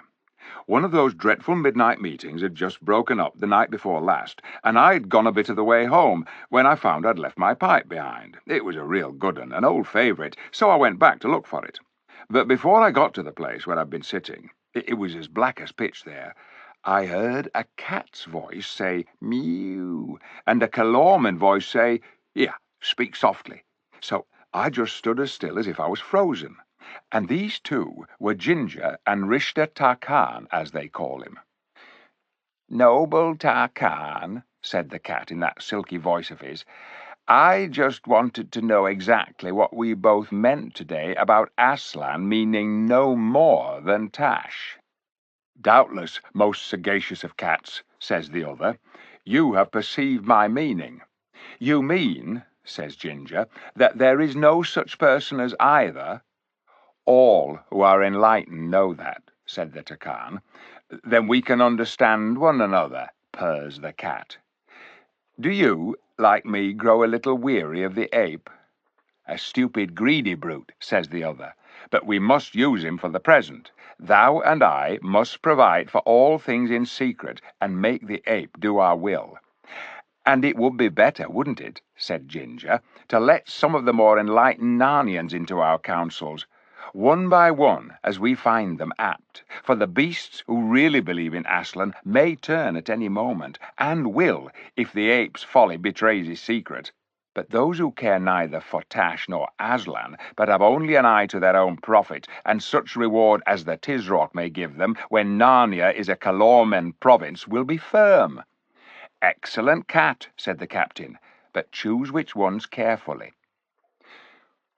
One of those dreadful midnight meetings had just broken up the night before last, and I'd gone a bit of the way home when I found I'd left my pipe behind. It was a real good un, an old favourite, so I went back to look for it. But before I got to the place where I'd been sitting, it was as black as pitch there, I heard a cat's voice say, "Mew," and a Calormen voice say, "Here, speak softly." So I just stood as still as if I was frozen. And these two were Ginger and Rishta Tarkan, as they call him. "Noble Tarkan," said the cat in that silky voice of his, "I just wanted to know exactly what we both meant today about Aslan meaning no more than Tash." "Doubtless, most sagacious of cats," says the other, "you have perceived my meaning." "You mean," says Ginger, "that there is no such person as either?" "All who are enlightened know that," said the Tarkan. "Then we can understand one another," purrs the cat. "Do you, like me, grow a little weary of the ape?" "A stupid, greedy brute," says the other, "but we must use him for the present. Thou and I must provide for all things in secret and make the ape do our will." "And it would be better, wouldn't it," said Ginger, "to let some of the more enlightened Narnians into our councils, one by one, as we find them apt, for the beasts who really believe in Aslan may turn at any moment, and will, if the ape's folly betrays his secret. But those who care neither for Tash nor Aslan, but have only an eye to their own profit, and such reward as the Tisroc may give them when Narnia is a Calormen province, will be firm." "Excellent cat," said the captain, "but choose which ones carefully."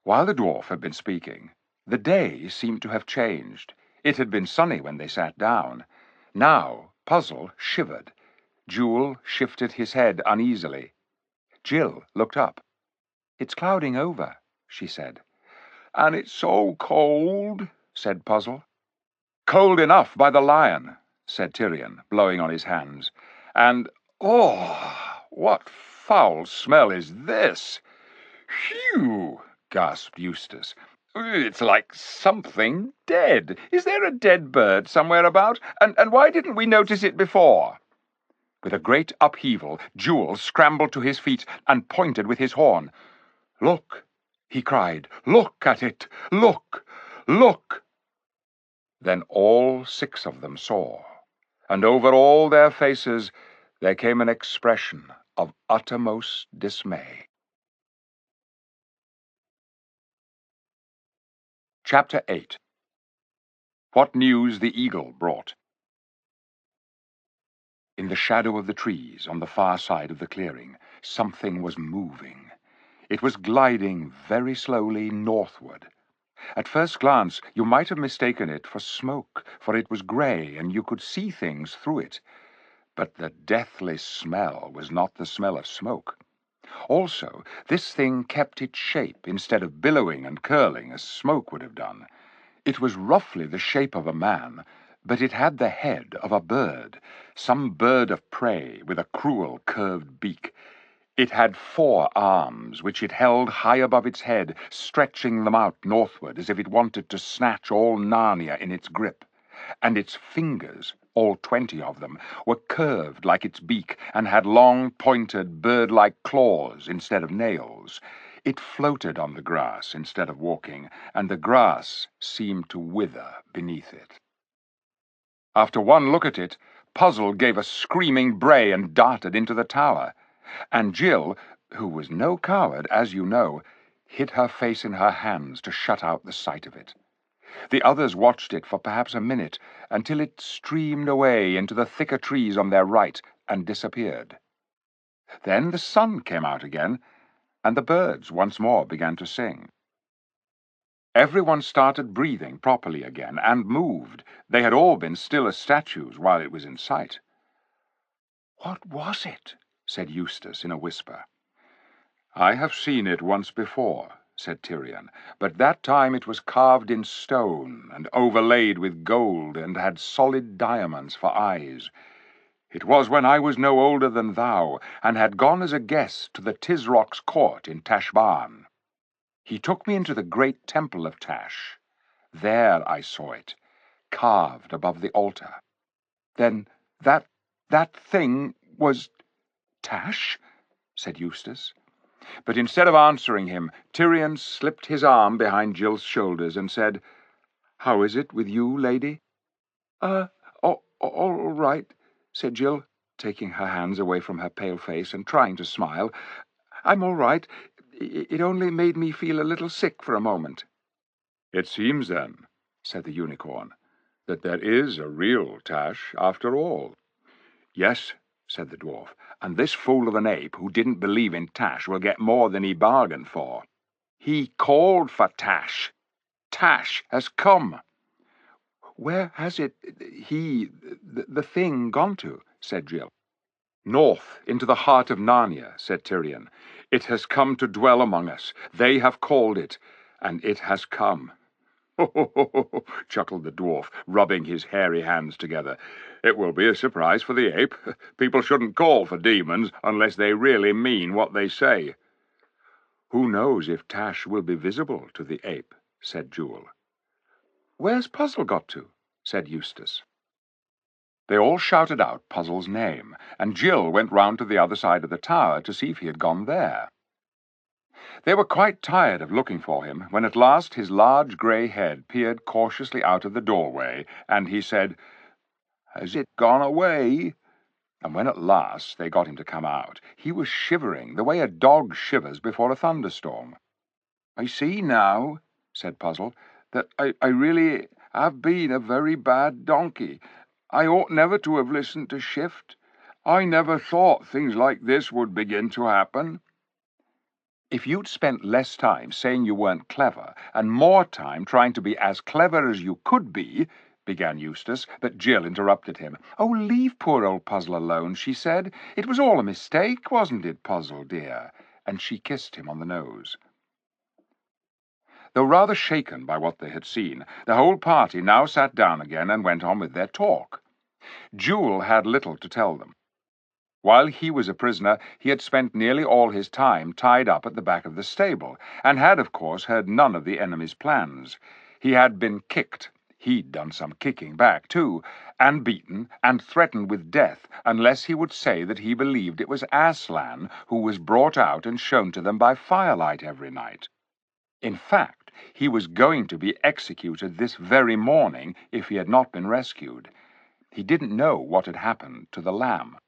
While the dwarf had been speaking, the day seemed to have changed. It had been sunny when they sat down. Now Puzzle shivered. Jewel shifted his head uneasily. Jill looked up. "It's clouding over," she said. "And it's so cold," said Puzzle. "Cold enough by the lion," said Tyrion, blowing on his hands. "And, oh, what foul smell is this?" "Phew!" gasped Eustace. "It's like something dead. Is there a dead bird somewhere about? And why didn't we notice it before?" With a great upheaval, Jewel scrambled to his feet and pointed with his horn. "Look!" he cried. "Look at it! Look! Look!" Then all 6 of them saw, and over all their faces there came an expression of uttermost dismay. Chapter 8. What News the Eagle Brought. In the shadow of the trees on the far side of the clearing, something was moving. It was gliding very slowly northward. At first glance, you might have mistaken it for smoke, for it was grey and you could see things through it. But the deathly smell was not the smell of smoke. Also, this thing kept its shape instead of billowing and curling as smoke would have done. It was roughly the shape of a man, but it had the head of a bird, some bird of prey with a cruel curved beak. It had 4 arms, which it held high above its head, stretching them out northward as if it wanted to snatch all Narnia in its grip. And its fingers, all 20 of them, were curved like its beak and had long, pointed, bird-like claws instead of nails. It floated on the grass instead of walking, and the grass seemed to wither beneath it. After one look at it, Puzzle gave a screaming bray and darted into the tower, and Jill, who was no coward, as you know, hid her face in her hands to shut out the sight of it. The others watched it for perhaps a minute, until it streamed away into the thicker trees on their right and disappeared. Then the sun came out again, and the birds once more began to sing. Everyone started breathing properly again, and moved. They had all been still as statues while it was in sight. "What was it?" said Eustace in a whisper. "I have seen it once before," said Tyrion, "but that time it was carved in stone, and overlaid with gold, and had solid diamonds for eyes. It was when I was no older than thou, and had gone as a guest to the Tisrock's court in Tashbaan. He took me into the great temple of Tash. There I saw it, carved above the altar." "Then that thing was Tash?" said Eustace. But instead of answering him, Tyrion slipped his arm behind Jill's shoulders and said, "How is it with you, lady?" All right," said Jill, taking her hands away from her pale face and trying to smile. "I'm all right. It only made me feel a little sick for a moment."
"It seems, then," said the unicorn, "that there is a real Tash after all."
"Yes," said the dwarf, "and this fool of an ape who didn't believe in Tash will get more than he bargained for. He called for Tash. Tash has come." "Where has the thing gone to?" said Jill. "North, into the heart of Narnia," said Tyrion. "It has come to dwell among us. They have called it, and it has come."
"Ho, ho, ho, ho, ho," chuckled the dwarf, rubbing his hairy hands together. "It will be a surprise for the ape. People shouldn't call for demons unless they really mean what they say."
"Who knows if Tash will be visible to the ape?" said Jewel. "Where's Puzzle got to?" said Eustace. They all shouted out Puzzle's name, and Jill went round to the other side of the tower to see if he had gone there. They were quite tired of looking for him, when at last his large grey head peered cautiously out of the doorway, and he said, "Has it gone away?" And when at last they got him to come out, he was shivering the way a dog shivers before a thunderstorm. "I see now," said Puzzle, "that I really have been a very bad donkey. I ought never to have listened to Shift. I never thought things like this would begin to happen." "If you'd spent less time saying you weren't clever, and more time trying to be as clever as you could be," began Eustace, but Jill interrupted him. "Oh, leave poor old Puzzle alone," she said. "It was all a mistake, wasn't it, Puzzle, dear?" And she kissed him on the nose. Though rather shaken by what they had seen, the whole party now sat down again and went on with their talk. Jewel had little to tell them. While he was a prisoner, he had spent nearly all his time tied up at the back of the stable, and had, of course, heard none of the enemy's plans. He had been kicked. He'd done some kicking back, too, and beaten, and threatened with death, unless he would say that he believed it was Aslan who was brought out and shown to them by firelight every night. In fact, he was going to be executed this very morning if he had not been rescued. He didn't know what had happened to the lamb.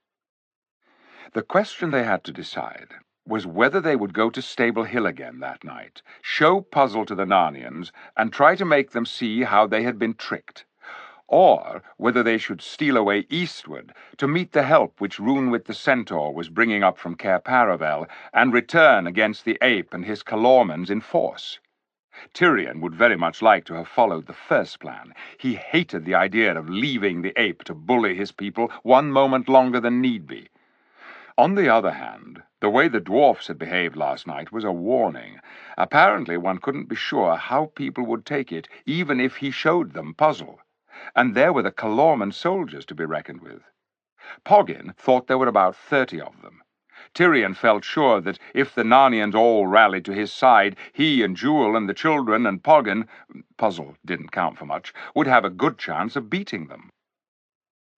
The question they had to decide was whether they would go to Stable Hill again that night, show Puzzle to the Narnians, and try to make them see how they had been tricked, or whether they should steal away eastward to meet the help which Runewit the Centaur was bringing up from Cair Paravel, and return against the ape and his Calormans in force. Tyrion would very much like to have followed the first plan. He hated the idea of leaving the ape to bully his people one moment longer than need be. On the other hand, the way the dwarfs had behaved last night was a warning. Apparently one couldn't be sure how people would take it, even if he showed them Puzzle. And there were the Calorman soldiers to be reckoned with. Poggin thought there were about 30 of them. Tyrion felt sure that if the Narnians all rallied to his side, he and Jewel and the children and Poggin, Puzzle didn't count for much, would have a good chance of beating them.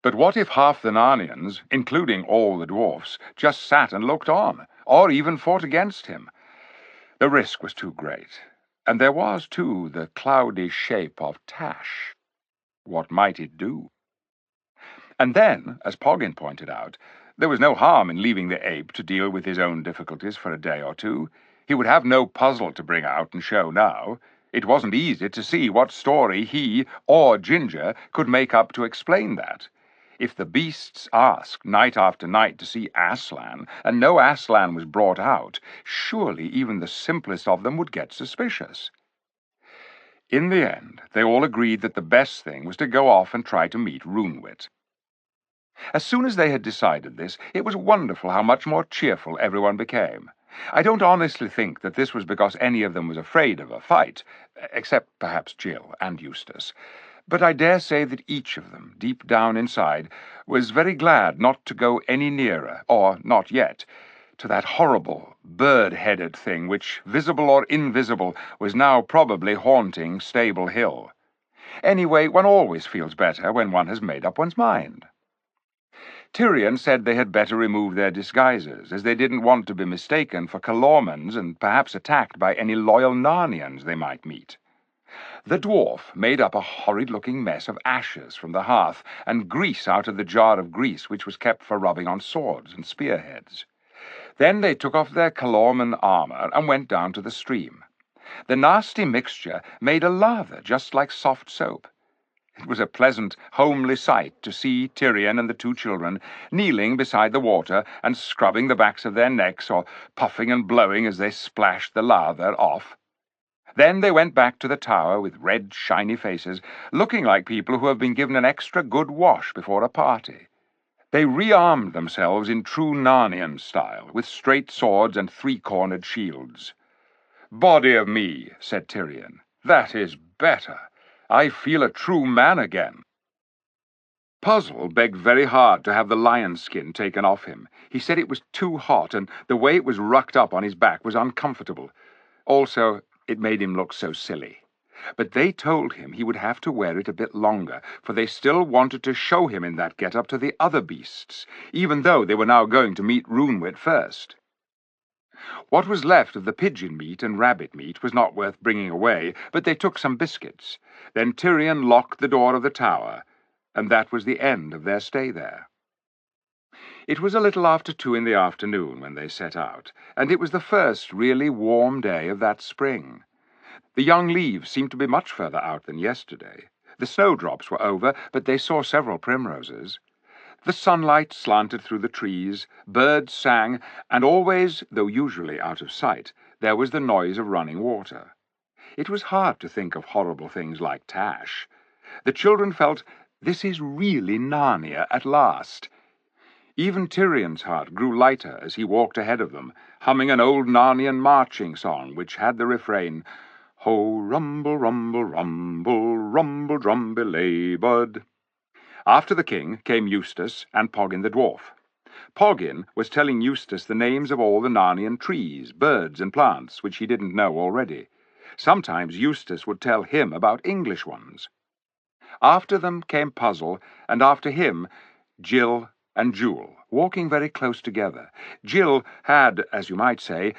But what if half the Narnians, including all the dwarfs, just sat and looked on, or even fought against him? The risk was too great, and there was, too, the cloudy shape of Tash. What might it do? And then, as Poggin pointed out, there was no harm in leaving the ape to deal with his own difficulties for a day or two. He would have no puzzle to bring out and show now. It wasn't easy to see what story he or Ginger could make up to explain that. If the beasts asked night after night to see Aslan, and no Aslan was brought out, surely even the simplest of them would get suspicious. In the end, they all agreed that the best thing was to go off and try to meet Runewit. As soon as they had decided this, it was wonderful how much more cheerful everyone became. I don't honestly think that this was because any of them was afraid of a fight, except perhaps Jill and Eustace. But I dare say that each of them, deep down inside, was very glad not to go any nearer, or not yet, to that horrible, bird-headed thing which, visible or invisible, was now probably haunting Stable Hill. Anyway, one always feels better when one has made up one's mind. Tyrion said they had better remove their disguises, as they didn't want to be mistaken for Calormans and perhaps attacked by any loyal Narnians they might meet. The dwarf made up a horrid-looking mess of ashes from the hearth and grease out of the jar of grease which was kept for rubbing on swords and spearheads. Then they took off their Calorman armor and went down to the stream. The nasty mixture made a lather just like soft soap. It was a pleasant, homely sight to see Tyrion and the two children kneeling beside the water and scrubbing the backs of their necks or puffing and blowing as they splashed the lather off. Then they went back to the tower with red, shiny faces, looking like people who have been given an extra good wash before a party. They rearmed themselves in true Narnian style, with straight swords and three-cornered shields. "Body of me," said Tyrion, "that is better. I feel a true man again." Puzzle begged very hard to have the lion skin taken off him. He said it was too hot, and the way it was rucked up on his back was uncomfortable. Also, it made him look so silly. But they told him he would have to wear it a bit longer, for they still wanted to show him in that get-up to the other beasts, even though they were now going to meet Runewit first. What was left of the pigeon meat and rabbit meat was not worth bringing away, but they took some biscuits. Then Tyrion locked the door of the tower, and that was the end of their stay there. It was a little after 2 in the afternoon when they set out, and it was the first really warm day of that spring. The young leaves seemed to be much further out than yesterday. The snowdrops were over, but they saw several primroses. The sunlight slanted through the trees, birds sang, and always, though usually out of sight, there was the noise of running water. It was hard to think of horrible things like Tash. The children felt, this is really Narnia at last. Even Tyrion's heart grew lighter as he walked ahead of them, humming an old Narnian marching song which had the refrain, "Ho, rumble, rumble, rumble, rumble, drumby bud." After the king came Eustace and Poggin the dwarf. Poggin was telling Eustace the names of all the Narnian trees, birds, and plants which he didn't know already. Sometimes Eustace would tell him about English ones. After them came Puzzle, and after him Jill and Jewel, walking very close together. Jill had, as you might say,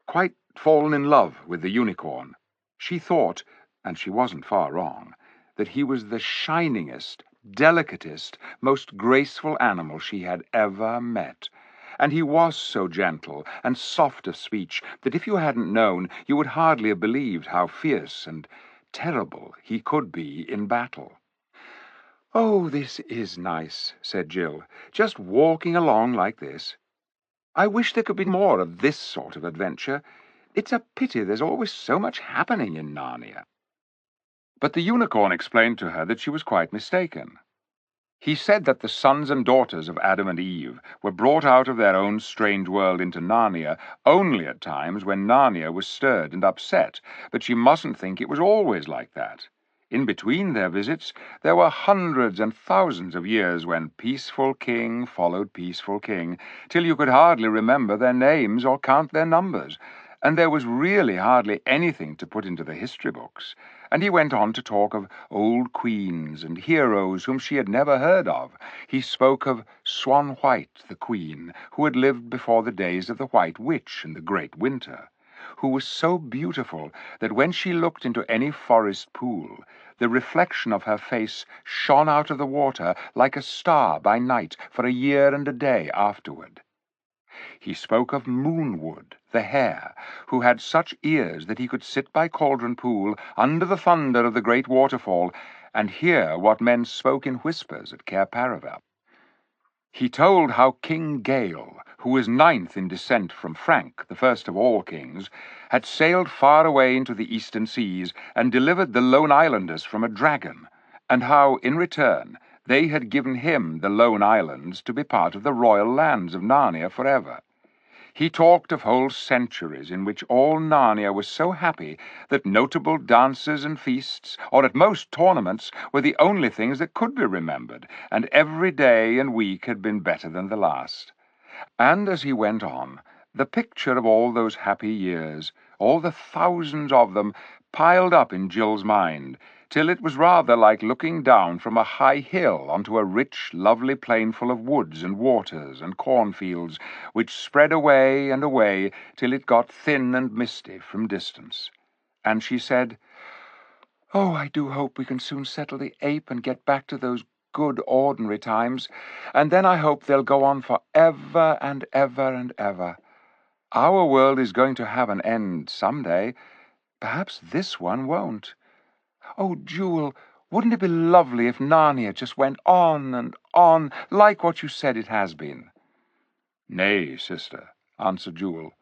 quite fallen in love with the unicorn. She thought, and she wasn't far wrong, that he was the shiningest, delicatest, most graceful animal she had ever met. And he was so gentle and soft of speech that if you hadn't known, you would hardly have believed how fierce and terrible he could be in battle. "Oh, this is nice," said Jill, "just walking along like this. I wish there could be more of this sort of adventure. It's a pity there's always so much happening in Narnia." But the unicorn explained to her that she was quite mistaken. He said that the sons and daughters of Adam and Eve were brought out of their own strange world into Narnia only at times when Narnia was stirred and upset, but she mustn't think it was always like that. In between their visits, there were hundreds and thousands of years when peaceful king followed peaceful king, till you could hardly remember their names or count their numbers, and there was really hardly anything to put into the history books. And he went on to talk of old queens and heroes whom she had never heard of. He spoke of Swan White, the queen, who had lived before the days of the White Witch and the Great Winter. who was so beautiful that when she looked into any forest pool, the reflection of her face shone out of the water like a star by night for a year and a day afterward. He spoke of Moonwood, the hare, who had such ears that he could sit by Cauldron Pool under the thunder of the great waterfall and hear what men spoke in whispers at Cair Paravel. He told how King Gale, who was 9th in descent from Frank, the first of all kings, had sailed far away into the eastern seas and delivered the Lone Islanders from a dragon, and how, in return, they had given him the Lone Islands to be part of the royal lands of Narnia forever. He talked of whole centuries in which all Narnia was so happy that notable dances and feasts, or at most tournaments, were the only things that could be remembered, and every day and week had been better than the last. And as he went on, the picture of all those happy years, all the thousands of them, piled up in Jill's mind, till it was rather like looking down from a high hill onto a rich, lovely plain full of woods and waters and cornfields, which spread away and away till it got thin and misty from distance. And she said, "Oh, I do hope we can soon settle the ape and get back to those good ordinary times, and then I hope they'll go on for ever and ever and ever. Our world is going to have an end some day. Perhaps this one won't. Oh, Jewel, wouldn't it be lovely if Narnia just went on and on, like what you said it has been?" "Nay, sister," answered Jewel,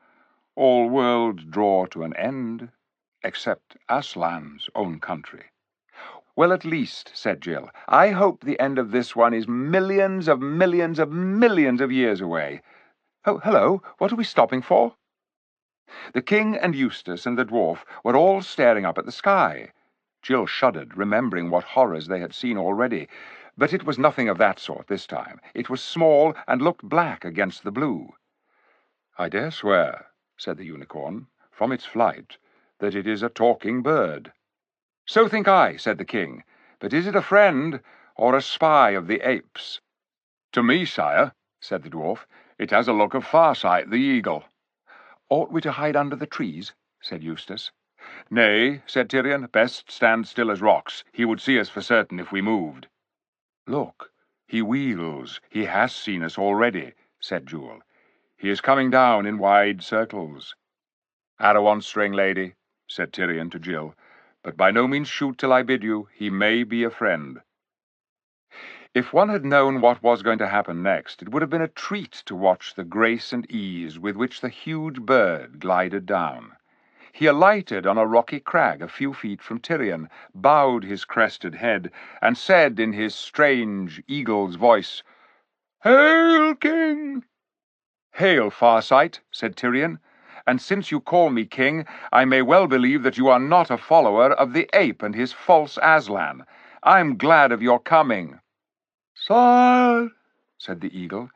"all worlds draw to an end, except Aslan's own country." "Well, at least," said Jill, "I hope the end of this one is millions of millions of millions of years away. Oh, hello, what are we stopping for?" The king and Eustace and the dwarf were all staring up at the sky. Jill shuddered, remembering what horrors they had seen already, but it was nothing of that sort this time. It was small and looked black against the blue. "I dare swear," said the unicorn, "from its flight, that it is a talking bird." "So think I," said the king, "but is it a friend or a spy of the apes?" "To me, sire," said the dwarf, "it has a look of Farsight the eagle." "Ought we to hide under the trees?" said Eustace. "Nay," said Tyrion, "best stand still as rocks. He would see us for certain if we moved." "Look, he wheels. He has seen us already," said Jewel. "He is coming down in wide circles." "Arrow on string, lady," said Tyrion to Jill, "but by no means shoot till I bid you. He may be a friend." If one had known what was going to happen next, it would have been a treat to watch the grace and ease with which the huge bird glided down. He alighted on a rocky crag a few feet from Tyrion, bowed his crested head, and said in his strange eagle's voice, "Hail, King!" "Hail, Farsight," said Tyrion, "and since you call me king, I may well believe that you are not a follower of the ape and his false Aslan. I'm glad of your coming." "Sire," said the eagle,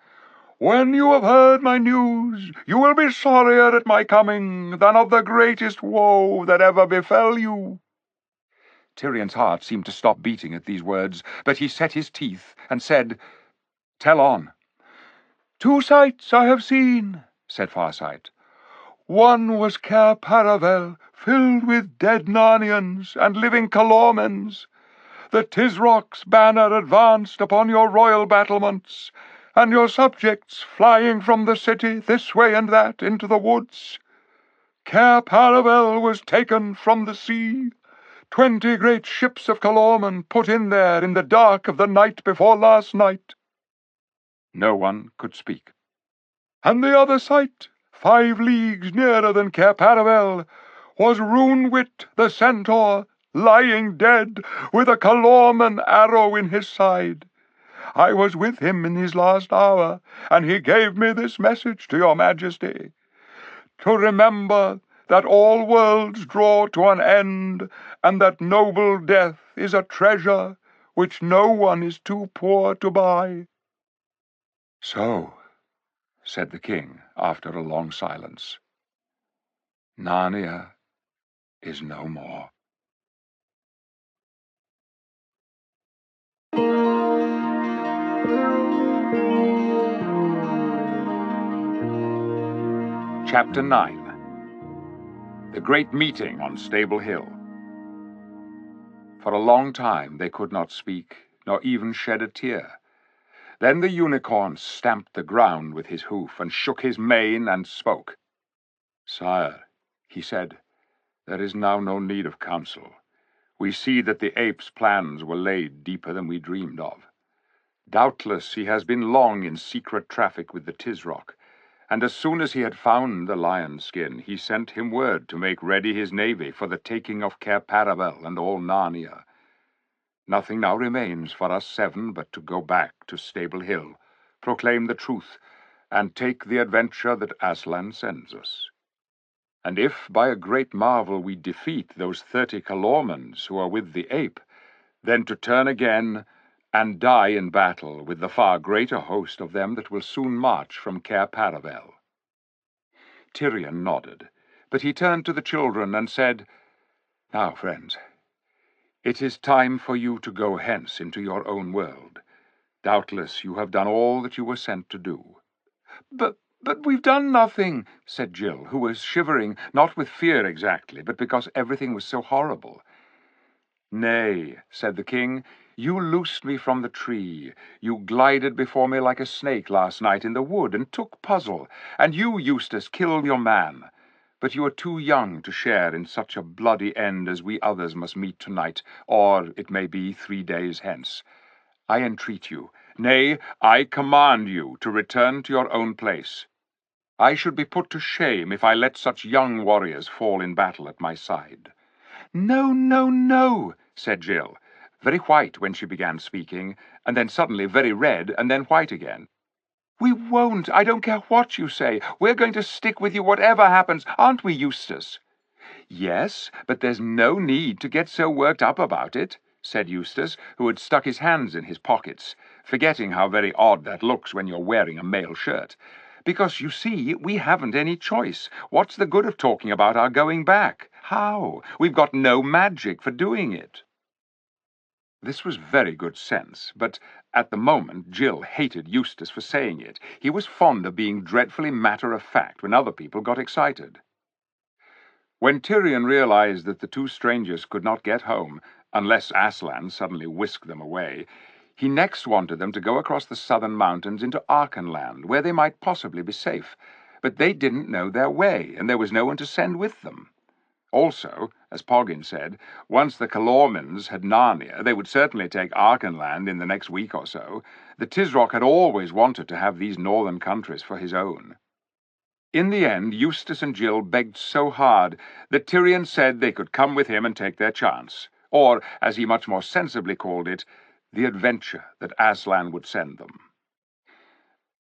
"when you have heard my news, you will be sorrier at my coming than of the greatest woe that ever befell you." Tyrion's heart seemed to stop beating at these words, but he set his teeth and said, "Tell on." "Two sights I have seen," said Farsight. "One was Cair Paravel, filled with dead Narnians and living Calormens. The Tisrock's banner advanced upon your royal battlements, and your subjects flying from the city this way and that into the woods. Cair Paravel was taken from the sea. 20 great ships of Calormen put in there in the dark of the night before last night." No one could speak. "And the other sight, 5 leagues nearer than Cair Paravel, was Runewit the centaur, lying dead, with a Calormen arrow in his side. I was with him in his last hour, and he gave me this message to your majesty, to remember that all worlds draw to an end, and that noble death is a treasure which no one is too poor to buy." "So," said the king, after a long silence, "Narnia is no more." Chapter 9. The great meeting on Stable Hill. For a long time they could not speak, nor even shed a tear. Then the unicorn stamped the ground with his hoof, and shook his mane, and spoke. "Sire," he said, "there is now no need of counsel. We see that the ape's plans were laid deeper than we dreamed of. Doubtless he has been long in secret traffic with the Tisroc, and as soon as he had found the lion's skin, he sent him word to make ready his navy for the taking of Cair Paravel and all Narnia. Nothing now remains for us 7 but to go back to Stable Hill, proclaim the truth, and take the adventure that Aslan sends us. And if by a great marvel we defeat those 30 Calormans who are with the ape, then to turn again and die in battle with the far greater host of them that will soon march from Cair Paravel." Tyrion nodded, but he turned to the children and said, "Now, friends, it is time for you to go hence into your own world. Doubtless you have done all that you were sent to do." But we've done nothing," said Jill, who was shivering, not with fear exactly, but because everything was so horrible. "Nay," said the king, "you loosed me from the tree. You glided before me like a snake last night in the wood, and took Puzzle, and you, Eustace, killed your man. But you are too young to share in such a bloody end as we others must meet tonight, or, it may be, 3 days hence. I entreat you, nay, I command you, to return to your own place. I should be put to shame if I let such young warriors fall in battle at my side." "No, no, no," said Jill, very white when she began speaking, and then suddenly very red, and then white again. "We won't. I don't care what you say. We're going to stick with you whatever happens, aren't we, Eustace?" "Yes, but there's no need to get so worked up about it," said Eustace, who had stuck his hands in his pockets, forgetting how very odd that looks when you're wearing a mail shirt. "Because, you see, we haven't any choice. What's the good of talking about our going back? How? We've got no magic for doing it." This was very good sense, but at the moment Jill hated Eustace for saying it. He was fond of being dreadfully matter-of-fact when other people got excited. When Tyrion realized that the 2 strangers could not get home unless Aslan suddenly whisked them away, he next wanted them to go across the southern mountains into Archenland, where they might possibly be safe. But they didn't know their way, and there was no one to send with them. Also, as Poggin said, once the Calormans had Narnia, they would certainly take Archenland in the next week or so. The Tisroc had always wanted to have these northern countries for his own. In the end, Eustace and Jill begged so hard that Tyrion said they could come with him and take their chance, or, as he much more sensibly called it, the adventure that Aslan would send them.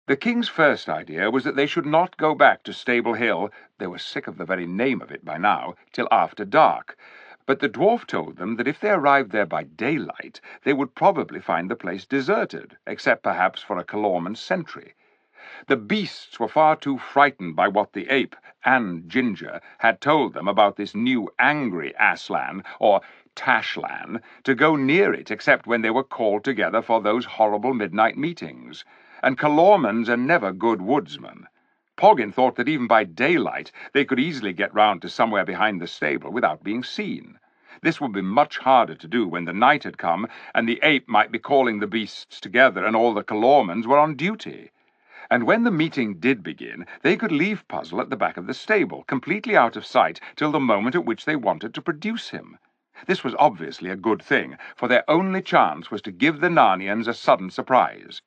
The king's first idea was that they should not go back to Stable Hill, they were sick of the very name of it by now, till after dark. But the dwarf told them that if they arrived there by daylight, they would probably find the place deserted, except perhaps for a Calorman sentry. The beasts were far too frightened by what the ape and Ginger had told them about this new angry Aslan, or Tashlan, to go near it except when they were called together for those horrible midnight meetings. And Calormans are never good woodsmen. Poggin thought that even by daylight they could easily get round to somewhere behind the stable without being seen. This would be much harder to do when the night had come, and the ape might be calling the beasts together, and all the Calormans were on duty. And when the meeting did begin, they could leave Puzzle at the back of the stable, completely out of sight, till the moment at which they wanted to produce him. This was obviously a good thing, for their only chance was to give the Narnians a sudden surprise.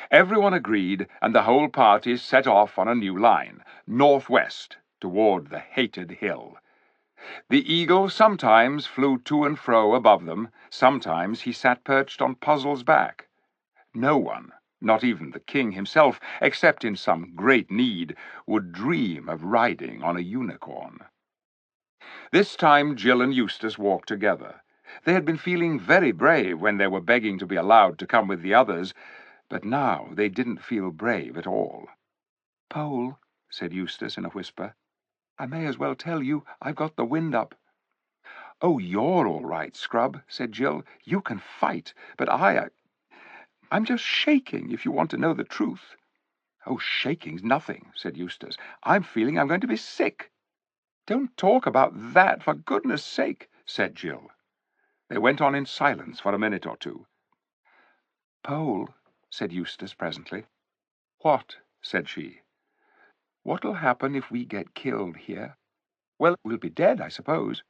Everyone agreed, and the whole party set off on a new line, northwest, toward the hated hill. The eagle sometimes flew to and fro above them, sometimes he sat perched on Puzzle's back. No one, not even the king himself, except in some great need, would dream of riding on a unicorn. This time Jill and Eustace walked together. They had been feeling very brave when they were begging to be allowed to come with the others, but now they didn't feel brave at all. "Pole," said Eustace in a whisper, "I may as well tell you I've got the wind up." "Oh, you're all right, Scrub," said Jill. "You can fight, but I'm just shaking, if you want to know the truth." "Oh, shaking's nothing," said Eustace. "I'm feeling I'm going to be sick." "Don't talk about that, for goodness sake," said Jill. They went on in silence for a minute or two. "Pole," said Eustace presently. "What?" said she. "What'll happen if we get killed here?" "Well, we'll be dead, I suppose.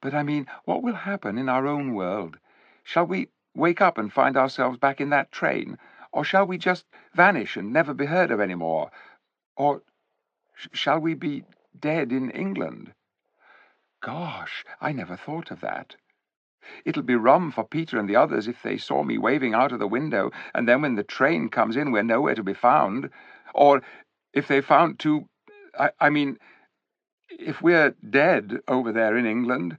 But I mean, what will happen in our own world? Shall we wake up and find ourselves back in that train? Or shall we just vanish and never be heard of any more? Or shall we be dead in England? Gosh, I never thought of that. It'll be rum for Peter and the others if they saw me waving out of the window, and then when the train comes in we're nowhere to be found. Or if they found I mean, if we're dead over there in England."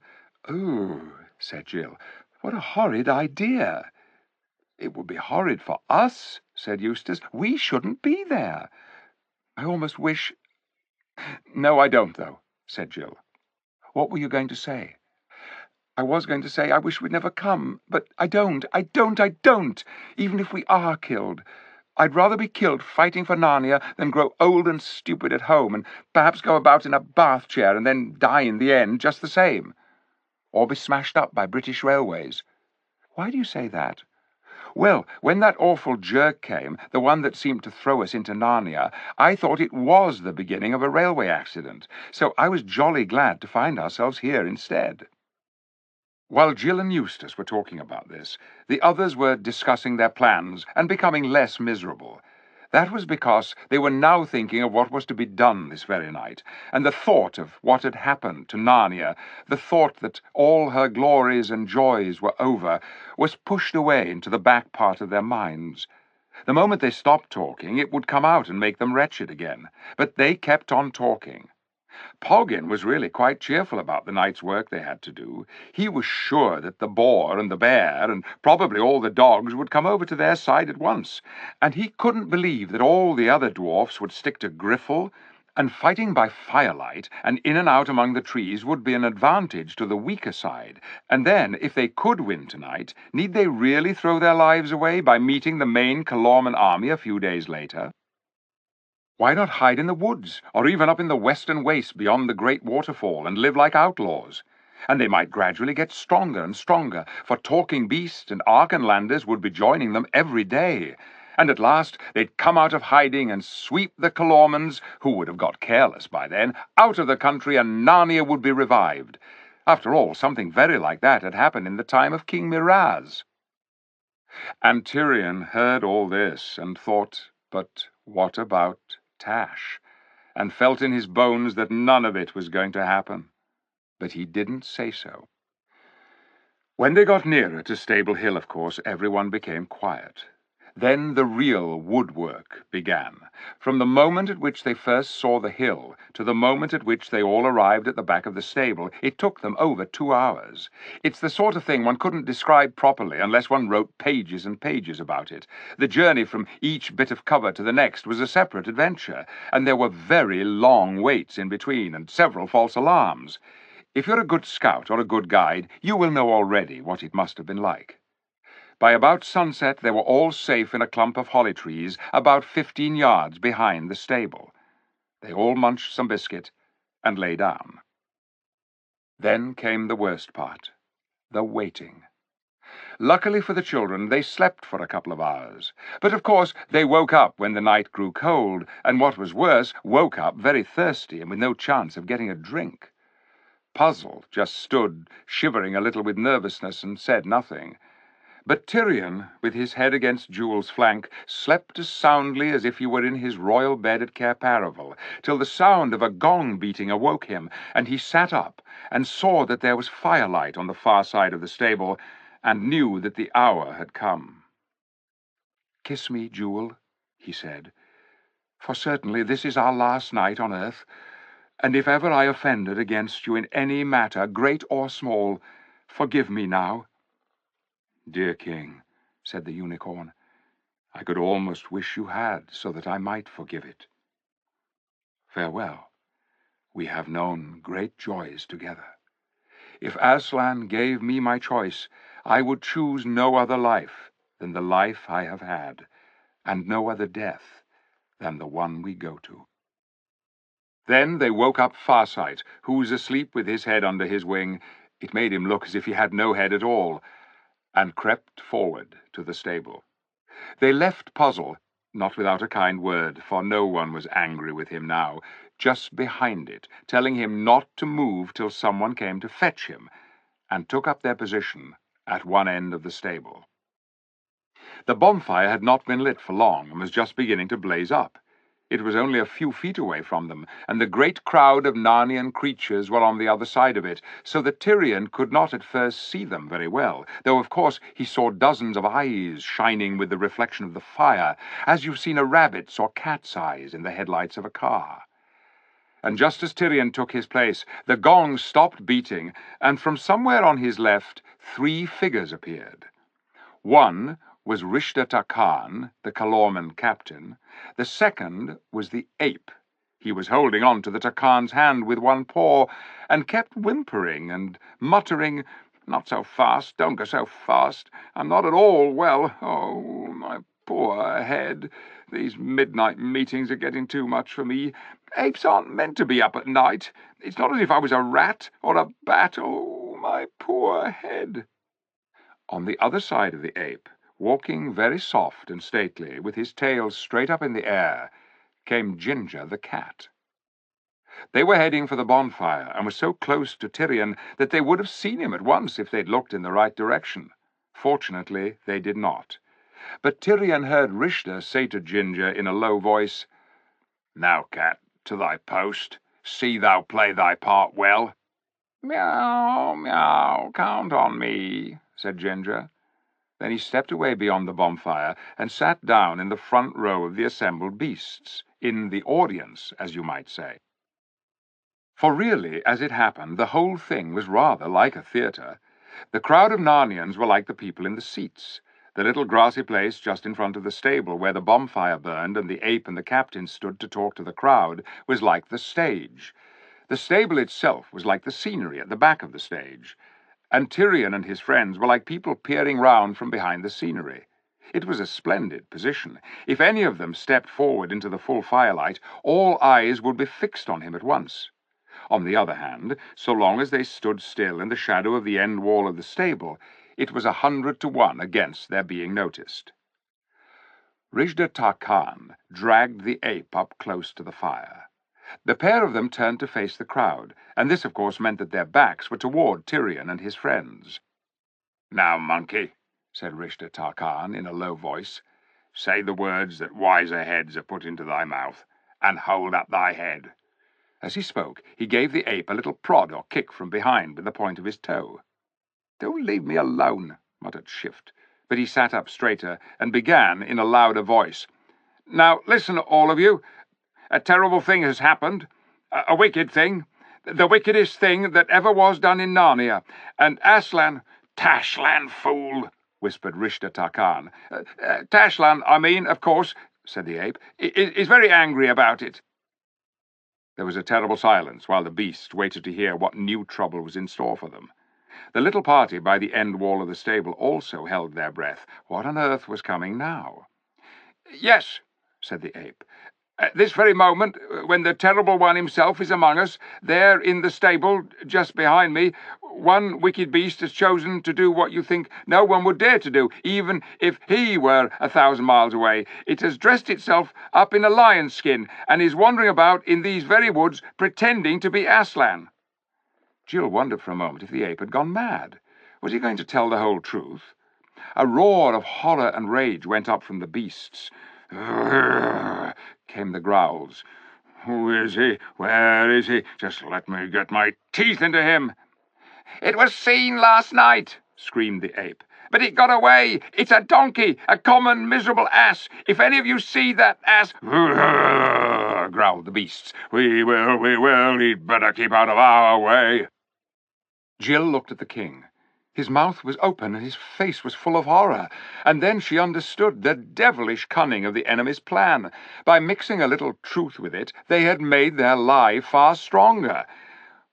"Oh," said Jill, "what a horrid idea." "It would be horrid for us," said Eustace. "We shouldn't be there. I almost wish—" "No, I don't, though," said Jill. "What were you going to say?" "I was going to say I wish we'd never come, but I don't, even if we are killed. I'd rather be killed fighting for Narnia than grow old and stupid at home and perhaps go about in a bath chair and then die in the end just the same. Or be smashed up by British railways." "Why do you say that?" "Well, when that awful jerk came, the one that seemed to throw us into Narnia, I thought it was the beginning of a railway accident, so I was jolly glad to find ourselves here instead." While Jill and Eustace were talking about this, the others were discussing their plans and becoming less miserable. That was because they were now thinking of what was to be done this very night, and the thought of what had happened to Narnia, the thought that all her glories and joys were over, was pushed away into the back part of their minds. The moment they stopped talking, it would come out and make them wretched again, but they kept on talking. Poggin was really quite cheerful about the night's work they had to do. He was sure that the boar and the bear and probably all the dogs would come over to their side at once, and he couldn't believe that all the other dwarfs would stick to Griffle, and fighting by firelight and in and out among the trees would be an advantage to the weaker side. And then, if they could win tonight, need they really throw their lives away by meeting the main Calorman army a few days later? Why not hide in the woods, or even up in the western waste beyond the great waterfall, and live like outlaws? And they might gradually get stronger and stronger, for talking beasts and Archenlanders would be joining them every day. And at last they'd come out of hiding and sweep the Calormans, who would have got careless by then, out of the country, and Narnia would be revived. After all, something very like that had happened in the time of King Miraz. And Tyrion heard all this and thought, but what about Tash, and felt in his bones that none of it was going to happen. But he didn't say so. When they got nearer to Stable Hill, of course, everyone became quiet. Then the real woodwork began, from the moment at which they first saw the hill to the moment at which they all arrived at the back of the stable. It took them over 2 hours. It's the sort of thing one couldn't describe properly unless one wrote pages and pages about it. The journey from each bit of cover to the next was a separate adventure, and there were very long waits in between and several false alarms. If you're a good scout or a good guide, you will know already what it must have been like. By about sunset, they were all safe in a clump of holly trees about 15 yards behind the stable. They all munched some biscuit and lay down. Then came the worst part, the waiting. Luckily for the children, they slept for a couple of hours. But of course, they woke up when the night grew cold, and what was worse, woke up very thirsty and with no chance of getting a drink. Puzzle just stood, shivering a little with nervousness, and said nothing. But Tyrion, with his head against Jewel's flank, slept as soundly as if he were in his royal bed at Cair Paravel, till the sound of a gong beating awoke him, and he sat up and saw that there was firelight on the far side of the stable, and knew that the hour had come. "Kiss me, Jewel," he said, "for certainly this is our last night on earth, and if ever I offended against you in any matter, great or small, forgive me now." "Dear King," said the unicorn, "I could almost wish you had, so that I might forgive it. Farewell. We have known great joys together. If Aslan gave me my choice, I would choose no other life than the life I have had, and no other death than the one we go to." Then they woke up Farsight, who was asleep with his head under his wing. It made him look as if he had no head at all, and crept forward to the stable. They left Puzzle, not without a kind word, for no one was angry with him now, just behind it, telling him not to move till someone came to fetch him, and took up their position at one end of the stable. The bonfire had not been lit for long, and was just beginning to blaze up. It was only a few feet away from them, and the great crowd of Narnian creatures were on the other side of it, so that Tyrion could not at first see them very well, though of course he saw dozens of eyes shining with the reflection of the fire, as you've seen a rabbit's or cat's eyes in the headlights of a car. And just as Tyrion took his place, the gong stopped beating, and from somewhere on his left, 3 figures appeared. One was Rishda Khan, the Kalorman captain. The second was the ape. He was holding on to the Takan's hand with one paw, and kept whimpering and muttering, "Not so fast, don't go so fast. I'm not at all well. Oh, my poor head. These midnight meetings are getting too much for me. Apes aren't meant to be up at night. It's not as if I was a rat or a bat. Oh, my poor head." On the other side of the ape, walking very soft and stately, with his tail straight up in the air, came Ginger the cat. They were heading for the bonfire, and were so close to Tyrion that they would have seen him at once if they'd looked in the right direction. Fortunately, they did not. But Tyrion heard Rishda say to Ginger in a low voice, "Now, cat, to thy post. See thou play thy part well." "Meow, meow, count on me," said Ginger. Then he stepped away beyond the bonfire and sat down in the front row of the assembled beasts, in the audience, as you might say. For really, as it happened, the whole thing was rather like a theatre. The crowd of Narnians were like the people in the seats. The little grassy place just in front of the stable where the bonfire burned and the ape and the captain stood to talk to the crowd was like the stage. The stable itself was like the scenery at the back of the stage, and Tyrion and his friends were like people peering round from behind the scenery. It was a splendid position. If any of them stepped forward into the full firelight, all eyes would be fixed on him at once. On the other hand, so long as they stood still in the shadow of the end wall of the stable, it was 100 to 1 against their being noticed. Rishda Khan dragged the ape up close to the fire. The pair of them turned to face the crowd, and this, of course, meant that their backs were toward Tyrion and his friends. "Now, monkey," said Rishda Khan in a low voice, "say the words that wiser heads have put into thy mouth, and hold up thy head." As he spoke, he gave the ape a little prod or kick from behind with the point of his toe. "Don't leave me alone," muttered Shift, but he sat up straighter and began in a louder voice. "Now, listen, all of you. A terrible thing has happened, a wicked thing, the wickedest thing that ever was done in Narnia, and Aslan—" "Tashlan, fool," whispered Rishda Khan. "Tashlan, I mean, of course," said the ape, "is very angry about it." There was a terrible silence while the beasts waited to hear what new trouble was in store for them. The little party by the end wall of the stable also held their breath. What on earth was coming now? "Yes," said the ape. "At this very moment, when the terrible one himself is among us, there in the stable, just behind me, one wicked beast has chosen to do what you think no one would dare to do, even if he were 1,000 miles away. It has dressed itself up in a lion's skin, and is wandering about in these very woods, pretending to be Aslan." Jill wondered for a moment if the ape had gone mad. Was he going to tell the whole truth? A roar of horror and rage went up from the beasts. "Urgh," came the growls. "Who is he? Where is he? Just let me get my teeth into him." "It was seen last night," screamed the ape. "But it got away. It's a donkey, a common, miserable ass. If any of you see that ass—" "Urgh," growled the beasts. We will. He'd better keep out of our way." Jill looked at the king. His mouth was open and his face was full of horror, and then she understood the devilish cunning of the enemy's plan. By mixing a little truth with it, they had made their lie far stronger.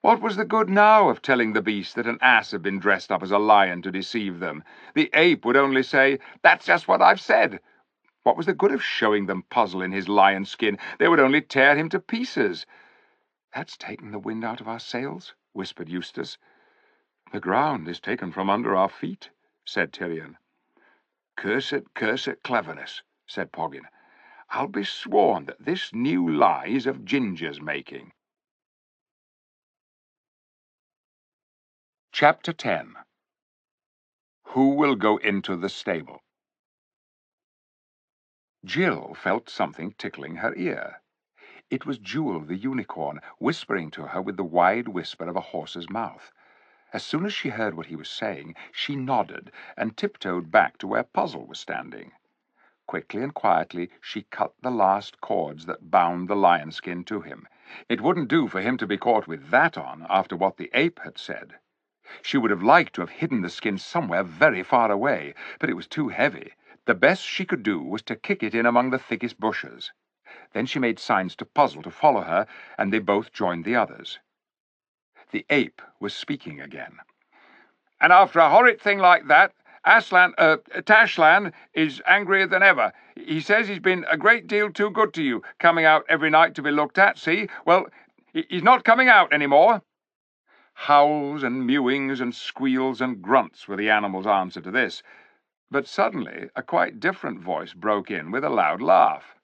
What was the good now of telling the beast that an ass had been dressed up as a lion to deceive them? The ape would only say, "That's just what I've said." What was the good of showing them Puzzle in his lion skin? They would only tear him to pieces. "That's taken the wind out of our sails," whispered Eustace. "The ground is taken from under our feet," said Tyrion. Cursed cleverness," said Poggin. "I'll be sworn that this new lie is of Ginger's making." Chapter 10. Who Will Go Into the Stable? Jill felt something tickling her ear. It was Jewel the unicorn, whispering to her with the wide whisper of a horse's mouth. As soon as she heard what he was saying, she nodded and tiptoed back to where Puzzle was standing. Quickly and quietly she cut the last cords that bound the lion skin to him. It wouldn't do for him to be caught with that on after what the ape had said. She would have liked to have hidden the skin somewhere very far away, but it was too heavy. The best she could do was to kick it in among the thickest bushes. Then she made signs to Puzzle to follow her, and they both joined the others. The ape was speaking again. "And after a horrid thing like that, Tashlan is angrier than ever. He says he's been a great deal too good to you, coming out every night to be looked at, see? Well, he's not coming out any more." Howls and mewings and squeals and grunts were the animal's answer to this, but suddenly a quite different voice broke in with a loud laugh.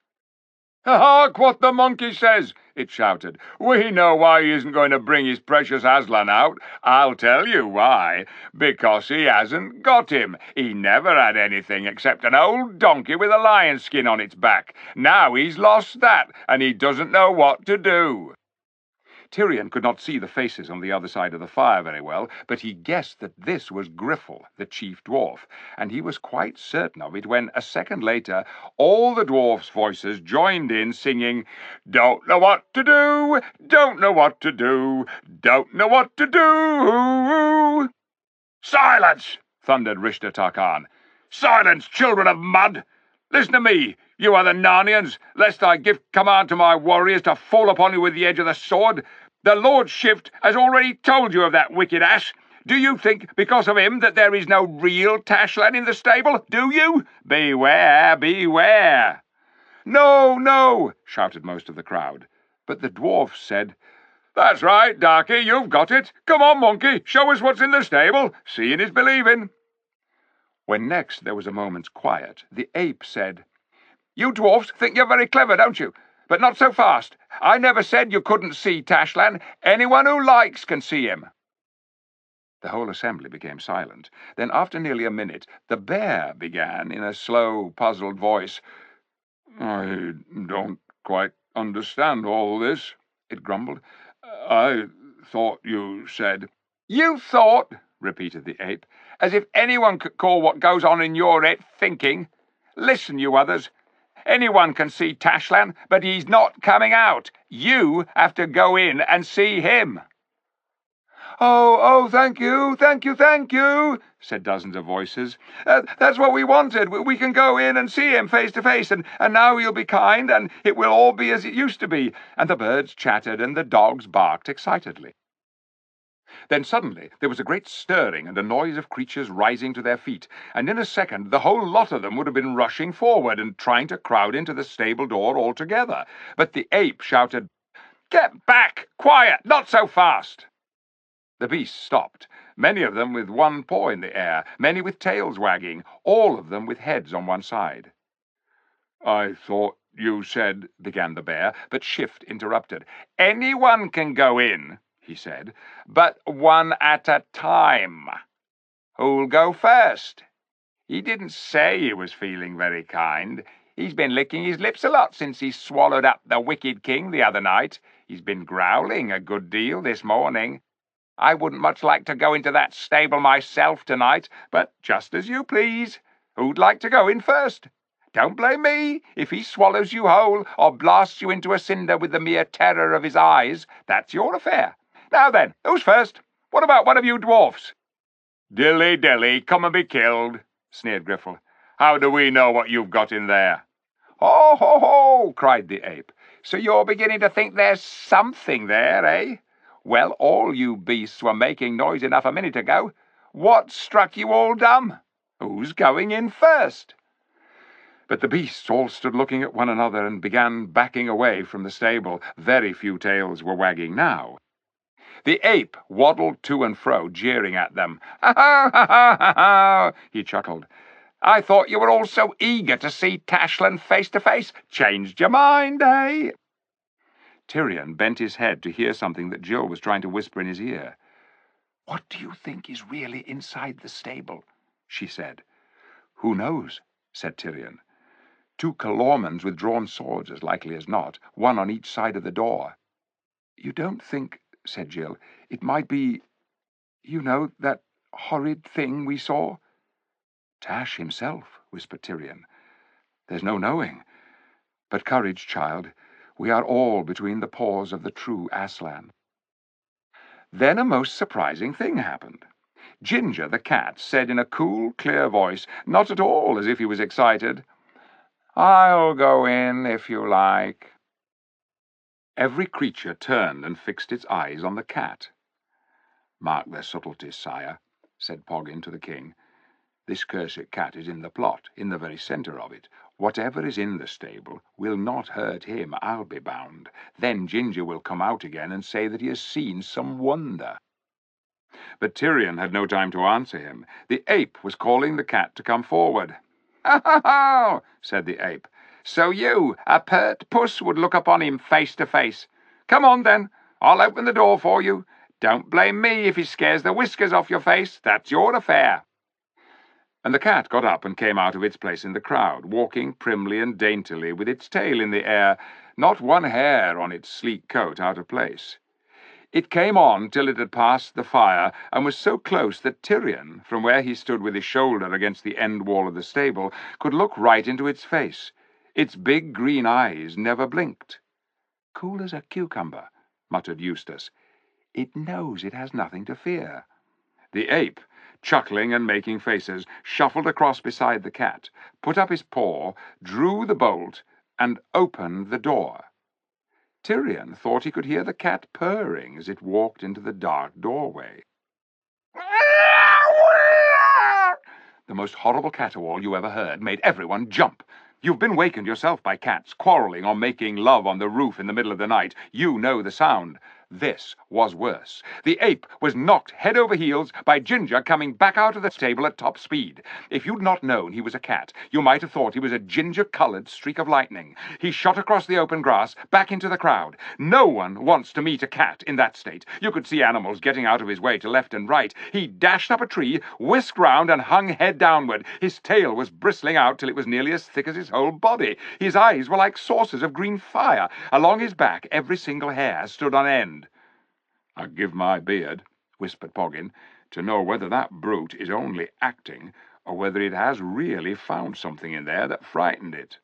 "Hark what the monkey says!" it shouted. "We know why he isn't going to bring his precious Aslan out. I'll tell you why. Because he hasn't got him. He never had anything except an old donkey with a lion skin on its back. Now he's lost that, and he doesn't know what to do." Tyrion could not see the faces on the other side of the fire very well, but he guessed that this was Griffle, the chief dwarf, and he was quite certain of it when, a second later, all the dwarfs' voices joined in singing, "Don't know what to do, don't know what to do, don't know what to do." "Silence!" thundered Rishta Tarkan. "Silence, children of mud! Listen to me, you other Narnians, lest I give command to my warriors to fall upon you with the edge of the sword. The Lord Shift has already told you of that wicked ass. Do you think, because of him, that there is no real Tashlan in the stable? Do you? Beware, beware!" "No, no!" shouted most of the crowd. But the dwarfs said, "That's right, Darky, you've got it. Come on, monkey, show us what's in the stable. Seeing is believing." When next there was a moment's quiet, the ape said, "You dwarfs think you're very clever, don't you? But not so fast. I never said you couldn't see Tashlan. Anyone who likes can see him." The whole assembly became silent. Then, after nearly a minute, the bear began in a slow, puzzled voice. "I don't quite understand all this," it grumbled. "I thought you said—" "You thought," repeated the ape, "as if anyone could call what goes on in your head thinking. Listen, you others. Anyone can see Tashlan, but he's not coming out. You have to go in and see him." Oh, thank you, said dozens of voices. "That's what we wanted. We can go in and see him face to face, and now he'll be kind, and it will all be as it used to be." And the birds chattered, and the dogs barked excitedly. Then suddenly there was a great stirring and a noise of creatures rising to their feet, and in a second the whole lot of them would have been rushing forward and trying to crowd into the stable door all together. But the ape shouted, "Get back! Quiet! Not so fast!" The beasts stopped, many of them with one paw in the air, many with tails wagging, all of them with heads on one side. "I thought you said—" began the bear, but Shift interrupted. "Anyone can go in," he said, "but one at a time. Who'll go first? He didn't say he was feeling very kind. He's been licking his lips a lot since he swallowed up the wicked king the other night. He's been growling a good deal this morning. I wouldn't much like to go into that stable myself tonight, but just as you please. Who'd like to go in first? Don't blame me if he swallows you whole or blasts you into a cinder with the mere terror of his eyes. That's your affair. Now then, who's first? What about one of you dwarfs?" "Dilly-dilly, come and be killed," sneered Griffle. "How do we know what you've got in there?" "Ho, ho, ho!" cried the ape. "So you're beginning to think there's something there, eh? Well, all you beasts were making noise enough a minute ago. What struck you all dumb? Who's going in first?" But the beasts all stood looking at one another and began backing away from the stable. Very few tails were wagging now. The ape waddled to and fro, jeering at them. "Ha ha ha ha ha ha!" he chuckled. "I thought you were all so eager to see Tashlan face to face. Changed your mind, eh?" Tyrion bent his head to hear something that Jill was trying to whisper in his ear. "What do you think is really inside the stable?" she said. "Who knows?" said Tyrion. "Two Calormans with drawn swords, as likely as not, one on each side of the door." "You don't think," said Jill, "it might be, you know, that horrid thing we saw?" "Tash himself," whispered Tyrion. "There's no knowing. But courage, child. We are all between the paws of the true Aslan." Then a most surprising thing happened. Ginger the cat said in a cool, clear voice, not at all as if he was excited, "I'll go in, if you like." Every creature turned and fixed its eyes on the cat. "Mark their subtleties, sire," said Poggin to the king. "This cursed cat is in the plot, in the very centre of it. Whatever is in the stable will not hurt him, I'll be bound. Then Ginger will come out again and say that he has seen some wonder." But Tyrion had no time to answer him. The ape was calling the cat to come forward. "Ha ha ha!" said the ape. "So you, a pert puss, would look upon him face to face. Come on, then. I'll open the door for you. Don't blame me if he scares the whiskers off your face. That's your affair." And the cat got up and came out of its place in the crowd, walking primly and daintily, with its tail in the air, not one hair on its sleek coat out of place. It came on till it had passed the fire, and was so close that Tyrion, from where he stood with his shoulder against the end wall of the stable, could look right into its face. Its big green eyes never blinked. "Cool as a cucumber," muttered Eustace. "It knows it has nothing to fear." The ape, chuckling and making faces, shuffled across beside the cat, put up his paw, drew the bolt, and opened the door. Tyrion thought he could hear the cat purring as it walked into the dark doorway. The most horrible caterwaul you ever heard made everyone jump. You've been wakened yourself by cats quarrelling or making love on the roof in the middle of the night. You know the sound. This was worse. The ape was knocked head over heels by Ginger coming back out of the stable at top speed. If you'd not known he was a cat, you might have thought he was a ginger-coloured streak of lightning. He shot across the open grass, back into the crowd. No one wants to meet a cat in that state. You could see animals getting out of his way to left and right. He dashed up a tree, whisked round, and hung head downward. His tail was bristling out till it was nearly as thick as his whole body. His eyes were like saucers of green fire. Along his back, every single hair stood on end. "I'd give my beard," whispered Poggin, "to know whether that brute is only acting, or whether it has really found something in there that frightened it."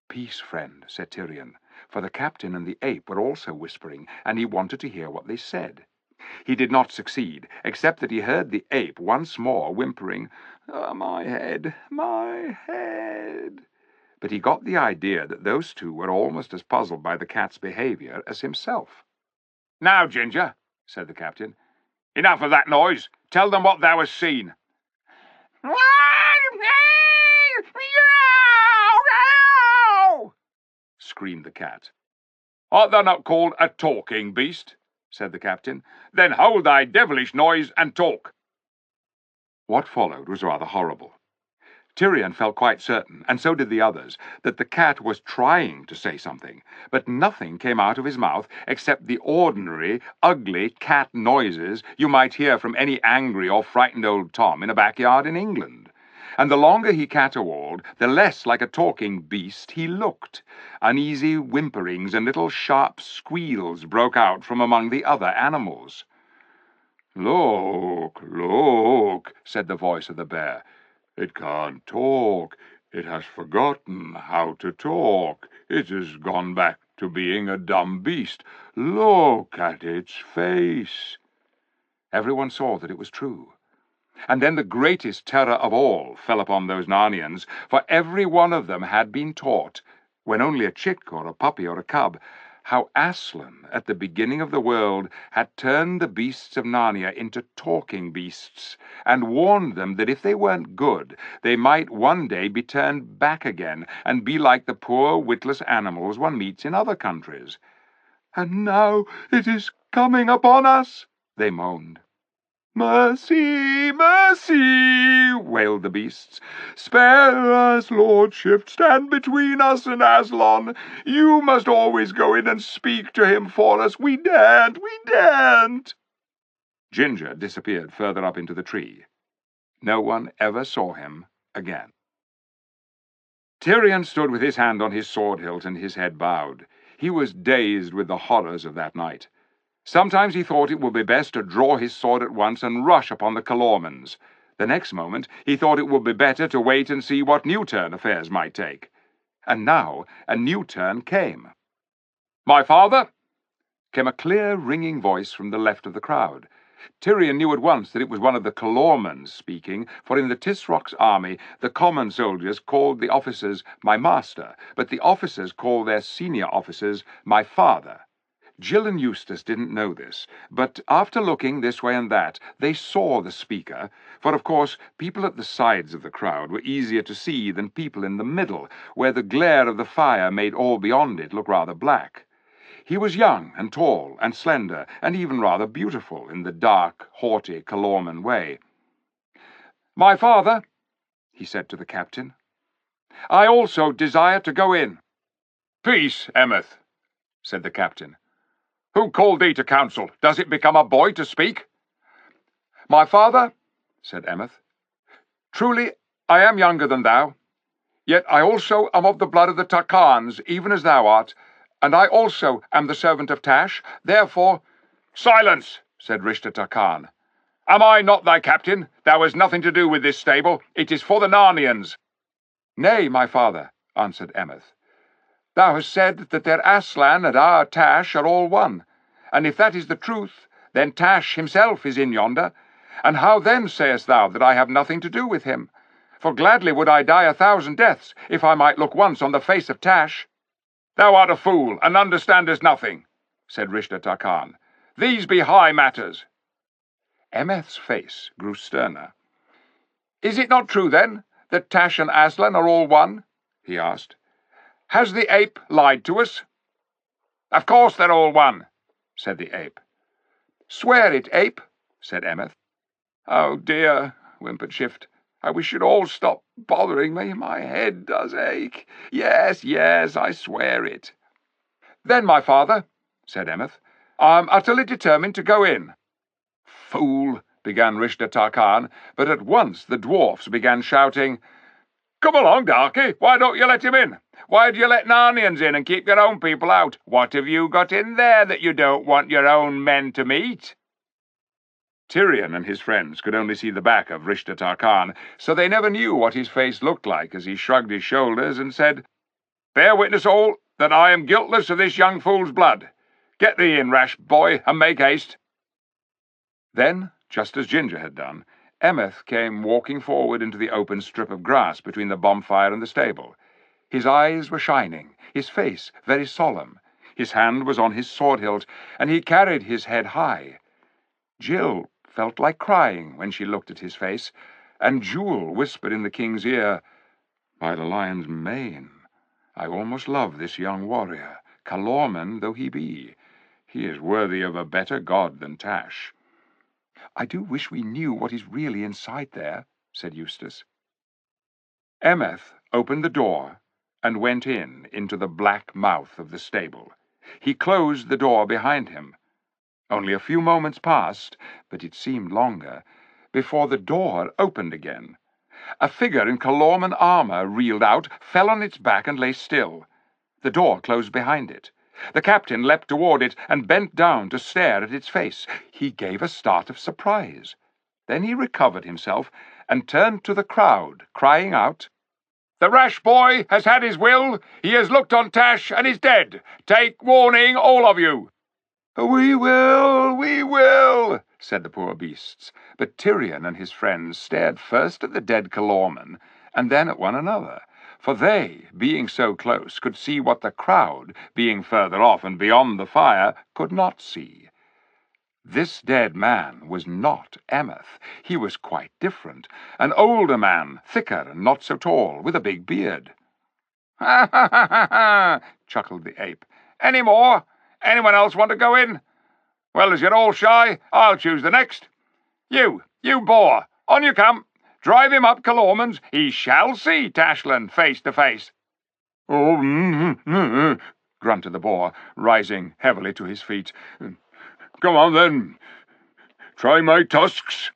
"Peace, friend," said Tyrion, for the captain and the ape were also whispering, and he wanted to hear what they said. He did not succeed, except that he heard the ape once more whimpering, my head, my head." But he got the idea that those two were almost as puzzled by the cat's behaviour as himself. "Now, Ginger," said the captain, "enough of that noise. Tell them what thou hast seen." screamed the cat. "Art thou not called a talking beast?" said the captain. "Then hold thy devilish noise and talk." What followed was rather horrible. Tyrion felt quite certain, and so did the others, that the cat was trying to say something, but nothing came out of his mouth except the ordinary, ugly cat noises you might hear from any angry or frightened old Tom in a backyard in England. And the longer he caterwauled, the less like a talking beast he looked. Uneasy whimperings and little sharp squeals broke out from among the other animals. "Look, look," said the voice of the bear. "It can't talk. It has forgotten how to talk. It has gone back to being a dumb beast. Look at its face." Everyone saw that it was true. And then the greatest terror of all fell upon those Narnians, for every one of them had been taught, when only a chick or a puppy or a cub, how Aslan, at the beginning of the world, had turned the beasts of Narnia into talking beasts, and warned them that if they weren't good, they might one day be turned back again and be like the poor witless animals one meets in other countries. "And now it is coming upon us," they moaned. "Mercy, mercy," wailed the beasts. "Spare us, lordship. Stand between us and Aslan. You must always go in and speak to him for us. We daren't, we daren't." Ginger disappeared further up into the tree. No one ever saw him again. Tyrion stood with his hand on his sword hilt and his head bowed. He was dazed with the horrors of that night. Sometimes he thought it would be best to draw his sword at once and rush upon the Calormans. The next moment he thought it would be better to wait and see what new turn affairs might take. And now a new turn came. "My father!" came a clear, ringing voice from the left of the crowd. Tyrion knew at once that it was one of the Calormans speaking, for in the Tisrock's army the common soldiers called the officers "my master," but the officers called their senior officers "my father." Jill and Eustace didn't know this, but after looking this way and that, they saw the speaker, for of course people at the sides of the crowd were easier to see than people in the middle, where the glare of the fire made all beyond it look rather black. He was young and tall and slender, and even rather beautiful in the dark, haughty Calorman way. "My father," he said to the captain, "I also desire to go in." "Peace, Emeth," said the captain. "Who called thee to council? Does it become a boy to speak?" "My father," said Emeth, "truly I am younger than thou. Yet I also am of the blood of the Tarkans, even as thou art, and I also am the servant of Tash. Therefore—" "Silence," said Rishta Tarkan. "Am I not thy captain? Thou hast nothing to do with this stable. It is for the Narnians." "Nay, my father," answered Emeth. "Thou hast said that their Aslan and our Tash are all one, and if that is the truth, then Tash himself is in yonder, and how then sayest thou that I have nothing to do with him? For gladly would I die 1,000 deaths, if I might look once on the face of Tash." "Thou art a fool, and understandest nothing," said Rishta Tarkan. "These be high matters." Emeth's face grew sterner. "Is it not true, then, that Tash and Aslan are all one?" he asked. "Has the ape lied to us?" "Of course they're all one," said the ape. "Swear it, ape," said Emeth. "Oh dear," whimpered Shift. "I wish you'd all stop bothering me. My head does ache. Yes, yes, I swear it." "Then, my father," said Emeth, "I'm utterly determined to go in." "Fool," began Rishta Tarkan, but at once the dwarfs began shouting, "Come along, Darky, why don't you let him in? Why do you let Narnians in and keep your own people out? What have you got in there that you don't want your own men to meet?" Tyrion and his friends could only see the back of Rishta Tarkan, so they never knew what his face looked like as he shrugged his shoulders and said, "Bear witness all that I am guiltless of this young fool's blood. Get thee in, rash boy, and make haste." Then, just as Ginger had done, Emeth came walking forward into the open strip of grass between the bonfire and the stable. His eyes were shining, his face very solemn. His hand was on his sword hilt, and he carried his head high. Jill felt like crying when she looked at his face, and Jewel whispered in the king's ear, "By the lion's mane, I almost love this young warrior, Calorman though he be. He is worthy of a better god than Tash." "I do wish we knew what is really inside there," said Eustace. Emeth opened the door and went into the black mouth of the stable. He closed the door behind him. Only a few moments passed, but it seemed longer, before the door opened again. A figure in Calorman armor reeled out, fell on its back, and lay still. The door closed behind it. The captain leapt toward it and bent down to stare at its face. He gave a start of surprise. Then he recovered himself and turned to the crowd, crying out, "The rash boy has had his will. He has looked on Tash and is dead. Take warning, all of you." We will," said the poor beasts, but Tyrion and his friends stared first at the dead Calorman and then at one another, for they, being so close, could see what the crowd, being further off and beyond the fire, could not see. This dead man was not Emeth. He was quite different, an older man, thicker and not so tall, with a big beard. "Ha ha ha ha ha!" chuckled the ape. "Any more? Anyone else want to go in? Well, as you're all shy, I'll choose the next. You boar, on you come. Drive him up, Calormans. He shall see Tashlan face to face." "Oh, grunted the boar, rising heavily to his feet. "Come on, then. Try my tusks."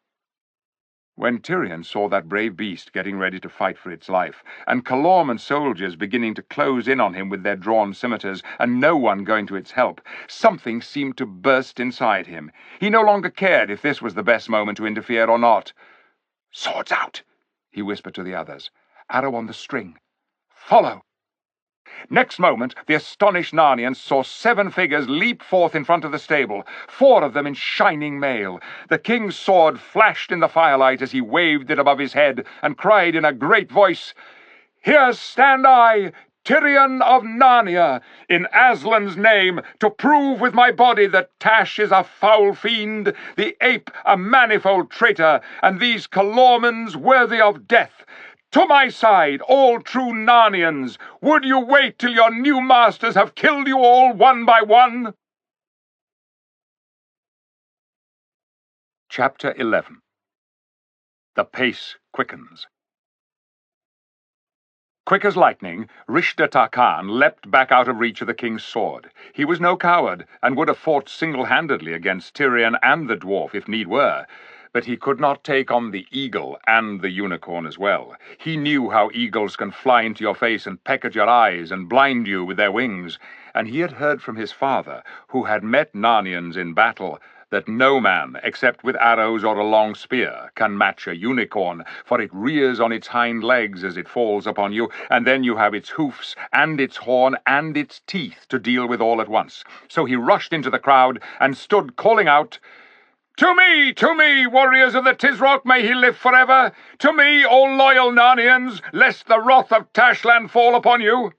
When Tyrion saw that brave beast getting ready to fight for its life, and Calorman's soldiers beginning to close in on him with their drawn scimitars, and no one going to its help, something seemed to burst inside him. He no longer cared if this was the best moment to interfere or not. "Swords out," he whispered to the others. "Arrow on the string. Follow." Next moment, the astonished Narnians saw 7 figures leap forth in front of the stable, 4 of them in shining mail. The king's sword flashed in the firelight as he waved it above his head, and cried in a great voice, "Here stand I, Tyrion of Narnia, in Aslan's name, to prove with my body that Tash is a foul fiend, the ape a manifold traitor, and these Calormans worthy of death. To my side, all true Narnians! Would you wait till your new masters have killed you all one by one?" Chapter 11. The pace quickens. Quick as lightning, Rishda Tarkan leapt back out of reach of the king's sword. He was no coward, and would have fought single-handedly against Tyrion and the dwarf if need were. But he could not take on the eagle and the unicorn as well. He knew how eagles can fly into your face and peck at your eyes and blind you with their wings, and he had heard from his father, who had met Narnians in battle, that no man, except with arrows or a long spear, can match a unicorn, for it rears on its hind legs as it falls upon you, and then you have its hoofs, and its horn, and its teeth to deal with all at once. So he rushed into the crowd, and stood calling out, to me, warriors of the Tisrock, may he live forever! To me, all loyal Narnians, lest the wrath of Tashlan fall upon you!"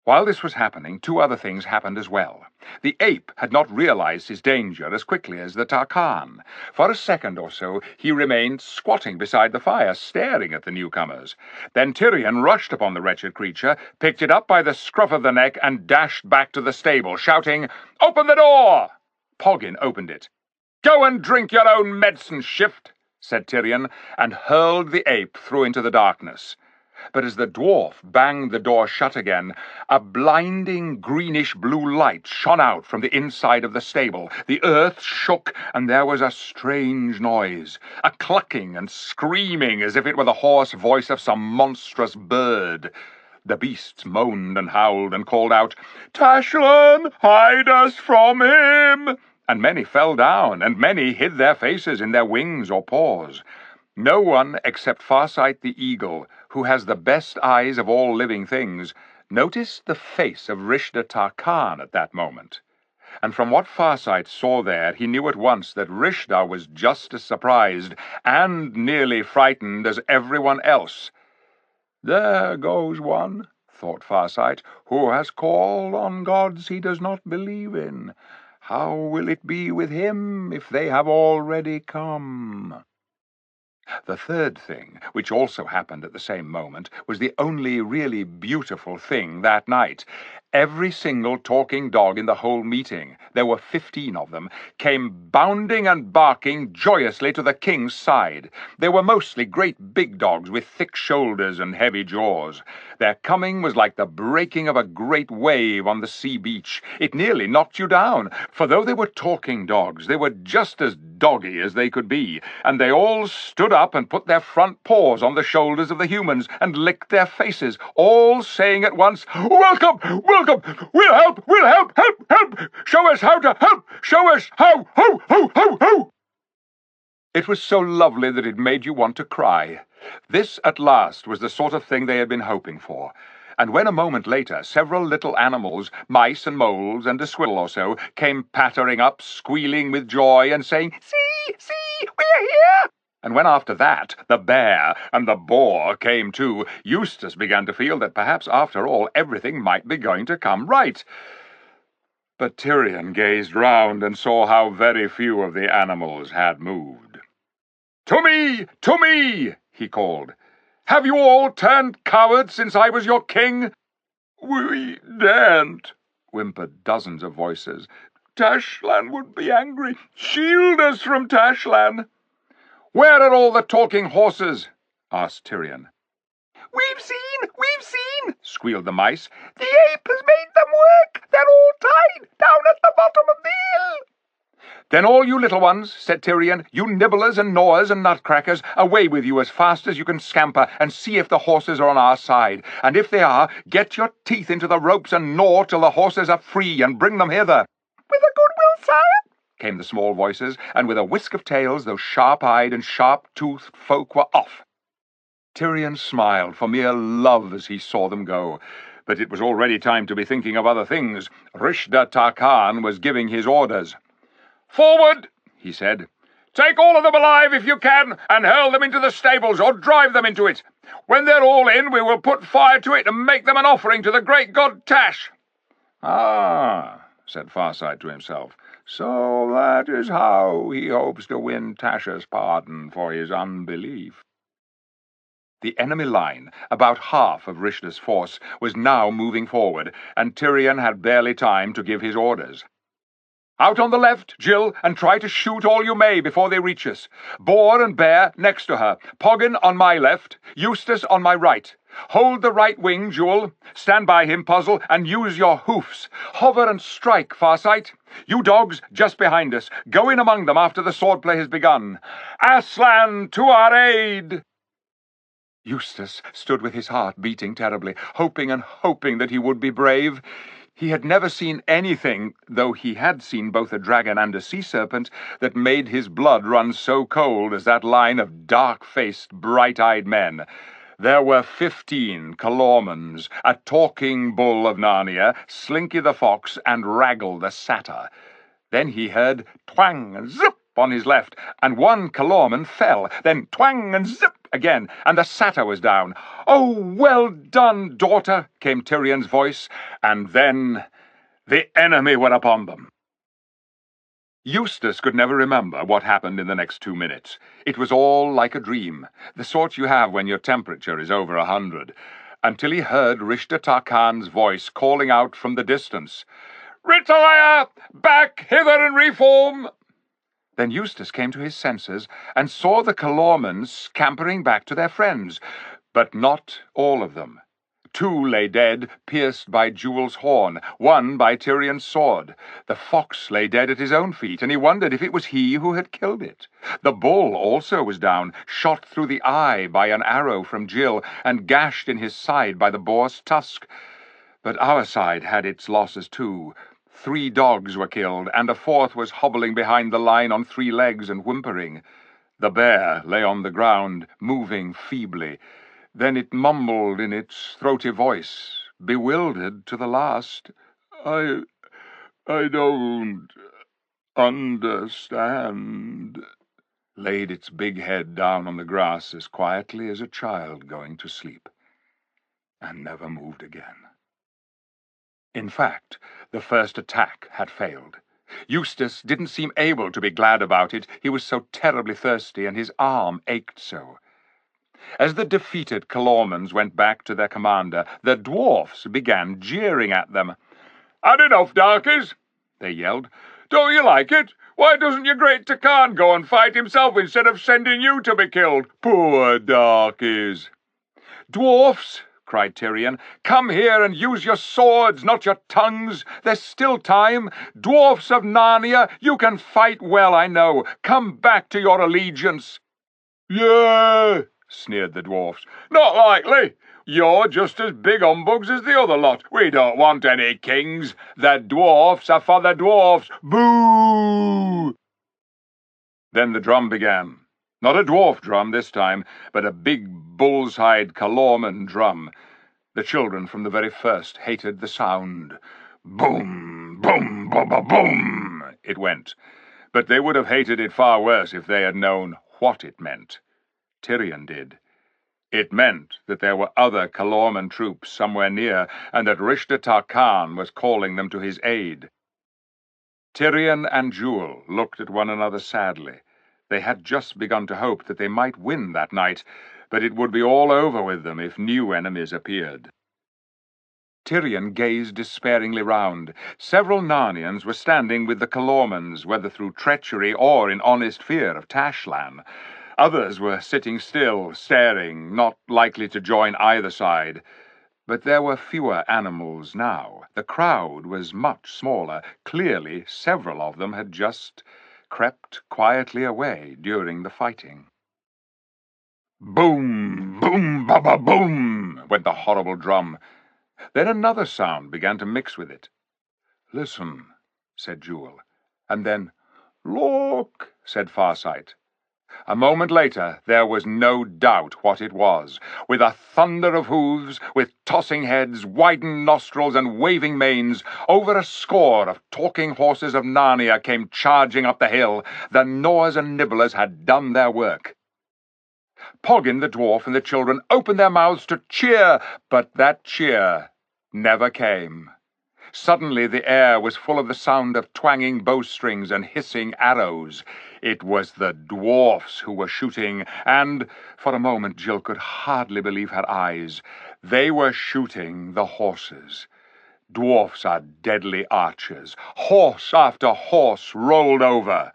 While this was happening, 2 other things happened as well. The ape had not realized his danger as quickly as the Tarkan. For a second or so, he remained squatting beside the fire, staring at the newcomers. Then Tyrion rushed upon the wretched creature, picked it up by the scruff of the neck, and dashed back to the stable, shouting, "Open the door!" Poggin opened it. "Go and drink your own medicine, shift," said Tyrion, and hurled the ape through into the darkness. But as the dwarf banged the door shut again, a blinding greenish-blue light shone out from the inside of the stable. The earth shook, and there was a strange noise, a clucking and screaming as if it were the hoarse voice of some monstrous bird. The beasts moaned and howled and called out, "Tashlan, hide us from him!" And many fell down, and many hid their faces in their wings or paws. No one except Farsight the eagle, who has the best eyes of all living things, noticed the face of Rishda Tarkan at that moment. And from what Farsight saw there, he knew at once that Rishda was just as surprised and nearly frightened as everyone else. "There goes one," thought Farsight, "who has called on gods he does not believe in. How will it be with him if they have already come?" The third thing, which also happened at the same moment, was the only really beautiful thing that night. Every single talking dog in the whole meeting, there were 15 of them, came bounding and barking joyously to the king's side. They were mostly great big dogs with thick shoulders and heavy jaws. Their coming was like the breaking of a great wave on the sea beach. It nearly knocked you down, for though they were talking dogs, they were just as doggy as they could be, and they all stood up and put their front paws on the shoulders of the humans and licked their faces, all saying at once, "Welcome! Welcome! We'll help! We'll help! Help! Help! Show us how to help! Show us how! Ho! Ho! Ho! Ho!" It was so lovely that it made you want to cry. This, at last, was the sort of thing they had been hoping for. And when a moment later several little animals, mice and moles and a squirrel or so, came pattering up, squealing with joy and saying, "See! See! We're here!" And when after that the bear and the boar came too, Eustace began to feel that perhaps after all everything might be going to come right. But Tyrion gazed round and saw how very few of the animals had moved. "To me! To me!" he called. "Have you all turned cowards since I was your king?" "We daren't," whimpered dozens of voices. "Tashlan would be angry. Shield us from Tashlan." "Where are all the talking horses?" asked Tyrion. We've seen, squealed the mice. "The ape has made them work. They're all tied down at the bottom of the hill." "Then all you little ones," said Tyrion, "you nibblers and gnawers and nutcrackers, away with you as fast as you can scamper, and see if the horses are on our side. And if they are, get your teeth into the ropes and gnaw till the horses are free, and bring them hither." "With a good will, sire," came the small voices, and with a whisk of tails those sharp-eyed and sharp-toothed folk were off. Tyrion smiled for mere love as he saw them go. But it was already time to be thinking of other things. Rishda Tarkan was giving his orders. "Forward," he said. "Take all of them alive if you can, and hurl them into the stables, or drive them into it. When they're all in, we will put fire to it and make them an offering to the great god Tash." "Ah," said Farsight to himself, "so that is how he hopes to win Tasha's pardon for his unbelief." The enemy line, about half of Rishda's force, was now moving forward, and Tyrion had barely time to give his orders. "Out on the left, Jill, and try to shoot all you may before they reach us. Boar and Bear next to her. Poggin on my left, Eustace on my right. Hold the right wing, Jewel. Stand by him, Puzzle, and use your hoofs. Hover and strike, Farsight. You dogs, just behind us. Go in among them after the swordplay has begun. Aslan, to our aid!" Eustace stood with his heart beating terribly, hoping and hoping that he would be brave. He had never seen anything, though he had seen both a dragon and a sea serpent, that made his blood run so cold as that line of dark-faced, bright-eyed men. There were 15 Calormans, a talking bull of Narnia, Slinky the fox, and Raggle the satyr. Then he heard twang and zip on his left, and one Calorman fell. Then twang and zip again, and the satyr was down. "Oh, well done, daughter," came Tyrion's voice, and then the enemy were upon them. Eustace could never remember what happened in the next 2 minutes. It was all like a dream, the sort you have when your temperature is over 100, until he heard Rishda Tarkan's voice calling out from the distance, "Retire! Back hither and reform!" Then Eustace came to his senses and saw the Calormans scampering back to their friends, but not all of them. 2 lay dead, pierced by Jewel's horn, 1 by Tyrion's sword. The fox lay dead at his own feet, and he wondered if it was he who had killed it. The bull also was down, shot through the eye by an arrow from Jill, and gashed in his side by the boar's tusk. But our side had its losses too. 3 dogs were killed, and a 4th was hobbling behind the line on 3 legs and whimpering. The bear lay on the ground, moving feebly. Then it mumbled in its throaty voice, bewildered to the last, I don't understand," laid its big head down on the grass as quietly as a child going to sleep, and never moved again. In fact, the first attack had failed. Eustace didn't seem able to be glad about it. He was so terribly thirsty, and his arm ached so. As the defeated Calormans went back to their commander, the dwarfs began jeering at them. "Had enough, darkies?" they yelled. "Don't you like it? Why doesn't your great Tarkan go and fight himself instead of sending you to be killed? Poor darkies!" "Dwarfs!" cried Tyrion. "Come here and use your swords, not your tongues. There's still time. Dwarfs of Narnia, you can fight well, I know. Come back to your allegiance." "Yeah," sneered the dwarfs. "Not likely. You're just as big humbugs as the other lot. We don't want any kings. The dwarfs are for the dwarfs. Boo!" Then the drum began. Not a dwarf drum this time, but a big bull's-hide Calorman drum. The children from the very first hated the sound. Boom, boom, boom, boom, boom, it went. But they would have hated it far worse if they had known what it meant. Tyrion did. It meant that there were other Calorman troops somewhere near, and that Rishta Tarkan was calling them to his aid. Tyrion and Jewel looked at one another sadly. They had just begun to hope that they might win that night, but it would be all over with them if new enemies appeared. Tyrion gazed despairingly round. Several Narnians were standing with the Calormans, whether through treachery or in honest fear of Tashlan. Others were sitting still, staring, not likely to join either side. But there were fewer animals now. The crowd was much smaller. Clearly, several of them had just crept quietly away during the fighting. Boom, boom, ba-ba-boom, went the horrible drum. Then another sound began to mix with it. Listen, said Jewel. And then, look, said Farsight. A moment later, there was no doubt what it was. With a thunder of hooves, with tossing heads, widened nostrils, and waving manes, over a score of talking horses of Narnia came charging up the hill. The gnawers and nibblers had done their work. Poggin the dwarf and the children opened their mouths to cheer, but that cheer never came. Suddenly the air was full of the sound of twanging bowstrings and hissing arrows. It was the dwarfs who were shooting, and for a moment Jill could hardly believe her eyes. They were shooting the horses. Dwarfs are deadly archers. Horse after horse rolled over.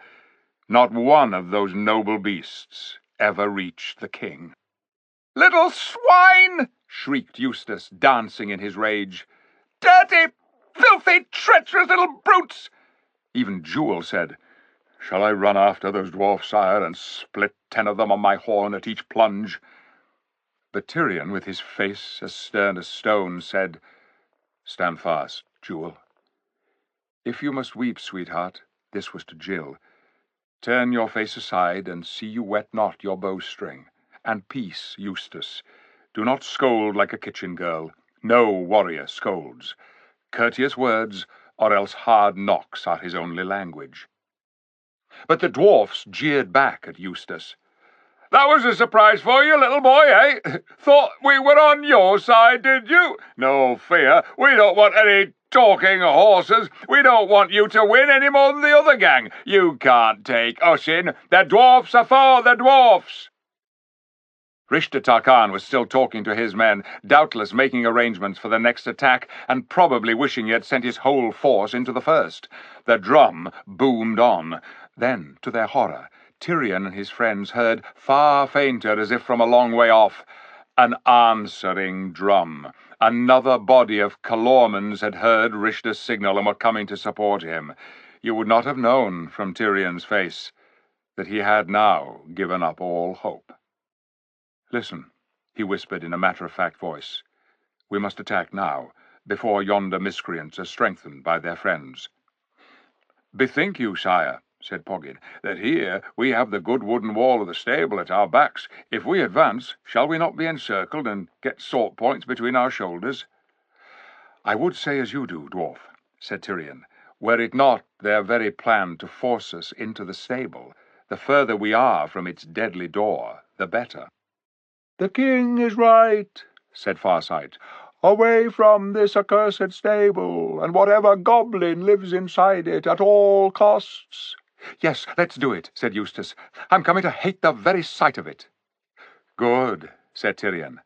Not one of those noble beasts ever reached the king. "Little swine!" shrieked Eustace, dancing in his rage. "Dirty, filthy, treacherous little brutes!" Even Jewel said, "Shall I run after those dwarfs, sire, and split 10 of them on my horn at each plunge?" But Tyrion, with his face as stern as stone, said, "Stand fast, Jewel. If you must weep, sweetheart," this was to Jill, "turn your face aside, and see you wet not your bowstring. And peace, Eustace. Do not scold like a kitchen girl. No warrior scolds. Courteous words, or else hard knocks, are his only language." But the dwarfs jeered back at Eustace. "That was a surprise for you, little boy, eh? Thought we were on your side, did you? No fear, we don't want any talking horses. We don't want you to win any more than the other gang. You can't take us in. The dwarfs are for the dwarfs." Rishta Tarkan was still talking to his men, doubtless making arrangements for the next attack, and probably wishing he had sent his whole force into the first. The drum boomed on. Then, to their horror, Tyrion and his friends heard, far fainter as if from a long way off, an answering drum. Another body of Calormans had heard Rishta's signal and were coming to support him. You would not have known from Tyrion's face that he had now given up all hope. "Listen," he whispered in a matter-of-fact voice. "We must attack now, before yonder miscreants are strengthened by their friends." "Bethink you, sire," said Poggin, "that here we have the good wooden wall of the stable at our backs. If we advance, shall we not be encircled and get sword points between our shoulders?" "I would say as you do, dwarf," said Tyrion, "were it not their very plan to force us into the stable. The further we are from its deadly door, the better." "The king is right," said Farsight. "Away from this accursed stable, and whatever goblin lives inside it, at all costs." "Yes, let's do it," said Eustace. "I'm coming to hate the very sight of it." "Good," said Tyrion.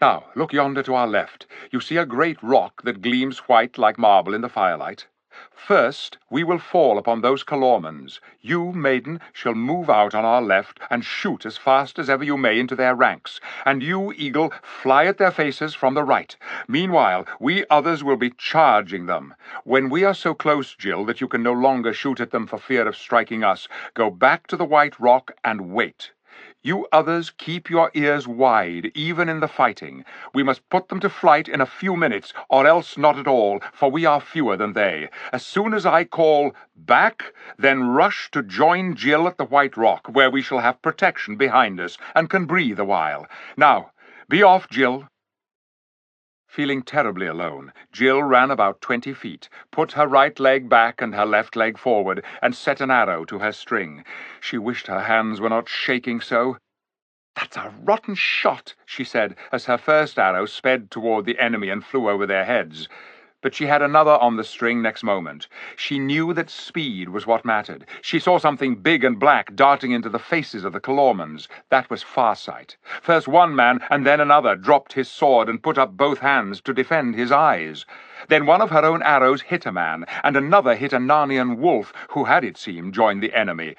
"Now, look yonder to our left. You see a great rock that gleams white like marble in the firelight? First, we will fall upon those Calormans. You, maiden, shall move out on our left and shoot as fast as ever you may into their ranks. And you, eagle, fly at their faces from the right. Meanwhile, we others will be charging them. When we are so close, Jill, that you can no longer shoot at them for fear of striking us, go back to the white rock and wait. You others keep your ears wide, even in the fighting. We must put them to flight in a few minutes, or else not at all, for we are fewer than they. As soon as I call, 'Back,' then rush to join Jill at the White Rock, where we shall have protection behind us, and can breathe a while. Now, be off, Jill." Feeling terribly alone, Jill ran about 20 feet, put her right leg back and her left leg forward, and set an arrow to her string. She wished her hands were not shaking so. "That's a rotten shot," she said, as her first arrow sped toward the enemy and flew over their heads. But she had another on the string next moment. She knew that speed was what mattered. She saw something big and black darting into the faces of the Calormans. That was Farsight. First one man and then another dropped his sword and put up both hands to defend his eyes. Then one of her own arrows hit a man, and another hit a Narnian wolf, who had, it seemed, joined the enemy.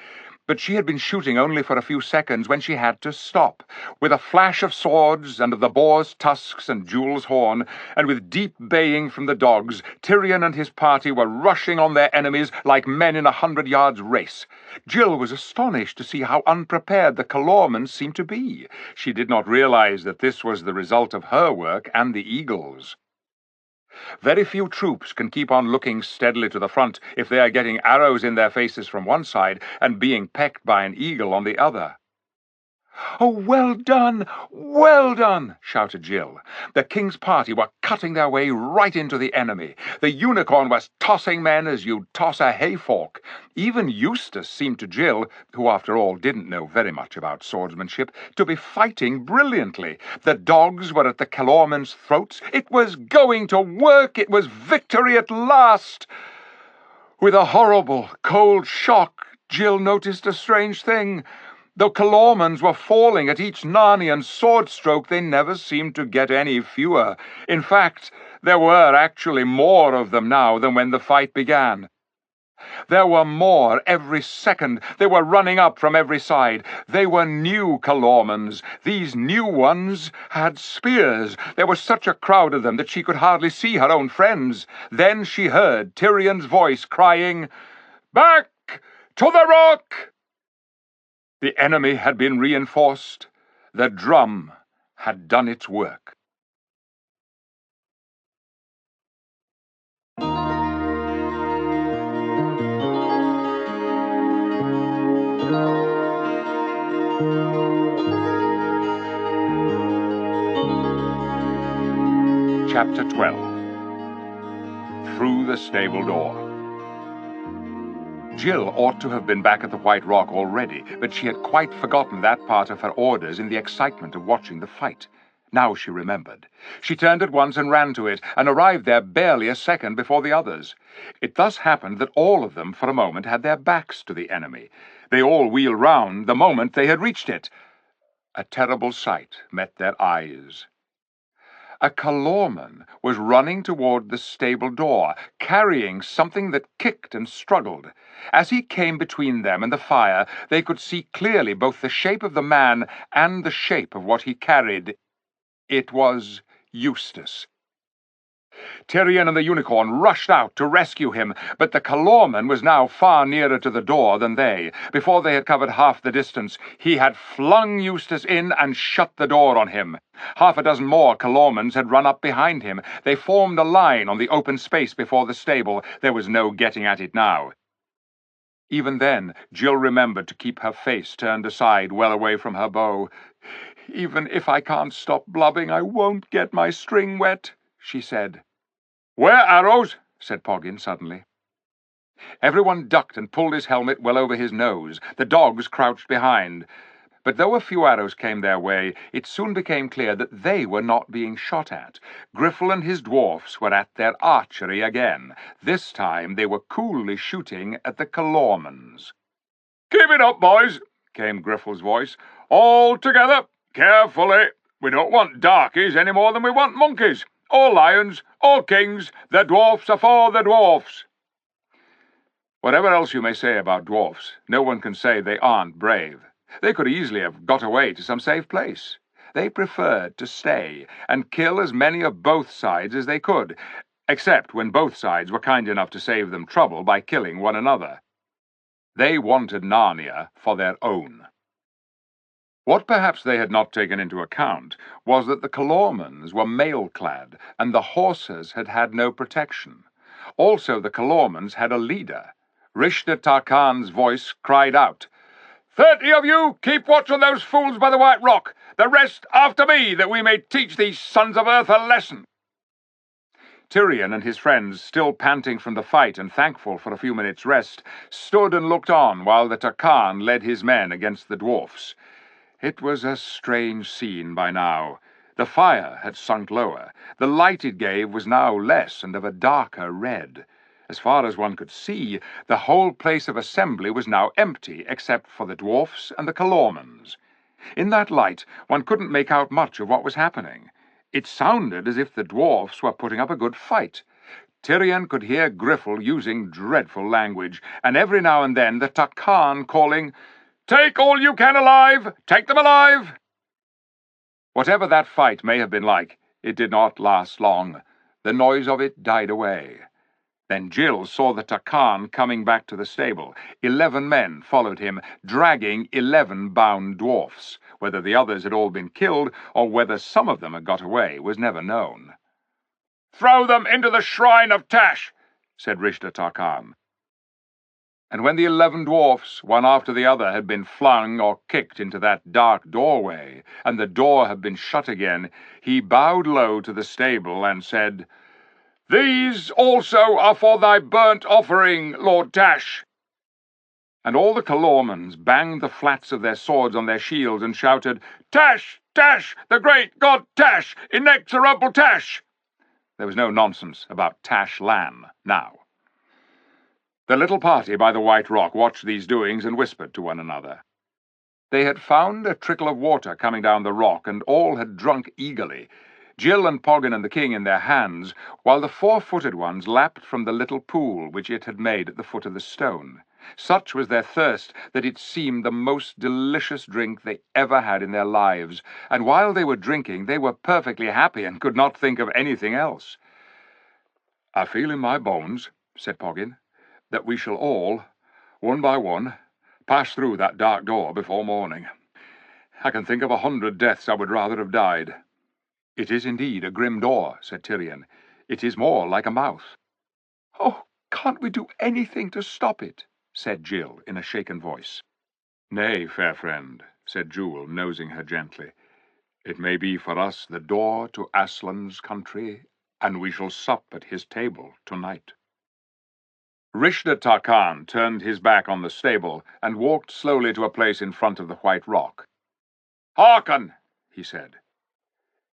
But she had been shooting only for a few seconds when she had to stop. With a flash of swords and of the boar's tusks and Jul's horn, and with deep baying from the dogs, Tyrion and his party were rushing on their enemies like men in a 100-yards race. Jill was astonished to see how unprepared the Calormans seemed to be. She did not realize that this was the result of her work and the eagles'. Very few troops can keep on looking steadily to the front if they are getting arrows in their faces from one side and being pecked by an eagle on the other. "Oh, well done! Well done!" shouted Jill. The king's party were cutting their way right into the enemy. The unicorn was tossing men as you'd toss a hayfork. Even Eustace seemed to Jill, who after all didn't know very much about swordsmanship, to be fighting brilliantly. The dogs were at the Calormans' throats. It was going to work. It was victory at last. With a horrible, cold shock, Jill noticed a strange thing. Though Calormans were falling at each Narnian sword stroke, they never seemed to get any fewer. In fact, there were actually more of them now than when the fight began. There were more every second. They were running up from every side. They were new Calormans. These new ones had spears. There was such a crowd of them that she could hardly see her own friends. Then she heard Tyrion's voice crying, "Back to the rock!" The enemy had been reinforced. The drum had done its work. Chapter 12. Through the Stable Door. Jill ought to have been back at the White Rock already, but she had quite forgotten that part of her orders in the excitement of watching the fight. Now she remembered. She turned at once and ran to it, and arrived there barely a second before the others. It thus happened that all of them, for a moment, had their backs to the enemy. They all wheeled round the moment they had reached it. A terrible sight met their eyes. A Calorman was running toward the stable door, carrying something that kicked and struggled. As he came between them and the fire, they could see clearly both the shape of the man and the shape of what he carried. It was Eustace. Tyrion and the unicorn rushed out to rescue him, but the Calorman was now far nearer to the door than they. Before they had covered half the distance, he had flung Eustace in and shut the door on him. Half a dozen more Calormans had run up behind him. They formed a line on the open space before the stable. There was no getting at it now. Even then, Jill remembered to keep her face turned aside, well away from her bow. "Even if I can't stop blubbing, I won't get my string wet," she said. "Where arrows?" said Poggin suddenly. Everyone ducked and pulled his helmet well over his nose. The dogs crouched behind. But though a few arrows came their way, it soon became clear that they were not being shot at. Griffel and his dwarfs were at their archery again. This time they were coolly shooting at the Calormans. "Keep it up, boys," came Griffel's voice. "All together, carefully. We don't want darkies any more than we want monkeys. All lions, all kings, the dwarfs are for the dwarfs." Whatever else you may say about dwarfs, no one can say they aren't brave. They could easily have got away to some safe place. They preferred to stay and kill as many of both sides as they could, except when both sides were kind enough to save them trouble by killing one another. They wanted Narnia for their own. What perhaps they had not taken into account was that the Calormans were mail-clad, and the horses had had no protection. Also the Calormans had a leader. Rishta Tarkan's voice cried out, 30 of you, keep watch on those fools by the White Rock. The rest after me, that we may teach these sons of earth a lesson." Tyrion and his friends, still panting from the fight and thankful for a few minutes' rest, stood and looked on while the Takan led his men against the dwarfs. It was a strange scene by now. The fire had sunk lower. The light it gave was now less and of a darker red. As far as one could see, the whole place of assembly was now empty, except for the dwarfs and the Calormans. In that light, one couldn't make out much of what was happening. It sounded as if the dwarfs were putting up a good fight. Tyrion could hear Griffle using dreadful language, and every now and then the Takan calling, "Take all you can alive! Take them alive!" Whatever that fight may have been like, it did not last long. The noise of it died away. Then Jill saw the Takan coming back to the stable. 11 men followed him, dragging 11 bound dwarfs. Whether the others had all been killed, or whether some of them had got away, was never known. "Throw them into the shrine of Tash," said Rishda Tarkan. And when the 11 dwarfs, one after the other, had been flung or kicked into that dark doorway, and the door had been shut again, he bowed low to the stable and said, "These also are for thy burnt offering, Lord Tash." And all the Calormans banged the flats of their swords on their shields and shouted, "Tash! Tash! The great god Tash! Inexorable Tash!" There was no nonsense about Tash Lan now. The little party by the White Rock watched these doings and whispered to one another. They had found a trickle of water coming down the rock, and all had drunk eagerly, Jill and Poggin and the king in their hands, while the 4-footed ones lapped from the little pool which it had made at the foot of the stone. Such was their thirst that it seemed the most delicious drink they ever had in their lives, and while they were drinking they were perfectly happy and could not think of anything else. "I feel in my bones," said Poggin, "that we shall all, one by one, pass through that dark door before morning. I can think of 100 deaths I would rather have died." "It is indeed a grim door," said Tyrion. "It is more like a mouth." "Oh, can't we do anything to stop it?" said Jill in a shaken voice. "Nay, fair friend," said Jewel, nosing her gently. "It may be for us the door to Aslan's country, and we shall sup at his table tonight." Rishda Tarkan turned his back on the stable and walked slowly to a place in front of the White Rock. "Hearken," he said.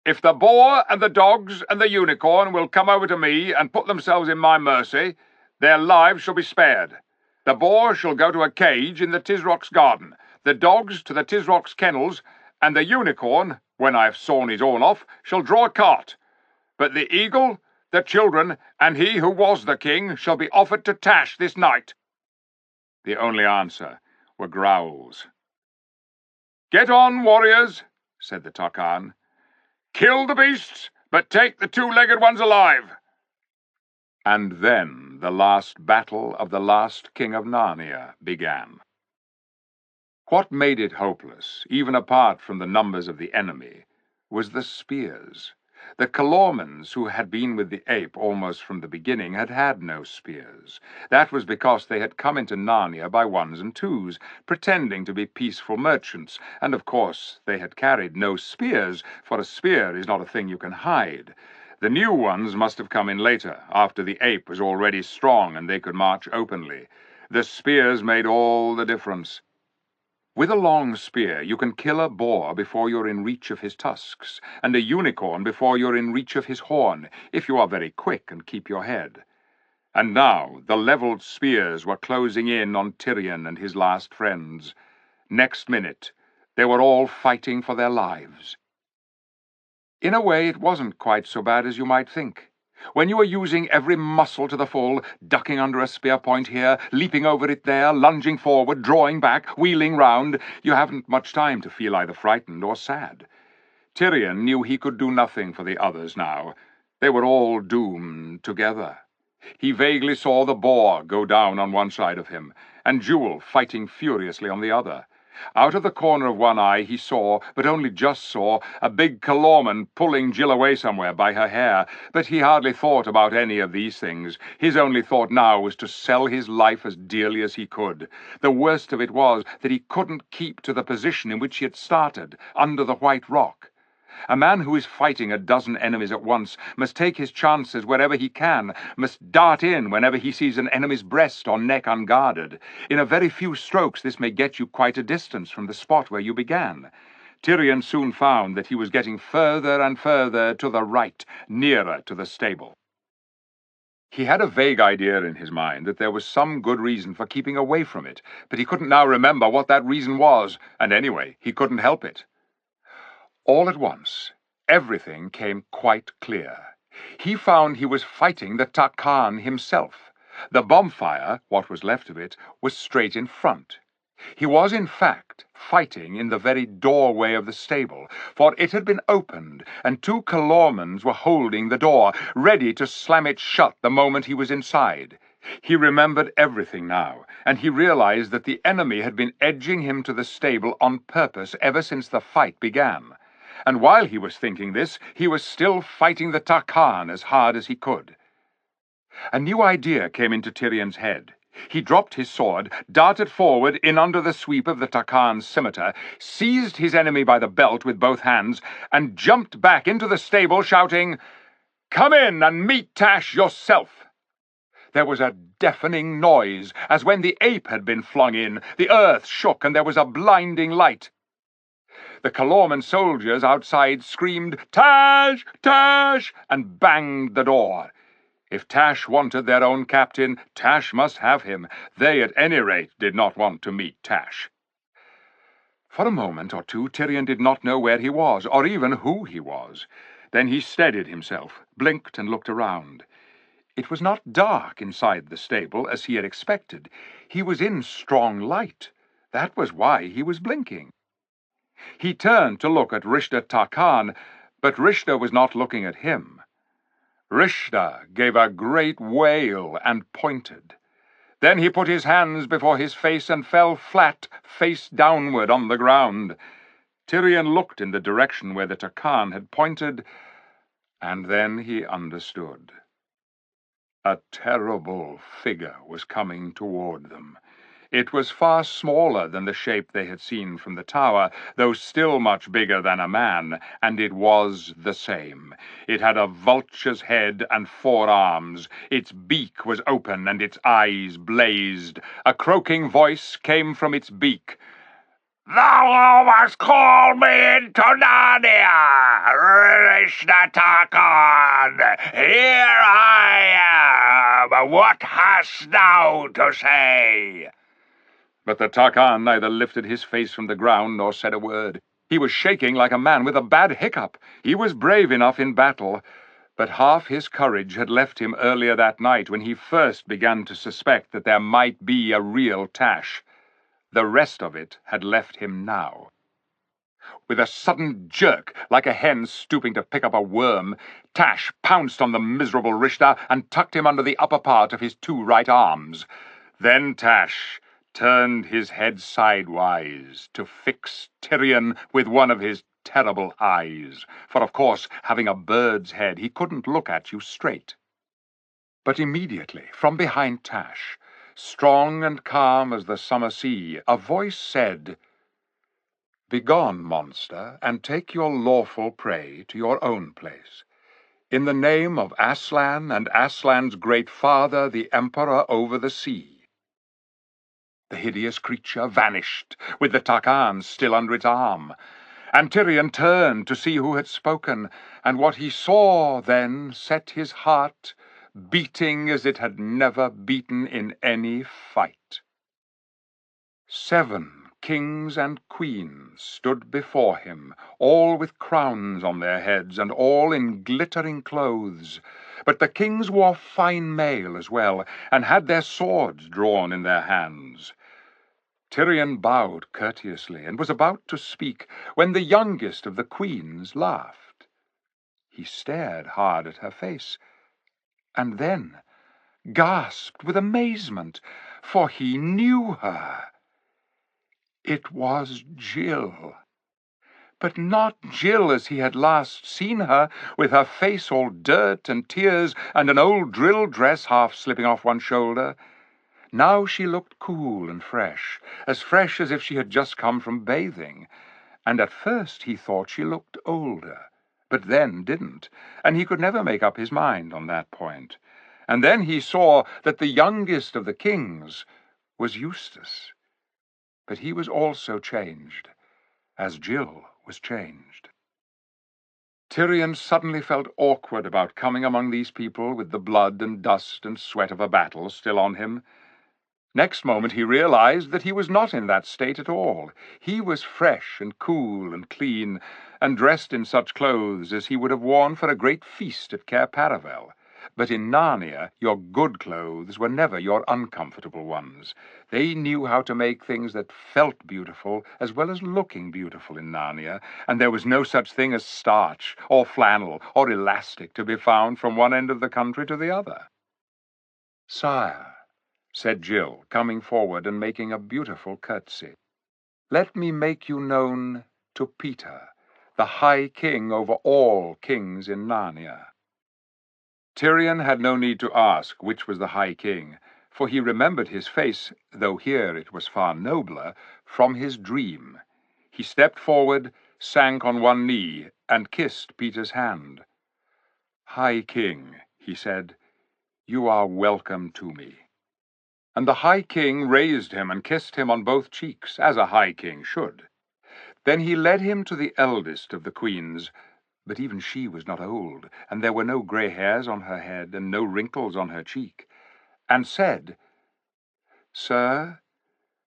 "If the boar and the dogs and the unicorn will come over to me and put themselves in my mercy, their lives shall be spared. The boar shall go to a cage in the Tisrock's garden, the dogs to the Tisrock's kennels, and the unicorn, when I have sawn his horn off, shall draw a cart. But the eagle, the children, and he who was the king shall be offered to Tash this night." The only answer were growls. "Get on, warriors," said the Tarkan. "Kill the beasts, but take the 2-legged ones alive." And then the last battle of the last king of Narnia began. What made it hopeless, even apart from the numbers of the enemy, was the spears. The Calormans, who had been with the ape almost from the beginning, had had no spears. That was because they had come into Narnia by 1s and 2s, pretending to be peaceful merchants, and of course they had carried no spears, for a spear is not a thing you can hide. The new ones must have come in later, after the ape was already strong and they could march openly. The spears made all the difference. With a long spear you can kill a boar before you're in reach of his tusks, and a unicorn before you're in reach of his horn, if you are very quick and keep your head. And now the levelled spears were closing in on Tyrion and his last friends. Next minute they were all fighting for their lives. In a way it wasn't quite so bad as you might think. When you are using every muscle to the full, ducking under a spear point here, leaping over it there, lunging forward, drawing back, wheeling round, you haven't much time to feel either frightened or sad. Tyrion knew he could do nothing for the others now. They were all doomed together. He vaguely saw the boar go down on one side of him, and Jewel fighting furiously on the other. Out of the corner of one eye he saw, but only just saw, a big Calorman pulling Jill away somewhere by her hair, but he hardly thought about any of these things. His only thought now was to sell his life as dearly as he could. The worst of it was that he couldn't keep to the position in which he had started, under the White Rock. A man who is fighting a dozen enemies at once must take his chances wherever he can, must dart in whenever he sees an enemy's breast or neck unguarded. In a very few strokes, this may get you quite a distance from the spot where you began. Tyrion soon found that he was getting further and further to the right, nearer to the stable. He had a vague idea in his mind that there was some good reason for keeping away from it, but he couldn't now remember what that reason was, and anyway, he couldn't help it. All at once, everything came quite clear. He found he was fighting the Tarkan himself. The bonfire, what was left of it, was straight in front. He was, in fact, fighting in the very doorway of the stable, for it had been opened, and 2 Calormans were holding the door, ready to slam it shut the moment he was inside. He remembered everything now, and he realized that the enemy had been edging him to the stable on purpose ever since the fight began. And while he was thinking this, he was still fighting the Tarkan as hard as he could. A new idea came into Tyrion's head. He dropped his sword, darted forward in under the sweep of the Tarkan's scimitar, seized his enemy by the belt with both hands, and jumped back into the stable, shouting, "Come in and meet Tash yourself!" There was a deafening noise, as when the ape had been flung in. The earth shook, and there was a blinding light. The Calorman soldiers outside screamed, "Tash! Tash!" and banged the door. If Tash wanted their own captain, Tash must have him. They, at any rate, did not want to meet Tash. For a moment or two, Tyrion did not know where he was, or even who he was. Then he steadied himself, blinked, and looked around. It was not dark inside the stable, as he had expected. He was in strong light. That was why he was blinking. He turned to look at Rishda Tarkan, but Rishda was not looking at him. Rishda gave a great wail and pointed. Then he put his hands before his face and fell flat, face downward on the ground. Tyrion looked in the direction where the Tarkan had pointed, and then he understood. A terrible figure was coming toward them. It was far smaller than the shape they had seen from the tower, though still much bigger than a man, and it was the same. It had a vulture's head and 4 arms. Its beak was open, and its eyes blazed. A croaking voice came from its beak. "Thou must call me into Narnia, Rishda Tarkan. Here I am. What hast thou to say?" But the Tarkan neither lifted his face from the ground nor said a word. He was shaking like a man with a bad hiccup. He was brave enough in battle, but half his courage had left him earlier that night when he first began to suspect that there might be a real Tash. The rest of it had left him now. With a sudden jerk, like a hen stooping to pick up a worm, Tash pounced on the miserable Rishda and tucked him under the upper part of his 2 right arms. Then Tash turned his head sidewise to fix Tyrion with one of his terrible eyes, for of course, having a bird's head, he couldn't look at you straight. But immediately, from behind Tash, strong and calm as the summer sea, a voice said, "Begone, monster, and take your lawful prey to your own place. In the name of Aslan and Aslan's great father, the Emperor over the sea." The hideous creature vanished, with the Tarkan still under its arm. And Tyrion turned to see who had spoken, and what he saw then set his heart beating as it had never beaten in any fight. 7 kings and queens stood before him, all with crowns on their heads, and all in glittering clothes. But the kings wore fine mail as well, and had their swords drawn in their hands. Tyrion bowed courteously, and was about to speak, when the youngest of the queens laughed. He stared hard at her face, and then gasped with amazement, for he knew her. It was Jill. But not Jill as he had last seen her, with her face all dirt and tears, and an old drill dress half slipping off one shoulder. Now she looked cool and fresh as if she had just come from bathing, and at first he thought she looked older, but then didn't, and he could never make up his mind on that point. And then he saw that the youngest of the kings was Eustace. But he was also changed, as Jill was changed. Tyrion suddenly felt awkward about coming among these people with the blood and dust and sweat of a battle still on him. Next moment he realized that he was not in that state at all. He was fresh and cool and clean, and dressed in such clothes as he would have worn for a great feast at Cair Paravel. But in Narnia, your good clothes were never your uncomfortable ones. They knew how to make things that felt beautiful as well as looking beautiful in Narnia, and there was no such thing as starch or flannel or elastic to be found from one end of the country to the other. "Sire," said Jill, coming forward and making a beautiful curtsy, "let me make you known to Peter, the High King over all kings in Narnia." Tyrion had no need to ask which was the High King, for he remembered his face, though here it was far nobler, from his dream. He stepped forward, sank on one knee, and kissed Peter's hand. "High King," he said, "you are welcome to me." And the High King raised him and kissed him on both cheeks, as a High King should. Then he led him to the eldest of the queens, but even she was not old, and there were no grey hairs on her head and no wrinkles on her cheek, and said, "Sir,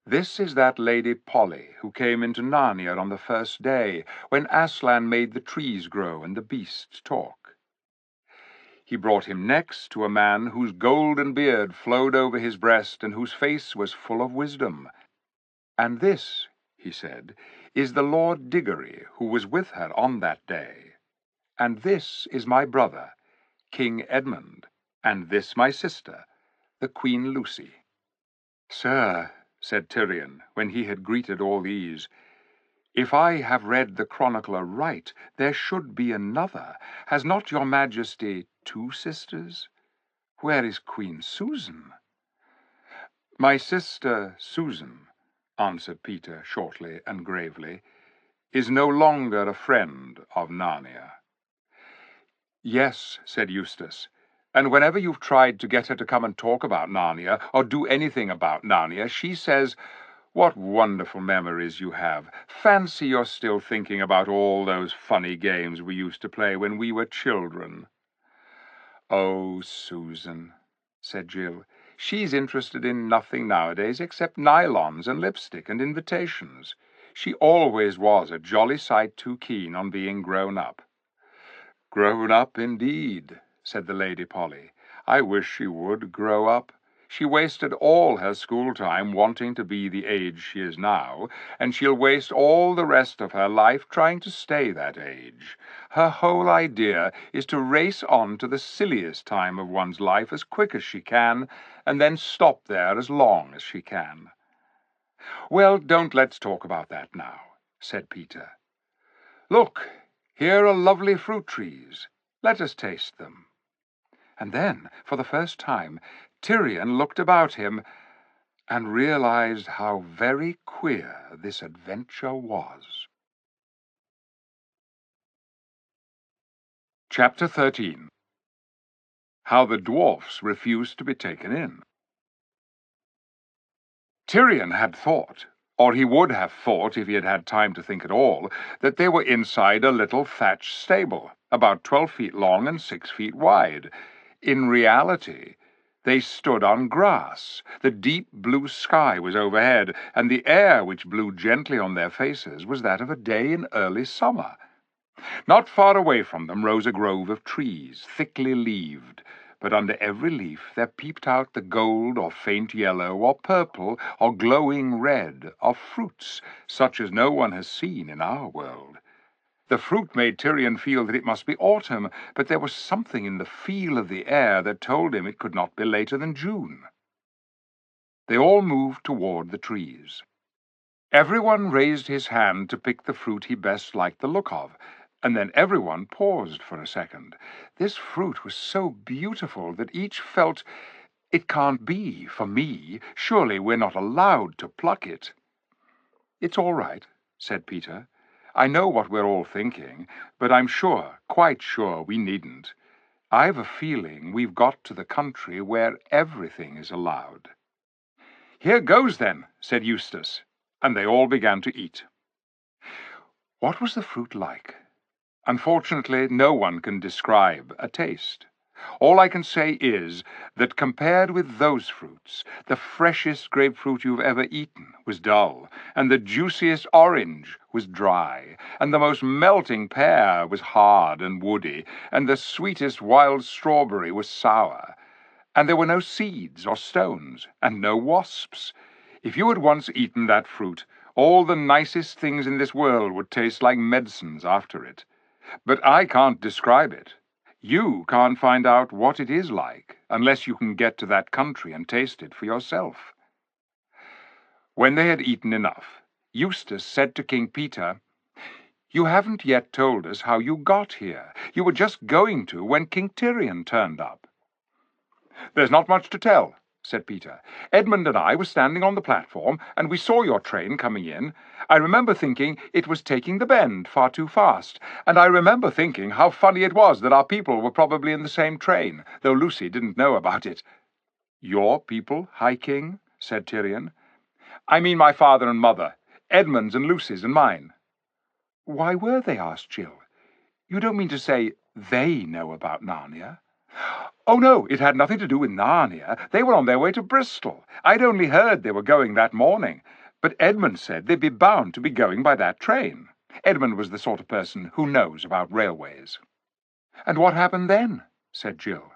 this is that Lady Polly who came into Narnia on the first day, when Aslan made the trees grow and the beasts talk." He brought him next to a man whose golden beard flowed over his breast and whose face was full of wisdom. "And this," he said, "is the Lord Diggory, who was with her on that day. And this is my brother, King Edmund, and this my sister, the Queen Lucy." "Sir," said Tyrion, when he had greeted all these, "if I have read the chronicler right, there should be another. Has not your majesty 2 sisters? Where is Queen Susan?" "My sister Susan," answered Peter shortly and gravely, "is no longer a friend of Narnia." "Yes," said Eustace, "and whenever you've tried to get her to come and talk about Narnia, or do anything about Narnia, she says, 'What wonderful memories you have. Fancy you're still thinking about all those funny games we used to play when we were children.'" "Oh, Susan," said Jill. "She's interested in nothing nowadays except nylons and lipstick and invitations. She always was a jolly sight too keen on being grown up." "Grown up, indeed," said the Lady Polly. "I wish she would grow up. She wasted all her school time wanting to be the age she is now, and she'll waste all the rest of her life trying to stay that age. Her whole idea is to race on to the silliest time of one's life as quick as she can, and then stop there as long as she can." "Well, don't let's talk about that now," said Peter. "Look, here are lovely fruit trees. Let us taste them." And then, for the first time, Tyrion looked about him and realized how very queer this adventure was. Chapter 13. How the Dwarfs Refused to be Taken In. Tyrion had thought, or he would have thought if he had had time to think at all, that they were inside a little thatched stable, about 12 feet long and 6 feet wide. In reality, they stood on grass. The deep blue sky was overhead, and the air which blew gently on their faces was that of a day in early summer. Not far away from them rose a grove of trees, thickly leaved, but under every leaf there peeped out the gold or faint yellow or purple or glowing red of fruits, such as no one has seen in our world. The fruit made Tyrion feel that it must be autumn, but there was something in the feel of the air that told him it could not be later than June. They all moved toward the trees. Everyone raised his hand to pick the fruit he best liked the look of, and then everyone paused for a second. This fruit was so beautiful that each felt, "It can't be for me. Surely we're not allowed to pluck it." "It's all right," said Peter. I know what we're all thinking, but I'm sure, quite sure, we needn't. I've a feeling we've got to the country where everything is allowed." "Here goes, then," said Eustace, and they all began to eat. What was the fruit like? Unfortunately, no one can describe a taste. All I can say is that compared with those fruits, the freshest grapefruit you've ever eaten was dull, and the juiciest orange was dry, and the most melting pear was hard and woody, and the sweetest wild strawberry was sour. And there were no seeds or stones, and no wasps. If you had once eaten that fruit, all the nicest things in this world would taste like medicines after it. But I can't describe it. You can't find out what it is like, unless you can get to that country and taste it for yourself." When they had eaten enough, Eustace said to King Peter, "You haven't yet told us how you got here. You were just going to when King Tyrion turned up." "There's not much to tell," said Peter. "Edmund and I were standing on the platform, and we saw your train coming in. I remember thinking it was taking the bend far too fast, and I remember thinking how funny it was that our people were probably in the same train, though Lucy didn't know about it." "Your people, High King?" said Tyrion. "I mean my father and mother, Edmund's and Lucy's and mine." "Why were they?" asked Jill. "You don't mean to say they know about Narnia?" "Oh, no, it had nothing to do with Narnia. They were on their way to Bristol. I'd only heard they were going that morning. But Edmund said they'd be bound to be going by that train." Edmund was the sort of person who knows about railways. "And what happened then?" said Jill.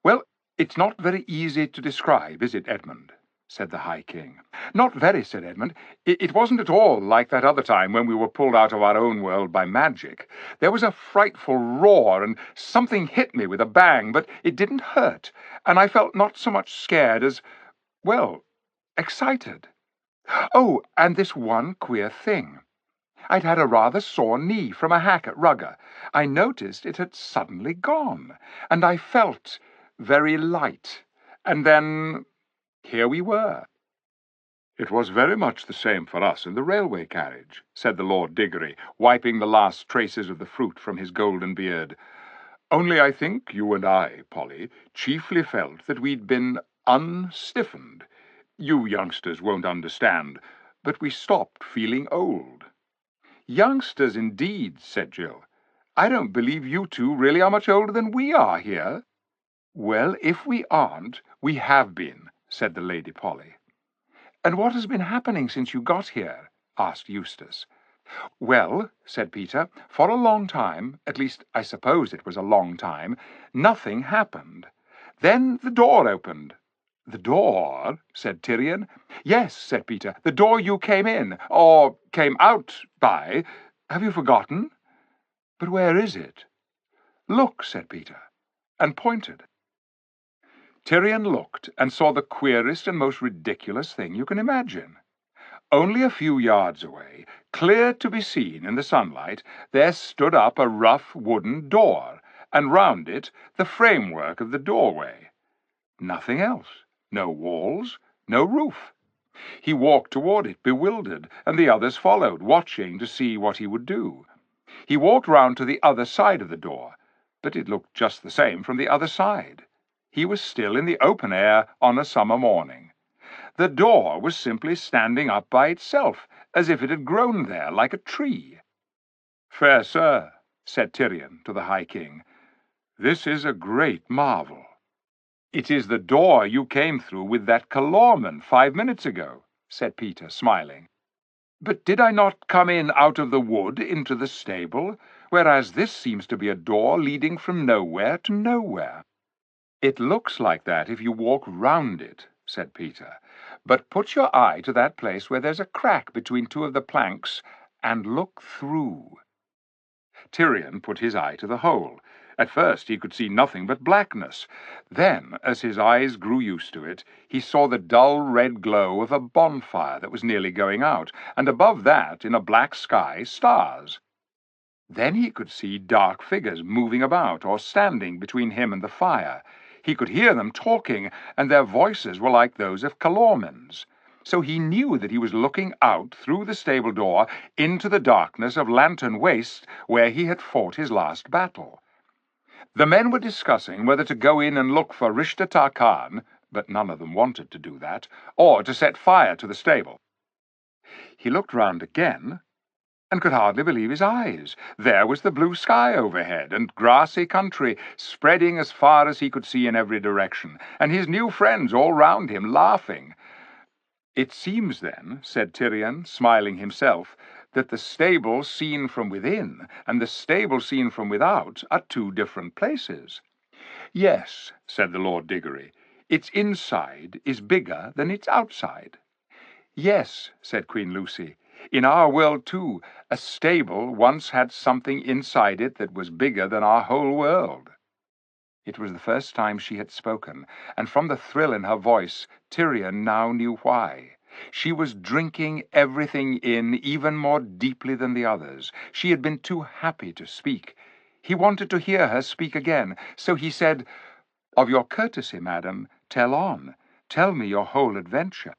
"Well, it's not very easy to describe, is it, Edmund?" said the High King. "Not very," said Edmund. It wasn't at all like that other time when we were pulled out of our own world by magic. There was a frightful roar, and something hit me with a bang, but it didn't hurt, and I felt not so much scared as, well, excited. Oh, and this one queer thing. I'd had a rather sore knee from a hack at Rugger. I noticed it had suddenly gone, and I felt very light. And then here we were." "It was very much the same for us in the railway carriage," said the Lord Diggory, wiping the last traces of the fruit from his golden beard. "Only I think you and I, Polly, chiefly felt that we'd been unstiffened. You youngsters won't understand, but we stopped feeling old." "Youngsters, indeed," said Jill. "I don't believe you two really are much older than we are here." "Well, if we aren't, we have been," said the Lady Polly. "And what has been happening since you got here?" asked Eustace. "Well," said Peter, "for a long time, at least I suppose it was a long time, nothing happened. Then the door opened." "The door?" said Tyrion. "Yes," said Peter, "the door you came in, or came out by. Have you forgotten?" "But where is it?" "Look," said Peter, and pointed. Tyrion looked and saw the queerest and most ridiculous thing you can imagine. Only a few yards away, clear to be seen in the sunlight, there stood up a rough wooden door, and round it the framework of the doorway. Nothing else. No walls, no roof. He walked toward it, bewildered, and the others followed, watching to see what he would do. He walked round to the other side of the door, but it looked just the same from the other side. He was still in the open air on a summer morning. The door was simply standing up by itself, as if it had grown there like a tree. "Fair sir," said Tyrion to the High King, "this is a great marvel." "It is the door you came through with that Calorman 5 minutes ago," said Peter, smiling. "But did I not come in out of the wood into the stable, whereas this seems to be a door leading from nowhere to nowhere?" "It looks like that if you walk round it," said Peter. "But put your eye to that place where there's a crack between two of the planks, and look through." Tyrion put his eye to the hole. At first he could see nothing but blackness. Then, as his eyes grew used to it, he saw the dull red glow of a bonfire that was nearly going out, and above that, in a black sky, stars. Then he could see dark figures moving about or standing between him and the fire. He could hear them talking, and their voices were like those of Calormen's. so he knew that he was looking out through the stable door into the darkness of Lantern Waste, where he had fought his last battle. The men were discussing whether to go in and look for Rishta Khan, but none of them wanted to do that, or to set fire to the stable. He looked round again, and could hardly believe his eyes. There was the blue sky overhead, and grassy country spreading as far as he could see in every direction, and his new friends all round him laughing. "It seems, then," said Tyrion, smiling himself, "that the stable seen from within and the stable seen from without are two different places." "Yes," said the Lord Diggory, "its inside is bigger than its outside." "Yes," said Queen Lucy, "in our world, too, a stable once had something inside it that was bigger than our whole world." It was the first time she had spoken, and from the thrill in her voice, Tyrion now knew why. She was drinking everything in even more deeply than the others. She had been too happy to speak. He wanted to hear her speak again, so he said, "Of your courtesy, madam, tell on. Tell me your whole adventure."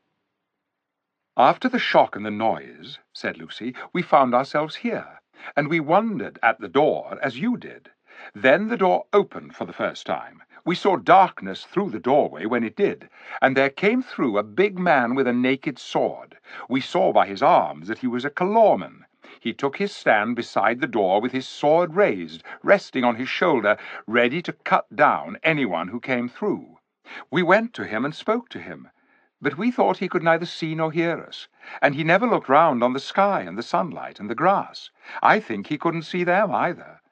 "After the shock and the noise," said Lucy, "we found ourselves here, and we wondered at the door as you did. Then the door opened for the first time. We saw darkness through the doorway when it did, and there came through a big man with a naked sword. We saw by his arms that he was a Kalorman. He took his stand beside the door with his sword raised, resting on his shoulder, ready to cut down anyone who came through. We went to him and spoke to him, but we thought he could neither see nor hear us, and he never looked round on the sky and the sunlight and the grass. I think he couldn't see them either.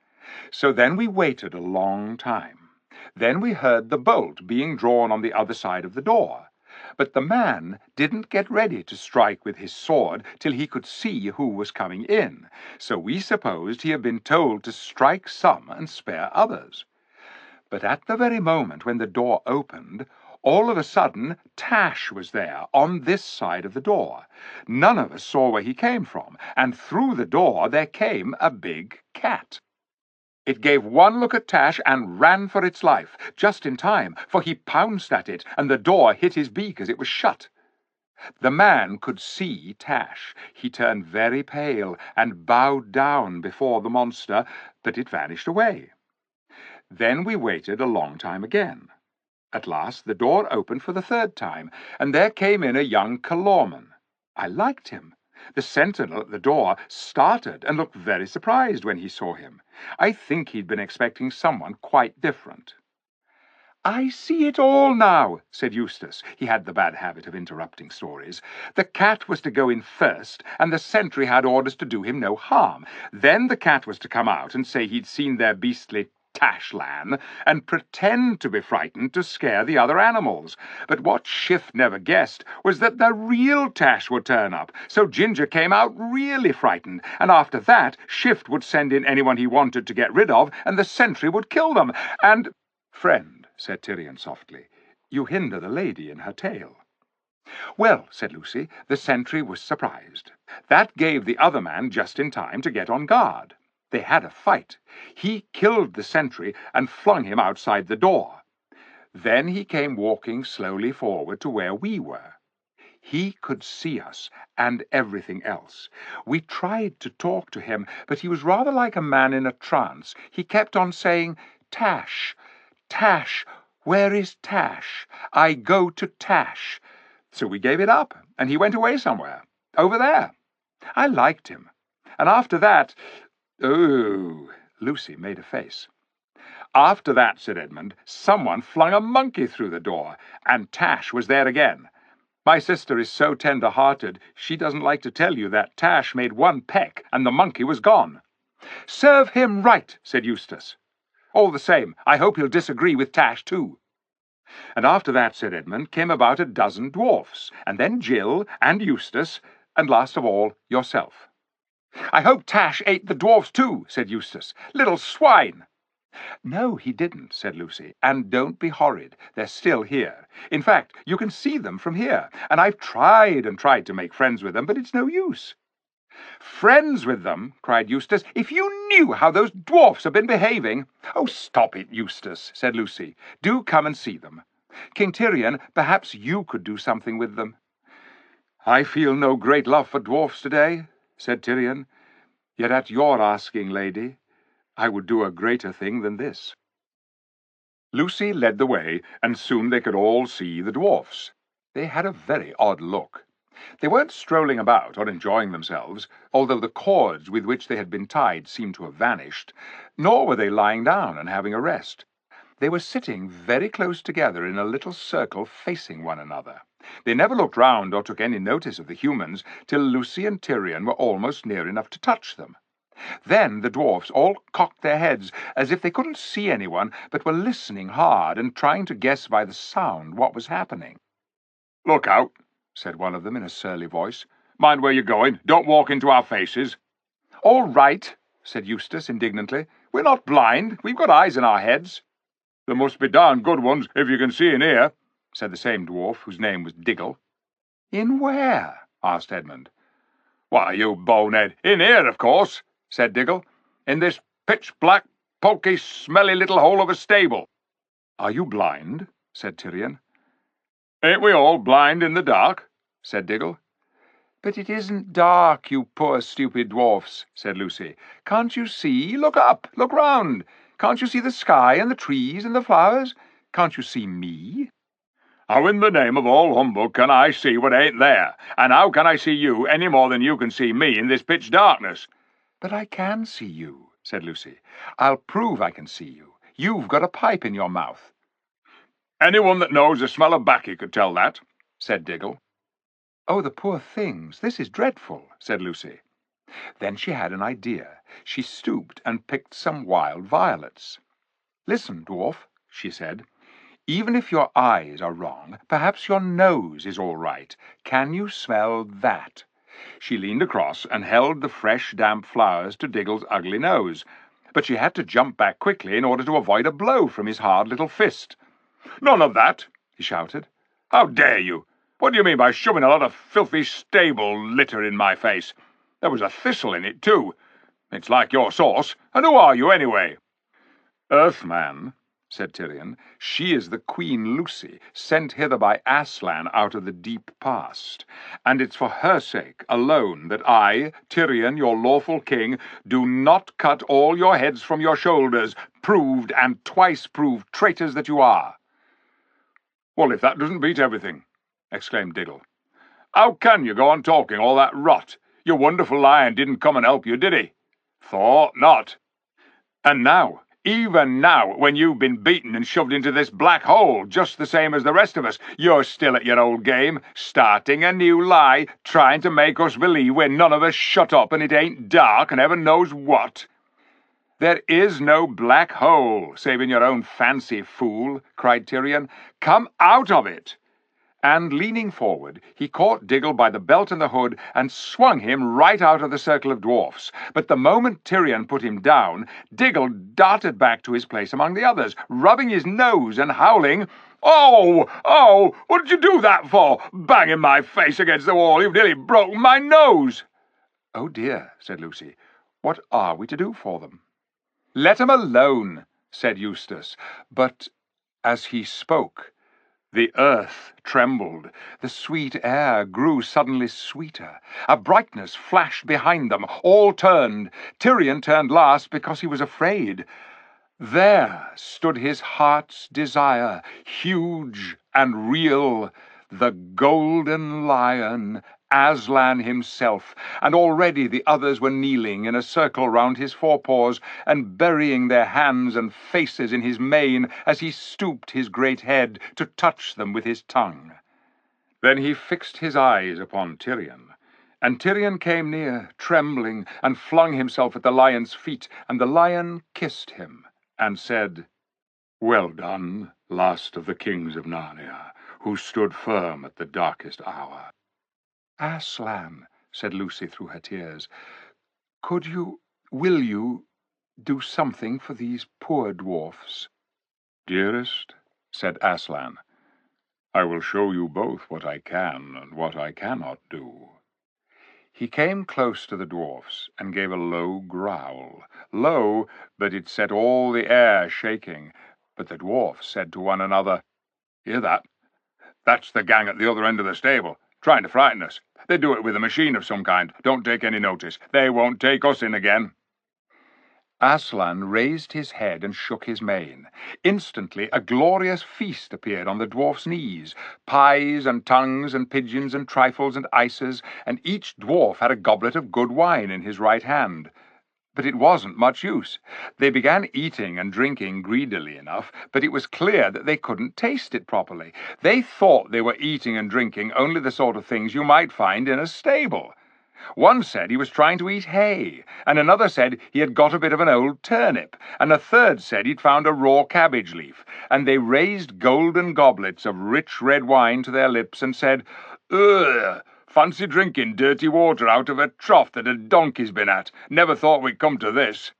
So then we waited a long time. Then we heard the bolt being drawn on the other side of the door. But the man didn't get ready to strike with his sword till he could see who was coming in, so we supposed he had been told to strike some and spare others. But at the very moment when the door opened, all of a sudden, Tash was there, on this side of the door. None of us saw where he came from, and through the door there came a big cat. It gave one look at Tash and ran for its life, just in time, for he pounced at it, and the door hit his beak as it was shut. The man could see Tash. He turned very pale and bowed down before the monster, but it vanished away. Then we waited a long time again. At last the door opened for the third time, and there came in a young Kalorman. I liked him. The sentinel at the door started and looked very surprised when he saw him. I think he'd been expecting someone quite different. "I see it all now," said Eustace. He had the bad habit of interrupting stories. "The cat was to go in first, and the sentry had orders to do him no harm. Then the cat was to come out and say he'd seen their beastly Tashlan, and pretend to be frightened to scare the other animals. But what Shift never guessed was that the real Tash would turn up, so Ginger came out really frightened, and after that Shift would send in anyone he wanted to get rid of, and the sentry would kill them, and—" "Friend," said Tyrion softly, "you hinder the lady in her tale." "Well," said Lucy, "the sentry was surprised. That gave the other man just in time to get on guard. They had a fight. He killed the sentry and flung him outside the door. Then he came walking slowly forward to where we were. He could see us and everything else. We tried to talk to him, but he was rather like a man in a trance. He kept on saying, 'Tash, Tash, where is Tash? I go to Tash.' So we gave it up, and he went away somewhere. Over there. I liked him. And after that— Oh," Lucy made a face. "After that," said Edmund, "someone flung a monkey through the door, and Tash was there again. My sister is so tender-hearted, she doesn't like to tell you that Tash made one peck, and the monkey was gone." "Serve him right," said Eustace. "All the same, I hope he'll disagree with Tash, too." "And after that," said Edmund, "came about a dozen dwarfs, and then Jill, and Eustace, and last of all, yourself." "I hope Tash ate the dwarfs too," said Eustace. "Little swine!" "No, he didn't," said Lucy. "And don't be horrid. They're still here. In fact, you can see them from here. And I've tried and tried to make friends with them, but it's no use." "Friends with them?" cried Eustace. "If you knew how those dwarfs have been behaving—" "Oh, stop it, Eustace," said Lucy. "Do come and see them. King Tyrion, perhaps you could do something with them." "I feel no great love for dwarfs today," said Tyrion. "Yet at your asking, lady, I would do a greater thing than this." Lucy led the way, and soon they could all see the dwarfs. They had a very odd look. They weren't strolling about or enjoying themselves, although the cords with which they had been tied seemed to have vanished, nor were they lying down and having a rest. They were sitting very close together in a little circle facing one another. They never looked round or took any notice of the humans till Lucy and Tyrion were almost near enough to touch them. Then the dwarfs all cocked their heads as if they couldn't see anyone, but were listening hard and trying to guess by the sound what was happening. "Look out," said one of them in a surly voice. "Mind where you're going. Don't walk into our faces." "All right," said Eustace indignantly. "We're not blind. We've got eyes in our heads." "There must be darn good ones if you can see in here," said the same dwarf, whose name was Diggle. "In where?" asked Edmund. "Why, you bonehead, in here, of course," said Diggle. "In this pitch-black, poky, smelly little hole of a stable." "Are you blind?" said Tyrion. "Ain't we all blind in the dark?" said Diggle. "But it isn't dark, you poor stupid dwarfs," said Lucy. "Can't you see? Look up, look round. Can't you see the sky and the trees and the flowers? Can't you see me?" "How in the name of all humbug can I see what ain't there? And how can I see you any more than you can see me in this pitch darkness?" "But I can see you," said Lucy. "I'll prove I can see you. You've got a pipe in your mouth." "Anyone that knows the smell of baccy could tell that," said Diggle. "Oh, the poor things! This is dreadful," said Lucy. Then she had an idea. She stooped and picked some wild violets. "Listen, dwarf," she said. "Even if your eyes are wrong, perhaps your nose is all right. Can you smell that?" She leaned across and held the fresh, damp flowers to Diggle's ugly nose, but she had to jump back quickly in order to avoid a blow from his hard little fist. "None of that!" he shouted. "How dare you? What do you mean by shoving a lot of filthy stable litter in my face? There was a thistle in it, too. It's like your sauce. And who are you, anyway?" "Earthman," said Tyrion. "She is the Queen Lucy, sent hither by Aslan out of the deep past. And it's for her sake alone that I, Tyrion, your lawful king, do not cut all your heads from your shoulders, proved and twice-proved traitors that you are." "Well, if that doesn't beat everything," exclaimed Diggle. "How can you go on talking all that rot? Your wonderful lion didn't come and help you, did he? Thought not. And now, even now, when you've been beaten and shoved into this black hole, just the same as the rest of us, you're still at your old game, starting a new lie, trying to make us believe we're none of us shut up and it ain't dark and heaven knows what." "There is no black hole, save in your own fancy, fool," cried Tyrion. "Come out of it!" And, leaning forward, he caught Diggle by the belt and the hood and swung him right out of the circle of dwarfs. But the moment Tyrion put him down, Diggle darted back to his place among the others, rubbing his nose and howling, "Oh! Oh! What did you do that for? Banging my face against the wall! You've nearly broken my nose!" "Oh, dear," said Lucy. "What are we to do for them?" "Let 'em alone," said Eustace. But as he spoke, the earth trembled, the sweet air grew suddenly sweeter, a brightness flashed behind them, all turned. Tyrion turned last because he was afraid. There stood his heart's desire, huge and real, the golden lion, Aslan himself, and already the others were kneeling in a circle round his forepaws and burying their hands and faces in his mane as he stooped his great head to touch them with his tongue. Then he fixed his eyes upon Tyrion, and Tyrion came near, trembling, and flung himself at the lion's feet, and the lion kissed him and said, "Well done, last of the kings of Narnia, who stood firm at the darkest hour." "Aslan," said Lucy through her tears, will you, do something for these poor dwarfs?" "Dearest," said Aslan, "I will show you both what I can and what I cannot do." He came close to the dwarfs and gave a low growl, low that it set all the air shaking, but the dwarfs said to one another, "Hear that? That's the gang at the other end of the stable. Trying to frighten us. They do it with a machine of some kind. Don't take any notice. They won't take us in again." Aslan raised his head and shook his mane. Instantly a glorious feast appeared on the dwarf's knees, pies and tongues and pigeons and trifles and ices, and each dwarf had a goblet of good wine in his right hand. But it wasn't much use. They began eating and drinking greedily enough, but it was clear that they couldn't taste it properly. They thought they were eating and drinking only the sort of things you might find in a stable. One said he was trying to eat hay, and another said he had got a bit of an old turnip, and a third said he'd found a raw cabbage leaf, and they raised golden goblets of rich red wine to their lips and said, "Ugh! Fancy drinking dirty water out of a trough that a donkey's been at. Never thought we'd come to this."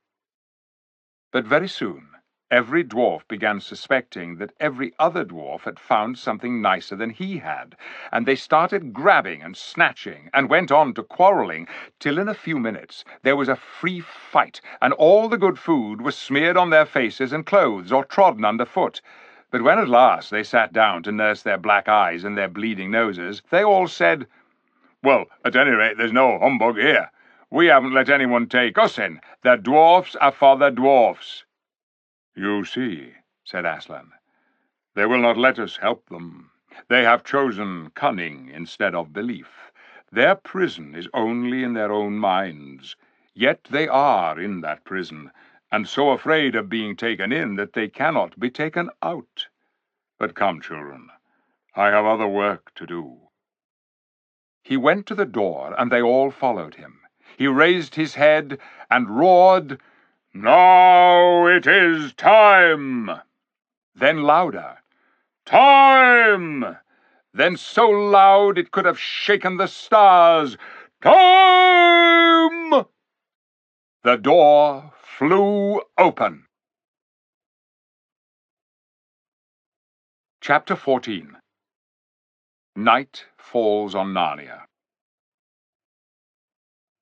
But very soon every dwarf began suspecting that every other dwarf had found something nicer than he had, and they started grabbing and snatching, and went on to quarrelling, till in a few minutes there was a free fight, and all the good food was smeared on their faces and clothes, or trodden underfoot. But when at last they sat down to nurse their black eyes and their bleeding noses, they all said, "Well, at any rate, there's no humbug here. We haven't let anyone take us in. The dwarfs are for the dwarfs." "You see," said Aslan, "they will not let us help them. They have chosen cunning instead of belief. Their prison is only in their own minds. Yet they are in that prison, and so afraid of being taken in that they cannot be taken out. But come, children, I have other work to do." He went to the door, and they all followed him. He raised his head and roared, "Now it is time!" Then louder, "Time!" Then so loud it could have shaken the stars, "Time!" The door flew open. Chapter 14. Night falls on Narnia.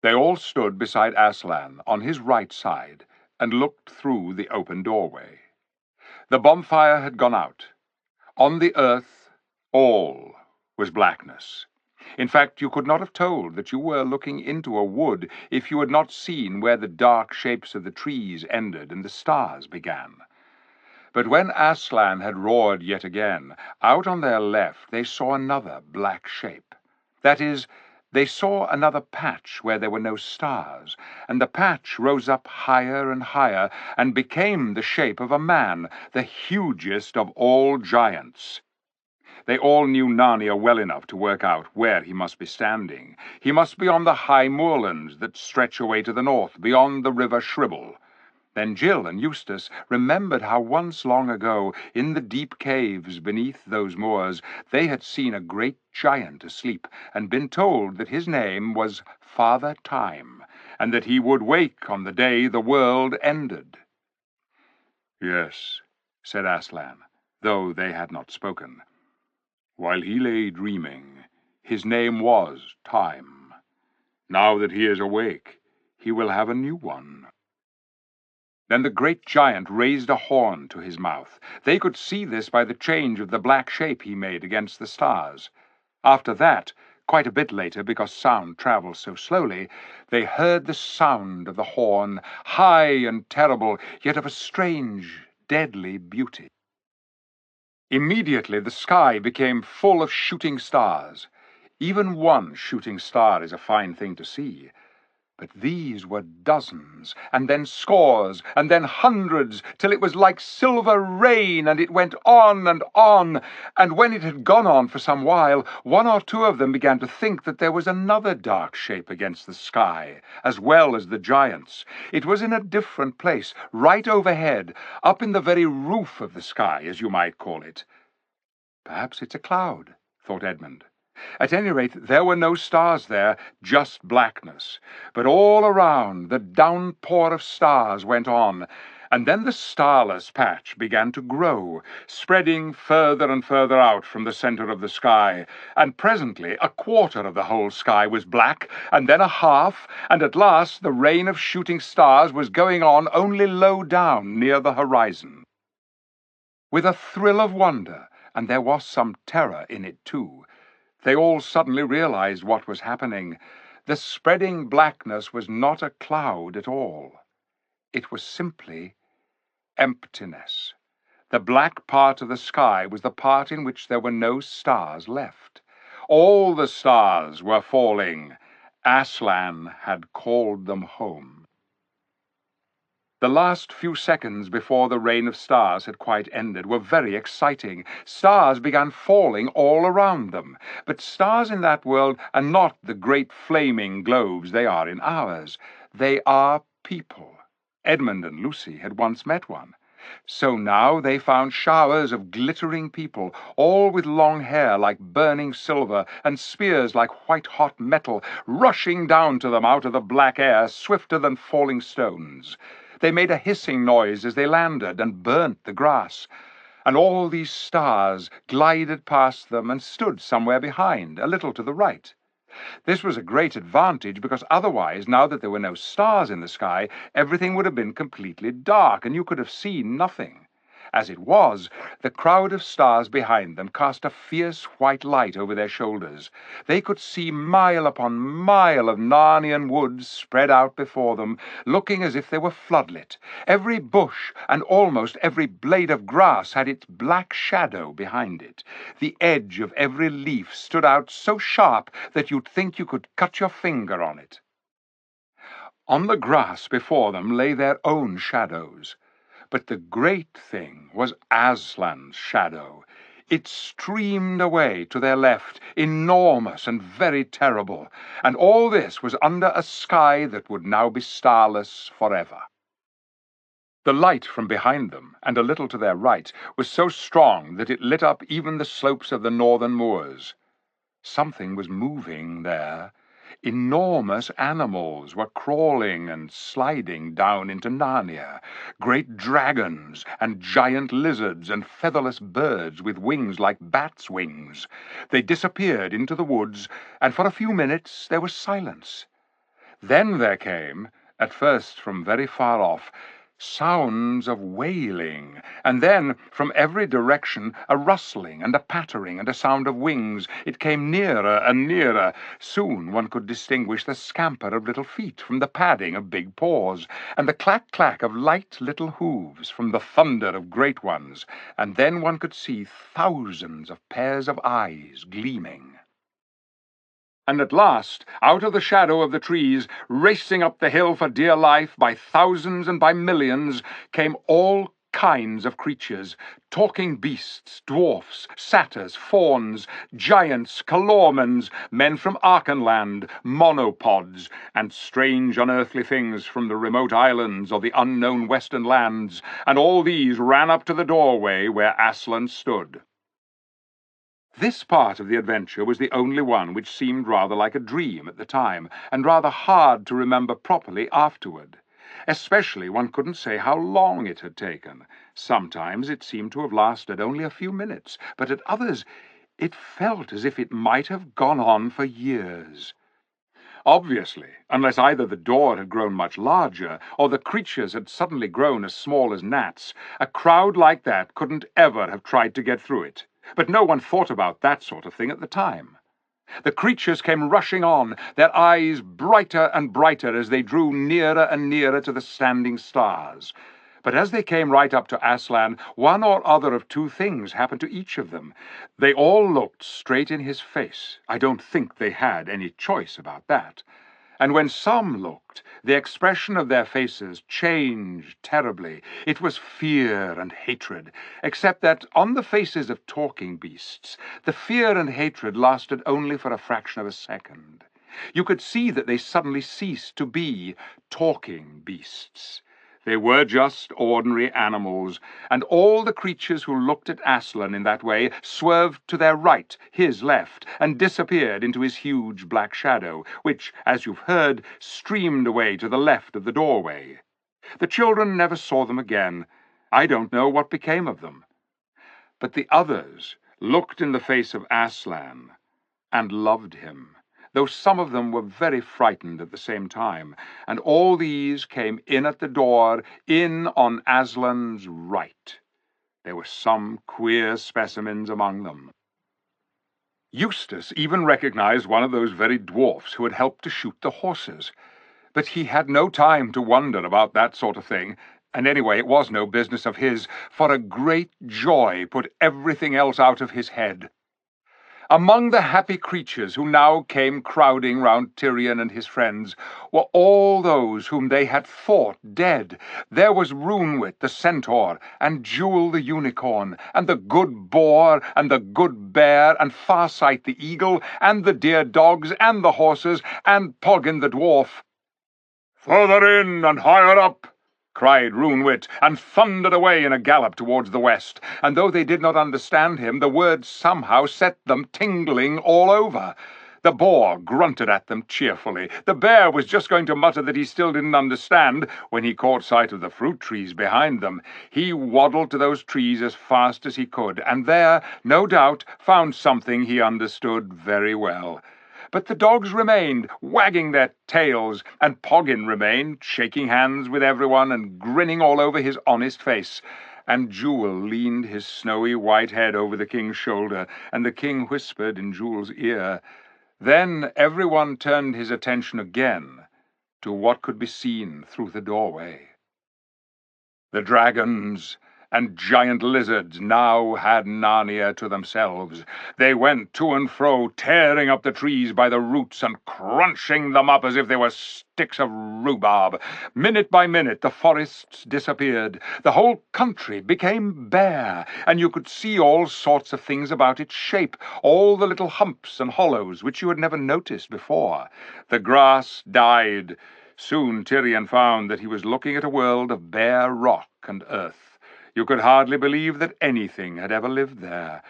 They all stood beside Aslan on his right side and looked through the open doorway. The bonfire had gone out. On the earth, all was blackness. In fact, you could not have told that you were looking into a wood if you had not seen where the dark shapes of the trees ended and the stars began. But when Aslan had roared yet again, out on their left they saw another black shape. That is, they saw another patch where there were no stars, and the patch rose up higher and higher, and became the shape of a man, the hugest of all giants. They all knew Narnia well enough to work out where he must be standing. He must be on the high moorlands that stretch away to the north, beyond the river Shribble. Then Jill and Eustace remembered how once long ago, in the deep caves beneath those moors, they had seen a great giant asleep, and been told that his name was Father Time, and that he would wake on the day the world ended. "Yes," said Aslan, though they had not spoken. "While he lay dreaming, his name was Time. Now that he is awake, he will have a new one." Then the great giant raised a horn to his mouth. They could see this by the change of the black shape he made against the stars. After that, quite a bit later, because sound travels so slowly, they heard the sound of the horn, high and terrible, yet of a strange, deadly beauty. Immediately the sky became full of shooting stars. Even one shooting star is a fine thing to see. But these were dozens, and then scores, and then hundreds, till it was like silver rain, and it went on, and when it had gone on for some while, one or two of them began to think that there was another dark shape against the sky, as well as the giants. It was in a different place, right overhead, up in the very roof of the sky, as you might call it. "Perhaps it's a cloud," thought Edmund. At any rate, there were no stars there, just blackness. But all around, the downpour of stars went on, and then the starless patch began to grow, spreading further and further out from the center of the sky, and presently a quarter of the whole sky was black, and then a half, and at last the rain of shooting stars was going on only low down near the horizon. With a thrill of wonder, and there was some terror in it too, They all suddenly realized what was happening. The spreading blackness was not a cloud at all. It was simply emptiness. The black part of the sky was the part in which there were no stars left. All the stars were falling. Aslan had called them home. The last few seconds before the rain of stars had quite ended were very exciting. Stars began falling all around them. But stars in that world are not the great flaming globes they are in ours. They are people. Edmund and Lucy had once met one. So now they found showers of glittering people, all with long hair like burning silver and spears like white-hot metal, rushing down to them out of the black air, swifter than falling stones. They made a hissing noise as they landed and burnt the grass. And all these stars glided past them and stood somewhere behind, a little to the right. This was a great advantage because otherwise, now that there were no stars in the sky, everything would have been completely dark and you could have seen nothing. As it was, the crowd of stars behind them cast a fierce white light over their shoulders. They could see mile upon mile of Narnian woods spread out before them, looking as if they were floodlit. Every bush and almost every blade of grass had its black shadow behind it. The edge of every leaf stood out so sharp that you'd think you could cut your finger on it. On the grass before them lay their own shadows. But the great thing was Aslan's shadow. It streamed away to their left, enormous and very terrible, and all this was under a sky that would now be starless forever. The light from behind them, and a little to their right, was so strong that it lit up even the slopes of the northern moors. Something was moving there. Enormous animals were crawling and sliding down into Narnia. Great dragons and giant lizards and featherless birds with wings like bats' wings. They disappeared into the woods, and for a few minutes there was silence. Then there came, at first from very far off, sounds of wailing, and then from every direction a rustling and a pattering and a sound of wings. It came nearer and nearer. Soon one could distinguish the scamper of little feet from the padding of big paws, and the clack-clack of light little hooves from the thunder of great ones, and then one could see thousands of pairs of eyes gleaming. And at last, out of the shadow of the trees, racing up the hill for dear life by thousands and by millions, came all kinds of creatures, talking beasts, dwarfs, satyrs, fauns, giants, calormens, men from Archenland, monopods, and strange unearthly things from the remote islands or the unknown western lands, and all these ran up to the doorway where Aslan stood. This part of the adventure was the only one which seemed rather like a dream at the time, and rather hard to remember properly afterward. Especially one couldn't say how long it had taken. Sometimes it seemed to have lasted only a few minutes, but at others it felt as if it might have gone on for years. Obviously, unless either the door had grown much larger, or the creatures had suddenly grown as small as gnats, a crowd like that couldn't ever have tried to get through it. But no one thought about that sort of thing at the time. The creatures came rushing on, their eyes brighter and brighter as they drew nearer and nearer to the standing stars. But as they came right up to Aslan, one or other of two things happened to each of them. They all looked straight in his face. I don't think they had any choice about that. And when some looked, the expression of their faces changed terribly. It was fear and hatred, except that on the faces of talking beasts, the fear and hatred lasted only for a fraction of a second. You could see that they suddenly ceased to be talking beasts. They were just ordinary animals, and all the creatures who looked at Aslan in that way swerved to their right, his left, and disappeared into his huge black shadow, which, as you've heard, streamed away to the left of the doorway. The children never saw them again. I don't know what became of them. But the others looked in the face of Aslan and loved him, though some of them were very frightened at the same time, and all these came in at the door, in on Aslan's right. There were some queer specimens among them. Eustace even recognized one of those very dwarfs who had helped to shoot the horses. But he had no time to wonder about that sort of thing, and anyway, it was no business of his, for a great joy put everything else out of his head. Among the happy creatures who now came crowding round Tyrion and his friends were all those whom they had thought dead. There was Runewit the centaur, and Jewel the unicorn, and the good boar, and the good bear, and Farsight the eagle, and the dear dogs, and the horses, and Poggin the dwarf. "Further in and higher up!" cried Runewit, and thundered away in a gallop towards the west, and though they did not understand him, the words somehow set them tingling all over. The boar grunted at them cheerfully. The bear was just going to mutter that he still didn't understand when he caught sight of the fruit trees behind them. He waddled to those trees as fast as he could, and there, no doubt, found something he understood very well. But the dogs remained, wagging their tails, and Poggin remained, shaking hands with everyone and grinning all over his honest face. And Jewel leaned his snowy white head over the king's shoulder, and the king whispered in Jewel's ear. Then everyone turned his attention again to what could be seen through the doorway. The dragons and giant lizards now had Narnia to themselves. They went to and fro, tearing up the trees by the roots and crunching them up as if they were sticks of rhubarb. Minute by minute, the forests disappeared. The whole country became bare, and you could see all sorts of things about its shape, all the little humps and hollows which you had never noticed before. The grass died. Soon Tyrion found that he was looking at a world of bare rock and earth. You could hardly believe that anything had ever lived there.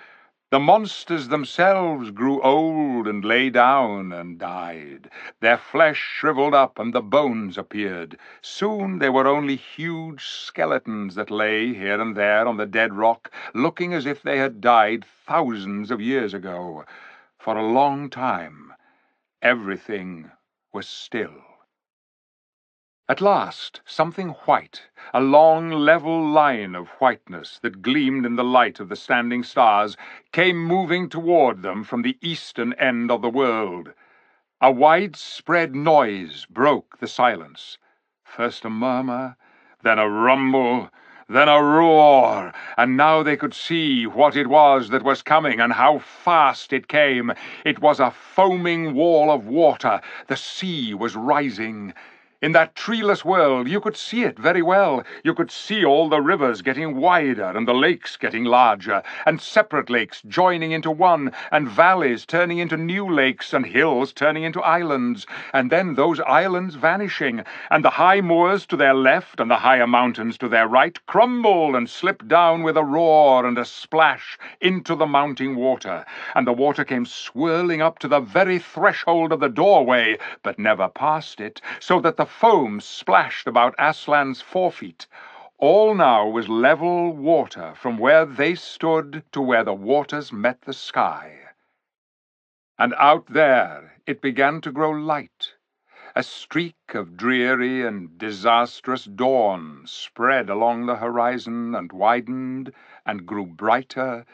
The monsters themselves grew old and lay down and died. Their flesh shriveled up and the bones appeared. Soon they were only huge skeletons that lay here and there on the dead rock, looking as if they had died thousands of years ago. For a long time, everything was still. At last, something white, a long, level line of whiteness that gleamed in the light of the standing stars, came moving toward them from the eastern end of the world. A widespread noise broke the silence. First a murmur, then a rumble, then a roar, and now they could see what it was that was coming and how fast it came. It was a foaming wall of water. The sea was rising. In that treeless world, you could see it very well. You could see all the rivers getting wider and the lakes getting larger, and separate lakes joining into one, and valleys turning into new lakes, and hills turning into islands, and then those islands vanishing, and the high moors to their left and the higher mountains to their right crumble and slip down with a roar and a splash into the mounting water, and the water came swirling up to the very threshold of the doorway, but never past it, so that the foam splashed about Aslan's forefeet. All now was level water from where they stood to where the waters met the sky. And out there it began to grow light. A streak of dreary and disastrous dawn spread along the horizon and widened and grew brighter,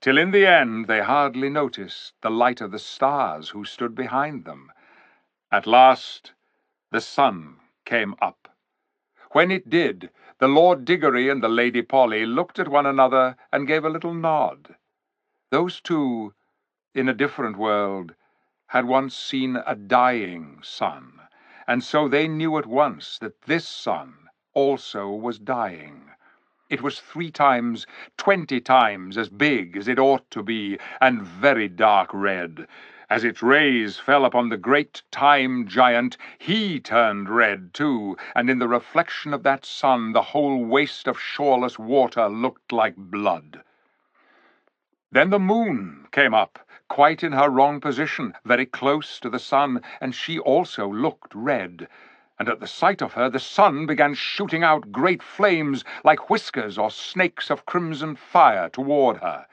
till in the end they hardly noticed the light of the stars who stood behind them. At last the sun came up. When it did, the Lord Diggory and the Lady Polly looked at one another and gave a little nod. Those two, in a different world, had once seen a dying sun, and so they knew at once that this sun also was dying. It was 3 times, 20 times as big as it ought to be, and very dark red. As its rays fell upon the great time giant, he turned red too, and in the reflection of that sun the whole waste of shoreless water looked like blood. Then the moon came up, quite in her wrong position, very close to the sun, and she also looked red. And at the sight of her the sun began shooting out great flames like whiskers or snakes of crimson fire toward her.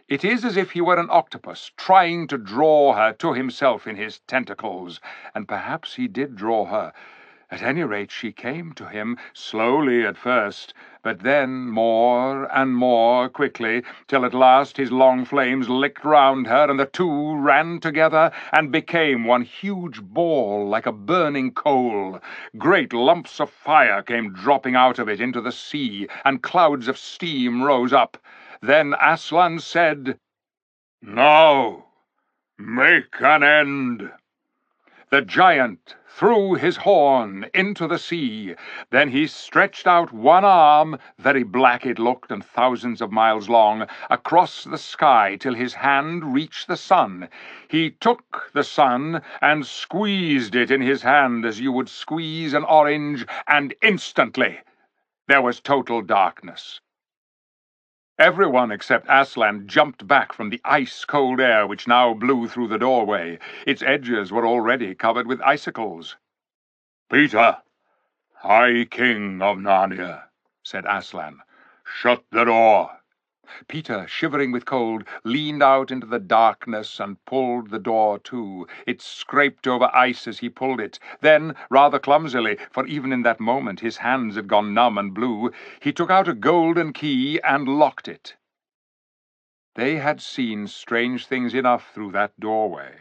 It is as if he were an octopus trying to draw her to himself in his tentacles, and perhaps he did draw her. At any rate, she came to him, slowly at first, but then more and more quickly, till at last his long flames licked round her, and the two ran together and became one huge ball like a burning coal. Great lumps of fire came dropping out of it into the sea, and clouds of steam rose up. Then Aslan said, "Now, make an end." The giant threw his horn into the sea. Then he stretched out one arm, very black it looked and thousands of miles long, across the sky till his hand reached the sun. He took the sun and squeezed it in his hand as you would squeeze an orange, and instantly there was total darkness. Everyone except Aslan jumped back from the ice-cold air which now blew through the doorway. Its edges were already covered with icicles. "Peter, High King of Narnia," said Aslan, "shut the door." Peter, shivering with cold, leaned out into the darkness and pulled the door to. It scraped over ice as he pulled it. Then, rather clumsily, for even in that moment his hands had gone numb and blue, he took out a golden key and locked it. They had seen strange things enough through that doorway,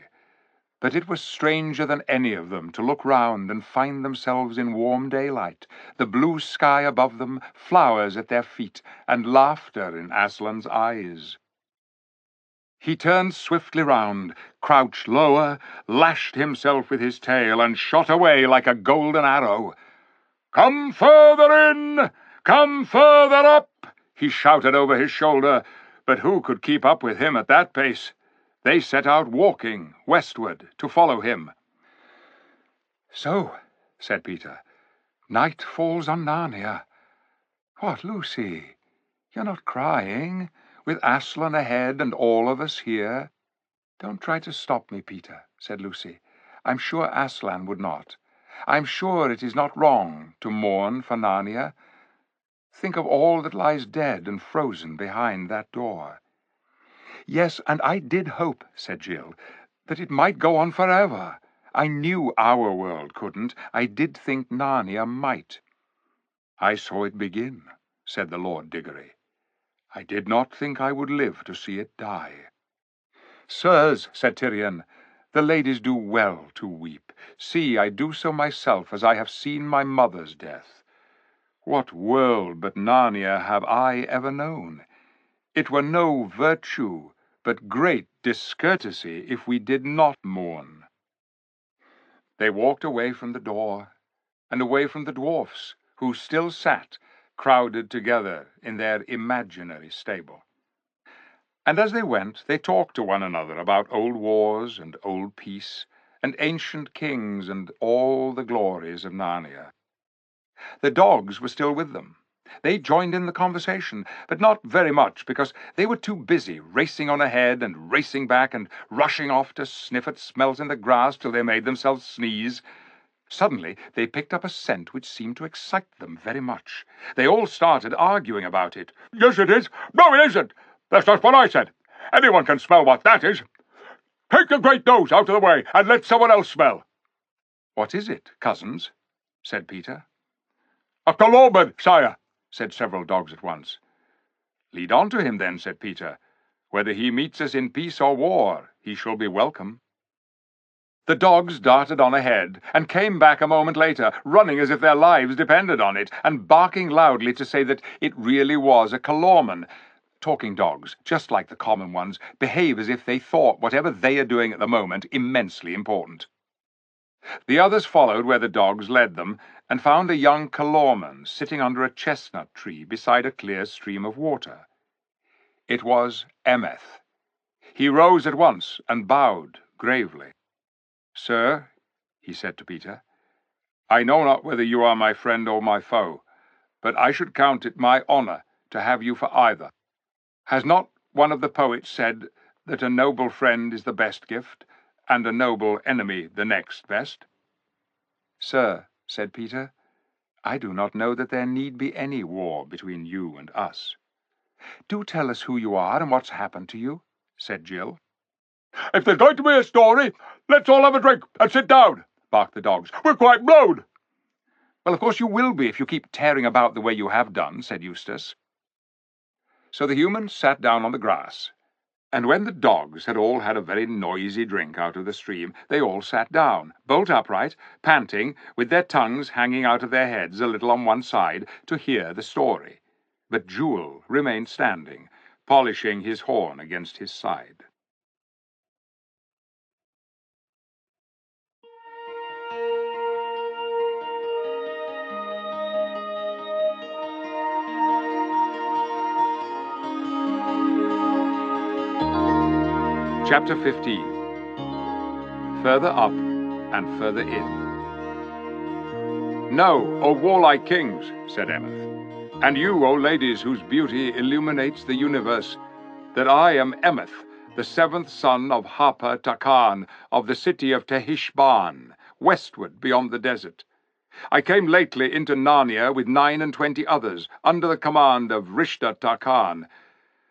but it was stranger than any of them to look round and find themselves in warm daylight, the blue sky above them, flowers at their feet, and laughter in Aslan's eyes. He turned swiftly round, crouched lower, lashed himself with his tail, and shot away like a golden arrow. "Come further in! Come further up!" he shouted over his shoulder, but who could keep up with him at that pace? They set out walking westward to follow him. "So," said Peter, "night falls on Narnia. What, Lucy, you're not crying, with Aslan ahead and all of us here?" "Don't try to stop me, Peter," said Lucy. "I'm sure Aslan would not. I'm sure it is not wrong to mourn for Narnia. Think of all that lies dead and frozen behind that door." "Yes, and I did hope," said Jill, "that it might go on forever. I knew our world couldn't. I did think Narnia might." "I saw it begin," said the Lord Diggory. "I did not think I would live to see it die." "Sirs," said Tyrion, "the ladies do well to weep. See, I do so myself, as I have seen my mother's death. What world but Narnia have I ever known? It were no virtue, but great discourtesy, if we did not mourn." They walked away from the door, and away from the dwarfs, who still sat, crowded together in their imaginary stable. And as they went, they talked to one another about old wars and old peace, and ancient kings and all the glories of Narnia. The dogs were still with them. They joined in the conversation, but not very much, because they were too busy racing on ahead and racing back and rushing off to sniff at smells in the grass till they made themselves sneeze. Suddenly they picked up a scent which seemed to excite them very much. They all started arguing about it. "Yes, it is." "No, it isn't." "That's just what I said. Anyone can smell what that is." "Take your great nose out of the way and let someone else smell." "What is it, cousins?" said Peter. "A colourman, sire," said several dogs at once. "Lead on to him, then," said Peter. "Whether he meets us in peace or war, he shall be welcome." The dogs darted on ahead, and came back a moment later, running as if their lives depended on it, and barking loudly to say that it really was a colourman. Talking dogs, just like the common ones, behave as if they thought whatever they are doing at the moment immensely important. The others followed where the dogs led them, and found a young colourman sitting under a chestnut tree beside a clear stream of water. It was Emeth. He rose at once and bowed gravely. "Sir," he said to Peter, "I know not whether you are my friend or my foe, but I should count it my honour to have you for either. Has not one of the poets said that a noble friend is the best gift, and a noble enemy the next best?" "Sir," said Peter, "I do not know that there need be any war between you and us." "Do tell us who you are and what's happened to you," said Jill. "If there's going to be a story, let's all have a drink and sit down," barked the dogs. "We're quite blowed." Well, of course you will be if you keep tearing about the way you have done, said Eustace. So the humans sat down on the grass, and when the dogs had all had a very noisy drink out of the stream, they all sat down, bolt upright, panting, with their tongues hanging out of their heads a little on one side, to hear the story. But Jewel remained standing, polishing his horn against his side. Chapter 15. Further up and further in. "Know, O warlike kings," said Emeth, "and you, O ladies whose beauty illuminates the universe, that I am Emeth, the seventh son of Harper Takan of the city of Tehishban, westward beyond the desert. I came lately into Narnia with 29 others, under the command of Rishta Takan.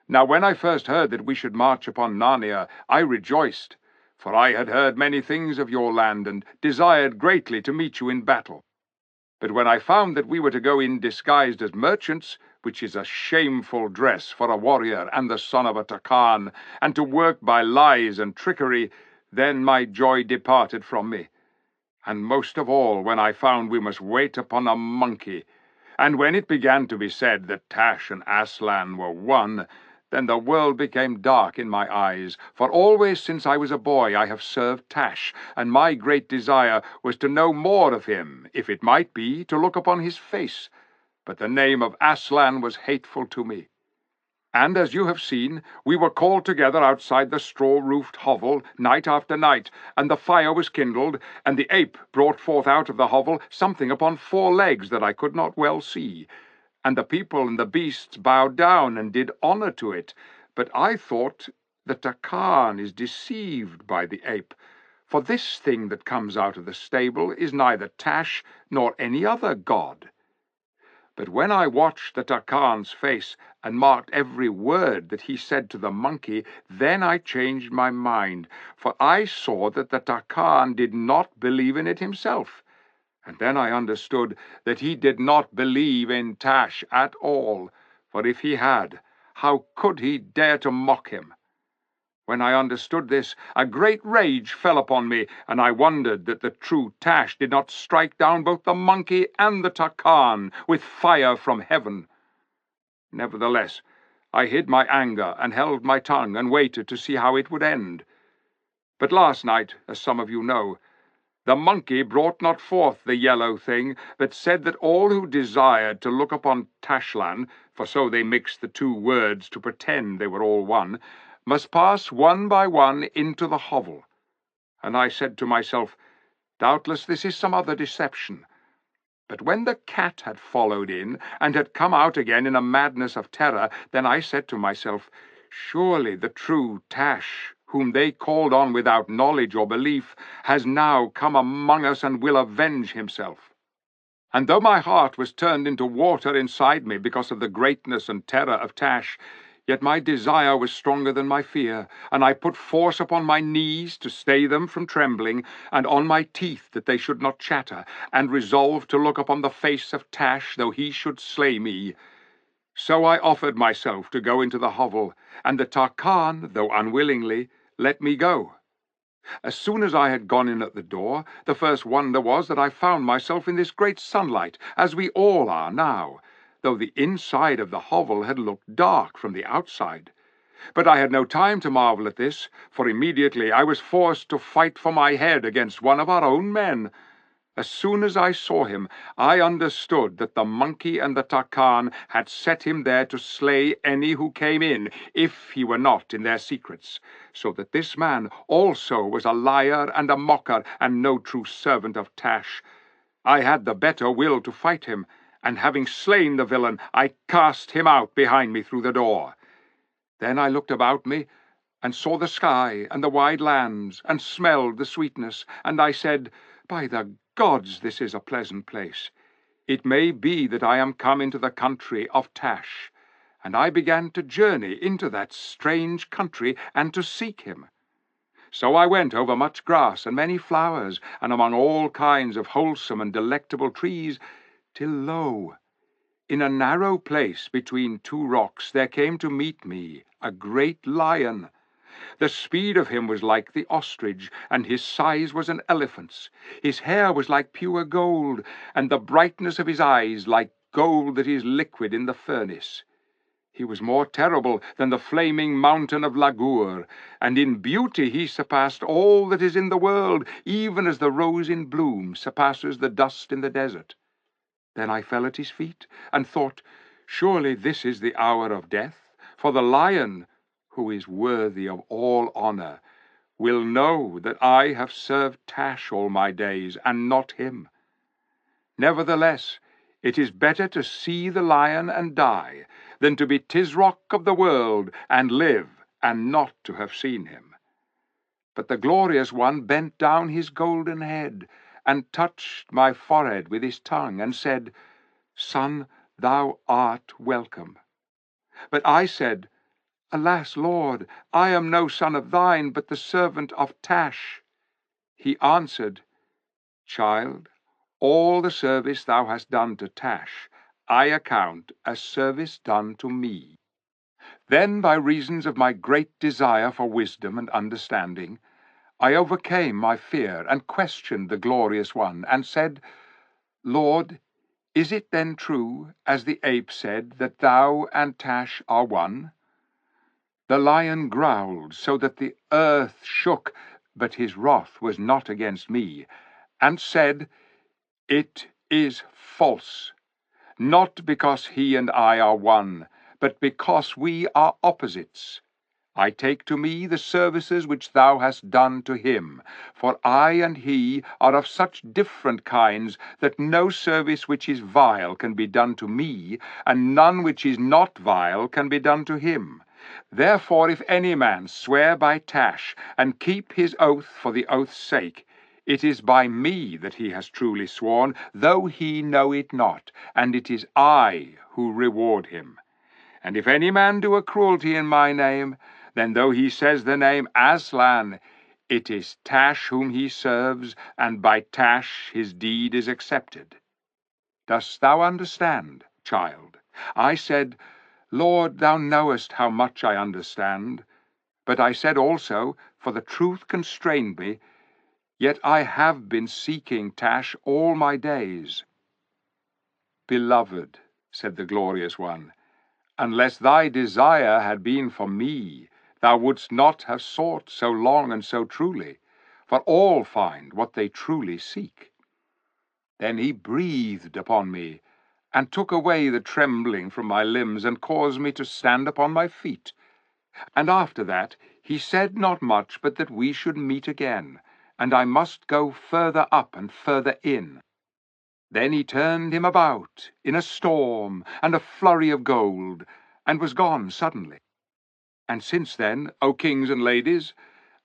Now when I first heard that we should march upon Narnia, I rejoiced, for I had heard many things of your land, and desired greatly to meet you in battle. But when I found that we were to go in disguised as merchants, which is a shameful dress for a warrior and the son of a Takan, and to work by lies and trickery, then my joy departed from me. And most of all, when I found we must wait upon a monkey, and when it began to be said that Tash and Aslan were one, then the world became dark in my eyes, for always since I was a boy I have served Tash, and my great desire was to know more of him, if it might be, to look upon his face. But the name of Aslan was hateful to me. And as you have seen, we were called together outside the straw-roofed hovel night after night, and the fire was kindled, and the ape brought forth out of the hovel something upon 4 legs that I could not well see. And the people and the beasts bowed down and did honor to it. But I thought that Takan is deceived by the ape, for this thing that comes out of the stable is neither Tash nor any other god. But when I watched the Takan's face and marked every word that he said to the monkey, then I changed my mind, for I saw that the Takan did not believe in it himself. And then I understood that he did not believe in Tash at all, for if he had, how could he dare to mock him? When I understood this, a great rage fell upon me, and I wondered that the true Tash did not strike down both the monkey and the Takan with fire from heaven. Nevertheless, I hid my anger and held my tongue and waited to see how it would end. But last night, as some of you know, the monkey brought not forth the yellow thing, but said that all who desired to look upon Tashlan, for so they mixed the 2 words to pretend they were all one, must pass one by one into the hovel. And I said to myself, doubtless this is some other deception. But when the cat had followed in, and had come out again in a madness of terror, then I said to myself, surely the true Tash, whom they called on without knowledge or belief, has now come among us and will avenge himself. And though my heart was turned into water inside me because of the greatness and terror of Tash, yet my desire was stronger than my fear, and I put force upon my knees to stay them from trembling, and on my teeth that they should not chatter, and resolved to look upon the face of Tash, though he should slay me. So I offered myself to go into the hovel, and the Takan, though unwillingly, let me go. As soon as I had gone in at the door, the first wonder was that I found myself in this great sunlight, as we all are now, though the inside of the hovel had looked dark from the outside. But I had no time to marvel at this, for immediately I was forced to fight for my head against one of our own men. As soon as I saw him, I understood that the monkey and the Takan had set him there to slay any who came in, if he were not in their secrets, so that this man also was a liar and a mocker, and no true servant of Tash. I had the better will to fight him, and having slain the villain, I cast him out behind me through the door. Then I looked about me, and saw the sky and the wide lands, and smelled the sweetness, and I said, by the gods, this is a pleasant place. It may be that I am come into the country of Tash. And I began to journey into that strange country, and to seek him. So I went over much grass and many flowers, and among all kinds of wholesome and delectable trees,
till lo, in a narrow place between two rocks there came to meet me a great lion. The speed of him was like the ostrich, and his size was an elephant's. His hair was like pure gold, and the brightness of his eyes like gold that is liquid in the furnace. He was more terrible than the flaming mountain of Lagur, and in beauty he surpassed all that is in the world, even as the rose in bloom surpasses the dust in the desert. Then I fell at his feet, and thought, surely this is the hour of death, for the lion, who is worthy of all honor, will know that I have served Tash all my days, and not him. Nevertheless, it is better to see the lion and die, than to be Tisroc of the world, and live, and not to have seen him. But the glorious one bent down his golden head, and touched my forehead with his tongue, and said, Son, thou art welcome. But I said, Alas, Lord, I am no son of thine, but the servant of Tash. He answered, Child, all the service thou hast done to Tash, I account as service done to me. Then, by reasons of my great desire for wisdom and understanding, I overcame my fear and questioned the glorious one, and said, Lord, is it then true, as the ape said, that thou and Tash are one? The lion growled so that the earth shook, but his wrath was not against me, and said, It is false, not because he and I are one, but because we are opposites. I take to me the services which thou hast done to him, for I and he are of such different kinds that no service which is vile can be done to me, and none which is not vile can be done to him. Therefore, if any man swear by Tash, and keep his oath for the oath's sake, it is by me that he has truly sworn, though he know it not, and it is I who reward him. And if any man do a cruelty in my name, then though he says the name Aslan, it is Tash whom he serves, and by Tash his deed is accepted. Dost thou understand, child? I said, Lord, thou knowest how much I understand. But I said also, for the truth constrained me, yet I have been seeking Tash all my days. Beloved, said the glorious one, unless thy desire had been for me, thou wouldst not have sought so long and so truly, for all find what they truly seek. Then he breathed upon me, and took away the trembling from my limbs, and caused me to stand upon my feet. And after that he said not much, but that we should meet again, and I must go further up and further in. Then he turned him about in a storm and a flurry of gold, and was gone suddenly. And since then, O kings and ladies,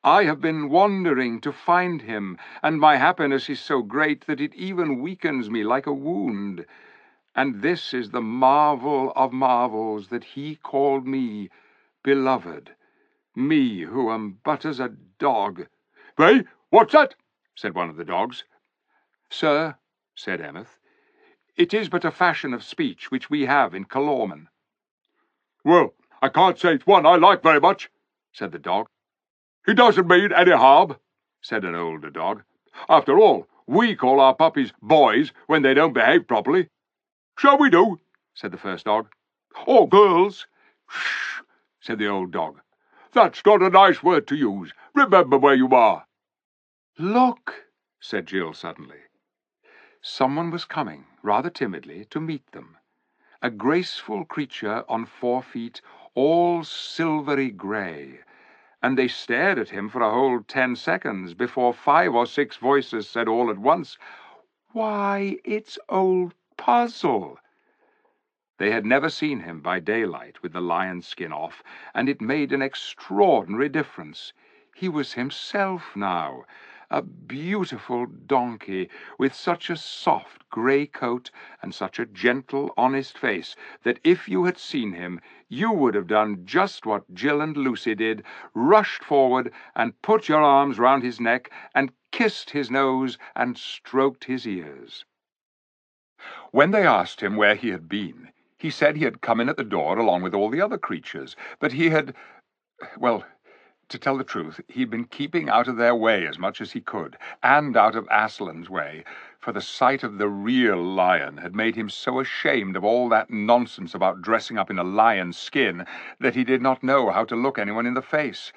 I have been wandering to find him, and my happiness is so great that it even weakens me like a wound. And this is the marvel of marvels, that he called me beloved, me who am but as a dog. "Hey, what's that?" said one of the dogs. "Sir," said Emmet, "it is but a fashion of speech which we have in Calorman." "Well, I can't say it's one I like very much," said the dog. "He doesn't mean any harm," said an older dog. "After all, we call our puppies boys when they don't behave properly." "So we do," said the first dog. "Or girls." "Shh," said the old dog. "That's not a nice word to use. Remember where you are." "Look," said Jill suddenly. Someone was coming, rather timidly, to meet them. A graceful creature on 4 feet, all silvery grey, and they stared at him for a whole 10 seconds before 5 or 6 voices said all at once, "Why, it's old Puzzle!" They had never seen him by daylight with the lion's skin off, and it made an extraordinary difference. He was himself now, a beautiful donkey, with such a soft grey coat and such a gentle, honest face, that if you had seen him, you would have done just what Jill and Lucy did, rushed forward and put your arms round his neck and kissed his nose and stroked his ears.
When they asked him where he had been, he said he had come in at the door along with all the other creatures, but he had, well, to tell the truth, he'd been keeping out of their way as much as he could, and out of Aslan's way, for the sight of the real lion had made him so ashamed of all that nonsense about dressing up in a lion's skin that he did not know how to look anyone in the face.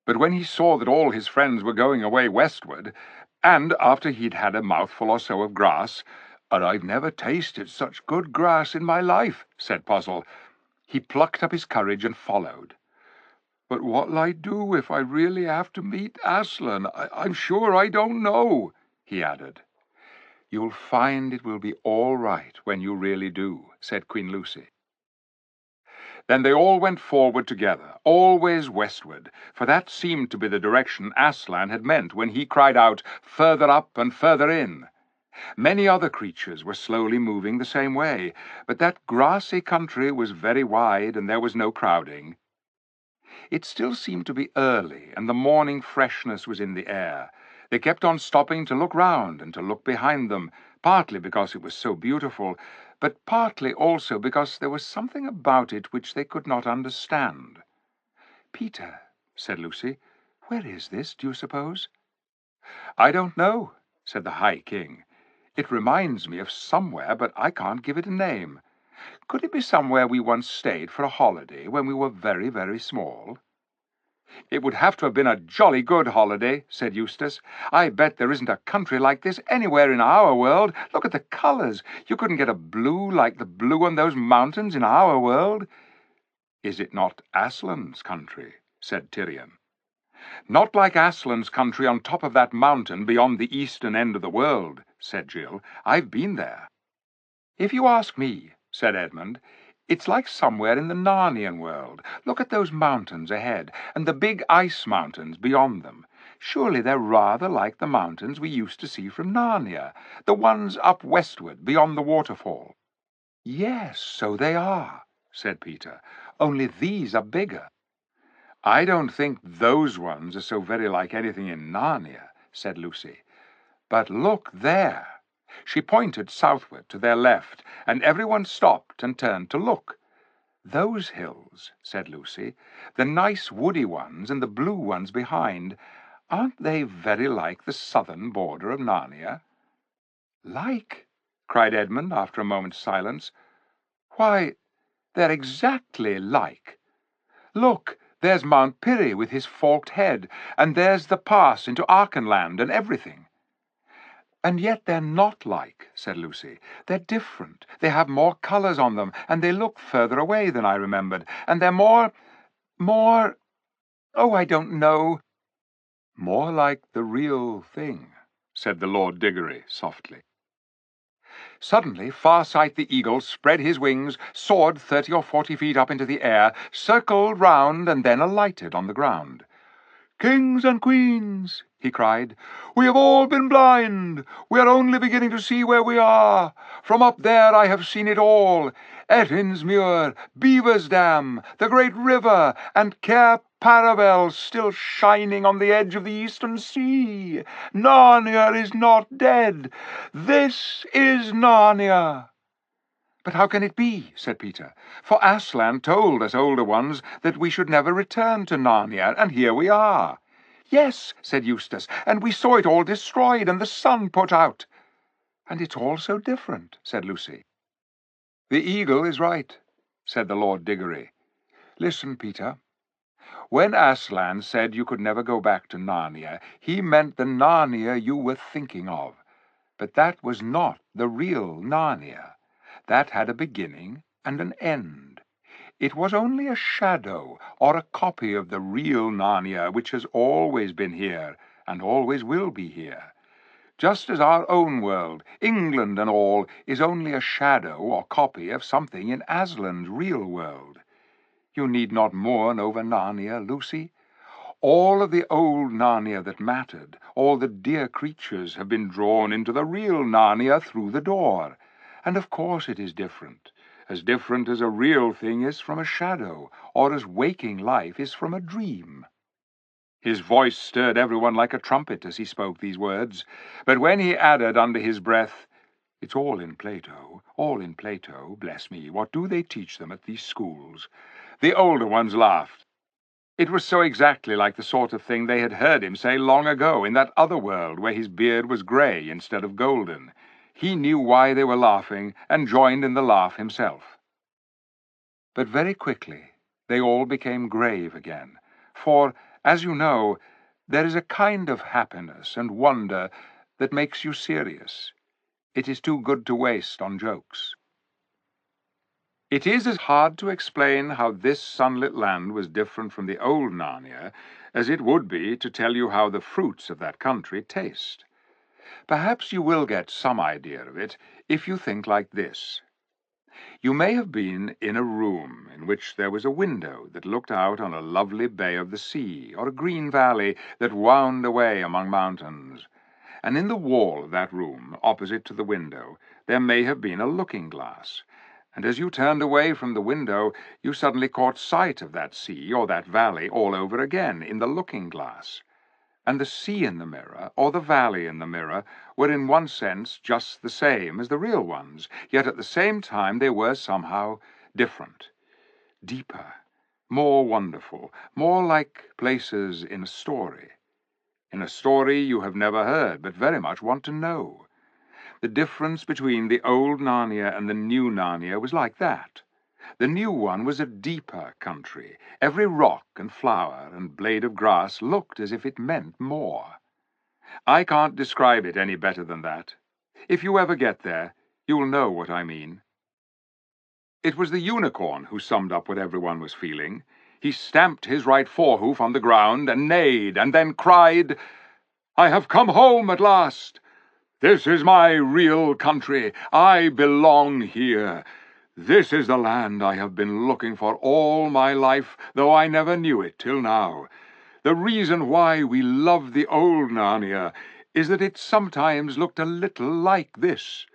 But when he saw that all his friends were going away westward, and after he'd had a mouthful or so of grass, "And I've never tasted such good grass in my life," said Puzzle, he plucked up his courage and followed. "But what'll I do if I really have to meet Aslan? I'm sure I don't know," he added. "You'll find it will be all right when you really do," said Queen Lucy. Then they all went forward together, always westward, for that seemed to be the direction Aslan had meant when he cried out, "Further up and further in." Many other creatures were slowly moving the same way, but that grassy country was very wide and there was no crowding. It still seemed to be early, and the morning freshness was in the air. They kept on stopping to look round and to look behind them, partly because it was so beautiful, but partly also because there was something about it which they could not understand. "Peter," said Lucy, "where is this, do you suppose?" "I don't know," said the High King. "It reminds me of somewhere, but I can't give it a name. Could it be somewhere we once stayed for a holiday when we were very, very small?" "It would have to have been a jolly good holiday," said Eustace. "I bet there isn't a country like this anywhere in our world. Look at the colours. You couldn't get a blue like the blue on those mountains in our world." "Is it not Aslan's country?" said Tyrion. "Not like Aslan's country on top of that mountain beyond the eastern end of the world," said Jill. "I've been there." "If you ask me," said Edmund, "it's like somewhere in the Narnian world. Look at those mountains ahead, and the big ice mountains beyond them. Surely they're rather like the mountains we used to see from Narnia, the ones up westward beyond the waterfall." "Yes, so they are," said Peter, "only these are bigger." "I don't think those ones are so very like anything in Narnia," said Lucy. "But look there." She pointed southward to their left, and everyone stopped and turned to look. "Those hills," said Lucy, "the nice woody ones and the blue ones behind, aren't they very like the southern border of Narnia?" "Like?" cried Edmund after a moment's silence. "Why, they're exactly like. Look, there's Mount Piri with his forked head, and there's the pass into Archenland and everything." "And yet they're not like," said Lucy. "They're different. They have more colours on them, and they look further away than I remembered, and they're more, oh, I don't know." "More like the real thing," said the Lord Diggory softly. Suddenly Farsight the eagle spread his wings, soared 30 or 40 feet up into the air, circled round, and then alighted on the ground. "Kings and queens," he cried, "we have all been blind. We are only beginning to see where we are. From up there I have seen it all. Ettinsmuir, Beaver's Dam, the great river, and Cair Paravel still shining on the edge of the eastern sea. Narnia is not dead. This is Narnia." "But how can it be?" said Peter. "For Aslan told us older ones that we should never return to Narnia, and here we are." "Yes," said Eustace, "and we saw it all destroyed and the sun put out." "And it's all so different," said Lucy. "The eagle is right," said the Lord Diggory. "Listen, Peter. When Aslan said you could never go back to Narnia, he meant the Narnia you were thinking of. But that was not the real Narnia. That had a beginning and an end. It was only a shadow or a copy of the real Narnia which has always been here and always will be here. Just as our own world, England and all, is only a shadow or copy of something in Aslan's real world. You need not mourn over Narnia, Lucy. All of the old Narnia that mattered, all the dear creatures, have been drawn into the real Narnia through the door. And of course it is different as a real thing is from a shadow, or as waking life is from a dream." His voice stirred everyone like a trumpet as he spoke these words, but when he added under his breath, It's all in Plato, all in Plato, bless me. What do they teach them at these schools? The older ones laughed. It was so exactly like the sort of thing they had heard him say long ago in that other world where his beard was grey instead of golden. He knew why they were laughing and joined in the laugh himself. But very quickly they all became grave again, for, as you know, there is a kind of happiness and wonder that makes you serious. It is too good to waste on jokes. It is as hard to explain how this sunlit land was different from the old Narnia as it would be to tell you how the fruits of that country taste. Perhaps you will get some idea of it if you think like this. You may have been in a room in which there was a window that looked out on a lovely bay of the sea, or a green valley that wound away among mountains. And in the wall of that room, opposite to the window, there may have been a looking-glass. And as you turned away from the window, you suddenly caught sight of that sea or that valley all over again in the looking-glass. And the sea in the mirror, or the valley in the mirror, were in one sense just the same as the real ones, yet at the same time they were somehow different, deeper, more wonderful, more like places in a story. In a story you have never heard, but very much want to know. The difference between the old Narnia and the new Narnia was like that. The new one was a deeper country. Every rock and flower and blade of grass looked as if it meant more. I can't describe it any better than that. If you ever get there, you'll know what I mean. It was the unicorn who summed up what everyone was feeling. He stamped his right forehoof on the ground and neighed, and then cried, "I have come home at last! This is my real country. I belong here. This is the land I have been looking for all my life, though I never knew it till now. The reason why we love the old Narnia is that it sometimes looked a little like this.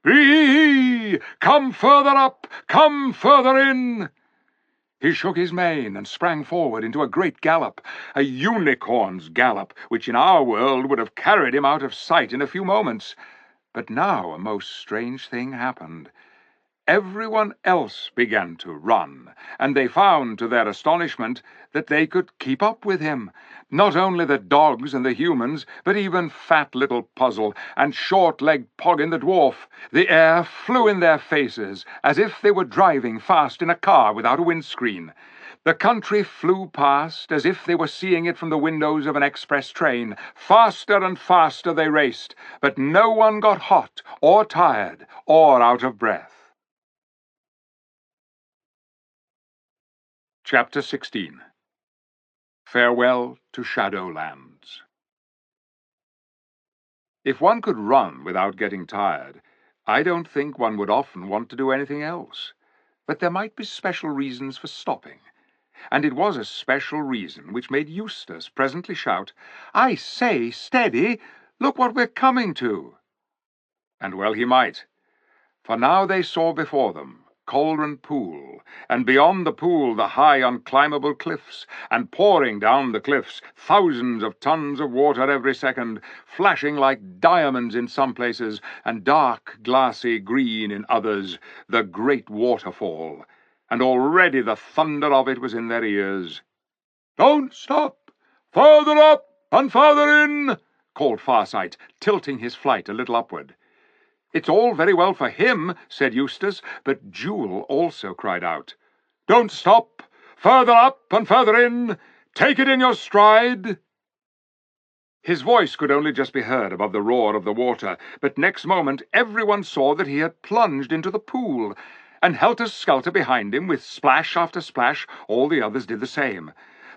Be! Come further up! Come further in!" He shook his mane and sprang forward into a great gallop, a unicorn's gallop, which in our world would have carried him out of sight in a few moments. But now a most strange thing happened. Everyone else began to run, and they found, to their astonishment, that they could keep up with him. Not only the dogs and the humans, but even fat little Puzzle and short-legged Poggin the dwarf. The air flew in their faces, as if they were driving fast in a car without a windscreen. The country flew past, as if they were seeing it from the windows of an express train. Faster and faster they raced, but no one got hot or tired or out of breath. Chapter 16. Farewell to Shadowlands. If one could run without getting tired, I don't think one would often want to do anything else. But there might be special reasons for stopping. And it was a special reason which made Eustace presently shout, "I say, steady! Look what we're coming to!" And well he might, for now they saw before them Cauldron Pool, and beyond the pool the high unclimbable cliffs, and pouring down the cliffs thousands of tons of water every second, flashing like diamonds in some places, and dark glassy green in others, the great waterfall, and already the thunder of it was in their ears. "Don't stop! Further up and further in!" called Farsight, tilting his flight a little upward. "It's all very well for him," said Eustace, but Jewel also cried out, "Don't stop! Further up and further in! Take it in your stride!" His voice could only just be heard above the roar of the water, but next moment everyone saw that he had plunged into the pool, and helter-skelter behind him, with splash after splash, all the others did the same.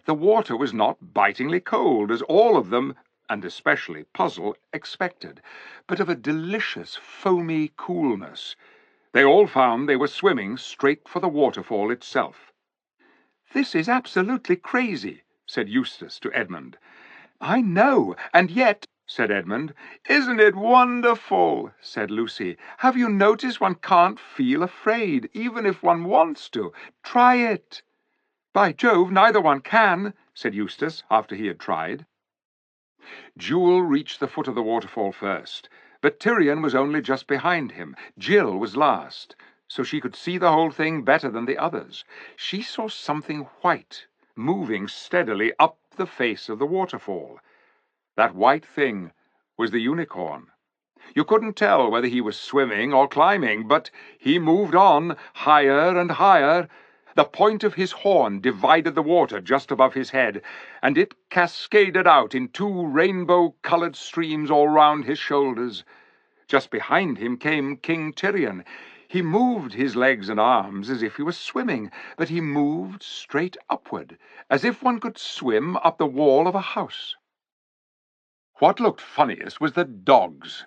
The water was not bitingly cold, as all of them, and especially Puzzle, expected, but of a delicious foamy coolness. They all found they were swimming straight for the waterfall itself. "This is absolutely crazy," said Eustace to Edmund. "I know, and yet," said Edmund. "Isn't it wonderful?" said Lucy. "Have you noticed one can't feel afraid, even if one wants to? Try it." "By Jove, neither one can," said Eustace, after he had tried. Jewel reached the foot of the waterfall first, But Tyrion was only just behind him. Jill was last, so she could see the whole thing better than the others. She saw something white moving steadily up the face of the waterfall. That white thing was the unicorn. You couldn't tell whether he was swimming or climbing, but he moved on, higher and higher. The point of his horn divided the water just above his head, and it cascaded out in 2 rainbow-colored streams all round his shoulders. Just behind him came King Tyrion. He moved his legs and arms as if he was swimming, but he moved straight upward, as if one could swim up the wall of a house. What looked funniest was the dogs.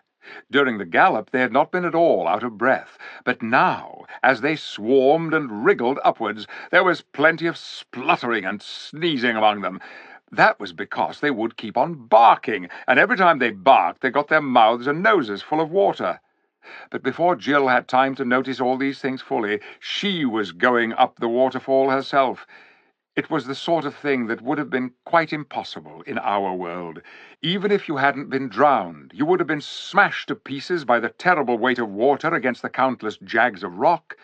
During the gallop they had not been at all out of breath, but now, as they swarmed and wriggled upwards, there was plenty of spluttering and sneezing among them. That was because they would keep on barking, and every time they barked they got their mouths and noses full of water. But before Jill had time to notice all these things fully, she was going up the waterfall herself. It was the sort of thing that would have been quite impossible in our world. Even if you hadn't been drowned, you would have been smashed to pieces by the terrible weight of water against the countless jags of rock.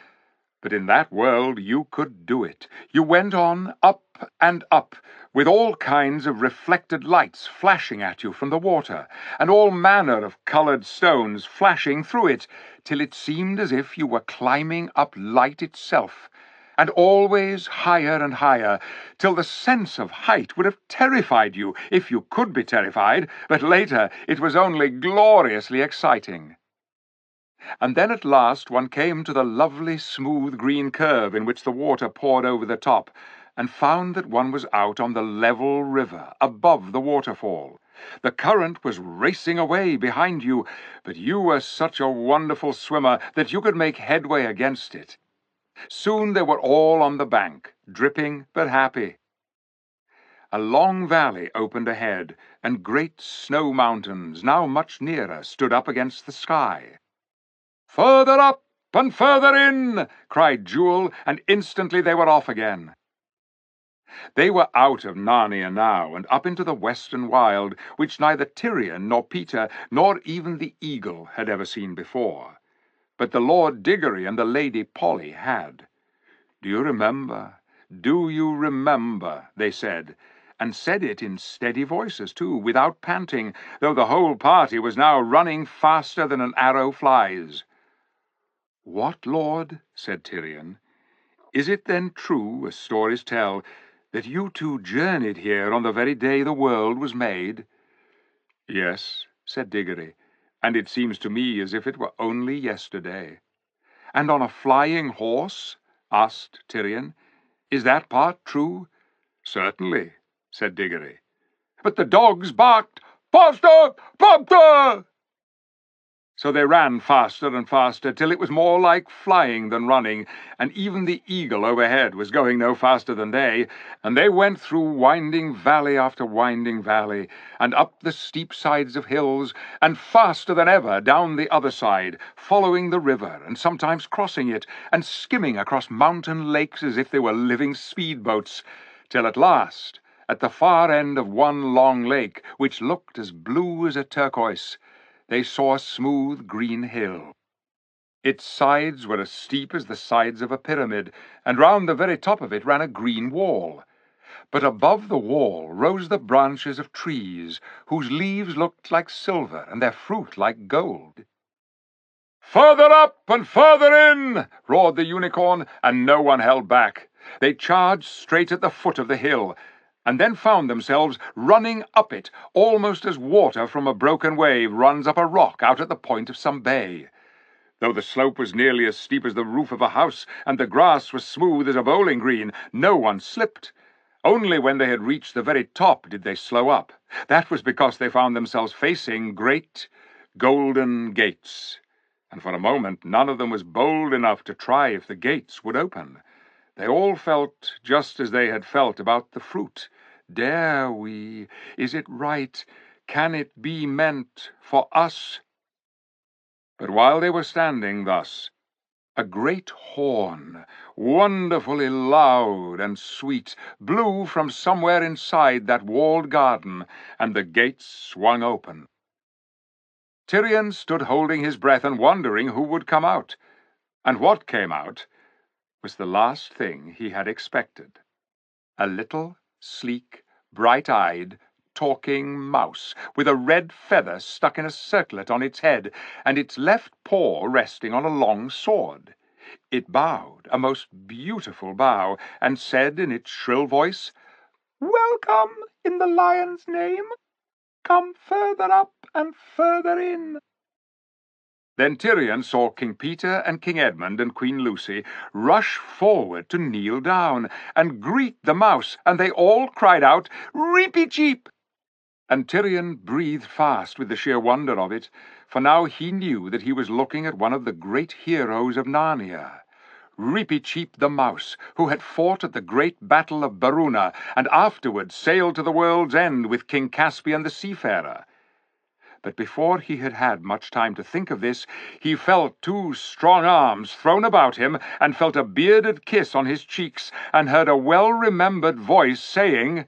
But in that world you could do it. You went on, up and up, with all kinds of reflected lights flashing at you from the water, and all manner of coloured stones flashing through it, till it seemed as if you were climbing up light itself. And always higher and higher, till the sense of height would have terrified you, if you could be terrified, but later it was only gloriously exciting. And then at last one came to the lovely smooth green curve in which the water poured over the top, and found that one was out on the level river, above the waterfall. The current was racing away behind you, but you were such a wonderful swimmer that you could make headway against it. Soon they were all on the bank, dripping but happy. A long valley opened ahead, and great snow mountains, now much nearer, stood up against the sky. "Further up and further in!" cried Jewel, and instantly they were off again. They were out of Narnia now, and up into the western wild, which neither Tyrion nor Peter nor even the eagle had ever seen before. But the Lord Diggory and the Lady Polly had. "Do you remember? Do you remember?" they said, and said it in steady voices, too, without panting, though the whole party was now running faster than an arrow flies. "What, Lord?" said Tyrion. "Is it then true, as stories tell, that you two journeyed here on the very day the world was made?" "Yes," said Diggory, "and it seems to me as if it were only yesterday." "And on a flying horse?" asked Tyrion. "Is that part true?" "Certainly," said Diggory. "But the dogs barked, 'Faster! Faster!' So they ran faster and faster, till it was more like flying than running, and even the eagle overhead was going no faster than they, and they went through winding valley after winding valley, and up the steep sides of hills, and faster than ever down the other side, following the river, and sometimes crossing it, and skimming across mountain lakes as if they were living speedboats, till at last, at the far end of one long lake, which looked as blue as a turquoise, they saw a smooth green hill. Its sides were as steep as the sides of a pyramid, and round the very top of it ran a green wall. But above the wall rose the branches of trees, whose leaves looked like silver and their fruit like gold. "Further up and further in!" roared the unicorn, and no one held back. They charged straight at the foot of the hill, and then found themselves running up it, almost as water from a broken wave runs up a rock out at the point of some bay. Though the slope was nearly as steep as the roof of a house, and the grass was smooth as a bowling green, no one slipped. Only when they had reached the very top did they slow up. That was because they found themselves facing great golden gates, and for a moment none of them was bold enough to try if the gates would open. They all felt just as they had felt about the fruit. Dare we? Is it right? Can it be meant for us? But while they were standing thus, a great horn, wonderfully loud and sweet, blew from somewhere inside that walled garden, and the gates swung open. Tyrion stood holding his breath and wondering who would come out. And what came out was the last thing he had expected. A little, sleek, bright-eyed, talking mouse, with a red feather stuck in a circlet on its head, and its left paw resting on a long sword. It bowed, a most beautiful bow, and said in its shrill voice, "Welcome in the lion's name. Come further up and further in." Then Tyrion saw King Peter and King Edmund and Queen Lucy rush forward to kneel down and greet the mouse, and they all cried out, "Reapy-cheep!" And Tyrion breathed fast with the sheer wonder of it, for now he knew that he was looking at one of the great heroes of Narnia, Reapy-cheep the mouse, who had fought at the great battle of Baruna, and afterwards sailed to the world's end with King Caspian the seafarer. But before he had had much time to think of this, he felt two strong arms thrown about him, and felt a bearded kiss on his cheeks, and heard a well-remembered voice saying,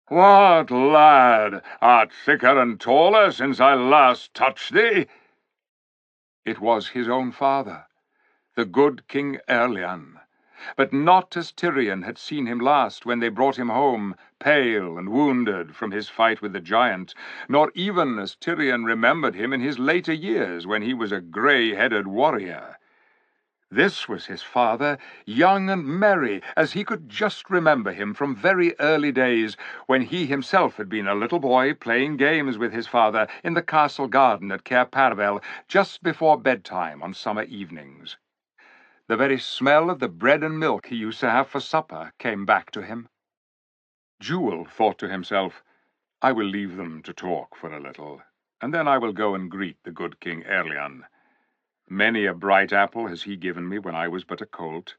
"What, lad, art thicker and taller since I last touched thee?" It was his own father, the good King Erlian, but not as Tyrion had seen him last when they brought him home, pale and wounded, from his fight with the giant, nor even as Tyrion remembered him in his later years when he was a grey-headed warrior. This was his father, young and merry, as he could just remember him from very early days, when he himself had been a little boy playing games with his father in the castle garden at Cair Paravel just before bedtime on summer evenings. The very smell of the bread and milk he used to have for supper came back to him. Jewel thought to himself, "I will leave them to talk for a little, and then I will go and greet the good King Erlian. Many a bright apple has he given me when I was but a colt."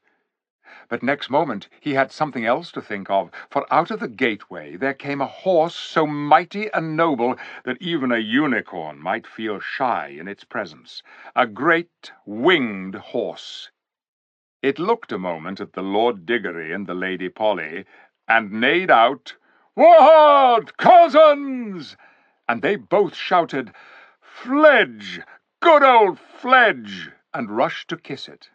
But next moment he had something else to think of, for out of the gateway there came a horse so mighty and noble that even a unicorn might feel shy in its presence, a great winged horse. It looked a moment at the Lord Diggory and the Lady Polly, and neighed out, "What, cousins?" And they both shouted, "Fledge! Good old Fledge!" and rushed to kiss it.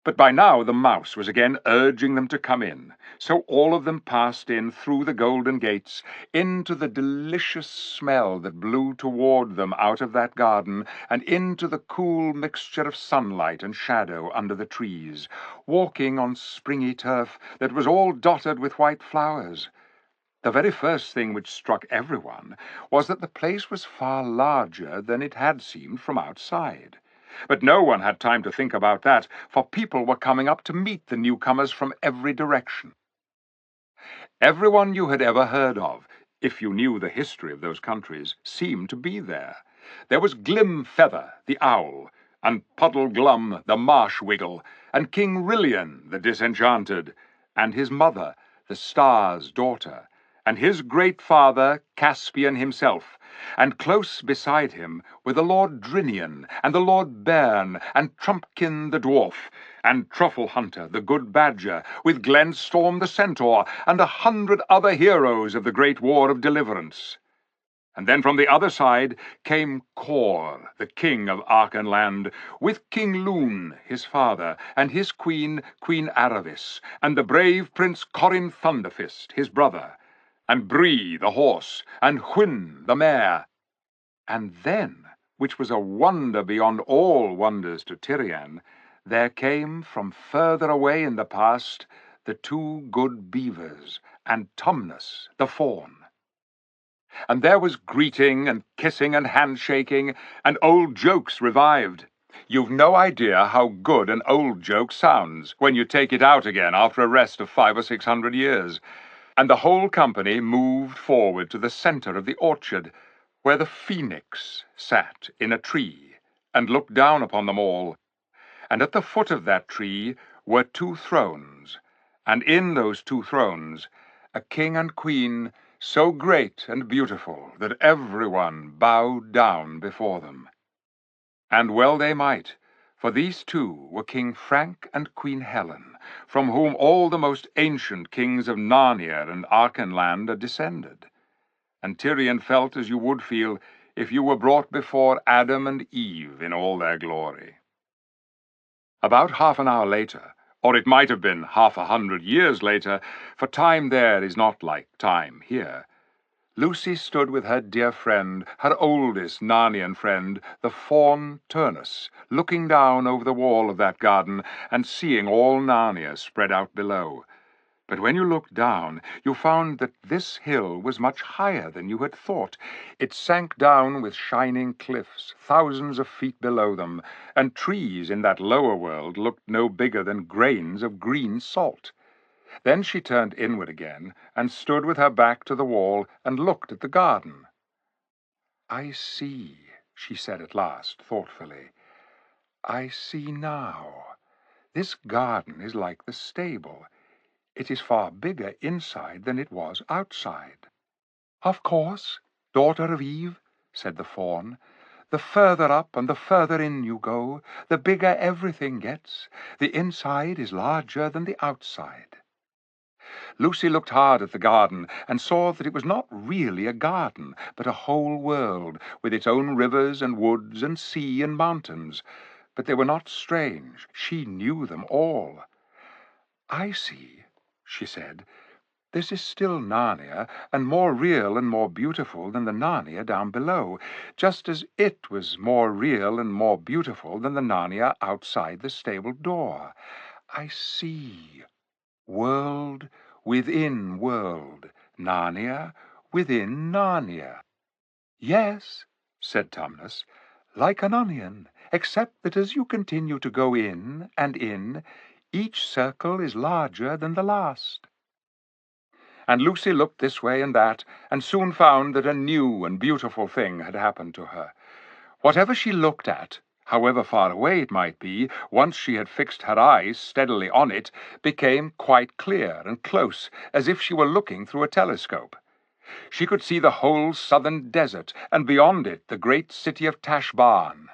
But by now the mouse was again urging them to come in, so all of them passed in through the golden gates, into the delicious smell that blew toward them out of that garden, and into the cool mixture of sunlight and shadow under the trees, walking on springy turf that was all dotted with white flowers. The very first thing which struck everyone was that the place was far larger than it had seemed from outside. But no one had time to think about that, for people were coming up to meet the newcomers from every direction. Everyone you had ever heard of, if you knew the history of those countries, seemed to be there. There was Glimfeather, the owl, and Puddleglum, the marsh-wiggle, and King Rilian, the disenchanted, and his mother, the Star's daughter, and his great father, Caspian himself, and close beside him were the Lord Drinian, and the Lord Bairn, and Trumpkin the dwarf, and Truffle Hunter the good badger, with Glenstorm the centaur, and 100 other heroes of the great war of deliverance. And then from the other side came Kor, the king of Archenland, with King Lune, his father, and his queen, Queen Aravis, and the brave Prince Corin Thunderfist, his brother, and Bree the horse, and Hwyn the mare. And then, which was a wonder beyond all wonders to Tyrion, there came from further away in the past the two good beavers, and Tumnus the fawn. And there was greeting and kissing and handshaking, and old jokes revived. You've no idea how good an old joke sounds when you take it out again after a rest of 500 or 600 years. And the whole company moved forward to the center of the orchard, where the phoenix sat in a tree and looked down upon them all. And at the foot of that tree were 2 thrones, and in those 2 thrones a king and queen so great and beautiful that everyone bowed down before them. And well they might, for these 2 were King Frank and Queen Helen, from whom all the most ancient kings of Narnia and Archenland are descended. And Tyrion felt as you would feel if you were brought before Adam and Eve in all their glory. About half an hour later, or it might have been 100 years later, for time there is not like time here, Lucy stood with her dear friend, her oldest Narnian friend, the fawn Turnus, looking down over the wall of that garden and seeing all Narnia spread out below. But when you looked down, you found that this hill was much higher than you had thought. It sank down with shining cliffs, thousands of feet below them, and trees in that lower world looked no bigger than grains of green salt. Then she turned inward again, and stood with her back to the wall and looked at the garden. "I see," she said at last, thoughtfully. "I see now. This garden is like the stable. It is far bigger inside than it was outside." "Of course, daughter of Eve," said the fawn. "The further up and the further in you go, the bigger everything gets. The inside is larger than the outside." Lucy looked hard at the garden and saw that it was not really a garden, but a whole world, with its own rivers and woods and sea and mountains. But they were not strange. She knew them all. "I see," she said. "This is still Narnia, and more real and more beautiful than the Narnia down below, just as it was more real and more beautiful than the Narnia outside the stable door. I see. World within world, Narnia within Narnia." "Yes," said Tumnus, "like an onion, except that as you continue to go in and in, each circle is larger than the last." And Lucy looked this way and that, and soon found that a new and beautiful thing had happened to her. Whatever she looked at, however far away it might be, once she had fixed her eyes steadily on it, became quite clear and close, as if she were looking through a telescope. She could see the whole southern desert, and beyond it the great city of Tashbaan.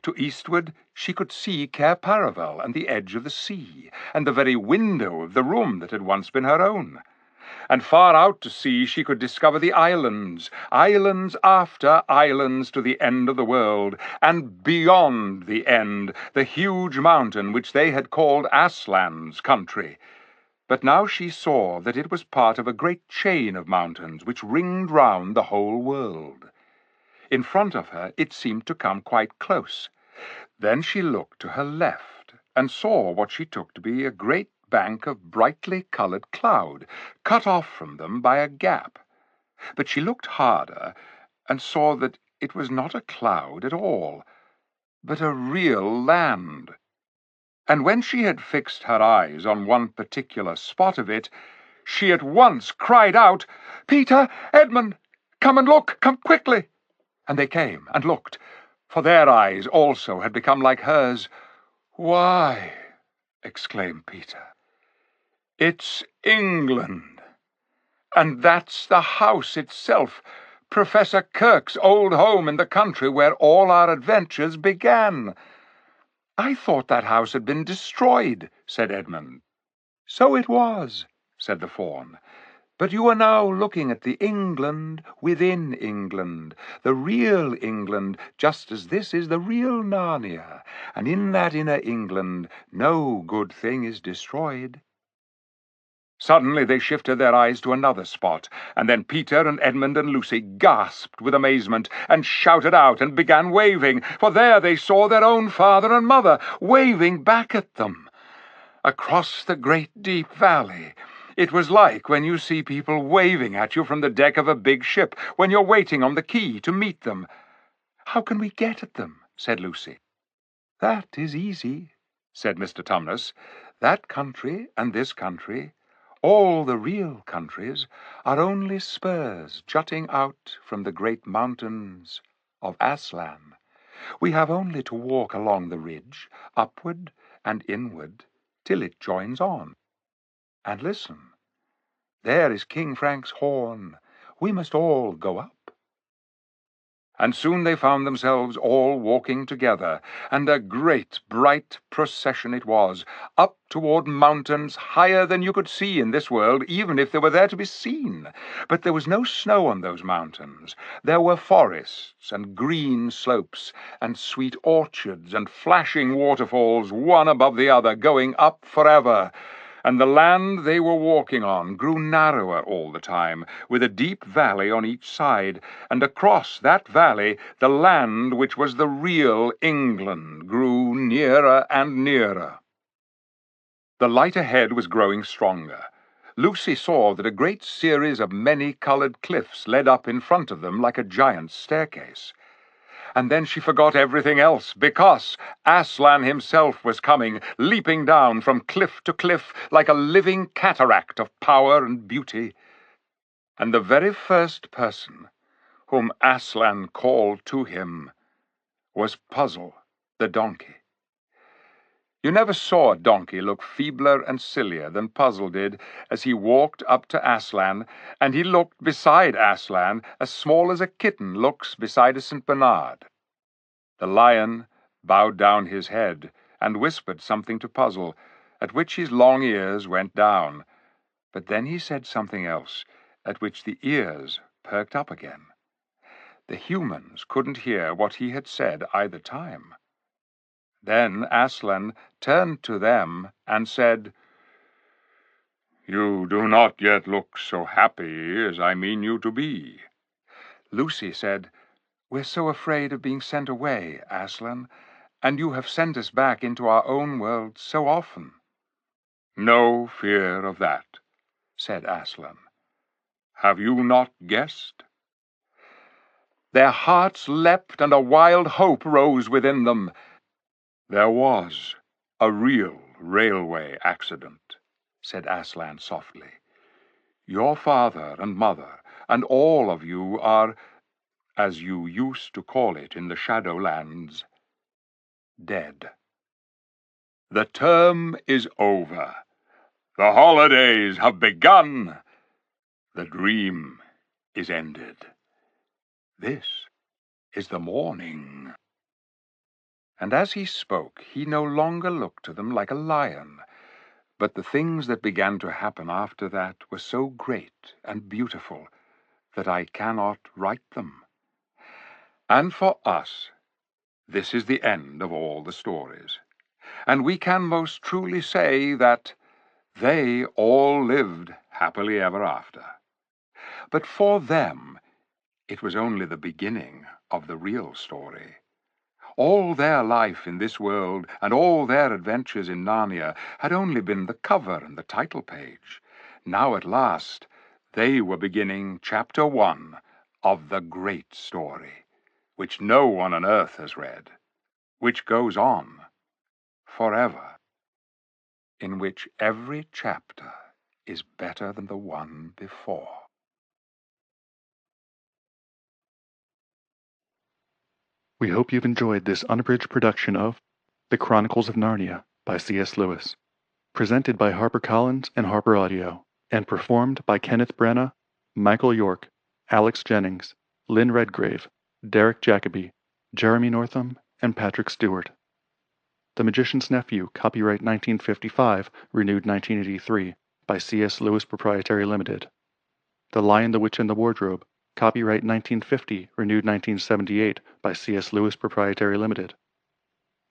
To eastward she could see Cair Paravel and the edge of the sea, and the very window of the room that had once been her own. And far out to sea she could discover the islands, islands after islands to the end of the world, and beyond the end the huge mountain which they had called Aslan's country. But now she saw that it was part of a great chain of mountains which ringed round the whole world. In front of her it seemed to come quite close. Then she looked to her left, and saw what she took to be a great bank of brightly coloured cloud, cut off from them by a gap. But she looked harder, and saw that it was not a cloud at all, but a real land. And when she had fixed her eyes on one particular spot of it, she at once cried out, "Peter, Edmund, come and look, come quickly!" And they came and looked, for their eyes also had become like hers. "Why," exclaimed Peter, "it's England! And that's the house itself, Professor Kirk's old home in the country where all our adventures began." "I thought that house had been destroyed," said Edmund. "So it was," said the fawn. "But you are now looking at the England within England, the real England, just as this is the real Narnia, and in that inner England no good thing is destroyed." Suddenly they shifted their eyes to another spot, and then Peter and Edmund and Lucy gasped with amazement, and shouted out and began waving, for there they saw their own father and mother, waving back at them. Across the great deep valley, it was like when you see people waving at you from the deck of a big ship, when you're waiting on the quay to meet them. "How can we get at them?" said Lucy. "That is easy," said Mr. Tumnus. "That country and this country, all the real countries, are only spurs jutting out from the great mountains of Aslan. We have only to walk along the ridge, upward and inward, till it joins on. And listen, there is King Frank's horn. We must all go up." And soon they found themselves all walking together, and a great bright procession it was, up toward mountains higher than you could see in this world, even if they were there to be seen. But there was no snow on those mountains. There were forests and green slopes, and sweet orchards and flashing waterfalls, one above the other, going up forever. And the land they were walking on grew narrower all the time, with a deep valley on each side, and across that valley the land which was the real England grew nearer and nearer. The light ahead was growing stronger. Lucy saw that a great series of many-colored cliffs led up in front of them like a giant staircase. And then she forgot everything else, because Aslan himself was coming, leaping down from cliff to cliff like a living cataract of power and beauty. And the very first person whom Aslan called to him was Puzzle, the donkey. You never saw a donkey look feebler and sillier than Puzzle did as he walked up to Aslan, and he looked beside Aslan as small as a kitten looks beside a St. Bernard. The lion bowed down his head and whispered something to Puzzle, at which his long ears went down. But then he said something else, at which the ears perked up again. The humans couldn't hear what he had said either time. Then Aslan turned to them and said, "You do not yet look so happy as I mean you to be." Lucy said, "We're so afraid of being sent away, Aslan, and you have sent us back into our own world so often." "No fear of that," said Aslan. "Have you not guessed?" Their hearts leapt, and a wild hope rose within them. "There was a real railway accident," said Aslan softly. "Your father and mother and all of you are, as you used to call it in the Shadowlands, dead. The term is over. The holidays have begun. The dream is ended. This is the morning." And as he spoke, he no longer looked to them like a lion, but the things that began to happen after that were so great and beautiful that I cannot write them. And for us, this is the end of all the stories, and we can most truly say that they all lived happily ever after. But for them, it was only the beginning of the real story. All their life in this world and all their adventures in Narnia had only been the cover and the title page. Now at last, they were beginning Chapter 1 of the great story, which no one on earth has read, which goes on forever, in which every chapter is better than the one before.
We hope you've enjoyed this unabridged production of The Chronicles of Narnia by C.S. Lewis, presented by HarperCollins and Harper Audio, and performed by Kenneth Branagh, Michael York, Alex Jennings, Lynn Redgrave, Derek Jacobi, Jeremy Northam, and Patrick Stewart. The Magician's Nephew, copyright 1955, renewed 1983, by C.S. Lewis Proprietary Limited. The Lion, the Witch, and the Wardrobe, copyright 1950, renewed 1978, by C.S. Lewis Proprietary Limited.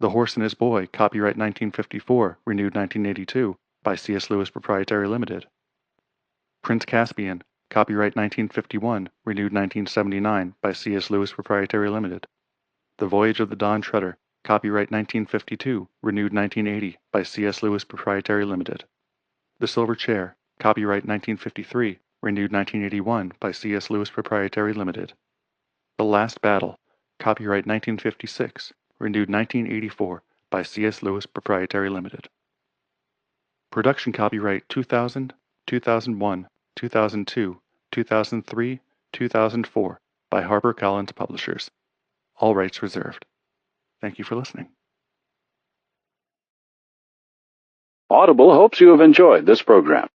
The Horse and His Boy, copyright 1954, renewed 1982, by C.S. Lewis Proprietary Limited. Prince Caspian, copyright 1951, renewed 1979, by C.S. Lewis Proprietary Limited. The Voyage of the Dawn Treader, copyright 1952, renewed 1980, by C.S. Lewis Proprietary Limited. The Silver Chair, copyright 1953, renewed 1981, by C.S. Lewis Proprietary Limited. The Last Battle, copyright 1956, renewed 1984, by C.S. Lewis Proprietary Limited. Production copyright 2000, 2001, 2002, 2003, 2004, by HarperCollins Publishers. All rights reserved. Thank you for listening.
Audible hopes you have enjoyed this program.